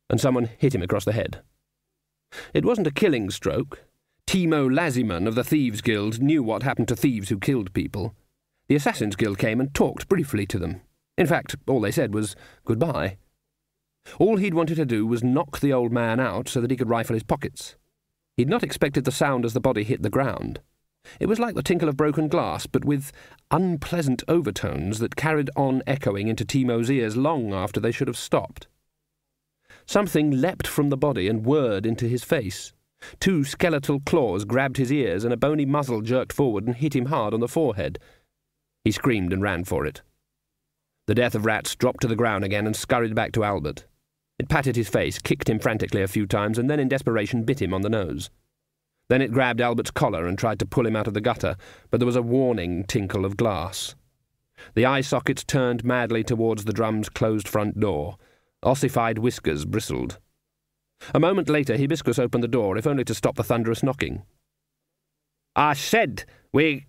And someone hit him across the head. It wasn't a killing stroke. Timo Laziman of the Thieves' Guild knew what happened to thieves who killed people. The Assassins' Guild came and talked briefly to them. In fact, all they said was goodbye. All he'd wanted to do was knock the old man out so that he could rifle his pockets. He'd not expected the sound as the body hit the ground. It was like the tinkle of broken glass, but with unpleasant overtones that carried on echoing into Timo's ears long after they should have stopped. Something leapt from the body and whirred into his face. 2 skeletal claws grabbed his ears and a bony muzzle jerked forward and hit him hard on the forehead. He screamed and ran for it. The Death of Rats dropped to the ground again and scurried back to Albert. It patted his face, kicked him frantically a few times, and then in desperation bit him on the nose. Then it grabbed Albert's collar and tried to pull him out of the gutter, but there was a warning tinkle of glass. The eye sockets turned madly towards the drum's closed front door. Ossified whiskers bristled. A moment later, Hibiscus opened the door, if only to stop the thunderous knocking. "I said we—"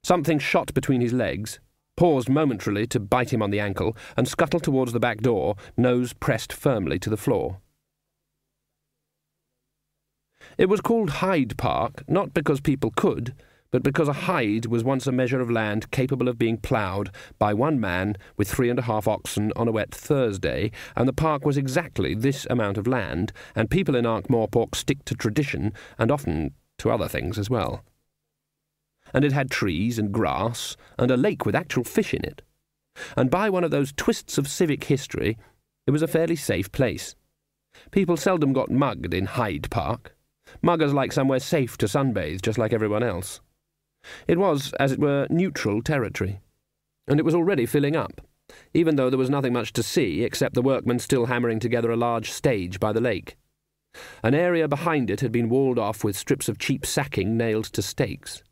Something shot between his legs, paused momentarily to bite him on the ankle, and scuttled towards the back door, nose pressed firmly to the floor. It was called Hyde Park, not because people could, but because a hide was once a measure of land capable of being ploughed by one man with 3.5 oxen on a wet Thursday, and the park was exactly this amount of land, and people in Ankh-Morpork stick to tradition, and often to other things as well. And it had trees and grass, and a lake with actual fish in it. And by one of those twists of civic history, it was a fairly safe place. People seldom got mugged in Hyde Park. Muggers like somewhere safe to sunbathe, just like everyone else. It was, as it were, neutral territory. And it was already filling up, even though there was nothing much to see except the workmen still hammering together a large stage by the lake. An area behind it had been walled off with strips of cheap sacking nailed to stakes.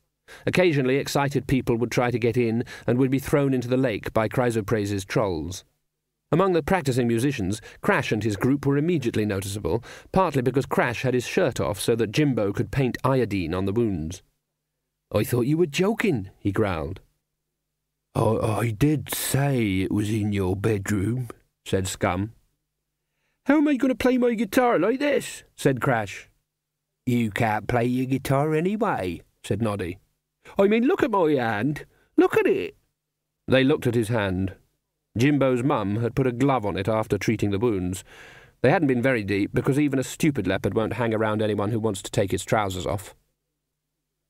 Occasionally excited people would try to get in and would be thrown into the lake by Chrysoprase's trolls. Among the practising musicians, Crash and his group were immediately noticeable, partly because Crash had his shirt off so that Jimbo could paint iodine on the wounds. "I thought you were joking," he growled. I did say it was in your bedroom," said Scum. "How am I going to play my guitar like this?" said Crash. "You can't play your guitar anyway," said Noddy. "I mean, look at my hand. Look at it." They looked at his hand. Jimbo's mum had put a glove on it after treating the wounds. They hadn't been very deep, because even a stupid leopard won't hang around anyone who wants to take his trousers off.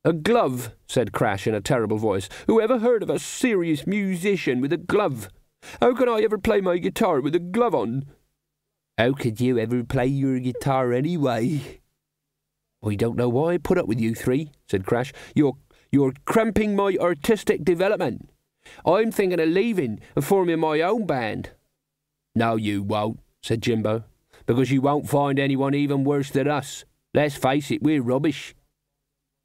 "A glove," said Crash in a terrible voice. "Who ever heard of a serious musician with a glove? How can I ever play my guitar with a glove on?" "How could you ever play your guitar anyway?" "I don't know why I put up with you three," said Crash. You're cramping my artistic development. I'm thinking of leaving and forming my own band." "No, you won't," said Jimbo, "because you won't find anyone even worse than us. Let's face it, we're rubbish."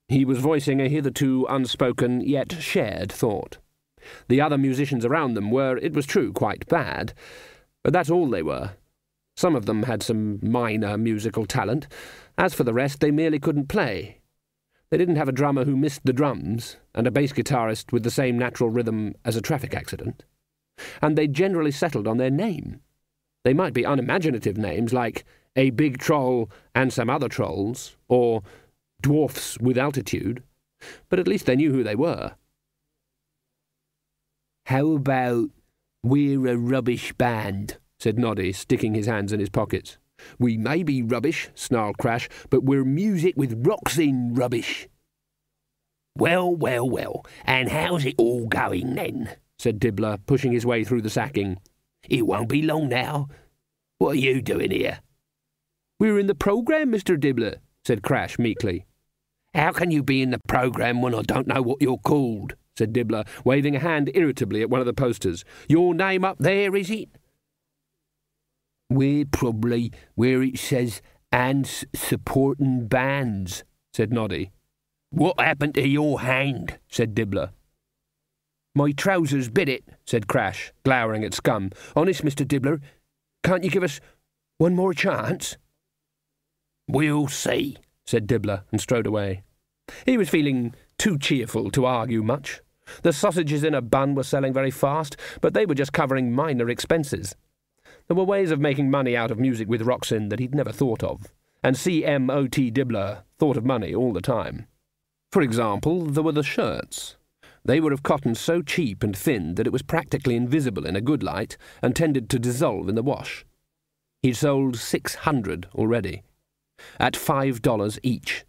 He was voicing a hitherto unspoken yet shared thought. The other musicians around them were, it was true, quite bad, but that's all they were. Some of them had some minor musical talent. As for the rest, they merely couldn't play. They didn't have a drummer who missed the drums, and a bass guitarist with the same natural rhythm as a traffic accident. And they generally settled on their name. They might be unimaginative names like A Big Troll and Some Other Trolls, or Dwarfs with Altitude, but at least they knew who they were. "How about We're a Rubbish Band?" said Noddy, sticking his hands in his pockets. "We may be rubbish," snarled Crash, "but we're music with rocks in rubbish." Well, and how's it all going then?" said Dibbler, pushing his way through the sacking. "It won't be long now. What are you doing here?" "We're in the programme, Mr. Dibbler," said Crash meekly. "How can you be in the programme when I don't know what you're called?" said Dibbler, waving a hand irritably at one of the posters. "Your name up there, is it?" "We're probably where it says and supporting bands," said Noddy. "What happened to your hand?" said Dibbler. "My trousers bit it," said Crash, glowering at Scum. "Honest, Mr. Dibbler, can't you give us one more chance?" "We'll see," said Dibbler, and strode away. He was feeling too cheerful to argue much. The sausages in a bun were selling very fast, but they were just covering minor expenses. There were ways of making money out of music with Roxin that he'd never thought of, and CMOT Dibbler thought of money all the time. For example, there were the shirts. They were of cotton so cheap and thin that it was practically invisible in a good light and tended to dissolve in the wash. He'd sold 600 already, at $5 each.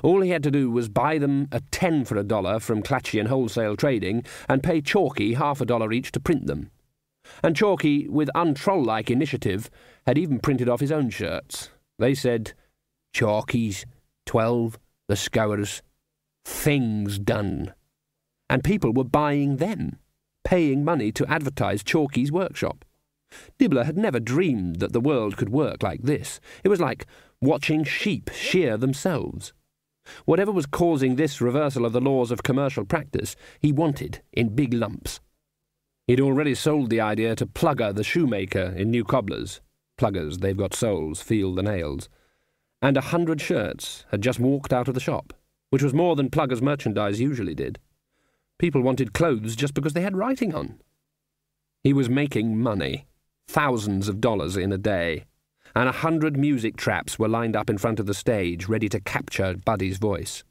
All he had to do was buy them at 10 for $1 from Clatchy and Wholesale Trading and pay Chalky $half each to print them. And Chalky, with untroll-like initiative, had even printed off his own shirts. They said, "Chalky's, 12, the Scours, things done." And people were buying them, paying money to advertise Chalky's workshop. Dibbler had never dreamed that the world could work like this. It was like watching sheep shear themselves. Whatever was causing this reversal of the laws of commercial practice, he wanted in big lumps. He'd already sold the idea to Plugger the shoemaker in New Cobblers. Pluggers, they've got souls, feel the nails. And 100 shirts had just walked out of the shop, which was more than Plugger's merchandise usually did. People wanted clothes just because they had writing on. He was making money, thousands of dollars in a day, and 100 music traps were lined up in front of the stage, ready to capture Buddy's voice.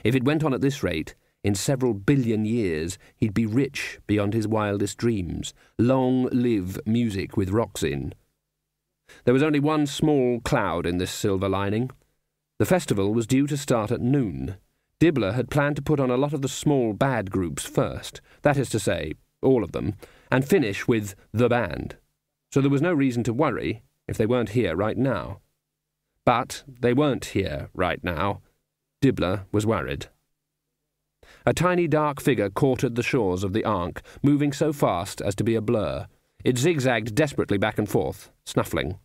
If it went on at this rate, in several billion years, he'd be rich beyond his wildest dreams. Long live music with Roxin. There was only one small cloud in this silver lining. The festival was due to start at noon. Dibbler had planned to put on a lot of the small bad groups first, that is to say, all of them, and finish with the band. So there was no reason to worry if they weren't here right now. But they weren't here right now. Dibbler was worried. A tiny dark figure courted the shores of the Ankh, moving so fast as to be a blur. It zigzagged desperately back and forth, snuffling.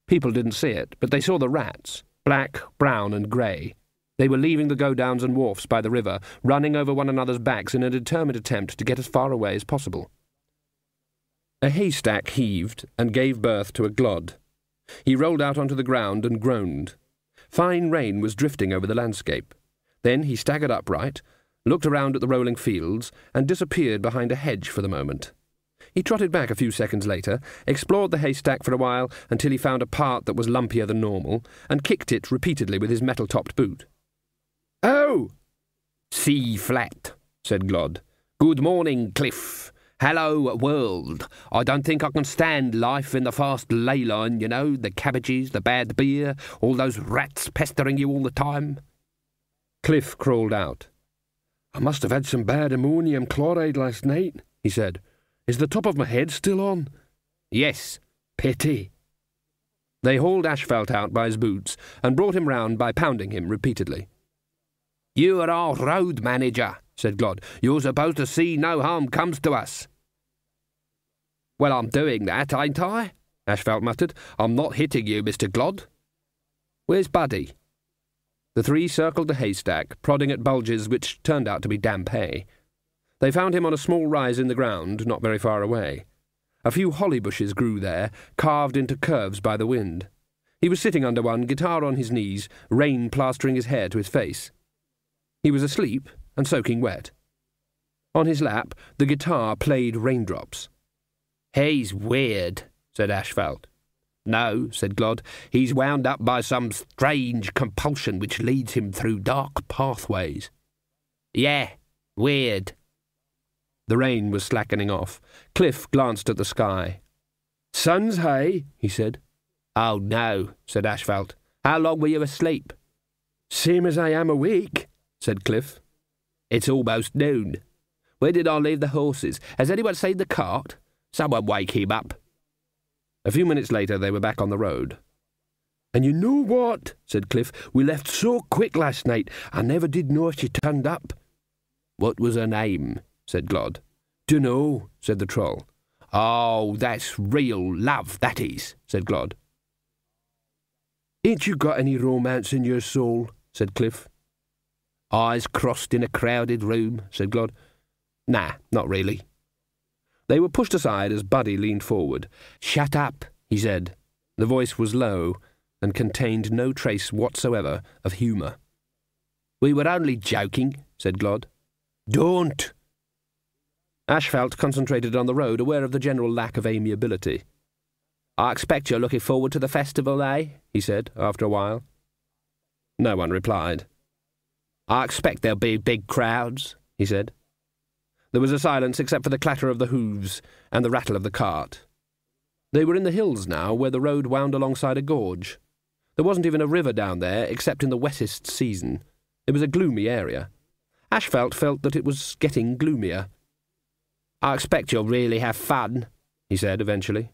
People didn't see it, but they saw the rats, black, brown, and grey. They were leaving the go-downs and wharfs by the river, running over one another's backs in a determined attempt to get as far away as possible. A haystack heaved and gave birth to a glod. He rolled out onto the ground and groaned. Fine rain was drifting over the landscape. Then he staggered upright, looked around at the rolling fields, and disappeared behind a hedge for the moment. He trotted back a few seconds later, explored the haystack for a while until he found a part that was lumpier than normal, and kicked it repeatedly with his metal-topped boot. "Oh!" "C-flat," said Glod. "Good morning, Cliff. Hello, world. I don't think I can stand life in the fast ley line, you know, the cabbages, the bad beer, all those rats pestering you all the time." Cliff crawled out. "I must have had some bad ammonium chloride last night," he said. "Is the top of my head still on?" "Yes. Pity." They hauled Ashfelt out by his boots and brought him round by pounding him repeatedly. "You are our road manager," said Glod. "You're supposed to see no harm comes to us." "Well, I'm doing that, ain't I?" Ashfelt muttered. "I'm not hitting you, Mr. Glod. Where's Buddy?" The three circled the haystack, prodding at bulges which turned out to be damp hay. They found him on a small rise in the ground, not very far away. A few holly bushes grew there, carved into curves by the wind. He was sitting under one, guitar on his knees, rain plastering his hair to his face. He was asleep and soaking wet. On his lap, the guitar played raindrops. "He's weird," said Ashfelt. "No," said Glod. "He's wound up by some strange compulsion which leads him through dark pathways." "Yeah, weird." The rain was slackening off. Cliff glanced at the sky. "Sun's high," he said. "Oh, no," said Ashfelt. "How long were you asleep?" "Same as I am awake," said Cliff. "It's almost noon. Where did I leave the horses? Has anyone seen the cart? Someone wake him up." A few minutes later they were back on the road. "And you know what?" said Cliff. "We left so quick last night, I never did know she turned up." "What was her name?" said Glod. "Dunno," said the Troll. "Oh, that's real love, that is," said Glod. "Ain't you got any romance in your soul?" said Cliff. "Eyes crossed in a crowded room," said Glod. "Nah, not really." They were pushed aside as Buddy leaned forward. "Shut up," he said. The voice was low and contained no trace whatsoever of humour. "We were only joking," said Glod. "Don't!" Ashfelt concentrated on the road, aware of the general lack of amiability. "I expect you're looking forward to the festival, eh?" he said, after a while. No one replied. "I expect there'll be big crowds," he said. There was a silence except for the clatter of the hooves and the rattle of the cart. They were in the hills now, where the road wound alongside a gorge. There wasn't even a river down there, except in the wettest season. It was a gloomy area. Ashfelt felt that it was getting gloomier. "I expect you'll really have fun," he said eventually.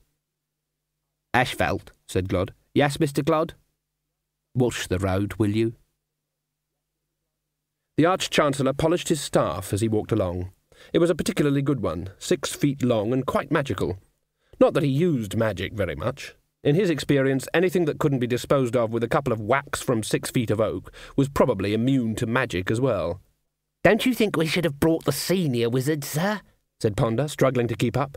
"Ashfelt," said Glod. "Yes, Mr. Glod?" "Watch the road, will you?" The Arch-Chancellor polished his staff as he walked along. It was a particularly good one, 6 feet long and quite magical. Not that he used magic very much. In his experience, anything that couldn't be disposed of with a couple of whacks from 6 feet of oak was probably immune to magic as well. "Don't you think we should have brought the senior wizard, sir?" said Ponder, struggling to keep up.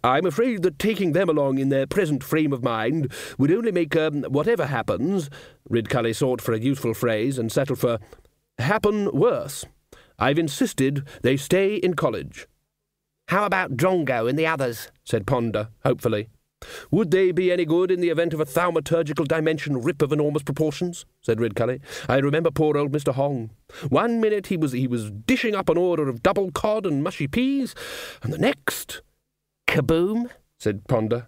"I'm afraid that taking them along in their present frame of mind would only make, whatever happens," Ridcully sought for a useful phrase and settled for, "happen worse. I've insisted they stay in college." "How about Drongo and the others?" said Ponder, hopefully. "Would they be any good in the event of a thaumaturgical dimension rip of enormous proportions?" said Ridcully. "I remember poor old Mr. Hong. One minute he was dishing up an order of double cod and mushy peas, and the next—" "Kaboom?" said Ponder.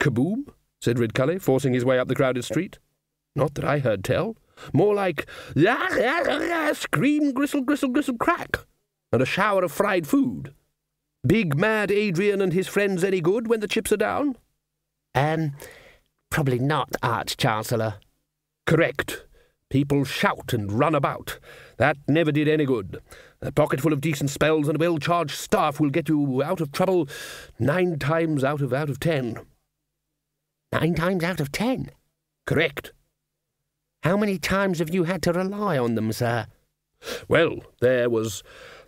"Kaboom?" said Ridcully, forcing his way up the crowded street. "Not that I heard tell. More like scream, gristle, gristle, gristle, crack, and a shower of fried food. Big mad Adrian and his friends any good when the chips are down?" Probably not, Arch-Chancellor." "Correct. People shout and run about. That never did any good. A pocketful of decent spells and a well-charged staff will get you out of trouble 9 times out of 10. 9 times out of 10? Correct." "How many times have you had to rely on them, sir?" "Well, there was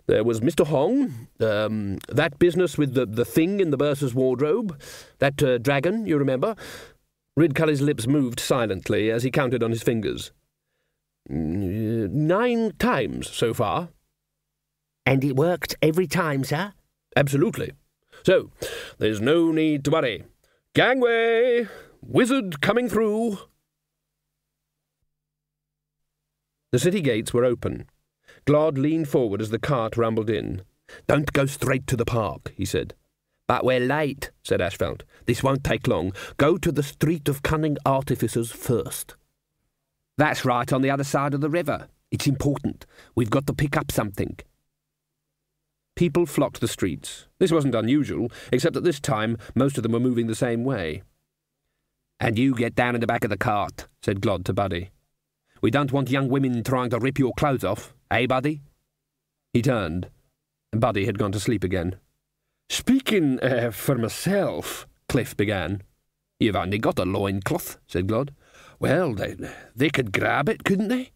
Mr. Hong, that business with the thing in the bursar's wardrobe, that dragon, you remember." Ridcully's lips moved silently as he counted on his fingers. 9 times so far." "And it worked every time, sir?" "Absolutely. So, there's no need to worry. Gangway! Wizard coming through!" The city gates were open. Glod leaned forward as the cart rumbled in. "Don't go straight to the park," he said. "But we're late," said Ashfelt. "This won't take long. Go to the Street of Cunning Artificers first." "That's right on the other side of the river. It's important. We've got to pick up something." People flocked the streets. This wasn't unusual, except that this time most of them were moving the same way. "And you get down in the back of the cart," said Glod to Buddy. "We don't want young women trying to rip your clothes off, eh, Buddy?" He turned. Buddy had gone to sleep again. "Speaking for myself," Cliff began. "You've only got a loincloth," said Glod. "Well, they could grab it, couldn't they?"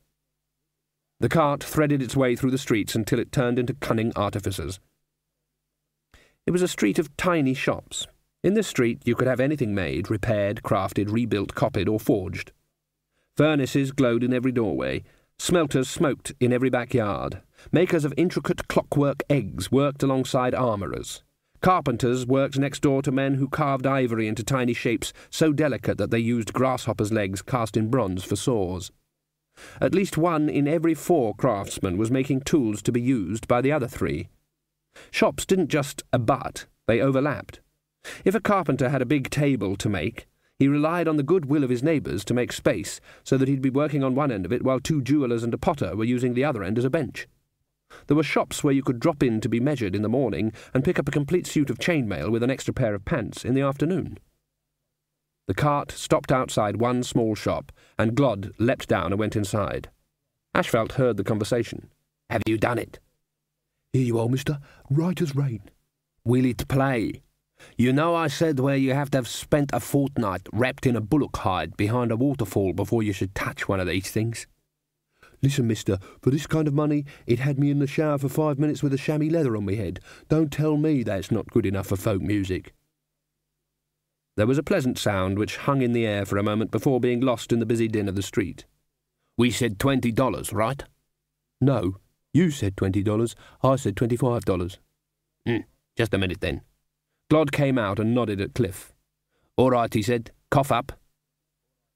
The cart threaded its way through the streets until it turned into Cunning Artificers. It was a street of tiny shops. In this street you could have anything made, repaired, crafted, rebuilt, copied, or forged. Furnaces glowed in every doorway. Smelters smoked in every backyard. Makers of intricate clockwork eggs worked alongside armourers. Carpenters worked next door to men who carved ivory into tiny shapes so delicate that they used grasshoppers' legs cast in bronze for saws. At least one in every 4 craftsmen was making tools to be used by the other 3. Shops didn't just abut, they overlapped. If a carpenter had a big table to make, he relied on the goodwill of his neighbours to make space so that he'd be working on one end of it while 2 jewellers and a potter were using the other end as a bench. There were shops where you could drop in to be measured in the morning and pick up a complete suit of chainmail with an extra pair of pants in the afternoon. The cart stopped outside one small shop, and Glod leapt down and went inside. Ashfelt heard the conversation. "Have you done it?" "Here you are, mister. Right as rain." "Will it play? You know I said where you have to have spent a fortnight wrapped in a bullock hide behind a waterfall before you should touch one of these things." "Listen, mister, for this kind of money, it had me in the shower for 5 minutes with a chamois leather on me head. Don't tell me that's not good enough for folk music." There was a pleasant sound which hung in the air for a moment before being lost in the busy din of the street. "We said $20, right?" "No, you said $20. I said $25. Just a minute then." Glod came out and nodded at Cliff. "All right," he said. "Cough up."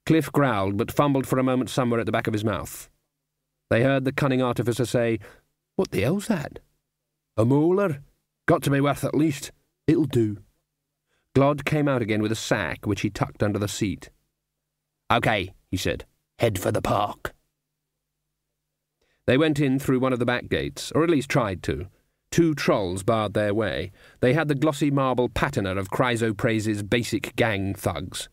Cliff growled, but fumbled for a moment somewhere at the back of his mouth. They heard the cunning artificer say, "What the hell's that?" "A molar. Got to be worth at least. It'll do." Glod came out again with a sack, which he tucked under the seat. "OK," he said. "Head for the park." They went in through one of the back gates, or at least tried to. 2 trolls barred their way. They had the glossy marble patina of Chrysoprase's basic gang thugs.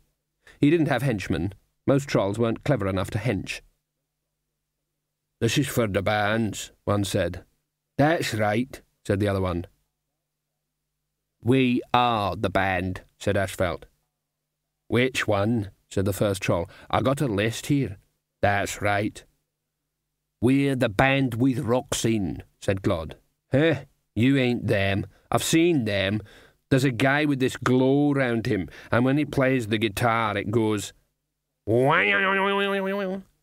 He didn't have henchmen. Most trolls weren't clever enough to hench. "This is for the bands," one said. "That's right," said the other one. "We are the band," said Ashfelt. "Which one?" said the first troll. "I got a list here." "That's right." "We're the band with rocks in," said Glod. "Huh, you ain't them. I've seen them. There's a guy with this glow round him, and when he plays the guitar it goes...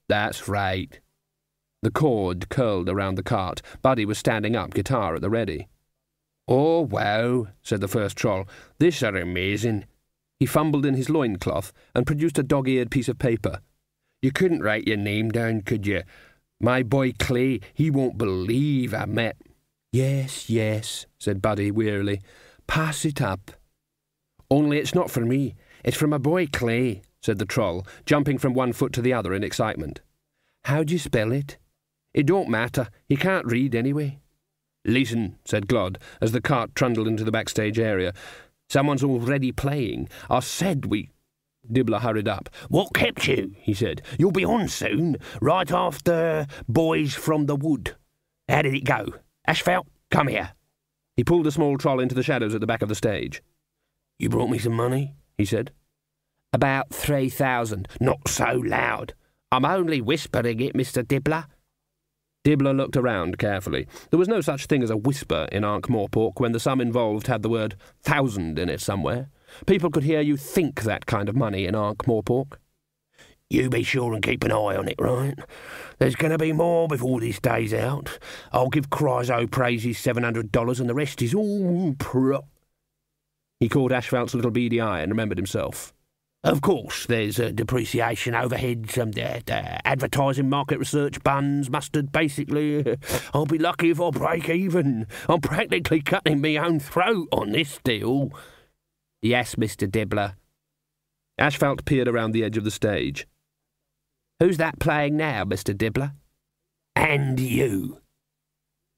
That's right." The cord curled around the cart. Buddy was standing up, guitar at the ready. "Oh, wow," said the first troll. "This are amazing." He fumbled in his loincloth and produced a dog-eared piece of paper. "You couldn't write your name down, could you? My boy Clay, he won't believe I met..." Yes, said Buddy wearily. "Pass it up." "Only it's not for me. It's for my boy Clay," said the troll, jumping from one foot to the other in excitement. "How do you spell it?" "It don't matter. He can't read anyway." "Listen," said Glod, as the cart trundled into the backstage area. "Someone's already playing. I said we..." Dibbler hurried up. "What kept you?" he said. "You'll be on soon, right after Boys from the Wood. How did it go? Ashfelt, come here." He pulled the small troll into the shadows at the back of the stage. "You brought me some money?" he said. "About 3,000. Not so loud. I'm only whispering it, Mr. Dibbler." Dibbler looked around carefully. There was no such thing as a whisper in Ankh-Morpork when the sum involved had the word 1,000 in it somewhere. People could hear you think that kind of money in Ankh-Morpork. "You be sure and keep an eye on it, right? There's going to be more before this day's out. I'll give Chrysoprases $700 and the rest is all He caught Ashfelt's little beady eye and remembered himself. "Of course, there's depreciation, overheads, advertising, market research, buns, mustard, basically. I'll be lucky if I break even. I'm practically cutting my own throat on this deal." "Yes, Mr. Dibbler." Ashfelt peered around the edge of the stage. "Who's that playing now, Mr. Dibbler?" "And you."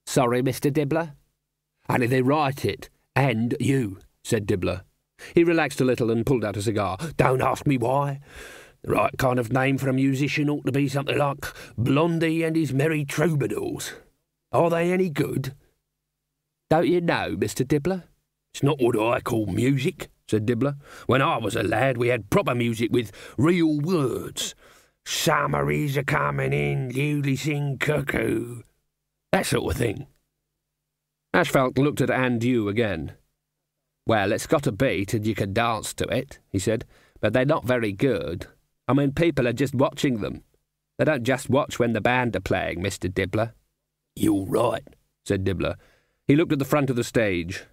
"Sorry, Mr. Dibbler." "How did they write it? And you," said Dibbler. He relaxed a little and pulled out a cigar. "Don't ask me why. The right kind of name for a musician ought to be something like Blondie and his Merry Troubadours. Are they any good?" "Don't you know, Mr. Dibbler?" "It's not what I call music," said Dibbler. "When I was a lad we had proper music with real words. Summer is a-coming in, Luley sing cuckoo. That sort of thing." Ashfelt looked at And You again. "Well, it's got a beat and you can dance to it," he said, "but they're not very good. I mean, people are just watching them. They don't just watch when the band are playing, Mr. Dibbler." "You're right," said Dibbler. He looked at the front of the stage.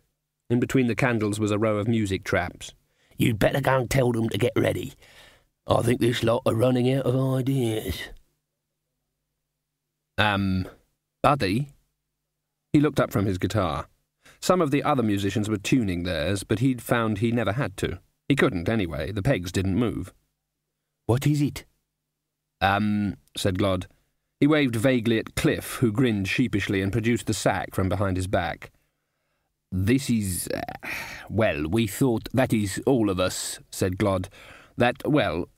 In between the candles was a row of music traps. "You'd better go and tell them to get ready. I think this lot are running out of ideas." Buddy?" He looked up from his guitar. Some of the other musicians were tuning theirs, but he'd found he never had to. He couldn't, anyway. The pegs didn't move. "What is it?" Said Glod. He waved vaguely at Cliff, who grinned sheepishly and produced the sack from behind his back. "This is... well, we thought, that is, all of us," said Glod.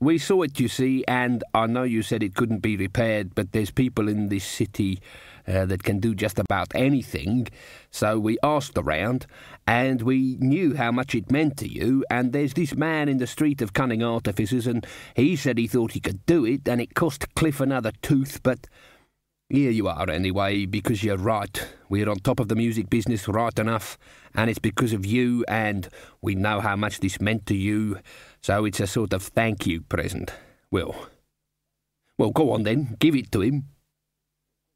We saw it, you see, and I know you said it couldn't be repaired, but there's people in this city that can do just about anything, so we asked around, and we knew how much it meant to you, and there's this man in the street of cunning artificers, and he said he thought he could do it, and it cost Cliff another tooth, but here you are anyway, because you're right. We're on top of the music business right enough, and it's because of you, and we know how much this meant to you, so it's a sort of thank you present. Well, go on then, give it to him.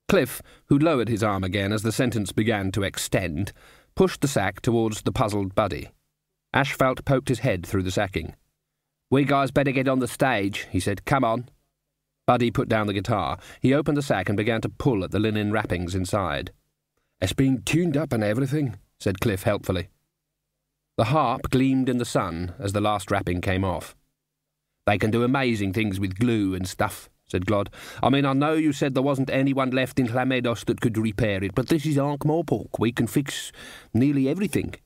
Cliff, who lowered his arm again as the sentence began to extend, pushed the sack towards the puzzled Buddy. Asphalt poked his head through the sacking. "We guys better get on the stage," he said. "Come on." Buddy put down the guitar. He opened the sack and began to pull at the linen wrappings inside. "It's been tuned up and everything," said Cliff helpfully. The harp gleamed in the sun as the last wrapping came off. "They can do amazing things with glue and stuff," said Glod. "I mean, I know you said there wasn't anyone left in Llamedos that could repair it, but this is Ankh-Morpork. We can fix nearly everything."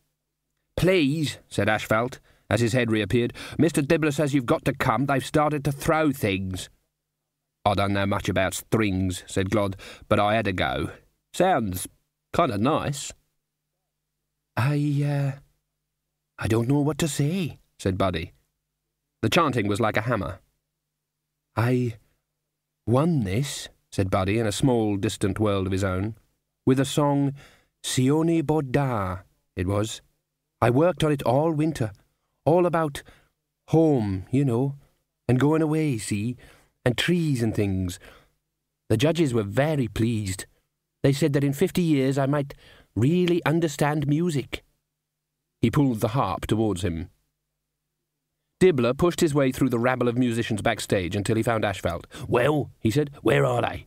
"Please," said Asphalt, as his head reappeared. "Mr. Dibbler says you've got to come. They've started to throw things." "I don't know much about strings," said Glod, "but I had to go. Sounds kind of nice." I don't know what to say," said Buddy. The chanting was like a hammer. "I won this," said Buddy in a small, distant world of his own, "with a song, Sioni Bodda, it was. I worked on it all winter, all about home, you know, and going away, see, and trees and things. The judges were very pleased. They said that in 50 years I might really understand music." He pulled the harp towards him. Dibbler pushed his way through the rabble of musicians backstage until he found Asphalt. "Well," he said, "where are they?"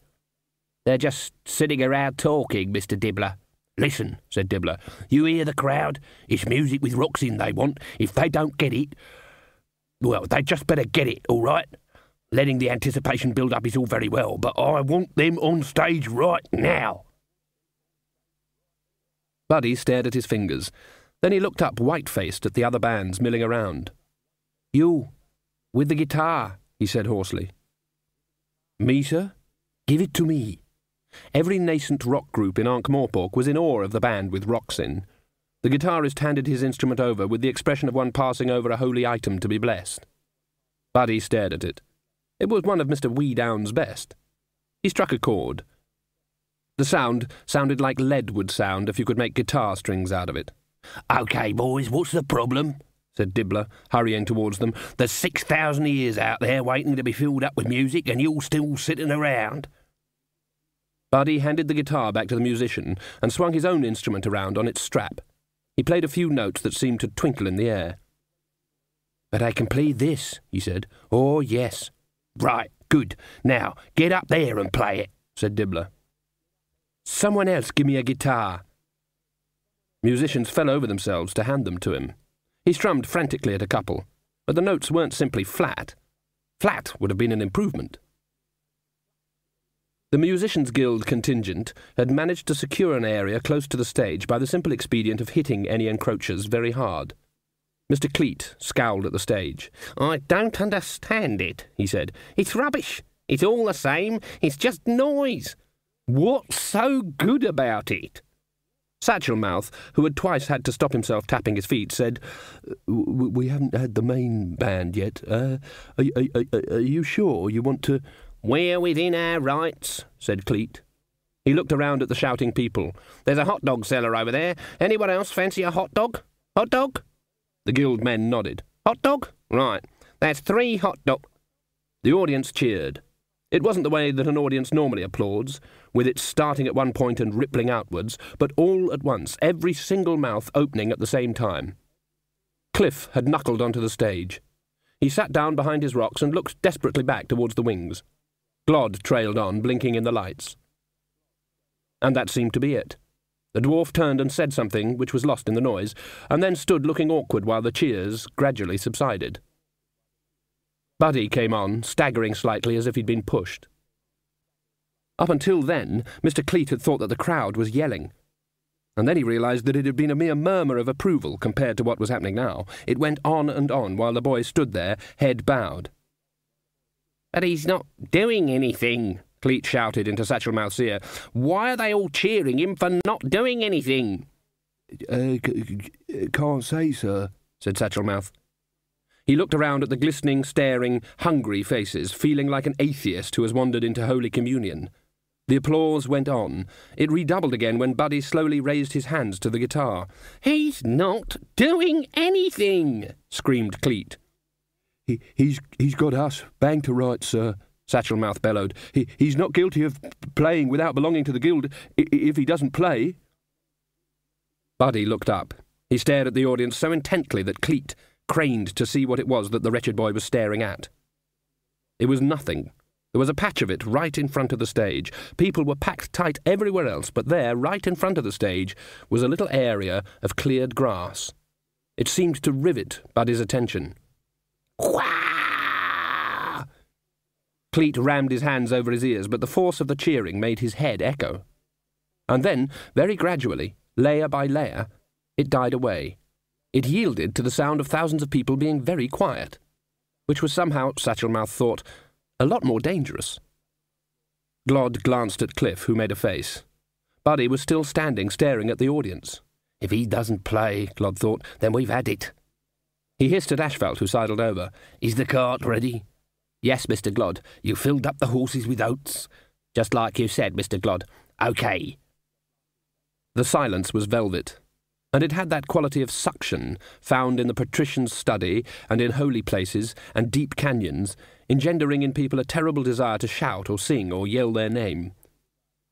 "They're just sitting around talking, Mr. Dibbler." "Listen," said Dibbler. "You hear the crowd? It's music with rocks in they want. If they don't get it, well, they just better get it, all right? Letting the anticipation build up is all very well, but I want them on stage right now." Buddy stared at his fingers. Then he looked up white-faced at the other bands milling around. "You, with the guitar," he said hoarsely. "Me, sir? Give it to me." Every nascent rock group in Ankh-Morpork was in awe of the band with rocks in. The guitarist handed his instrument over with the expression of one passing over a holy item to be blessed. Buddy stared at it. It was one of Mr. Weedown's best. He struck a chord. The sound sounded like lead would sound if you could make guitar strings out of it. "OK, boys, what's the problem?" said Dibbler, hurrying towards them. "There's 6,000 ears out there waiting to be filled up with music, and you're still sitting around." Buddy handed the guitar back to the musician and swung his own instrument around on its strap. He played a few notes that seemed to twinkle in the air. "But I can play this," he said. "Oh, yes." "Right, good. Now, get up there and play it," said Dibbler. "Someone else give me a guitar." Musicians fell over themselves to hand them to him. He strummed frantically at a couple, but the notes weren't simply flat. Flat would have been an improvement. The Musicians' Guild contingent had managed to secure an area close to the stage by the simple expedient of hitting any encroachers very hard. Mr. Cleet scowled at the stage. "I don't understand it," he said. "It's rubbish. It's all the same. It's just noise. What's so good about it?" Satchelmouth, who had twice had to stop himself tapping his feet, said, "We haven't had the main band yet. Are you sure you want to—" "We're within our rights," said Cleet. He looked around at the shouting people. "There's a hot dog seller over there. Anyone else fancy a hot dog? Hot dog?" The guild men nodded. "Hot dog? Right. That's 3 hot dog—" The audience cheered. It wasn't the way that an audience normally applauds, with it starting at one point and rippling outwards, but all at once, every single mouth opening at the same time. Cliff had knuckled onto the stage. He sat down behind his rocks and looked desperately back towards the wings. Glod trailed on, blinking in the lights. And that seemed to be it. The dwarf turned and said something which was lost in the noise, and then stood looking awkward while the cheers gradually subsided. Buddy came on, staggering slightly as if he'd been pushed. Up until then, Mr. Cleet had thought that the crowd was yelling. And then he realised that it had been a mere murmur of approval compared to what was happening now. It went on and on while the boy stood there, head bowed. "But he's not doing anything," Cleet shouted into Satchelmouth's ear. "Why are they all cheering him for not doing anything?" Can't say, sir," said Satchelmouth. He looked around at the glistening, staring, hungry faces, feeling like an atheist who has wandered into Holy Communion. The applause went on. It redoubled again when Buddy slowly raised his hands to the guitar. "He's not doing anything!" screamed Cleet. He's got us bang to rights, sir," Satchelmouth bellowed. He's not guilty of playing without belonging to the guild if he doesn't play." Buddy looked up. He stared at the audience so intently that Cleet craned to see what it was that the wretched boy was staring at. It was nothing. There was a patch of it right in front of the stage. People were packed tight everywhere else, but there, right in front of the stage, was a little area of cleared grass. It seemed to rivet Buddy's attention. Wah! Cleet rammed his hands over his ears, but the force of the cheering made his head echo. And then, very gradually, layer by layer, it died away. It yielded to the sound of thousands of people being very quiet, which was somehow, Satchelmouth thought, a lot more dangerous. Glod glanced at Cliff, who made a face. Buddy was still standing, staring at the audience. "If he doesn't play," Glod thought, "then we've had it." He hissed at Ashfelt, who sidled over. "Is the cart ready?" "Yes, Mr. Glod." "You filled up the horses with oats?" "Just like you said, Mr. Glod." "OK." The silence was velvet, and it had that quality of suction found in the patrician's study and in holy places and deep canyons, engendering in people a terrible desire to shout or sing or yell their name.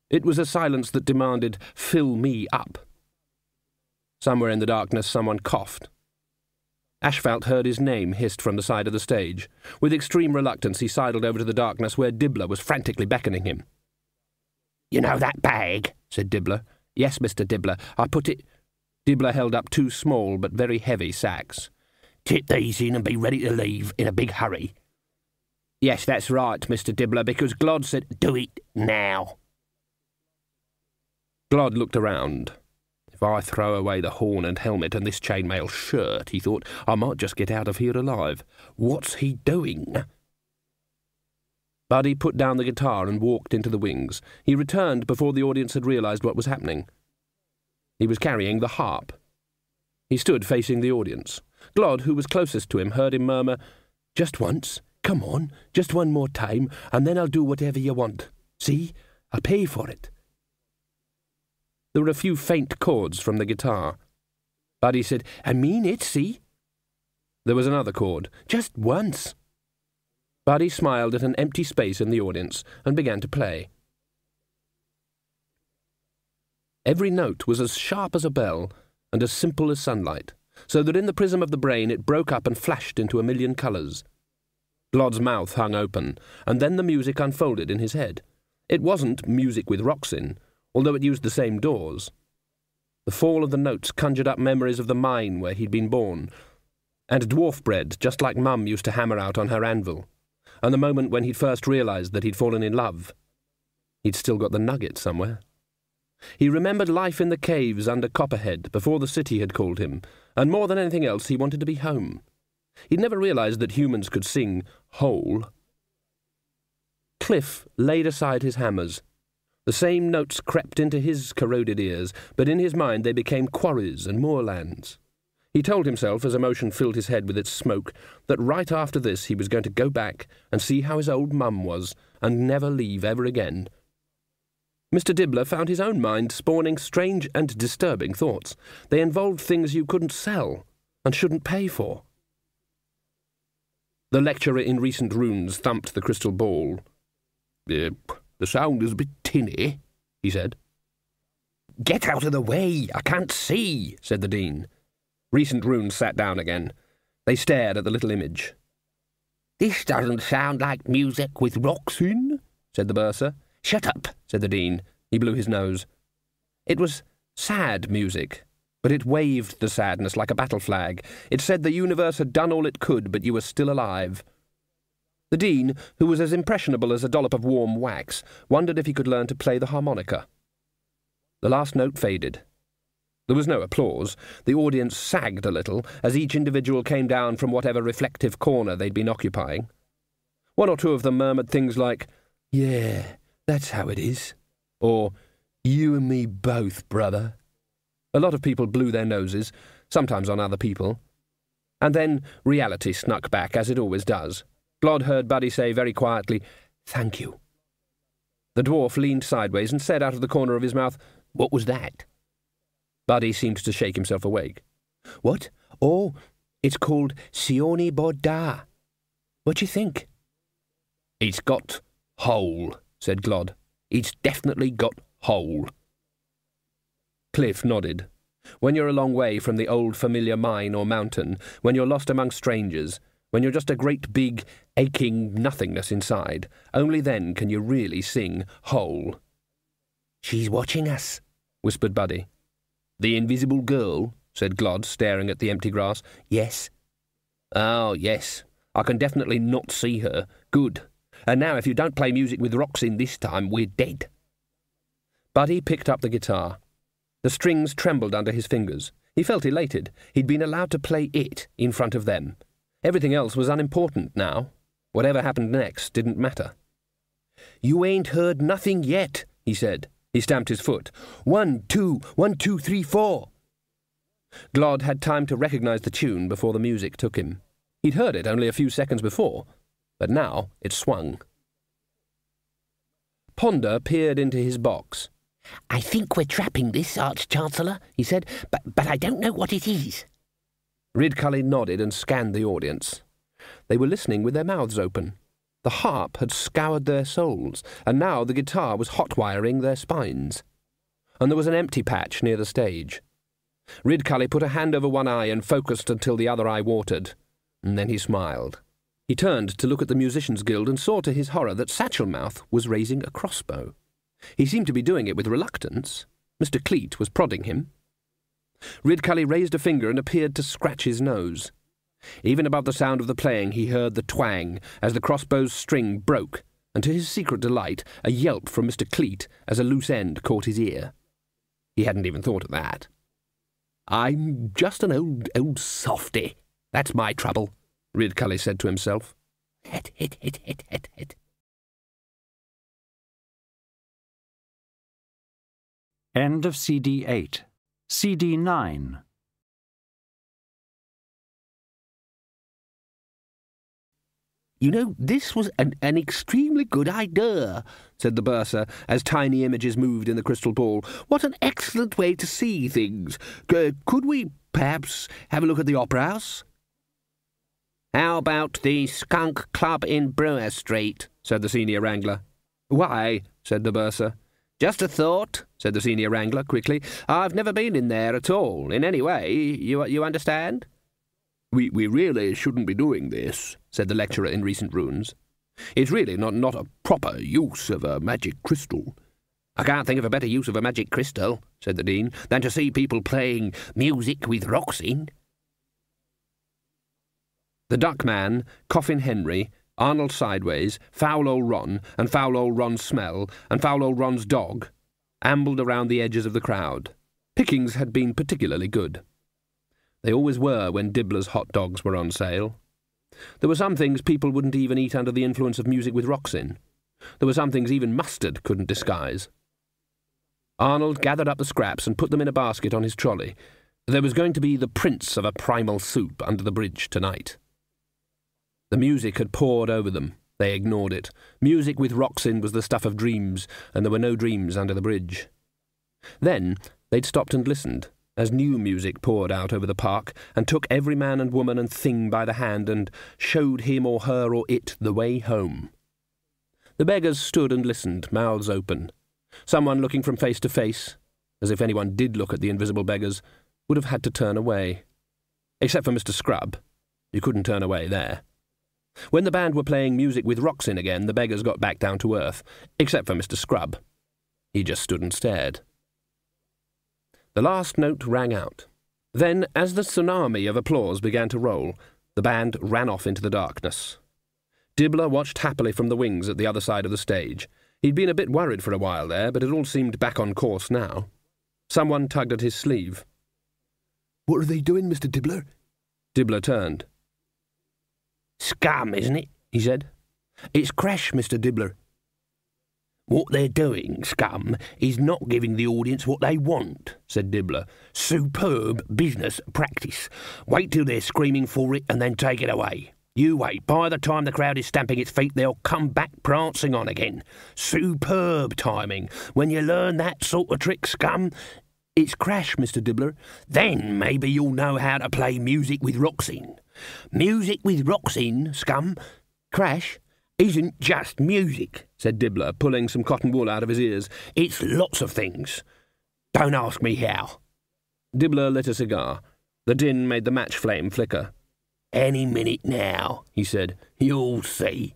It was a silence that demanded, "Fill me up." Somewhere in the darkness someone coughed. Ashfelt heard his name hissed from the side of the stage. With extreme reluctance he sidled over to the darkness where Dibbler was frantically beckoning him. "You know that bag?" said Dibbler. "Yes, Mr. Dibbler. I put it—" Dibbler held up two small but very heavy sacks. "Tip these in and be ready to leave in a big hurry." "Yes, that's right, Mr. Dibbler, because Glod said—" "Do it now." Glod looked around. "If I throw away the horn and helmet and this chainmail shirt," he thought, "I might just get out of here alive. What's he doing?" Buddy put down the guitar and walked into the wings. He returned before the audience had realised what was happening. He was carrying the harp. He stood facing the audience. Glod, who was closest to him, heard him murmur, "Just once. Come on, just one more time, and then I'll do whatever you want. See? I'll pay for it." There were a few faint chords from the guitar. Buddy said, "I mean it, see?" There was another chord. "Just once." Buddy smiled at an empty space in the audience and began to play. Every note was as sharp as a bell and as simple as sunlight, so that in the prism of the brain it broke up and flashed into a million colours. Glod's mouth hung open, and then the music unfolded in his head. It wasn't music with rocks in, although it used the same doors. The fall of the notes conjured up memories of the mine where he'd been born, and dwarf bread just like Mum used to hammer out on her anvil, and the moment when he'd first realised that he'd fallen in love. He'd still got the nugget somewhere. He remembered life in the caves under Copperhead before the city had called him, and more than anything else he wanted to be home. He'd never realised that humans could sing whole. Cliff laid aside his hammers. The same notes crept into his corroded ears, but in his mind they became quarries and moorlands. He told himself, as emotion filled his head with its smoke, that right after this he was going to go back and see how his old mum was, and never leave ever again. Mr. Dibbler found his own mind spawning strange and disturbing thoughts. They involved things you couldn't sell and shouldn't pay for. The lecturer in recent runes thumped the crystal ball. The sound is a bit tinny," he said. "Get out of the way! I can't see," said the Dean. Recent runes sat down again. They stared at the little image. "This doesn't sound like music with rocks in," said the bursar. "Shut up," said the Dean. He blew his nose. It was sad music, but it waved the sadness like a battle flag. It said the universe had done all it could, but you were still alive. The Dean, who was as impressionable as a dollop of warm wax, wondered if he could learn to play the harmonica. The last note faded. There was no applause. The audience sagged a little as each individual came down from whatever reflective corner they'd been occupying. One or two of them murmured things like, "Yeah, that's how it is," or "You and me both, brother." A lot of people blew their noses, sometimes on other people. And then reality snuck back, as it always does. Glod heard Buddy say very quietly, "Thank you." The dwarf leaned sideways and said out of the corner of his mouth, "What was that?" Buddy seemed to shake himself awake. "What? Oh, it's called Sioni Boda. What do you think?" "It's got hole," said Glod. "It's definitely got hole." Cliff nodded. When you're a long way from the old familiar mine or mountain, when you're lost among strangers, when you're just a great big, aching nothingness inside, only then can you really sing hole. "She's watching us," whispered Buddy. "The invisible girl?" said Glod, staring at the empty grass. "Yes." "Oh, yes. I can definitely not see her. Good. And now if you don't play music with rocks in this time, we're dead." Buddy picked up the guitar. The strings trembled under his fingers. He felt elated. He'd been allowed to play it in front of them. Everything else was unimportant now. Whatever happened next didn't matter. "You ain't heard nothing yet," he said. He stamped his foot. 1, 2, 1, 2, 3, 4. Glod had time to recognize the tune before the music took him. He'd heard it only a few seconds before, but now it swung. Ponder peered into his box. "I think we're trapping this, Arch-Chancellor," he said, but I don't know what it is." Ridcully nodded and scanned the audience. They were listening with their mouths open. The harp had scoured their souls, and now the guitar was hot-wiring their spines. And there was an empty patch near the stage. Ridcully put a hand over one eye and focused until the other eye watered, and then he smiled. He turned to look at the Musicians' Guild and saw to his horror that Satchelmouth was raising a crossbow. He seemed to be doing it with reluctance. Mr. Cleet was prodding him. Ridcully raised a finger and appeared to scratch his nose. Even above the sound of the playing he heard the twang as the crossbow's string broke, and to his secret delight a yelp from Mr. Cleet as a loose end caught his ear. He hadn't even thought of that. "I'm just an old softy. That's my trouble," Ridcully said to himself. Hit. End of CD 8. CD 9. "You know, this was an extremely good idea," said the bursar, as tiny images moved in the crystal ball. "What an excellent way to see things. Could we perhaps have a look at the Opera House?" "How about the Skunk Club in Brewer Street?" said the senior wrangler. "Why?" said the bursar. "Just a thought," said the senior wrangler quickly. "I've never been in there at all, in any way. You understand?" We really shouldn't be doing this," said the lecturer in recent runes. "It's really not a proper use of a magic crystal." "I can't think of a better use of a magic crystal," said the dean, "than to see people playing music with rocks in." The Duckman, Coffin Henry, Arnold Sideways, Foul Old Ron, and Foul Old Ron's Smell, and Foul Old Ron's Dog ambled around the edges of the crowd. Pickings had been particularly good. They always were when Dibbler's hot dogs were on sale. There were some things people wouldn't even eat under the influence of music with rocks in. There were some things even mustard couldn't disguise. Arnold gathered up the scraps and put them in a basket on his trolley. There was going to be the prince of a primal soup under the bridge tonight. The music had poured over them. They ignored it. Music with rocks in was the stuff of dreams, and there were no dreams under the bridge. Then they'd stopped and listened, as new music poured out over the park, and took every man and woman and thing by the hand and showed him or her or it the way home. The beggars stood and listened, mouths open. Someone looking from face to face, as if anyone did look at the invisible beggars, would have had to turn away. Except for Mr. Scrubb. You couldn't turn away there. When the band were playing music with rocks in again, the beggars got back down to earth, except for Mr. Scrubb. He just stood and stared. The last note rang out. Then, as the tsunami of applause began to roll, the band ran off into the darkness. Dibbler watched happily from the wings at the other side of the stage. He'd been a bit worried for a while there, but it all seemed back on course now. Someone tugged at his sleeve. What are they doing, Mr. Dibbler? Dibbler turned. Scum, isn't it? He said. It's crash, Mr. Dibbler. What they're doing, Scum, is not giving the audience what they want, said Dibbler. Superb business practice. Wait till they're screaming for it and then take it away. You wait. By the time the crowd is stamping its feet, they'll come back prancing on again. Superb timing. When you learn that sort of trick, Scum, it's crash, Mr. Dibbler. Then maybe you'll know how to play music with rocks in. Music with rocks in, Scum. Crash isn't just music, said Dibbler, pulling some cotton wool out of his ears. It's lots of things. Don't ask me how. Dibbler lit a cigar. The din made the match flame flicker. Any minute now, he said. You'll see.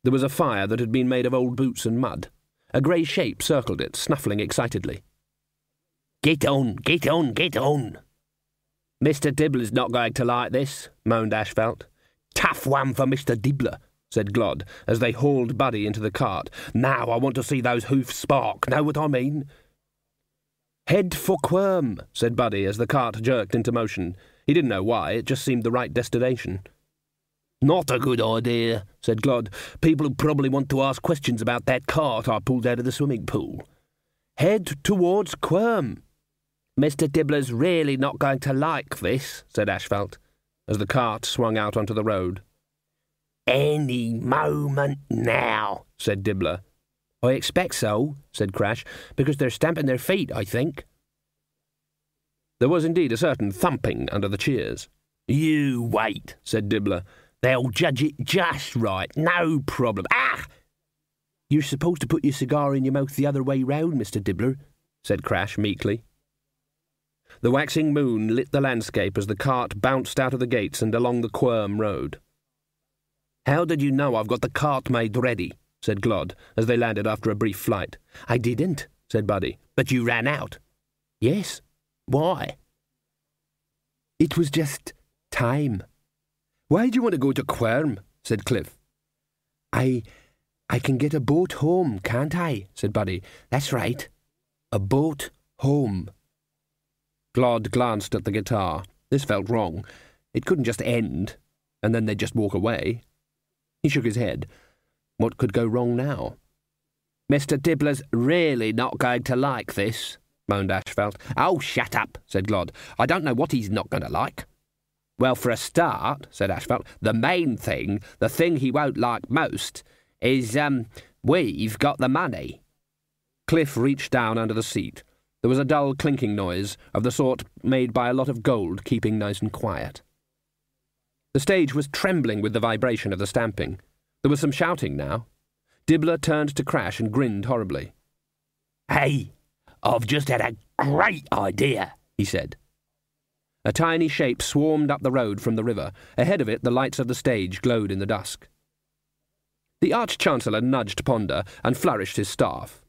There was a fire that had been made of old boots and mud. A grey shape circled it, snuffling excitedly. Get on, get on, get on. Mr. Dibbler's not going to like this, moaned Ashfelt. Tough one for Mr. Dibbler, said Glod, as they hauled Buddy into the cart. Now I want to see those hoofs spark, know what I mean? Head for Quirm, said Buddy as the cart jerked into motion. He didn't know why, it just seemed the right destination. Not a good idea, said Glod. People will probably want to ask questions about that cart I pulled out of the swimming pool. Head towards Quirm. Mr. Dibbler's really not going to like this, said Ashfelt, as the cart swung out onto the road. Any moment now, said Dibbler. I expect so, said Crash, because they're stamping their feet, I think. There was indeed a certain thumping under the cheers. You wait, said Dibbler. They'll judge it just right, no problem. Ah! You're supposed to put your cigar in your mouth the other way round, Mr. Dibbler, said Crash meekly. The waxing moon lit the landscape as the cart bounced out of the gates and along the Quirm road. How did you know I've got the cart made ready? Said Glod, as they landed after a brief flight. I didn't, said Buddy. But you ran out. Yes. Why? It was just time. Why do you want to go to Quirm? Said Cliff. I can get a boat home, can't I? Said Buddy. That's right. A boat home. Glod glanced at the guitar. This felt wrong. It couldn't just end, and then they'd just walk away. He shook his head. What could go wrong now? Mr. Dibbler's really not going to like this, moaned Ashfelt. Oh, shut up, said Glod. I don't know what he's not going to like. Well, for a start, said Ashfelt, the main thing, the thing he won't like most, is, we've got the money. Cliff reached down under the seat. There was a dull clinking noise, of the sort made by a lot of gold keeping nice and quiet. The stage was trembling with the vibration of the stamping. There was some shouting now. Dibbler turned to Crash and grinned horribly. Hey, I've just had a great idea, he said. A tiny shape swarmed up the road from the river. Ahead of it, the lights of the stage glowed in the dusk. The Arch-Chancellor nudged Ponder and flourished his staff.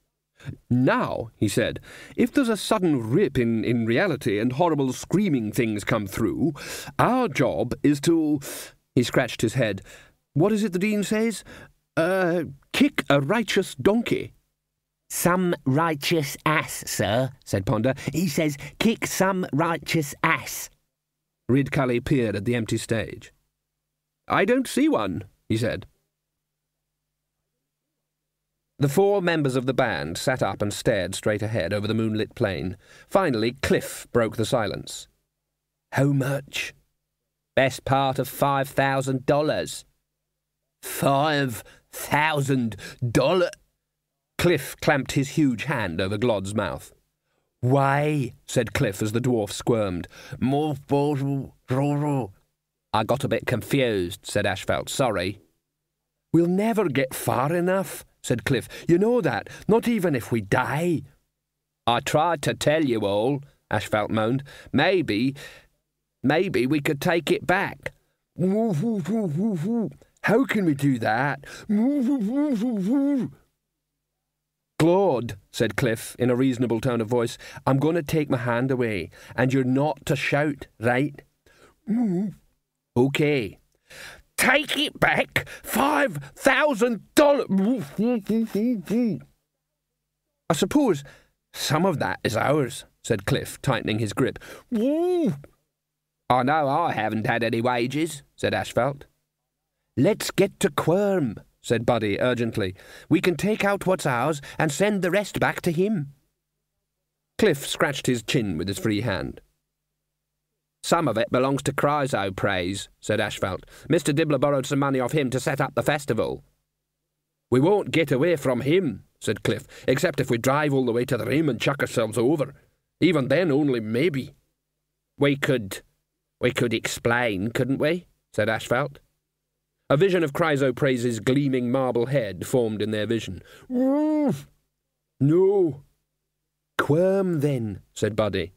Now, he said, if there's a sudden rip in reality and horrible screaming things come through, our job is to... He scratched his head. What is it the Dean says? Kick a righteous donkey. Some righteous ass, sir, said Ponder. He says, kick some righteous ass. Ridcully peered at the empty stage. I don't see one, he said. The four members of the band sat up and stared straight ahead over the moonlit plain. Finally, Cliff broke the silence. How much? Best part of $5,000. $5,000? Cliff clamped his huge hand over Glod's mouth. Why? Said Cliff as the dwarf squirmed. I got a bit confused, said Ashfelt. Sorry. We'll never get far enough, said Cliff. You know that, not even if we die. I tried to tell you all, Ashfelt moaned. Maybe we could take it back. How can we do that? Claude, said Cliff in a reasonable tone of voice, I'm going to take my hand away, and you're not to shout, right? Okay. Take it back! $5,000! I suppose some of that is ours, said Cliff, tightening his grip. Woo! I know I haven't had any wages, said Ashfelt. Let's get to Quirm, said Buddy urgently. We can take out what's ours and send the rest back to him. Cliff scratched his chin with his free hand. Some of it belongs to Chrysoprase, said Ashfelt. Mr. Dibbler borrowed some money off him to set up the festival. We won't get away from him, said Cliff, except if we drive all the way to the rim and chuck ourselves over. Even then, only maybe. We could explain, couldn't we? Said Ashfelt. A vision of Chrysoprase's gleaming marble head formed in their vision. No. Quirm, then, said Buddy.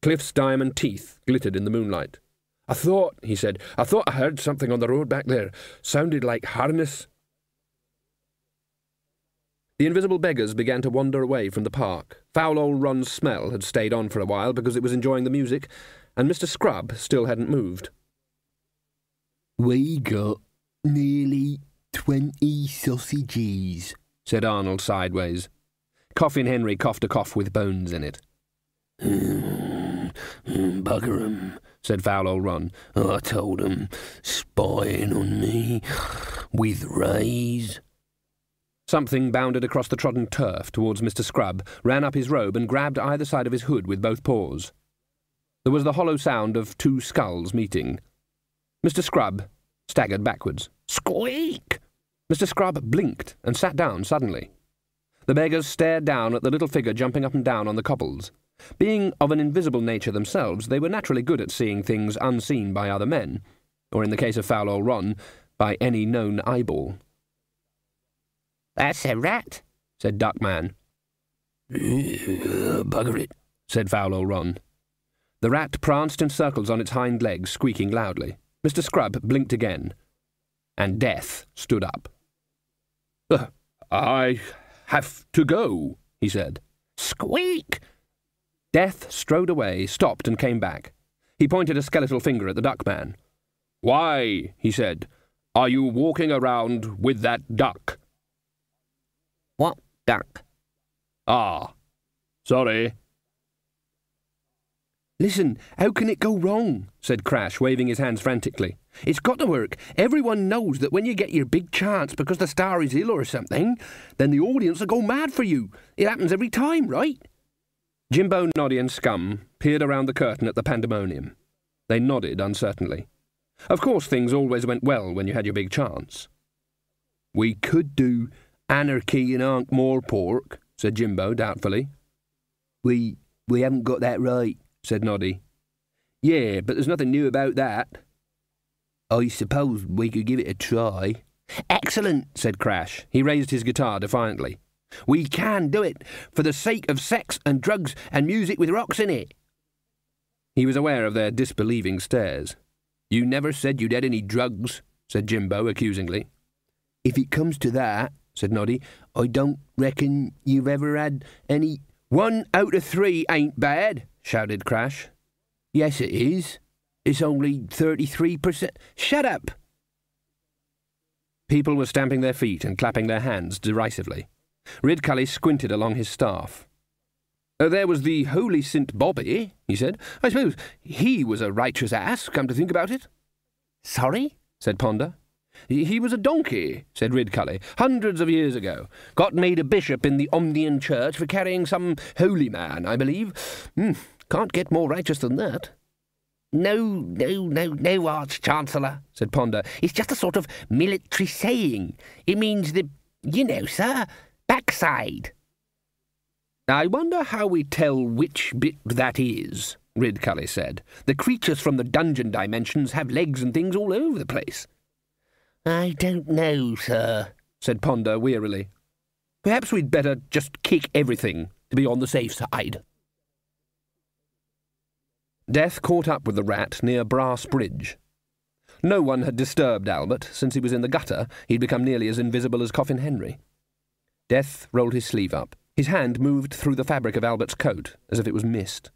Cliff's diamond teeth glittered in the moonlight. I thought I heard something on the road back there. Sounded like harness. The invisible beggars began to wander away from the park. Foul old Ron's smell had stayed on for a while because it was enjoying the music, and Mr. Scrub still hadn't moved. We got nearly 20 sausages, said Arnold sideways. Coffin Henry coughed a cough with bones in it. Bugger 'em, said foul old Ron. I told 'em, spying on me with rays. Something bounded across the trodden turf towards Mr. Scrub, ran up his robe and grabbed either side of his hood with both paws. There was the hollow sound of two skulls meeting. Mr. Scrub staggered backwards. Squeak! Mr. Scrub blinked and sat down suddenly. The beggars stared down at the little figure jumping up and down on the cobbles. Being of an invisible nature themselves, they were naturally good at seeing things unseen by other men, or in the case of foul old Ron, by any known eyeball. That's a rat, said Duckman. Bugger it, said foul old Ron. The rat pranced in circles on its hind legs, squeaking loudly. Mr. Scrub blinked again, and Death stood up. I have to go, he said. Squeak! Death strode away, stopped, and came back. He pointed a skeletal finger at the Duckman. Why, he said, are you walking around with that duck? What duck? Ah, sorry. Listen, how can it go wrong? Said Crash, waving his hands frantically. It's got to work. Everyone knows that when you get your big chance because the star is ill or something, then the audience will go mad for you. It happens every time, right? Jimbo, Noddy and Scum peered around the curtain at the pandemonium. They nodded uncertainly. Of course things always went well when you had your big chance. We could do Anarchy in Ankh-Morpork, said Jimbo doubtfully. We haven't got that right, said Noddy. Yeah, but there's nothing new about that. I suppose we could give it a try. Excellent, said Crash. He raised his guitar defiantly. We can do it, for the sake of sex and drugs and music with rocks in it. He was aware of their disbelieving stares. You never said you'd had any drugs, said Jimbo accusingly. If it comes to that, said Noddy, I don't reckon you've ever had any... 1 out of 3 ain't bad, shouted Crash. Yes, it is. It's only 33%. Shut up! People were stamping their feet and clapping their hands derisively. Ridcully squinted along his staff. There was the holy St. Bobby, he said. I suppose he was a righteous ass, come to think about it. Sorry? Said Ponder. He was a donkey, said Ridcully, hundreds of years ago. Got made a bishop in the Omnian Church for carrying some holy man, I believe. Can't get more righteous than that. No, Arch-Chancellor, said Ponder. It's just a sort of military saying. It means sir, backside. I wonder how we tell which bit that is, Ridcully said. The creatures from the dungeon dimensions have legs and things all over the place. I don't know, sir, said Ponder wearily. Perhaps we'd better just kick everything to be on the safe side. Death caught up with the rat near Brass Bridge. No one had disturbed Albert. Since he was in the gutter, he'd become nearly as invisible as Coffin Henry. Death rolled his sleeve up. His hand moved through the fabric of Albert's coat, as if it was mist.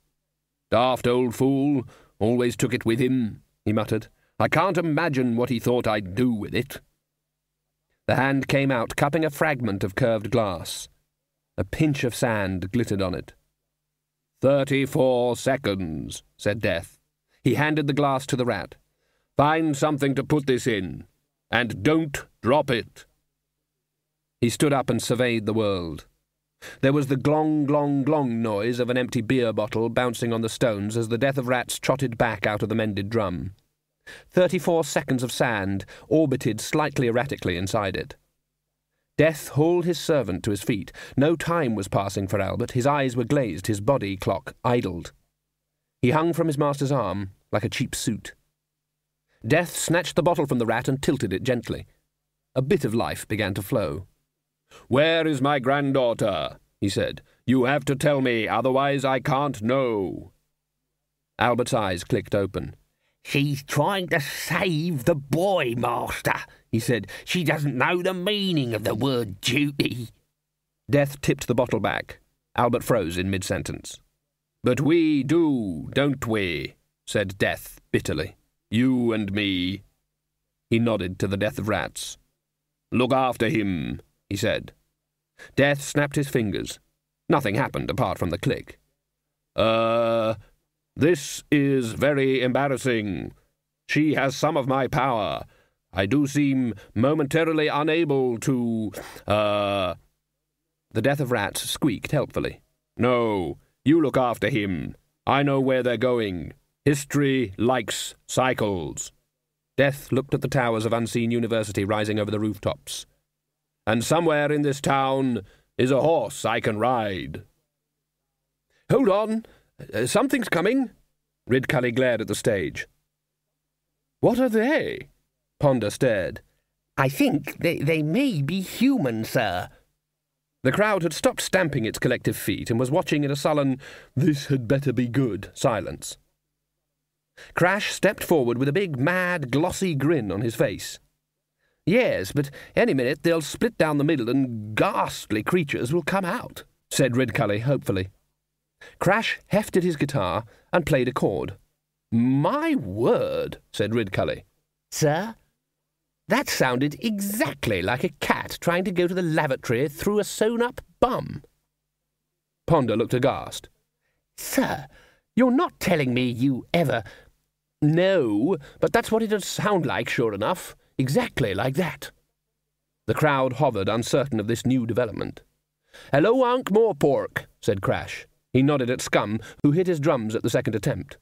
Daft old fool, always took it with him, he muttered. I can't imagine what he thought I'd do with it. The hand came out, cupping a fragment of curved glass. A pinch of sand glittered on it. "34 seconds," said Death. He handed the glass to the rat. "Find something to put this in, and don't drop it." He stood up and surveyed the world. There was the glong, glong, glong noise of an empty beer bottle bouncing on the stones as the Death of Rats trotted back out of the mended drum. 34 seconds of sand orbited slightly erratically inside it. Death hauled his servant to his feet. No time was passing for Albert. His eyes were glazed, his body clock idled. He hung from his master's arm like a cheap suit. Death snatched the bottle from the rat and tilted it gently. A bit of life began to flow. "Where is my granddaughter?" he said. "You have to tell me, otherwise I can't know." Albert's eyes clicked open. "She's trying to save the boy, Master," he said. "She doesn't know the meaning of the word duty." Death tipped the bottle back. Albert froze in mid-sentence. "But we do, don't we?" said Death bitterly. "You and me." He nodded to the Death of Rats. "Look after him," he said. Death snapped his fingers. Nothing happened apart from the click. This is very embarrassing. She has some of my power. I do seem momentarily unable to, The Death of Rats squeaked helpfully. "No, you look after him. I know where they're going. History likes cycles." Death looked at the towers of Unseen University rising over the rooftops. "And somewhere in this town is a horse I can ride." "Hold on! Something's coming!" Ridcully glared at the stage. "What are they?" Ponder stared. "I think they may be human, sir." The crowd had stopped stamping its collective feet and was watching in a sullen, "this had better be good" silence. Crash stepped forward with a big, mad, glossy grin on his face. "Yes, but any minute they'll split down the middle and ghastly creatures will come out," said Ridcully hopefully. Crash hefted his guitar and played a chord. "My word," said Ridcully. "Sir?" "That sounded exactly like a cat trying to go to the lavatory through a sewn-up bum." Ponder looked aghast. "Sir, you're not telling me you ever—" "No, but that's what it'd sound like, sure enough. Exactly like that." The crowd hovered, uncertain of this new development. "Hello, Unc Morepork," said Crash. He nodded at Scum, who hit his drums at the second attempt.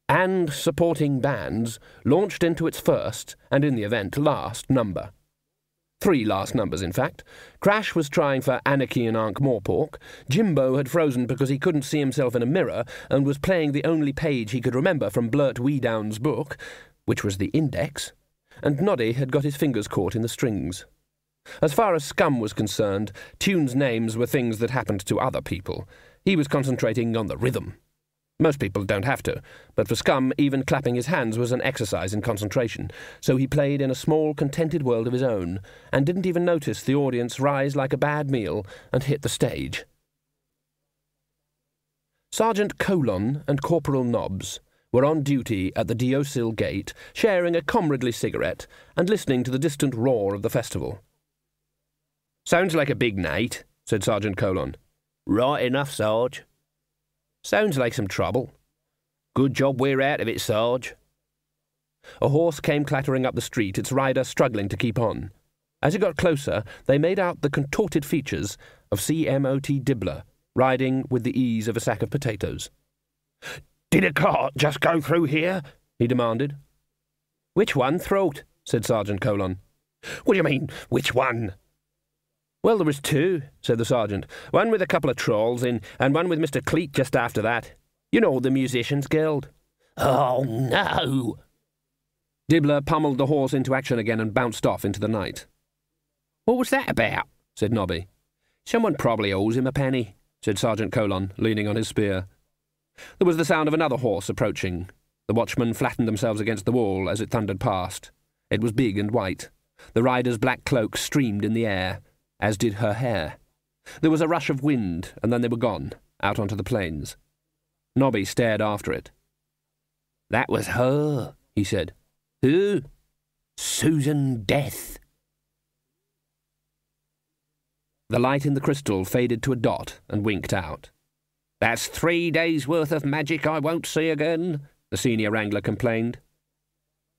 And supporting bands launched into its first, and in the event, last number. 3 last numbers, in fact. Crash was trying for Anarchy and Ankh Morepork. Jimbo had frozen because he couldn't see himself in a mirror and was playing the only page he could remember from Blurt Weedown's book, which was the index, and Noddy had got his fingers caught in the strings. As far as Scum was concerned, tunes' names were things that happened to other people. He was concentrating on the rhythm. Most people don't have to, but for Scum, even clapping his hands was an exercise in concentration, so he played in a small, contented world of his own, and didn't even notice the audience rise like a bad meal and hit the stage. Sergeant Colon and Corporal Nobbs were on duty at the Deosil Gate, sharing a comradely cigarette and listening to the distant roar of the festival. "Sounds like a big night," said Sergeant Colon. "Right enough, Sarge." "Sounds like some trouble." "Good job we're out of it, Sarge." A horse came clattering up the street, its rider struggling to keep on. As it got closer, they made out the contorted features of CMOT Dibbler, riding with the ease of a sack of potatoes. "Did a cart just go through here?" he demanded. "Which one, Throat?" said Sergeant Colon. "What do you mean, which one?" "Well, there was 2, said the sergeant. One with a couple of trolls in, and one with Mr. Cleek just after that. You know, the Musicians' Guild." "Oh, no!" Dibbler pummeled the horse into action again and bounced off into the night. "What was that about?" said Nobby. "Someone probably owes him a penny," said Sergeant Colon, leaning on his spear. There was the sound of another horse approaching. The watchmen flattened themselves against the wall as it thundered past. It was big and white. The rider's black cloak streamed in the air, as did her hair. There was a rush of wind, and then they were gone, out onto the plains. Nobby stared after it. "That was her," he said. "Who?" "Susan Death." The light in the crystal faded to a dot and winked out. That's 3 days' worth of magic I won't see again, the senior wrangler complained.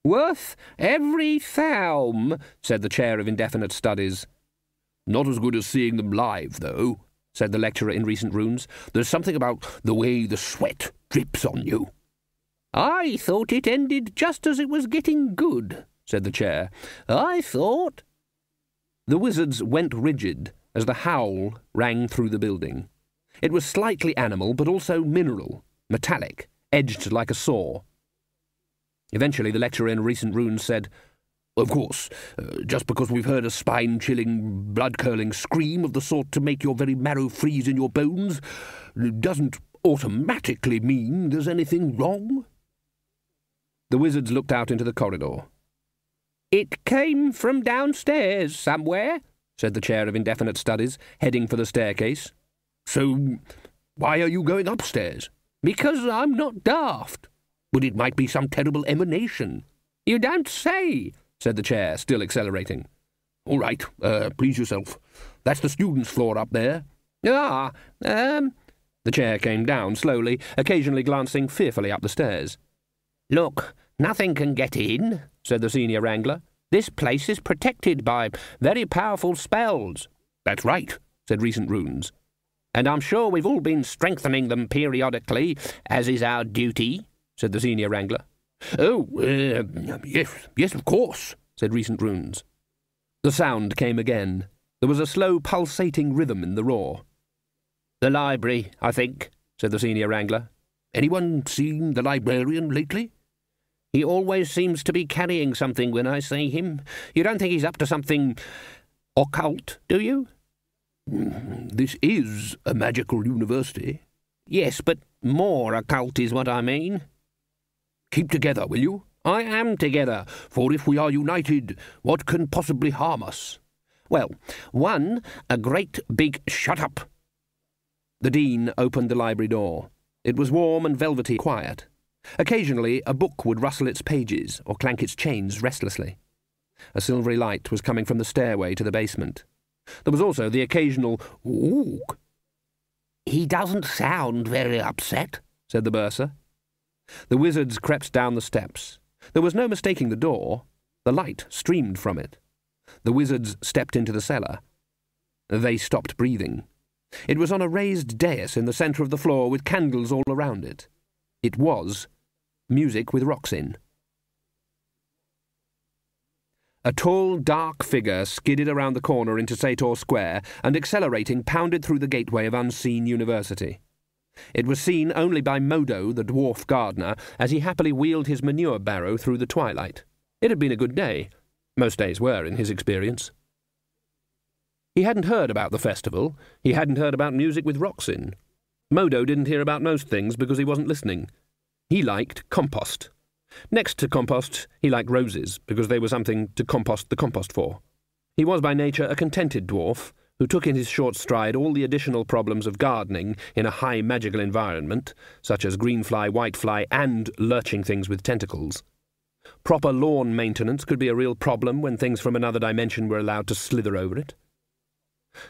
Worth every thalm, said the chair of indefinite studies. Not as good as seeing them live, though, said the lecturer in recent runes. There's something about the way the sweat drips on you. I thought it ended just as it was getting good, said the chair. I thought... The wizards went rigid as the howl rang through the building. It was slightly animal, but also mineral, metallic, edged like a saw. Eventually the lecturer in recent runes said, Of course, just because we've heard a spine-chilling, blood-curling scream of the sort to make your very marrow freeze in your bones, doesn't automatically mean there's anything wrong. The wizards looked out into the corridor. It came from downstairs somewhere, said the chair of indefinite studies, heading for the staircase. So, why are you going upstairs? Because I'm not daft. But it might be some terrible emanation. You don't say, said the chair, still accelerating. All right, please yourself. That's the students' floor up there. The chair came down slowly, occasionally glancing fearfully up the stairs. Look, nothing can get in, said the senior wrangler. This place is protected by very powerful spells. That's right, said recent runes. And I'm sure we've all been strengthening them periodically, as is our duty, said the senior wrangler. Oh, yes, of course, said recent runes. The sound came again. There was a slow, pulsating rhythm in the roar. The library, I think, said the senior wrangler. Anyone seen the librarian lately? He always seems to be carrying something when I see him. You don't think he's up to something occult, do you? This is a magical university. Yes, but more occult is what I mean. Keep together, will you? I am together, for if we are united, what can possibly harm us? Well, one, a great big shut up. The dean opened the library door. It was warm and velvety quiet. Occasionally a book would rustle its pages or clank its chains restlessly. A silvery light was coming from the stairway to the basement. There was also the occasional "Ooh." He doesn't sound very upset, said the bursar. The wizards crept down the steps. There was no mistaking the door. The light streamed from it. The wizards stepped into the cellar. They stopped breathing. It was on a raised dais in the centre of the floor with candles all around it. It was music with rocks in. A tall, dark figure skidded around the corner into Sator Square and, accelerating, pounded through the gateway of unseen university. It was seen only by Modo, the dwarf gardener, as he happily wheeled his manure barrow through the twilight. It had been a good day. Most days were, in his experience. He hadn't heard about the festival. He hadn't heard about music with rocks in. Modo didn't hear about most things because he wasn't listening. He liked compost. Next to compost, he liked roses, because they were something to compost the compost for. He was by nature a contented dwarf, who took in his short stride all the additional problems of gardening in a high magical environment, such as greenfly, whitefly, and lurching things with tentacles. Proper lawn maintenance could be a real problem when things from another dimension were allowed to slither over it.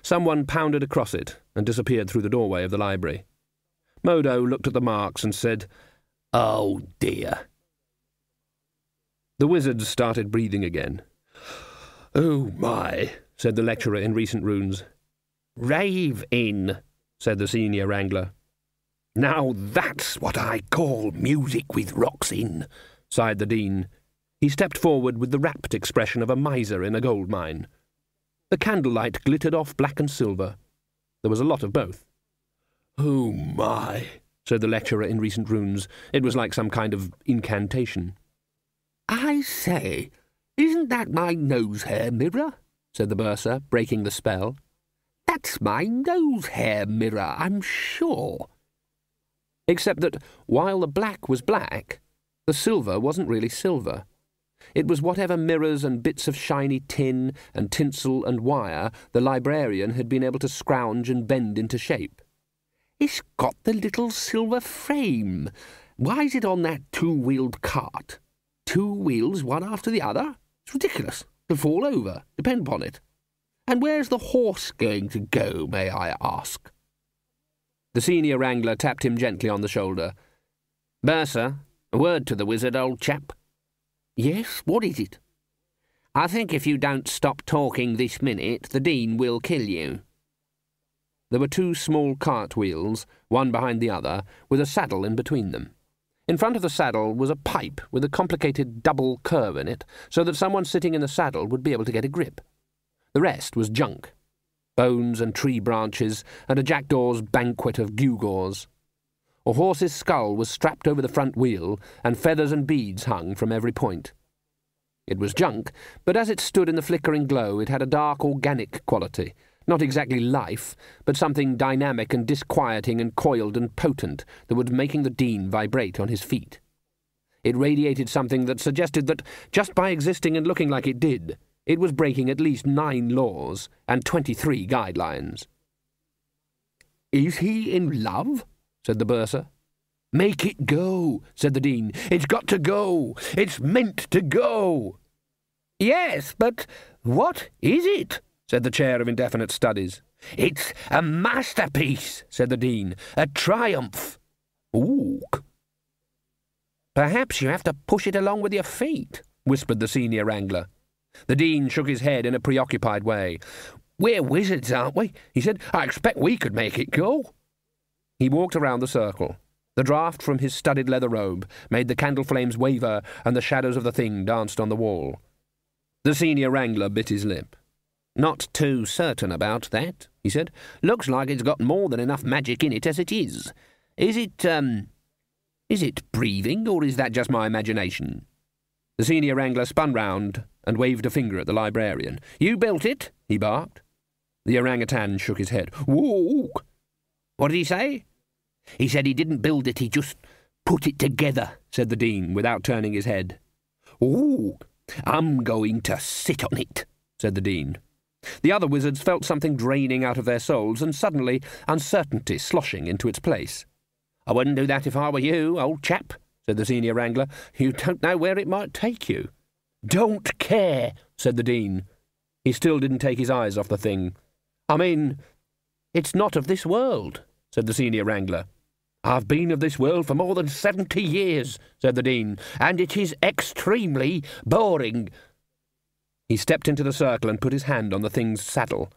Someone pounded across it and disappeared through the doorway of the library. Modo looked at the marks and said, "Oh, dear." The wizards started breathing again. "Oh, my," said the lecturer in recent runes. "Rave in," said the senior wrangler. "Now that's what I call music with rocks in," sighed the dean. He stepped forward with the rapt expression of a miser in a gold mine. The candlelight glittered off black and silver. There was a lot of both. "Oh, my," said the lecturer in recent runes. It was like some kind of incantation. "I say, isn't that my nose hair mirror?" said the bursar, breaking the spell. "That's my nose hair mirror, I'm sure." Except that, while the black was black, the silver wasn't really silver. It was whatever mirrors and bits of shiny tin and tinsel and wire the librarian had been able to scrounge and bend into shape. "It's got the little silver frame. Why's it on that two-wheeled cart? 2 wheels, one after the other? It's ridiculous. It'll fall over, depend upon it. And where's the horse going to go, may I ask?" The senior wrangler tapped him gently on the shoulder. Bursar, a word to the wizard, old chap. Yes, what is it? I think if you don't stop talking this minute, the Dean will kill you. There were 2 small cart wheels, one behind the other, with a saddle in between them. In front of the saddle was a pipe with a complicated double curve in it, so that someone sitting in the saddle would be able to get a grip. The rest was junk. Bones and tree branches, and a jackdaw's banquet of gewgaws. A horse's skull was strapped over the front wheel, and feathers and beads hung from every point. It was junk, but as it stood in the flickering glow, it had a dark organic quality, not exactly life, but something dynamic and disquieting and coiled and potent that was making the Dean vibrate on his feet. It radiated something that suggested that, just by existing and looking like it did, it was breaking at least 9 laws and 23 guidelines. Is he in love? Said the bursar. Make it go, said the Dean. It's got to go. It's meant to go. Yes, but what is it? Said the chair of indefinite studies. It's a masterpiece, said the Dean. A triumph. Ooh. Perhaps you have to push it along with your feet, whispered the senior wrangler. The Dean shook his head in a preoccupied way. We're wizards, aren't we? He said. I expect we could make it go. He walked around the circle. The draught from his studded leather robe made the candle flames waver, and the shadows of the thing danced on the wall. The senior wrangler bit his lip. Not too certain about that, he said. Looks like it's got more than enough magic in it as it is. Is it breathing, or is that just my imagination? The senior wrangler spun round and waved a finger at the librarian. You built it? He barked. The orangutan shook his head. Whoa! What did he say? He said he didn't build it, he just put it together, said the Dean, without turning his head. Ooh, I'm going to sit on it, said the Dean. The other wizards felt something draining out of their souls, and suddenly uncertainty sloshing into its place. I wouldn't do that if I were you, old chap, said the senior wrangler. You don't know where it might take you. Don't care, said the Dean. He still didn't take his eyes off the thing. I mean, it's not of this world, said the senior wrangler. I've been of this world for more than 70 years, said the Dean, and it is extremely boring. He stepped into the circle and put his hand on the thing's saddle.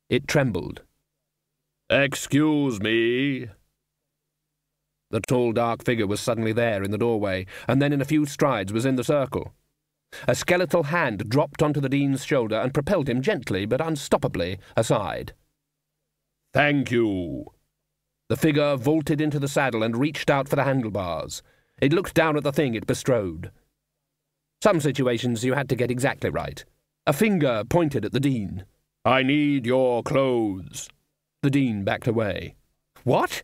It trembled. Excuse me. The tall, dark figure was suddenly there in the doorway, and then in a few strides was in the circle. A skeletal hand dropped onto the Dean's shoulder and propelled him gently but unstoppably aside. Thank you. The figure vaulted into the saddle and reached out for the handlebars. It looked down at the thing it bestrode. Some situations you had to get exactly right. A finger pointed at the Dean. I need your clothes. The Dean backed away. What?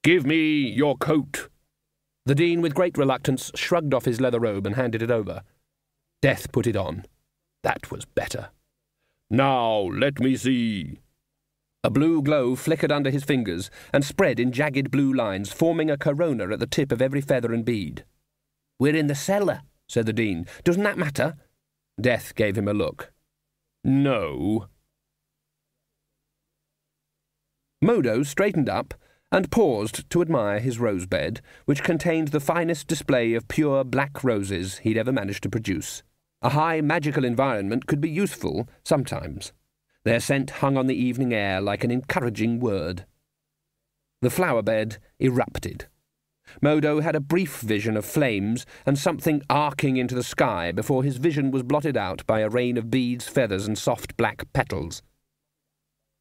Give me your coat. The Dean, with great reluctance, shrugged off his leather robe and handed it over. Death put it on. That was better. Now, let me see. A blue glow flickered under his fingers and spread in jagged blue lines, forming a corona at the tip of every feather and bead. We're in the cellar, said the Dean. Doesn't that matter? Death gave him a look. No. Modo straightened up and paused to admire his rose bed, which contained the finest display of pure black roses he'd ever managed to produce. A high magical environment could be useful sometimes. Their scent hung on the evening air like an encouraging word. The flower bed erupted. Modo had a brief vision of flames and something arcing into the sky before his vision was blotted out by a rain of beads, feathers, and soft black petals.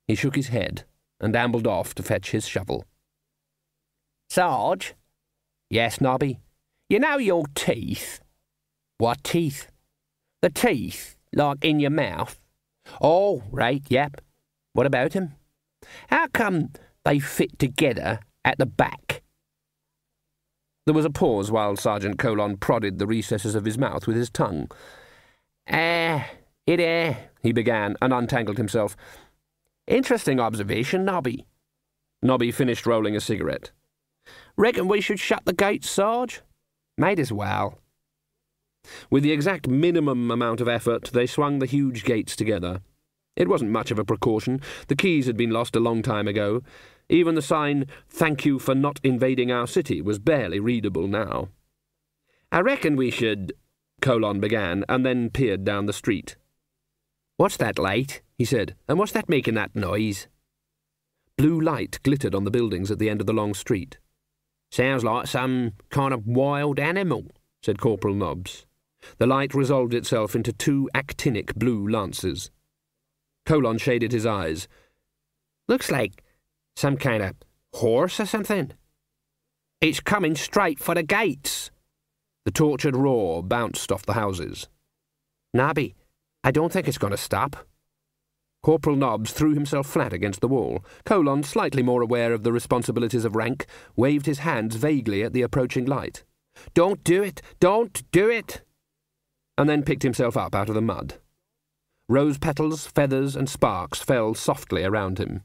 He shook his head and ambled off to fetch his shovel. Sarge? Yes, Nobby? You know your teeth? What teeth? The teeth, like in your mouth. Oh, right, yep. What about 'em? How come they fit together at the back? There was a pause while Sergeant Colon prodded the recesses of his mouth with his tongue. He began, and untangled himself. Interesting observation, Nobby. Nobby finished rolling a cigarette. Reckon we should shut the gates, Sarge? Might as well. With the exact minimum amount of effort, they swung the huge gates together. It wasn't much of a precaution. The keys had been lost a long time ago. Even the sign, "Thank you for not invading our city," was barely readable now. "I reckon we should," began, and then peered down the street. "What's that light?" he said, "and what's that making that noise?" Blue light glittered on the buildings at the end of the long street. "Sounds like some kind of wild animal," said Corporal Nobbs. The light resolved itself into 2 actinic blue lances. Colon shaded his eyes. "Looks like some kind of horse or something. It's coming straight for the gates." The tortured roar bounced off the houses. "Nobby, I don't think it's going to stop." Corporal Nobbs threw himself flat against the wall. Colon, slightly more aware of the responsibilities of rank, waved his hands vaguely at the approaching light. "Don't do it! Don't do it!" And then picked himself up out of the mud. Rose petals, feathers, and sparks fell softly around him.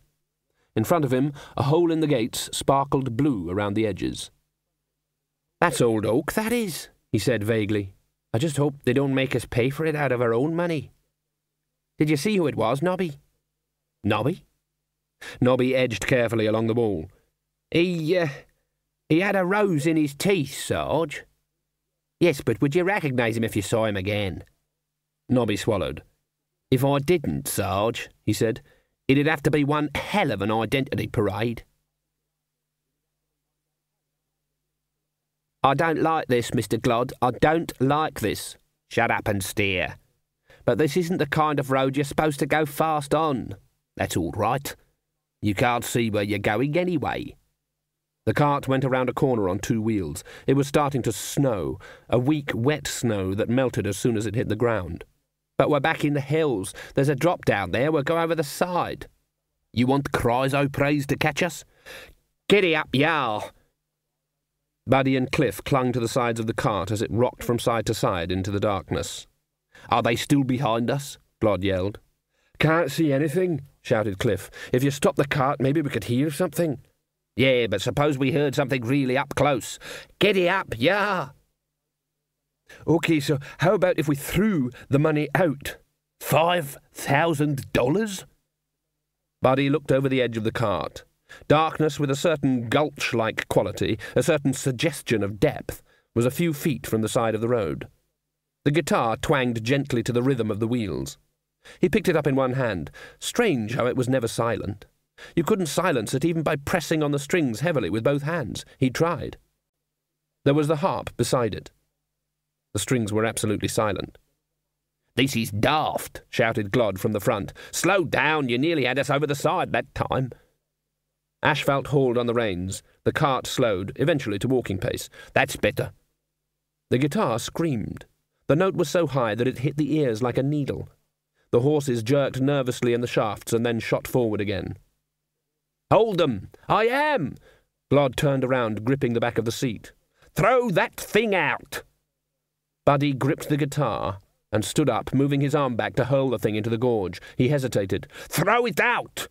In front of him, a hole in the gates sparkled blue around the edges. "That's old oak, that is," he said vaguely. "I just hope they don't make us pay for it out of our own money. Did you see who it was, Nobby?" "Nobby?" Nobby edged carefully along the wall. He had a rose in his teeth, Sarge." "Yes, but would you recognise him if you saw him again?" Nobby swallowed. "If I didn't, Sarge," he said, "it'd have to be one hell of an identity parade." "I don't like this, Mr. Glodd. I don't like this." "Shut up and steer." "But this isn't the kind of road you're supposed to go fast on." "That's all right. You can't see where you're going anyway." The cart went around a corner on 2 wheels. It was starting to snow, a weak, wet snow that melted as soon as it hit the ground. "But we're back in the hills. There's a drop down there. We'll go over the side." "You want chrysoprase to catch us?" "Giddy up, y'all." Buddy and Cliff clung to the sides of the cart as it rocked from side to side into the darkness. "Are they still behind us?" Glod yelled. "Can't see anything," shouted Cliff. "If you stop the cart, maybe we could hear something." "Yeah, but suppose we heard something really up close. Giddy up, yeah." "OK, so how about if we threw the money out?" $5,000? Buddy looked over the edge of the cart. Darkness with a certain gulch-like quality, a certain suggestion of depth, was a few feet from the side of the road. The guitar twanged gently to the rhythm of the wheels. He picked it up in one hand. Strange how it was never silent. You couldn't silence it even by pressing on the strings heavily with both hands. He tried. There was the harp beside it. The strings were absolutely silent. "This is daft," shouted Glod from the front. "Slow down, you nearly had us over the side that time." Asphalt hauled on the reins. The cart slowed, eventually to walking pace. "That's better." The guitar screamed. The note was so high that it hit the ears like a needle. The horses jerked nervously in the shafts and then shot forward again. "Hold them! I am!" Glod turned around, gripping the back of the seat. "Throw that thing out!" Buddy gripped the guitar and stood up, moving his arm back to hurl the thing into the gorge. He hesitated. "Throw it out!"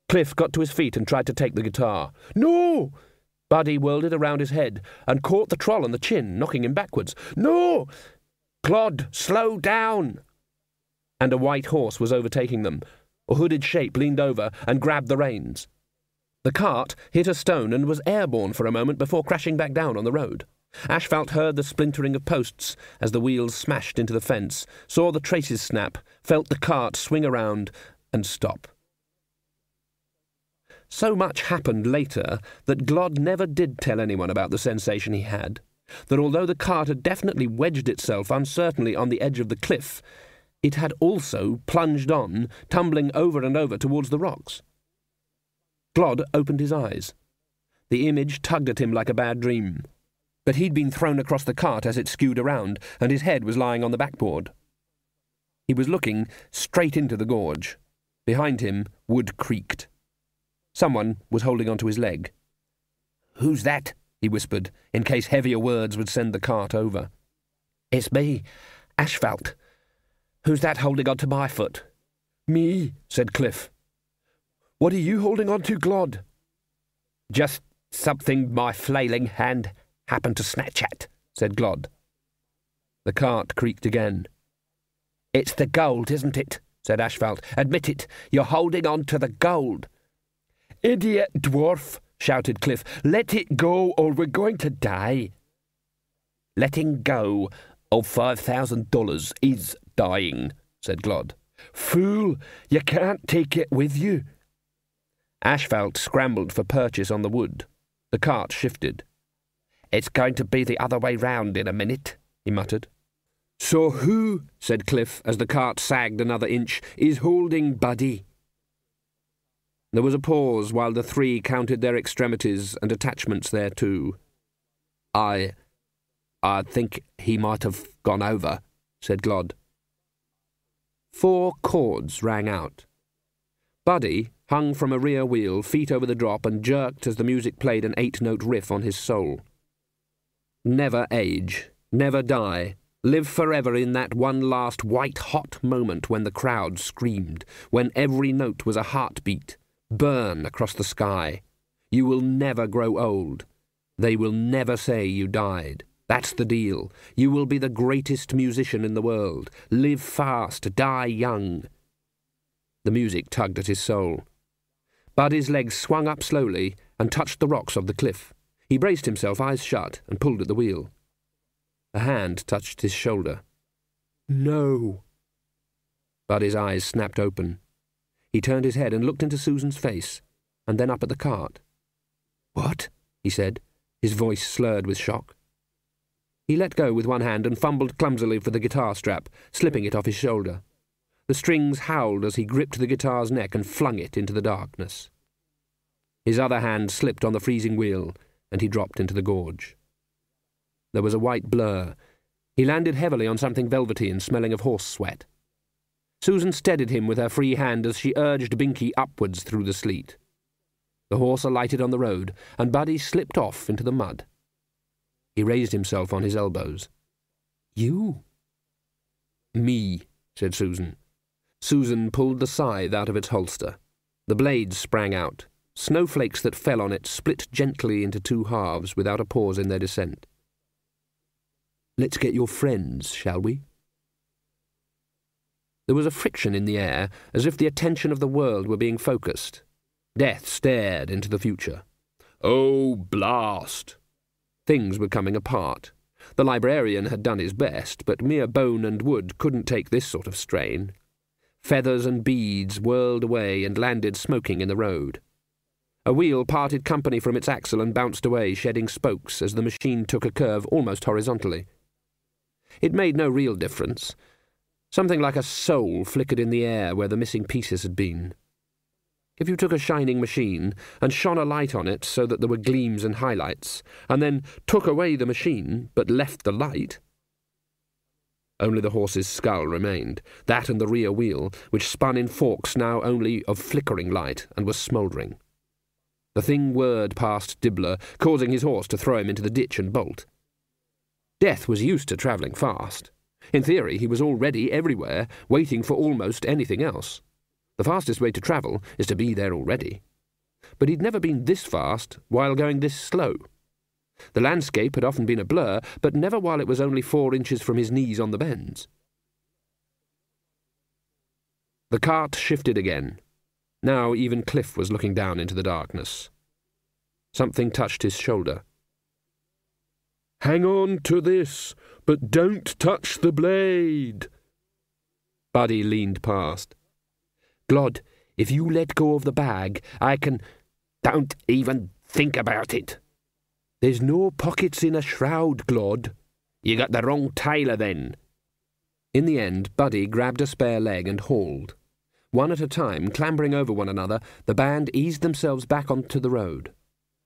Cliff got to his feet and tried to take the guitar. "No!" Buddy whirled it around his head and caught the troll on the chin, knocking him backwards. "No!" "Glod, slow down!" And a white horse was overtaking them. A hooded shape leaned over and grabbed the reins. The cart hit a stone and was airborne for a moment before crashing back down on the road. Asphalt heard the splintering of posts as the wheels smashed into the fence, saw the traces snap, felt the cart swing around and stop. So much happened later that Glod never did tell anyone about the sensation he had, that although the cart had definitely wedged itself uncertainly on the edge of the cliff, it had also plunged on, tumbling over and over towards the rocks. Glod opened his eyes. The image tugged at him like a bad dream, but he'd been thrown across the cart as it skewed around, and his head was lying on the backboard. He was looking straight into the gorge. Behind him, wood creaked. Someone was holding onto his leg. "Who's that?" he whispered, in case heavier words would send the cart over. "It's me, Asphalt. Who's that holding onto my foot?" "Me," said Cliff. "What are you holding onto, Glod?" "Just something my flailing hand happened to snatch at," said Glod. The cart creaked again. "It's the gold, isn't it?" said Asphalt. "Admit it. You're holding on to the gold." Idiot dwarf, shouted Cliff. Let it go or we're going to die. Letting go of $5,000 is dying, said Glod. Fool, you can't take it with you. Ashfelt scrambled for purchase on the wood. The cart shifted. It's going to be the other way round in a minute, he muttered. So who, said Cliff as the cart sagged another inch, is holding Buddy? There was a pause while the three counted their extremities and attachments thereto. I think he might have gone over, said Glod. 4 chords rang out. Buddy hung from a rear wheel, feet over the drop, and jerked as the music played an 8-note riff on his soul. Never age, never die, live forever in that one last white-hot moment when the crowd screamed, when every note was a heartbeat, burn across the sky. You will never grow old. They will never say you died. That's the deal. You will be the greatest musician in the world. Live fast, die young. The music tugged at his soul. Buddy's legs swung up slowly and touched the rocks of the cliff. He braced himself, eyes shut, and pulled at the wheel. A hand touched his shoulder. No. Buddy's eyes snapped open. He turned his head and looked into Susan's face, and then up at the cart. What? He said, his voice slurred with shock. He let go with one hand and fumbled clumsily for the guitar strap, slipping it off his shoulder. The strings howled as he gripped the guitar's neck and flung it into the darkness. His other hand slipped on the freezing wheel, and he dropped into the gorge. There was a white blur. He landed heavily on something velvety and smelling of horse sweat. Susan steadied him with her free hand as she urged Binky upwards through the sleet. The horse alighted on the road, and Buddy slipped off into the mud. He raised himself on his elbows. You? Me, said Susan. Susan pulled the scythe out of its holster. The blades sprang out. Snowflakes that fell on it split gently into 2 halves without a pause in their descent. Let's get your friends, shall we? There was a friction in the air, as if the attention of the world were being focused. Death stared into the future. Oh, blast! Things were coming apart. The librarian had done his best, but mere bone and wood couldn't take this sort of strain. Feathers and beads whirled away and landed smoking in the road. A wheel parted company from its axle and bounced away, shedding spokes as the machine took a curve almost horizontally. It made no real difference. Something like a soul flickered in the air where the missing pieces had been. If you took a shining machine and shone a light on it so that there were gleams and highlights, and then took away the machine but left the light... Only the horse's skull remained, that and the rear wheel, which spun in forks now only of flickering light and was smouldering. The thing whirred past Dibbler, causing his horse to throw him into the ditch and bolt. Death was used to travelling fast. In theory, he was already everywhere, waiting for almost anything else. The fastest way to travel is to be there already. But he'd never been this fast while going this slow. The landscape had often been a blur, but never while it was only 4 inches from his knees on the bends. The cart shifted again. Now even Cliff was looking down into the darkness. Something touched his shoulder. Hang on to this, but don't touch the blade. Buddy leaned past. Glod, if you let go of the bag, I can... Don't even think about it. There's no pockets in a shroud, Glod. You got the wrong tailor, then. In the end, Buddy grabbed a spare leg and hauled. One at a time, clambering over one another, the band eased themselves back onto the road,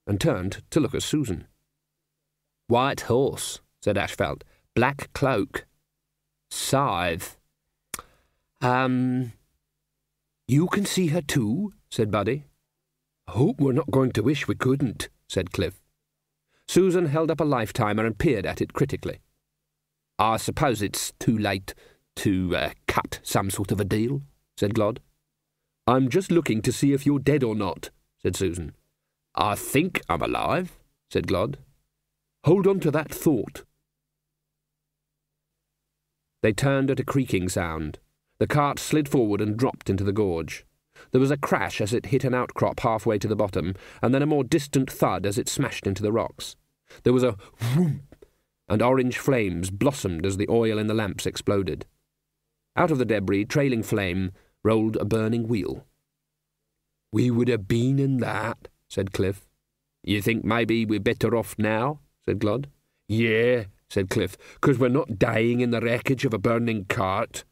and turned to look at Susan. White horse, said Ashfelt. Black cloak. Scythe. You can see her too, said Buddy. I hope we're not going to wish we couldn't, said Cliff. Susan held up a life-timer and peered at it critically. I suppose it's too late to cut some sort of a deal, said Glod. I'm just looking to see if you're dead or not, said Susan. I think I'm alive, said Glod. Hold on to that thought. They turned at a creaking sound. The cart slid forward and dropped into the gorge. There was a crash as it hit an outcrop halfway to the bottom, and then a more distant thud as it smashed into the rocks. There was a whoomp, and orange flames blossomed as the oil in the lamps exploded. Out of the debris, trailing flame, rolled a burning wheel. "We would have been in that," said Cliff. "You think maybe we're better off now?" said Glod. "Yeah," said Cliff, "'cause we're not dying in the wreckage of a burning cart."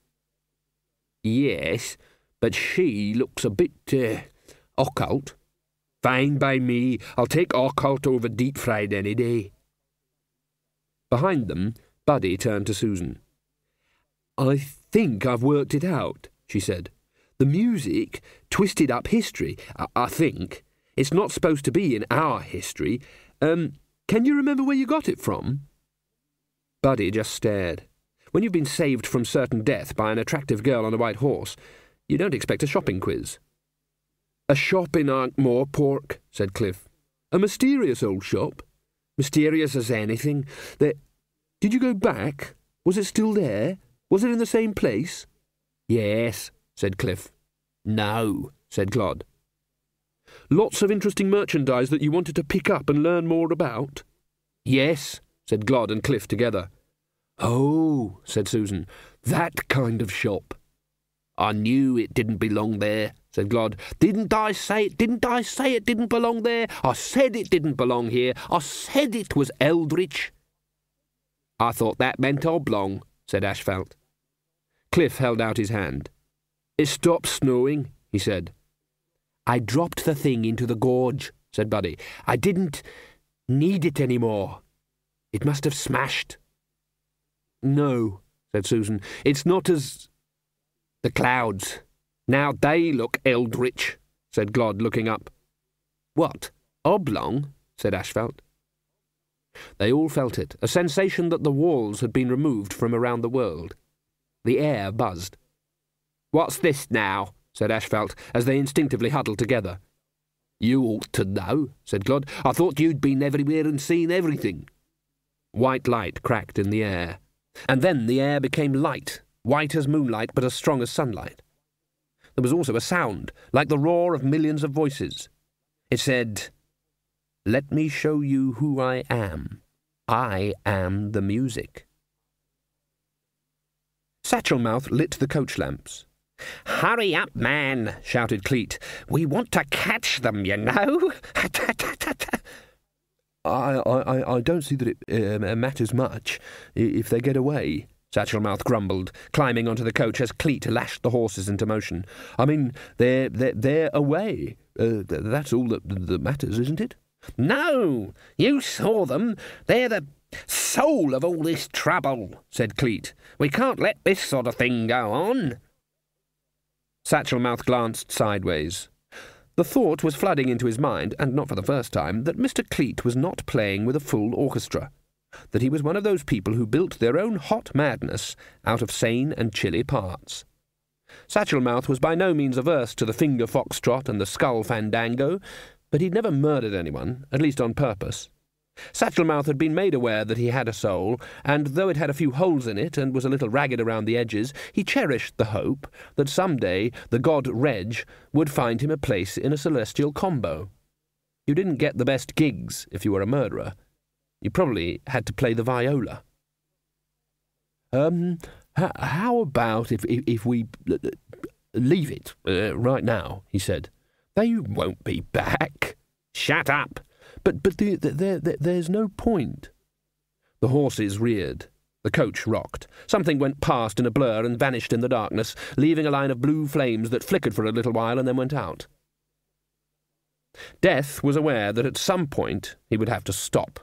"Yes, but she looks a bit, occult." "Fine by me. I'll take occult over deep-fried any day." Behind them, Buddy turned to Susan. "I think I've worked it out," she said. "The music twisted up history, I think. It's not supposed to be in our history. Can you remember where you got it from?" Buddy just stared. When you've been saved from certain death by an attractive girl on a white horse, you don't expect a shopping quiz. "A shop in Ankh-Moor, Pork," said Cliff. "A mysterious old shop. Mysterious as anything. Did you go back? Was it still there? Was it in the same place?" "Yes," said Cliff. "No," said Glod. "Lots of interesting merchandise that you wanted to pick up and learn more about?" "Yes," said Glod and Cliff together. "Oh," said Susan, "that kind of shop." "I knew it didn't belong there," said Glod. "Didn't I say it? Didn't I say it didn't belong there? I said it didn't belong here. I said it was eldritch." "I thought that meant oblong," said Asphalt. Cliff held out his hand. "It stopped snowing," he said. "I dropped the thing into the gorge," said Buddy. "I didn't need it any more. It must have smashed." "No," said Susan. "It's not as—" "The clouds. Now they look eldritch," said Glod, looking up. "What? Oblong?" said Asphalt. They all felt it, a sensation that the walls had been removed from around the world. The air buzzed. "What's this now?" said Asphalt, as they instinctively huddled together. "You ought to know," said Glod. "I thought you'd been everywhere and seen everything." White light cracked in the air, and then the air became light, white as moonlight but as strong as sunlight. There was also a sound, like the roar of millions of voices. It said, "Let me show you who I am. I am the music." Satchelmouth lit the coach lamps. "Hurry up, man," shouted Cleet. "We want to catch them, you know." I don't see that it matters much if they get away," Satchelmouth grumbled, climbing onto the coach as Cleet lashed the horses into motion. "I mean, they're away. That's all that matters, isn't it?" "No, you saw them. They're the soul of all this trouble," said Cleet. "We can't let this sort of thing go on." Satchelmouth glanced sideways. The thought was flooding into his mind, and not for the first time, that Mr. Cleet was not playing with a full orchestra, that he was one of those people who built their own hot madness out of sane and chilly parts. Satchelmouth was by no means averse to the finger foxtrot and the skull fandango, but he'd never murdered anyone, at least on purpose. Satchelmouth had been made aware that he had a soul, and though it had a few holes in it and was a little ragged around the edges, he cherished the hope that some day the god Reg would find him a place in a celestial combo. You didn't get the best gigs if you were a murderer. You probably had to play the viola. How about if we leave it right now, he said. "They won't be back." "Shut up." But there's no point." The horses reared. The coach rocked. Something went past in a blur and vanished in the darkness, leaving a line of blue flames that flickered for a little while and then went out. Death was aware that at some point he would have to stop,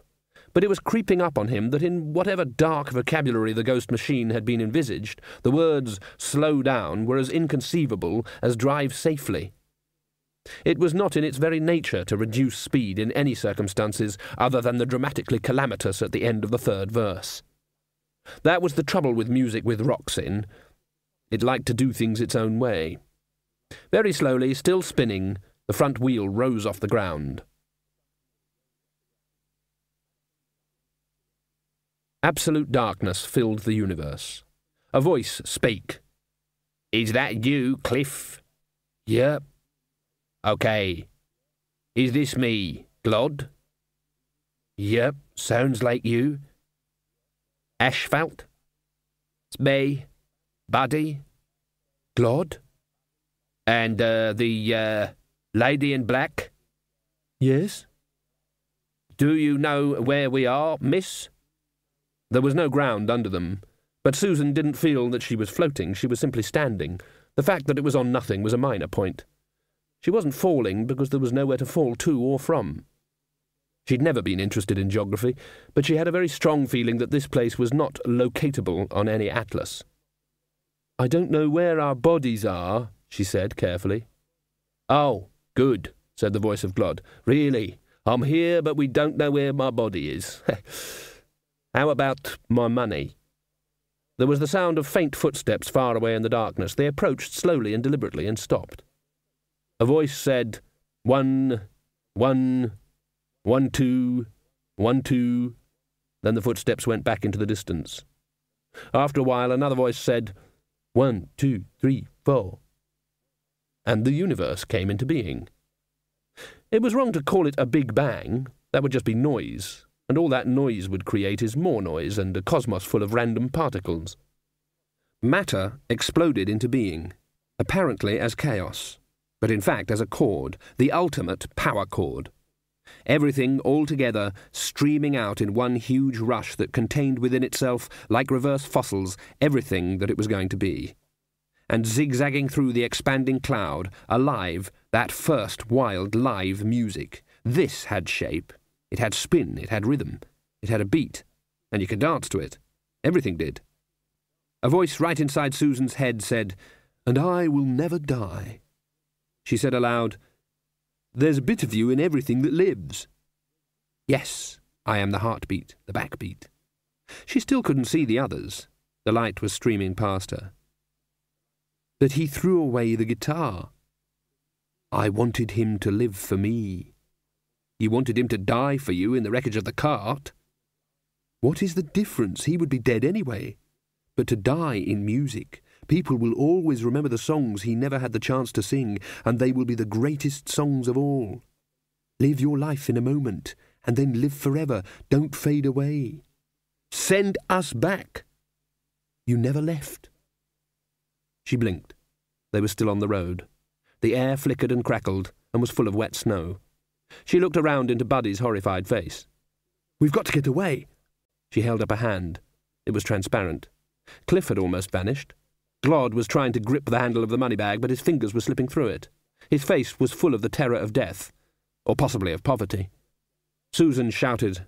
but it was creeping up on him that in whatever dark vocabulary the ghost machine had been envisaged, the words "slow down" were as inconceivable as "drive safely." It was not in its very nature to reduce speed in any circumstances other than the dramatically calamitous at the end of the third verse. That was the trouble with music with rocks in. It liked to do things its own way. Very slowly, still spinning, the front wheel rose off the ground. Absolute darkness filled the universe. A voice spake. "Is that you, Cliff?" "Yep," Okay. Is this me, Glod? Yep, sounds like you. Asphalt? It's me, Buddy. Glod? And, the lady in black? Yes? Do you know where we are, miss? There was no ground under them, but Susan didn't feel that she was floating, she was simply standing. The fact that it was on nothing was a minor point. She wasn't falling because there was nowhere to fall to or from. She'd never been interested in geography, but she had a very strong feeling that this place was not locatable on any atlas. I don't know where our bodies are, she said carefully. Oh, good, said the voice of Glod. Really, I'm here, but we don't know where my body is. How about my money? There was the sound of faint footsteps far away in the darkness. They approached slowly and deliberately and stopped. A voice said, 1, 1, 1, 2, 1, 2. Then the footsteps went back into the distance. After a while, another voice said, 1, 2, 3, 4. And the universe came into being. It was wrong to call it a Big Bang. That would just be noise, and all that noise would create is more noise and a cosmos full of random particles. Matter exploded into being, apparently as chaos, but in fact as a chord, the ultimate power chord. Everything all together, streaming out in one huge rush that contained within itself, like reverse fossils, everything that it was going to be. And zigzagging through the expanding cloud, alive, that first wild live music. This had shape. It had spin, it had rhythm, it had a beat, and you could dance to it. Everything did. A voice right inside Susan's head said, "And I will never die." She said aloud, "There's a bit of you in everything that lives." Yes, I am the heartbeat, the backbeat. She still couldn't see the others. The light was streaming past her. But he threw away the guitar. I wanted him to live for me. You wanted him to die for you in the wreckage of the cart. What is the difference? He would be dead anyway. But to die in music, people will always remember the songs he never had the chance to sing, and they will be the greatest songs of all. Live your life in a moment, and then live forever. Don't fade away. Send us back. You never left. She blinked. They were still on the road. The air flickered and crackled, and was full of wet snow. She looked around into Buddy's horrified face. "We've got to get away." She held up a hand. It was transparent. Cliff had almost vanished. Glod was trying to grip the handle of the money bag, but his fingers were slipping through it. His face was full of the terror of death, or possibly of poverty. Susan shouted,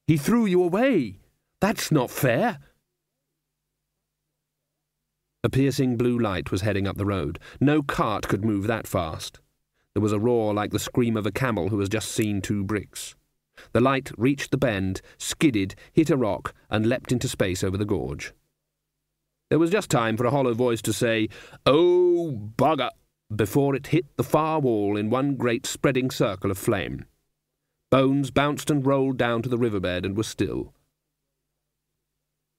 "He threw you away! That's not fair!" A piercing blue light was heading up the road. No cart could move that fast. There was a roar like the scream of a camel who has just seen 2 bricks. The light reached the bend, skidded, hit a rock, and leapt into space over the gorge. There was just time for a hollow voice to say, "Oh, bugger," before it hit the far wall in one great spreading circle of flame. Bones bounced and rolled down to the riverbed and were still.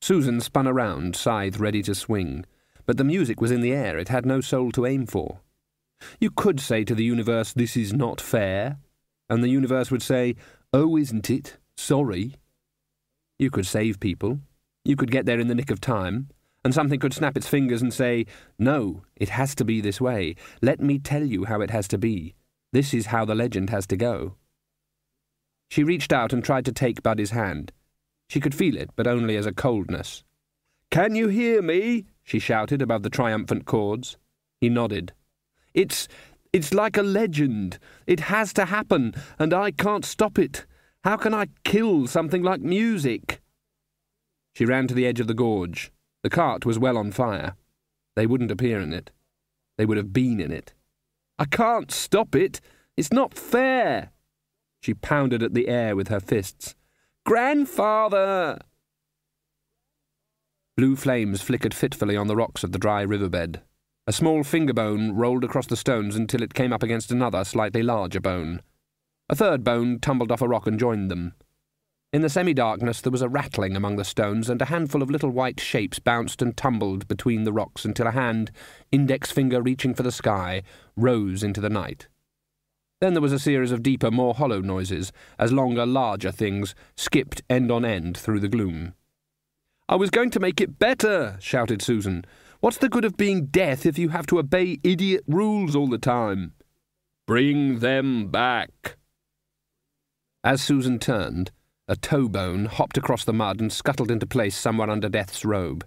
Susan spun around, scythe ready to swing. But the music was in the air, it had no soul to aim for. You could say to the universe, "This is not fair," and the universe would say, "Oh, isn't it? Sorry." You could save people. You could get there in the nick of time, and something could snap its fingers and say, "No, it has to be this way. Let me tell you how it has to be. This is how the legend has to go." She reached out and tried to take Buddy's hand. She could feel it, but only as a coldness. "Can you hear me?" she shouted above the triumphant chords. He nodded. It's like a legend. It has to happen, and I can't stop it. How can I kill something like music?" She ran to the edge of the gorge. The cart was well on fire. They wouldn't appear in it. They would have been in it. "I can't stop it. It's not fair." She pounded at the air with her fists. "Grandfather!" Blue flames flickered fitfully on the rocks of the dry riverbed. A small finger bone rolled across the stones until it came up against another, slightly larger bone. A third bone tumbled off a rock and joined them. In the semi-darkness there was a rattling among the stones, and a handful of little white shapes bounced and tumbled between the rocks until a hand, index finger reaching for the sky, rose into the night. Then there was a series of deeper, more hollow noises, as longer, larger things skipped end on end through the gloom. "I was going to make it better," shouted Susan. "What's the good of being death if you have to obey idiot rules all the time?" "Bring them back." As Susan turned, a toe bone hopped across the mud and scuttled into place somewhere under Death's robe.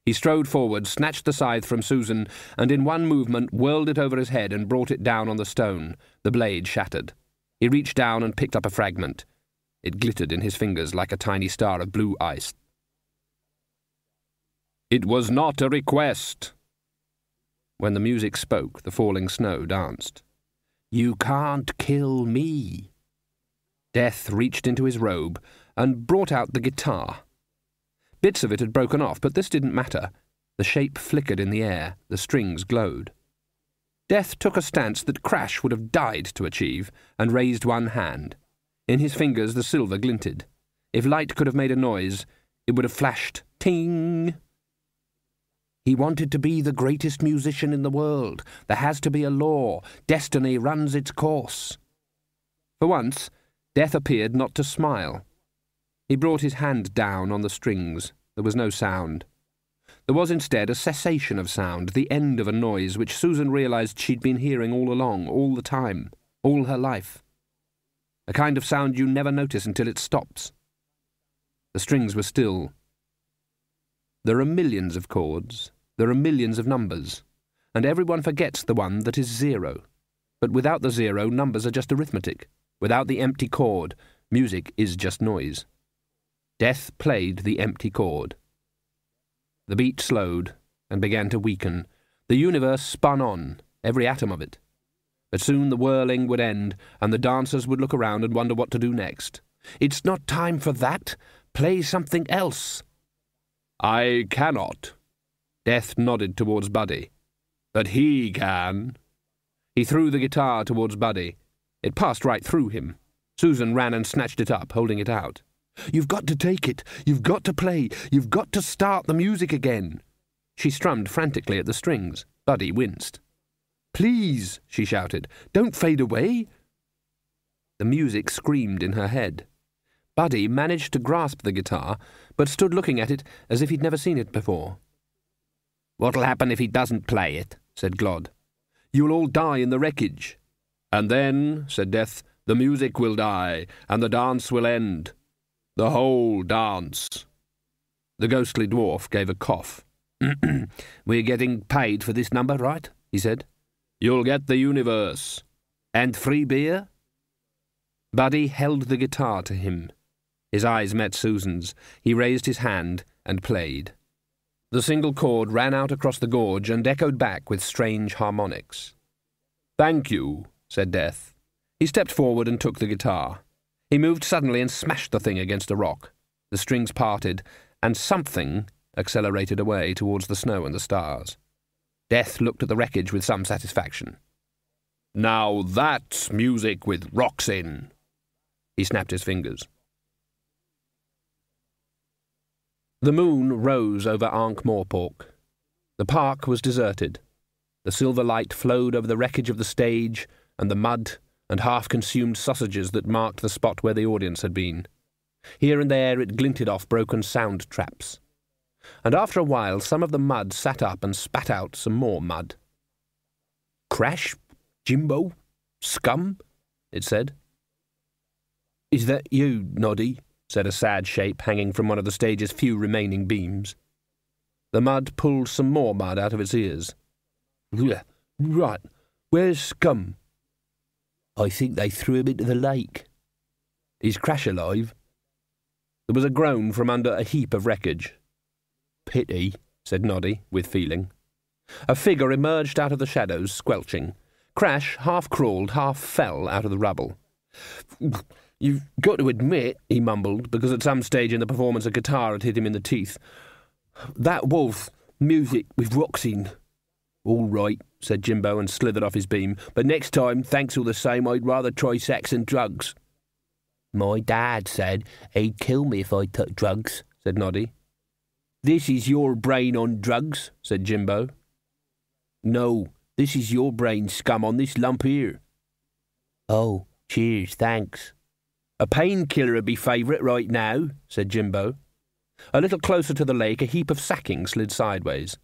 He strode forward, snatched the scythe from Susan, and in one movement whirled it over his head and brought it down on the stone. The blade shattered. He reached down and picked up a fragment. It glittered in his fingers like a tiny star of blue ice. "It was not a request." When the music spoke, the falling snow danced. "You can't kill me." Death reached into his robe and brought out the guitar. Bits of it had broken off, but this didn't matter. The shape flickered in the air, the strings glowed. Death took a stance that Crash would have died to achieve, and raised one hand. In his fingers the silver glinted. If light could have made a noise, it would have flashed ting. "He wanted to be the greatest musician in the world. There has to be a law. Destiny runs its course." For once, Death appeared not to smile. He brought his hand down on the strings. There was no sound. There was instead a cessation of sound, the end of a noise which Susan realized she'd been hearing all along, all the time, all her life. A kind of sound you never notice until it stops. The strings were still. There are millions of chords, there are millions of numbers, and everyone forgets the one that is 0. But without the 0, numbers are just arithmetic. Without the empty chord, music is just noise. Death played the empty chord. The beat slowed and began to weaken. The universe spun on, every atom of it. But soon the whirling would end, and the dancers would look around and wonder what to do next. "It's not time for that. Play something else." "I cannot." Death nodded towards Buddy. "But he can." He threw the guitar towards Buddy. It passed right through him. Susan ran and snatched it up, holding it out. "You've got to take it. You've got to play. You've got to start the music again." She strummed frantically at the strings. Buddy winced. "Please," she shouted, "don't fade away." The music screamed in her head. Buddy managed to grasp the guitar, but stood looking at it as if he'd never seen it before. "What'll happen if he doesn't play it?" said Glod. "You'll all die in the wreckage." "And then," said Death, "the music will die, and the dance will end. The whole dance." The ghostly dwarf gave a cough. "We're getting paid for this number, right?" he said. "You'll get the universe." "And free beer?" Buddy held the guitar to him. His eyes met Susan's. He raised his hand and played. The single chord ran out across the gorge and echoed back with strange harmonics. "Thank you," said Death. He stepped forward and took the guitar. He moved suddenly and smashed the thing against a rock. The strings parted, and something accelerated away towards the snow and the stars. Death looked at the wreckage with some satisfaction. "Now that's music with rocks in." He snapped his fingers. The moon rose over Ankh-Morpork. The park was deserted. The silver light flowed over the wreckage of the stage and the mud and half-consumed sausages that marked the spot where the audience had been. Here and there it glinted off broken sound traps. And after a while some of the mud sat up and spat out some more mud. "Crash? Jimbo? Scum?" it said. "Is that you, Noddy?" said a sad shape hanging from one of the stage's few remaining beams. The mud pulled some more mud out of its ears. "Right. Where's Scum?" "I think they threw him into the lake." "Is Crash alive?" There was a groan from under a heap of wreckage. "Pity," said Noddy, with feeling. A figure emerged out of the shadows, squelching. Crash half crawled, half fell out of the rubble. "You've got to admit," he mumbled, because at some stage in the performance a guitar had hit him in the teeth, "that was music with rocks in." "All right," said Jimbo, and slithered off his beam. "But next time, thanks all the same, I'd rather try sex and drugs." "My dad said he'd kill me if I took drugs," said Noddy. "This is your brain on drugs," said Jimbo. "No, this is your brain, Scum, on this lump here." Oh, cheers, thanks. A painkiller would be favourite right now, said Jimbo. A little closer to the lake, a heap of sacking slid sideways.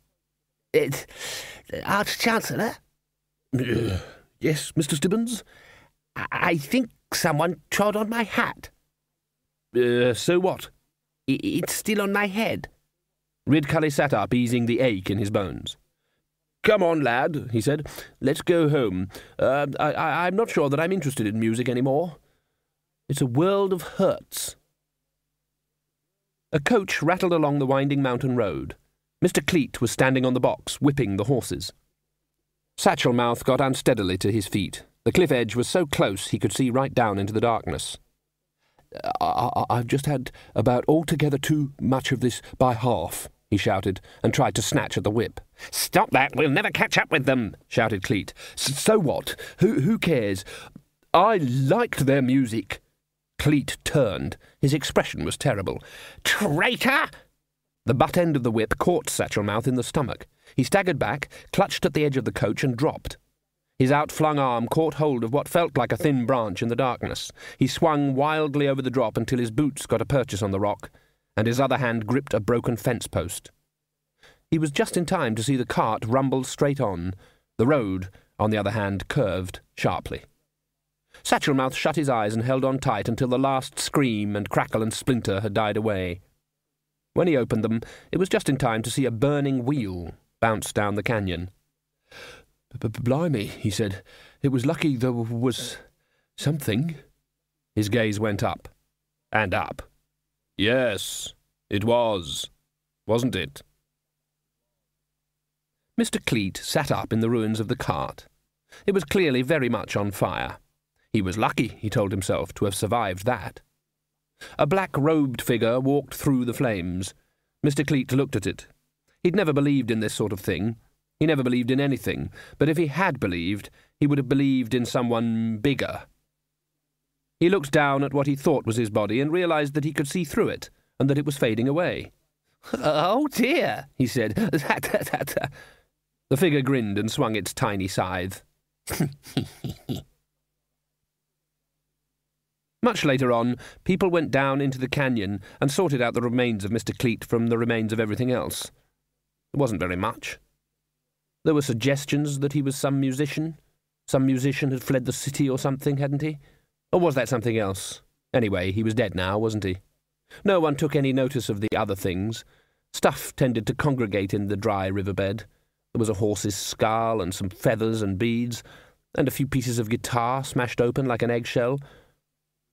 It's Arch-Chancellor? Yes, Mr. Stibbons? I think someone trod on my hat. So what? It's still on my head. Ridcully sat up, easing the ache in his bones. Come on, lad, he said. Let's go home. I'm not sure that I'm interested in music any more. It's a world of hurts. A coach rattled along the winding mountain road. Mr. Cleet was standing on the box, whipping the horses. Satchelmouth got unsteadily to his feet. The cliff edge was so close he could see right down into the darkness. I've just had about altogether too much of this by half, he shouted, and tried to snatch at the whip. Stop that! We'll never catch up with them, shouted Cleet. So what? Who cares? I liked their music. Cleet turned. His expression was terrible. Traitor! The butt end of the whip caught Satchelmouth in the stomach. He staggered back, clutched at the edge of the coach, and dropped. His outflung arm caught hold of what felt like a thin branch in the darkness. He swung wildly over the drop until his boots got a purchase on the rock, and his other hand gripped a broken fence post. He was just in time to see the cart rumble straight on. The road, on the other hand, curved sharply. Satchelmouth shut his eyes and held on tight until the last scream and crackle and splinter had died away. When he opened them, it was just in time to see a burning wheel bounce down the canyon. Blimey, he said. It was lucky there was something. His gaze went up. And up. Yes, it was, wasn't it? Mr. Cleet sat up in the ruins of the cart. It was clearly very much on fire. He was lucky, he told himself, to have survived that. A black-robed figure walked through the flames. Mr. Cleet looked at it. He'd never believed in this sort of thing. He never believed in anything, but if he had believed, he would have believed in someone bigger. He looked down at what he thought was his body and realized that he could see through it, and that it was fading away. Oh, dear, he said. The figure grinned and swung its tiny scythe. Much later on, people went down into the canyon and sorted out the remains of Mr. Cleet from the remains of everything else. It wasn't very much. There were suggestions that he was some musician. Some musician had fled the city or something, hadn't he? Or was that something else? Anyway, he was dead now, wasn't he? No one took any notice of the other things. Stuff tended to congregate in the dry riverbed. There was a horse's skull and some feathers and beads, and a few pieces of guitar smashed open like an eggshell,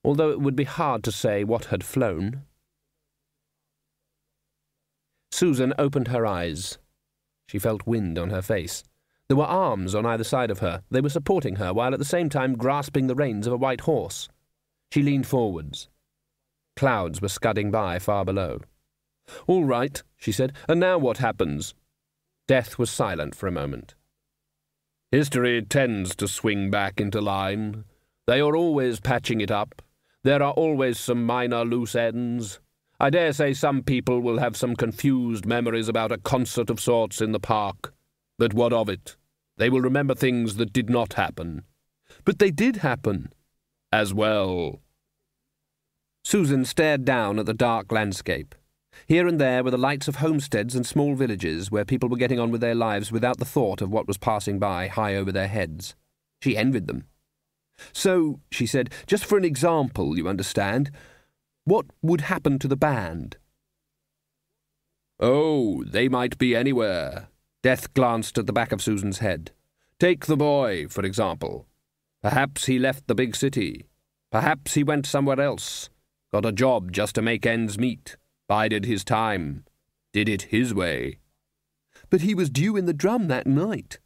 although it would be hard to say what had flown. Susan opened her eyes. She felt wind on her face. There were arms on either side of her. They were supporting her, while at the same time grasping the reins of a white horse. She leaned forwards. Clouds were scudding by far below. "All right," she said, "and now what happens?" Death was silent for a moment. "History tends to swing back into line. They are always patching it up. There are always some minor loose ends. I dare say some people will have some confused memories about a concert of sorts in the park. But what of it? They will remember things that did not happen. But they did happen. As well." Susan stared down at the dark landscape. Here and there were the lights of homesteads and small villages where people were getting on with their lives without the thought of what was passing by high over their heads. She envied them. "So," she said, "just for an example, you understand, what would happen to the band?" "Oh, they might be anywhere." Death glanced at the back of Susan's head. "Take the boy, for example. Perhaps he left the big city. Perhaps he went somewhere else. Got a job just to make ends meet. Bided his time. Did it his way." "But he was due in the drum that night."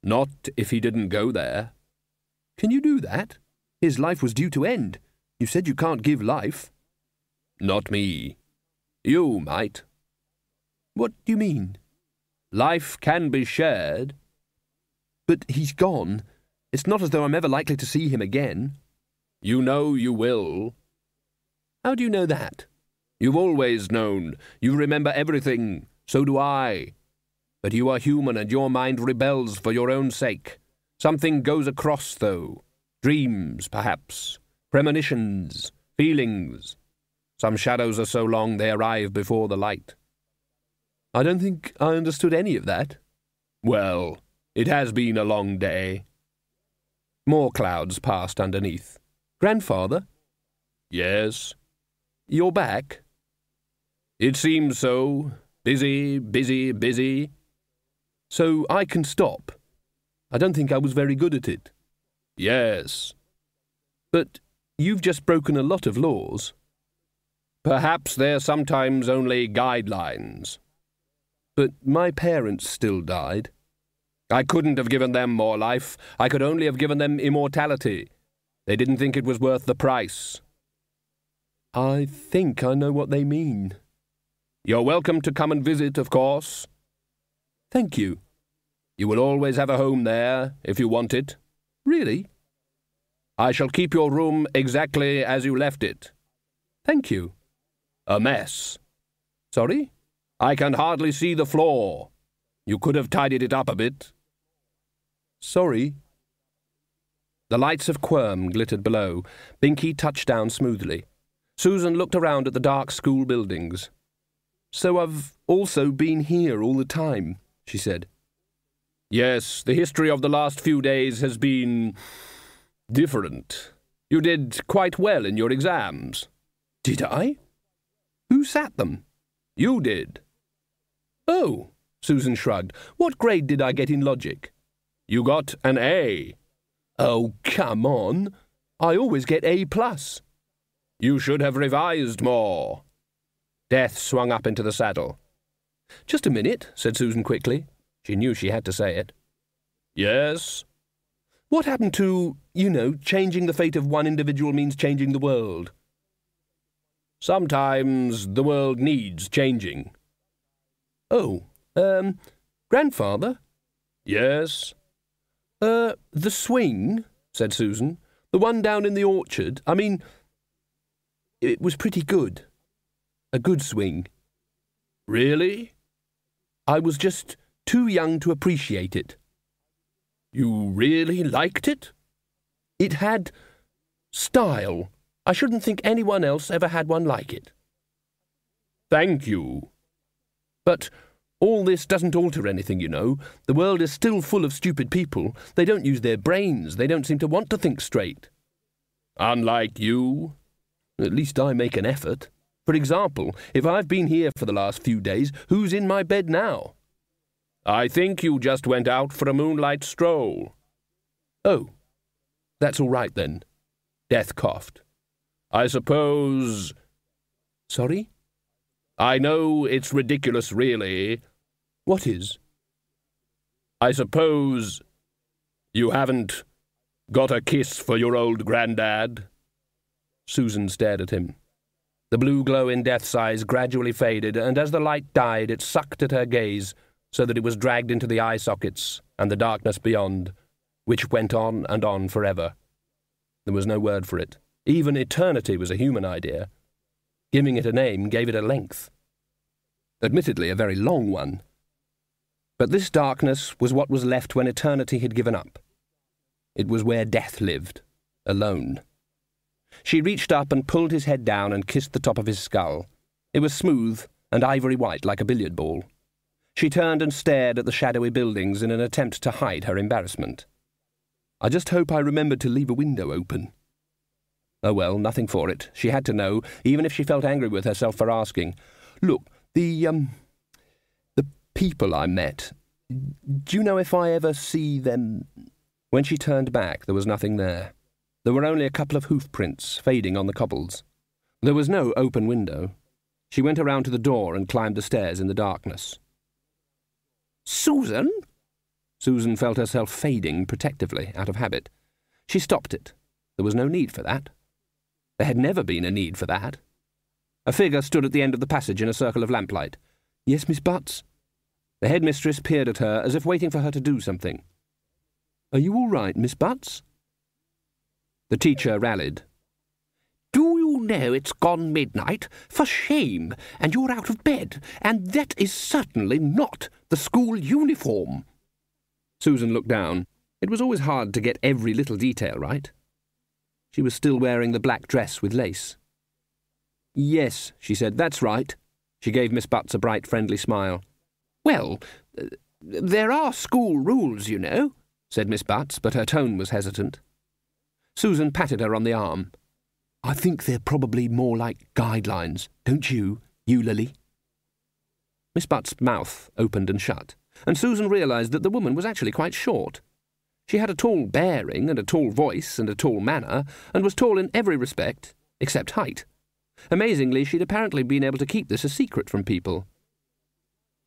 "Not if he didn't go there." "Can you do that? His life was due to end. You said you can't give life." "Not me. You might." "What do you mean?" "Life can be shared." "But he's gone. It's not as though I'm ever likely to see him again." "You know you will." "How do you know that?" "You've always known. You remember everything. So do I. But you are human and your mind rebels for your own sake. Something goes across, though. Dreams, perhaps. Premonitions. Feelings. Some shadows are so long they arrive before the light. I don't think I understood any of that. Well, it has been a long day. More clouds passed underneath. Grandfather? Yes? You're back? It seems so. Busy, busy, busy. So I can stop. I don't think I was very good at it. Yes. But you've just broken a lot of laws. Perhaps they're sometimes only guidelines. But my parents still died. I couldn't have given them more life. I could only have given them immortality. They didn't think it was worth the price. I think I know what they mean. You're welcome to come and visit, of course. Thank you. You will always have a home there, if you want it. Really? I shall keep your room exactly as you left it. Thank you. A mess. Sorry? I can hardly see the floor. You could have tidied it up a bit. Sorry. The lights of Quirm glittered below. Binky touched down smoothly. Susan looked around at the dark school buildings. So I've also been here all the time, she said. Yes, the history of the last few days has been different. You did quite well in your exams. Did I? Who sat them? You did. Oh, Susan shrugged. What grade did I get in logic? You got an A. Oh, come on. I always get A+. You should have revised more. Death swung up into the saddle. Just a minute, said Susan quickly. She knew she had to say it. Yes? What happened to, changing the fate of one individual means changing the world? Sometimes the world needs changing. Oh, Grandfather? Yes? The swing, said Susan. The one down in the orchard. I mean, it was pretty good. A good swing. Really? I was just too young to appreciate it. You really liked it? It had style. I shouldn't think anyone else ever had one like it. Thank you. But all this doesn't alter anything, The world is still full of stupid people. They don't use their brains. They don't seem to want to think straight. Unlike you? At least I make an effort. For example, if I've been here for the last few days, who's in my bed now? I think you just went out for a moonlight stroll. Oh, that's all right then. Death coughed. I suppose... Sorry? I know it's ridiculous, really. What is? I suppose you haven't got a kiss for your old granddad? Susan stared at him. The blue glow in Death's eyes gradually faded, and as the light died, it sucked at her gaze, so that it was dragged into the eye sockets and the darkness beyond, which went on and on forever. There was no word for it. Even eternity was a human idea. Giving it a name gave it a length. Admittedly, a very long one. But this darkness was what was left when eternity had given up. It was where death lived, alone. She reached up and pulled his head down and kissed the top of his skull. It was smooth and ivory white like a billiard ball. She turned and stared at the shadowy buildings in an attempt to hide her embarrassment. I just hope I remembered to leave a window open. Oh well, nothing for it. She had to know, even if she felt angry with herself for asking. Look, the people I met, do you know if I ever see them? When she turned back, there was nothing there. There were only a couple of hoof prints fading on the cobbles. There was no open window. She went around to the door and climbed the stairs in the darkness. Susan? Susan felt herself fading protectively, out of habit. She stopped it. There was no need for that. There had never been a need for that. A figure stood at the end of the passage in a circle of lamplight. Yes, Miss Butts? The headmistress peered at her as if waiting for her to do something. Are you all right, Miss Butts? The teacher rallied. Do you know it's gone midnight? For shame! And you're out of bed. And that is certainly not the school uniform. Susan looked down. It was always hard to get every little detail right. She was still wearing the black dress with lace. "Yes," she said, "that's right." She gave Miss Butts a bright, friendly smile. "Well, there are school rules, you know," said Miss Butts, but her tone was hesitant. Susan patted her on the arm. "I think they're probably more like guidelines, don't you, Lily?" Miss Butts' mouth opened and shut, and Susan realised that the woman was actually quite short. She had a tall bearing and a tall voice and a tall manner, and was tall in every respect, except height. Amazingly, she'd apparently been able to keep this a secret from people.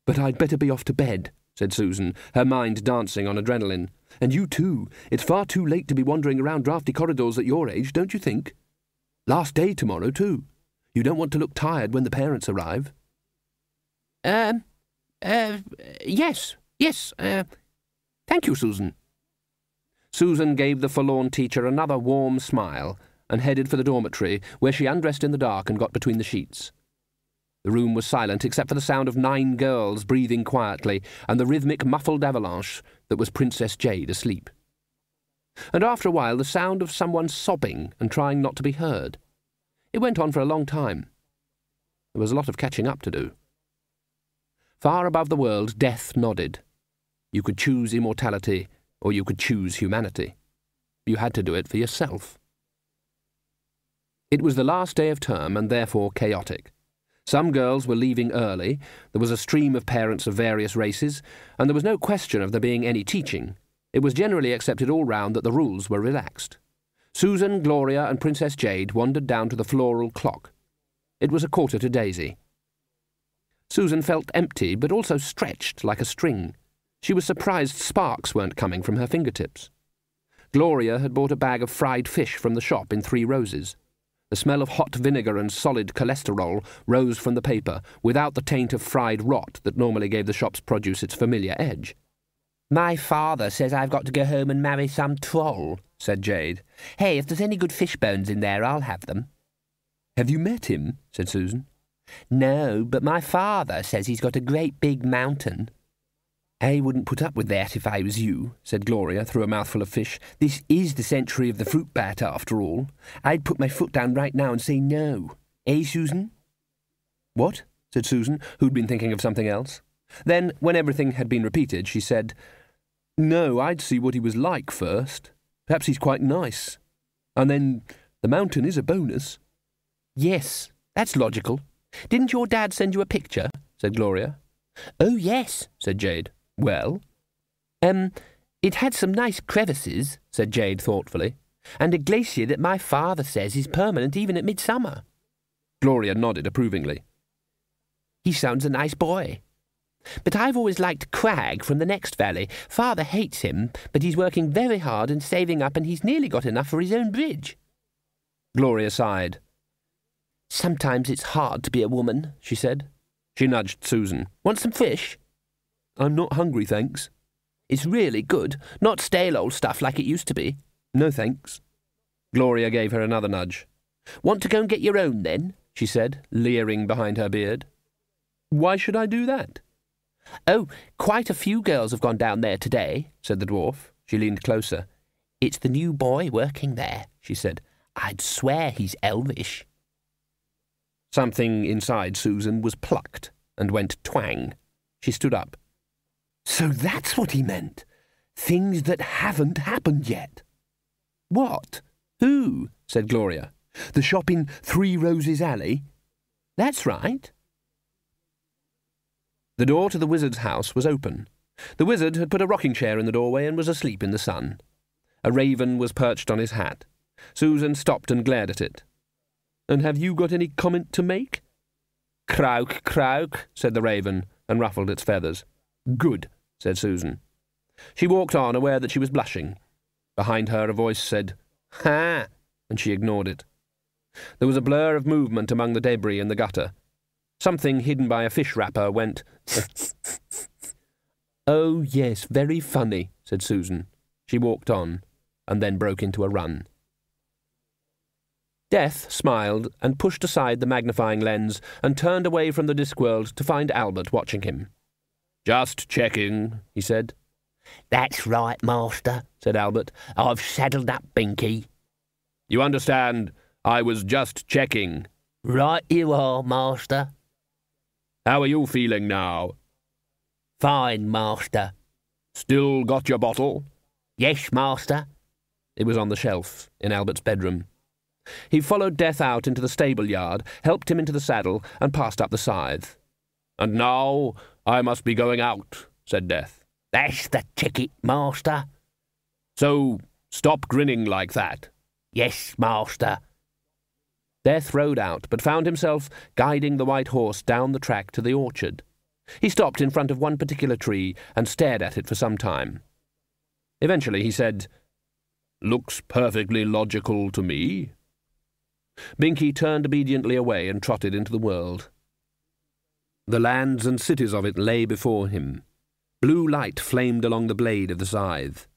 "But I'd better be off to bed," said Susan, her mind dancing on adrenaline. "And you too. It's far too late to be wandering around drafty corridors at your age, don't you think? Last day tomorrow, too. You don't want to look tired when the parents arrive." Yes, thank you, Susan." Susan gave the forlorn teacher another warm smile and headed for the dormitory, where she undressed in the dark and got between the sheets. The room was silent except for the sound of 9 girls breathing quietly and the rhythmic muffled avalanche that was Princess Jade asleep. And after a while the sound of someone sobbing and trying not to be heard. It went on for a long time. There was a lot of catching up to do. Far above the world, death nodded. You could choose immortality, or you could choose humanity. You had to do it for yourself. It was the last day of term, and therefore chaotic. Some girls were leaving early, there was a stream of parents of various races, and there was no question of there being any teaching. It was generally accepted all round that the rules were relaxed. Susan, Gloria, and Princess Jade wandered down to the floral clock. It was 1/4 to Daisy. Susan felt empty, but also stretched like a string. She was surprised sparks weren't coming from her fingertips. Gloria had bought a bag of fried fish from the shop in 3 Roses. The smell of hot vinegar and solid cholesterol rose from the paper, without the taint of fried rot that normally gave the shop's produce its familiar edge. "My father says I've got to go home and marry some troll," said Jade. "Hey, if there's any good fish bones in there, I'll have them." "Have you met him?" said Susan. "No, but my father says he's got a great big mountain." "I wouldn't put up with that if I was you," said Gloria through a mouthful of fish. "This is the century of the fruit bat, after all. I'd put my foot down right now and say no. Eh, Susan?" "What?" said Susan, who'd been thinking of something else. Then, when everything had been repeated, she said, "No, I'd see what he was like first. Perhaps he's quite nice. And then the mountain is a bonus." "Yes, that's logical. Didn't your dad send you a picture?" said Gloria. "Oh, yes," said Jade. "Well?" It had some nice crevices," said Jade thoughtfully, "and a glacier that my father says is permanent even at midsummer." Gloria nodded approvingly. "He sounds a nice boy. But I've always liked Crag from the next valley. Father hates him, but he's working very hard and saving up, and he's nearly got enough for his own bridge." Gloria sighed. "Sometimes it's hard to be a woman," she said. She nudged Susan. "Want some fish?" "I'm not hungry, thanks." "It's really good, not stale old stuff like it used to be." "No, thanks." Gloria gave her another nudge. "Want to go and get your own, then?" she said, leering behind her beard. "Why should I do that?" "Oh, quite a few girls have gone down there today," said the dwarf. She leaned closer. "It's the new boy working there," she said. "I'd swear he's elvish." Something inside Susan was plucked and went twang. She stood up. "So that's what he meant. Things that haven't happened yet." "What? Who?" said Gloria. "The shop in 3 Roses Alley?" "That's right." The door to the wizard's house was open. The wizard had put a rocking chair in the doorway and was asleep in the sun. A raven was perched on his hat. Susan stopped and glared at it. "And have you got any comment to make?" "Croak, croak," said the raven, and ruffled its feathers. "Good," said Susan. She walked on, aware that she was blushing. Behind her a voice said, "Ha!" and she ignored it. There was a blur of movement among the debris in the gutter. Something hidden by a fish wrapper went, "Oh, yes, very funny," said Susan. She walked on, and then broke into a run. Death smiled and pushed aside the magnifying lens and turned away from the Discworld to find Albert watching him. "Just checking," he said. "That's right, master," said Albert. "I've saddled up Binky." You understand, I was just checking. Right you are, Master. How are you feeling now? Fine, Master. Still got your bottle? Yes, Master. It was on the shelf in Albert's bedroom. He followed Death out into the stable yard, helped him into the saddle, and passed up the scythe. And now I must be going out, said Death. That's the ticket, Master. So stop grinning like that. Yes, Master. Death rode out, but found himself guiding the white horse down the track to the orchard. He stopped in front of one particular tree and stared at it for some time. Eventually he said, Looks perfectly logical to me. Binky turned obediently away and trotted into the world. The lands and cities of it lay before him. Blue light flamed along the blade of the scythe.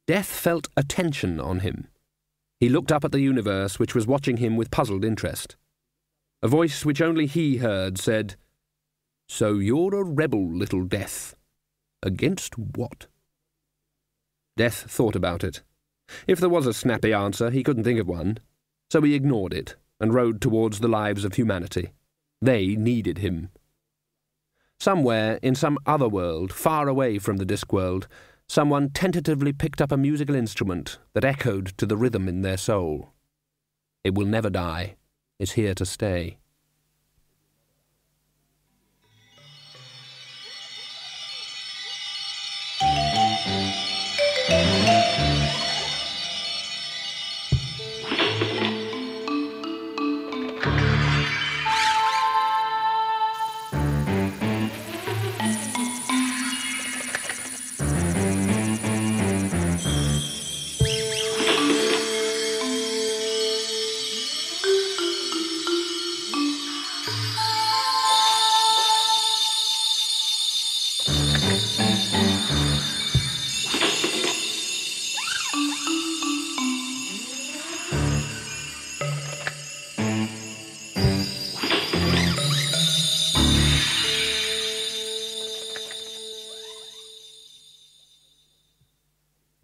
Death felt a tension on him. He looked up at the universe, which was watching him with puzzled interest. A voice which only he heard said, So you're a rebel, little Death. Against what? Death thought about it. If there was a snappy answer, he couldn't think of one, so he ignored it and rode towards the lives of humanity. They needed him. Somewhere, in some other world, far away from the Discworld, someone tentatively picked up a musical instrument that echoed to the rhythm in their soul. It will never die. It's here to stay.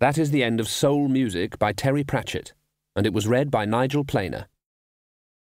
That is the end of Soul Music by Terry Pratchett, and it was read by Nigel Planer.